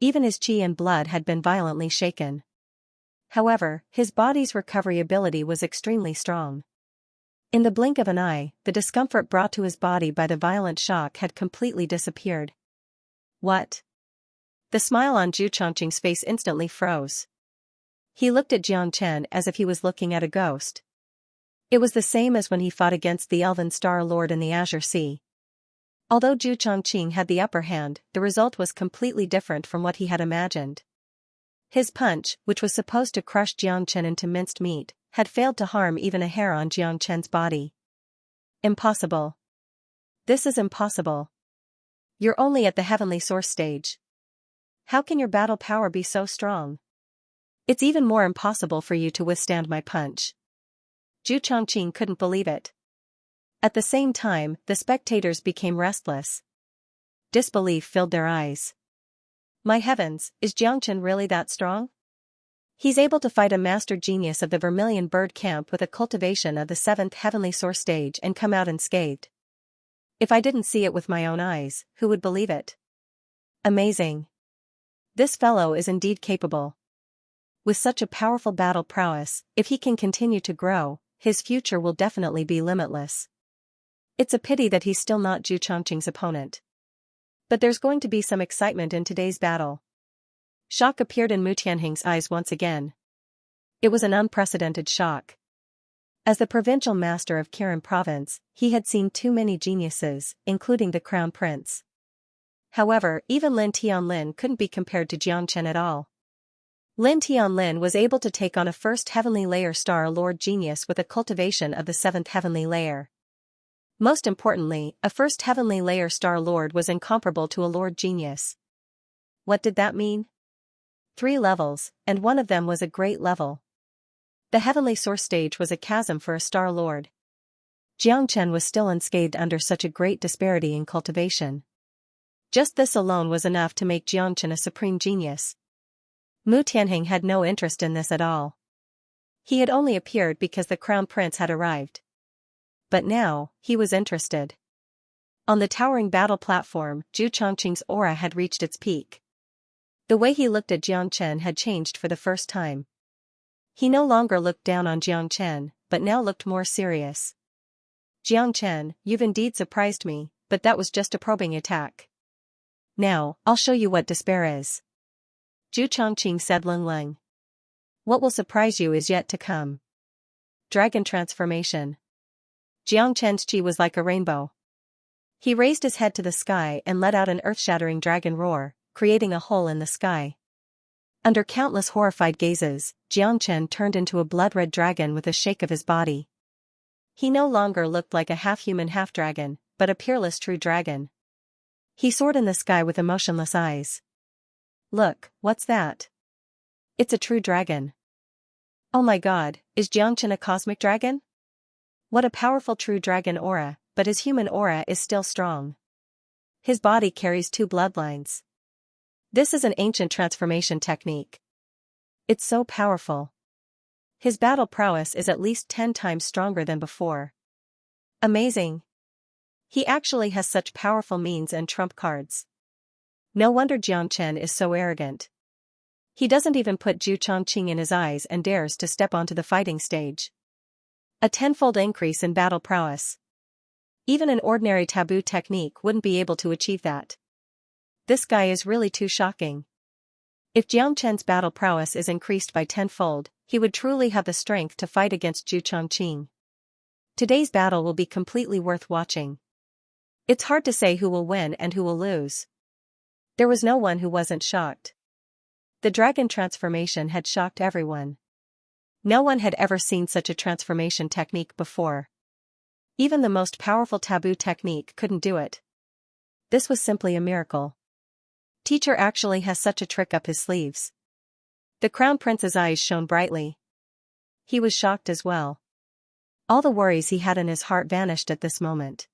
Even his chi and blood had been violently shaken. However, his body's recovery ability was extremely strong. In the blink of an eye, the discomfort brought to his body by the violent shock had completely disappeared. "What?" The smile on Zhu Chongqing's face instantly froze. He looked at Xianxia as if he was looking at a ghost. It was the same as when he fought against the Elven Star Lord in the Azure Sea. Although Zhu Chongqing had the upper hand, the result was completely different from what he had imagined. His punch, which was supposed to crush Xianxia into minced meat, had failed to harm even a hair on Xianxia's body. "Impossible. This is impossible. You're only at the heavenly source stage. How can your battle power be so strong? It's even more impossible for you to withstand my punch." Zhu Chongqing couldn't believe it. At the same time, the spectators became restless. Disbelief filled their eyes. "My heavens, is Xianxia really that strong? He's able to fight a master genius of the Vermilion Bird Camp with a cultivation of the 7th heavenly source stage and come out unscathed. If I didn't see it with my own eyes, who would believe it? Amazing. This fellow is indeed capable. With such a powerful battle prowess, if he can continue to grow, his future will definitely be limitless. It's a pity that he's still not Zhu Chongqing's opponent. But there's going to be some excitement in today's battle." Shock appeared in Mu Tianhing's eyes once again. It was an unprecedented shock. As the provincial master of Kirin province, he had seen too many geniuses, including the Crown Prince. However, even Lin Tianlin couldn't be compared to Xianxia at all. Lin Tianlin was able to take on a 1st heavenly layer Star Lord genius with a cultivation of the 7th heavenly layer. Most importantly, a 1st heavenly layer Star Lord was incomparable to a Lord genius. What did that mean? 3 levels, and one of them was a great level. The heavenly source stage was a chasm for a Star Lord. Xianxia was still unscathed under such a great disparity in cultivation. Just this alone was enough to make Xianxia a supreme genius. Mu Tianheng had no interest in this at all. He had only appeared because the crown prince had arrived. But now, he was interested. On the towering battle platform, Zhu Chongqing's aura had reached its peak. The way he looked at Xianxia had changed for the first time. He no longer looked down on Xianxia, but now looked more serious. Xianxia, you've indeed surprised me, but that was just a probing attack. Now, I'll show you what despair is. Zhu Chongqing said Leng. What will surprise you is yet to come. Dragon transformation. Xianxia's chi was like a rainbow. He raised his head to the sky and let out an earth-shattering dragon roar, creating a hole in the sky. Under countless horrified gazes, Xianxia turned into a blood-red dragon with a shake of his body. He no longer looked like a half-human half-dragon, but a peerless true dragon. He soared in the sky with emotionless eyes. Look, what's that? It's a true dragon. Oh my god, is Xianxia a cosmic dragon? What a powerful true dragon aura, but his human aura is still strong. His body carries 2 bloodlines. This is an ancient transformation technique. It's so powerful. His battle prowess is at least 10 times stronger than before. Amazing. He actually has such powerful means and trump cards. No wonder Xianxia is so arrogant. He doesn't even put Zhu Chongqing in his eyes and dares to step onto the fighting stage. A 10-fold increase in battle prowess. Even an ordinary taboo technique wouldn't be able to achieve that. This guy is really too shocking. If Xianxia's battle prowess is increased by 10-fold, he would truly have the strength to fight against Zhu Chongqing. Today's battle will be completely worth watching. It's hard to say who will win and who will lose. There was no one who wasn't shocked. The dragon transformation had shocked everyone. No one had ever seen such a transformation technique before. Even the most powerful taboo technique couldn't do it. This was simply a miracle. Teacher actually has such a trick up his sleeves. The crown prince's eyes shone brightly. He was shocked as well. All the worries he had in his heart vanished at this moment.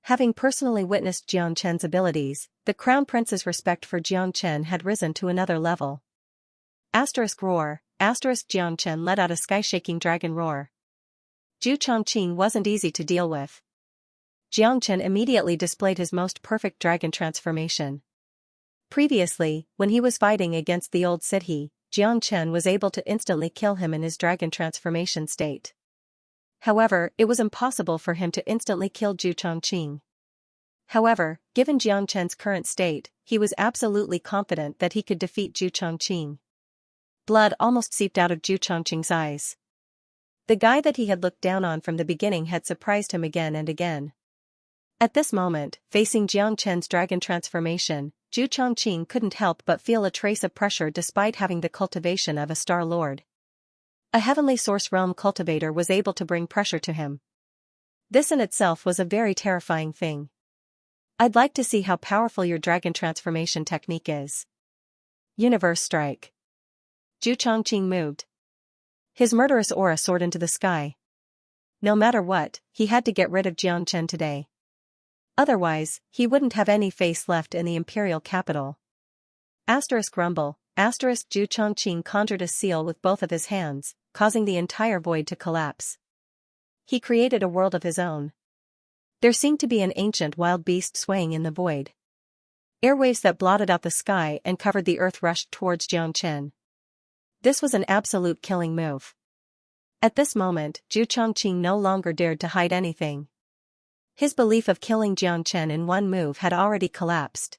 Having personally witnessed Xianxia's abilities, the crown prince's respect for Xianxia had risen to another level. Roar, Xianxia let out a sky-shaking dragon roar. Zhu Chongqing wasn't easy to deal with. Xianxia immediately displayed his most perfect dragon transformation. Previously, when he was fighting against the old Sidhe, Xianxia was able to instantly kill him in his dragon transformation state. However, it was impossible for him to instantly kill Zhu Chongqing. However, given Xianxia's current state, he was absolutely confident that he could defeat Zhu Chongqing. Blood almost seeped out of Zhu Chongqing's eyes. The guy that he had looked down on from the beginning had surprised him again and again. At this moment, facing Xianxia's dragon transformation, Zhu Chongqing couldn't help but feel a trace of pressure despite having the cultivation of a Star Lord. A heavenly source realm cultivator was able to bring pressure to him. This in itself was a very terrifying thing. I'd like to see how powerful your dragon transformation technique is. Universe strike. Zhu Chongqing moved. His murderous aura soared into the sky. No matter what, he had to get rid of Xianxia today. Otherwise, he wouldn't have any face left in the imperial capital. Rumble, Zhu Chongqing conjured a seal with both of his hands, causing the entire void to collapse. He created a world of his own. There seemed to be an ancient wild beast swaying in the void. Airwaves that blotted out the sky and covered the earth rushed towards Xianxia. This was an absolute killing move. At this moment, Zhu Chongqing no longer dared to hide anything. His belief of killing Xianxia in one move had already collapsed.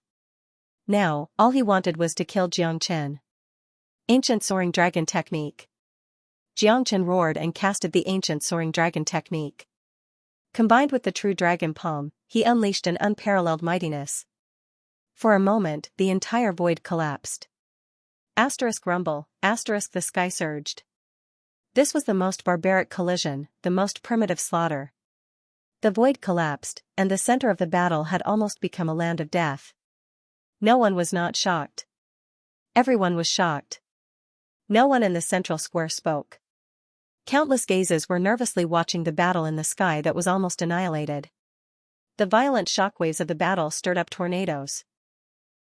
Now, all he wanted was to kill Xianxia. Ancient Soaring Dragon Technique. Xianxia roared and casted the Ancient Soaring Dragon Technique. Combined with the True Dragon Palm, he unleashed an unparalleled mightiness. For a moment, the entire void collapsed. Rumble, the sky surged. This was the most barbaric collision, the most primitive slaughter. The void collapsed, and the center of the battle had almost become a land of death. No one was not shocked. Everyone was shocked. No one in the central square spoke. Countless gazes were nervously watching the battle in the sky that was almost annihilated. The violent shockwaves of the battle stirred up tornadoes.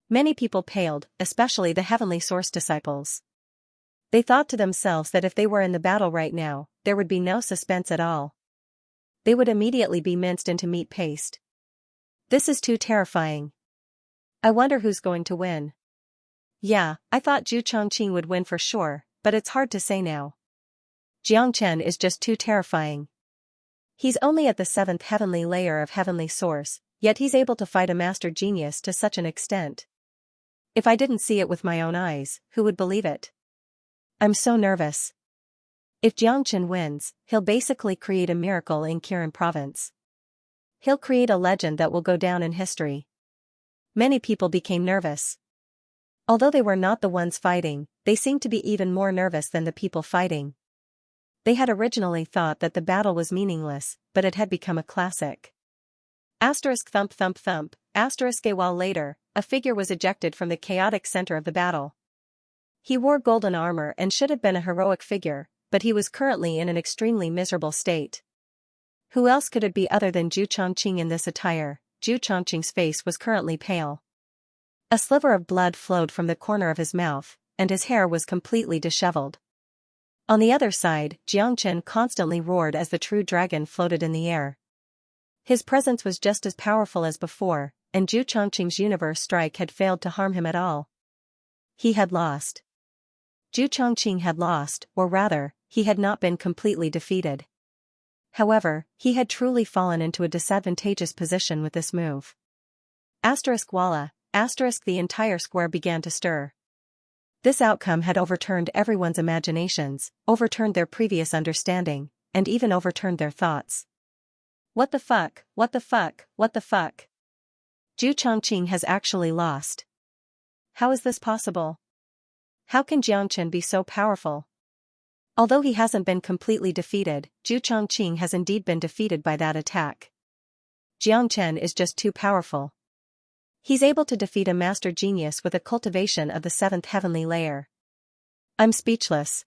Many people paled, especially the Heavenly Source disciples. They thought to themselves that if they were in the battle right now, there would be no suspense at all. They would immediately be minced into meat paste. This is too terrifying. I wonder who's going to win. Yeah, I thought Zhu Chongqing would win for sure, but it's hard to say now. Jiang Chen is just too terrifying. He's only at the 7th heavenly layer of Heavenly Source, yet he's able to fight a master genius to such an extent. If I didn't see it with my own eyes, who would believe it? I'm so nervous. If Jiang Chen wins, he'll basically create a miracle in Kirin province. He'll create a legend that will go down in history. Many people became nervous. Although they were not the ones fighting, they seemed to be even more nervous than the people fighting. They had originally thought that the battle was meaningless, but it had become a classic. Asterisk thump thump thump, asterisk a while later, a figure was ejected from the chaotic center of the battle. He wore golden armor and should have been a heroic figure, but he was currently in an extremely miserable state. Who else could it be other than Zhu Chongqing in this attire? Zhu Chongqing's face was currently pale. A sliver of blood flowed from the corner of his mouth, and his hair was completely disheveled. On the other side, Jiang Chen constantly roared as the true dragon floated in the air. His presence was just as powerful as before, and Zhu Chongqing's universe strike had failed to harm him at all. He had lost. Zhu Chongqing had lost, or rather, he had not been completely defeated. However, he had truly fallen into a disadvantageous position with this move. Asterisk voila, asterisk the entire square began to stir. This outcome had overturned everyone's imaginations, overturned their previous understanding, and even overturned their thoughts. What the fuck, what the fuck, what the fuck? Zhu Chongqing has actually lost. How is this possible? How can Jiang Chen be so powerful? Although he hasn't been completely defeated, Zhu Chongqing has indeed been defeated by that attack. Jiang Chen is just too powerful. He's able to defeat a master genius with a cultivation of the 7th heavenly layer. I'm speechless.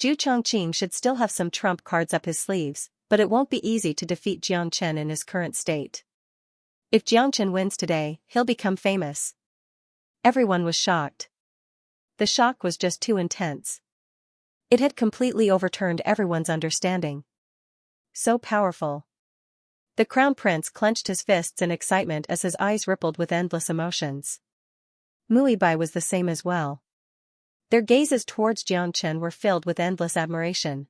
Zhu Chongqing should still have some trump cards up his sleeves, but it won't be easy to defeat Jiang Chen in his current state. If Jiang Chen wins today, he'll become famous. Everyone was shocked. The shock was just too intense. It had completely overturned everyone's understanding. So powerful. The Crown Prince clenched his fists in excitement as his eyes rippled with endless emotions. Muibai was the same as well. Their gazes towards Jiang Chen were filled with endless admiration.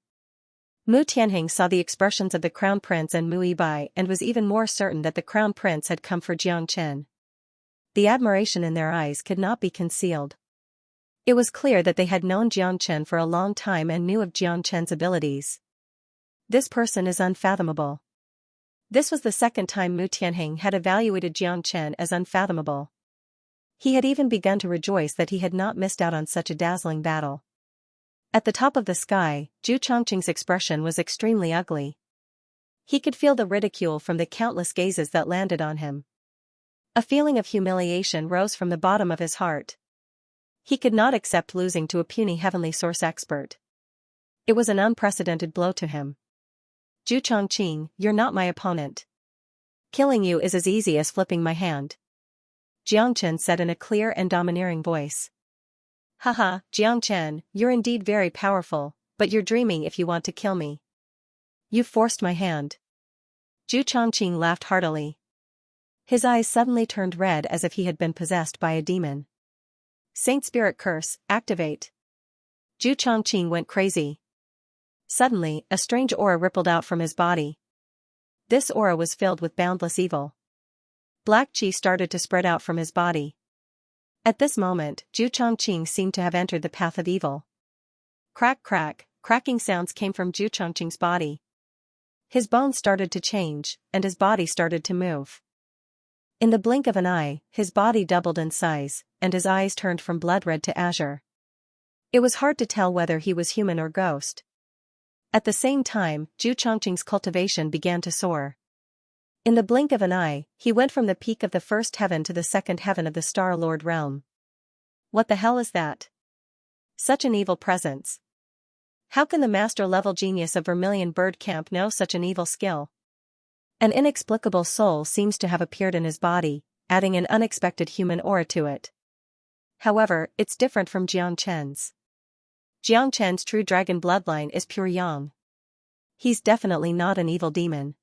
Mu Tianheng saw the expressions of the Crown Prince and Muibai and was even more certain that the Crown Prince had come for Jiang Chen. The admiration in their eyes could not be concealed. It was clear that they had known Jiang Chen for a long time and knew of Jiang Chen's abilities. This person is unfathomable. This was the second time Mu Tianheng had evaluated Jiang Chen as unfathomable. He had even begun to rejoice that he had not missed out on such a dazzling battle. At the top of the sky, Zhu Chongqing's expression was extremely ugly. He could feel the ridicule from the countless gazes that landed on him. A feeling of humiliation rose from the bottom of his heart. He could not accept losing to a puny Heavenly Source expert. It was an unprecedented blow to him. Zhu Chongqing, you're not my opponent. Killing you is as easy as flipping my hand. Jiang Chen said in a clear and domineering voice. Haha, Jiang Chen, you're indeed very powerful, but you're dreaming if you want to kill me. You forced my hand. Zhu Chongqing laughed heartily. His eyes suddenly turned red as if he had been possessed by a demon. Saint Spirit Curse, activate. Zhu Chongqing went crazy. Suddenly, a strange aura rippled out from his body. This aura was filled with boundless evil. Black chi started to spread out from his body. At this moment, Zhu Chongqing seemed to have entered the path of evil. Crack crack, cracking sounds came from Zhu Chongqing's body. His bones started to change, and his body started to move. In the blink of an eye, his body doubled in size, and his eyes turned from blood red to azure. It was hard to tell whether he was human or ghost. At the same time, Zhu Chongqing's cultivation began to soar. In the blink of an eye, he went from the peak of the first heaven to the second heaven of the Star Lord realm. What the hell is that? Such an evil presence. How can the master-level genius of Vermilion Bird Camp know such an evil skill? An inexplicable soul seems to have appeared in his body, adding an unexpected human aura to it. However, it's different from Xianxia's. Xianxia's true dragon bloodline is pure yang. He's definitely not an evil demon.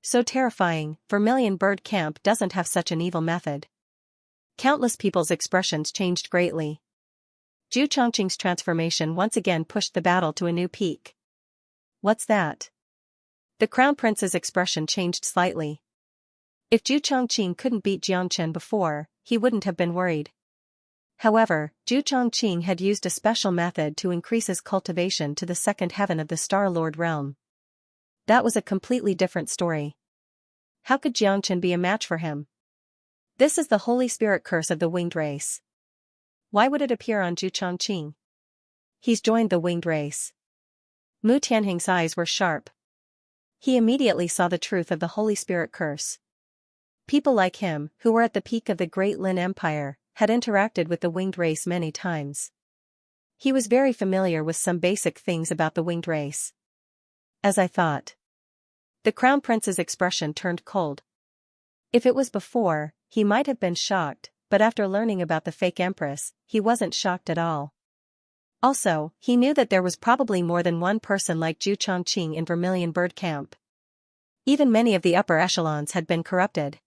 So terrifying, Vermilion Bird Camp doesn't have such an evil method. Countless people's expressions changed greatly. Zhu Chongqing's transformation once again pushed the battle to a new peak. What's that? The Crown Prince's expression changed slightly. If Zhu Chongqing couldn't beat Xianxian before, he wouldn't have been worried. However, Zhu Chongqing had used a special method to increase his cultivation to the second heaven of the Star Lord realm. That was a completely different story. How could Xianxian be a match for him? This is the Holy Spirit curse of the winged race. Why would it appear on Zhu Chongqing? He's joined the winged race. Mu Tianhing's eyes were sharp. He immediately saw the truth of the Holy Spirit curse. People like him, who were at the peak of the Great Lin Empire, had interacted with the winged race many times. He was very familiar with some basic things about the winged race. As I thought. The Crown Prince's expression turned cold. If it was before, he might have been shocked, but after learning about the fake empress, he wasn't shocked at all. Also, he knew that there was probably more than one person like Zhu Chongqing in Vermilion Bird Camp. Even many of the upper echelons had been corrupted.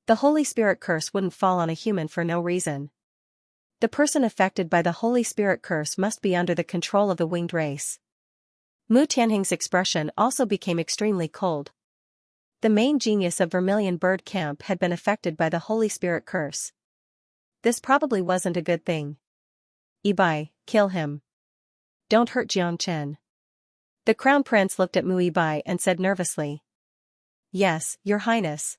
The Holy Spirit curse wouldn't fall on a human for no reason. The person affected by the Holy Spirit curse must be under the control of the winged race. Mu Tianhing's expression also became extremely cold. The main genius of Vermilion Bird Camp had been affected by the Holy Spirit curse. This probably wasn't a good thing. Ibai, kill him. Don't hurt Xianxian. The Crown Prince looked at Mu Ibai and said nervously. Yes, Your Highness.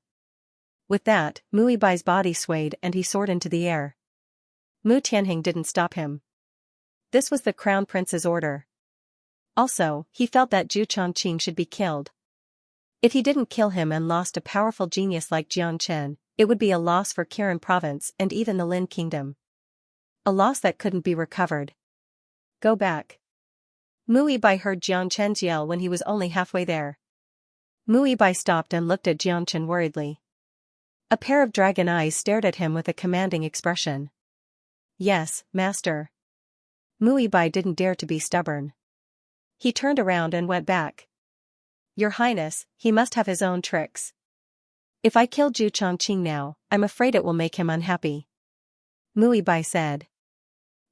With that, Mu Ibai's body swayed and he soared into the air. Mu Tianhing didn't stop him. This was the Crown Prince's order. Also, he felt that Zhu Chongqing should be killed. If he didn't kill him and lost a powerful genius like Xianxian, it would be a loss for Kirin Province and even the Lin Kingdom. A loss that couldn't be recovered. Go back. Mu Ibai heard Xianxian's yell when he was only halfway there. Mu Ibai stopped and looked at Xianxian worriedly. A pair of dragon eyes stared at him with a commanding expression. Yes, master. Mu Ibai didn't dare to be stubborn. He turned around and went back. Your Highness, he must have his own tricks. If I kill Zhu Chongqing now, I'm afraid it will make him unhappy. Mu Ibai said.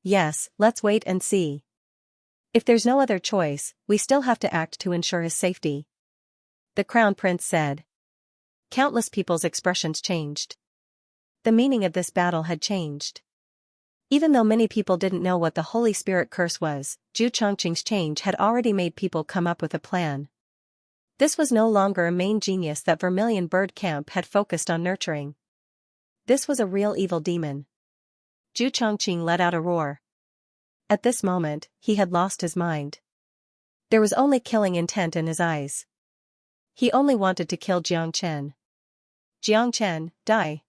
Yes, let's wait and see. If there's no other choice, we still have to act to ensure his safety. The Crown Prince said. Countless people's expressions changed. The meaning of this battle had changed. Even though many people didn't know what the Holy Spirit curse was, Zhu Chongqing's change had already made people come up with a plan. This was no longer a main genius that Vermilion Bird Camp had focused on nurturing. This was a real evil demon. Zhu Chongqing let out a roar. At this moment, he had lost his mind. There was only killing intent in his eyes. He only wanted to kill Xianxian. Xianxian, die.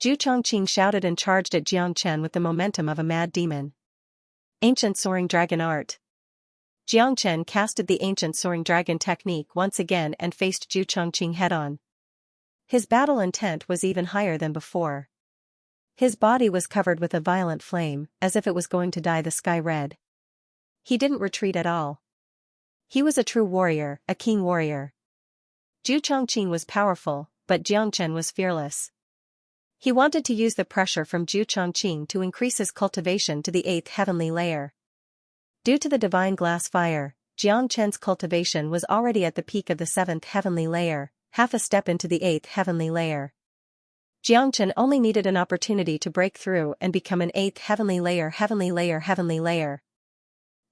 Zhu Chongqing shouted and charged at Xianxian with the momentum of a mad demon. Ancient Soaring Dragon Art. Xianxian casted the Ancient Soaring Dragon technique once again and faced Zhu Chongqing head-on. His battle intent was even higher than before. His body was covered with a violent flame, as if it was going to dye the sky red. He didn't retreat at all. He was a true warrior, a king warrior. Zhu Chongqing was powerful, but Xianxian was fearless. He wanted to use the pressure from Zhu Chongqing to increase his cultivation to the 8th heavenly layer. Due to the divine glass fire, Xianxian's cultivation was already at the peak of the 7th heavenly layer, half a step into the 8th heavenly layer. Xianxian only needed an opportunity to break through and become an 8th heavenly layer.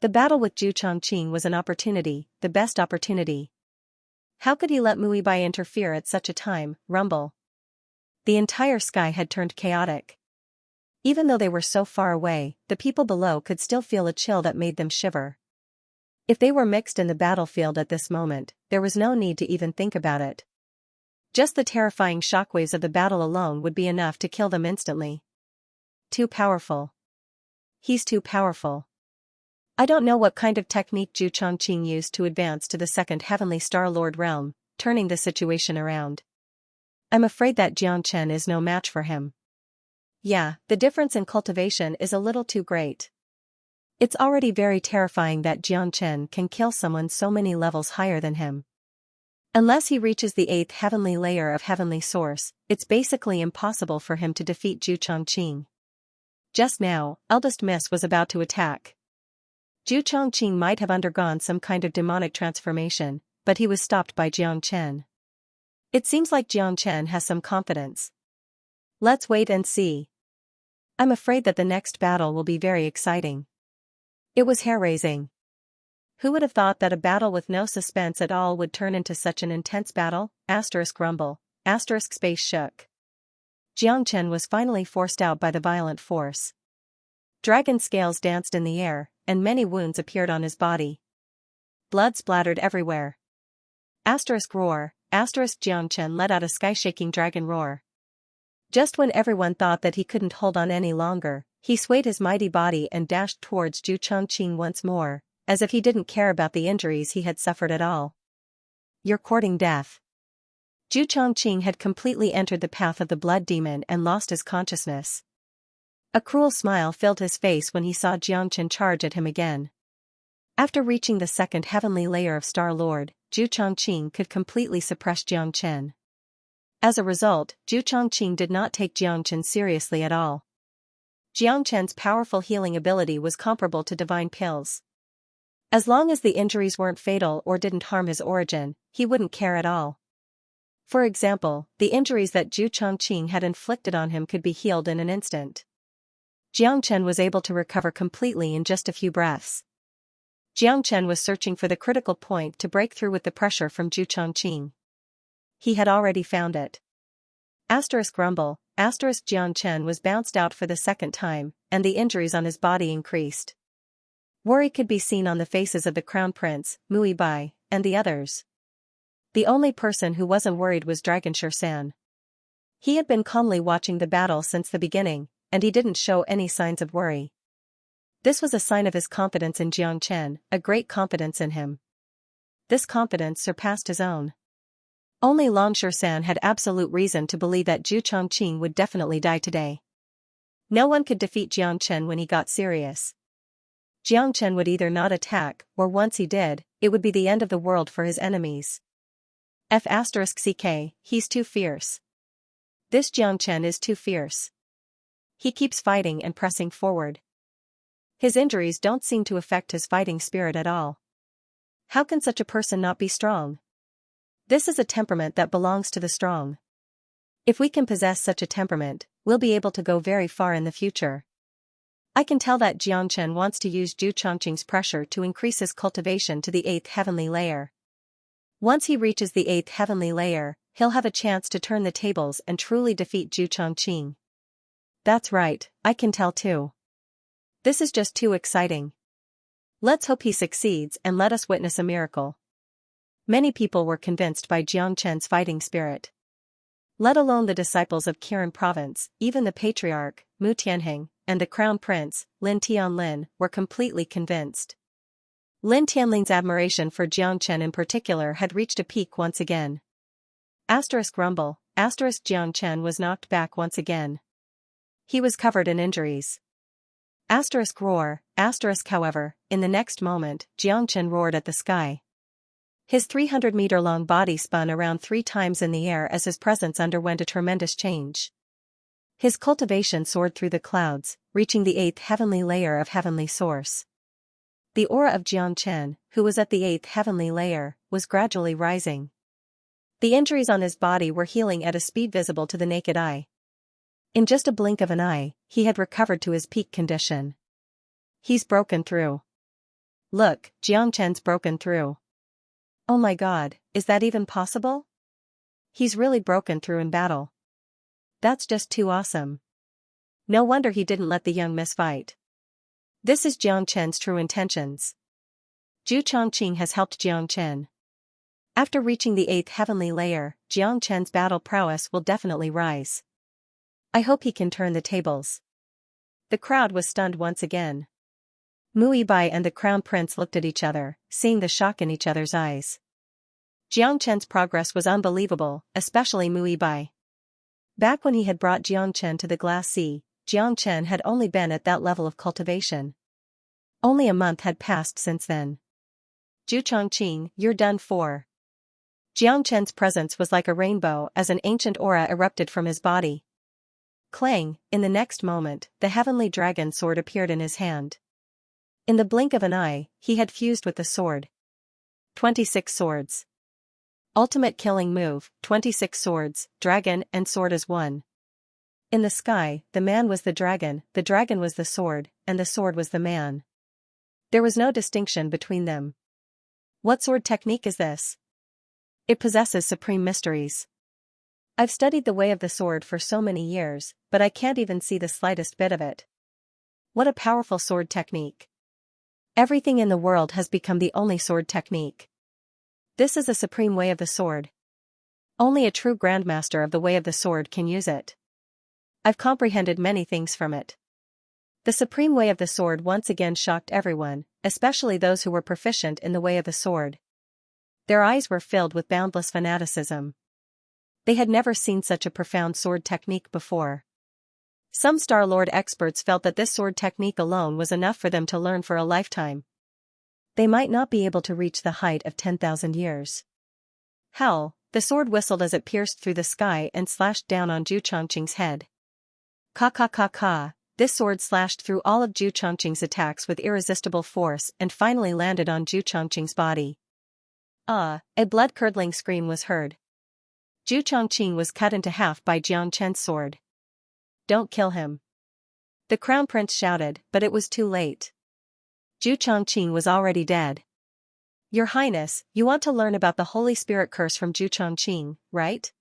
The battle with Zhu Chongqing was an opportunity, the best opportunity. How could he let Mu Ibai interfere at such a time? Rumble. The entire sky had turned chaotic. Even though they were so far away, the people below could still feel a chill that made them shiver. If they were mixed in the battlefield at this moment, there was no need to even think about it. Just the terrifying shockwaves of the battle alone would be enough to kill them instantly. Too powerful. He's too powerful. I don't know what kind of technique Zhu Chongqing used to advance to the second heavenly Star Lord realm, turning the situation around. I'm afraid that Jiang Chen is no match for him. Yeah, the difference in cultivation is a little too great. It's already very terrifying that Jiang Chen can kill someone so many levels higher than him. Unless he reaches the 8th heavenly layer of heavenly source, it's basically impossible for him to defeat Zhu Chongqing. Just now, Eldest Miss was about to attack. Zhu Chongqing might have undergone some kind of demonic transformation, but he was stopped by Jiang Chen. It seems like Jiang Chen has some confidence. Let's wait and see. I'm afraid that the next battle will be very exciting. It was hair-raising. Who would have thought that a battle with no suspense at all would turn into such an intense battle? Rumble. Space shook. Jiang Chen was finally forced out by the violent force. Dragon scales danced in the air, and many wounds appeared on his body. Blood splattered everywhere. Roar. Jiang Chen let out a sky-shaking dragon roar. Just when everyone thought that he couldn't hold on any longer, he swayed his mighty body and dashed towards Zhu Chongqing once more, as if he didn't care about the injuries he had suffered at all. You're courting death. Zhu Chongqing had completely entered the path of the blood demon and lost his consciousness. A cruel smile filled his face when he saw Jiang Chen charge at him again. After reaching the second heavenly layer of Star Lord, Zhu Chongqing could completely suppress Jiang Chen. As a result, Zhu Chongqing did not take Jiang Chen seriously at all. Jiang Chen's powerful healing ability was comparable to divine pills. As long as the injuries weren't fatal or didn't harm his origin, he wouldn't care at all. For example, the injuries that Zhu Chongqing had inflicted on him could be healed in an instant. Jiang Chen was able to recover completely in just a few breaths. Jiang Chen was searching for the critical point to break through with the pressure from Zhu Chongqing. He had already found it. Rumble. Jiang Chen was bounced out for the second time, and the injuries on his body increased. Worry could be seen on the faces of the Crown Prince, Mui Bai, and the others. The only person who wasn't worried was Dragon Shan. He had been calmly watching the battle since the beginning, and he didn't show any signs of worry. This was a sign of his confidence in Jiang Chen, a great confidence in him. This confidence surpassed his own. Only Long Shan had absolute reason to believe that Zhu Chongqing would definitely die today. No one could defeat Jiang Chen when he got serious. Jiang Chen would either not attack, or once he did, it would be the end of the world for his enemies. He's too fierce. This Jiang Chen is too fierce. He keeps fighting and pressing forward. His injuries don't seem to affect his fighting spirit at all. How can such a person not be strong? This is a temperament that belongs to the strong. If we can possess such a temperament, we'll be able to go very far in the future. I can tell that Jiang Chen wants to use Zhu Chongqing's pressure to increase his cultivation to the 8th heavenly layer. Once he reaches the 8th heavenly layer, he'll have a chance to turn the tables and truly defeat Zhu Chongqing. That's right, I can tell too. This is just too exciting. Let's hope he succeeds and let us witness a miracle. Many people were convinced by Jiang Chen's fighting spirit. Let alone the disciples of Qiren province, even the patriarch, Mu Tianheng, and the crown prince, Lin Tianlin, were completely convinced. Lin Tianlin's admiration for Jiang Chen in particular had reached a peak once again. Rumble. Jiang Chen was knocked back once again. He was covered in injuries. Roar. However, in the next moment, Jiang Chen roared at the sky. His 300-meter-long body spun around 3 times in the air as his presence underwent a tremendous change. His cultivation soared through the clouds, reaching the 8th heavenly layer of heavenly source. The aura of Jiang Chen, who was at the 8th heavenly layer, was gradually rising. The injuries on his body were healing at a speed visible to the naked eye. In just a blink of an eye, he had recovered to his peak condition. He's broken through. Look, Jiang Chen's broken through. Oh my god, is that even possible? He's really broken through in battle. That's just too awesome. No wonder he didn't let the young miss fight. This is Jiang Chen's true intentions. Zhu Chongqing has helped Jiang Chen. After reaching the 8th heavenly layer, Jiang Chen's battle prowess will definitely rise. I hope he can turn the tables. The crowd was stunned once again. Mu Bai and the crown prince looked at each other, seeing the shock in each other's eyes. Jiang Chen's progress was unbelievable, especially Mu Bai. Back when he had brought Jiang Chen to the Glass Sea, Jiang Chen had only been at that level of cultivation. Only a month had passed since then. Zhu Chongqing, you're done for. Jiang Chen's presence was like a rainbow as an ancient aura erupted from his body. Clang, in the next moment, the heavenly dragon sword appeared in his hand. In the blink of an eye, he had fused with the sword. 26 swords. Ultimate killing move, 26 swords, dragon and sword as one. In the sky, the man was the dragon was the sword, and the sword was the man. There was no distinction between them. What sword technique is this? It possesses supreme mysteries. I've studied the way of the sword for so many years, but I can't even see the slightest bit of it. What a powerful sword technique. Everything in the world has become the only sword technique. This is the supreme way of the sword. Only a true grandmaster of the way of the sword can use it. I've comprehended many things from it. The supreme way of the sword once again shocked everyone, especially those who were proficient in the way of the sword. Their eyes were filled with boundless fanaticism. They had never seen such a profound sword technique before. Some Star Lord experts felt that this sword technique alone was enough for them to learn for a lifetime. They might not be able to reach the height of 10,000 years. Hell, the sword whistled as it pierced through the sky and slashed down on Zhu Chongqing's head. Ka ka ka ka, this sword slashed through all of Zhu Chongqing's attacks with irresistible force and finally landed on Zhu Chongqing's body. A blood-curdling scream was heard. Zhu Chongqing was cut into half by Jiang Chen's sword. Don't kill him. The crown prince shouted, but it was too late. Zhu Chongqing was already dead. Your Highness, you want to learn about the Holy Spirit curse from Zhu Chongqing, right?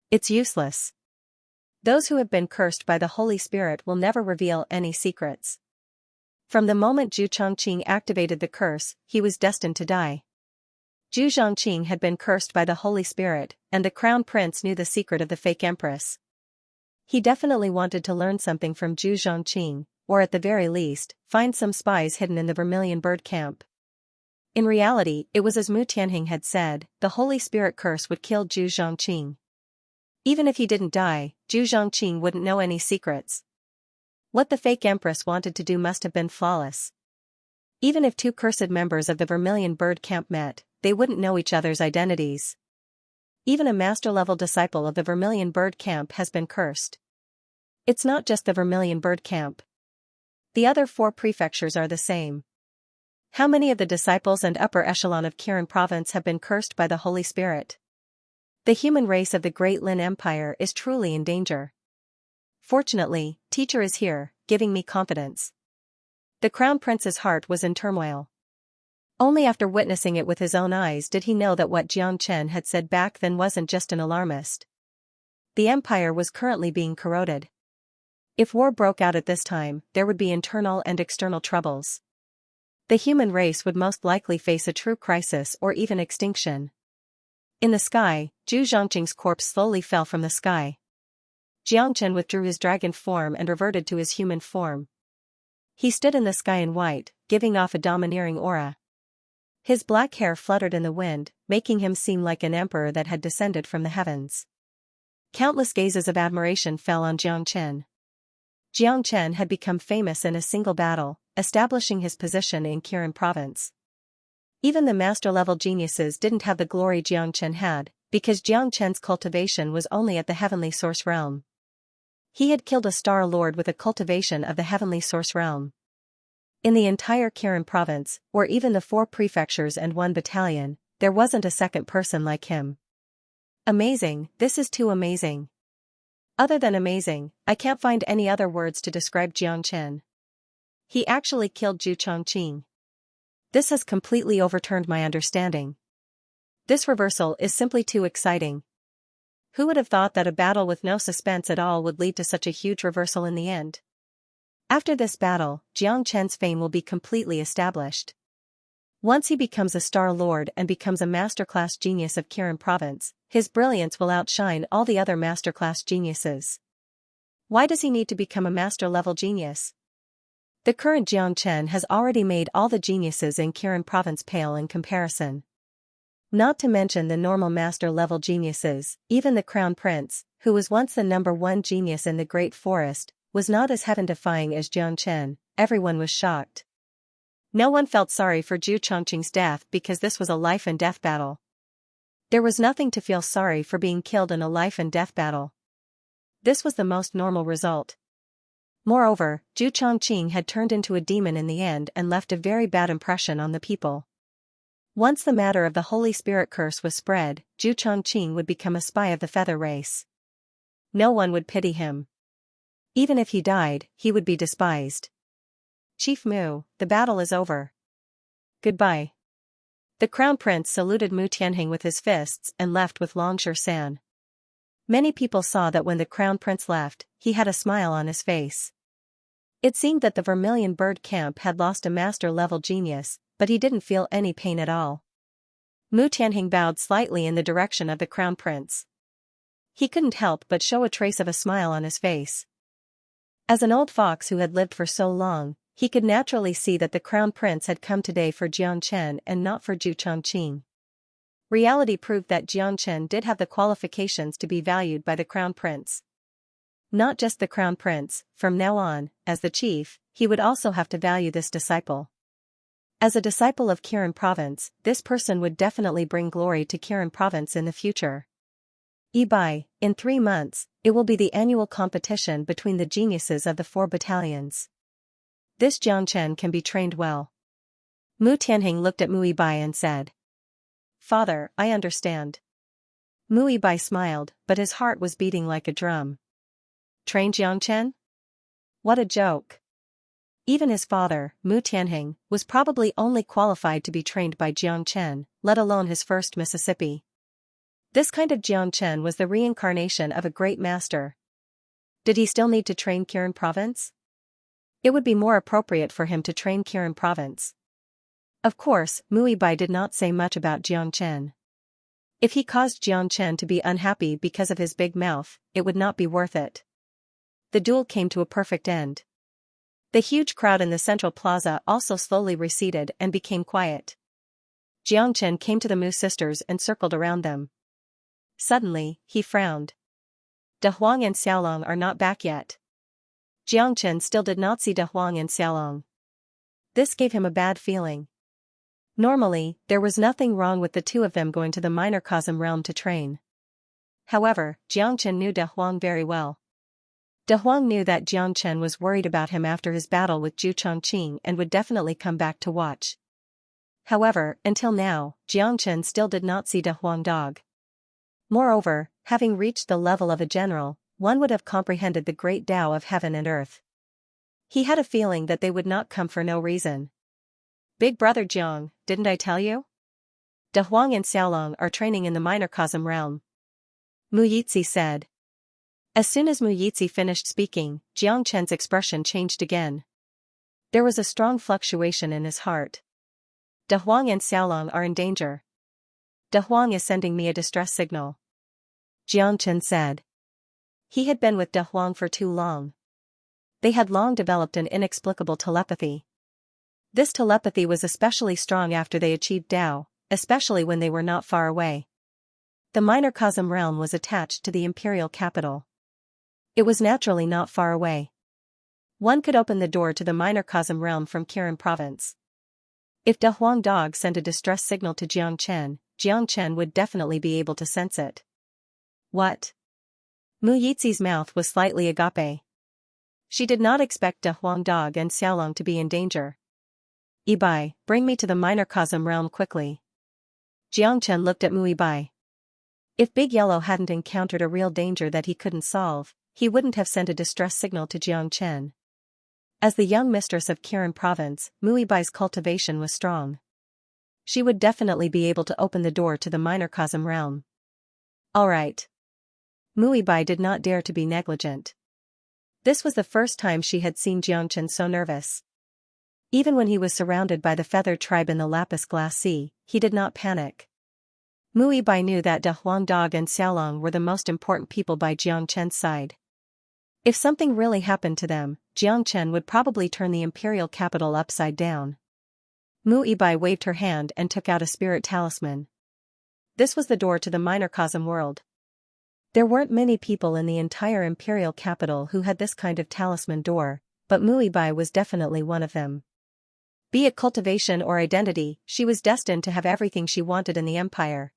It's useless. Those who have been cursed by the Holy Spirit will never reveal any secrets. From the moment Zhu Chongqing activated the curse, he was destined to die. Zhu Zhongqing had been cursed by the Holy Spirit, and the crown prince knew the secret of the fake empress. He definitely wanted to learn something from Zhu Zhongqing, or at the very least, find some spies hidden in the Vermilion Bird camp. In reality, it was as Mu Tianhing had said, the Holy Spirit curse would kill Zhu Zhongqing. Even if he didn't die, Zhu Zhongqing wouldn't know any secrets. What the fake empress wanted to do must have been flawless. Even if two cursed members of the Vermilion Bird camp met, they wouldn't know each other's identities. Even a master-level disciple of the Vermilion Bird camp has been cursed. It's not just the Vermilion Bird camp. The other 4 prefectures are the same. How many of the disciples and upper echelon of Kirin province have been cursed by the Holy Spirit? The human race of the Great Lin Empire is truly in danger. Fortunately, teacher is here, giving me confidence. The crown prince's heart was in turmoil. Only after witnessing it with his own eyes did he know that what Jiang Chen had said back then wasn't just an alarmist. The empire was currently being corroded. If war broke out at this time, there would be internal and external troubles. The human race would most likely face a true crisis or even extinction. In the sky, Zhu Zhongqing's corpse slowly fell from the sky. Jiang Chen withdrew his dragon form and reverted to his human form. He stood in the sky in white, giving off a domineering aura. His black hair fluttered in the wind, making him seem like an emperor that had descended from the heavens. Countless gazes of admiration fell on Jiang Chen. Jiang Chen had become famous in a single battle, establishing his position in Kirin province. Even the master-level geniuses didn't have the glory Jiang Chen had, because Jiang Chen's cultivation was only at the heavenly source realm. He had killed a Star Lord with a cultivation of the heavenly source realm. In the entire Kirin province, or even the 4 prefectures and 1 battalion, there wasn't a second person like him. Amazing, this is too amazing. Other than amazing, I can't find any other words to describe Jiang Chen. He actually killed Zhu Chongqing. This has completely overturned my understanding. This reversal is simply too exciting. Who would have thought that a battle with no suspense at all would lead to such a huge reversal in the end? After this battle, Jiang Chen's fame will be completely established. Once he becomes a Star Lord and becomes a masterclass genius of Kirin province, his brilliance will outshine all the other masterclass geniuses. Why does he need to become a master-level genius? The current Xianxia has already made all the geniuses in Kirin province pale in comparison. Not to mention the normal master-level geniuses, even the crown prince, who was once the #1 genius in the Great Forest, was not as heaven-defying as Xianxia. Everyone was shocked. No one felt sorry for Zhu Chongqing's death because this was a life-and-death battle. There was nothing to feel sorry for being killed in a life-and-death battle. This was the most normal result. Moreover, Zhu Chongqing had turned into a demon in the end and left a very bad impression on the people. Once the matter of the Holy Spirit curse was spread, Zhu Chongqing would become a spy of the feather race. No one would pity him. Even if he died, he would be despised. Chief Mu, the battle is over. Goodbye. The crown prince saluted Mu Tianheng with his fists and left with Longsher San. Many people saw that when the crown prince left, he had a smile on his face. It seemed that the Vermilion Bird camp had lost a master-level genius, but he didn't feel any pain at all. Mu Tianheng bowed slightly in the direction of the crown prince. He couldn't help but show a trace of a smile on his face. As an old fox who had lived for so long, he could naturally see that the crown prince had come today for Xianxia and not for Zhu Chongqing. Reality proved that Xianxia did have the qualifications to be valued by the crown prince. Not just the crown prince, from now on, as the chief, he would also have to value this disciple. As a disciple of Kirin province, this person would definitely bring glory to Kirin province in the future. In 3 months, it will be the annual competition between the geniuses of the 4 battalions. This Xianxia can be trained well. Mu Tianheng looked at Mu Yibai and said, "Father, I understand." Mu Yibai smiled, but his heart was beating like a drum. Train Xianxia? What a joke. Even his father, Mu Tianheng, was probably only qualified to be trained by Xianxia, let alone his first Mississippi. This kind of Xianxia was the reincarnation of a great master. Did he still need to train Kirin province? It would be more appropriate for him to train Kirin province. Of course, Mu Yibai did not say much about Xianxia. If he caused Xianxia to be unhappy because of his big mouth, it would not be worth it. The duel came to a perfect end. The huge crowd in the central plaza also slowly receded and became quiet. Xianxia came to the Mu sisters and circled around them. Suddenly, he frowned. De Huang and Xiaolong are not back yet. Xianxia still did not see De Huang and Xiaolong. This gave him a bad feeling. Normally, there was nothing wrong with the two of them going to the minor cosm realm to train. However, Xianxia knew De Huang very well. De Huang knew that Xianxia was worried about him after his battle with Zhu Chongqing and would definitely come back to watch. However, until now, Xianxia still did not see De Huang dog. Moreover, having reached the level of a general, one would have comprehended the great Tao of heaven and earth. He had a feeling that they would not come for no reason. Big brother Jiang, didn't I tell you? De Huang and Xiaolong are training in the minor cosm realm. Mu Yizi said. As soon as Mu Yizi finished speaking, Xianxia's expression changed again. There was a strong fluctuation in his heart. De Huang and Xiaolong are in danger. De Huang is sending me a distress signal. Xianxia said. He had been with De Huang for too long. They had long developed an inexplicable telepathy. This telepathy was especially strong after they achieved Tao, especially when they were not far away. The minor cosm realm was attached to the imperial capital. It was naturally not far away. One could open the door to the minor cosm realm from Kirin province. If De Huang dog sent a distress signal to Xianxia would definitely be able to sense it. What? Mu Yizi's mouth was slightly agape. She did not expect De Huang dog and Xiaolong to be in danger. Yibai, bring me to the minor cosm realm quickly. Xianxia looked at Mu Yibai. If Big Yellow hadn't encountered a real danger that he couldn't solve, he wouldn't have sent a distress signal to Xianxia. As the young mistress of Kirin province, Mu Yibai's cultivation was strong. She would definitely be able to open the door to the minor cosm realm. All right. Mu Yibai did not dare to be negligent. This was the first time she had seen Xianxia so nervous. Even when he was surrounded by the feathered tribe in the lapis glass sea, he did not panic. Mu Yibai knew that De Huang dog and Xiaolong were the most important people by Xianxia's side. If something really happened to them, Xianxia would probably turn the imperial capital upside down. Mu Ibai waved her hand and took out a spirit talisman. This was the door to the microcosm world. There weren't many people in the entire imperial capital who had this kind of talisman door, but Mu Ibai was definitely one of them. Be it cultivation or identity, she was destined to have everything she wanted in the empire.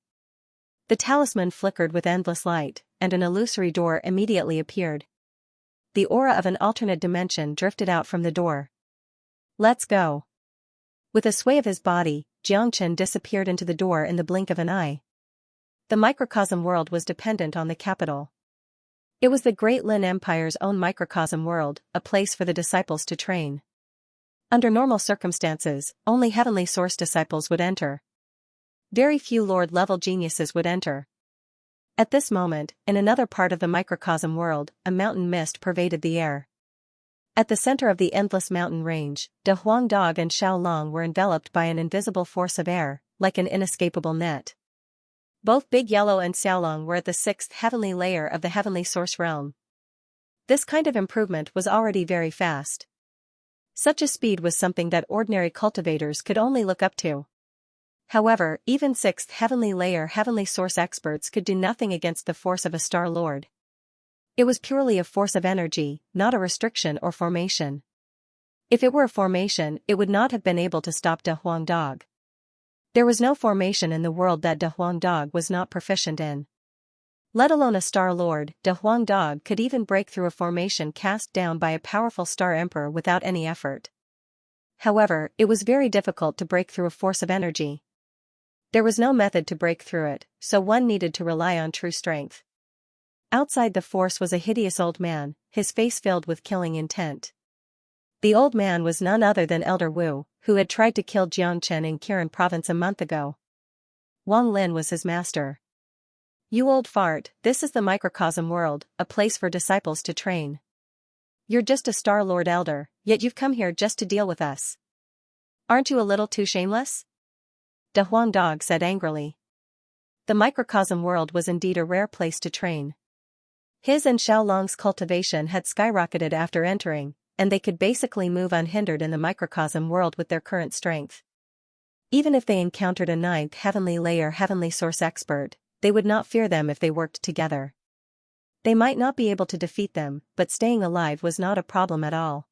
The talisman flickered with endless light, and an illusory door immediately appeared. The aura of an alternate dimension drifted out from the door. Let's go. With a sway of his body, Xianxia disappeared into the door in the blink of an eye. The microcosm world was dependent on the capital. It was the Great Lin Empire's own microcosm world, a place for the disciples to train. Under normal circumstances, only heavenly source disciples would enter. Very few Lord-level geniuses would enter. At this moment, in another part of the microcosm world, a mountain mist pervaded the air. At the center of the endless mountain range, De Huang Dog and Xiao Long were enveloped by an invisible force of air, like an inescapable net. Both Big Yellow and Xiaolong were at the 6th heavenly layer of the heavenly source realm. This kind of improvement was already very fast. Such a speed was something that ordinary cultivators could only look up to. However, even 6th heavenly layer heavenly source experts could do nothing against the force of a Star Lord. It was purely a force of energy, not a restriction or formation. If it were a formation, it would not have been able to stop De Huang Dog. There was no formation in the world that De Huang Dog was not proficient in. Let alone a Star Lord, De Huang Dog could even break through a formation cast down by a powerful Star Emperor without any effort. However, it was very difficult to break through a force of energy. There was no method to break through it, so one needed to rely on true strength. Outside the force was a hideous old man, his face filled with killing intent. The old man was none other than Elder Wu, who had tried to kill Jiangchen in Kirin province a month ago. Wang Lin was his master. You old fart, this is the microcosm world, a place for disciples to train. You're just a Star Lord Elder, yet you've come here just to deal with us. Aren't you a little too shameless? De Huang Dog said angrily. The microcosm world was indeed a rare place to train. His and Xiao Long's cultivation had skyrocketed after entering, and they could basically move unhindered in the microcosm world with their current strength. Even if they encountered a 9th heavenly layer heavenly source expert, they would not fear them if they worked together. They might not be able to defeat them, but staying alive was not a problem at all.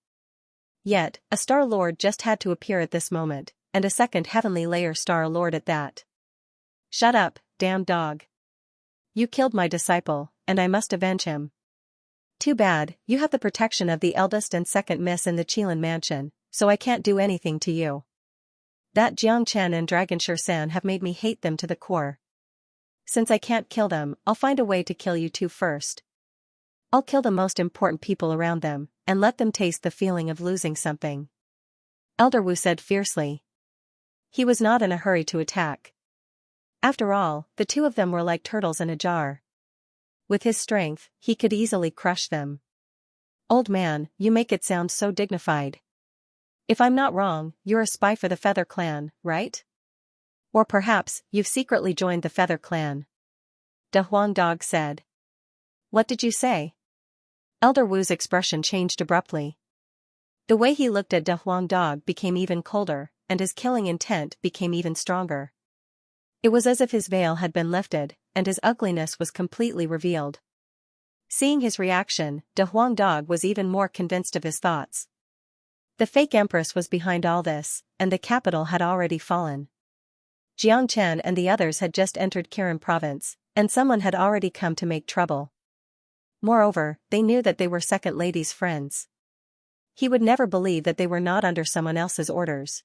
Yet, a Star Lord just had to appear at this moment, and a 2nd heavenly layer Star Lord at that. Shut up, damn dog. You killed my disciple, and I must avenge him. Too bad, you have the protection of the eldest and 2nd miss in the Qilin mansion, so I can't do anything to you. That Jiang Chen and Dragon San have made me hate them to the core. Since I can't kill them, I'll find a way to kill you two first. I'll kill the most important people around them, and let them taste the feeling of losing something. Elder Wu said fiercely. He was not in a hurry to attack. After all, the two of them were like turtles in a jar. With his strength, he could easily crush them. Old man, you make it sound so dignified. If I'm not wrong, you're a spy for the Feather Clan, right? Or perhaps, you've secretly joined the Feather Clan. De Huang Dog said. What did you say? Elder Wu's expression changed abruptly. The way he looked at De Huang Dog became even colder, and his killing intent became even stronger. It was as if his veil had been lifted, and his ugliness was completely revealed. Seeing his reaction, De Huang Dog was even more convinced of his thoughts. The fake empress was behind all this, and the capital had already fallen. Jiang Chen and the others had just entered Kirin province, and someone had already come to make trouble. Moreover, they knew that they were Second Lady's friends. He would never believe that they were not under someone else's orders.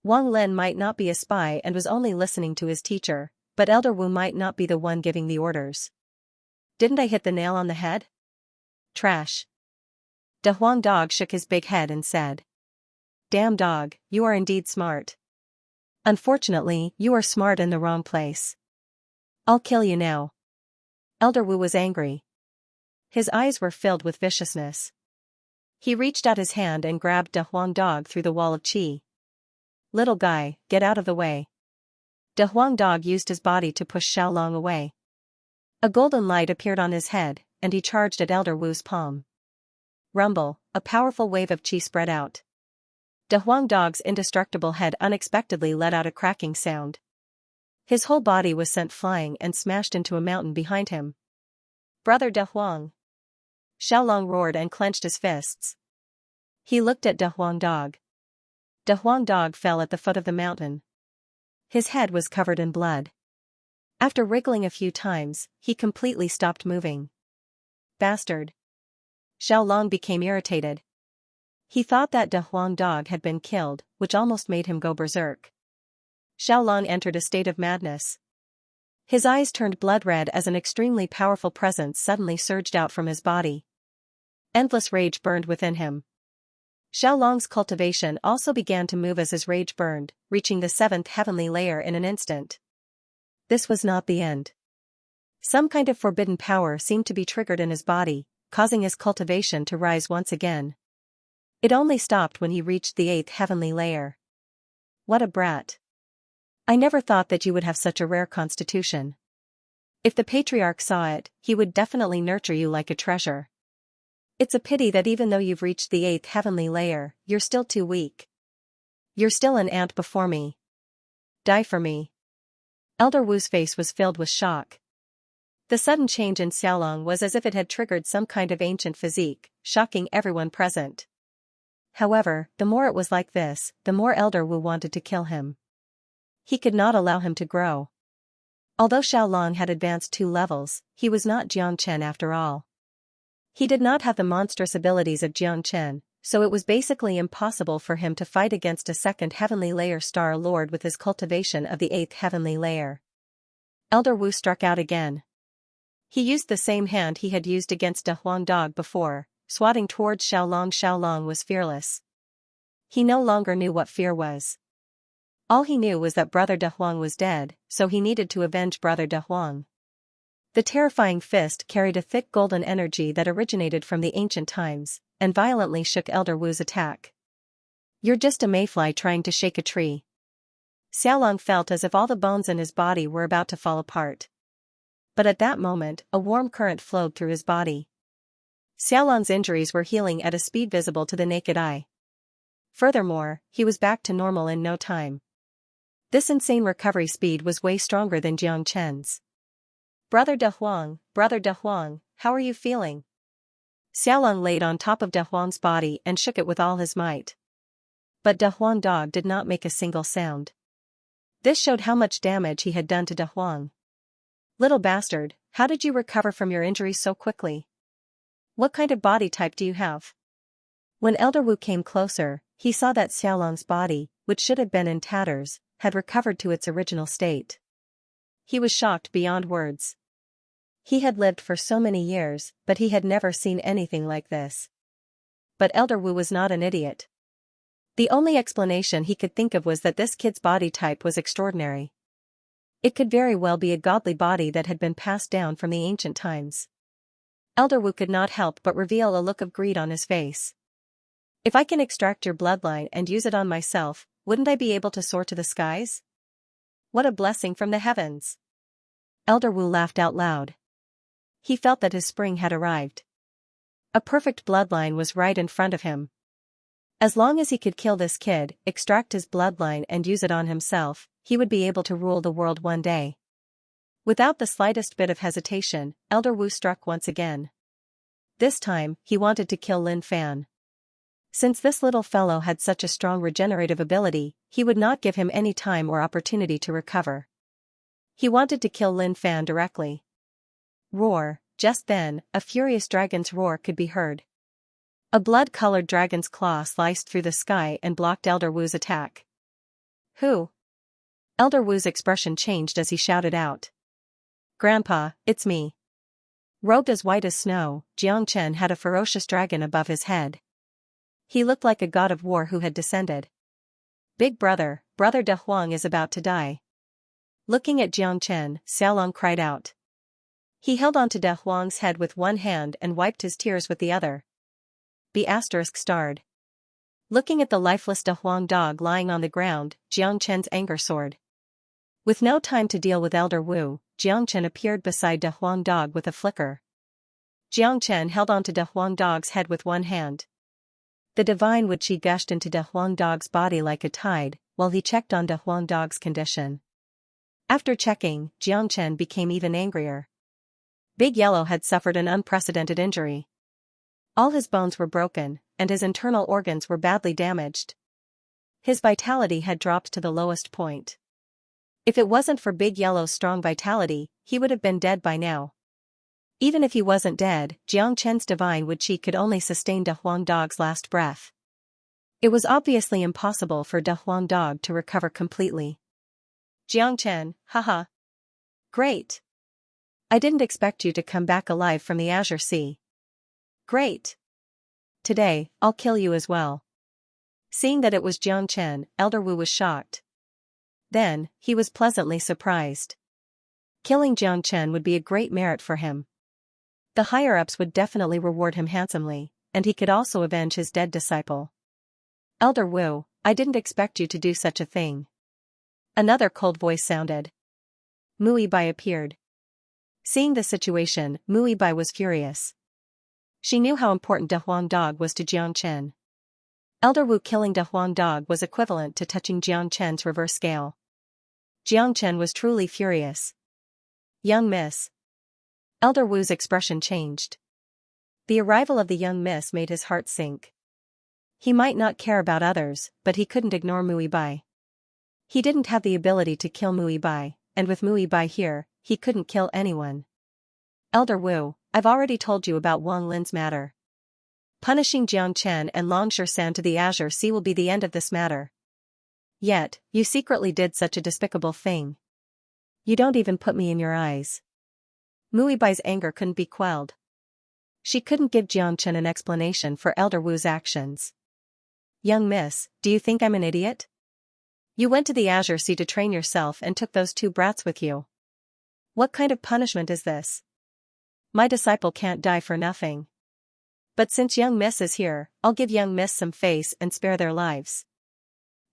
Wang Lin might not be a spy and was only listening to his teacher, but Elder Wu might not be the one giving the orders. Didn't I hit the nail on the head? Trash. De Huang Dog shook his big head and said. Damn dog, you are indeed smart. Unfortunately, you are smart in the wrong place. I'll kill you now. Elder Wu was angry. His eyes were filled with viciousness. He reached out his hand and grabbed De Huang Dog through the wall of qi. Little guy, get out of the way. De Huang Dog used his body to push Xiao Long away. A golden light appeared on his head, and he charged at Elder Wu's palm. rumble, a powerful wave of qi spread out. De Huang Dog's indestructible head unexpectedly let out a cracking sound. His whole body was sent flying and smashed into a mountain behind him. Brother De Huang! Xiaolong roared and clenched his fists. He looked at De Huang Dog. De Huang Dog fell at the foot of the mountain. His head was covered in blood. After wriggling a few times, he completely stopped moving. Bastard! Xiaolong became irritated. He thought that De Huang Dog had been killed, which almost made him go berserk. Xiaolong entered a state of madness. His eyes turned blood red as an extremely powerful presence suddenly surged out from his body. Endless rage burned within him. Xiaolong's cultivation also began to move as his rage burned, reaching the 7th heavenly layer in an instant. This was not the end. Some kind of forbidden power seemed to be triggered in his body, causing his cultivation to rise once again. It only stopped when he reached the 8th heavenly layer. What a brat. I never thought that you would have such a rare constitution. If the patriarch saw it, he would definitely nurture you like a treasure. It's a pity that even though you've reached the 8th heavenly layer, you're still too weak. You're still an ant before me. Die for me. Elder Wu's face was filled with shock. The sudden change in Xiaolong was as if it had triggered some kind of ancient physique, shocking everyone present. However, the more it was like this, the more Elder Wu wanted to kill him. He could not allow him to grow. Although Xiaolong had advanced 2 levels, he was not Jiangchen after all. He did not have the monstrous abilities of Jiangchen, so it was basically impossible for him to fight against a 2nd heavenly layer Star Lord with his cultivation of the 8th heavenly layer. Elder Wu struck out again. He used the same hand he had used against De Huang Dog before, swatting towards Xiaolong. Xiaolong was fearless. He no longer knew what fear was. All he knew was that Brother De Huang was dead, so he needed to avenge Brother De Huang. The terrifying fist carried a thick golden energy that originated from the ancient times, and violently shook Elder Wu's attack. You're just a mayfly trying to shake a tree. Xiaolong felt as if all the bones in his body were about to fall apart. But at that moment, a warm current flowed through his body. Xiaolong's injuries were healing at a speed visible to the naked eye. Furthermore, he was back to normal in no time. This insane recovery speed was way stronger than Jiangchen's. Brother De Huang, how are you feeling? Xiaolong laid on top of De Huang's body and shook it with all his might. But De Huang Dog did not make a single sound. This showed how much damage he had done to De Huang. Little bastard, how did you recover from your injuries so quickly? What kind of body type do you have? When Elder Wu came closer, he saw that Xiaolong's body, which should have been in tatters, had recovered to its original state. He was shocked beyond words. He had lived for so many years, but he had never seen anything like this. But Elder Wu was not an idiot. The only explanation he could think of was that this kid's body type was extraordinary. It could very well be a godly body that had been passed down from the ancient times. Elder Wu could not help but reveal a look of greed on his face. If I can extract your bloodline and use it on myself, wouldn't I be able to soar to the skies? What a blessing from the heavens! Elder Wu laughed out loud. He felt that his spring had arrived. A perfect bloodline was right in front of him. As long as he could kill this kid, extract his bloodline and use it on himself, he would be able to rule the world one day. Without the slightest bit of hesitation, Elder Wu struck once again. This time, he wanted to kill Lin Fan. Since this little fellow had such a strong regenerative ability, he would not give him any time or opportunity to recover. He wanted to kill Lin Fan directly. Roar! Just then, a furious dragon's roar could be heard. A blood-colored dragon's claw sliced through the sky and blocked Elder Wu's attack. Who? Elder Wu's expression changed as he shouted out. Grandpa, it's me. Robed as white as snow, Jiangchen had a ferocious dragon above his head. He looked like a god of war who had descended. Big brother, Brother De Huang is about to die. Looking at Jiangchen, Xiaolong cried out. He held onto De Huang's head with one hand and wiped his tears with the other. B*****. Looking at the lifeless De Huang Dog lying on the ground, Jiangchen's anger soared. With no time to deal with Elder Wu, Jiangchen appeared beside De Huang Dog with a flicker. Jiang Chen held onto De Huang Dog's head with one hand. The divine Wu Qi gushed into De Huang Dog's body like a tide, while he checked on De Huang Dog's condition. After checking, Jiang Chen became even angrier. Big Yellow had suffered an unprecedented injury. All his bones were broken, and his internal organs were badly damaged. His vitality had dropped to the lowest point. If it wasn't for Big Yellow's strong vitality, he would have been dead by now. Even if he wasn't dead, Jiang Chen's divine Wu Qi could only sustain De Huang Dog's last breath. It was obviously impossible for De Huang Dog to recover completely. Jiang Chen, haha. Great. I didn't expect you to come back alive from the Azure Sea. Great. Today, I'll kill you as well. Seeing that it was Jiang Chen, Elder Wu was shocked. Then, he was pleasantly surprised. Killing Jiang Chen would be a great merit for him. The higher-ups would definitely reward him handsomely, and he could also avenge his dead disciple. Elder Wu, I didn't expect you to do such a thing. Another cold voice sounded. Mu Bai appeared. Seeing the situation, Mu Bai was furious. She knew how important De Huang Dog was to Jiang Chen. Elder Wu killing De Huang Dog was equivalent to touching Jiang Chen's reverse scale. Jiang Chen was truly furious. Young miss. Elder Wu's expression changed. The arrival of the young miss made his heart sink. He might not care about others, but he couldn't ignore Mu Bai. He didn't have the ability to kill Mu Bai, and with Mu Bai here, he couldn't kill anyone. Elder Wu, I've already told you about Wang Lin's matter. Punishing Jiang Chen and Long San to the Azure Sea will be the end of this matter. Yet, you secretly did such a despicable thing. You don't even put me in your eyes. Mu Bai's anger couldn't be quelled. She couldn't give Jiang Chen an explanation for Elder Wu's actions. Young miss, do you think I'm an idiot? You went to the Azure Sea to train yourself and took those two brats with you. What kind of punishment is this? My disciple can't die for nothing. But since young miss is here, I'll give young miss some face and spare their lives.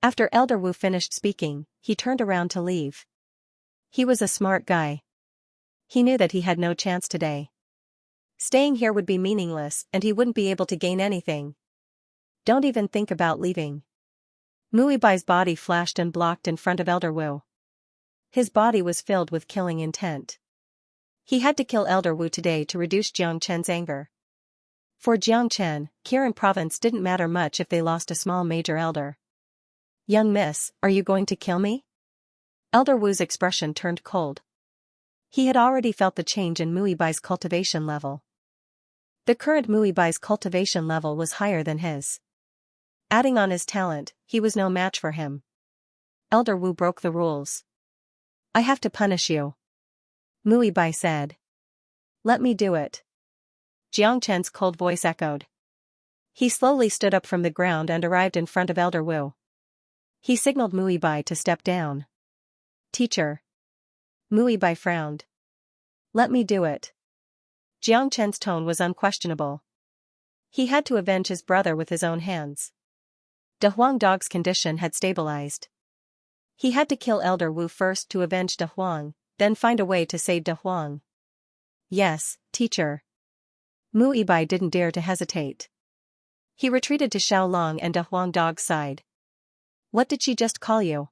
After Elder Wu finished speaking, he turned around to leave. He was a smart guy. He knew that he had no chance today. Staying here would be meaningless and he wouldn't be able to gain anything. Don't even think about leaving. Mu Bai's body flashed and blocked in front of Elder Wu. His body was filled with killing intent. He had to kill Elder Wu today to reduce Jiang Chen's anger. For Jiang Chen, Kirin province didn't matter much if they lost a small major elder. Young miss, are you going to kill me? Elder Wu's expression turned cold. He had already felt the change in Mu Bai's cultivation level. The current Mu Bai's cultivation level was higher than his. Adding on his talent, he was no match for him. Elder Wu broke the rules. I have to punish you. Mu Bai said. Let me do it. Jiang Chen's cold voice echoed. He slowly stood up from the ground and arrived in front of Elder Wu. He signaled Mu Bai to step down. Teacher. Mu Bai frowned. Let me do it. Jiang Chen's tone was unquestionable. He had to avenge his brother with his own hands. De Huang Dog's condition had stabilized. He had to kill Elder Wu first to avenge De Huang, then find a way to save De Huang. Yes, teacher. Mu Bai didn't dare to hesitate. He retreated to Xiaolong and De Huang Dog's side. What did she just call you?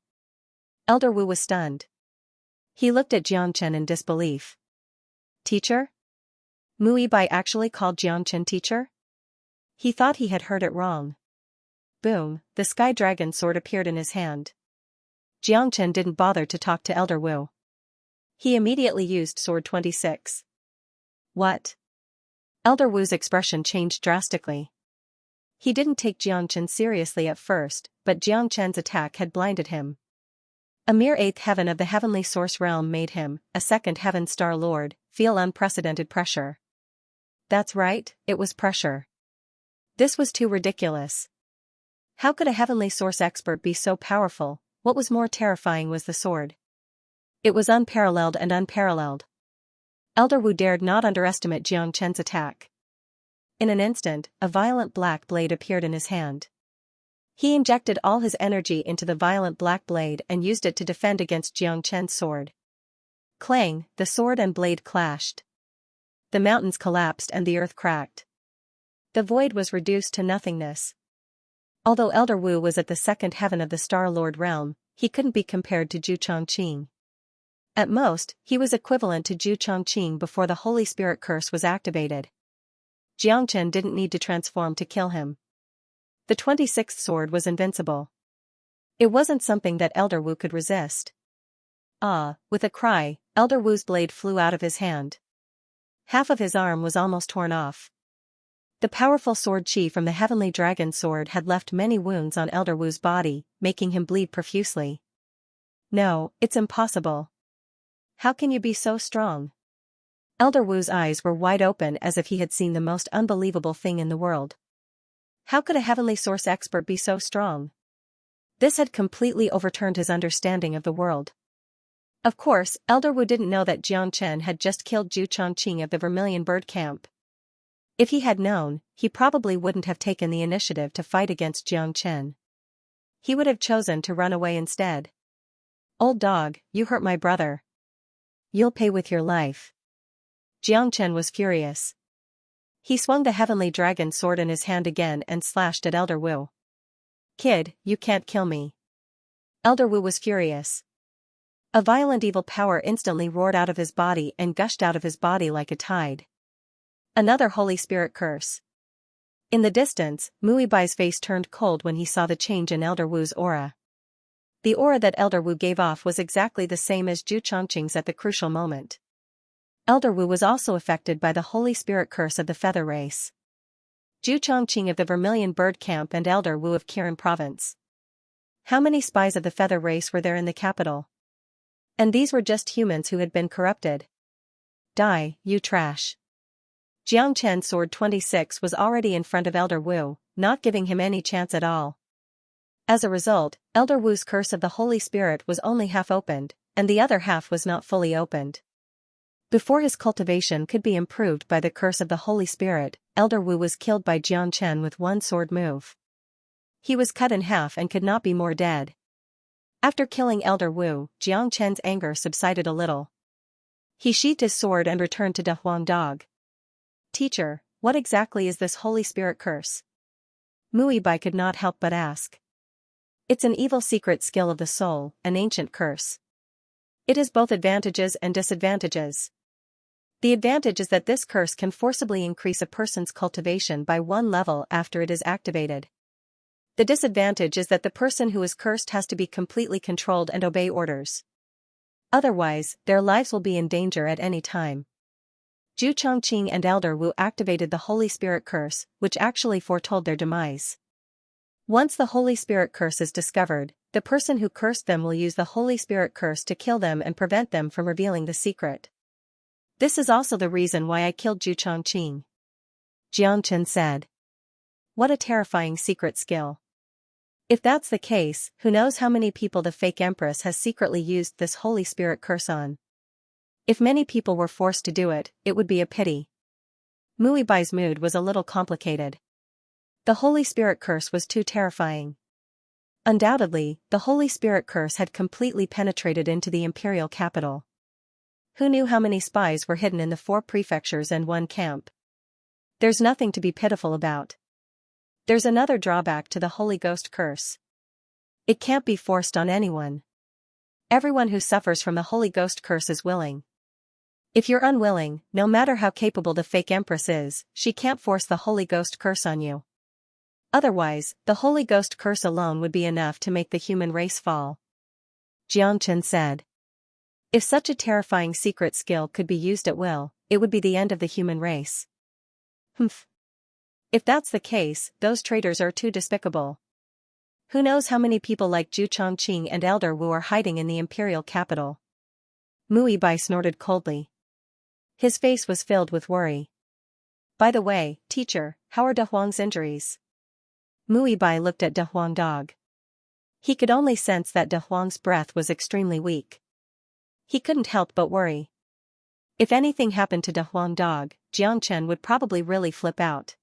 Elder Wu was stunned. He looked at Jiang Chen in disbelief. Teacher? Mu Bai actually called Jiang Chen teacher? He thought he had heard it wrong. Boom, the Sky Dragon sword appeared in his hand. Jiang Chen didn't bother to talk to Elder Wu. He immediately used Sword 26. What? Elder Wu's expression changed drastically. He didn't take Jiang Chen seriously at first, but Jiang Chen's attack had blinded him. A mere eighth heaven of the heavenly source realm made him, a second heaven star lord, feel unprecedented pressure. That's right, it was pressure. This was too ridiculous. How could a heavenly source expert be so powerful? What was more terrifying was the sword. It was unparalleled and unparalleled. Elder Wu dared not underestimate Jiang Chen's attack. In an instant, a violent black blade appeared in his hand. He injected all his energy into the violent black blade and used it to defend against Jiang Chen's sword. Clang, the sword and blade clashed. The mountains collapsed and the earth cracked. The void was reduced to nothingness. Although Elder Wu was at the second heaven of the Star Lord realm, he couldn't be compared to Zhu Chongqing. At most, he was equivalent to Zhu Chongqing before the Holy Spirit curse was activated. Jiangchen didn't need to transform to kill him. The 26th sword was invincible. It wasn't something that Elder Wu could resist. With a cry, Elder Wu's blade flew out of his hand. Half of his arm was almost torn off. The powerful sword chi from the heavenly dragon sword had left many wounds on Elder Wu's body, making him bleed profusely. No, it's impossible. How can you be so strong? Elder Wu's eyes were wide open as if he had seen the most unbelievable thing in the world. How could a heavenly source expert be so strong? This had completely overturned his understanding of the world. Of course, Elder Wu didn't know that Jiang Chen had just killed Zhu Chongqing of the Vermilion Bird Camp. If he had known, he probably wouldn't have taken the initiative to fight against Jiang Chen. He would have chosen to run away instead. Old dog, you hurt my brother. You'll pay with your life. Jiang Chen was furious. He swung the heavenly dragon sword in his hand again and slashed at Elder Wu. Kid, you can't kill me. Elder Wu was furious. A violent evil power instantly roared out of his body and gushed out of his body like a tide. Another Holy Spirit curse. In the distance, Muibai's face turned cold when he saw the change in Elder Wu's aura. The aura that Elder Wu gave off was exactly the same as Zhu Chongqing's at the crucial moment. Elder Wu was also affected by the Holy Spirit curse of the Feather Race. Zhu Chongqing of the Vermilion Bird Camp and Elder Wu of Kirin Province. How many spies of the Feather Race were there in the capital? And these were just humans who had been corrupted. Die, you trash. Jiang Chen's sword 26 was already in front of Elder Wu, not giving him any chance at all. As a result, Elder Wu's curse of the Holy Spirit was only half opened, and the other half was not fully opened. Before his cultivation could be improved by the curse of the Holy Spirit, Elder Wu was killed by Jiang Chen with one sword move. He was cut in half and could not be more dead. After killing Elder Wu, Jiang Chen's anger subsided a little. He sheathed his sword and returned to Da Huang Dog. Teacher, what exactly is this Holy Spirit curse? Muibai could not help but ask. It's an evil secret skill of the soul, an ancient curse. It has both advantages and disadvantages. The advantage is that this curse can forcibly increase a person's cultivation by one level after it is activated. The disadvantage is that the person who is cursed has to be completely controlled and obey orders. Otherwise, their lives will be in danger at any time. Zhu Chongqing and Elder Wu activated the Holy Spirit curse, which actually foretold their demise. Once the Holy Spirit curse is discovered, the person who cursed them will use the Holy Spirit curse to kill them and prevent them from revealing the secret. This is also the reason why I killed Zhu Chongqing. Jiang Chen said. What a terrifying secret skill. If that's the case, who knows how many people the fake empress has secretly used this Holy Spirit curse on. If many people were forced to do it, it would be a pity. Muibai's mood was a little complicated. The Holy Spirit curse was too terrifying. Undoubtedly, the Holy Spirit curse had completely penetrated into the imperial capital. Who knew how many spies were hidden in the 4 prefectures and 1 camp? There's nothing to be pitiful about. There's another drawback to the Holy Ghost curse. It can't be forced on anyone. Everyone who suffers from the Holy Ghost curse is willing. If you're unwilling, no matter how capable the fake empress is, she can't force the Holy Ghost curse on you. Otherwise, the Holy Ghost curse alone would be enough to make the human race fall. Jiang Chen said. If such a terrifying secret skill could be used at will, it would be the end of the human race. Humph. If that's the case, those traitors are too despicable. Who knows how many people like Zhu Chongqing and Elder Wu are hiding in the imperial capital? Muibai snorted coldly. His face was filled with worry. By the way, teacher, how are Da Huang's injuries? Muibai looked at Da Huang Dog. He could only sense that Da Huang's breath was extremely weak. He couldn't help but worry. If anything happened to Da Huang Dog, Jiang Chen would probably really flip out.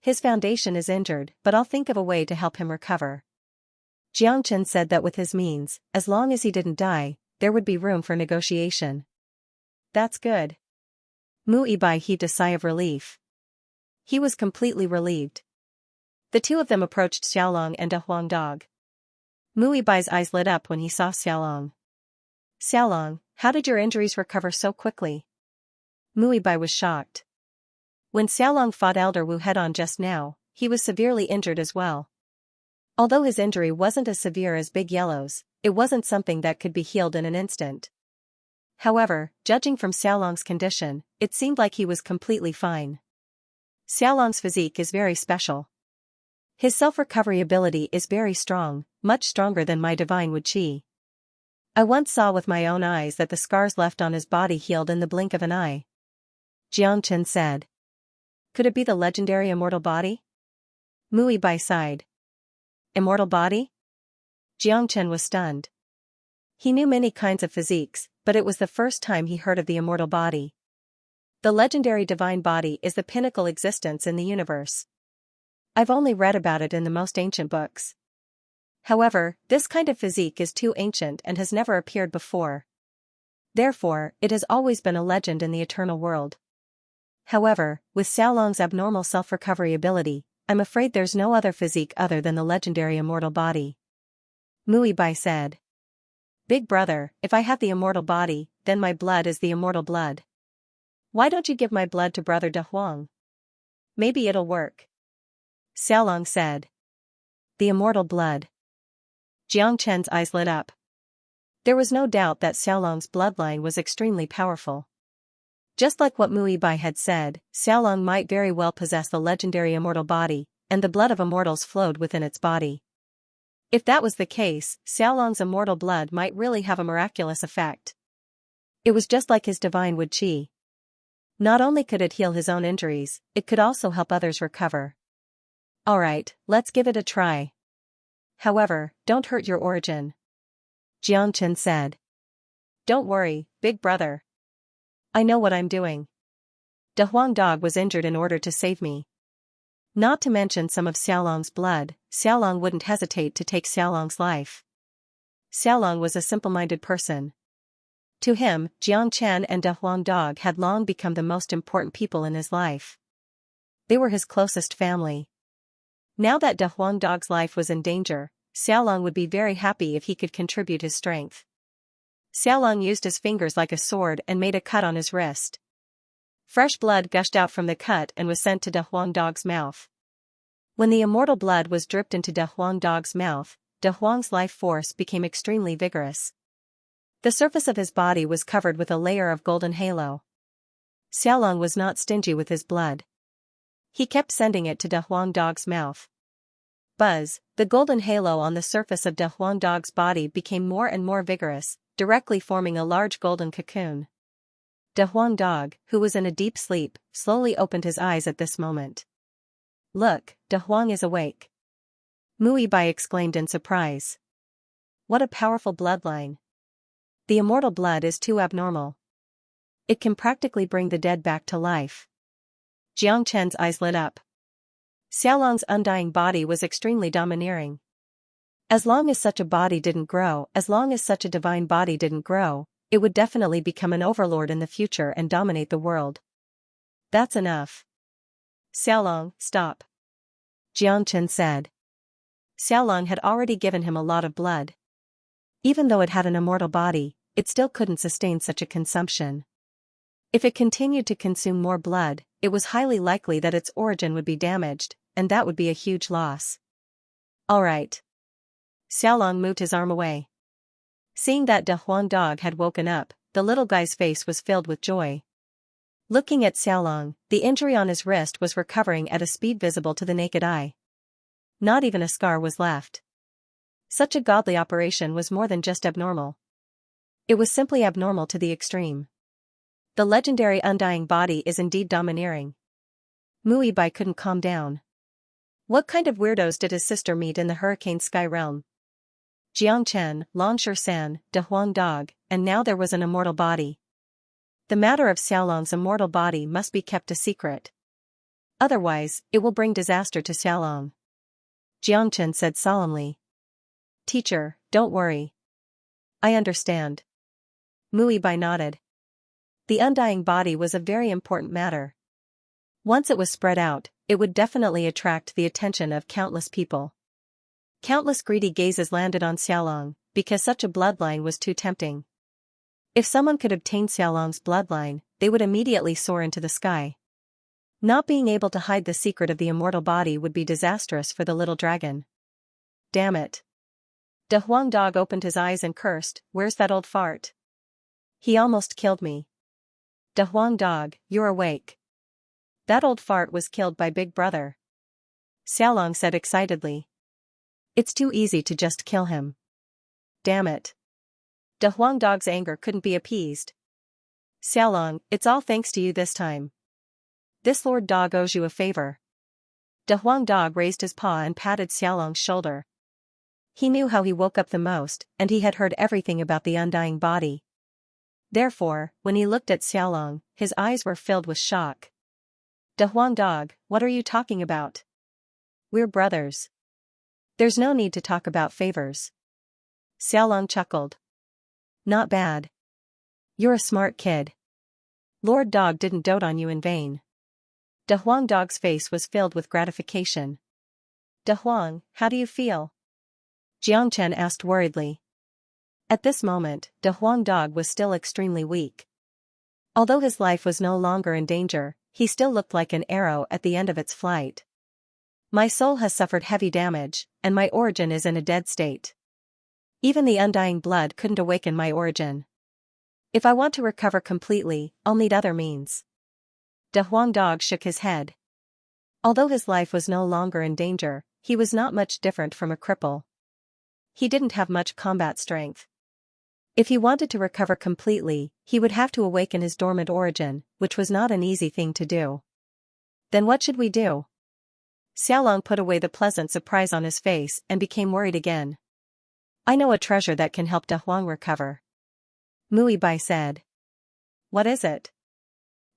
His foundation is injured, but I'll think of a way to help him recover. Jiang Chen said that with his means, as long as he didn't die, there would be room for negotiation. That's good. Mu Ibai heaved a sigh of relief. He was completely relieved. The two of them approached Xiaolong and a Huang dog. Mu Ibai's eyes lit up when he saw Xiaolong. Xiaolong, how did your injuries recover so quickly? Mu Ibai was shocked. When Xiaolong fought Elder Wu head-on just now, he was severely injured as well. Although his injury wasn't as severe as Big Yellow's, it wasn't something that could be healed in an instant. However, judging from Xiaolong's condition, it seemed like he was completely fine. Xiaolong's physique is very special. His self-recovery ability is very strong, much stronger than my divine Wu Qi. I once saw with my own eyes that the scars left on his body healed in the blink of an eye. Xianxia said. Could it be the legendary immortal body? Mu Ibai sighed. Immortal body? Xianxia was stunned. He knew many kinds of physiques, but it was the first time he heard of the immortal body. The legendary divine body is the pinnacle existence in the universe. I've only read about it in the most ancient books. However, this kind of physique is too ancient and has never appeared before. Therefore, it has always been a legend in the eternal world. However, with Xiaolong's abnormal self-recovery ability, I'm afraid there's no other physique other than the legendary immortal body. Mu Ibai said. Big brother, if I have the immortal body, then my blood is the immortal blood. Why don't you give my blood to brother De Huang? Maybe it'll work. Xiaolong said. The immortal blood. Jiangchen's eyes lit up. There was no doubt that Xiaolong's bloodline was extremely powerful. Just like what Mu Ibai had said, Xiaolong might very well possess the legendary immortal body, and the blood of immortals flowed within its body. If that was the case, Xiaolong's immortal blood might really have a miraculous effect. It was just like his divine Wu Qi. Not only could it heal his own injuries, it could also help others recover. Alright, let's give it a try. However, don't hurt your origin. Jiangchen said. Don't worry, big brother. I know what I'm doing. De Huang dog was injured in order to save me. Not to mention some of Xiaolong's blood, Xiaolong wouldn't hesitate to take Xiaolong's life. Xiaolong was a simple-minded person. To him, Jiangchen and De Huang dog had long become the most important people in his life. They were his closest family. Now that De Huang dog's life was in danger, Xiaolong would be very happy if he could contribute his strength. Xiaolong used his fingers like a sword and made a cut on his wrist. Fresh blood gushed out from the cut and was sent to De Huang dog's mouth. When the immortal blood was dripped into De Huang dog's mouth, De Huang's life force became extremely vigorous. The surface of his body was covered with a layer of golden halo. Xiaolong was not stingy with his blood. He kept sending it to De Huang dog's mouth. Buzz, the golden halo on the surface of De Huang dog's body became more and more vigorous, directly forming a large golden cocoon. De Huang dog, who was in a deep sleep, slowly opened his eyes at this moment. Look, De Huang is awake. Mu Ibai exclaimed in surprise. What a powerful bloodline. The immortal blood is too abnormal. It can practically bring the dead back to life. Jiangchen's eyes lit up. Xiaolong's undying body was extremely domineering. As long as such a body didn't grow, as long as such a divine body didn't grow, it would definitely become an overlord in the future and dominate the world. That's enough. Xiaolong, stop. Jiangchen said. Xiaolong had already given him a lot of blood. Even though it had an immortal body, it still couldn't sustain such a consumption. If it continued to consume more blood, it was highly likely that its origin would be damaged, and that would be a huge loss. Alright. Xiaolong moved his arm away. Seeing that De Huang dog had woken up, the little guy's face was filled with joy. Looking at Xiaolong, the injury on his wrist was recovering at a speed visible to the naked eye. Not even a scar was left. Such a godly operation was more than just abnormal. It was simply abnormal to the extreme. The legendary undying body is indeed domineering. Mu Ibai couldn't calm down. What kind of weirdos did his sister meet in the Hurricane Sky realm? Jiangchen, Long San, De Huang dog, and now there was an immortal body. The matter of Xiaolong's immortal body must be kept a secret. Otherwise, it will bring disaster to Xiaolong. Jiangchen said solemnly. Teacher, don't worry. I understand. Mu Ibai nodded. The undying body was a very important matter. Once it was spread out, it would definitely attract the attention of countless people. Countless greedy gazes landed on Xiaolong, because such a bloodline was too tempting. If someone could obtain Xiaolong's bloodline, they would immediately soar into the sky. Not being able to hide the secret of the immortal body would be disastrous for the little dragon. Damn it. De Huang Dog opened his eyes and cursed, "Where's that old fart? He almost killed me." De Huang Dog, you're awake. That old fart was killed by Big Brother. Xiaolong said excitedly. It's too easy to just kill him. Damn it. De Huang Dog's anger couldn't be appeased. Xiaolong, it's all thanks to you this time. This Lord Dog owes you a favor. De Huang Dog raised his paw and patted Xiaolong's shoulder. He knew how he woke up the most, and he had heard everything about the undying body. Therefore, when he looked at Xiaolong, his eyes were filled with shock. De Huang Dog, what are you talking about? We're brothers. There's no need to talk about favors. Xiaolong chuckled. Not bad. You're a smart kid. Lord Dog didn't dote on you in vain. De Huang Dog's face was filled with gratification. De Huang, how do you feel? Jiangchen asked worriedly. At this moment, De Huang Dog was still extremely weak. Although his life was no longer in danger, he still looked like an arrow at the end of its flight. My soul has suffered heavy damage, and my origin is in a dead state. Even the undying blood couldn't awaken my origin. If I want to recover completely, I'll need other means. De Huang Dog shook his head. Although his life was no longer in danger, he was not much different from a cripple. He didn't have much combat strength. If he wanted to recover completely, he would have to awaken his dormant origin, which was not an easy thing to do. Then what should we do? Xiaolong put away the pleasant surprise on his face and became worried again. I know a treasure that can help De Huang recover. Mui Bai said. What is it?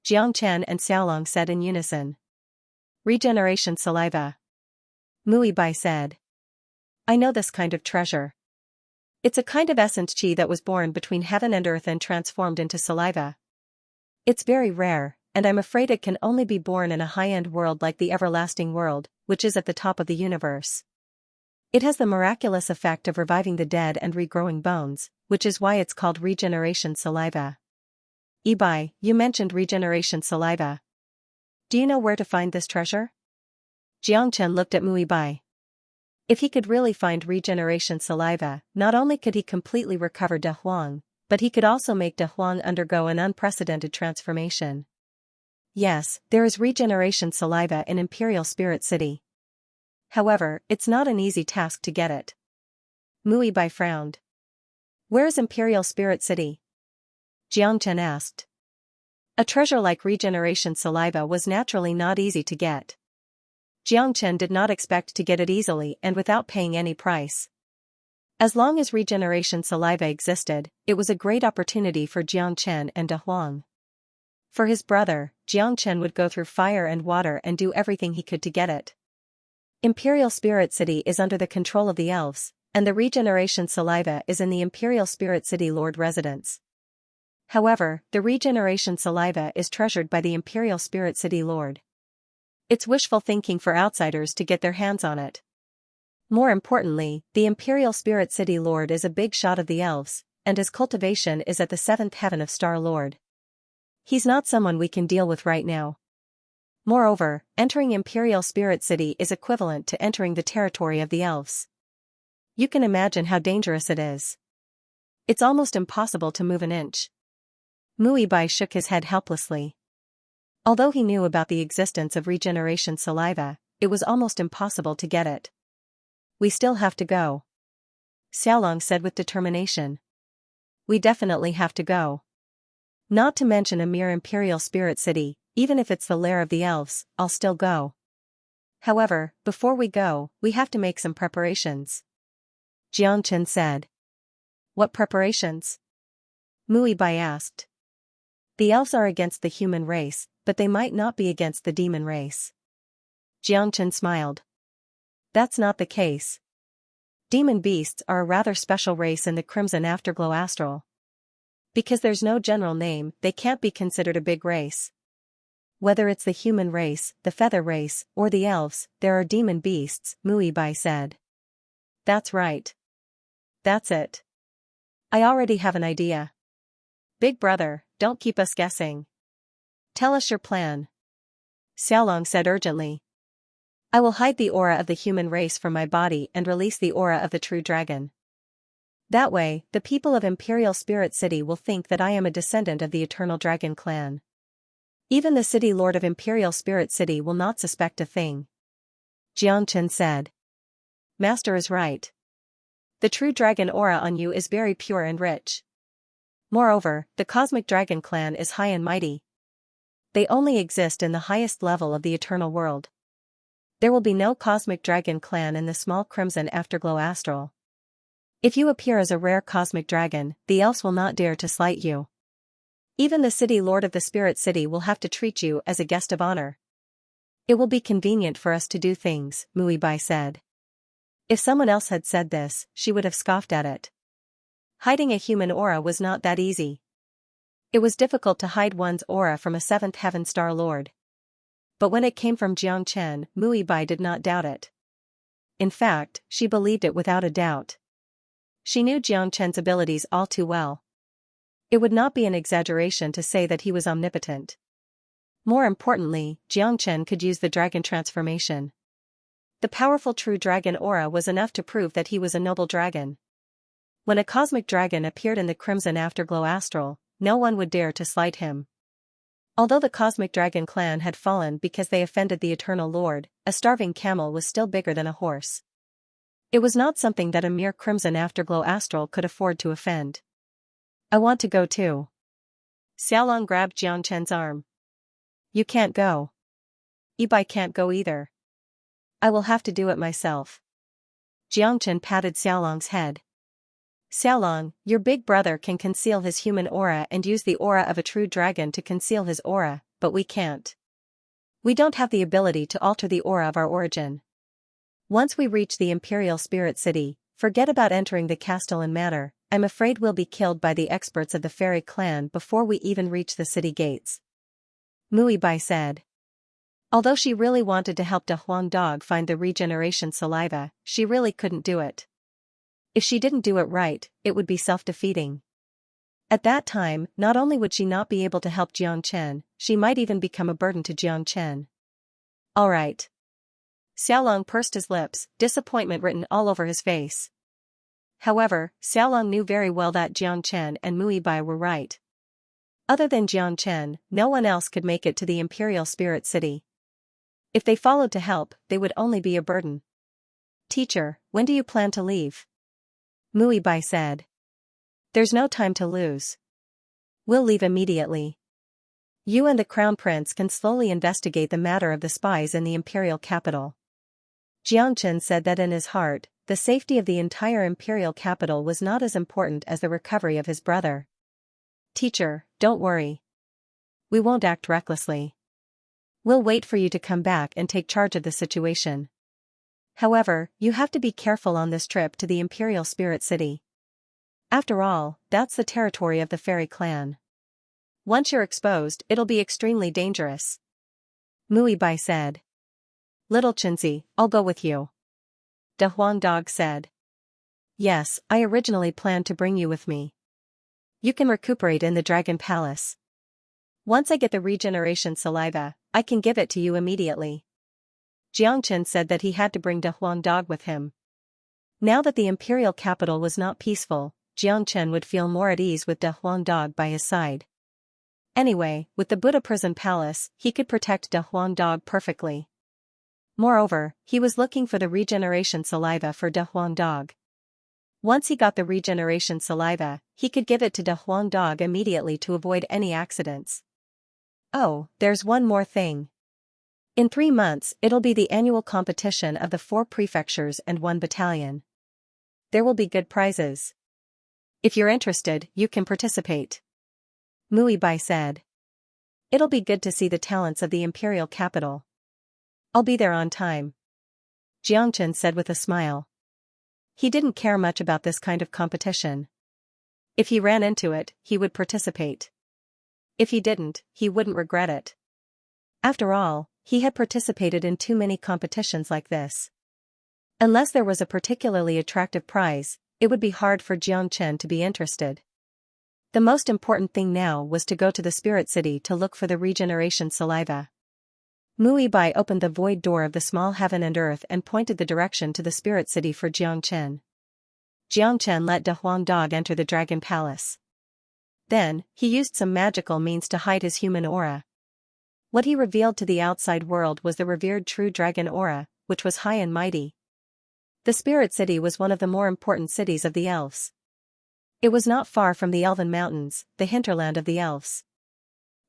Jiangchen and Xiaolong said in unison. Regeneration saliva. Mui Bai said. I know this kind of treasure. It's a kind of essence qi that was born between heaven and earth and transformed into saliva. It's very rare, and I'm afraid it can only be born in a high-end world like the everlasting world, which is at the top of the universe. It has the miraculous effect of reviving the dead and regrowing bones, which is why it's called regeneration saliva. Ibai, you mentioned regeneration saliva. Do you know where to find this treasure? Jiangchen looked at Mui Bai. If he could really find regeneration saliva, not only could he completely recover De Huang, but he could also make De Huang undergo an unprecedented transformation. Yes, there is regeneration saliva in Imperial Spirit City. However, it's not an easy task to get it. Mui Bai frowned. Where is Imperial Spirit City? Jiangchen asked. A treasure like regeneration saliva was naturally not easy to get. Jiangchen did not expect to get it easily and without paying any price. As long as regeneration saliva existed, it was a great opportunity for Jiangchen and De Huang. For his brother, Jiangchen would go through fire and water and do everything he could to get it. Imperial Spirit City is under the control of the elves, and the regeneration saliva is in the Imperial Spirit City Lord residence. However, the regeneration saliva is treasured by the Imperial Spirit City Lord. It's wishful thinking for outsiders to get their hands on it. More importantly, the Imperial Spirit City Lord is a big shot of the elves, and his cultivation is at the 7th heaven of Star Lord. He's not someone we can deal with right now. Moreover, entering Imperial Spirit City is equivalent to entering the territory of the elves. You can imagine how dangerous it is. It's almost impossible to move an inch. Mui Bai shook his head helplessly. Although he knew about the existence of regeneration saliva, it was almost impossible to get it. We still have to go. Xiaolong said with determination. We definitely have to go. Not to mention a mere Imperial Spirit City, even if it's the lair of the elves, I'll still go. However, before we go, we have to make some preparations. Jiangchen said. What preparations? Mui Bai asked. The elves are against the human race, but they might not be against the demon race. Jiangchen smiled. That's not the case. Demon beasts are a rather special race in the Crimson Afterglow Astral. Because there's no general name, they can't be considered a big race. Whether it's the human race, the feather race, or the elves, there are demon beasts, Muibai said. That's right. That's it. I already have an idea. Big brother, don't keep us guessing. Tell us your plan. Xiaolong said urgently. I will hide the aura of the human race from my body and release the aura of the true dragon. That way, the people of Imperial Spirit City will think that I am a descendant of the Eternal Dragon clan. Even the city lord of Imperial Spirit City will not suspect a thing. Jiangchen said. Master is right. The true dragon aura on you is very pure and rich. Moreover, the Cosmic Dragon clan is high and mighty. They only exist in the highest level of the eternal world. There will be no Cosmic Dragon clan in the small Crimson Afterglow Astral. If you appear as a rare Cosmic Dragon, the elves will not dare to slight you. Even the city lord of the Spirit City will have to treat you as a guest of honor. It will be convenient for us to do things, Muibai said. If someone else had said this, she would have scoffed at it. Hiding a human aura was not that easy. It was difficult to hide one's aura from a seventh heaven star lord. But when it came from Jiangchen, Muibai did not doubt it. In fact, she believed it without a doubt. She knew Jiangchen's abilities all too well. It would not be an exaggeration to say that he was omnipotent. More importantly, Jiangchen could use the dragon transformation. The powerful true dragon aura was enough to prove that he was a noble dragon. When a cosmic dragon appeared in the Crimson Afterglow Astral, no one would dare to slight him. Although the Cosmic Dragon clan had fallen because they offended the Eternal Lord, a starving camel was still bigger than a horse. It was not something that a mere Crimson Afterglow Astral could afford to offend. I want to go too. Xiaolong grabbed Jiangchen's arm. You can't go. Ibai can't go either. I will have to do it myself. Jiangchen patted Xiaolong's head. Xiaolong, your big brother can conceal his human aura and use the aura of a true dragon to conceal his aura, but we can't. We don't have the ability to alter the aura of our origin. Once we reach the Imperial Spirit City, forget about entering the Castellan Manor. I'm afraid we'll be killed by the experts of the fairy clan before we even reach the city gates. Muibai said. Although she really wanted to help De Huang Dog find the regeneration saliva, she really couldn't do it. If she didn't do it right, it would be self-defeating. At that time, not only would she not be able to help Jiangchen, she might even become a burden to Jiangchen. All right. Xiaolong pursed his lips, disappointment written all over his face. However, Xiaolong knew very well that Jiangchen and Muibai were right. Other than Jiangchen, no one else could make it to the Imperial Spirit City. If they followed to help, they would only be a burden. Teacher, when do you plan to leave? Muibai said. There's no time to lose. We'll leave immediately. You and the Crown Prince can slowly investigate the matter of the spies in the Imperial capital. Jiangchen said that in his heart, the safety of the entire Imperial capital was not as important as the recovery of his brother. Teacher, don't worry. We won't act recklessly. We'll wait for you to come back and take charge of the situation. However, you have to be careful on this trip to the Imperial Spirit City. After all, that's the territory of the fairy clan. Once you're exposed, it'll be extremely dangerous. Muibai said. Little Chinzi, I'll go with you. De Huang Dog said. Yes, I originally planned to bring you with me. You can recuperate in the Dragon Palace. Once I get the regeneration saliva, I can give it to you immediately. Jiangchen said that he had to bring De Huang Dog with him. Now that the imperial capital was not peaceful, Jiangchen would feel more at ease with De Huang Dog by his side. Anyway, with the Buddha Prison Palace, he could protect De Huang Dog perfectly. Moreover, he was looking for the regeneration saliva for De Huang Dog. Once he got the regeneration saliva, he could give it to De Huang Dog immediately to avoid any accidents. Oh, there's one more thing. In 3 months, it'll be the annual competition of the 4 prefectures and 1 battalion. There will be good prizes. If you're interested, you can participate. Muibai said. It'll be good to see the talents of the imperial capital. I'll be there on time. Jiangchen said with a smile. He didn't care much about this kind of competition. If he ran into it, he would participate. If he didn't, he wouldn't regret it. After all, he had participated in too many competitions like this. Unless there was a particularly attractive prize, it would be hard for Xianxia to be interested. The most important thing now was to go to the spirit city to look for the regeneration saliva. Mui Bai opened the void door of the small heaven and earth and pointed the direction to the spirit city for Xianxia. Xianxia let De Huang Dog enter the dragon palace. Then, he used some magical means to hide his human aura. What he revealed to the outside world was the revered true dragon aura, which was high and mighty. The spirit city was one of the more important cities of the elves. It was not far from the Elven Mountains, the hinterland of the elves.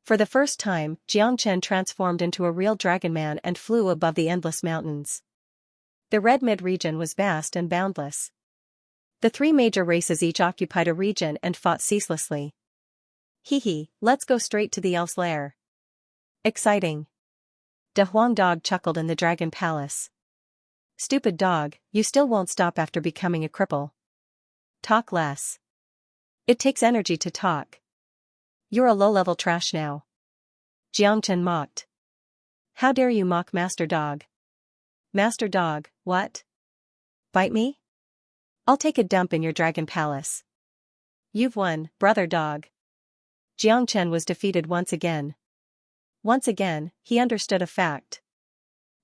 For the first time, Xianxia transformed into a real dragon man and flew above the endless mountains. The Red Mid region was vast and boundless. The three major races each occupied a region and fought ceaselessly. Hee, let's go straight to the elf's lair. Exciting. De Huang Dog chuckled in the dragon palace. Stupid dog, you still won't stop after becoming a cripple. Talk less. It takes energy to talk. You're a low-level trash now. Xianxia mocked. How dare you mock Master Dog? Master Dog, what? Bite me? I'll take a dump in your dragon palace. You've won, brother dog. Xianxia was defeated once again. Once again, he understood a fact.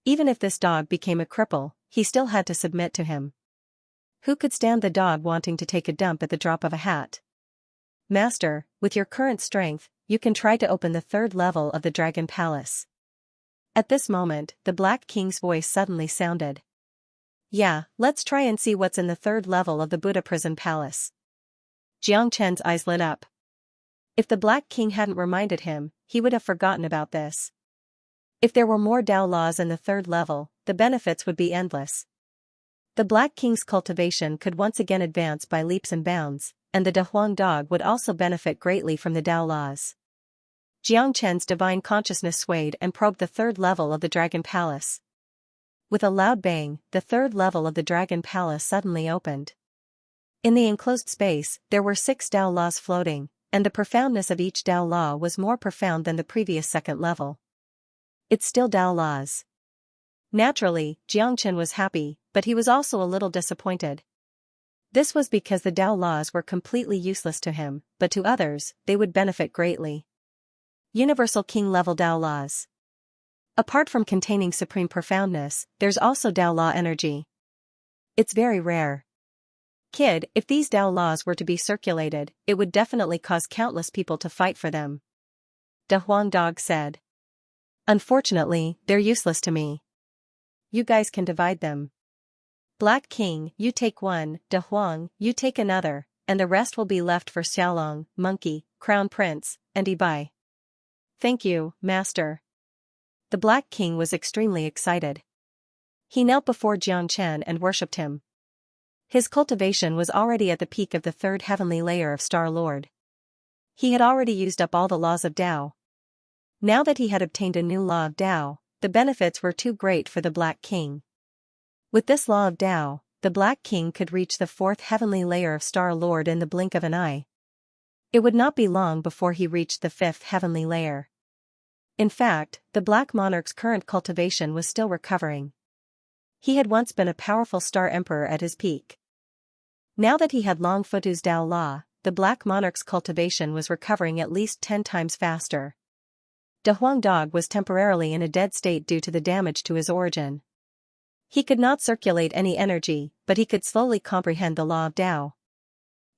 Even if this dog became a cripple, he still had to submit to him. Who could stand the dog wanting to take a dump at the drop of a hat? Master, with your current strength, you can try to open the third level of the dragon palace. At this moment, the Black King's voice suddenly sounded. Yeah, let's try and see what's in the third level of the Buddha prison palace. Xianxia's eyes lit up. If the Black King hadn't reminded him, he would have forgotten about this. If there were more Dao laws in the third level, the benefits would be endless. The Black King's cultivation could once again advance by leaps and bounds, and the De Huang Dog would also benefit greatly from the Dao laws. Xianxia's divine consciousness swayed and probed the third level of the Dragon Palace. With a loud bang, the third level of the Dragon Palace suddenly opened. In the enclosed space, there were 6 Dao laws floating, and the profoundness of each Dao law was more profound than the previous second level. It's still Dao laws. Naturally, Xianxia was happy, but he was also a little disappointed. This was because the Dao laws were completely useless to him, but to others, they would benefit greatly. Universal King-level Dao laws. Apart from containing supreme profoundness, there's also Dao law energy. It's very rare. Kid, if these Dao laws were to be circulated, it would definitely cause countless people to fight for them. De Huang Dog said. Unfortunately, they're useless to me. You guys can divide them. Black King, you take one, De Huang, you take another, and the rest will be left for Xiaolong, Monkey, Crown Prince, and Ibai. Thank you, Master. The Black King was extremely excited. He knelt before Xianxia and worshipped him. His cultivation was already at the peak of the third heavenly layer of Star Lord. He had already used up all the laws of Dao. Now that he had obtained a new law of Dao, the benefits were too great for the Black King. With this law of Dao, the Black King could reach the fourth heavenly layer of Star Lord in the blink of an eye. It would not be long before he reached the fifth heavenly layer. In fact, the Black Monarch's current cultivation was still recovering. He had once been a powerful Star Emperor at his peak. Now that he had Longfutu's Dao Law, the Black Monarch's cultivation was recovering at least 10 times faster. De Huang Dog was temporarily in a dead state due to the damage to his origin. He could not circulate any energy, but he could slowly comprehend the law of Dao.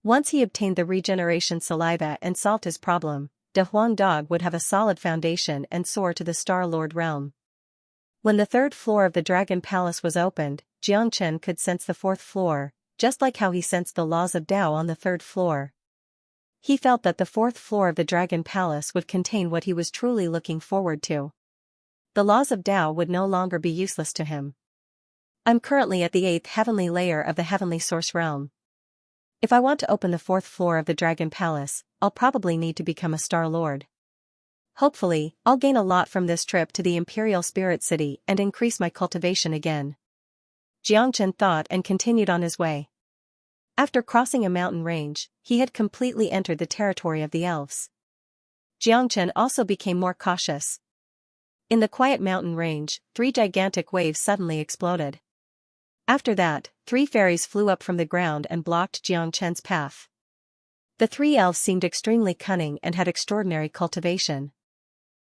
Once he obtained the regeneration saliva and solved his problem, De Huang Dog would have a solid foundation and soar to the Star Lord realm. When the third floor of the Dragon Palace was opened, Xianxia could sense the fourth floor, just like how he sensed the laws of Dao on the third floor. He felt that the fourth floor of the Dragon Palace would contain what he was truly looking forward to. The laws of Dao would no longer be useless to him. I'm currently at the 8th heavenly layer of the Heavenly Source realm. If I want to open the 4th floor of the Dragon Palace, I'll probably need to become a Star Lord. Hopefully, I'll gain a lot from this trip to the Imperial Spirit City and increase my cultivation again. Xianxia thought and continued on his way. After crossing a mountain range, he had completely entered the territory of the elves. Xianxia also became more cautious. In the quiet mountain range, 3 gigantic waves suddenly exploded. After that, 3 fairies flew up from the ground and blocked Xianxia's path. The 3 elves seemed extremely cunning and had extraordinary cultivation.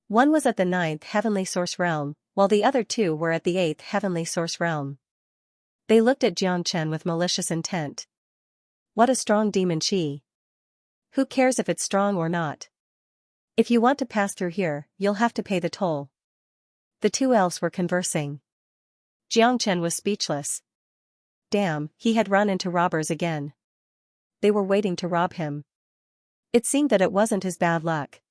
One was at the 9th heavenly source realm, while the other 2 were at the 8th heavenly source realm. They looked at Xianxia with malicious intent. What a strong demon she! Who cares if it's strong or not? If you want to pass through here, you'll have to pay the toll. The 2 elves were conversing. Xianxia was speechless. Damn, he had run into robbers again. They were waiting to rob him. It seemed that it wasn't his bad luck.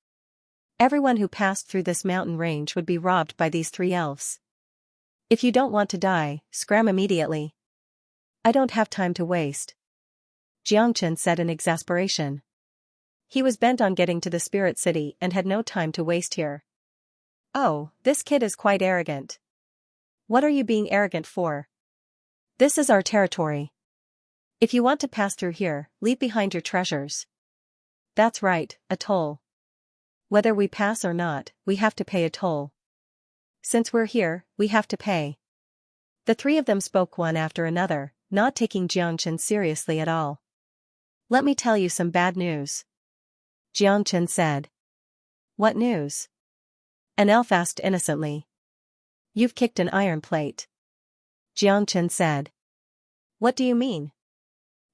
Everyone who passed through this mountain range would be robbed by these 3 elves. If you don't want to die, scram immediately. I don't have time to waste, Xianxia said in exasperation. He was bent on getting to the spirit city and had no time to waste here. Oh, this kid is quite arrogant. What are you being arrogant for? This is our territory. If you want to pass through here, leave behind your treasures. That's right, a toll. Whether we pass or not, we have to pay a toll. Since we're here, we have to pay. The 3 of them spoke one after another, not taking Xianxia seriously at all. Let me tell you some bad news, Xianxia said. What news? An elf asked innocently. You've kicked an iron plate, Xianxia said. What do you mean?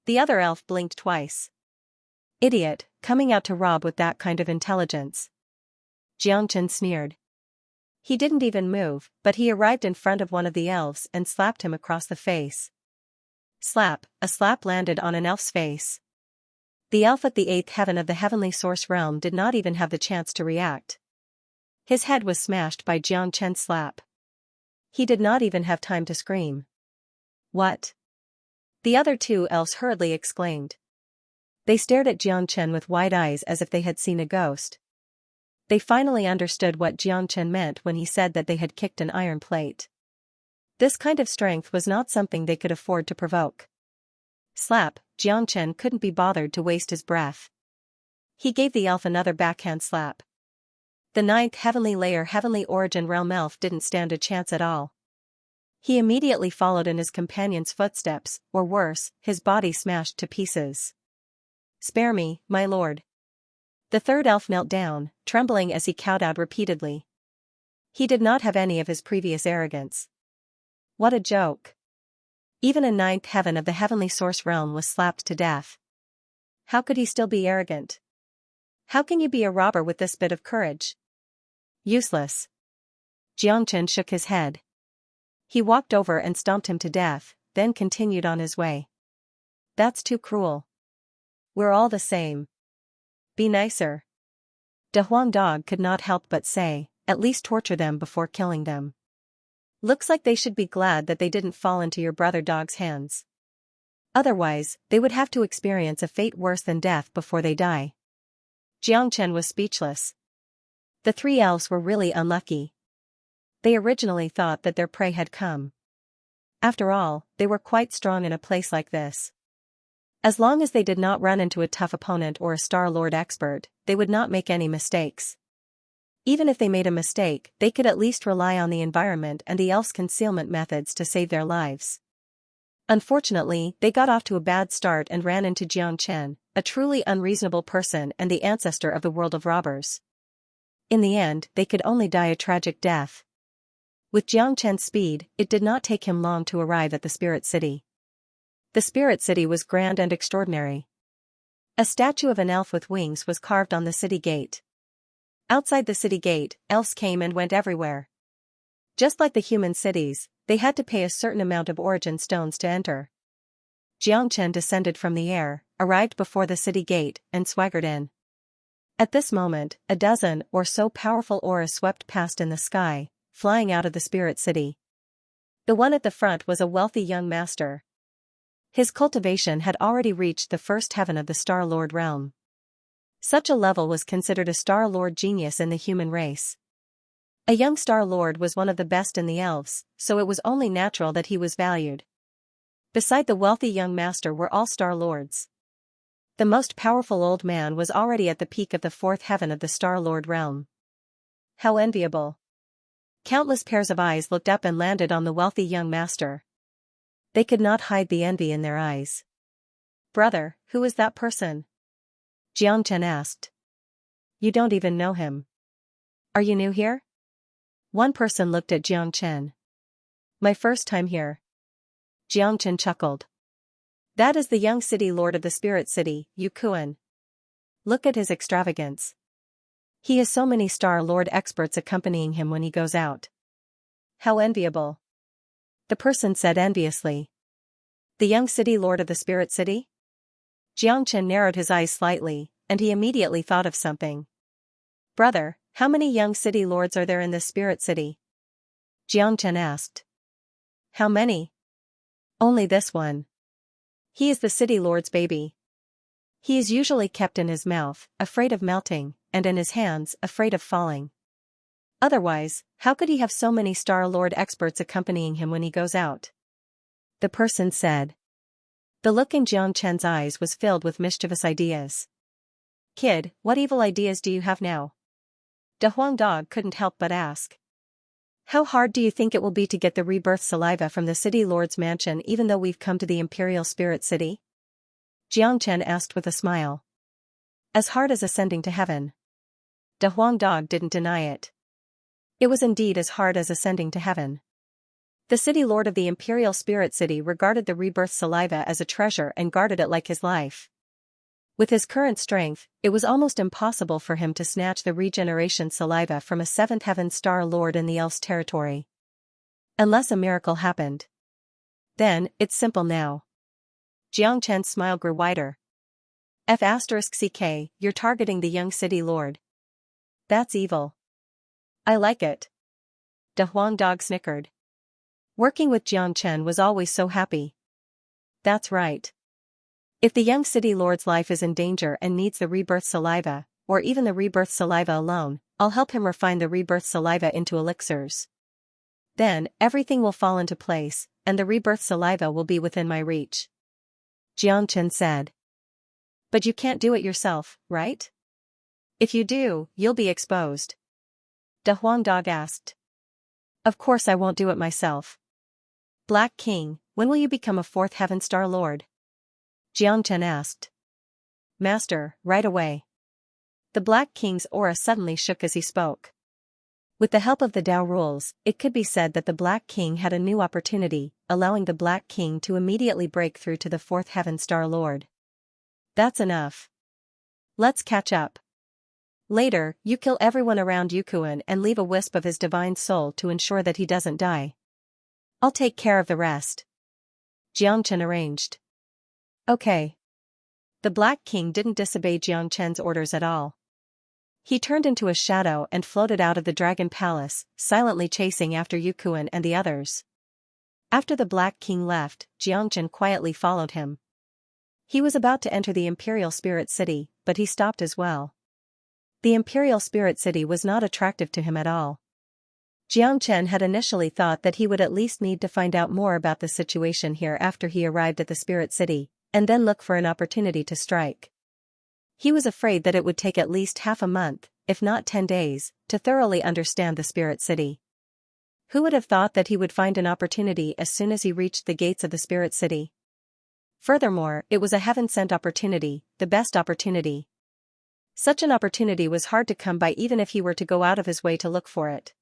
The other elf blinked twice. Idiot, coming out to rob with that kind of intelligence, Xianxia sneered. He didn't even move, but he arrived in front of one of the elves and slapped him across the face. Slap, a slap landed on an elf's face. The elf at the 8th heaven of the heavenly source realm did not even have the chance to react. His head was smashed by Xianxia's slap. He did not even have time to scream. What? The other 2 elves hurriedly exclaimed. They stared at Xianxia with wide eyes as if they had seen a ghost. They finally understood what Xianxia meant when he said that they had kicked an iron plate. This kind of strength was not something they could afford to provoke. Slap, Xianxia couldn't be bothered to waste his breath. He gave the elf another backhand slap. The 9th heavenly layer heavenly origin realm elf didn't stand a chance at all. He immediately followed in his companion's footsteps, or worse, his body smashed to pieces. Spare me, my lord. The 3rd elf knelt down, trembling as he kowtowed repeatedly. He did not have any of his previous arrogance. What a joke. Even a 9th heaven of the heavenly source realm was slapped to death. How could he still be arrogant? How can you be a robber with this bit of courage? Useless. Xianxia shook his head. He walked over and stomped him to death, then continued on his way. That's too cruel. We're all the same. Be nicer. De Huang Dog could not help but say, at least torture them before killing them. Looks like they should be glad that they didn't fall into your brother dog's hands. Otherwise, they would have to experience a fate worse than death before they die. Xianxia was speechless. The 3 elves were really unlucky. They originally thought that their prey had come. After all, they were quite strong in a place like this. As long as they did not run into a tough opponent or a Star Lord expert, they would not make any mistakes. Even if they made a mistake, they could at least rely on the environment and the elf's concealment methods to save their lives. Unfortunately, they got off to a bad start and ran into Xianxia, a truly unreasonable person and the ancestor of the world of robbers. In the end, they could only die a tragic death. With Xianxia's speed, it did not take him long to arrive at the Spirit City. The Spirit City was grand and extraordinary. A statue of an elf with wings was carved on the city gate. Outside the city gate, elves came and went everywhere. Just like the human cities, they had to pay a certain amount of origin stones to enter. Xianxia descended from the air, arrived before the city gate, and swaggered in. At this moment, a dozen or so powerful auras swept past in the sky, flying out of the Spirit City. The one at the front was a wealthy young master. His cultivation had already reached the 1st heaven of the Star Lord realm. Such a level was considered a Star Lord genius in the human race. A young Star Lord was one of the best in the elves, so it was only natural that he was valued. Beside the wealthy young master were all star lords. The most powerful old man was already at the peak of the fourth heaven of the Star Lord realm. How enviable! Countless pairs of eyes looked up and landed on the wealthy young master. They could not hide the envy in their eyes. "Brother, who is that person?" Xianxia asked. "You don't even know him. Are you new here?" One person looked at Xianxia. "My first time here." Xianxia chuckled. "That is the young city lord of the spirit city, Yukuan. Look at his extravagance. He has so many Star Lord experts accompanying him when he goes out." "How enviable," the person said enviously. "The young city lord of the spirit city?" Xianxia narrowed his eyes slightly, and he immediately thought of something. "Brother, how many young city lords are there in this spirit city?" Xianxia asked. "How many?" "Only this one. He is the city lord's baby. He is usually kept in his mouth, afraid of melting, and in his hands, afraid of falling. Otherwise, how could he have so many Star Lord experts accompanying him when he goes out?" the person said. The look in Xianxia's eyes was filled with mischievous ideas. "Kid, what evil ideas do you have now?" De Huang Dog couldn't help but ask. "How hard do you think it will be to get the rebirth saliva from the city lord's mansion even though we've come to the Imperial Spirit City?" Xianxia asked with a smile. "As hard as ascending to heaven." De Huang Dog didn't deny it. It was indeed as hard as ascending to heaven. The city lord of the Imperial Spirit City regarded the rebirth saliva as a treasure and guarded it like his life. With his current strength, it was almost impossible for him to snatch the regeneration saliva from a seventh heaven Star Lord in the Elf's territory. Unless a miracle happened. Then, it's simple now. Xianxia's smile grew wider. F*CK, you're targeting the young city lord. That's evil. I like it. De Huang Dog snickered. Working with Xianxia was always so happy. That's right. If the young city lord's life is in danger and needs the rebirth saliva, or even the rebirth saliva alone, I'll help him refine the rebirth saliva into elixirs. Then, everything will fall into place, and the rebirth saliva will be within my reach. Xianxia said. But you can't do it yourself, right? If you do, you'll be exposed. De Huang Dog asked. Of course I won't do it myself. Black King, when will you become a fourth heaven Star Lord? Xianxia asked. Master, right away. The Black King's aura suddenly shook as he spoke. With the help of the Tao rules, it could be said that the Black King had a new opportunity, allowing the Black King to immediately break through to the fourth heaven Star Lord. That's enough. Let's catch up. Later, you kill everyone around Yukuan and leave a wisp of his divine soul to ensure that he doesn't die. I'll take care of the rest. Xianxia arranged. Okay. The Black King didn't disobey Xianxia's orders at all. He turned into a shadow and floated out of the Dragon Palace, silently chasing after Yukuan and the others. After the Black King left, Xianxia quietly followed him. He was about to enter the Imperial Spirit City, but he stopped as well. The Imperial Spirit City was not attractive to him at all. Xianxia had initially thought that he would at least need to find out more about the situation here after he arrived at the Spirit City, and then look for an opportunity to strike. He was afraid that it would take at least half a month, if not 10 days, to thoroughly understand the Spirit City. Who would have thought that he would find an opportunity as soon as he reached the gates of the Spirit City? Furthermore, it was a heaven-sent opportunity, the best opportunity. Such an opportunity was hard to come by even if he were to go out of his way to look for it.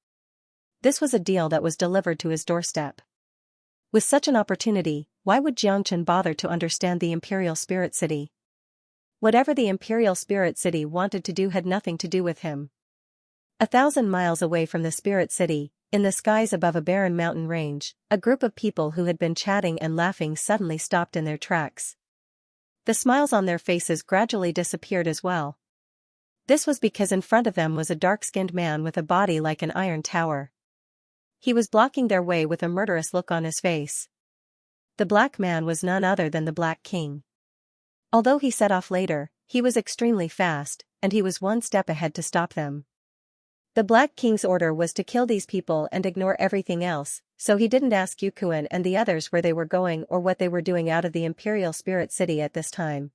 This was a deal that was delivered to his doorstep. With such an opportunity, why would Xianxia bother to understand the Imperial Spirit City? Whatever the Imperial Spirit City wanted to do had nothing to do with him. 1,000 miles away from the Spirit City, in the skies above a barren mountain range, a group of people who had been chatting and laughing suddenly stopped in their tracks. The smiles on their faces gradually disappeared as well. This was because in front of them was a dark-skinned man with a body like an iron tower. He was blocking their way with a murderous look on his face. The black man was none other than the Black King. Although he set off later, he was extremely fast, and he was one step ahead to stop them. The Black King's order was to kill these people and ignore everything else, so he didn't ask Yukuan and the others where they were going or what they were doing out of the Imperial Spirit City at this time.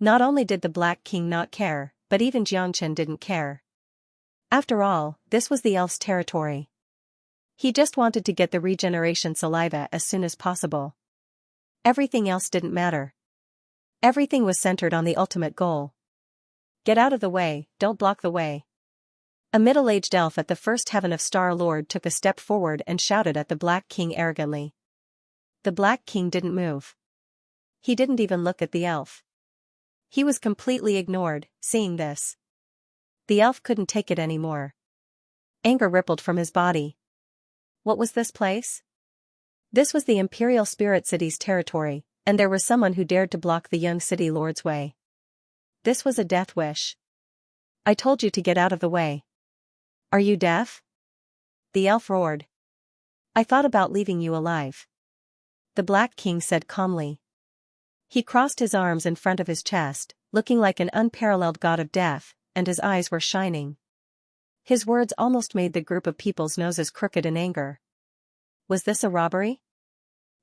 Not only did the Black King not care, but even Xianxia didn't care. After all, this was the elf's territory. He just wanted to get the regeneration saliva as soon as possible. Everything else didn't matter. Everything was centered on the ultimate goal. Get out of the way, don't block the way. A middle-aged elf at the first heaven of Star Lord took a step forward and shouted at the Black King arrogantly. The Black King didn't move. He didn't even look at the elf. He was completely ignored, seeing this. The elf couldn't take it anymore. Anger rippled from his body. What was this place? This was the Imperial Spirit City's territory, and there was someone who dared to block the young city lord's way. This was a death wish. I told you to get out of the way. Are you deaf? The elf roared. I thought about leaving you alive. The Black King said calmly. He crossed his arms in front of his chest, looking like an unparalleled god of death, and his eyes were shining. His words almost made the group of people's noses crooked in anger. Was this a robbery?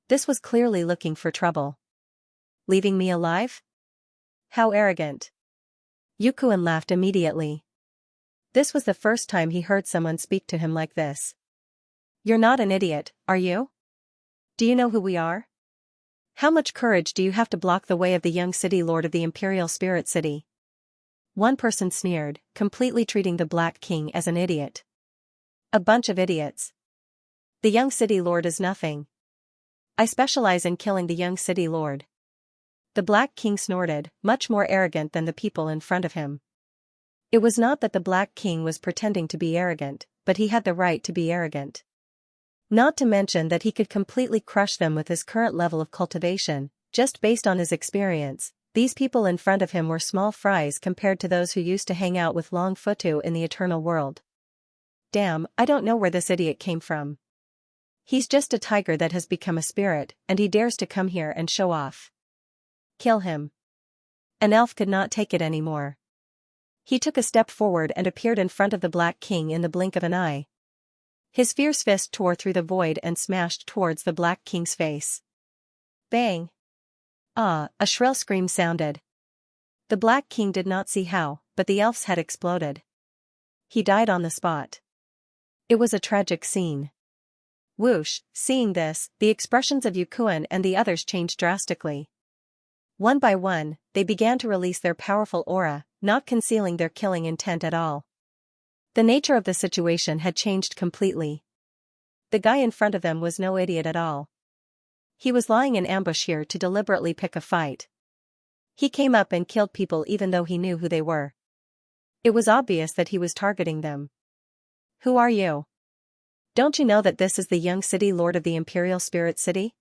This was clearly looking for trouble. Leaving me alive? How arrogant. Yukuan laughed immediately. This was the first time he heard someone speak to him like this. You're not an idiot, are you? Do you know who we are? How much courage do you have to block the way of the young city lord of the Imperial Spirit City? One person sneered, completely treating the Black King as an idiot. A bunch of idiots. The young city lord is nothing. I specialize in killing the young city lord. The Black King snorted, much more arrogant than the people in front of him. It was not that the Black King was pretending to be arrogant, but he had the right to be arrogant. Not to mention that he could completely crush them with his current level of cultivation, just based on his experience. These people in front of him were small fries compared to those who used to hang out with Long Futu in the Eternal World. Damn, I don't know where this idiot came from. He's just a tiger that has become a spirit, and he dares to come here and show off. Kill him. An elf could not take it anymore. He took a step forward and appeared in front of the Black King in the blink of an eye. His fierce fist tore through the void and smashed towards the Black King's face. Bang! Ah, a shrill scream sounded. The Black King did not see how, but the elf's head exploded. He died on the spot. It was a tragic scene. Whoosh, seeing this, the expressions of Yukuan and the others changed drastically. One by one, they began to release their powerful aura, not concealing their killing intent at all. The nature of the situation had changed completely. The guy in front of them was no idiot at all. He was lying in ambush here to deliberately pick a fight. He came up and killed people even though he knew who they were. It was obvious that he was targeting them. Who are you? Don't you know that this is the young city lord of the Imperial Spirit City?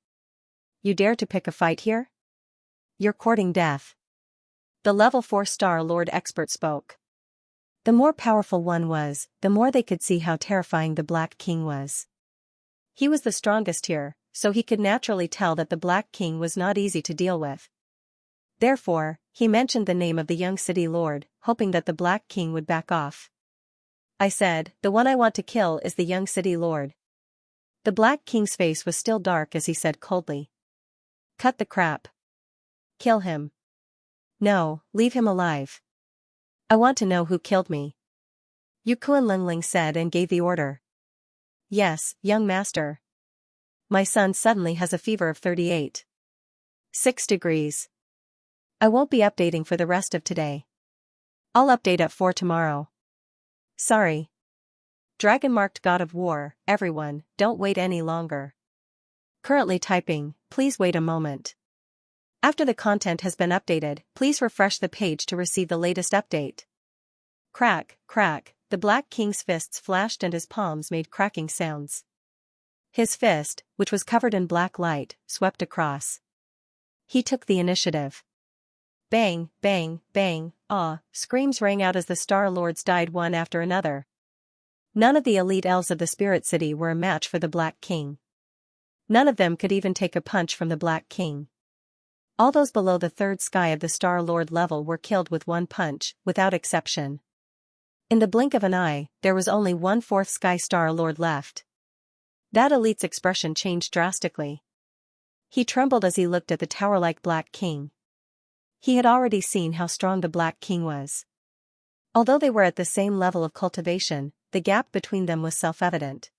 You dare to pick a fight here? You're courting death. The level 4 Star Lord expert spoke. The more powerful one was, the more they could see how terrifying the Black King was. He was the strongest here, so he could naturally tell that the Black King was not easy to deal with. Therefore, he mentioned the name of the young city lord, hoping that the Black King would back off. I said, the one I want to kill is the young city lord. The Black King's face was still dark as he said coldly. Cut the crap. Kill him. No, leave him alive. I want to know who killed me. Yukuan Lingling said and gave the order. Yes, young master. My son suddenly has a fever of 38.6 degrees. I won't be updating for the rest of today. I'll update at 4 tomorrow. Sorry. Dragon marked God of War, everyone, don't wait any longer. Currently typing, please wait a moment. After the content has been updated, please refresh the page to receive the latest update. Crack, crack, the Black King's fists flashed and his palms made cracking sounds. His fist, which was covered in black light, swept across. He took the initiative. Bang, bang, bang, ah, screams rang out as the Star Lords died one after another. None of the elite elves of the Spirit City were a match for the Black King. None of them could even take a punch from the Black King. All those below the third sky of the Star Lord level were killed with one punch, without exception. In the blink of an eye, there was only 1/4 Sky Star Lord left. That elite's expression changed drastically. He trembled as he looked at the tower-like Black King. He had already seen how strong the Black King was. Although they were at the same level of cultivation, the gap between them was self-evident.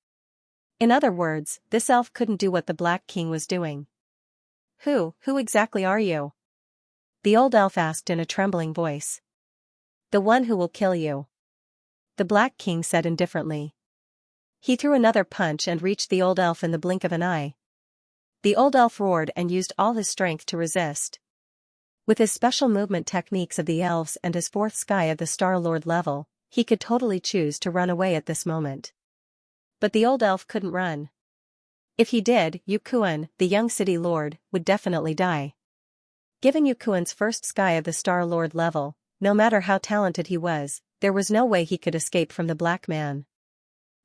In other words, this elf couldn't do what the Black King was doing. Who exactly are you?" the old elf asked in a trembling voice. "The one who will kill you," the Black King said indifferently. He threw another punch and reached the old elf in the blink of an eye. The old elf roared and used all his strength to resist. With his special movement techniques of the elves and his 4th sky of the Star Lord level, he could totally choose to run away at this moment. But the old elf couldn't run. If he did, Yukuan, the young city lord, would definitely die. Given Yukuan's 1st sky of the Star Lord level, no matter how talented he was, there was no way he could escape from the Black Man.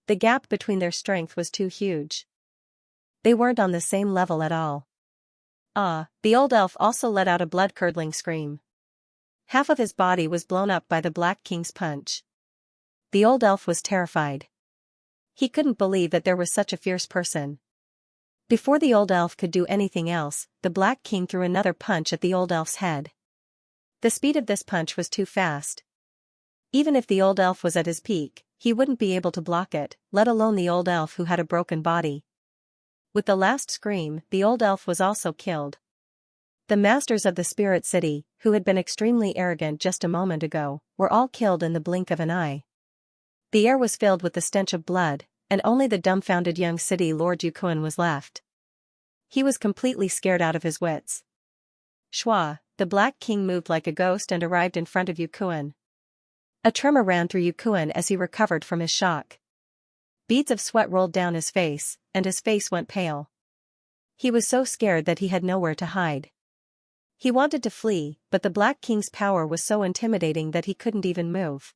The gap between their strength was too huge. They weren't on the same level at all. The old elf also let out a blood-curdling scream. Half of his body was blown up by the Black King's punch. The old elf was terrified. He couldn't believe that there was such a fierce person. Before the old elf could do anything else, the Black King threw another punch at the old elf's head. The speed of this punch was too fast. Even if the old elf was at his peak, he wouldn't be able to block it, let alone the old elf who had a broken body. With the last scream, the old elf was also killed. The masters of the Spirit City, who had been extremely arrogant just a moment ago, were all killed in the blink of an eye. The air was filled with the stench of blood, and only the dumbfounded young city Lord Yukuan was left. He was completely scared out of his wits. Shua, the Black King moved like a ghost and arrived in front of Yukuan. A tremor ran through Yukuan as he recovered from his shock. Beads of sweat rolled down his face, and his face went pale. He was so scared that he had nowhere to hide. He wanted to flee, but the Black King's power was so intimidating that he couldn't even move.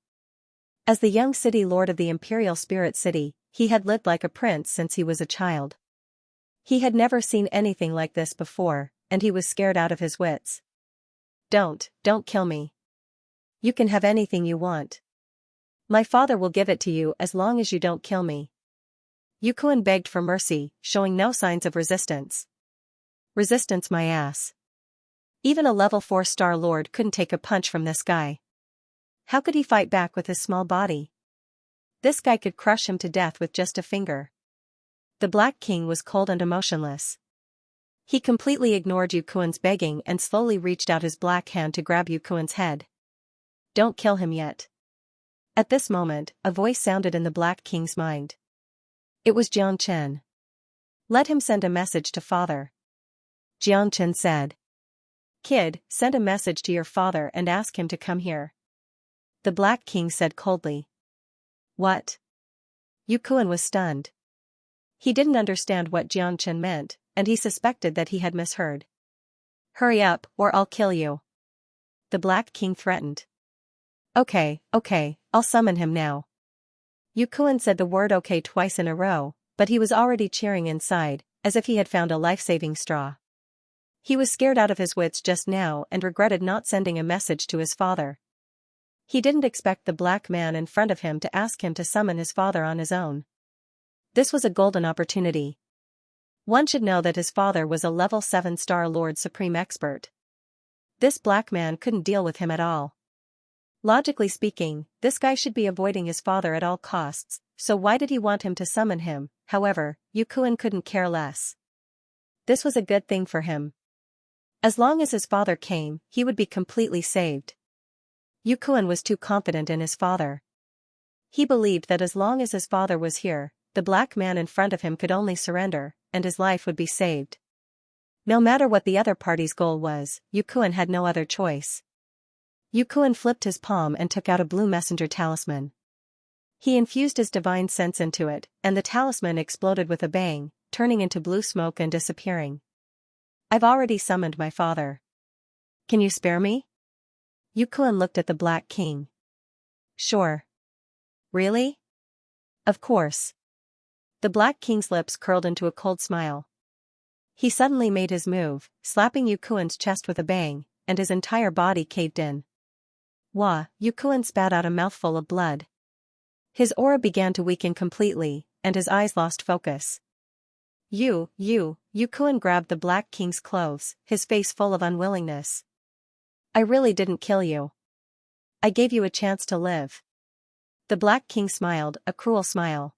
As the young city lord of the Imperial Spirit City, he had lived like a prince since he was a child. He had never seen anything like this before, and he was scared out of his wits. Don't kill me. You can have anything you want. My father will give it to you as long as you don't kill me." Yukuan begged for mercy, showing no signs of resistance. Resistance my ass. Even a level 4 Star Lord couldn't take a punch from this guy. How could he fight back with his small body? This guy could crush him to death with just a finger. The Black King was cold and emotionless. He completely ignored Yukuan's begging and slowly reached out his black hand to grab Yukuan's head. "Don't kill him yet." At this moment, a voice sounded in the Black King's mind. It was Xianxia. "Let him send a message to father," Xianxia said. "Kid, send a message to your father and ask him to come here," the Black King said coldly. "What?" Yukuan was stunned. He didn't understand what Xianxia meant, and he suspected that he had misheard. "Hurry up, or I'll kill you," the Black King threatened. Okay, I'll summon him now." Yukuan said the word okay twice in a row, but he was already cheering inside, as if he had found a life-saving straw. He was scared out of his wits just now and regretted not sending a message to his father. He didn't expect the Black Man in front of him to ask him to summon his father on his own. This was a golden opportunity. One should know that his father was a level 7 Star Lord Supreme Expert. This Black Man couldn't deal with him at all. Logically speaking, this guy should be avoiding his father at all costs, so why did he want him to summon him? However, Yukuan couldn't care less. This was a good thing for him. As long as his father came, he would be completely saved. Yukuan was too confident in his father. He believed that as long as his father was here, the Black Man in front of him could only surrender, and his life would be saved. No matter what the other party's goal was, Yukuan had no other choice. Yukuan flipped his palm and took out a blue messenger talisman. He infused his divine sense into it, and the talisman exploded with a bang, turning into blue smoke and disappearing. "I've already summoned my father. Can you spare me?" Yukuan looked at the Black King. "Sure." "Really?" "Of course." The Black King's lips curled into a cold smile. He suddenly made his move, slapping Yukuan's chest with a bang, and his entire body caved in. Wah! Yukuan spat out a mouthful of blood. His aura began to weaken completely, and his eyes lost focus. You Kuan grabbed the Black King's clothes, his face full of unwillingness. I really didn't kill you. I gave you a chance to live. The Black King smiled, a cruel smile.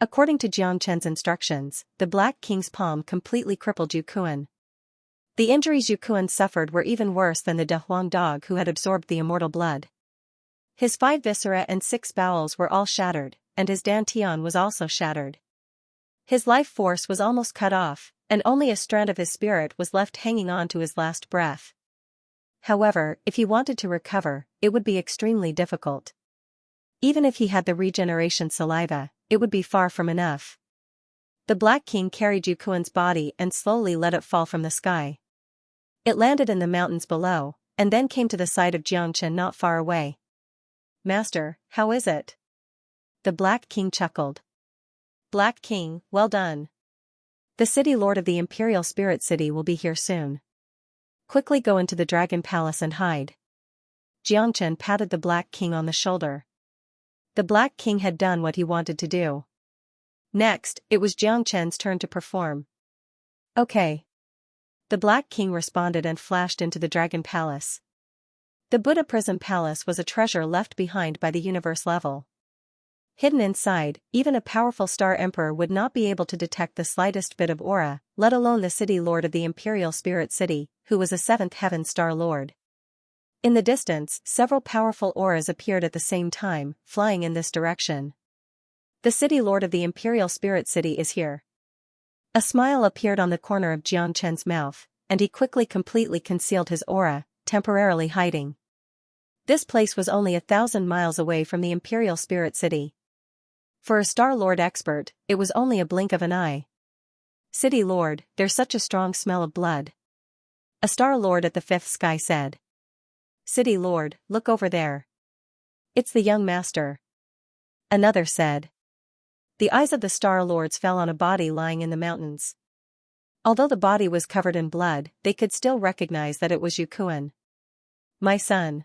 According to Xianxia's instructions, the Black King's palm completely crippled Yu Kuan. The injuries Yu Kuan suffered were even worse than the De Huang dog who had absorbed the immortal blood. His 5 viscera and 6 bowels were all shattered, and his dantian was also shattered. His life force was almost cut off, and only a strand of his spirit was left hanging on to his last breath. However, if he wanted to recover, it would be extremely difficult. Even if he had the regeneration saliva, it would be far from enough. The Black King carried Yu Kuan's body and slowly let it fall from the sky. It landed in the mountains below, and then came to the side of Xianxia not far away. Master, how is it? The Black King chuckled. Black King, well done. The city lord of the Imperial Spirit City will be here soon. Quickly go into the Dragon Palace and hide. Xianxia patted the Black King on the shoulder. The Black King had done what he wanted to do. Next, it was Xianxia's turn to perform. Okay. The Black King responded and flashed into the Dragon Palace. The Buddha Prism Palace was a treasure left behind by the universe level. Hidden inside, even a powerful Star Emperor would not be able to detect the slightest bit of aura, let alone the city lord of the Imperial Spirit City, who was a 7th Heaven Star Lord. In the distance, several powerful auras appeared at the same time, flying in this direction. The city lord of the Imperial Spirit City is here. A smile appeared on the corner of Xianxia's mouth, and he quickly completely concealed his aura, temporarily hiding. This place was only 1,000 miles away from the Imperial Spirit City. For a Star Lord expert, it was only a blink of an eye. City Lord, there's such a strong smell of blood. A Star Lord at the 5th sky said. City Lord, look over there. It's the young master. Another said. The eyes of the Star Lords fell on a body lying in the mountains. Although the body was covered in blood, they could still recognize that it was Yu Kuan. My son.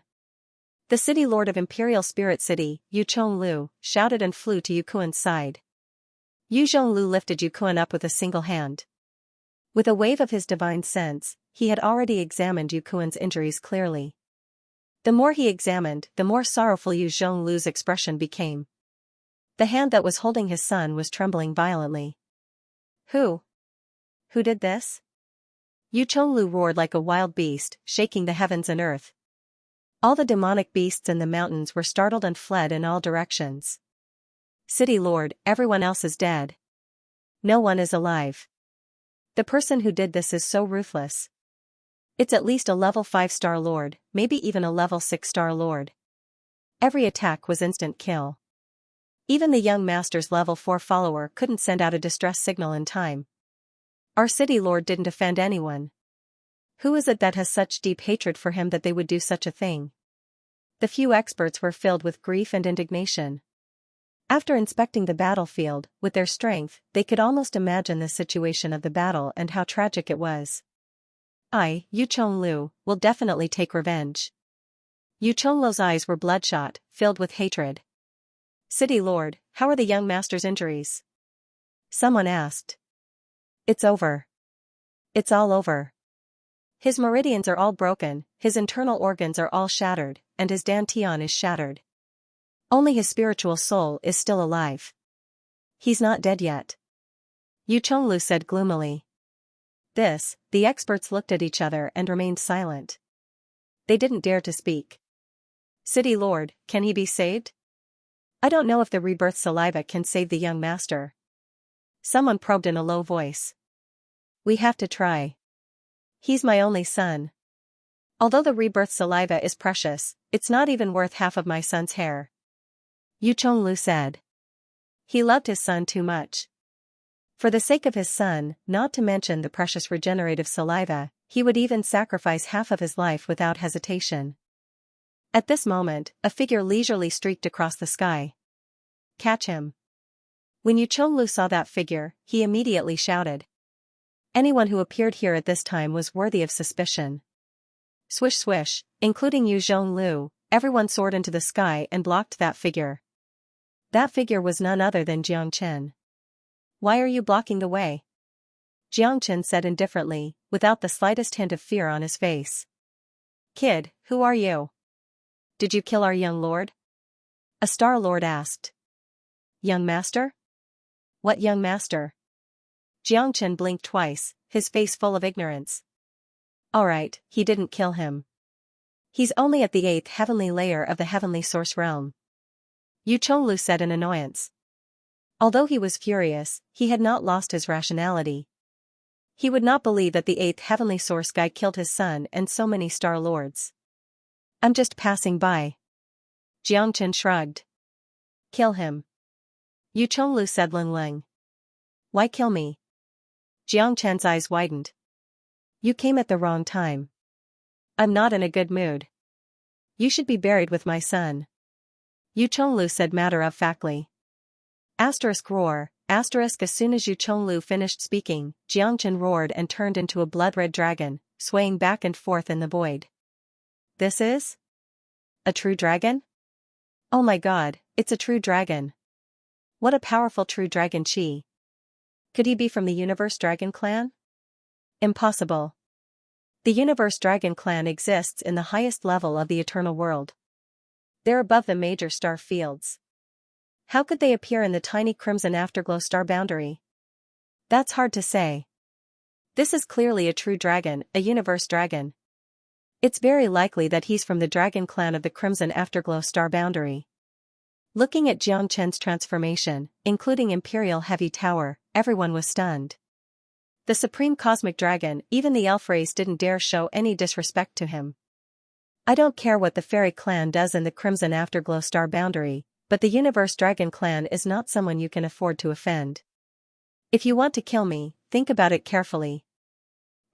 The city lord of Imperial Spirit City, Yu Chonglu, shouted and flew to Yu Kuan's side. Yu Zhonglu lifted Yu Kuan up with a single hand. With a wave of his divine sense, he had already examined Yu Kuan's injuries clearly. The more he examined, the more sorrowful Yu Zhonglu's expression became. The hand that was holding his son was trembling violently. Who did this? Yu Chonglu roared like a wild beast, shaking the heavens and earth. All the demonic beasts in the mountains were startled and fled in all directions. City Lord, everyone else is dead. No one is alive. The person who did this is so ruthless. It's at least a level 5 Star Lord, maybe even a level 6 Star Lord. Every attack was instant kill. Even the young master's level 4 follower couldn't send out a distress signal in time. Our City Lord didn't offend anyone. Who is it that has such deep hatred for him that they would do such a thing? The few experts were filled with grief and indignation. After inspecting the battlefield, with their strength, they could almost imagine the situation of the battle and how tragic it was. I, Yu Chonglu, will definitely take revenge. Yu Chonglu's eyes were bloodshot, filled with hatred. City Lord, how are the young master's injuries? Someone asked. It's over. It's all over. His meridians are all broken, his internal organs are all shattered, and his dantian is shattered. Only his spiritual soul is still alive. He's not dead yet. Yu Chonglu said gloomily. The experts looked at each other and remained silent. They didn't dare to speak. City Lord, can he be saved? I don't know if the rebirth saliva can save the young master. Someone probed in a low voice. We have to try. He's my only son. Although the rebirth saliva is precious, it's not even worth half of my son's hair. Yu Chonglu said. He loved his son too much. For the sake of his son, not to mention the precious regenerative saliva, he would even sacrifice half of his life without hesitation. At this moment, a figure leisurely streaked across the sky. Catch him. When Yu Chonglu saw that figure, he immediately shouted. Anyone who appeared here at this time was worthy of suspicion. Swish swish, including Yu Zhonglu, everyone soared into the sky and blocked that figure. That figure was none other than Xianxia. Why are you blocking the way? Xianxia said indifferently, without the slightest hint of fear on his face. Kid, who are you? Did you kill our young lord? A Star Lord asked. Young master? What young master? Xianxia blinked twice, his face full of ignorance. Alright, he didn't kill him. He's only at the 8th heavenly layer of the heavenly source realm. Yu Chonglu said in annoyance. Although he was furious, he had not lost his rationality. He would not believe that the 8th heavenly source guy killed his son and so many Star Lords. I'm just passing by. Xianxia shrugged. Kill him. Yu Chonglu said Ling. Why kill me? Xianxia's eyes widened. You came at the wrong time. I'm not in a good mood. You should be buried with my son. Yu Chonglu said matter-of-factly. Asterisk roar, asterisk as soon as Yu Chonglu finished speaking, Xianxia roared and turned into a blood-red dragon, swaying back and forth in the void. This is? A true dragon? Oh my god, it's a true dragon. What a powerful true dragon chi. Could he be from the Universe Dragon Clan? Impossible. The Universe Dragon Clan exists in the highest level of the Eternal World. They're above the major star fields. How could they appear in the tiny crimson afterglow star boundary? That's hard to say. This is clearly a true dragon, a Universe Dragon. It's very likely that he's from the Dragon Clan of the Crimson Afterglow star boundary. Looking at Xianxia's transformation, including Imperial Heavy Tower, everyone was stunned. The Supreme Cosmic Dragon, even the elf race didn't dare show any disrespect to him. I don't care what the Fairy Clan does in the Crimson Afterglow star boundary, but the Universe Dragon Clan is not someone you can afford to offend. If you want to kill me, think about it carefully.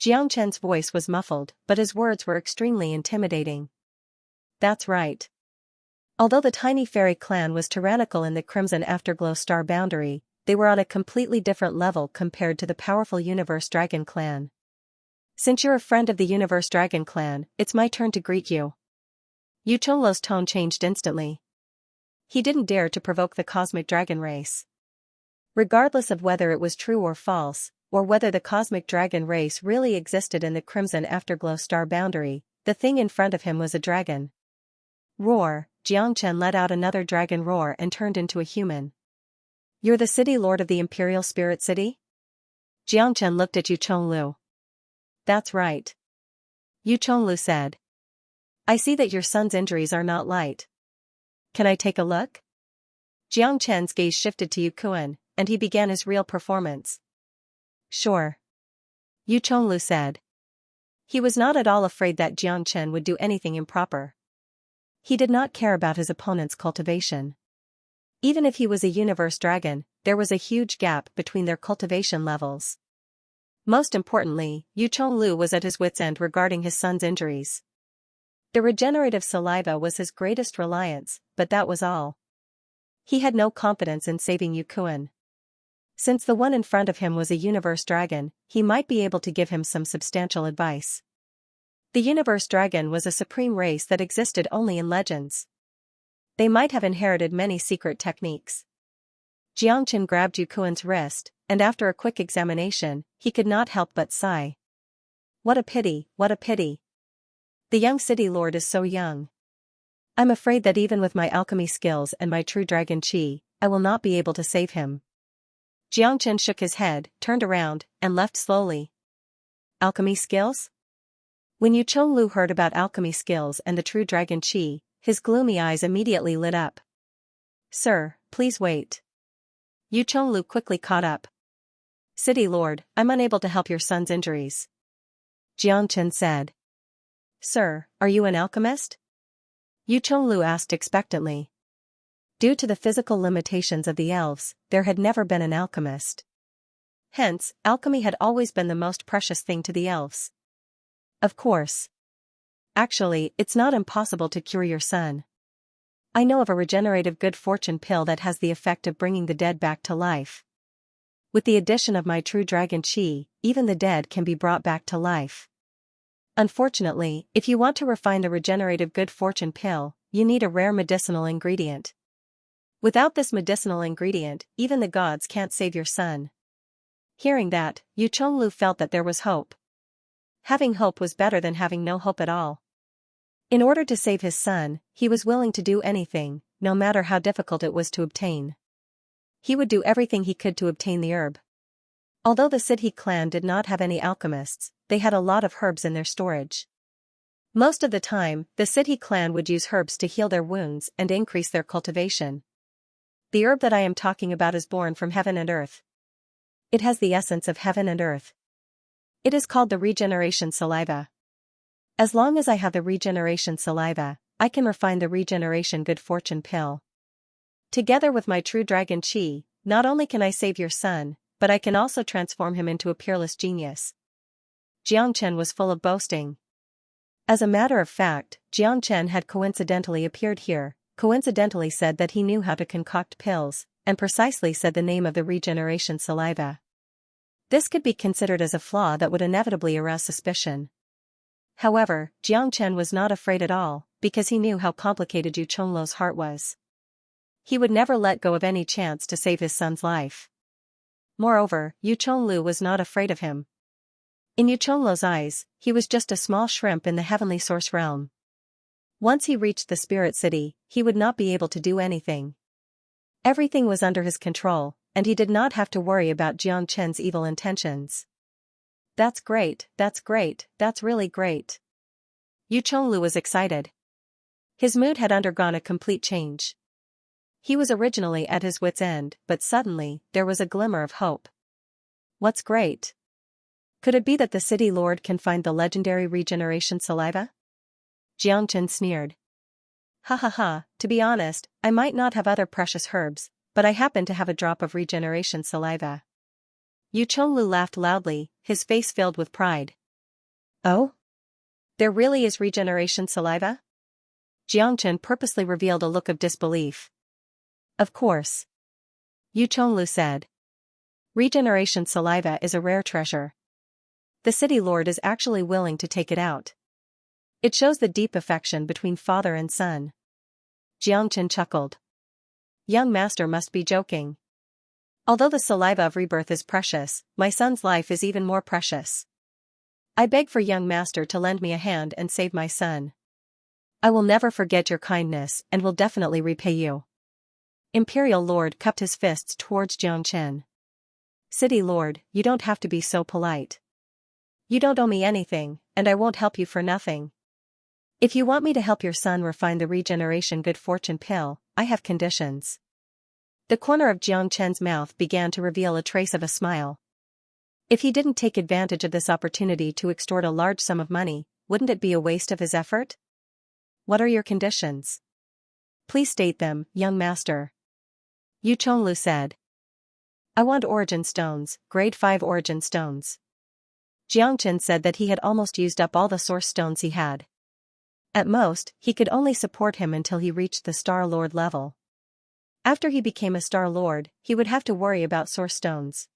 Xianxia's voice was muffled, but his words were extremely intimidating. That's right. Although the tiny fairy clan was tyrannical in the Crimson Afterglow star boundary, they were on a completely different level compared to the powerful Universe Dragon Clan. Since you're a friend of the Universe Dragon Clan, it's my turn to greet you. Yu Chonglu's tone changed instantly. He didn't dare to provoke the Cosmic Dragon race. Regardless of whether it was true or false, or whether the Cosmic Dragon race really existed in the Crimson Afterglow star boundary, the thing in front of him was a dragon. Roar, Xianxia let out another dragon roar and turned into a human. You're the city lord of the Imperial Spirit City? Xianxia looked at Yu Chonglu. That's right. Yu Chonglu said. I see that your son's injuries are not light. Can I take a look? Xianxia's gaze shifted to Yu Kuan, and he began his real performance. Sure. Yu Chonglu said. He was not at all afraid that Xianxia would do anything improper. He did not care about his opponent's cultivation. Even if he was a Universe Dragon, there was a huge gap between their cultivation levels. Most importantly, Yu Chonglu was at his wit's end regarding his son's injuries. The regenerative saliva was his greatest reliance, but that was all. He had no confidence in saving Yu Kuan. Since the one in front of him was a Universe Dragon, he might be able to give him some substantial advice. The Universe Dragon was a supreme race that existed only in legends. They might have inherited many secret techniques. Xianxia grabbed Yu Kuan's wrist, and after a quick examination, he could not help but sigh. What a pity, what a pity. The young city lord is so young. I'm afraid that even with my alchemy skills and my true dragon chi, I will not be able to save him. Xianxia shook his head, turned around, and left slowly. Alchemy skills? When Yu Chonglu heard about alchemy skills and the true dragon chi, his gloomy eyes immediately lit up. Sir, please wait. Yu Chonglu quickly caught up. City Lord, I'm unable to help your son's injuries. Xianxia said. Sir, are you an alchemist? Yu Chonglu asked expectantly. Due to the physical limitations of the elves, there had never been an alchemist. Hence, alchemy had always been the most precious thing to the elves. Of course. Actually, it's not impossible to cure your son. I know of a regenerative good fortune pill that has the effect of bringing the dead back to life. With the addition of my true dragon chi, even the dead can be brought back to life. Unfortunately, if you want to refine the regenerative good fortune pill, you need a rare medicinal ingredient. Without this medicinal ingredient, even the gods can't save your son. Hearing that, Yu Chonglu felt that there was hope. Having hope was better than having no hope at all. In order to save his son, he was willing to do anything, no matter how difficult it was to obtain. He would do everything he could to obtain the herb. Although the Sidhi clan did not have any alchemists, they had a lot of herbs in their storage. Most of the time, the Sidhi clan would use herbs to heal their wounds and increase their cultivation. The herb that I am talking about is born from heaven and earth. It has the essence of heaven and earth. It is called the regeneration saliva. As long as I have the regeneration saliva, I can refine the regeneration good fortune pill. Together with my true dragon chi, not only can I save your son, but I can also transform him into a peerless genius. Jiang Chen was full of boasting. As a matter of fact, Jiang Chen had coincidentally appeared here, coincidentally said that he knew how to concoct pills, and precisely said the name of the regeneration saliva. This could be considered as a flaw that would inevitably arouse suspicion. However, Jiang Chen was not afraid at all, because he knew how complicated Yu Chonglu's heart was. He would never let go of any chance to save his son's life. Moreover, Yu Chonglu was not afraid of him. In Yu Chonglu's eyes, he was just a small shrimp in the heavenly source realm. Once he reached the spirit city, he would not be able to do anything. Everything was under his control, and he did not have to worry about Jiang Chen's evil intentions. That's great, that's really great. Yu Chonglu was excited. His mood had undergone a complete change. He was originally at his wit's end, but suddenly, there was a glimmer of hope. What's great? Could it be that the city lord can find the legendary regeneration saliva? Jiang Chen sneered. Ha ha ha, to be honest, I might not have other precious herbs, but I happen to have a drop of regeneration saliva. Yu Chonglu laughed loudly, his face filled with pride. Oh? There really is regeneration saliva? Jiang Chen purposely revealed a look of disbelief. Of course. Yu Chonglu said. Regeneration saliva is a rare treasure. The city lord is actually willing to take it out. It shows the deep affection between father and son. Jiang Chen chuckled. Young master must be joking. Although the saliva of rebirth is precious, my son's life is even more precious. I beg for young master to lend me a hand and save my son. I will never forget your kindness and will definitely repay you. Imperial Lord cupped his fists towards Jiang Chen. City Lord, you don't have to be so polite. You don't owe me anything, and I won't help you for nothing. If you want me to help your son refine the regeneration good fortune pill, I have conditions. The corner of Jiang Chen's mouth began to reveal a trace of a smile. If he didn't take advantage of this opportunity to extort a large sum of money, wouldn't it be a waste of his effort? What are your conditions? Please state them, young master. Yu Chonglu said. I want origin stones, grade 5 origin stones. Jiang Chen said that he had almost used up all the source stones he had. At most, he could only support him until he reached the Star Lord level. After he became a Star Lord, he would have to worry about source stones.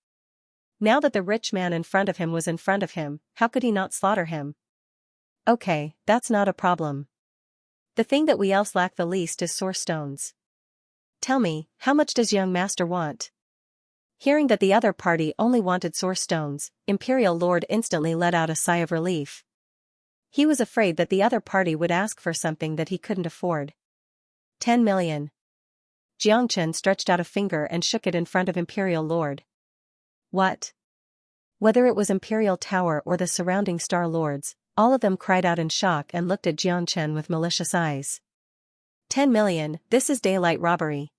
Now that the rich man in front of him was in front of him, how could he not slaughter him? Okay, that's not a problem. The thing that we else lack the least is source stones. Tell me, how much does young master want? Hearing that the other party only wanted source stones, Imperial Lord instantly let out a sigh of relief. He was afraid that the other party would ask for something that he couldn't afford. 10 million. Jiang Chen stretched out a finger and shook it in front of Imperial Lord. What? Whether it was Imperial Tower or the surrounding Star Lords, all of them cried out in shock and looked at Jiang Chen with malicious eyes. 10 million, this is daylight robbery.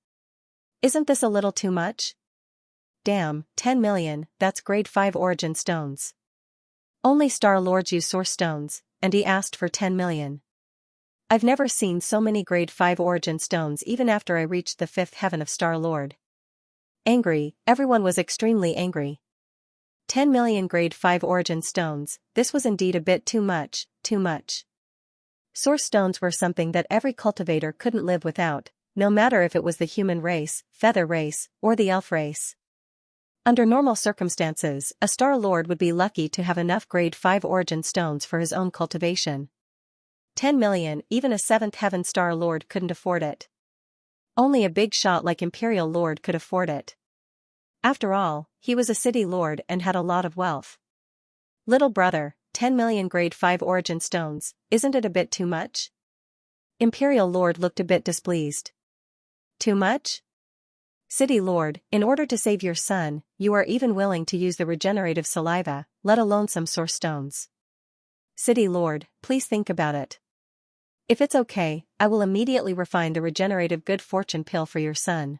Isn't this a little too much? Damn, 10 million, that's grade 5 origin stones. Only Star Lords use source stones, and he asked for 10 million. I've never seen so many grade 5 origin stones even after I reached the 5th heaven of Star Lord. Angry, everyone was extremely angry. 10 million grade 5 origin stones, this was indeed a bit too much, too much. Source stones were something that every cultivator couldn't live without, no matter if it was the human race, feather race, or the elf race. Under normal circumstances, a Star Lord would be lucky to have enough grade 5 origin stones for his own cultivation. 10 million, even a 7th heaven Star Lord couldn't afford it. Only a big shot like Imperial Lord could afford it. After all, he was a city lord and had a lot of wealth. Little brother, 10 million grade 5 origin stones, isn't it a bit too much? Imperial Lord looked a bit displeased. Too much? City Lord, in order to save your son, you are even willing to use the regenerative saliva, let alone some source stones. City Lord, please think about it. If it's okay, I will immediately refine the regenerative good fortune pill for your son.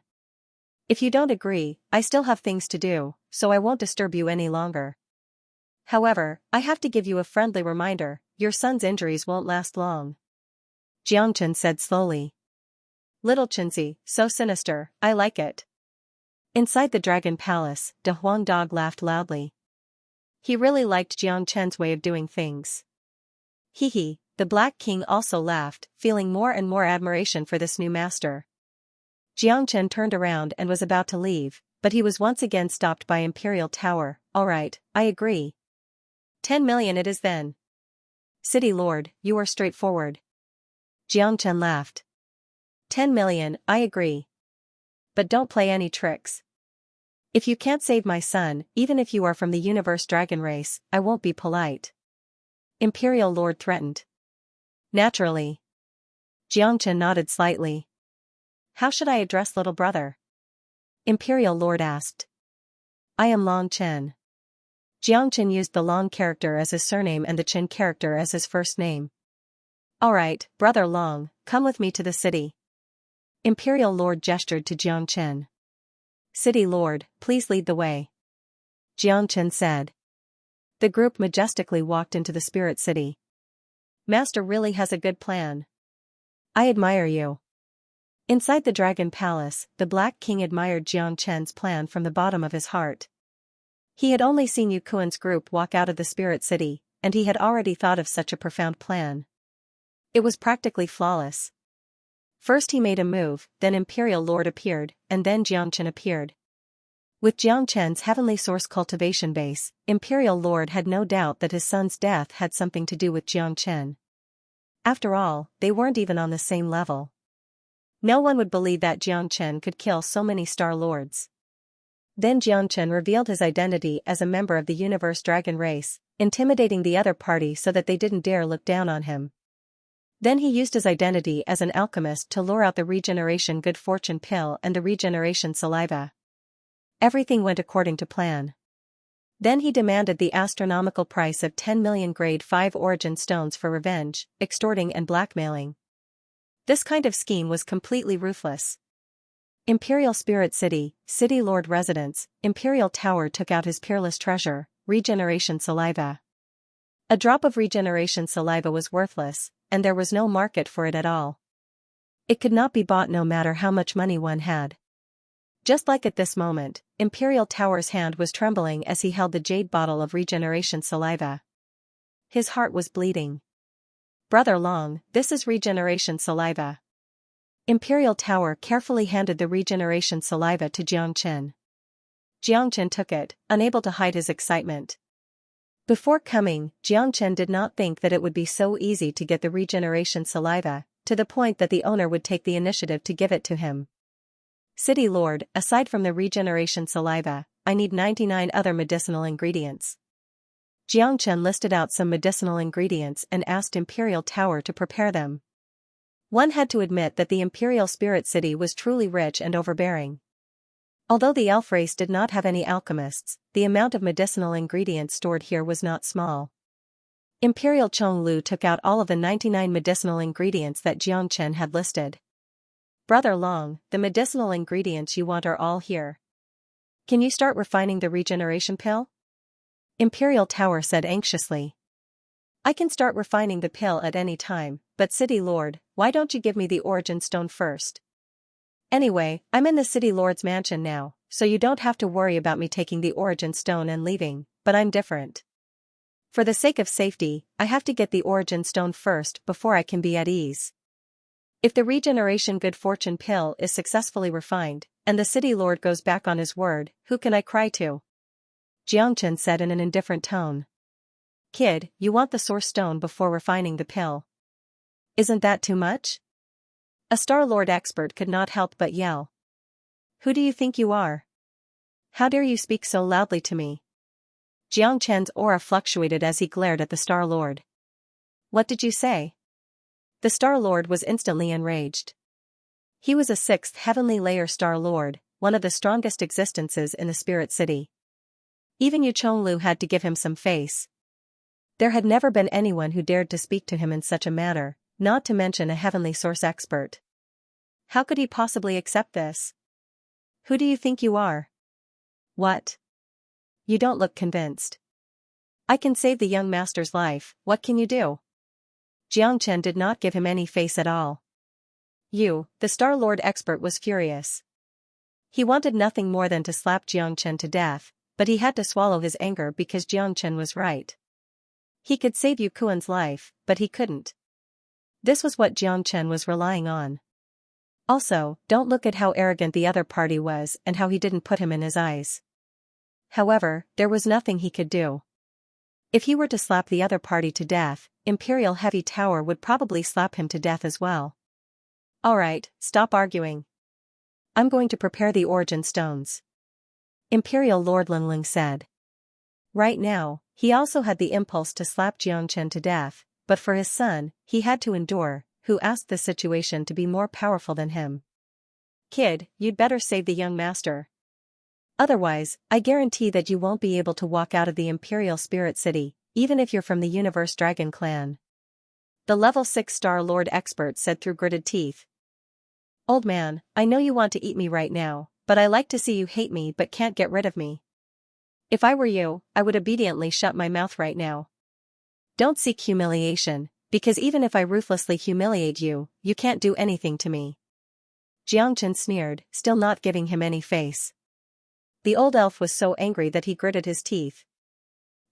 If you don't agree, I still have things to do, so I won't disturb you any longer. However, I have to give you a friendly reminder, your son's injuries won't last long. Xianxia said slowly. Little Chinzi, so sinister, I like it. Inside the Dragon Palace, De Huang Dog laughed loudly. He really liked Xianxia's way of doing things. Hee. The Black King also laughed, feeling more and more admiration for this new master. Xianxia turned around and was about to leave, but he was once again stopped by Imperial Tower. Alright, I agree. 10 million it is then. City Lord, you are straightforward. Xianxia laughed. 10 million, I agree. But don't play any tricks. If you can't save my son, even if you are from the universe dragon race, I won't be polite. Imperial Lord threatened. Naturally. Xianxia nodded slightly. How should I address little brother? Imperial Lord asked. I am Long Chen. Xianxia used the Long character as his surname and the Chen character as his first name. Alright, Brother Long, come with me to the city. Imperial Lord gestured to Xianxia. City Lord, please lead the way. Xianxia said. The group majestically walked into the Spirit City. Master really has a good plan. I admire you. Inside the Dragon Palace, the Black King admired Xianxia's plan from the bottom of his heart. He had only seen Yu Kuan's group walk out of the Spirit City, and he had already thought of such a profound plan. It was practically flawless. First he made a move, then Imperial Lord appeared, and then Xianxia appeared. With Xianxia's heavenly source cultivation base, Imperial Lord had no doubt that his son's death had something to do with Xianxia. After all, they weren't even on the same level. No one would believe that Xianxia could kill so many Star Lords. Then Xianxia revealed his identity as a member of the Universe Dragon race, intimidating the other party so that they didn't dare look down on him. Then he used his identity as an alchemist to lure out the regeneration good fortune pill and the regeneration saliva. Everything went according to plan. Then he demanded the astronomical price of 10 million grade 5 origin stones for revenge, extorting and blackmailing. This kind of scheme was completely ruthless. Imperial Spirit City, City Lord Residence, Imperial Tower took out his peerless treasure, regeneration saliva. A drop of regeneration saliva was worthless, and there was no market for it at all. It could not be bought no matter how much money one had. Just like at this moment, Imperial Tower's hand was trembling as he held the jade bottle of regeneration saliva. His heart was bleeding. Brother Long, this is regeneration saliva. Imperial Tower carefully handed the regeneration saliva to Xianxia. Xianxia took it, unable to hide his excitement. Before coming, Xianxia did not think that it would be so easy to get the regeneration saliva, to the point that the owner would take the initiative to give it to him. City Lord, aside from the regeneration saliva, I need 99 other medicinal ingredients. Xianxia listed out some medicinal ingredients and asked Imperial Tower to prepare them. One had to admit that the Imperial Spirit City was truly rich and overbearing. Although the elf race did not have any alchemists, the amount of medicinal ingredients stored here was not small. Imperial Chonglu took out all of the 99 medicinal ingredients that Xianxia had listed. Brother Long, the medicinal ingredients you want are all here. Can you start refining the regeneration pill? Imperial Tower said anxiously. I can start refining the pill at any time, but City Lord, why don't you give me the origin stone first? Anyway, I'm in the City Lord's mansion now, so you don't have to worry about me taking the origin stone and leaving, but I'm different. For the sake of safety, I have to get the origin stone first before I can be at ease. If the regeneration good fortune pill is successfully refined, and the City Lord goes back on his word, who can I cry to? Xianxia said in an indifferent tone. Kid, you want the source stone before refining the pill. Isn't that too much? A Star-Lord expert could not help but yell. Who do you think you are? How dare you speak so loudly to me? Xianxia's aura fluctuated as he glared at the Star-Lord. What did you say? The Star-Lord was instantly enraged. He was a 6th heavenly layer Star-Lord, one of the strongest existences in the Spirit City. Even Yu Chonglu had to give him some face. There had never been anyone who dared to speak to him in such a manner, not to mention a heavenly source expert. How could he possibly accept this? Who do you think you are? What? You don't look convinced. I can save the young master's life, what can you do? Xianxia did not give him any face at all. You, the Star-Lord expert, was furious. He wanted nothing more than to slap Xianxia to death, but he had to swallow his anger because Xianxia was right. He could save Yu Kuan's life, but he couldn't. This was what Xianxia was relying on. Also, don't look at how arrogant the other party was and how he didn't put him in his eyes. However, there was nothing he could do. If he were to slap the other party to death, Imperial Heavy Tower would probably slap him to death as well. Alright, stop arguing. I'm going to prepare the origin stones. Imperial Lord Linling said. Right now, he also had the impulse to slap Xianxia to death, but for his son, he had to endure, who asked the situation to be more powerful than him. Kid, you'd better save the young master. Otherwise, I guarantee that you won't be able to walk out of the Imperial Spirit City, even if you're from the Universe Dragon clan. The level 6 Star-Lord expert said through gritted teeth. Old man, I know you want to eat me right now, but I like to see you hate me but can't get rid of me. If I were you, I would obediently shut my mouth right now. Don't seek humiliation, because even if I ruthlessly humiliate you, you can't do anything to me. Xianxia sneered, still not giving him any face. The old elf was so angry that he gritted his teeth.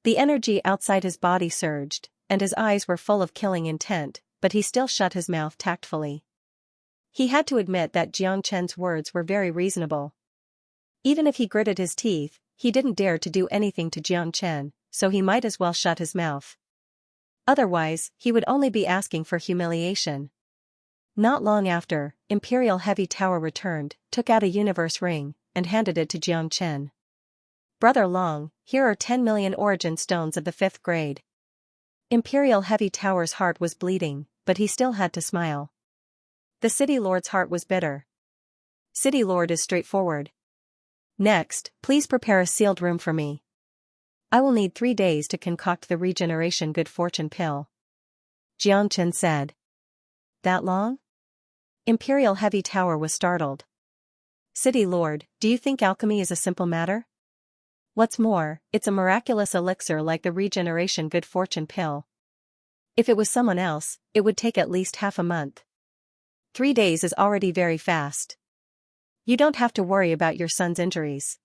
The energy outside his body surged, and his eyes were full of killing intent, but he still shut his mouth tactfully. He had to admit that Xianxia's words were very reasonable. Even if he gritted his teeth, he didn't dare to do anything to Xianxia, so he might as well shut his mouth. Otherwise, he would only be asking for humiliation. Not long after, Imperial Heavy Tower returned, took out a universe ring, and handed it to Xianxia. Brother Long, here are 10 million origin stones of the 5th grade. Imperial Heavy Tower's heart was bleeding, but he still had to smile. The City Lord's heart was bitter. City Lord is straightforward. Next, please prepare a sealed room for me. I will need 3 days to concoct the regeneration good fortune pill. Xianxia said. That long? Imperial Heavy Tower was startled. City Lord, do you think alchemy is a simple matter? What's more, it's a miraculous elixir like the regeneration good fortune pill. If it was someone else, it would take at least half a month. 3 days is already very fast. You don't have to worry about your son's injuries.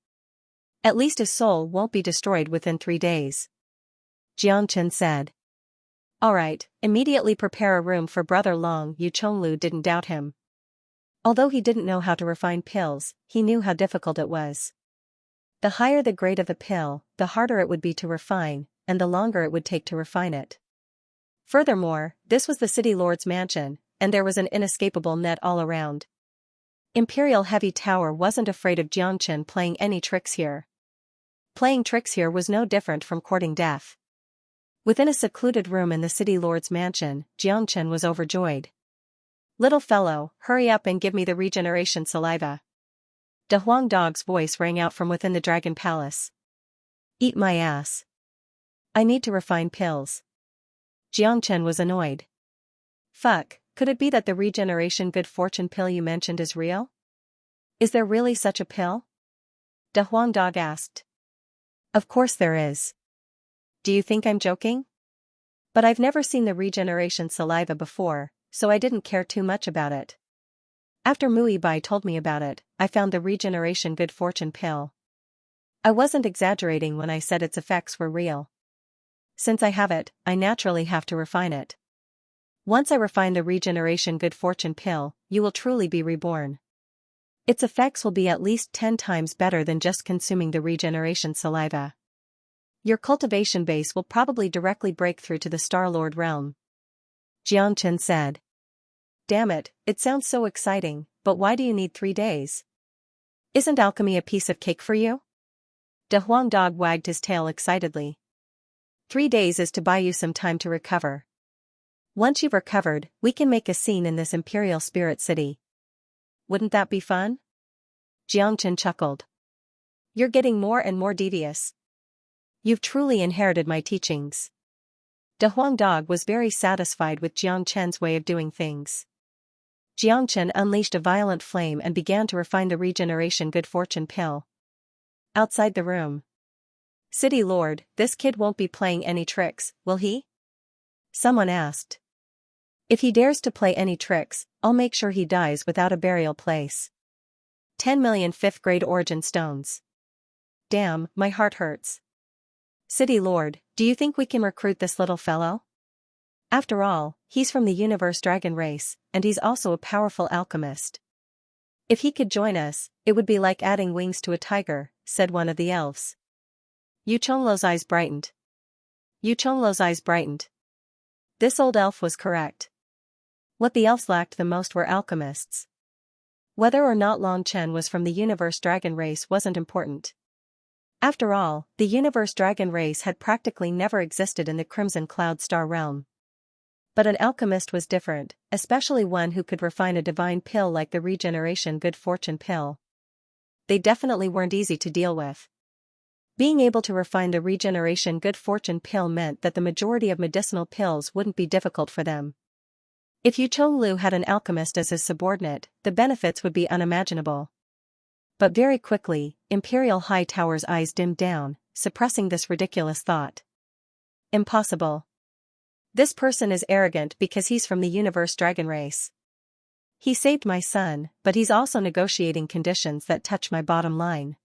At least his soul won't be destroyed within 3 days. Xianxia said. Alright, immediately prepare a room for Brother Long. Yu Chonglu didn't doubt him. Although he didn't know how to refine pills, he knew how difficult it was. The higher the grade of the pill, the harder it would be to refine, and the longer it would take to refine it. Furthermore, this was the City Lord's mansion, and there was an inescapable net all around. Imperial Heavy Tower wasn't afraid of Xianxia playing any tricks here. Playing tricks here was no different from courting death. Within a secluded room in the City Lord's mansion, Xianxia was overjoyed. Little fellow, hurry up and give me the regeneration saliva. De Huang Dog's voice rang out from within the Dragon Palace. Eat my ass. I need to refine pills. Xianxia was annoyed. Fuck, could it be that the regeneration good fortune pill you mentioned is real? Is there really such a pill? De Huang Dog asked. Of course there is. Do you think I'm joking? But I've never seen the regeneration saliva before, so I didn't care too much about it. After Mui Bai told me about it, I found the regeneration good fortune pill. I wasn't exaggerating when I said its effects were real. Since I have it, I naturally have to refine it. Once I refine the regeneration good fortune pill, you will truly be reborn. Its effects will be at least 10 times better than just consuming the regeneration saliva. Your cultivation base will probably directly break through to the Star-Lord realm. Xianxia said. Damn it, it sounds so exciting, but why do you need 3 days? Isn't alchemy a piece of cake for you? De Huang Dog wagged his tail excitedly. 3 days is to buy you some time to recover. Once you've recovered, we can make a scene in this Imperial Spirit City. Wouldn't that be fun? Xianxia chuckled. You're getting more and more devious. You've truly inherited my teachings. De Huang Dog was very satisfied with Xianxia's way of doing things. Xianxia unleashed a violent flame and began to refine the regeneration good fortune pill. Outside the room. City Lord, this kid won't be playing any tricks, will he? Someone asked. If he dares to play any tricks, I'll make sure he dies without a burial place. 10 million 5th grade origin stones. Damn, my heart hurts. City Lord, do you think we can recruit this little fellow? After all, he's from the universe dragon race, and he's also a powerful alchemist. If he could join us, it would be like adding wings to a tiger, said one of the elves. Yu Chonglow's eyes brightened. This old elf was correct. What the elves lacked the most were alchemists. Whether or not Long Chen was from the universe dragon race wasn't important. After all, the universe dragon race had practically never existed in the Crimson Cloud Star realm. But an alchemist was different, especially one who could refine a divine pill like the regeneration good fortune pill. They definitely weren't easy to deal with. Being able to refine the regeneration good fortune pill meant that the majority of medicinal pills wouldn't be difficult for them. If Yu Chonglu had an alchemist as his subordinate, the benefits would be unimaginable. But very quickly, Imperial Hightower's eyes dimmed down, suppressing this ridiculous thought. Impossible. This person is arrogant because he's from the universe dragon race. He saved my son, but he's also negotiating conditions that touch my bottom line.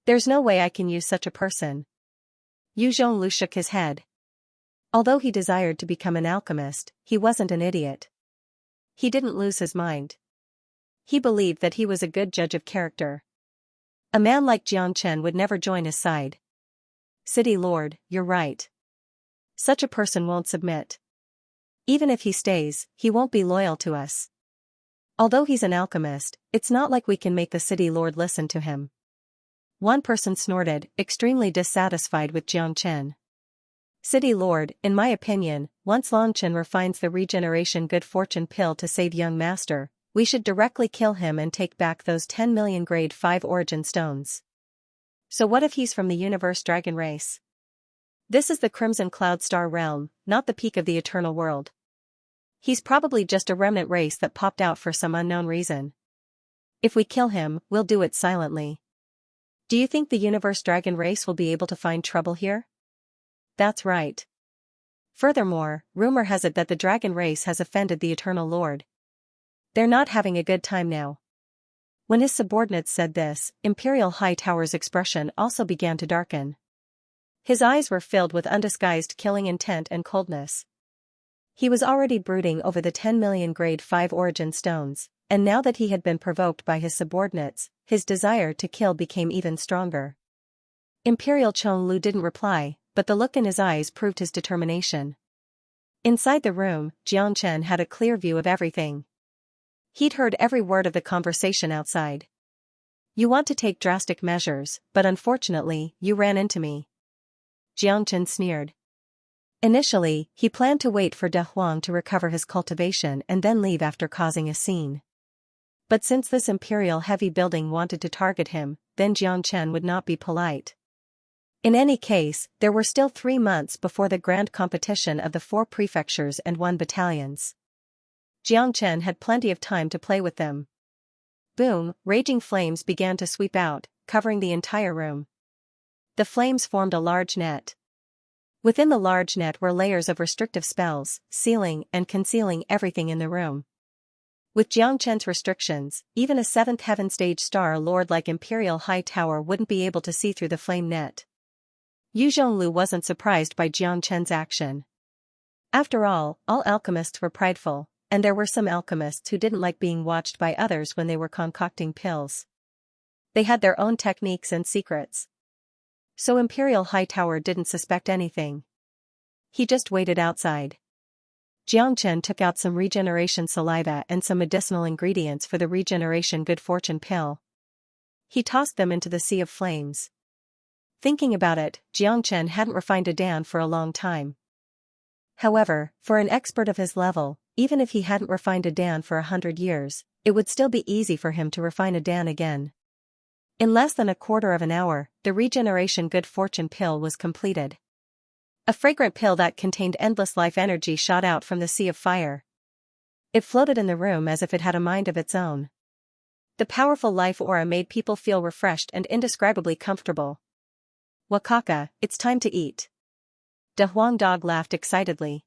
There's no way I can use such a person. Yu Zhonglu shook his head. Although he desired to become an alchemist, he wasn't an idiot. He didn't lose his mind. He believed that he was a good judge of character. A man like Jiang would never join his side. City Lord, you're right. Such a person won't submit. Even if he stays, he won't be loyal to us. Although he's an alchemist, it's not like we can make the City Lord listen to him. One person snorted, extremely dissatisfied with Jiang. City Lord, in my opinion, once Long Chen refines the regeneration good fortune pill to save young master, we should directly kill him and take back those 10 million grade 5 origin stones. So what if he's from the universe dragon race? This is the Crimson Cloud Star realm, not the peak of the eternal world. He's probably just a remnant race that popped out for some unknown reason. If we kill him, we'll do it silently. Do you think the universe dragon race will be able to find trouble here? That's right. Furthermore, rumor has it that the dragon race has offended the Eternal Lord. They're not having a good time now. When his subordinates said this, Imperial Hightower's expression also began to darken. His eyes were filled with undisguised killing intent and coldness. He was already brooding over the 10 million grade 5 origin stones, and now that he had been provoked by his subordinates, his desire to kill became even stronger. Imperial Chonglu didn't reply, but the look in his eyes proved his determination. Inside the room, Jiang had a clear view of everything. He'd heard every word of the conversation outside. You want to take drastic measures, but unfortunately, you ran into me. Jiang sneered. Initially, he planned to wait for De Huang to recover his cultivation and then leave after causing a scene. But since this imperial heavy building wanted to target him, then Jiang would not be polite. In any case, there were still 3 months before the grand competition of the 4 prefectures and 1 battalions. Jiang had plenty of time to play with them. Boom, raging flames began to sweep out, covering the entire room. The flames formed a large net. Within the large net were layers of restrictive spells, sealing and concealing everything in the room. With Jiang restrictions, even a 7th heaven stage star lord like Imperial Hightower wouldn't be able to see through the flame net. Yu Zhonglu wasn't surprised by Jiang action. After all alchemists were prideful, and there were some alchemists who didn't like being watched by others when they were concocting pills. They had their own techniques and secrets. So Imperial Hightower didn't suspect anything. He just waited outside. Xianxia took out some regeneration saliva and some medicinal ingredients for the regeneration good fortune pill. He tossed them into the sea of flames. Thinking about it, Xianxia hadn't refined a dan for a long time. However, for an expert of his level, even if he hadn't refined a dan for 100 years, it would still be easy for him to refine a dan again. In less than a quarter of an hour, the regeneration good fortune pill was completed. A fragrant pill that contained endless life energy shot out from the sea of fire. It floated in the room as if it had a mind of its own. The powerful life aura made people feel refreshed and indescribably comfortable. Wakaka, it's time to eat. De Huang Dog laughed excitedly.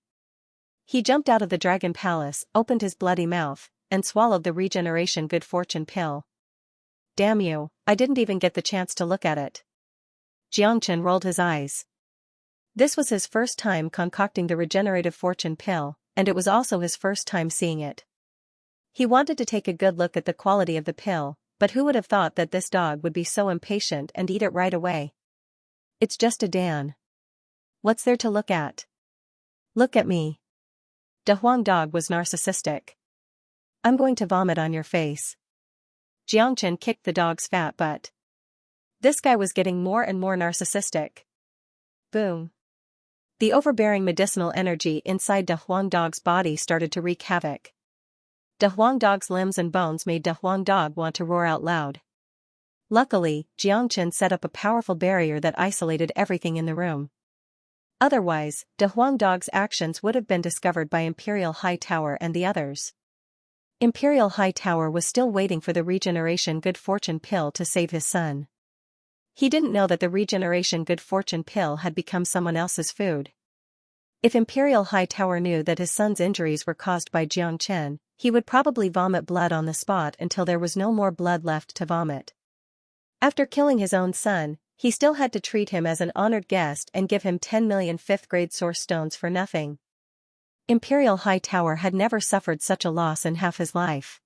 He jumped out of the dragon palace, opened his bloody mouth, and swallowed the regeneration good fortune pill. Damn you, I didn't even get the chance to look at it. Xianxia rolled his eyes. This was his first time concocting the regenerative fortune pill, and it was also his first time seeing it. He wanted to take a good look at the quality of the pill, but who would have thought that this dog would be so impatient and eat it right away? It's just a dan. What's there to look at? Look at me. De Huang Dog was narcissistic. I'm going to vomit on your face. Xianxia kicked the dog's fat butt. This guy was getting more and more narcissistic. Boom. The overbearing medicinal energy inside De Huang Dog's body started to wreak havoc. De Huang Dog's limbs and bones made De Huang Dog want to roar out loud. Luckily, Xianxia set up a powerful barrier that isolated everything in the room. Otherwise, De Huang Dog's actions would have been discovered by Imperial High Tower and the others. Imperial High Tower was still waiting for the regeneration good fortune pill to save his son. He didn't know that the regeneration good fortune pill had become someone else's food. If Imperial High Tower knew that his son's injuries were caused by Xianxia, he would probably vomit blood on the spot until there was no more blood left to vomit. After killing his own son, he still had to treat him as an honored guest and give him 10 million 5th-grade source stones for nothing. Imperial High Tower had never suffered such a loss in half his life.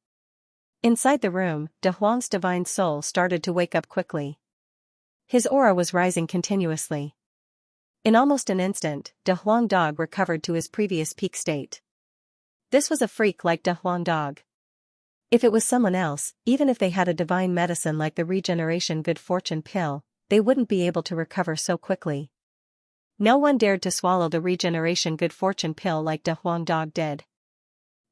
Inside the room, De Huang's divine soul started to wake up quickly. His aura was rising continuously. In almost an instant, De Huang Dog recovered to his previous peak state. This was a freak like De Huang Dog. If it was someone else, even if they had a divine medicine like the regeneration good fortune pill, they wouldn't be able to recover so quickly. No one dared to swallow the regeneration good fortune pill like De Huang Dog did.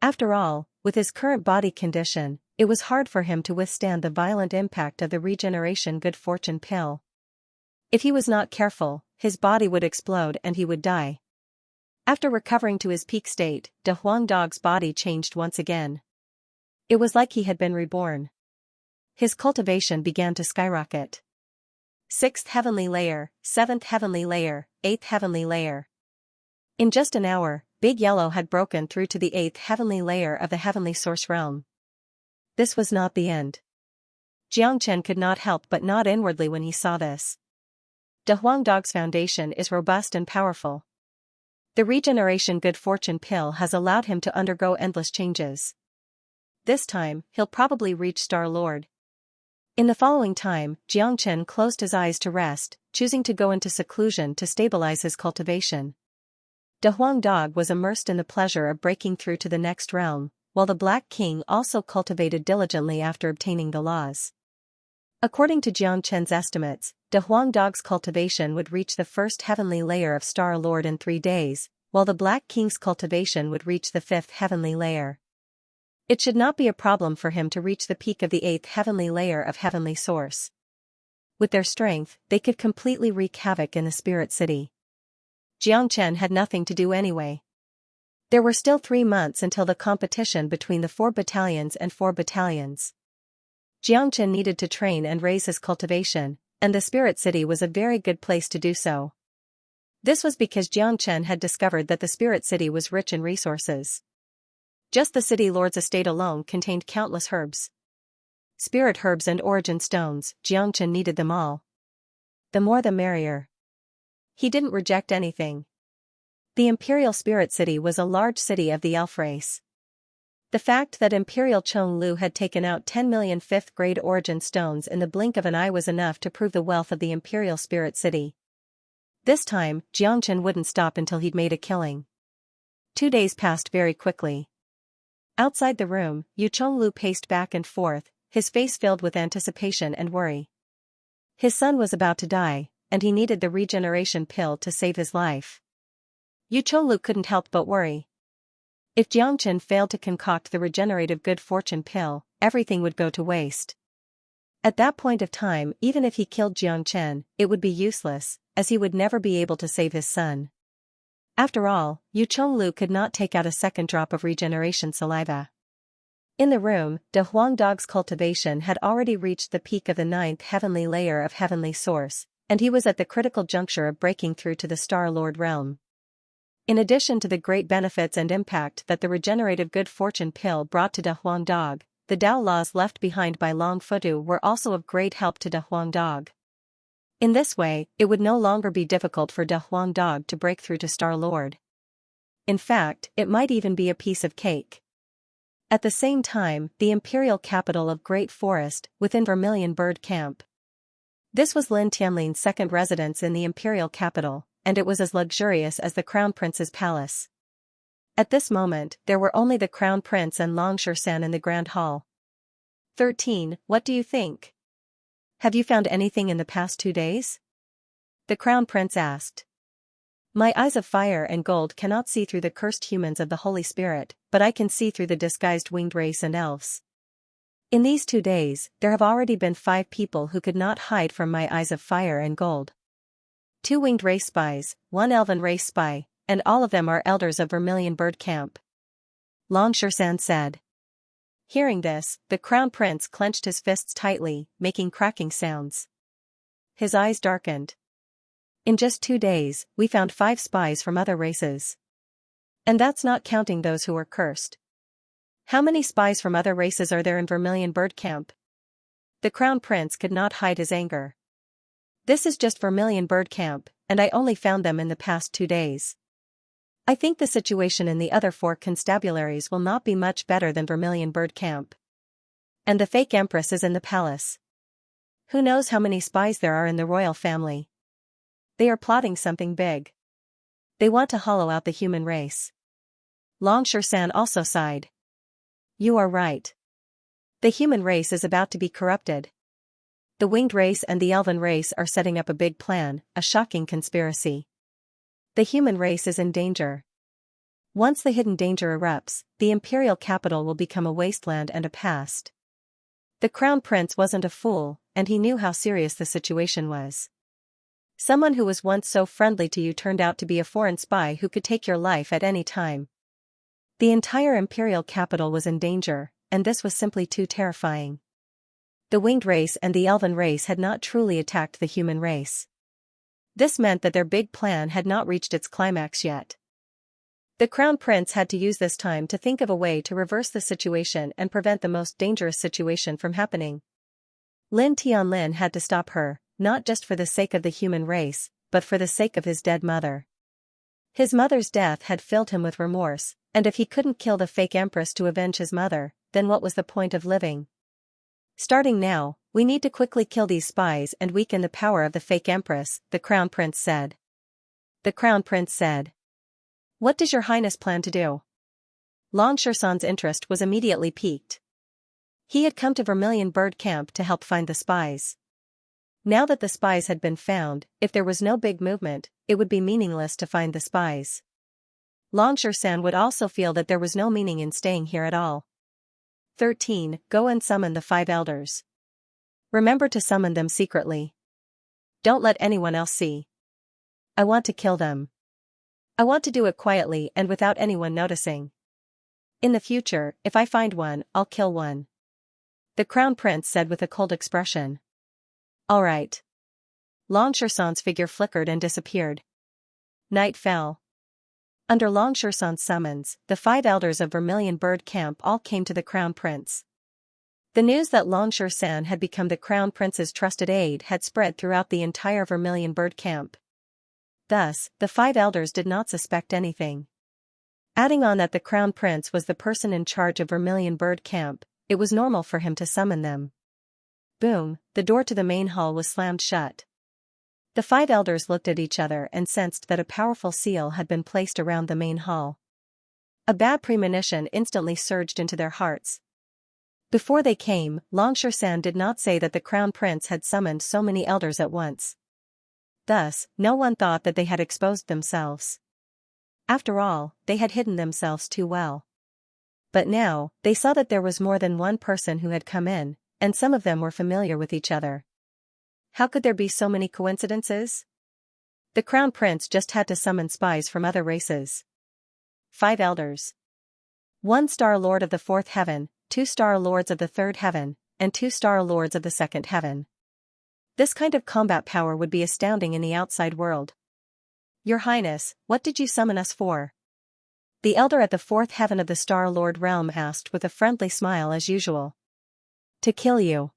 After all, with his current body condition, it was hard for him to withstand the violent impact of the regeneration good fortune pill. If he was not careful, his body would explode and he would die. After recovering to his peak state, De Huang Dog's body changed once again. It was like he had been reborn. His cultivation began to skyrocket. 6th heavenly layer, 7th heavenly layer, 8th heavenly layer. In just an hour, Big Yellow had broken through to the 8th heavenly layer of the heavenly source realm. This was not the end. Xianxia could not help but nod inwardly when he saw this. De Huang Dog's foundation is robust and powerful. The regeneration good fortune pill has allowed him to undergo endless changes. This time, he'll probably reach Star Lord. In the following time, Xianxia closed his eyes to rest, choosing to go into seclusion to stabilize his cultivation. De Huang Dog was immersed in the pleasure of breaking through to the next realm, while the Black King also cultivated diligently after obtaining the laws. According to Xianxia's estimates, De Huang Dog's cultivation would reach the 1st heavenly layer of Star Lord in 3 days, while the Black King's cultivation would reach the 5th heavenly layer. It should not be a problem for him to reach the peak of the 8th heavenly layer of heavenly source. With their strength, they could completely wreak havoc in the spirit city. Xianxia had nothing to do anyway. There were still 3 months until the competition between the 4 battalions and 4 battalions. Xianxia needed to train and raise his cultivation, and the spirit city was a very good place to do so. This was because Xianxia had discovered that the spirit city was rich in resources. Just the city lord's estate alone contained countless herbs. Spirit herbs and origin stones, Xianxia needed them all. The more the merrier. He didn't reject anything. The Imperial Spirit City was a large city of the elf race. The fact that Imperial Chong Lu had taken out 10 million 5th-grade origin stones in the blink of an eye was enough to prove the wealth of the Imperial Spirit City. This time, Xianxia wouldn't stop until he'd made a killing. 2 days passed very quickly. Outside the room, Yu Chonglu paced back and forth, his face filled with anticipation and worry. His son was about to die, and he needed the regeneration pill to save his life. Yu Chonglu couldn't help but worry. If Jiangchen failed to concoct the regenerative good fortune pill, everything would go to waste. At that point of time, even if he killed Jiangchen, it would be useless, as he would never be able to save his son. After all, Yu Chonglu could not take out a second drop of regeneration saliva. In the room, De Huangdog's cultivation had already reached the peak of the 9th heavenly layer of heavenly source, and he was at the critical juncture of breaking through to the Star Lord realm. In addition to the great benefits and impact that the regenerative good fortune pill brought to De Huangdog, the Tao laws left behind by Long Fudu were also of great help to De Huangdog. In this way, it would no longer be difficult for De Huangdog to break through to Star Lord. In fact, it might even be a piece of cake. At the same time, the imperial capital of Great Forest, within Vermilion Bird Camp. This was Lin Tianlin's second residence in the imperial capital, and it was as luxurious as the Crown Prince's palace. At this moment, there were only the Crown Prince and Long Shan in the Grand Hall. 13. What do you think? Have you found anything in the past 2 days? The Crown Prince asked. My eyes of fire and gold cannot see through the cursed humans of the Holy Spirit, but I can see through the disguised winged race and elves. In these 2 days, there have already been 5 people who could not hide from my eyes of fire and gold. 2 winged race spies, 1 elven race spy, and all of them are elders of Vermilion Bird Camp. Long Shan said. Hearing this, the Crown Prince clenched his fists tightly, making cracking sounds. His eyes darkened. In just 2 days, we found 5 spies from other races. And that's not counting those who were cursed. How many spies from other races are there in Vermilion Bird Camp? The Crown Prince could not hide his anger. This is just Vermilion Bird Camp, and I only found them in the past 2 days. I think the situation in the other 4 constabularies will not be much better than Vermilion Bird Camp. And the fake empress is in the palace. Who knows how many spies there are in the royal family? They are plotting something big. They want to hollow out the human race. Long Shan also sighed. You are right. The human race is about to be corrupted. The winged race and the elven race are setting up a big plan, a shocking conspiracy. The human race is in danger. Once the hidden danger erupts, the imperial capital will become a wasteland and a past. The Crown Prince wasn't a fool, and he knew how serious the situation was. Someone who was once so friendly to you turned out to be a foreign spy who could take your life at any time. The entire imperial capital was in danger, and this was simply too terrifying. The winged race and the elven race had not truly attacked the human race. This meant that their big plan had not reached its climax yet. The Crown Prince had to use this time to think of a way to reverse the situation and prevent the most dangerous situation from happening. Lin Tianlin had to stop her, not just for the sake of the human race, but for the sake of his dead mother. His mother's death had filled him with remorse, and if he couldn't kill the fake empress to avenge his mother, then what was the point of living? Starting now, we need to quickly kill these spies and weaken the power of the fake empress, the Crown Prince said. The Crown Prince said. What does your highness plan to do? Long Shan's interest was immediately piqued. He had come to Vermilion Bird Camp to help find the spies. Now that the spies had been found, if there was no big movement, it would be meaningless to find the spies. Long Shan would also feel that there was no meaning in staying here at all. 13. Go and summon the 5 elders. Remember to summon them secretly. Don't let anyone else see. I want to kill them. I want to do it quietly and without anyone noticing. In the future, if I find one, I'll kill one. The Crown Prince said with a cold expression. All right. Long Shan's figure flickered and disappeared. Night fell. Under Long Shan's summons, the 5 elders of Vermilion Bird Camp all came to the Crown Prince. The news that Long Shan had become the Crown Prince's trusted aide had spread throughout the entire Vermilion Bird Camp. Thus, the 5 elders did not suspect anything. Adding on that the Crown Prince was the person in charge of Vermilion Bird Camp, it was normal for him to summon them. Boom, the door to the main hall was slammed shut. The 5 elders looked at each other and sensed that a powerful seal had been placed around the main hall. A bad premonition instantly surged into their hearts. Before they came, Xianxia did not say that the crown prince had summoned so many elders at once. Thus, no one thought that they had exposed themselves. After all, they had hidden themselves too well. But now, they saw that there was more than one person who had come in, and some of them were familiar with each other. How could there be so many coincidences? The crown prince just had to summon spies from other races. 5 elders. 1 star lord of the 4th heaven, 2 star lords of the 3rd heaven, and 2 star lords of the 2nd heaven. This kind of combat power would be astounding in the outside world. Your Highness, what did you summon us for? The elder at the 4th heaven of the Star Lord realm asked with a friendly smile as usual. To kill you.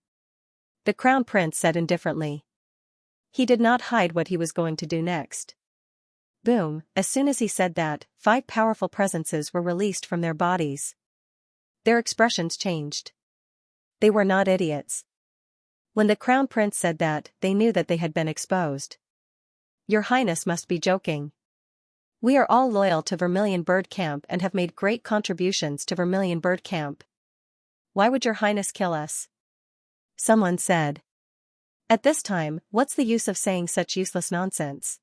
The crown prince said indifferently. He did not hide what he was going to do next. Boom, as soon as he said that, 5 powerful presences were released from their bodies. Their expressions changed. They were not idiots. When the crown prince said that, they knew that they had been exposed. Your Highness must be joking. We are all loyal to Vermilion Bird Camp and have made great contributions to Vermilion Bird Camp. Why would your Highness kill us? Someone said. At this time, what's the use of saying such useless nonsense?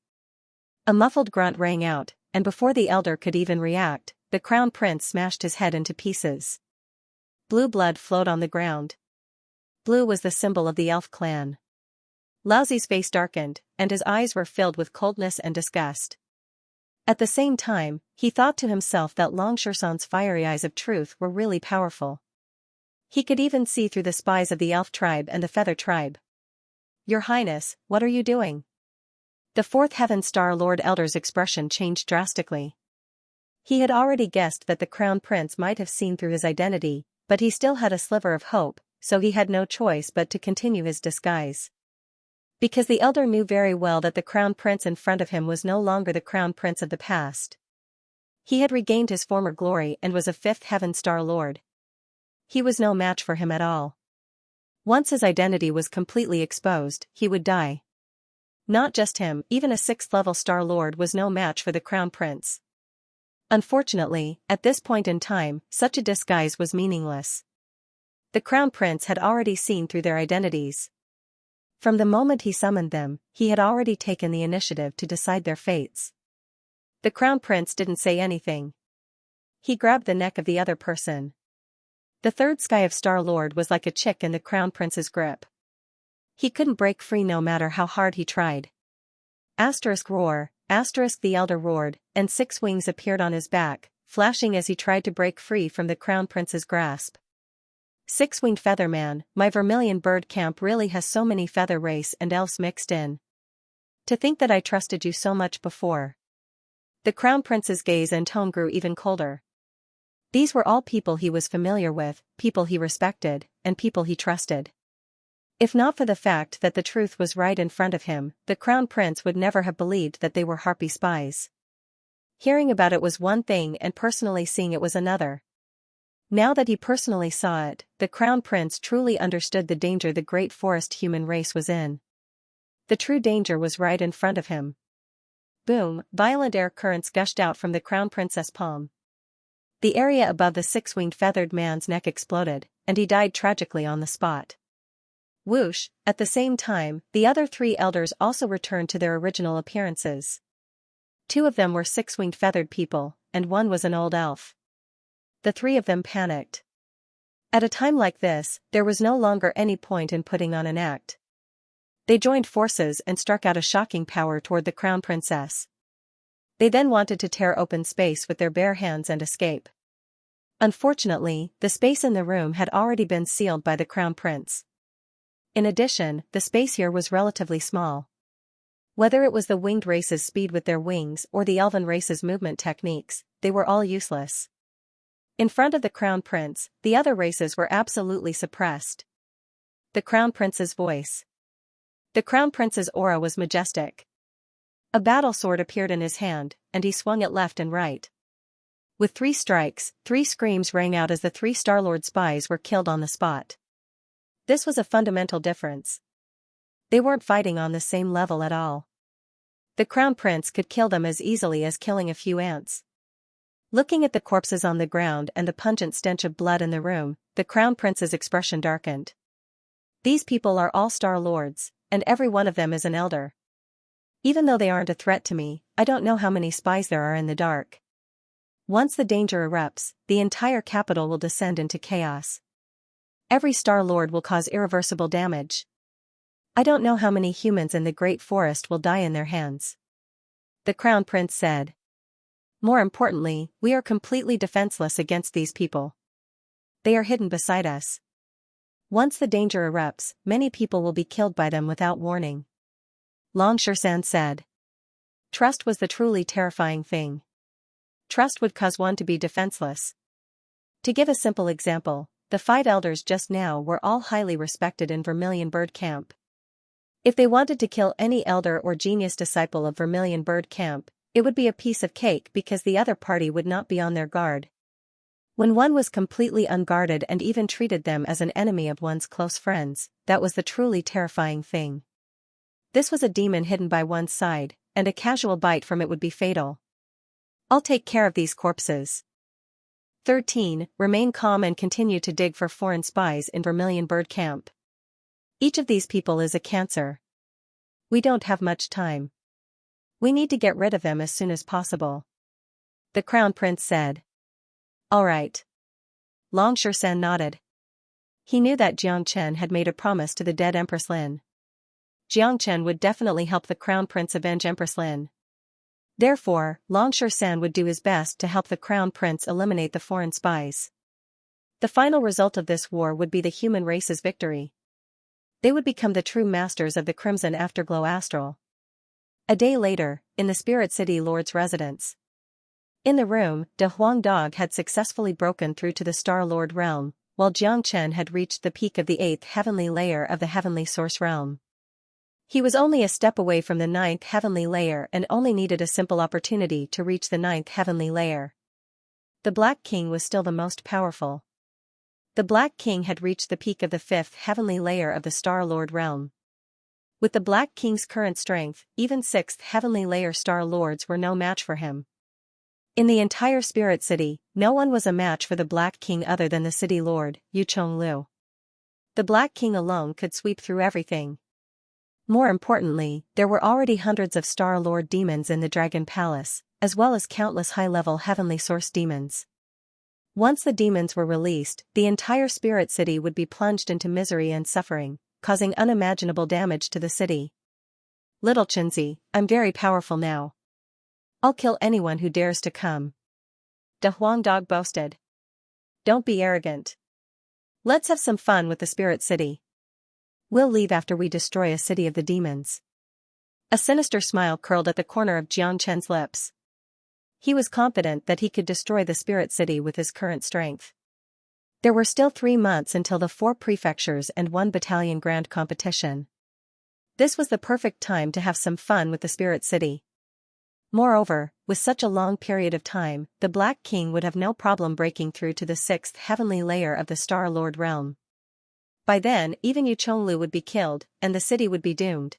A muffled grunt rang out, and before the elder could even react, the crown prince smashed his head into pieces. Blue blood flowed on the ground. Blue was the symbol of the elf clan. Laozi's face darkened, and his eyes were filled with coldness and disgust. At the same time, he thought to himself that Xianxia's fiery eyes of truth were really powerful. He could even see through the spies of the elf tribe and the feather tribe. Your Highness, what are you doing? The 4th Heaven Star Lord Elder's expression changed drastically. He had already guessed that the crown prince might have seen through his identity, but he still had a sliver of hope, so he had no choice but to continue his disguise. Because the elder knew very well that the crown prince in front of him was no longer the crown prince of the past. He had regained his former glory and was a 5th Heaven Star Lord. He was no match for him at all. Once his identity was completely exposed, he would die. Not just him, even a 6th level Star Lord was no match for the crown prince. Unfortunately, at this point in time, such a disguise was meaningless. The crown prince had already seen through their identities. From the moment he summoned them, he had already taken the initiative to decide their fates. The crown prince didn't say anything. He grabbed the neck of the other person. The 3rd Sky of Star Lord was like a chick in the crown prince's grip. He couldn't break free no matter how hard he tried. Asterisk roar, asterisk the elder roared, and 6 wings appeared on his back, flashing as he tried to break free from the crown prince's grasp. 6-winged featherman, my Vermilion Bird Camp really has so many feather race and elves mixed in. To think that I trusted you so much before. The crown prince's gaze and tone grew even colder. These were all people he was familiar with, people he respected, and people he trusted. If not for the fact that the truth was right in front of him, the crown prince would never have believed that they were harpy spies. Hearing about it was one thing and personally seeing it was another. Now that he personally saw it, the crown prince truly understood the danger the great forest human race was in. The true danger was right in front of him. Boom, violent air currents gushed out from the crown prince's palm. The area above the 6-winged feathered man's neck exploded, and he died tragically on the spot. Whoosh, at the same time, the other 3 elders also returned to their original appearances. 2 of them were 6-winged feathered people, and 1 was an old elf. The 3 of them panicked. At a time like this, there was no longer any point in putting on an act. They joined forces and struck out a shocking power toward the crown princess. They then wanted to tear open space with their bare hands and escape. Unfortunately, the space in the room had already been sealed by the crown prince. In addition, the space here was relatively small. Whether it was the winged race's speed with their wings or the elven race's movement techniques, they were all useless. In front of the crown prince, the other races were absolutely suppressed. The crown prince's voice. The crown prince's aura was majestic. A battle sword appeared in his hand, and he swung it left and right. With 3 strikes, 3 screams rang out as the 3 Star-Lord spies were killed on the spot. This was a fundamental difference. They weren't fighting on the same level at all. The crown prince could kill them as easily as killing a few ants. Looking at the corpses on the ground and the pungent stench of blood in the room, the crown prince's expression darkened. These people are all Star Lords, and every one of them is an elder. Even though they aren't a threat to me, I don't know how many spies there are in the dark. Once the danger erupts, the entire capital will descend into chaos. Every Star Lord will cause irreversible damage. I don't know how many humans in the Great Forest will die in their hands. The Crown Prince said. More importantly, we are completely defenseless against these people. They are hidden beside us. Once the danger erupts, many people will be killed by them without warning. Xianxia said. Trust was the truly terrifying thing. Trust would cause one to be defenseless. To give a simple example, the 5 elders just now were all highly respected in Vermilion Bird Camp. If they wanted to kill any elder or genius disciple of Vermilion Bird Camp, it would be a piece of cake because the other party would not be on their guard. When one was completely unguarded and even treated them as an enemy of one's close friends, that was the truly terrifying thing. This was a demon hidden by one's side, and a casual bite from it would be fatal. I'll take care of these corpses. 13. Remain calm and continue to dig for foreign spies in Vermilion Bird Camp. Each of these people is a cancer. We don't have much time. We need to get rid of them as soon as possible. The Crown Prince said. All right. Xianxia nodded. He knew that Xianxia had made a promise to the dead Empress Lin. Xianxia would definitely help the Crown Prince avenge Empress Lin. Therefore, Xianxia would do his best to help the Crown Prince eliminate the foreign spies. The final result of this war would be the human race's victory. They would become the true masters of the Crimson Afterglow Astral. A day later, in the Spirit City Lord's residence. In the room, De Huang Dog had successfully broken through to the Star Lord realm, while Xianxia had reached the peak of the 8th heavenly layer of the Heavenly Source realm. He was only a step away from the 9th heavenly layer and only needed a simple opportunity to reach the 9th heavenly layer. The Black King was still the most powerful. The Black King had reached the peak of the 5th heavenly layer of the Star Lord realm. With the Black King's current strength, even 6th heavenly layer Star Lords were no match for him. In the entire Spirit City, no one was a match for the Black King other than the City Lord, Xianxia. The Black King alone could sweep through everything. More importantly, there were already hundreds of Star Lord demons in the Dragon Palace, as well as countless high-level Heavenly Source demons. Once the demons were released, the entire Spirit City would be plunged into misery and suffering, causing unimaginable damage to the city. Little Xianxia, I'm very powerful now. I'll kill anyone who dares to come. De Huang Dog boasted. Don't be arrogant. Let's have some fun with the Spirit City. We'll leave after we destroy a city of the demons. A sinister smile curled at the corner of Xianxia's lips. He was confident that he could destroy the Spirit City with his current strength. There were still 3 months until the 4 prefectures and 1 battalion grand competition. This was the perfect time to have some fun with the Spirit City. Moreover, with such a long period of time, the Black King would have no problem breaking through to the 6th heavenly layer of the Star Lord realm. By then, even Xianxia would be killed, and the city would be doomed.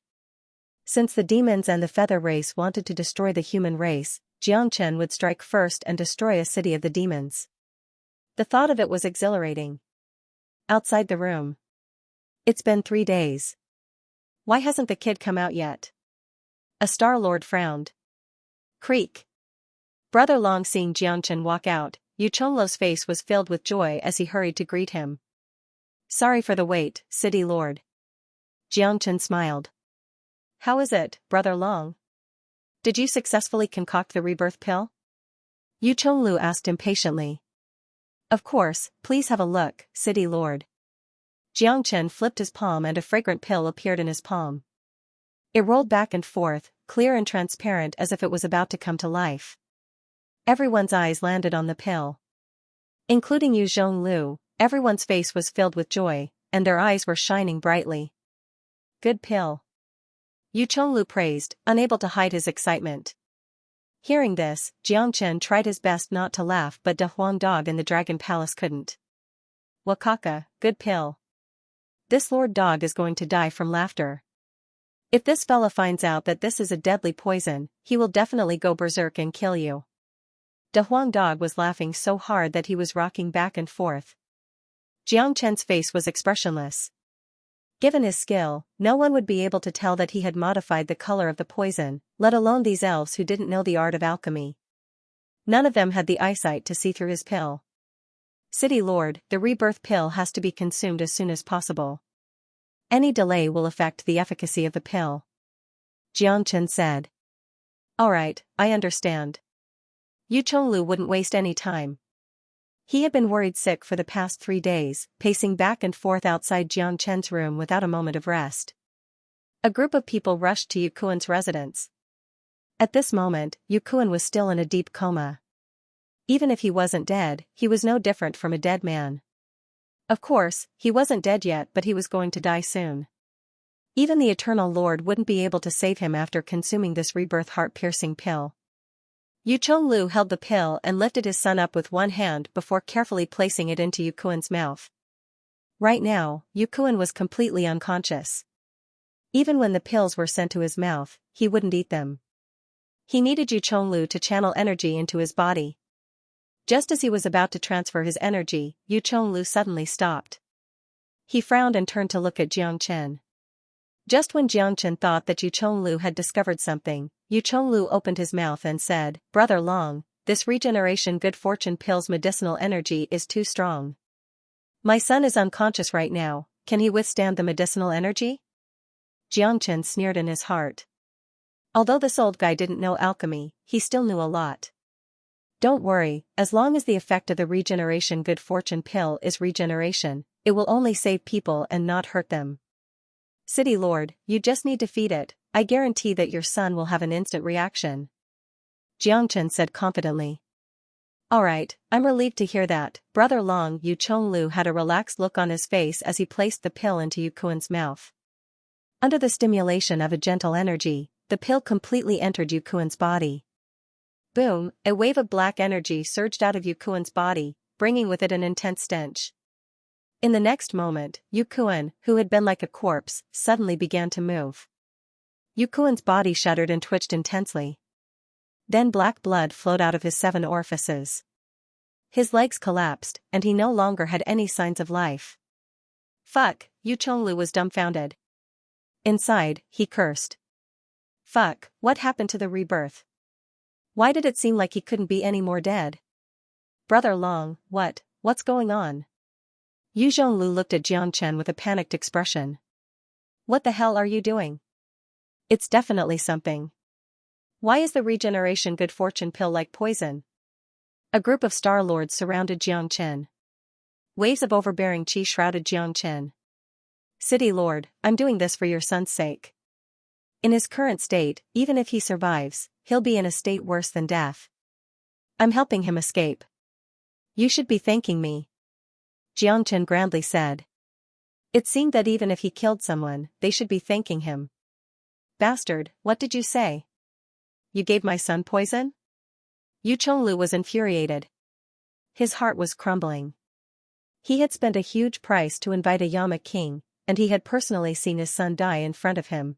Since the demons and the feather race wanted to destroy the human race, Xianxia would strike first and destroy a city of the demons. The thought of it was exhilarating. Outside the room. It's been 3 days. Why hasn't the kid come out yet? A Star Lord frowned. Creak. Brother Long, seeing Xianxia walk out, Xianxia's face was filled with joy as he hurried to greet him. Sorry for the wait, City Lord. Xianxia smiled. How is it, Brother Long? Did you successfully concoct the rebirth pill? Xianxia asked impatiently. Of course, please have a look, City Lord. Xianxia flipped his palm and a fragrant pill appeared in his palm. It rolled back and forth, clear and transparent as if it was about to come to life. Everyone's eyes landed on the pill. Including Xianxia, everyone's face was filled with joy, and their eyes were shining brightly. Good pill. Xianxia praised, unable to hide his excitement. Hearing this, Xianxia tried his best not to laugh, but De Huang Dog in the Dragon Palace couldn't. Wakaka, good pill. This Lord Dog is going to die from laughter. If this fella finds out that this is a deadly poison, he will definitely go berserk and kill you. De Huang dog was laughing so hard that he was rocking back and forth. Jiang Chen's face was expressionless. Given his skill, no one would be able to tell that he had modified the color of the poison, let alone these elves who didn't know the art of alchemy. None of them had the eyesight to see through his pill. City Lord, the rebirth pill has to be consumed as soon as possible. Any delay will affect the efficacy of the pill. Jiang Chen said. Alright, I understand. Yu Chonglu wouldn't waste any time. He had been worried sick for the past 3 days, pacing back and forth outside Jiang Chen's room without a moment of rest. A group of people rushed to Yu Kuan's residence. At this moment, Yu Kuan was still in a deep coma. Even if he wasn't dead, he was no different from a dead man. Of course, he wasn't dead yet, but he was going to die soon. Even the Eternal Lord wouldn't be able to save him after consuming this rebirth heart-piercing pill. Yu Chonglu held the pill and lifted his son up with one hand before carefully placing it into Yu Kuan's mouth. Right now, Yu Kuan was completely unconscious. Even when the pills were sent to his mouth, he wouldn't eat them. He needed Yu Chonglu to channel energy into his body. Just as he was about to transfer his energy, Yu Chonglu suddenly stopped. He frowned and turned to look at Jiang Chen. Just when Jiang Chen thought that Yu Chonglu had discovered something, Yu Chonglu opened his mouth and said, Brother Long, this regeneration good fortune pill's medicinal energy is too strong. My son is unconscious right now, can he withstand the medicinal energy? Jiang Chen sneered in his heart. Although this old guy didn't know alchemy, he still knew a lot. Don't worry, as long as the effect of the regeneration good fortune pill is regeneration, it will only save people and not hurt them. City Lord, you just need to feed it, I guarantee that your son will have an instant reaction. Jiang Chen said confidently. Alright, I'm relieved to hear that, Brother Long. Yu Chonglu had a relaxed look on his face as he placed the pill into Yu Kuan's mouth. Under the stimulation of a gentle energy, the pill completely entered Yu Kuan's body. Boom, a wave of black energy surged out of Yu Kuan's body, bringing with it an intense stench. In the next moment, Yu Kuan, who had been like a corpse, suddenly began to move. Yu Kuan's body shuddered and twitched intensely. Then black blood flowed out of his 7 orifices. His legs collapsed, and he no longer had any signs of life. Fuck, Yu Chonglu was dumbfounded. Inside, he cursed. Fuck, what happened to the rebirth? Why did it seem like he couldn't be any more dead? Brother Long, what's going on? Yu Zhonglu looked at Jiang Chen with a panicked expression. What the hell are you doing? It's definitely something. Why is the regeneration good fortune pill like poison? A group of Star Lords surrounded Jiang Chen. Waves of overbearing qi shrouded Jiang Chen. City Lord, I'm doing this for your son's sake. In his current state, even if he survives, he'll be in a state worse than death. I'm helping him escape. You should be thanking me. Jiang Chen grandly said. It seemed that even if he killed someone, they should be thanking him. Bastard, what did you say? You gave my son poison? Yu Chonglu was infuriated. His heart was crumbling. He had spent a huge price to invite a Yama king, and he had personally seen his son die in front of him.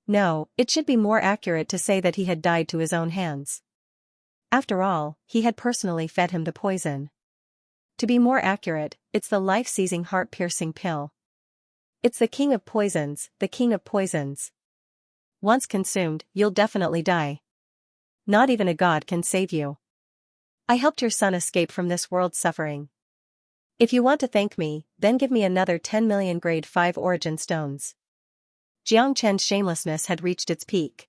No, it should be more accurate to say that he had died to his own hands. After all, he had personally fed him the poison. To be more accurate, it's the life-seizing heart-piercing pill. It's the king of poisons, the king of poisons. Once consumed, you'll definitely die. Not even a god can save you. I helped your son escape from this world's suffering. If you want to thank me, then give me another 10 million grade 5 origin stones. Jiang Chen's shamelessness had reached its peak.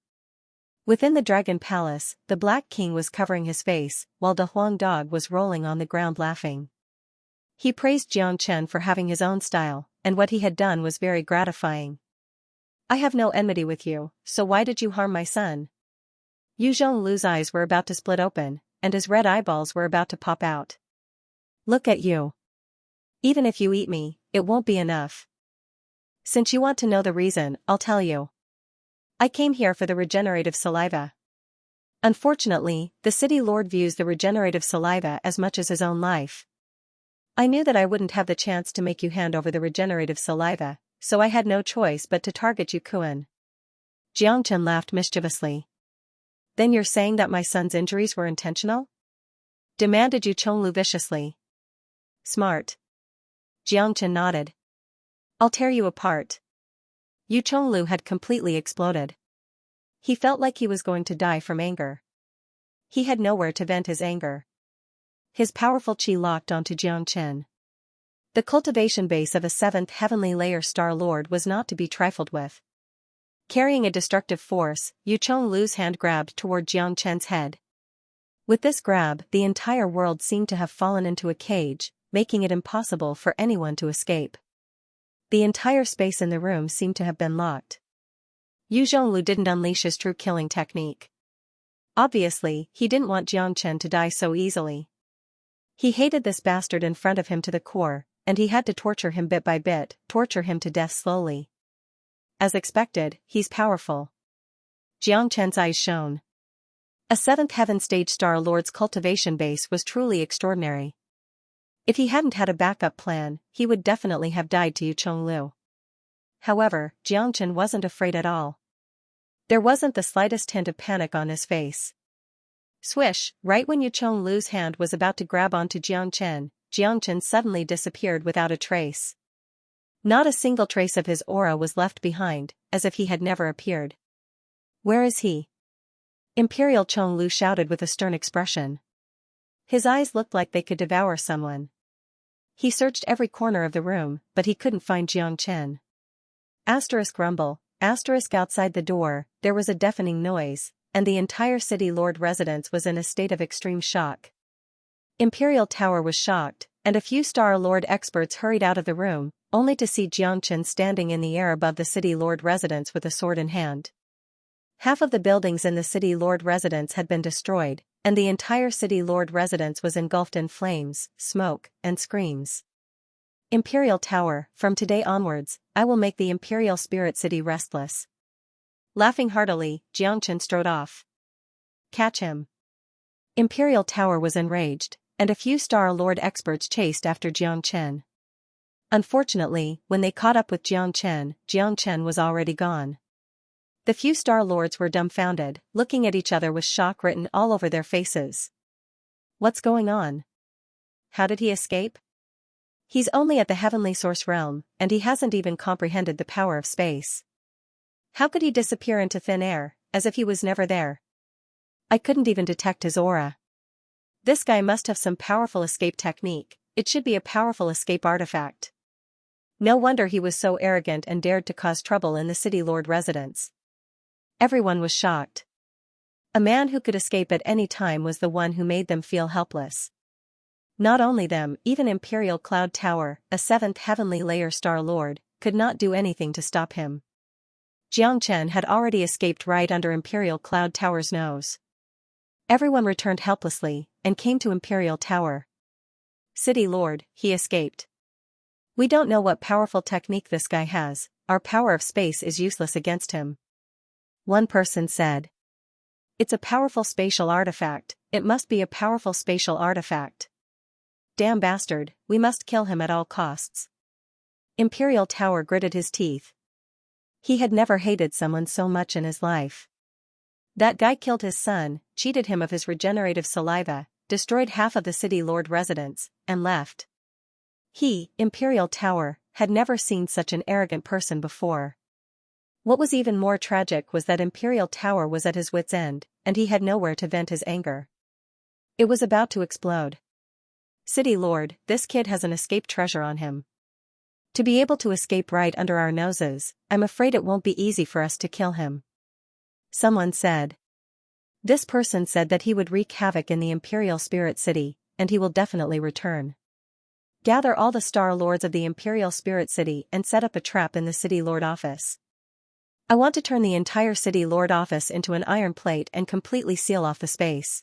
Within the Dragon Palace, the Black King was covering his face, while De Huang Dog was rolling on the ground laughing. He praised Jiang Chen for having his own style, and what he had done was very gratifying. I have no enmity with you, so why did you harm my son? Yu Zhonglu's eyes were about to split open, and his red eyeballs were about to pop out. Look at you. Even if you eat me, it won't be enough. Since you want to know the reason, I'll tell you. I came here for the regenerative saliva. Unfortunately, the city lord views the regenerative saliva as much as his own life. I knew that I wouldn't have the chance to make you hand over the regenerative saliva, so I had no choice but to target Yu Kuan. Jiang Chen laughed mischievously. Then you're saying that my son's injuries were intentional? demanded Yu Chonglu viciously. Smart. Xianxia nodded. I'll tear you apart. Yu Chonglu had completely exploded. He felt like he was going to die from anger. He had nowhere to vent his anger. His powerful chi locked onto Jiangchen. The cultivation base of a 7th heavenly layer Star Lord was not to be trifled with. Carrying a destructive force, Yu Chonglu's hand grabbed toward Jiangchen's head. With this grab, the entire world seemed to have fallen into a cage, making it impossible for anyone to escape. The entire space in the room seemed to have been locked. Yu Zhonglu didn't unleash his true killing technique. Obviously, he didn't want Jiangchen to die so easily. He hated this bastard in front of him to the core, and he had to torture him bit by bit, torture him to death slowly. As expected, he's powerful. Jiangchen's eyes shone. A 7th heaven stage Star Lord's cultivation base was truly extraordinary. If he hadn't had a backup plan, he would definitely have died to Yu Chonglu. However, Jiangchen wasn't afraid at all. There wasn't the slightest hint of panic on his face. Swish, right when Yu Chonglu's hand was about to grab onto Jiangchen, Jiangchen suddenly disappeared without a trace. Not a single trace of his aura was left behind, as if he had never appeared. Where is he? Imperial Chonglu shouted with a stern expression. His eyes looked like they could devour someone. He searched every corner of the room, but he couldn't find Jiangchen. Rumble, outside the door, there was a deafening noise, and the entire City Lord residence was in a state of extreme shock. Imperial Tower was shocked, and a few Star Lord experts hurried out of the room, only to see Jiangchen standing in the air above the City Lord residence with a sword in hand. Half of the buildings in the City Lord residence had been destroyed, and the entire City Lord residence was engulfed in flames, smoke, and screams. Imperial Tower, from today onwards, I will make the Imperial Spirit City restless. Laughing heartily, Jiangchen strode off. Catch him. Imperial Tower was enraged, and a few Star Lord experts chased after Jiangchen. Unfortunately, when they caught up with Jiangchen, Jiangchen was already gone. The few Star Lords were dumbfounded, looking at each other with shock written all over their faces. What's going on? How did he escape? He's only at the Heavenly Source Realm, and he hasn't even comprehended the power of space. How could he disappear into thin air, as if he was never there? I couldn't even detect his aura. This guy must have some powerful escape technique. It should be a powerful escape artifact. No wonder he was so arrogant and dared to cause trouble in the City Lord residence. Everyone was shocked. A man who could escape at any time was the one who made them feel helpless. Not only them, even Imperial Cloud Tower, a 7th heavenly layer Star Lord, could not do anything to stop him. Jiangchen had already escaped right under Imperial Cloud Tower's nose. Everyone returned helplessly, and came to Imperial Tower. City Lord, he escaped. We don't know what powerful technique this guy has, our power of space is useless against him. One person said. It's a powerful spatial artifact, it must be a powerful spatial artifact. Damn bastard, we must kill him at all costs. Imperial Tower gritted his teeth. He had never hated someone so much in his life. That guy killed his son, cheated him of his regenerative saliva, destroyed half of the City Lord residence, and left. He, Imperial Tower, had never seen such an arrogant person before. What was even more tragic was that Imperial Tower was at his wit's end, and he had nowhere to vent his anger. It was about to explode. City Lord, this kid has an escape treasure on him. To be able to escape right under our noses, I'm afraid it won't be easy for us to kill him. Someone said. This person said that he would wreak havoc in the Imperial Spirit City, and he will definitely return. Gather all the Star Lords of the Imperial Spirit City and set up a trap in the City Lord office. I want to turn the entire City Lord office into an iron plate and completely seal off the space.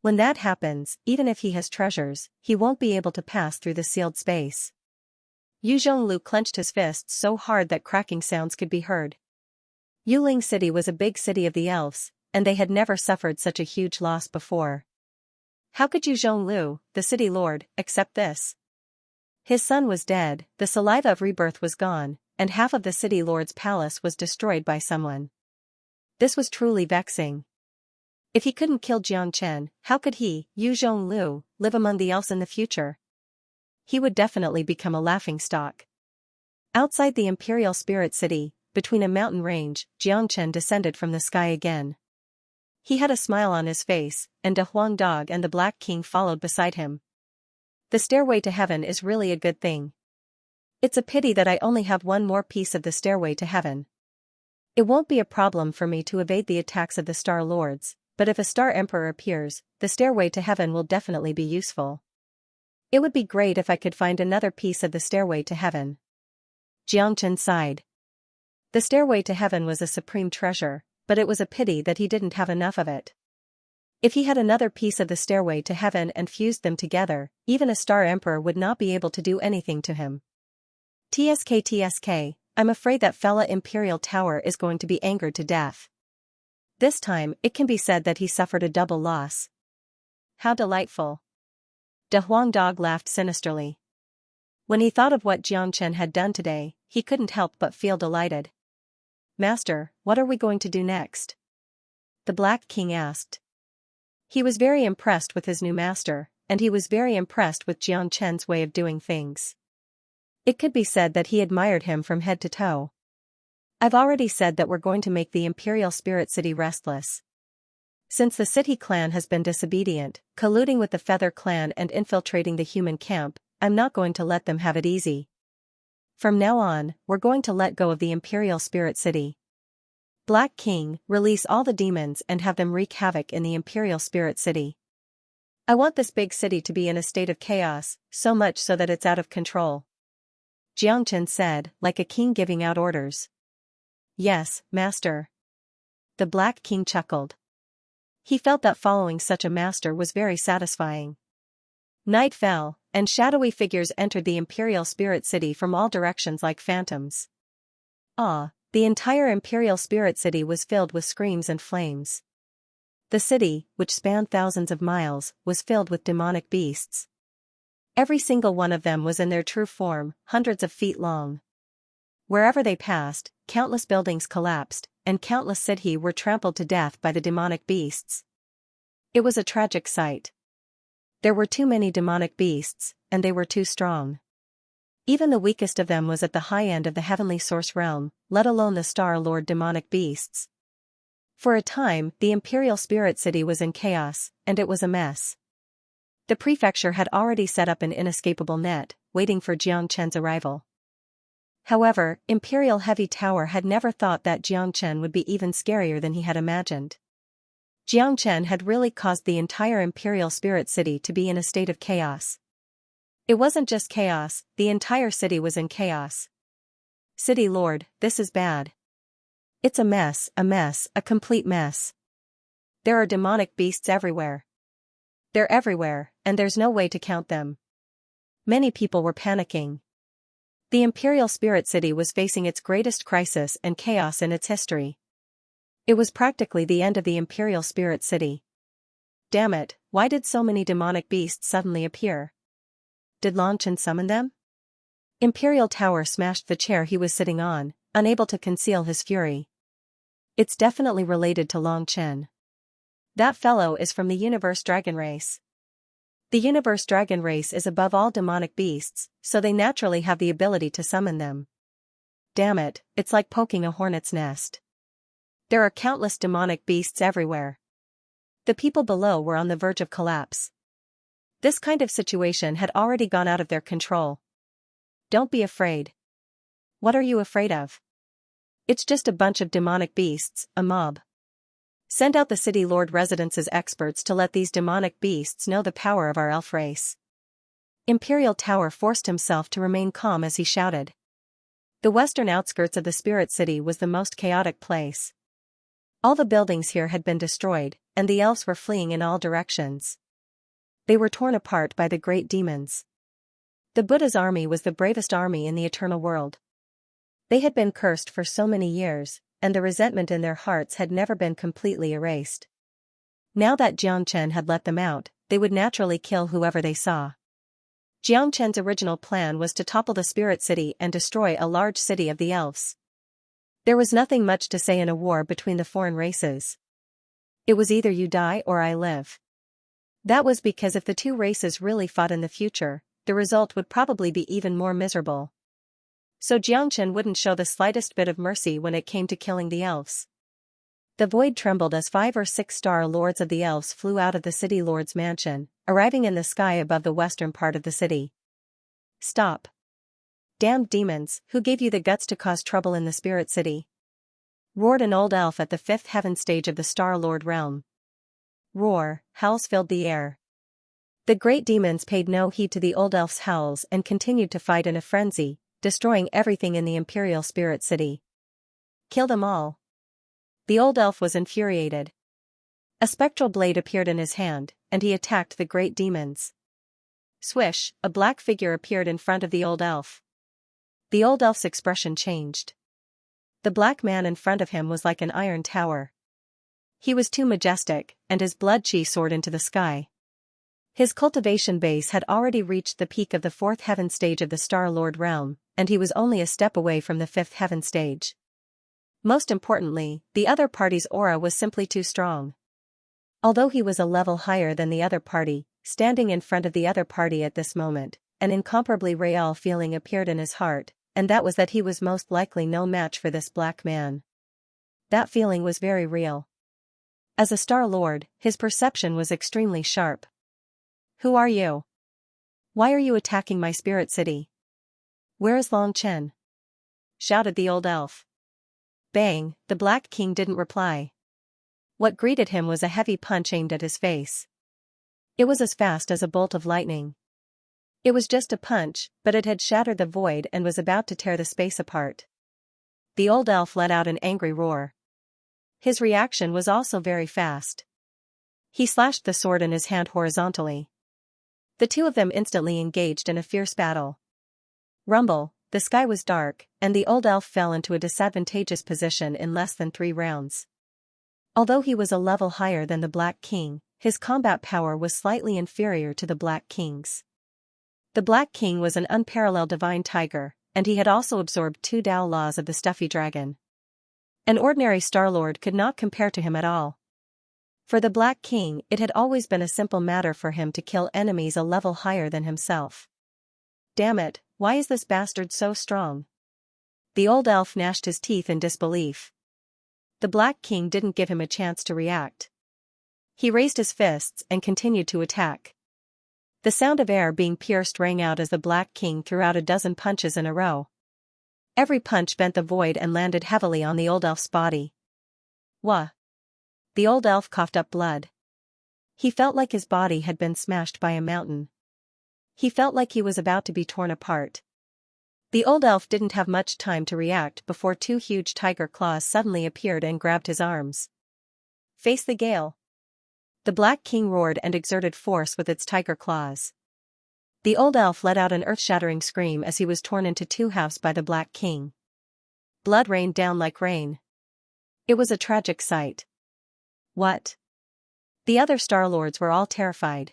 When that happens, even if he has treasures, he won't be able to pass through the sealed space. Yu Zhonglu clenched his fists so hard that cracking sounds could be heard. Yuling City was a big city of the elves, and they had never suffered such a huge loss before. How could Yu Zhonglu, the City Lord, accept this? His son was dead, the saliva of rebirth was gone, and half of the City Lord's palace was destroyed by someone. This was truly vexing. If he couldn't kill Jiangchen, how could he, Yu Zhonglu, live among the elves in the future? He would definitely become a laughingstock. Outside the Imperial Spirit City, between a mountain range, Jiangchen descended from the sky again. He had a smile on his face, and De Huang Dog and the Black King followed beside him. The stairway to heaven is really a good thing. It's a pity that I only have one more piece of the stairway to heaven. It won't be a problem for me to evade the attacks of the Star Lords, but if a Star Emperor appears, the stairway to heaven will definitely be useful. It would be great if I could find another piece of the stairway to heaven. Jiangchen sighed. The stairway to heaven was a supreme treasure, but it was a pity that he didn't have enough of it. If he had another piece of the stairway to heaven and fused them together, even a Star Emperor would not be able to do anything to him. TSK, I'm afraid that fella Imperial Tower is going to be angered to death. This time, it can be said that he suffered a double loss. How delightful. De Huang Dog laughed sinisterly. When he thought of what Jiangchen had done today, he couldn't help but feel delighted. Master, what are we going to do next? The Black King asked. He was very impressed with his new master, and he was very impressed with Jiangchen's way of doing things. It could be said that he admired him from head to toe. I've already said that we're going to make the Imperial Spirit City restless. Since the City clan has been disobedient, colluding with the Feather clan and infiltrating the human camp, I'm not going to let them have it easy. From now on, we're going to let go of the Imperial Spirit City. Black King, release all the demons and have them wreak havoc in the Imperial Spirit City. I want this big city to be in a state of chaos, so much so that it's out of control. Jiangchen said, like a king giving out orders. Yes, master. The Black King chuckled. He felt that following such a master was very satisfying. Night fell, and shadowy figures entered the Imperial Spirit City from all directions like phantoms. The entire Imperial Spirit City was filled with screams and flames. The city, which spanned thousands of miles, was filled with demonic beasts. Every single one of them was in their true form, hundreds of feet long. Wherever they passed, countless buildings collapsed, and countless cities were trampled to death by the demonic beasts. It was a tragic sight. There were too many demonic beasts, and they were too strong. Even the weakest of them was at the high end of the heavenly source realm, let alone the Star Lord demonic beasts. For a time, the Imperial Spirit City was in chaos, and it was a mess. The prefecture had already set up an inescapable net, waiting for Jiangchen's arrival. However, Imperial Heavy Tower had never thought that Jiangchen would be even scarier than he had imagined. Jiangchen had really caused the entire Imperial Spirit City to be in a state of chaos. It wasn't just chaos, the entire city was in chaos. City Lord, this is bad. It's a mess, a complete mess. There are demonic beasts everywhere. They're everywhere, and there's no way to count them. Many people were panicking. The Imperial Spirit City was facing its greatest crisis and chaos in its history. It was practically the end of the Imperial Spirit City. Damn it, why did so many demonic beasts suddenly appear? Did Lan Chen summon them? Imperial Tower smashed the chair he was sitting on, unable to conceal his fury. It's definitely related to Lan Chen. That fellow is from the Universe Dragon race. The Universe Dragon race is above all demonic beasts, so they naturally have the ability to summon them. Damn it, it's like poking a hornet's nest. There are countless demonic beasts everywhere. The people below were on the verge of collapse. This kind of situation had already gone out of their control. Don't be afraid. What are you afraid of? It's just a bunch of demonic beasts, a mob. Send out the City Lord Residence's experts to let these demonic beasts know the power of our elf race. Imperial Tower forced himself to remain calm as he shouted. The western outskirts of the Spirit City was the most chaotic place. All the buildings here had been destroyed, and the elves were fleeing in all directions. They were torn apart by the great demons. The Buddha's army was the bravest army in the eternal world. They had been cursed for so many years, and the resentment in their hearts had never been completely erased. Now that Jiangchen had let them out, they would naturally kill whoever they saw. Jiangchen's original plan was to topple the Spirit City and destroy a large city of the elves. There was nothing much to say in a war between the foreign races. It was either you die or I live. That was because if the two races really fought in the future, the result would probably be even more miserable. So Xianxia wouldn't show the slightest bit of mercy when it came to killing the elves. The void trembled as 5 or 6 star lords of the elves flew out of the city lord's mansion, arriving in the sky above the western part of the city. Stop. Damned demons, who gave you the guts to cause trouble in the spirit city? Roared an old elf at the 5th heaven stage of the Star Lord realm. Roar, howls filled the air. The great demons paid no heed to the old elf's howls and continued to fight in a frenzy, destroying everything in the Imperial Spirit City. Kill them all. The old elf was infuriated. A spectral blade appeared in his hand, and he attacked the great demons. Swish, a black figure appeared in front of the old elf. The old elf's expression changed. The black man in front of him was like an iron tower. He was too majestic, and his blood chi soared into the sky. His cultivation base had already reached the peak of the 4th heaven stage of the Star Lord realm, and he was only a step away from the 5th heaven stage. Most importantly, the other party's aura was simply too strong. Although he was a level higher than the other party, standing in front of the other party at this moment, an incomparably real feeling appeared in his heart, and that was that he was most likely no match for this black man. That feeling was very real. As a Star Lord, his perception was extremely sharp. Who are you? Why are you attacking my spirit city? Where is Long Chen? Shouted the old elf. Bang, the Black King didn't reply. What greeted him was a heavy punch aimed at his face. It was as fast as a bolt of lightning. It was just a punch, but it had shattered the void and was about to tear the space apart. The old elf let out an angry roar. His reaction was also very fast. He slashed the sword in his hand horizontally. The two of them instantly engaged in a fierce battle. Rumble, the sky was dark, and the old elf fell into a disadvantageous position in less than 3 rounds. Although he was a level higher than the Black King, his combat power was slightly inferior to the Black King's. The Black King was an unparalleled divine tiger, and he had also absorbed 2 Tao laws of the stuffy dragon. An ordinary Star-Lord could not compare to him at all. For the Black King, it had always been a simple matter for him to kill enemies a level higher than himself. Damn it, why is this bastard so strong? The old elf gnashed his teeth in disbelief. The Black King didn't give him a chance to react. He raised his fists and continued to attack. The sound of air being pierced rang out as the Black King threw out a dozen punches in a row. Every punch bent the void and landed heavily on the old elf's body. Wah! The old elf coughed up blood. He felt like his body had been smashed by a mountain. He felt like he was about to be torn apart. The old elf didn't have much time to react before 2 huge tiger claws suddenly appeared and grabbed his arms. Face the gale! The Black King roared and exerted force with its tiger claws. The old elf let out an earth-shattering scream as he was torn into 2 halves by the Black King. Blood rained down like rain. It was a tragic sight. What? The other Star-Lords were all terrified.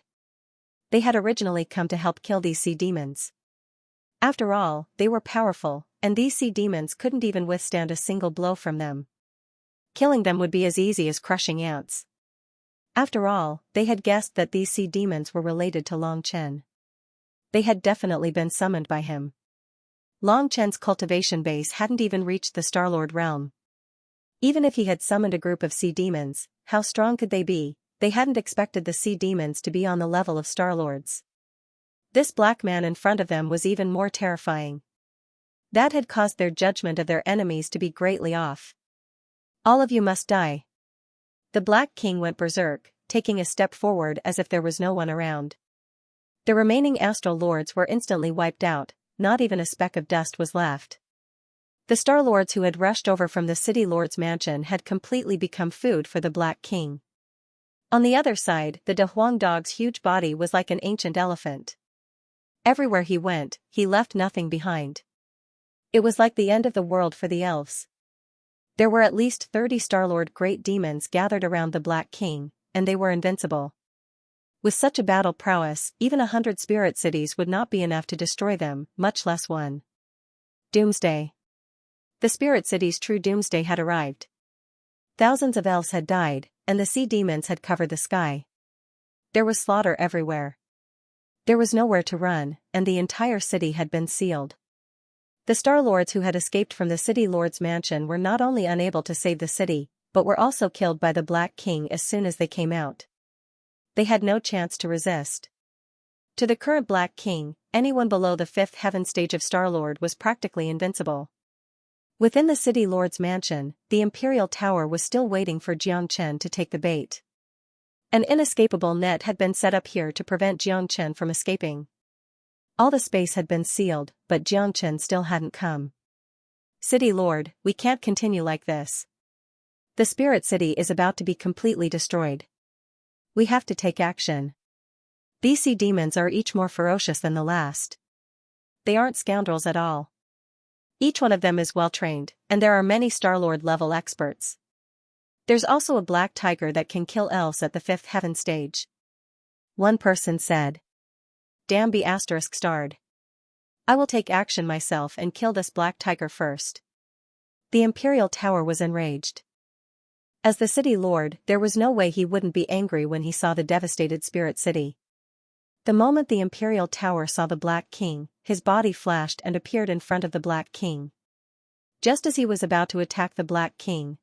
They had originally come to help kill these sea demons. After all, they were powerful, and these sea demons couldn't even withstand a single blow from them. Killing them would be as easy as crushing ants. After all, they had guessed that these sea demons were related to Long Chen. They had definitely been summoned by him. Long Chen's cultivation base hadn't even reached the Star-Lord realm. Even if he had summoned a group of sea demons, how strong could they be? They hadn't expected the sea demons to be on the level of Star-Lords. This black man in front of them was even more terrifying. That had caused their judgment of their enemies to be greatly off. All of you must die. The Black King went berserk, taking a step forward as if there was no one around. The remaining Astral Lords were instantly wiped out, not even a speck of dust was left. The Star Lords who had rushed over from the City Lord's mansion had completely become food for the Black King. On the other side, the De Huang dog's huge body was like an ancient elephant. Everywhere he went, he left nothing behind. It was like the end of the world for the elves. There were at least 30 Star-Lord great demons gathered around the Black King, and they were invincible. With such a battle prowess, even 100 spirit cities would not be enough to destroy them, much less one. Doomsday. The spirit city's true doomsday had arrived. Thousands of elves had died, and the sea demons had covered the sky. There was slaughter everywhere. There was nowhere to run, and the entire city had been sealed. The Star Lords who had escaped from the City Lord's mansion were not only unable to save the city, but were also killed by the Black King as soon as they came out. They had no chance to resist. To the current Black King, anyone below the fifth heaven stage of Star-Lord was practically invincible. Within the City Lord's mansion, the Imperial Tower was still waiting for Xianxia to take the bait. An inescapable net had been set up here to prevent Xianxia from escaping. All the space had been sealed, but Xianxia still hadn't come. City Lord, we can't continue like this. The Spirit City is about to be completely destroyed. We have to take action. These sea demons are each more ferocious than the last. They aren't scoundrels at all. Each one of them is well trained, and there are many Star-Lord level experts. There's also a black tiger that can kill elves at the fifth heaven stage. One person said. Damn be ****. I will take action myself and kill this black tiger first. The Imperial Tower was enraged. As the City Lord, there was no way he wouldn't be angry when he saw the devastated Spirit City. The moment the Imperial Tower saw the Black King, his body flashed and appeared in front of the Black King. Just as he was about to attack the Black King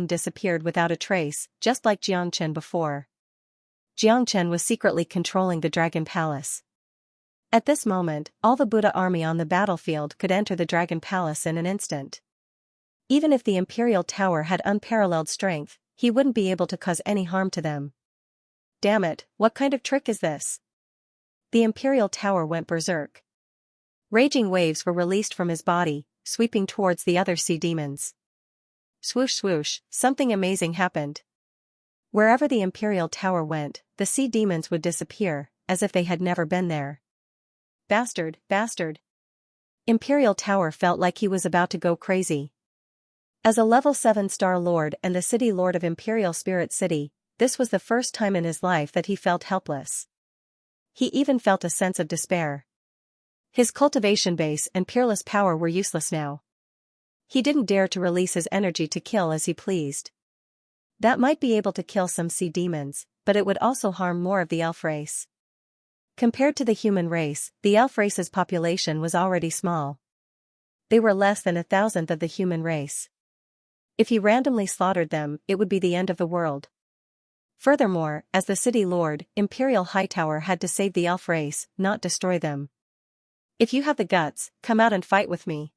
disappeared without a trace, just like Xianxia before. Xianxia was secretly controlling the Dragon Palace. At this moment, all the Buddha army on the battlefield could enter the Dragon Palace in an instant. Even if the Imperial Tower had unparalleled strength, he wouldn't be able to cause any harm to them. Damn it, what kind of trick is this? The Imperial Tower went berserk. Raging waves were released from his body, sweeping towards the other sea demons. Swoosh swoosh, something amazing happened. Wherever the Imperial Tower went, the sea demons would disappear, as if they had never been there. Bastard, bastard. Imperial Tower felt like he was about to go crazy. As a level 7 Star Lord and the City Lord of Imperial Spirit City, this was the first time in his life that he felt helpless. He even felt a sense of despair. His cultivation base and peerless power were useless now. He didn't dare to release his energy to kill as he pleased. That might be able to kill some sea demons, but it would also harm more of the elf race. Compared to the human race, the elf race's population was already small. They were less than 1,000th of the human race. If he randomly slaughtered them, it would be the end of the world. Furthermore, as the City Lord, Imperial Hightower had to save the elf race, not destroy them. If you have the guts, come out and fight with me,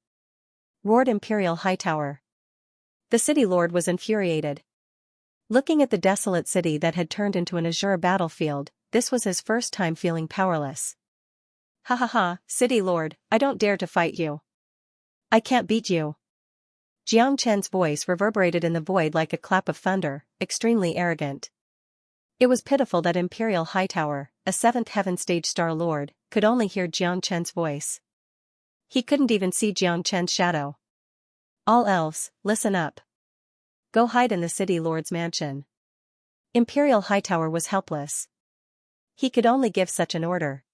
roared Imperial Hightower. The City Lord was infuriated. Looking at the desolate city that had turned into an azure battlefield, this was his first time feeling powerless. Ha ha ha, City Lord, I don't dare to fight you. I can't beat you. Xianxia's voice reverberated in the void like a clap of thunder, extremely arrogant. It was pitiful that Imperial Hightower, a 7th Heaven Stage Star Lord, could only hear Xianxia's voice. He couldn't even see Xianxia's shadow. All elves, listen up. Go hide in the City Lord's mansion. Imperial Hightower was helpless. He could only give such an order.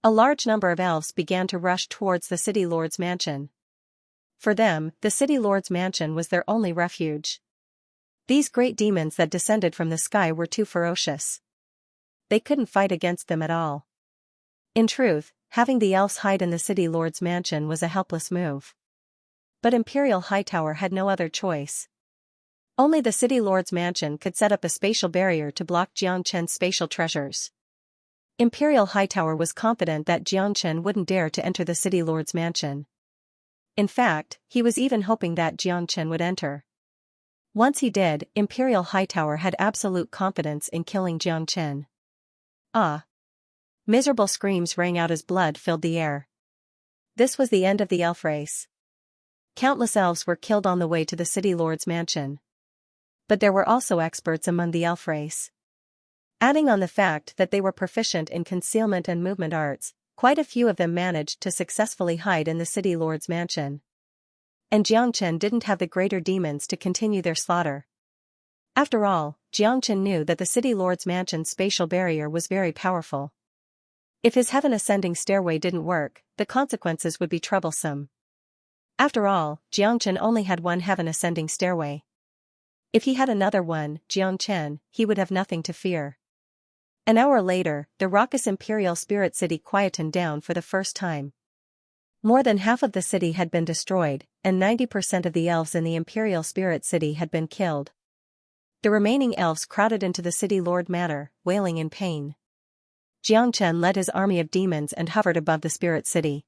A large number of elves began to rush towards the City Lord's mansion. For them, the City Lord's mansion was their only refuge. These great demons that descended from the sky were too ferocious. They couldn't fight against them at all. In truth, having the elves hide in the City Lord's mansion was a helpless move. But Imperial Hightower had no other choice. Only the City Lord's mansion could set up a spatial barrier to block Xianxia's spatial treasures. Imperial Hightower was confident that Xianxia wouldn't dare to enter the City Lord's mansion. In fact, he was even hoping that Xianxia would enter. Once he did, Imperial Hightower had absolute confidence in killing Xianxia. Ah! Miserable screams rang out as blood filled the air. This was the end of the elf race. Countless elves were killed on the way to the City Lord's mansion. But there were also experts among the elf race. Adding on the fact that they were proficient in concealment and movement arts, quite a few of them managed to successfully hide in the City Lord's mansion. And Xianxia didn't have the greater demons to continue their slaughter. After all, Xianxia knew that the City Lord's mansion's spatial barrier was very powerful. If his heaven ascending stairway didn't work, the consequences would be troublesome. After all, Xianxia only had one heaven ascending stairway. If he had another one, Xianxia, he would have nothing to fear. An hour later, the raucous Imperial Spirit City quietened down for the first time. More than half of the city had been destroyed, and 90% of the elves in the Imperial Spirit City had been killed. The remaining elves crowded into the city lord manor, wailing in pain. Xianxia led his army of demons and hovered above the Spirit City.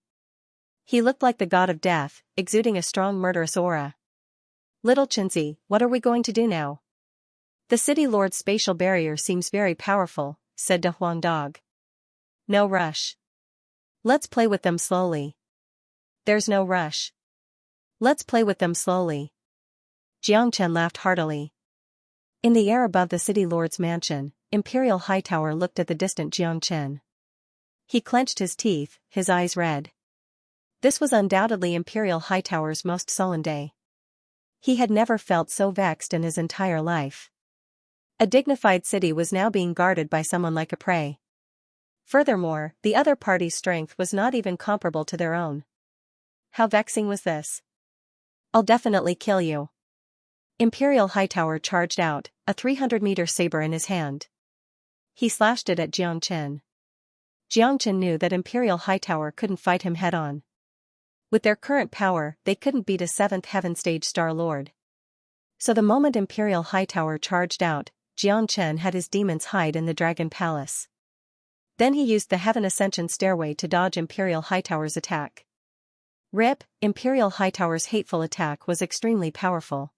He looked like the god of death, exuding a strong murderous aura. Little Xianxia, what are we going to do now? The city lord's spatial barrier seems very powerful, said De Huang Dog. No rush. Let's play with them slowly. There's no rush. Let's play with them slowly. Xianxia laughed heartily. In the air above the city lord's mansion, Imperial Hightower looked at the distant Xianxia. He clenched his teeth, his eyes red. This was undoubtedly Imperial Hightower's most sullen day. He had never felt so vexed in his entire life. A dignified city was now being guarded by someone like a prey. Furthermore, the other party's strength was not even comparable to their own. How vexing was this? I'll definitely kill you. Imperial Hightower charged out, a 300-meter saber in his hand. He slashed it at Xianxia. Xianxia knew that Imperial Hightower couldn't fight him head-on. With their current power, they couldn't beat a 7th Heaven Stage Star Lord. So the moment Imperial Hightower charged out, Xianxia had his demons hide in the Dragon Palace. Then he used the Heaven Ascension Stairway to dodge Imperial Hightower's attack. Rip, Imperial Hightower's hateful attack was extremely powerful.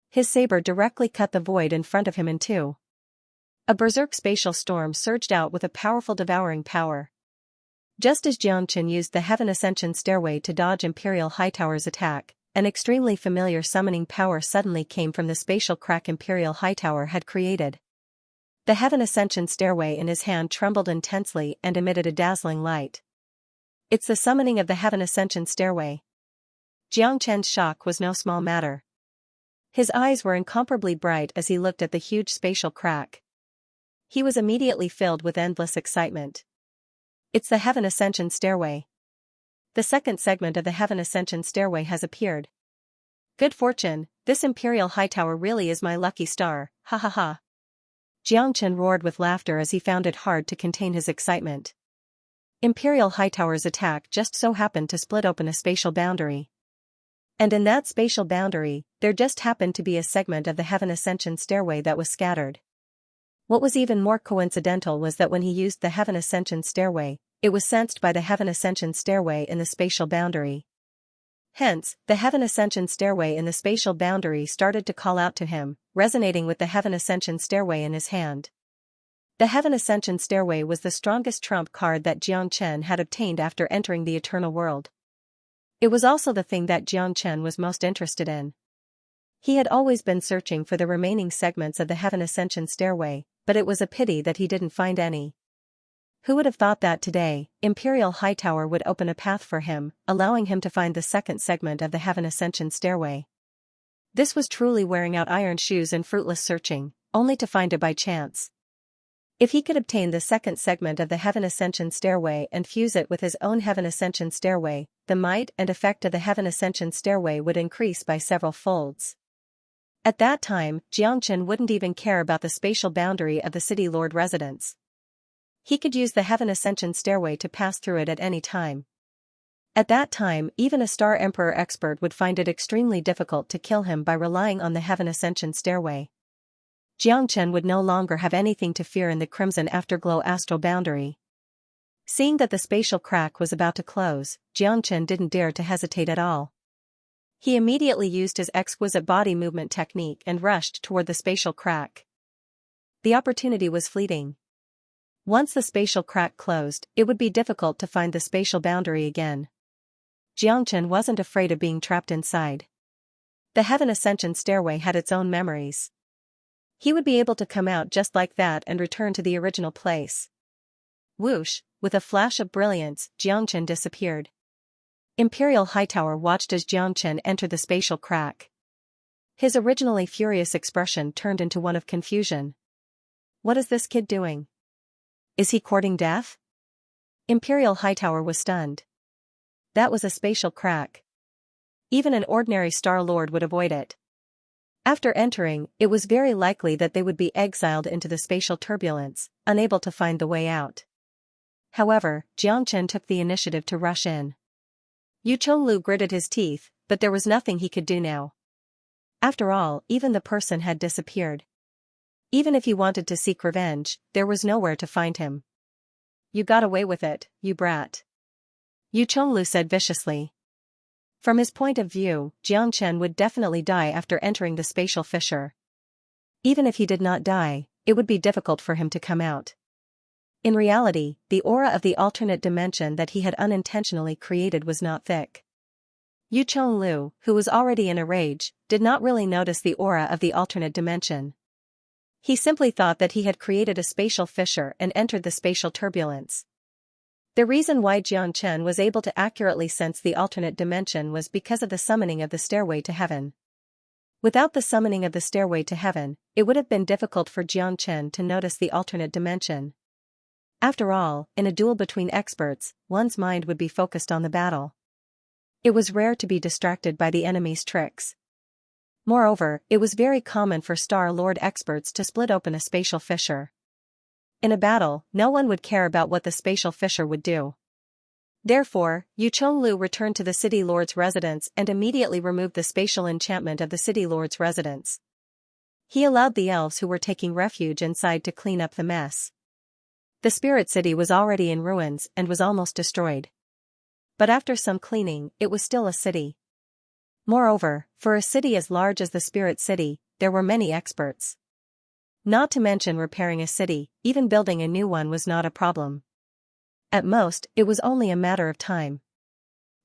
His saber directly cut the void in front of him in two. A berserk spatial storm surged out with a powerful devouring power. Just as Xianxia used the Heaven Ascension Stairway to dodge Imperial Hightower's attack, an extremely familiar summoning power suddenly came from the spatial crack Imperial Hightower had created. The Heaven Ascension Stairway in his hand trembled intensely and emitted a dazzling light. It's the summoning of the Heaven Ascension Stairway. Xianxia's shock was no small matter. His eyes were incomparably bright as he looked at the huge spatial crack. He was immediately filled with endless excitement. It's the Heaven Ascension Stairway. The second segment of the Heaven Ascension Stairway has appeared. Good fortune, this Imperial Hightower really is my lucky star, ha ha ha. Xianxia roared with laughter as he found it hard to contain his excitement. Imperial Hightower's attack just so happened to split open a spatial boundary. And in that spatial boundary, there just happened to be a segment of the Heaven Ascension Stairway that was scattered. What was even more coincidental was that when he used the Heaven Ascension Stairway, it was sensed by the Heaven Ascension Stairway in the spatial boundary. Hence, the Heaven Ascension Stairway in the spatial boundary started to call out to him, resonating with the Heaven Ascension Stairway in his hand. The Heaven Ascension Stairway was the strongest trump card that Xianxia had obtained after entering the Eternal World. It was also the thing that Xianxia was most interested in. He had always been searching for the remaining segments of the Heaven Ascension Stairway, but it was a pity that he didn't find any. Who would have thought that today, Imperial Hightower would open a path for him, allowing him to find the second segment of the Heaven Ascension Stairway. This was truly wearing out iron shoes and fruitless searching, only to find it by chance. If he could obtain the second segment of the Heaven Ascension Stairway and fuse it with his own Heaven Ascension Stairway, the might and effect of the Heaven Ascension Stairway would increase by several folds. At that time, Xianxia wouldn't even care about the spatial boundary of the City Lord residence. He could use the Heaven Ascension Stairway to pass through it at any time. At that time, even a Star Emperor expert would find it extremely difficult to kill him by relying on the Heaven Ascension Stairway. Xianxia would no longer have anything to fear in the Crimson Afterglow astral boundary. Seeing that the spatial crack was about to close, Xianxia didn't dare to hesitate at all. He immediately used his exquisite body movement technique and rushed toward the spatial crack. The opportunity was fleeting. Once the spatial crack closed, it would be difficult to find the spatial boundary again. Xianxia wasn't afraid of being trapped inside. The Heaven Ascension Stairway had its own memories. He would be able to come out just like that and return to the original place. Whoosh, with a flash of brilliance, Xianxia disappeared. Imperial Hightower watched as Xianxia entered the spatial crack. His originally furious expression turned into one of confusion. What is this kid doing? Is he courting death? Imperial Hightower was stunned. That was a spatial crack. Even an ordinary Star Lord would avoid it. After entering, it was very likely that they would be exiled into the spatial turbulence, unable to find the way out. However, Xianxia took the initiative to rush in. Yu Chonglu gritted his teeth, but there was nothing he could do now. After all, even the person had disappeared. Even if he wanted to seek revenge, there was nowhere to find him. "You got away with it, you brat," Yu Chonglu said viciously. From his point of view, Xianxia would definitely die after entering the spatial fissure. Even if he did not die, it would be difficult for him to come out. In reality, the aura of the alternate dimension that he had unintentionally created was not thick. Yu Chonglu, who was already in a rage, did not really notice the aura of the alternate dimension. He simply thought that he had created a spatial fissure and entered the spatial turbulence. The reason why Xianxia was able to accurately sense the alternate dimension was because of the summoning of the stairway to heaven. Without the summoning of the stairway to heaven, it would have been difficult for Xianxia to notice the alternate dimension. After all, in a duel between experts, one's mind would be focused on the battle. It was rare to be distracted by the enemy's tricks. Moreover, it was very common for Star Lord experts to split open a spatial fissure. In a battle, no one would care about what the spatial fissure would do. Therefore, Yu Chonglu returned to the City Lord's residence and immediately removed the spatial enchantment of the City Lord's residence. He allowed the elves who were taking refuge inside to clean up the mess. The Spirit City was already in ruins and was almost destroyed. But after some cleaning, it was still a city. Moreover, for a city as large as the Spirit City, there were many experts. Not to mention repairing a city, even building a new one was not a problem. At most, it was only a matter of time.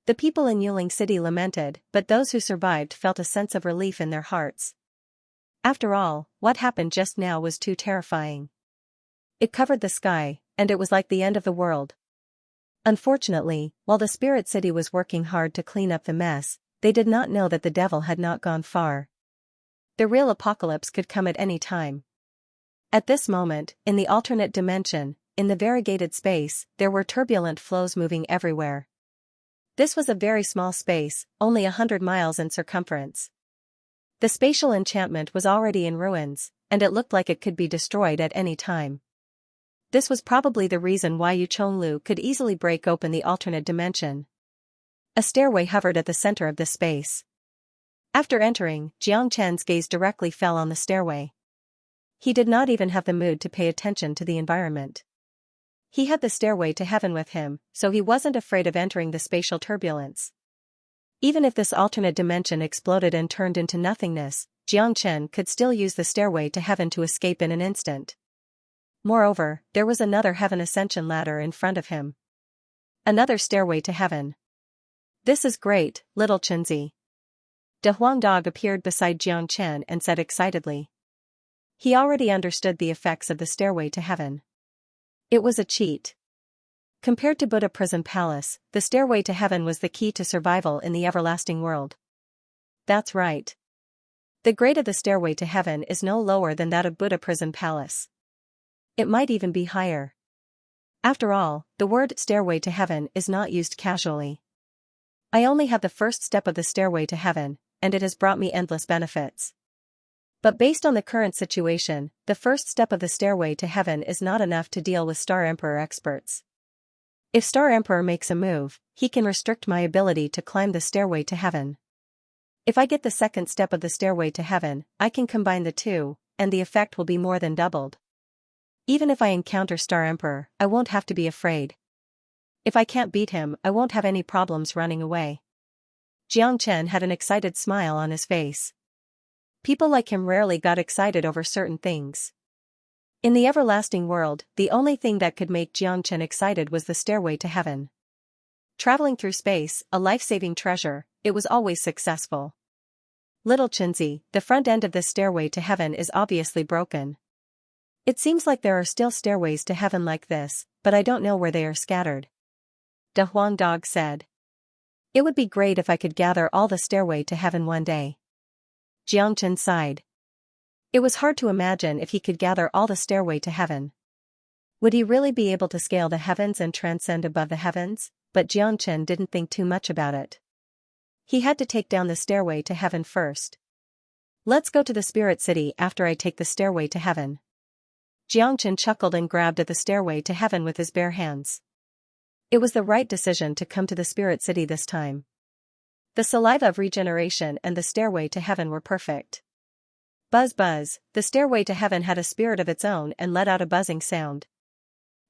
The people in Yuling City lamented, but those who survived felt a sense of relief in their hearts. After all, what happened just now was too terrifying. It covered the sky, and it was like the end of the world. Unfortunately, while the Spirit City was working hard to clean up the mess, they did not know that the devil had not gone far. The real apocalypse could come at any time. At this moment, in the alternate dimension, in the variegated space, there were turbulent flows moving everywhere. This was a very small space, only 100 miles in circumference. The spatial enchantment was already in ruins, and it looked like it could be destroyed at any time. This was probably the reason why Yu Chonglu could easily break open the alternate dimension. A stairway hovered at the center of this space. After entering, Xianxia's gaze directly fell on the stairway. He did not even have the mood to pay attention to the environment. He had the stairway to heaven with him, so he wasn't afraid of entering the spatial turbulence. Even if this alternate dimension exploded and turned into nothingness, Xianxia could still use the stairway to heaven to escape in an instant. Moreover, there was another heaven ascension ladder in front of him. Another stairway to heaven. "This is great, little Xianxia." De Huangdog appeared beside Xianxia and said excitedly. He already understood the effects of the stairway to heaven. It was a cheat. Compared to Buddha Prison Palace, the stairway to heaven was the key to survival in the everlasting world. That's right. The grade of the stairway to heaven is no lower than that of Buddha Prison Palace. It might even be higher. After all, the word stairway to heaven is not used casually. I only have the first step of the stairway to heaven, and it has brought me endless benefits. But based on the current situation, the first step of the stairway to heaven is not enough to deal with Star Emperor experts. If Star Emperor makes a move, he can restrict my ability to climb the stairway to heaven. If I get the second step of the stairway to heaven, I can combine the two, and the effect will be more than doubled. Even if I encounter Star Emperor, I won't have to be afraid. If I can't beat him, I won't have any problems running away. Xianxia had an excited smile on his face. People like him rarely got excited over certain things. In the everlasting world, the only thing that could make Xianxia excited was the stairway to heaven. Traveling through space, a life-saving treasure, it was always successful. Little Xianxia, the front end of this stairway to heaven is obviously broken. It seems like there are still stairways to heaven like this, but I don't know where they are scattered. De Huangdog said. It would be great if I could gather all the stairway to heaven one day. Xianxia sighed. It was hard to imagine if he could gather all the stairway to heaven. Would he really be able to scale the heavens and transcend above the heavens? But Xianxia didn't think too much about it. He had to take down the stairway to heaven first. Let's go to the spirit city after I take the stairway to heaven. Xianxia chuckled and grabbed at the stairway to heaven with his bare hands. It was the right decision to come to the spirit city this time. The saliva of regeneration and the stairway to heaven were perfect. Buzz buzz, the stairway to heaven had a spirit of its own and let out a buzzing sound.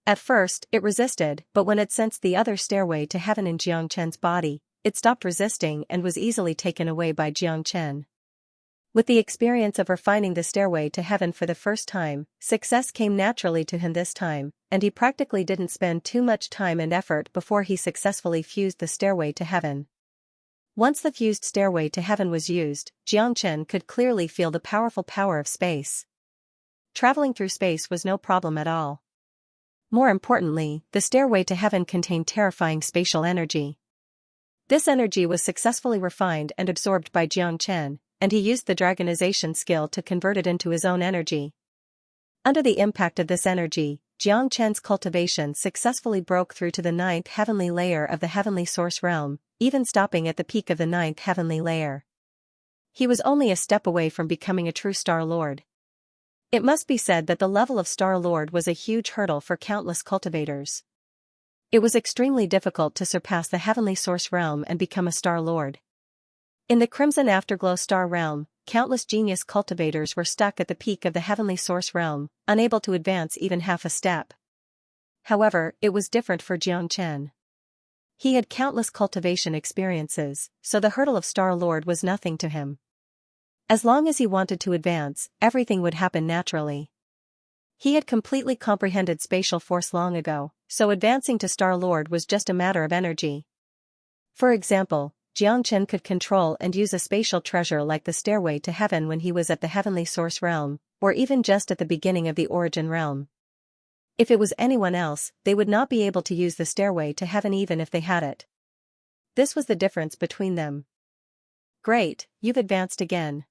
At first, it resisted, but when it sensed the other stairway to heaven in Xianxia's body, it stopped resisting and was easily taken away by Xianxia. With the experience of refining the stairway to heaven for the first time, success came naturally to him this time, and he practically didn't spend too much time and effort before he successfully fused the stairway to heaven. Once the fused stairway to heaven was used, Xianxia could clearly feel the powerful power of space. Traveling through space was no problem at all. More importantly, the stairway to heaven contained terrifying spatial energy. This energy was successfully refined and absorbed by Xianxia, and he used the dragonization skill to convert it into his own energy. Under the impact of this energy, Xianxia's cultivation successfully broke through to the 9th heavenly layer of the heavenly source realm, even stopping at the peak of the 9th heavenly layer. He was only a step away from becoming a true Star Lord. It must be said that the level of Star Lord was a huge hurdle for countless cultivators. It was extremely difficult to surpass the heavenly source realm and become a Star Lord. In the Crimson Afterglow Star realm, countless genius cultivators were stuck at the peak of the heavenly source realm, unable to advance even half a step. However, it was different for Xianxia. He had countless cultivation experiences, so the hurdle of Star Lord was nothing to him. As long as he wanted to advance, everything would happen naturally. He had completely comprehended spatial force long ago, so advancing to Star Lord was just a matter of energy. For example, Xianxia could control and use a spatial treasure like the stairway to heaven when he was at the heavenly source realm, or even just at the beginning of the origin realm. If it was anyone else, they would not be able to use the stairway to heaven even if they had it. This was the difference between them. Great, you've advanced again.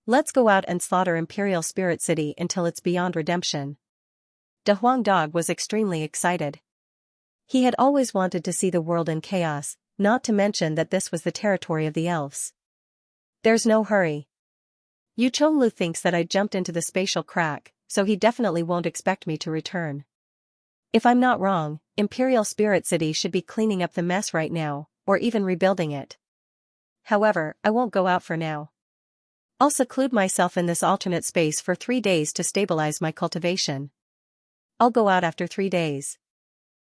Let's go out and slaughter Imperial Spirit City until it's beyond redemption. De Huang Dog was extremely excited. He had always wanted to see the world in chaos, not to mention that this was the territory of the elves. There's no hurry. Yu Chonglu thinks that I jumped into the spatial crack, so he definitely won't expect me to return. If I'm not wrong, Imperial Spirit City should be cleaning up the mess right now, or even rebuilding it. However, I won't go out for now. I'll seclude myself in this alternate space for 3 days to stabilize my cultivation. I'll go out after 3 days.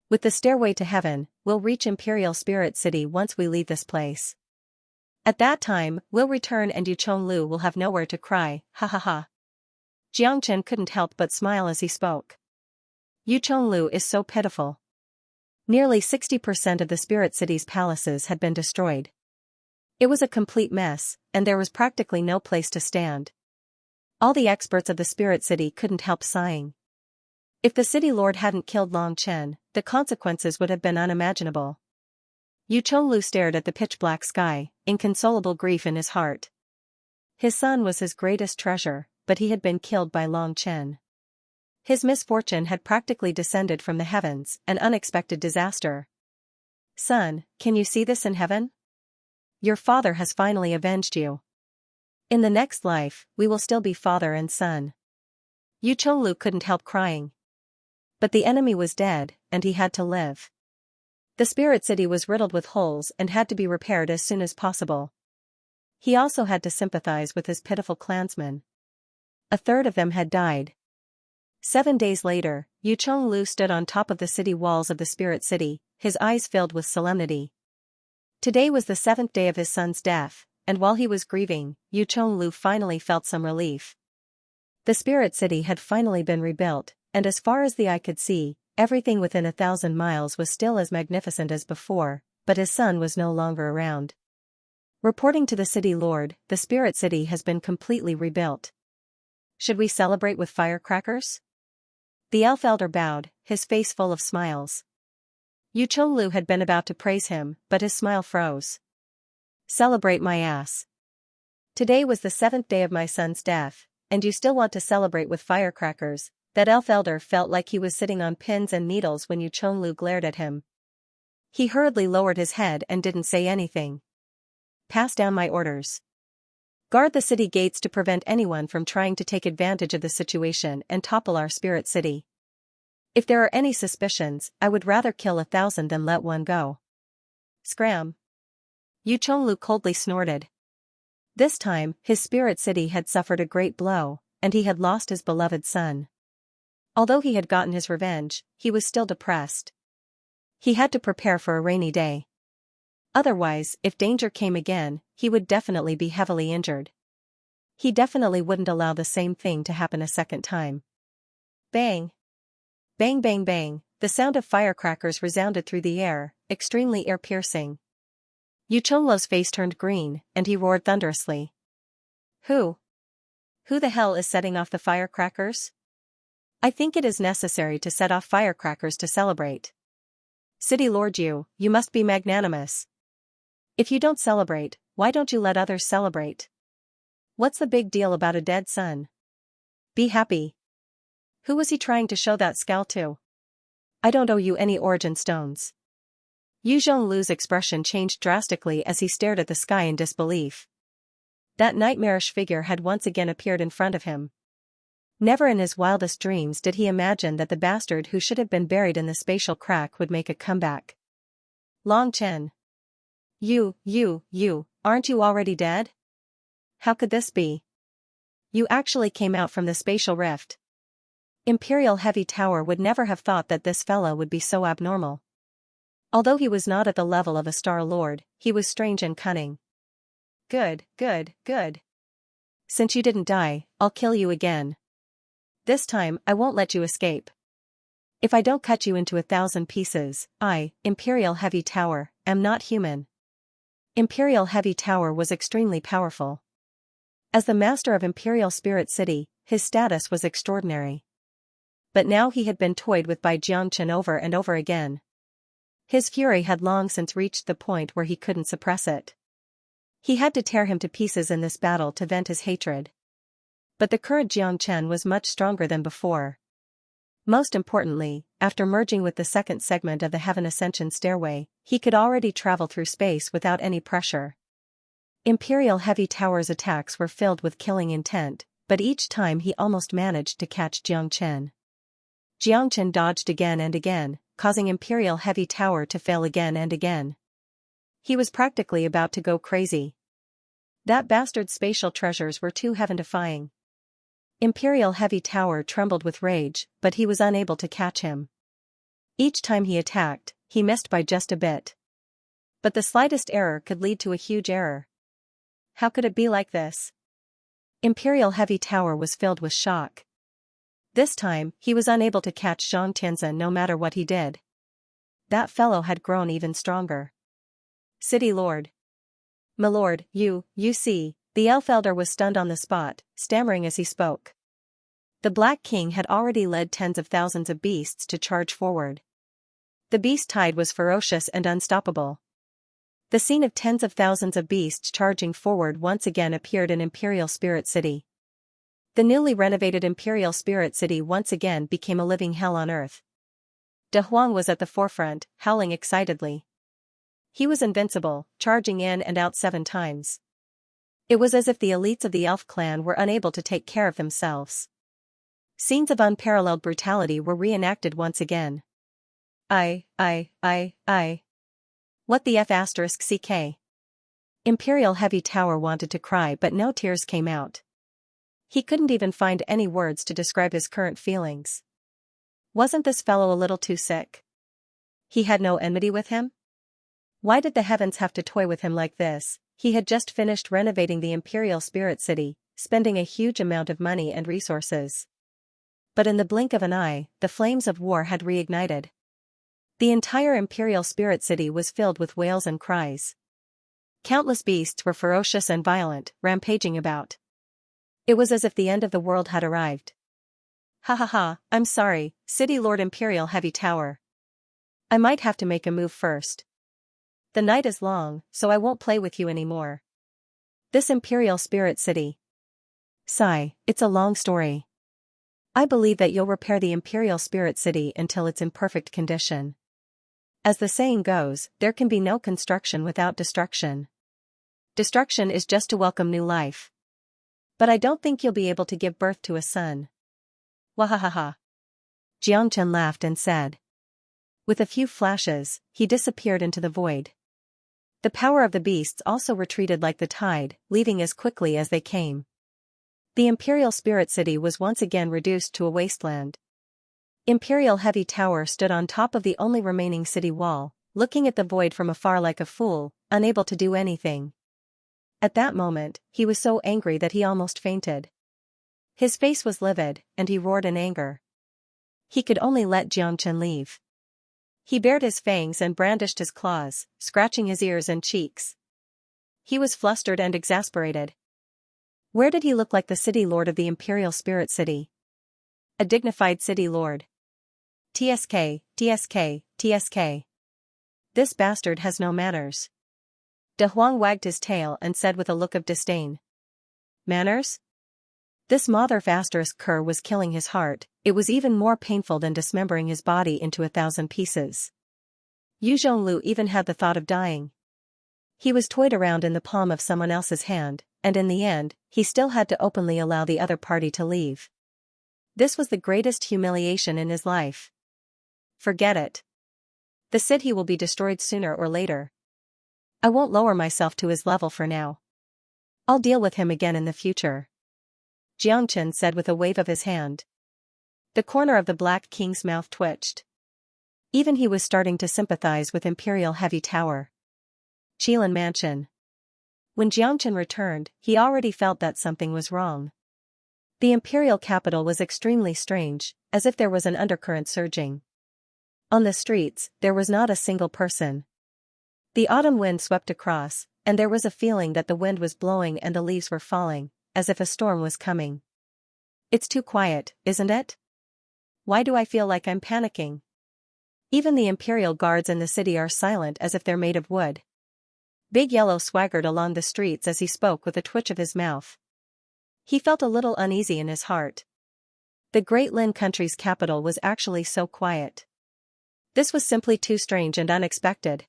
With the stairway to heaven, we'll reach Imperial Spirit City once we leave this place. At that time, we'll return and Yu Chonglu will have nowhere to cry, ha ha ha. Xianxia couldn't help but smile as he spoke. Yu Chonglu is so pitiful. Nearly 60% of the Spirit City's palaces had been destroyed. It was a complete mess, and there was practically no place to stand. All the experts of the Spirit City couldn't help sighing. If the city lord hadn't killed Long Chen, the consequences would have been unimaginable. Yu Chonglu stared at the pitch-black sky, inconsolable grief in his heart. His son was his greatest treasure, but he had been killed by Long Chen. His misfortune had practically descended from the heavens, an unexpected disaster. Son, can you see this in heaven? Your father has finally avenged you. In the next life, we will still be father and son. Yu Chonglu couldn't help crying. But the enemy was dead, and he had to live. The Spirit City was riddled with holes and had to be repaired as soon as possible. He also had to sympathize with his pitiful clansmen. A third of them had died. 7 days later, Yu Chonglu stood on top of the city walls of the Spirit City, his eyes filled with solemnity. Today was the 7th day of his son's death, and while he was grieving, Yu Chonglu finally felt some relief. The Spirit City had finally been rebuilt, and as far as the eye could see, everything within 1,000 miles was still as magnificent as before, but his son was no longer around. Reporting to the city lord, the Spirit City has been completely rebuilt. Should we celebrate with firecrackers? The elf elder bowed, his face full of smiles. Yu Chonglu had been about to praise him, but his smile froze. Celebrate my ass. Today was the 7th day of my son's death, and you still want to celebrate with firecrackers. That elf elder felt like he was sitting on pins and needles when Yu Chonglu glared at him. He hurriedly lowered his head and didn't say anything. Pass down my orders. Guard the city gates to prevent anyone from trying to take advantage of the situation and topple our spirit city. If there are any suspicions, I would rather kill 1,000 than let one go. Scram. Yu Chonglu coldly snorted. This time, his spirit city had suffered a great blow, and he had lost his beloved son. Although he had gotten his revenge, he was still depressed. He had to prepare for a rainy day. Otherwise, if danger came again, he would definitely be heavily injured. He definitely wouldn't allow the same thing to happen a second time. Bang! Bang bang bang, the sound of firecrackers resounded through the air, extremely ear-piercing. Yu Chonglu's face turned green, and he roared thunderously. Who the hell is setting off the firecrackers? I think it is necessary to set off firecrackers to celebrate. City Lord you must be magnanimous. If you don't celebrate, why don't you let others celebrate? What's the big deal about a dead son? Be happy. Who was he trying to show that scowl to? I don't owe you any origin stones. Yu Zhonglu's expression changed drastically as he stared at the sky in disbelief. That nightmarish figure had once again appeared in front of him. Never in his wildest dreams did he imagine that the bastard who should have been buried in the spatial crack would make a comeback. Long Chen. You, aren't you already dead? How could this be? You actually came out from the spatial rift. Imperial Heavy Tower would never have thought that this fellow would be so abnormal. Although he was not at the level of a Star Lord, he was strange and cunning. Good. Since you didn't die, I'll kill you again. This time, I won't let you escape. If I don't cut you into 1,000 pieces, I, Imperial Heavy Tower, am not human. Imperial Heavy Tower was extremely powerful. As the master of Imperial Spirit City, his status was extraordinary. But now he had been toyed with by Xianxia over and over again. His fury had long since reached the point where he couldn't suppress it. He had to tear him to pieces in this battle to vent his hatred. But the current Xianxia was much stronger than before. Most importantly, after merging with the second segment of the Heaven Ascension Stairway, he could already travel through space without any pressure. Imperial Heavy Tower's attacks were filled with killing intent, but each time he almost managed to catch Xianxia. Xianxia dodged again and again, causing Imperial Heavy Tower to fail again and again. He was practically about to go crazy. That bastard's spatial treasures were too heaven-defying. Imperial Heavy Tower trembled with rage, but he was unable to catch him. Each time he attacked, he missed by just a bit. But the slightest error could lead to a huge error. How could it be like this? Imperial Heavy Tower was filled with shock. This time, he was unable to catch Zhang Tianzhen no matter what he did. That fellow had grown even stronger. City Lord. My lord, you see, the elf elder was stunned on the spot, stammering as he spoke. The Black King had already led tens of thousands of beasts to charge forward. The beast tide was ferocious and unstoppable. The scene of tens of thousands of beasts charging forward once again appeared in Imperial Spirit City. The newly renovated Imperial Spirit City once again became a living hell on earth. De Huang was at the forefront, howling excitedly. He was invincible, charging in and out 7 times. It was as if the elites of the elf clan were unable to take care of themselves. Scenes of unparalleled brutality were reenacted once again. What the F***ck? Imperial Heavy Tower wanted to cry but no tears came out. He couldn't even find any words to describe his current feelings. Wasn't this fellow a little too sick? He had no enmity with him? Why did the heavens have to toy with him like this? He had just finished renovating the Imperial Spirit City, spending a huge amount of money and resources. But in the blink of an eye, the flames of war had reignited. The entire Imperial Spirit City was filled with wails and cries. Countless beasts were ferocious and violent, rampaging about. It was as if the end of the world had arrived. I'm sorry, City Lord Imperial Heavy Tower. I might have to make a move first. The night is long, so I won't play with you anymore. This Imperial Spirit City. Sigh, it's a long story. I believe that you'll repair the Imperial Spirit City until it's in perfect condition. As the saying goes, there can be no construction without destruction. Destruction is just to welcome new life. But I don't think you'll be able to give birth to a son. Wahahaha. Xianxia laughed and said. With a few flashes, he disappeared into the void. The power of the beasts also retreated like the tide, leaving as quickly as they came. The Imperial Spirit City was once again reduced to a wasteland. Imperial Heavy Tower stood on top of the only remaining city wall, looking at the void from afar like a fool, unable to do anything. At that moment, he was so angry that he almost fainted. His face was livid, and he roared in anger. He could only let Xianxia leave. He bared his fangs and brandished his claws, scratching his ears and cheeks. He was flustered and exasperated. Where did he look like the city lord of the Imperial Spirit City? A dignified city lord. TSK, TSK, TSK. This bastard has no manners. De Huang wagged his tail and said with a look of disdain. Manners? This mother-asterisk cur was killing his heart. It was even more painful than dismembering his body into 1,000 pieces. Yu Zhonglu even had the thought of dying. He was toyed around in the palm of someone else's hand, and in the end, he still had to openly allow the other party to leave. This was the greatest humiliation in his life. Forget it. The city will be destroyed sooner or later. I won't lower myself to his level for now. I'll deal with him again in the future. Xianxia said with a wave of his hand. The corner of the Black King's mouth twitched. Even he was starting to sympathize with Imperial Heavy Tower. Qilin Mansion. When Xianxia returned, he already felt that something was wrong. The imperial capital was extremely strange, as if there was an undercurrent surging. On the streets, there was not a single person. The autumn wind swept across, and there was a feeling that the wind was blowing and the leaves were falling, as if a storm was coming. It's too quiet, isn't it? Why do I feel like I'm panicking? Even the imperial guards in the city are silent as if they're made of wood. Big Yellow swaggered along the streets as he spoke with a twitch of his mouth. He felt a little uneasy in his heart. The Great Lin country's capital was actually so quiet. This was simply too strange and unexpected.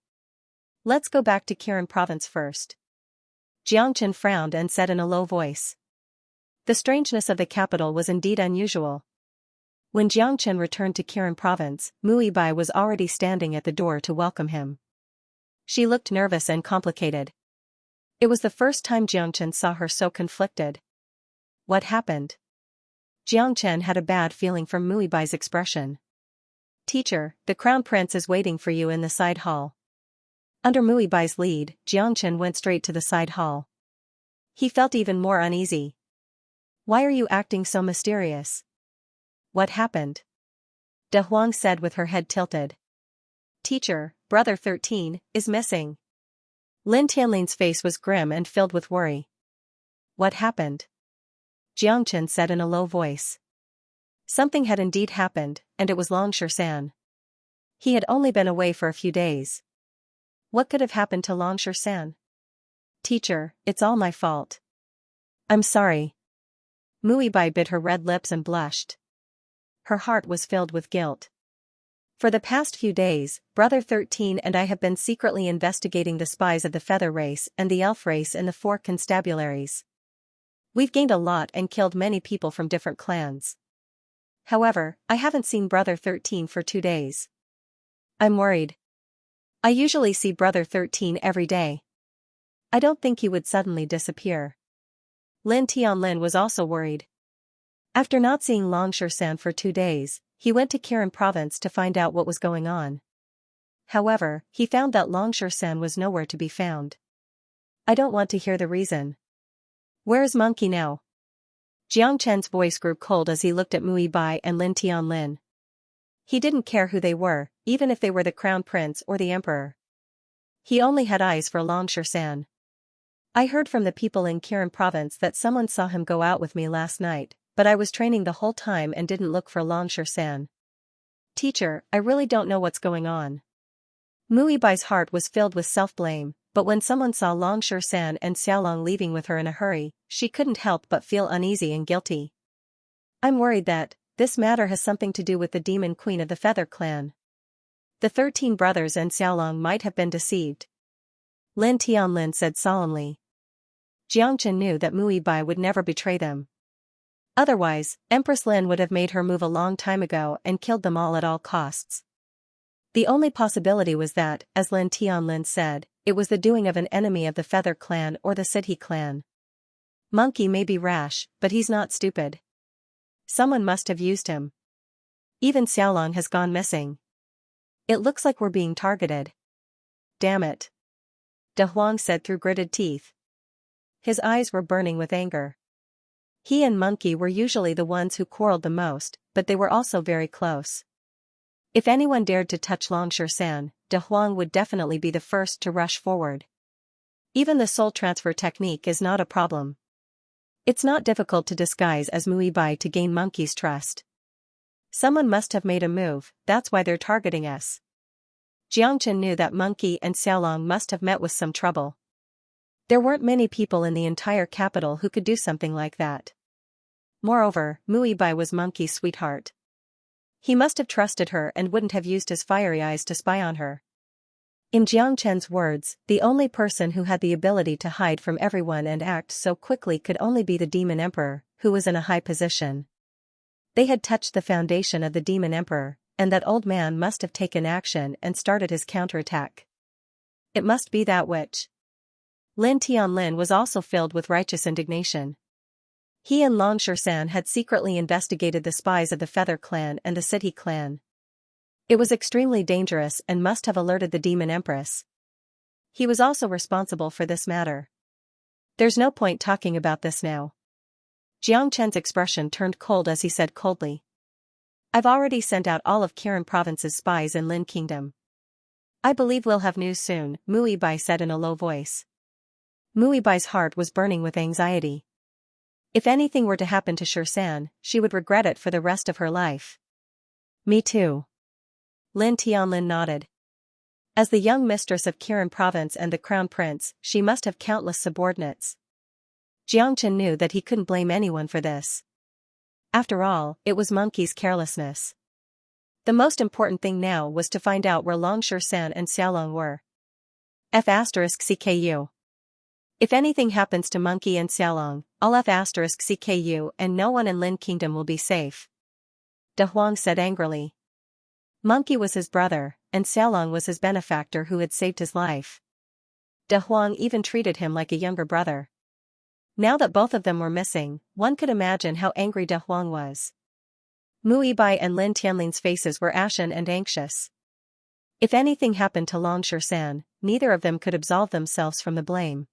Let's go back to Kirin province first. Xianxia frowned and said in a low voice. The strangeness of the capital was indeed unusual. When Xianxia returned to Kirin province, Bai was already standing at the door to welcome him. She looked nervous and complicated. It was the first time Xianxia saw her so conflicted. What happened? Xianxia had a bad feeling from Bai's expression. Teacher, the crown prince is waiting for you in the side hall. Under Bai's lead, Xianxia went straight to the side hall. He felt even more uneasy. Why are you acting so mysterious? What happened? De Huang said with her head tilted. Teacher, brother 13, is missing. Lin Tianlin's face was grim and filled with worry. What happened? Xianxia said in a low voice. Something had indeed happened, and it was Longshan. He had only been away for a few days. What could have happened to Longshan? Teacher, it's all my fault. I'm sorry. Bai bit her red lips and blushed. Her heart was filled with guilt. For the past few days, Brother 13 and I have been secretly investigating the spies of the Feather race and the Elf race in the 4 constabularies. We've gained a lot and killed many people from different clans. However, I haven't seen Brother 13 for 2 days. I'm worried. I usually see Brother 13 every day. I don't think he would suddenly disappear. Lin Tianlin was also worried. After not seeing Longshan for 2 days, he went to Kirin province to find out what was going on. However, he found that Longshan was nowhere to be found. I don't want to hear the reason. Where is Monkey now? Xianxia's voice grew cold as he looked at Bai and Lin Tianlin. He didn't care who they were, even if they were the crown prince or the emperor. He only had eyes for Longshan. I heard from the people in Kirin province that someone saw him go out with me last night, but I was training the whole time and didn't look for Longshan. Teacher, I really don't know what's going on. Bai's heart was filled with self-blame, but when someone saw Longshan and Xiaolong leaving with her in a hurry, she couldn't help but feel uneasy and guilty. I'm worried that this matter has something to do with the demon queen of the Feather clan. The 13 brothers and Xiaolong might have been deceived. Lin Tianlin said solemnly. Xianxia knew that Bai would never betray them. Otherwise, Empress Lin would have made her move a long time ago and killed them all at all costs. The only possibility was that, as Lin Tianlin said, it was the doing of an enemy of the Feather clan or the Sidhe clan. Monkey may be rash, but he's not stupid. Someone must have used him. Even Xiaolong has gone missing. It looks like we're being targeted. Damn it. De Huang said through gritted teeth. His eyes were burning with anger. He and Monkey were usually the ones who quarreled the most, but they were also very close. If anyone dared to touch Long San, De Huang would definitely be the first to rush forward. Even the soul transfer technique is not a problem. It's not difficult to disguise as Bai to gain Monkey's trust. Someone must have made a move, that's why they're targeting us. Xianxia knew that Monkey and Xiaolong must have met with some trouble. There weren't many people in the entire capital who could do something like that. Moreover, Bai was Monkey's sweetheart. He must have trusted her and wouldn't have used his fiery eyes to spy on her. In Jiang Chen's words, the only person who had the ability to hide from everyone and act so quickly could only be the Demon Emperor, who was in a high position. They had touched the foundation of the Demon Emperor, and that old man must have taken action and started his counterattack. It must be that witch. Lin Tianlin was also filled with righteous indignation. He and Long San had secretly investigated the spies of the Feather clan and the Sidhe clan. It was extremely dangerous and must have alerted the Demon Empress. He was also responsible for this matter. There's no point talking about this now. Jiang Chen's expression turned cold as he said coldly. I've already sent out all of Kirin Province's spies in Lin Kingdom. I believe we'll have news soon, Bai said in a low voice. Bai's heart was burning with anxiety. If anything were to happen to San, she would regret it for the rest of her life. Me too. Lin Tianlin nodded. As the young mistress of Kirin Province and the Crown Prince, she must have countless subordinates. Jiangchen knew that he couldn't blame anyone for this. After all, it was Monkey's carelessness. The most important thing now was to find out where Long San and Xiaolong were. F***CKU. If anything happens to Monkey and Xiaolong, I'll F***CKU and no one in Lin Kingdom will be safe. De Huang said angrily. Monkey was his brother, and Xiaolong was his benefactor who had saved his life. De Huang even treated him like a younger brother. Now that both of them were missing, one could imagine how angry De Huang was. Bai and Lin Tianlin's faces were ashen and anxious. If anything happened to Long San, neither of them could absolve themselves from the blame.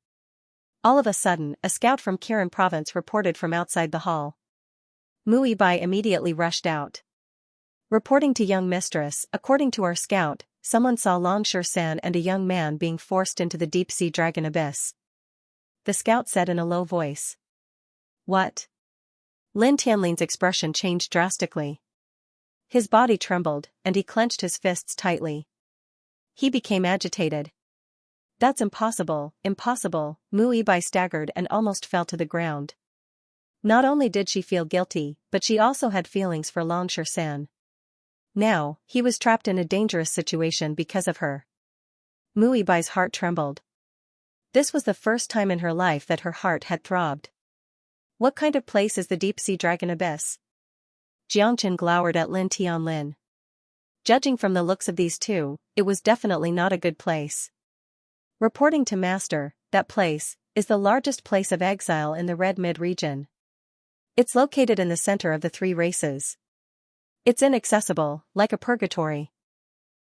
All of a sudden, a scout from Kirin Province reported from outside the hall. Bai immediately rushed out. Reporting to young mistress, according to our scout, someone saw Long San and a young man being forced into the deep-sea dragon abyss. The scout said in a low voice. What? Lin Tianlin's expression changed drastically. His body trembled, and he clenched his fists tightly. He became agitated. That's impossible, impossible, Bai staggered and almost fell to the ground. Not only did she feel guilty, but she also had feelings for Long San. Now, he was trapped in a dangerous situation because of her. Bai's heart trembled. This was the first time in her life that her heart had throbbed. What kind of place is the deep-sea dragon abyss? Jiangchen glowered at Lin Tianlin. Judging from the looks of these two, it was definitely not a good place. Reporting to Master, that place is the largest place of exile in the Red Mid region. It's located in the center of the three races. It's inaccessible, like a purgatory.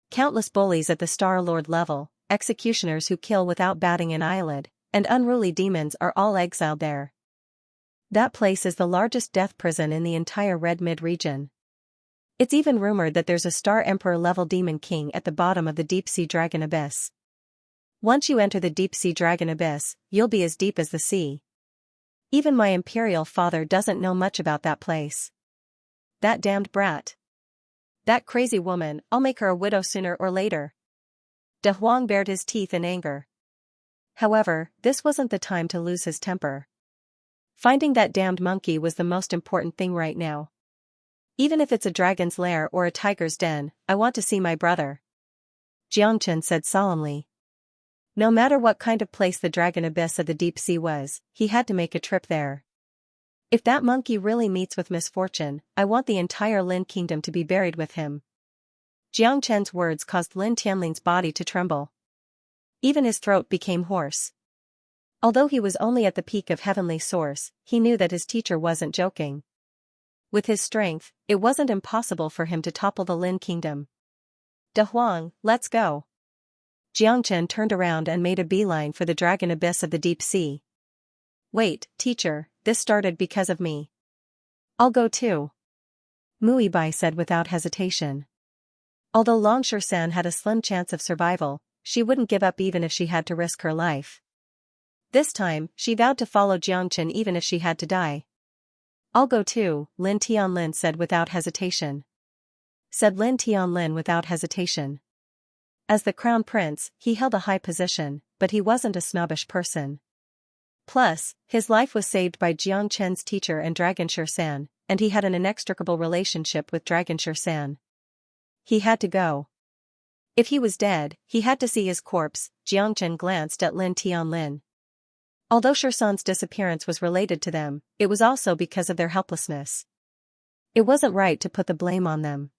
Countless bullies at the Star Lord level, executioners who kill without batting an eyelid, and unruly demons are all exiled there. That place is the largest death prison in the entire Red Mid region. It's even rumored that there's a Star Emperor level demon king at the bottom of the deep-sea dragon abyss. Once you enter the deep-sea dragon abyss, you'll be as deep as the sea. Even my imperial father doesn't know much about that place. That damned brat. That crazy woman, I'll make her a widow sooner or later. De Huang bared his teeth in anger. However, this wasn't the time to lose his temper. Finding that damned monkey was the most important thing right now. Even if it's a dragon's lair or a tiger's den, I want to see my brother. Jiangchen said solemnly. No matter what kind of place the dragon abyss of the deep sea was, he had to make a trip there. If that monkey really meets with misfortune, I want the entire Lin kingdom to be buried with him. Jiang Chen's words caused Lin Tianling's body to tremble. Even his throat became hoarse. Although he was only at the peak of heavenly source, he knew that his teacher wasn't joking. With his strength, it wasn't impossible for him to topple the Lin kingdom. "De Huang, let's go." Jiang Chen turned around and made a beeline for the dragon abyss of the deep sea. "Wait, teacher, this started because of me. I'll go too," Mui Bai said without hesitation. Although Longshan had a slim chance of survival, she wouldn't give up even if she had to risk her life. This time, she vowed to follow Jiang Chen even if she had to die. "I'll go too," Lin Tianlin said without hesitation. As the crown prince, he held a high position, but he wasn't a snobbish person. Plus, his life was saved by Jiang Chen's teacher and Dragon San, and he had an inextricable relationship with Dragon San. He had to go. If he was dead, he had to see his corpse. Jiang Chen glanced at Lin Tianlin. Although San's disappearance was related to them, it was also because of their helplessness. It wasn't right to put the blame on them.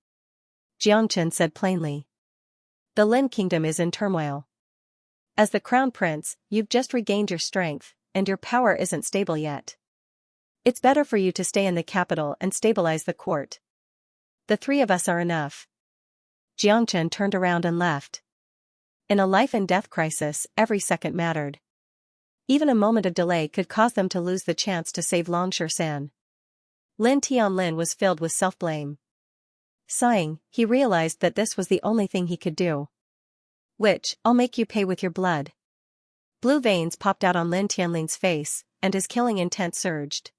Jiang Chen said plainly. "The Lin kingdom is in turmoil. As the crown prince, you've just regained your strength, and your power isn't stable yet. It's better for you to stay in the capital and stabilize the court. The three of us are enough." Jiang Chen turned around and left. In a life-and-death crisis, every second mattered. Even a moment of delay could cause them to lose the chance to save Longshan. Lin Tianlin was filled with self-blame. Sighing, he realized that this was the only thing he could do. "Which, I'll make you pay with your blood." Blue veins popped out on Lin Tianling's face, and his killing intent surged.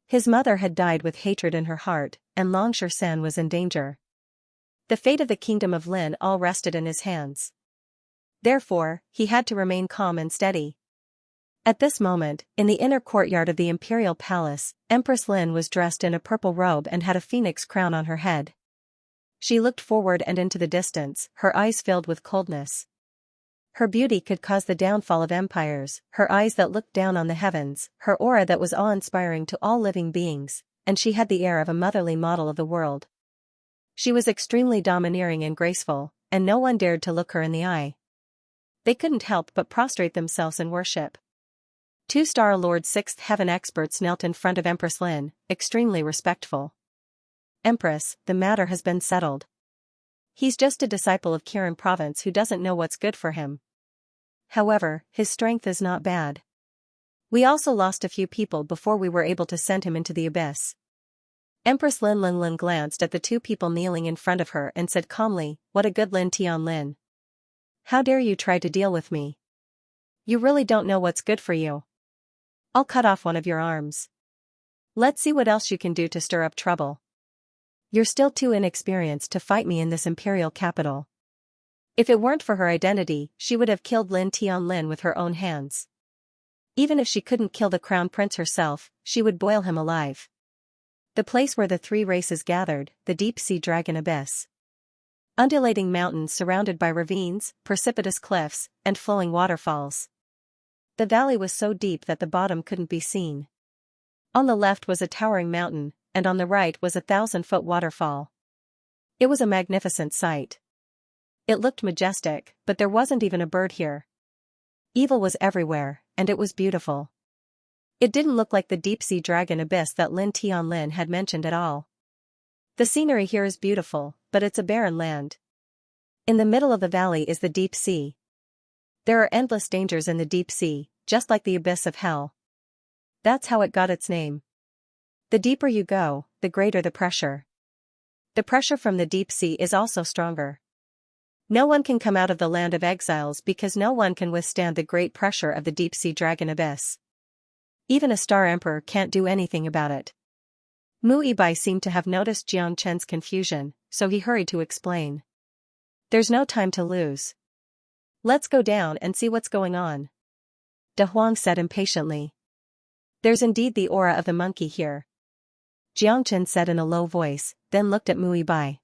His mother had died with hatred in her heart, and Longshan was in danger. The fate of the kingdom of Lin all rested in his hands. Therefore, he had to remain calm and steady. At this moment, in the inner courtyard of the imperial palace, Empress Lin was dressed in a purple robe and had a phoenix crown on her head. She looked forward and into the distance, her eyes filled with coldness. Her beauty could cause the downfall of empires, her eyes that looked down on the heavens, her aura that was awe-inspiring to all living beings, and she had the air of a motherly model of the world. She was extremely domineering and graceful, and no one dared to look her in the eye. They couldn't help but prostrate themselves in worship. Two-star Lord Sixth Heaven experts knelt in front of Empress Lin, extremely respectful. "Empress, the matter has been settled. He's just a disciple of Kirin province who doesn't know what's good for him. However, his strength is not bad. We also lost a few people before we were able to send him into the abyss." Empress Lin glanced at the two people kneeling in front of her and said calmly, "What a good Lin Tianlin. How dare you try to deal with me? You really don't know what's good for you. I'll cut off one of your arms. Let's see what else you can do to stir up trouble. You're still too inexperienced to fight me in this imperial capital." If it weren't for her identity, she would have killed Lin Tianlin with her own hands. Even if she couldn't kill the crown prince herself, she would boil him alive. The place where the three races gathered, the deep-sea dragon abyss. Undulating mountains surrounded by ravines, precipitous cliffs, and flowing waterfalls. The valley was so deep that the bottom couldn't be seen. On the left was a towering mountain, and on the right was a 1,000-foot waterfall. It was a magnificent sight. It looked majestic, but there wasn't even a bird here. Evil was everywhere, and it was beautiful. It didn't look like the deep-sea dragon abyss that Lin Tianlin had mentioned at all. "The scenery here is beautiful, but it's a barren land. In the middle of the valley is the deep sea. There are endless dangers in the deep sea, just like the abyss of hell. That's how it got its name. The deeper you go, the greater the pressure. The pressure from the deep sea is also stronger. No one can come out of the land of exiles because no one can withstand the great pressure of the deep-sea dragon abyss. Even a star emperor can't do anything about it." Mu Ibai seemed to have noticed Jiang Chen's confusion, so he hurried to explain. "There's no time to lose. Let's go down and see what's going on," De Huang said impatiently. "There's indeed the aura of the monkey here," Jiang Chen said in a low voice, then looked at Mu Ibai.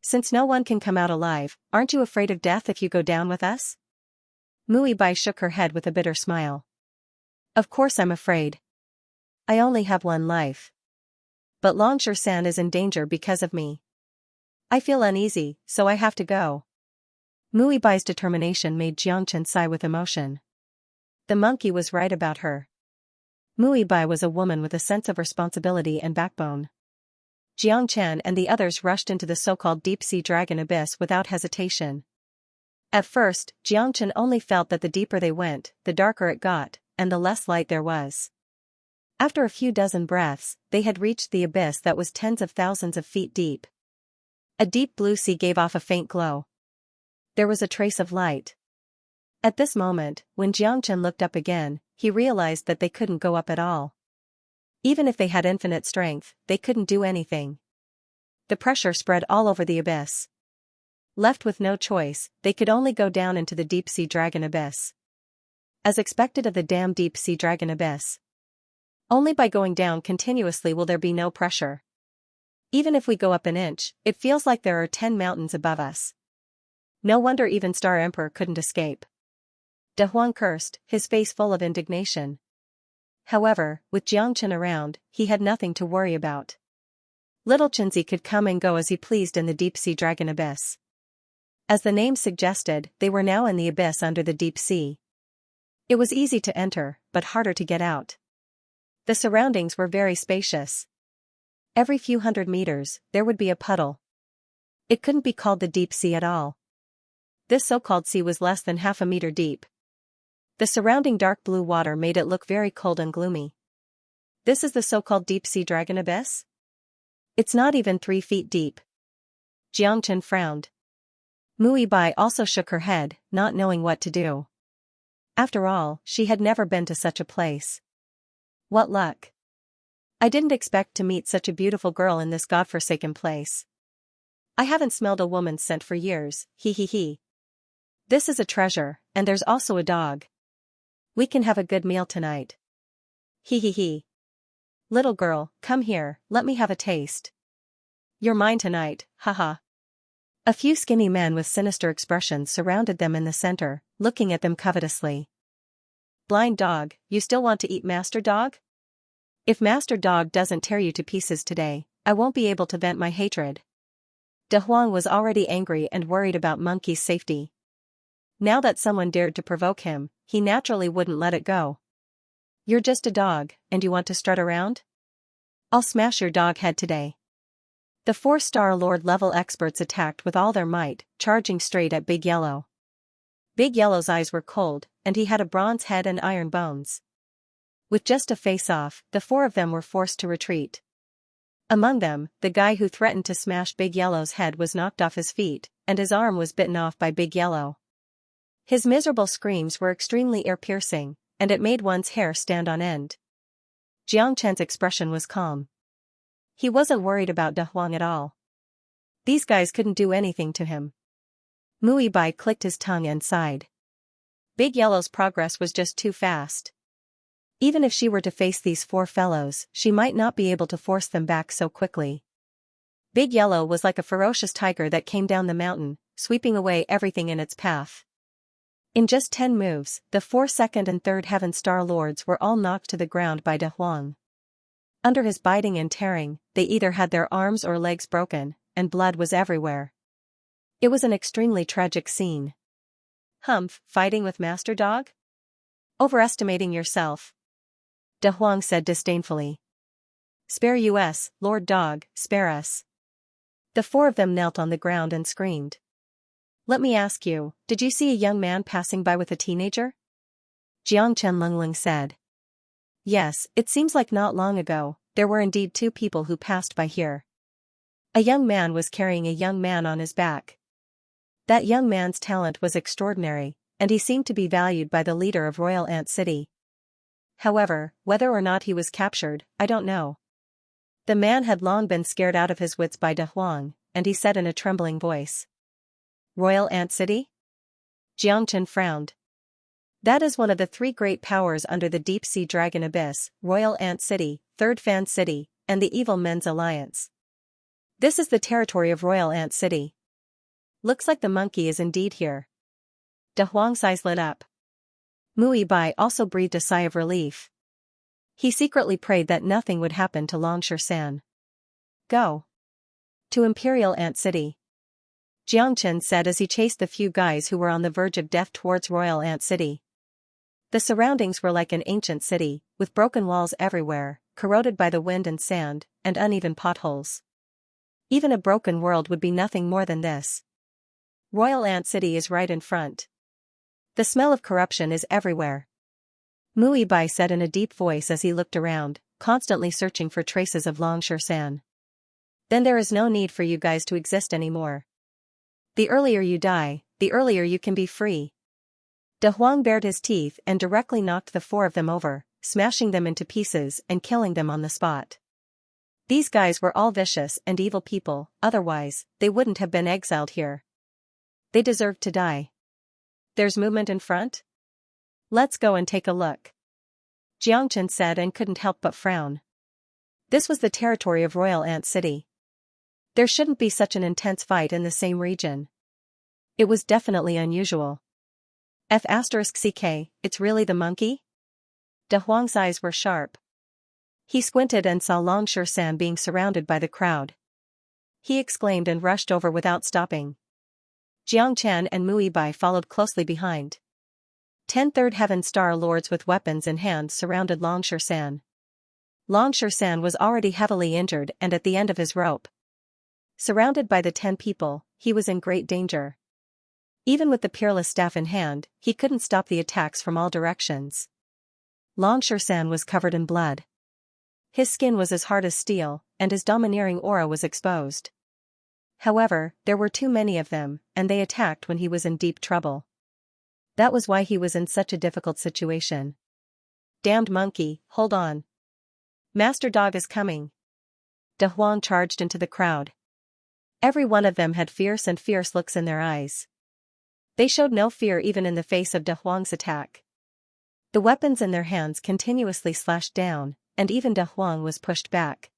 "Since no one can come out alive, aren't you afraid of death if you go down with us?" Bai shook her head with a bitter smile. Of course I'm afraid. I only have one life. But Longshan is in danger because of me. I feel uneasy, so I have to go. Bai's determination made Xianxia sigh with emotion. The monkey was right about her. Bai was a woman with a sense of responsibility and backbone. Xianxia and the others rushed into the so-called deep-sea dragon abyss without hesitation. At first, Xianxia only felt that the deeper they went, the darker it got, and the less light there was. After a few dozen breaths, they had reached the abyss that was tens of thousands of feet deep. A deep blue sea gave off a faint glow. There was a trace of light. At this moment, when Xianxia looked up again, he realized that they couldn't go up at all. Even if they had infinite strength, they couldn't do anything. The pressure spread all over the abyss. Left with no choice, they could only go down into the deep-sea dragon abyss. As expected of the damn deep-sea dragon abyss. Only by going down continuously will there be no pressure. Even if we go up an inch, it feels like there are 10 mountains above us. No wonder even Star Emperor couldn't escape. De Huang cursed, his face full of indignation. However, with Xianxia around, he had nothing to worry about. Little Chinzi could come and go as he pleased in the deep-sea dragon abyss. As the name suggested, they were now in the abyss under the deep sea. It was easy to enter, but harder to get out. The surroundings were very spacious. Every few hundred meters, there would be a puddle. It couldn't be called the deep sea at all. This so-called sea was less than half a meter deep. The surrounding dark blue water made it look very cold and gloomy. This is the so-called deep-sea dragon abyss? It's not even 3 feet deep. Xianxia frowned. Bai also shook her head, not knowing what to do. After all, she had never been to such a place. What luck. I didn't expect to meet such a beautiful girl in this godforsaken place. I haven't smelled a woman's scent for years, he. This is a treasure, and there's also a dog. We can have a good meal tonight. He. Little girl, come here, let me have a taste. You're mine tonight, haha. A few skinny men with sinister expressions surrounded them in the center, looking at them covetously. Blind dog, you still want to eat Master Dog? If Master Dog doesn't tear you to pieces today, I won't be able to vent my hatred. De Huang was already angry and worried about Monkey's safety. Now that someone dared to provoke him, he naturally wouldn't let it go. You're just a dog, and you want to strut around? I'll smash your dog head today. The 4-star Lord level experts attacked with all their might, charging straight at Big Yellow. Big Yellow's eyes were cold, and he had a bronze head and iron bones. With just a face-off, the 4 of them were forced to retreat. Among them, the guy who threatened to smash Big Yellow's head was knocked off his feet, and his arm was bitten off by Big Yellow. His miserable screams were extremely ear-piercing, and it made one's hair stand on end. Xianxia's expression was calm. He wasn't worried about De Huang at all. These guys couldn't do anything to him. Bai clicked his tongue and sighed. Big Yellow's progress was just too fast. Even if she were to face these 4 fellows, she might not be able to force them back so quickly. Big Yellow was like a ferocious tiger that came down the mountain, sweeping away everything in its path. In just 10 moves, the 4 second and third Heaven Star Lords were all knocked to the ground by De Huang. Under his biting and tearing, they either had their arms or legs broken, and blood was everywhere. It was an extremely tragic scene. Humph, fighting with Master Dog? Overestimating yourself. De Huang said disdainfully. Spare us, Lord Dog, spare us. The 4 of them knelt on the ground and screamed. Let me ask you, did you see a young man passing by with a teenager? Xianxia Lungling said. Yes, it seems like not long ago, there were indeed 2 people who passed by here. A young man was carrying a young man on his back. That young man's talent was extraordinary, and he seemed to be valued by the leader of Royal Ant City. However, whether or not he was captured, I don't know. The man had long been scared out of his wits by De Huang, and he said in a trembling voice. Royal Ant City? Xianxia frowned. That is one of the 3 great powers under the deep-sea dragon abyss, Royal Ant City, Third Fan City, and the Evil Men's Alliance. This is the territory of Royal Ant City. Looks like the monkey is indeed here. De Huang's eyes lit up. Bai also breathed a sigh of relief. He secretly prayed that nothing would happen to Xianxia. Go to Imperial Ant City, Jiangchen said as he chased the few guys who were on the verge of death towards Royal Ant City. The surroundings were like an ancient city, with broken walls everywhere, corroded by the wind and sand, and uneven potholes. Even a broken world would be nothing more than this. Royal Ant City is right in front. The smell of corruption is everywhere, Bai said in a deep voice as he looked around, constantly searching for traces of Xianxia. Then there is no need for you guys to exist anymore. The earlier you die, the earlier you can be free. De Huang bared his teeth and directly knocked the four of them over, smashing them into pieces and killing them on the spot. These guys were all vicious and evil people, otherwise, they wouldn't have been exiled here. They deserved to die. There's movement in front? Let's go and take a look, Jiangchen said and couldn't help but frown. This was the territory of Royal Ant City. There shouldn't be such an intense fight in the same region. It was definitely unusual. F***ck, it's really the monkey? De Huang's eyes were sharp. He squinted and saw Xianxia being surrounded by the crowd. He exclaimed and rushed over without stopping. Jiangchen and Bai followed closely behind. 10 Third Heaven Star Lords with weapons in hand surrounded Xianxia. Xianxia was already heavily injured and at the end of his rope. Surrounded by the 10 people, he was in great danger. Even with the peerless staff in hand, he couldn't stop the attacks from all directions. Xianxia was covered in blood. His skin was as hard as steel, and his domineering aura was exposed. However, there were too many of them, and they attacked when he was in deep trouble. That was why he was in such a difficult situation. Damned monkey, hold on. Master Dog is coming. De Huang charged into the crowd. Every one of them had fierce looks in their eyes. They showed no fear even in the face of De Huang's attack. The weapons in their hands continuously slashed down, and even De Huang was pushed back.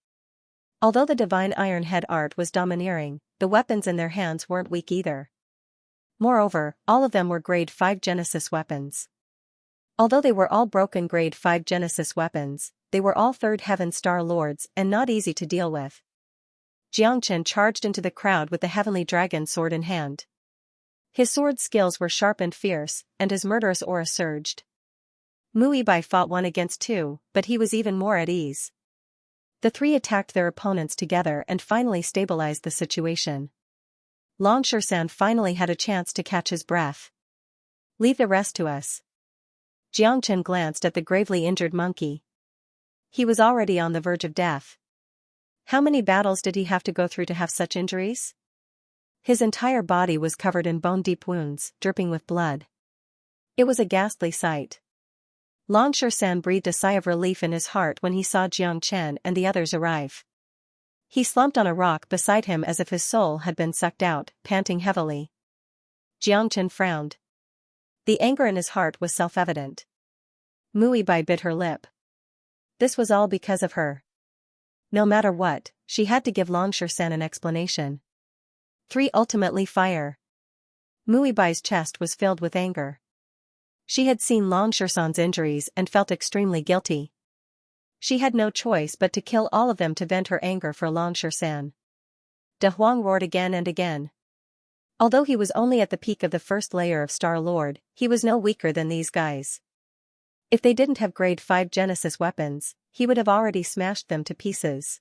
Although the divine iron head art was domineering, the weapons in their hands weren't weak either. Moreover, all of them were grade 5 Genesis weapons. Although they were all broken grade 5 Genesis weapons, they were all Third Heaven Star Lords and not easy to deal with. Jiangchen charged into the crowd with the Heavenly Dragon sword in hand. His sword skills were sharp and fierce, and his murderous aura surged. Bai fought 1 against 2, but he was even more at ease. The 3 attacked their opponents together and finally stabilized the situation. Xianxia finally had a chance to catch his breath. Leave the rest to us. Jiangchen glanced at the gravely injured monkey. He was already on the verge of death. How many battles did he have to go through to have such injuries? His entire body was covered in bone-deep wounds, dripping with blood. It was a ghastly sight. Xianxia breathed a sigh of relief in his heart when he saw Jiangchen and the others arrive. He slumped on a rock beside him as if his soul had been sucked out, panting heavily. Jiangchen frowned. The anger in his heart was self-evident. Bai bit her lip. This was all because of her. No matter what, she had to give Xianxia an explanation. 3 Ultimately fire. Bai's chest was filled with anger. She had seen Xianxia's injuries and felt extremely guilty. She had no choice but to kill all of them to vent her anger for Xianxia. De Huang roared again and again. Although he was only at the peak of the first layer of Star Lord, he was no weaker than these guys. If they didn't have grade 5 Genesis weapons, he would have already smashed them to pieces.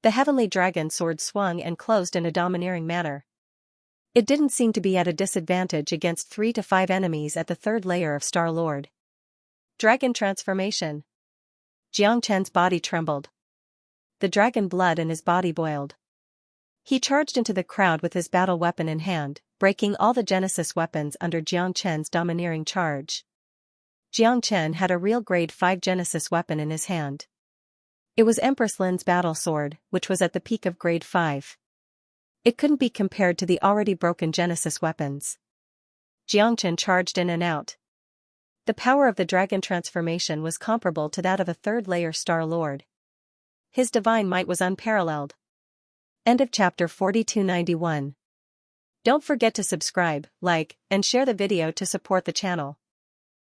The Heavenly Dragon sword swung and closed in a domineering manner. It didn't seem to be at a disadvantage against 3 to 5 enemies at the 3rd layer of Star Lord. Dragon transformation. Jiangchen's body trembled. The dragon blood in his body boiled. He charged into the crowd with his battle weapon in hand, breaking all the Genesis weapons under Jiangchen's domineering charge. Jiangchen had a real grade 5 Genesis weapon in his hand. It was Empress Lin's battle sword, which was at the peak of grade 5. It couldn't be compared to the already broken Genesis weapons. Jiangchen charged in and out. The power of the dragon transformation was comparable to that of a 3rd layer Star Lord. His divine might was unparalleled. End of chapter 4291. Don't forget to subscribe, like, and share the video to support the channel.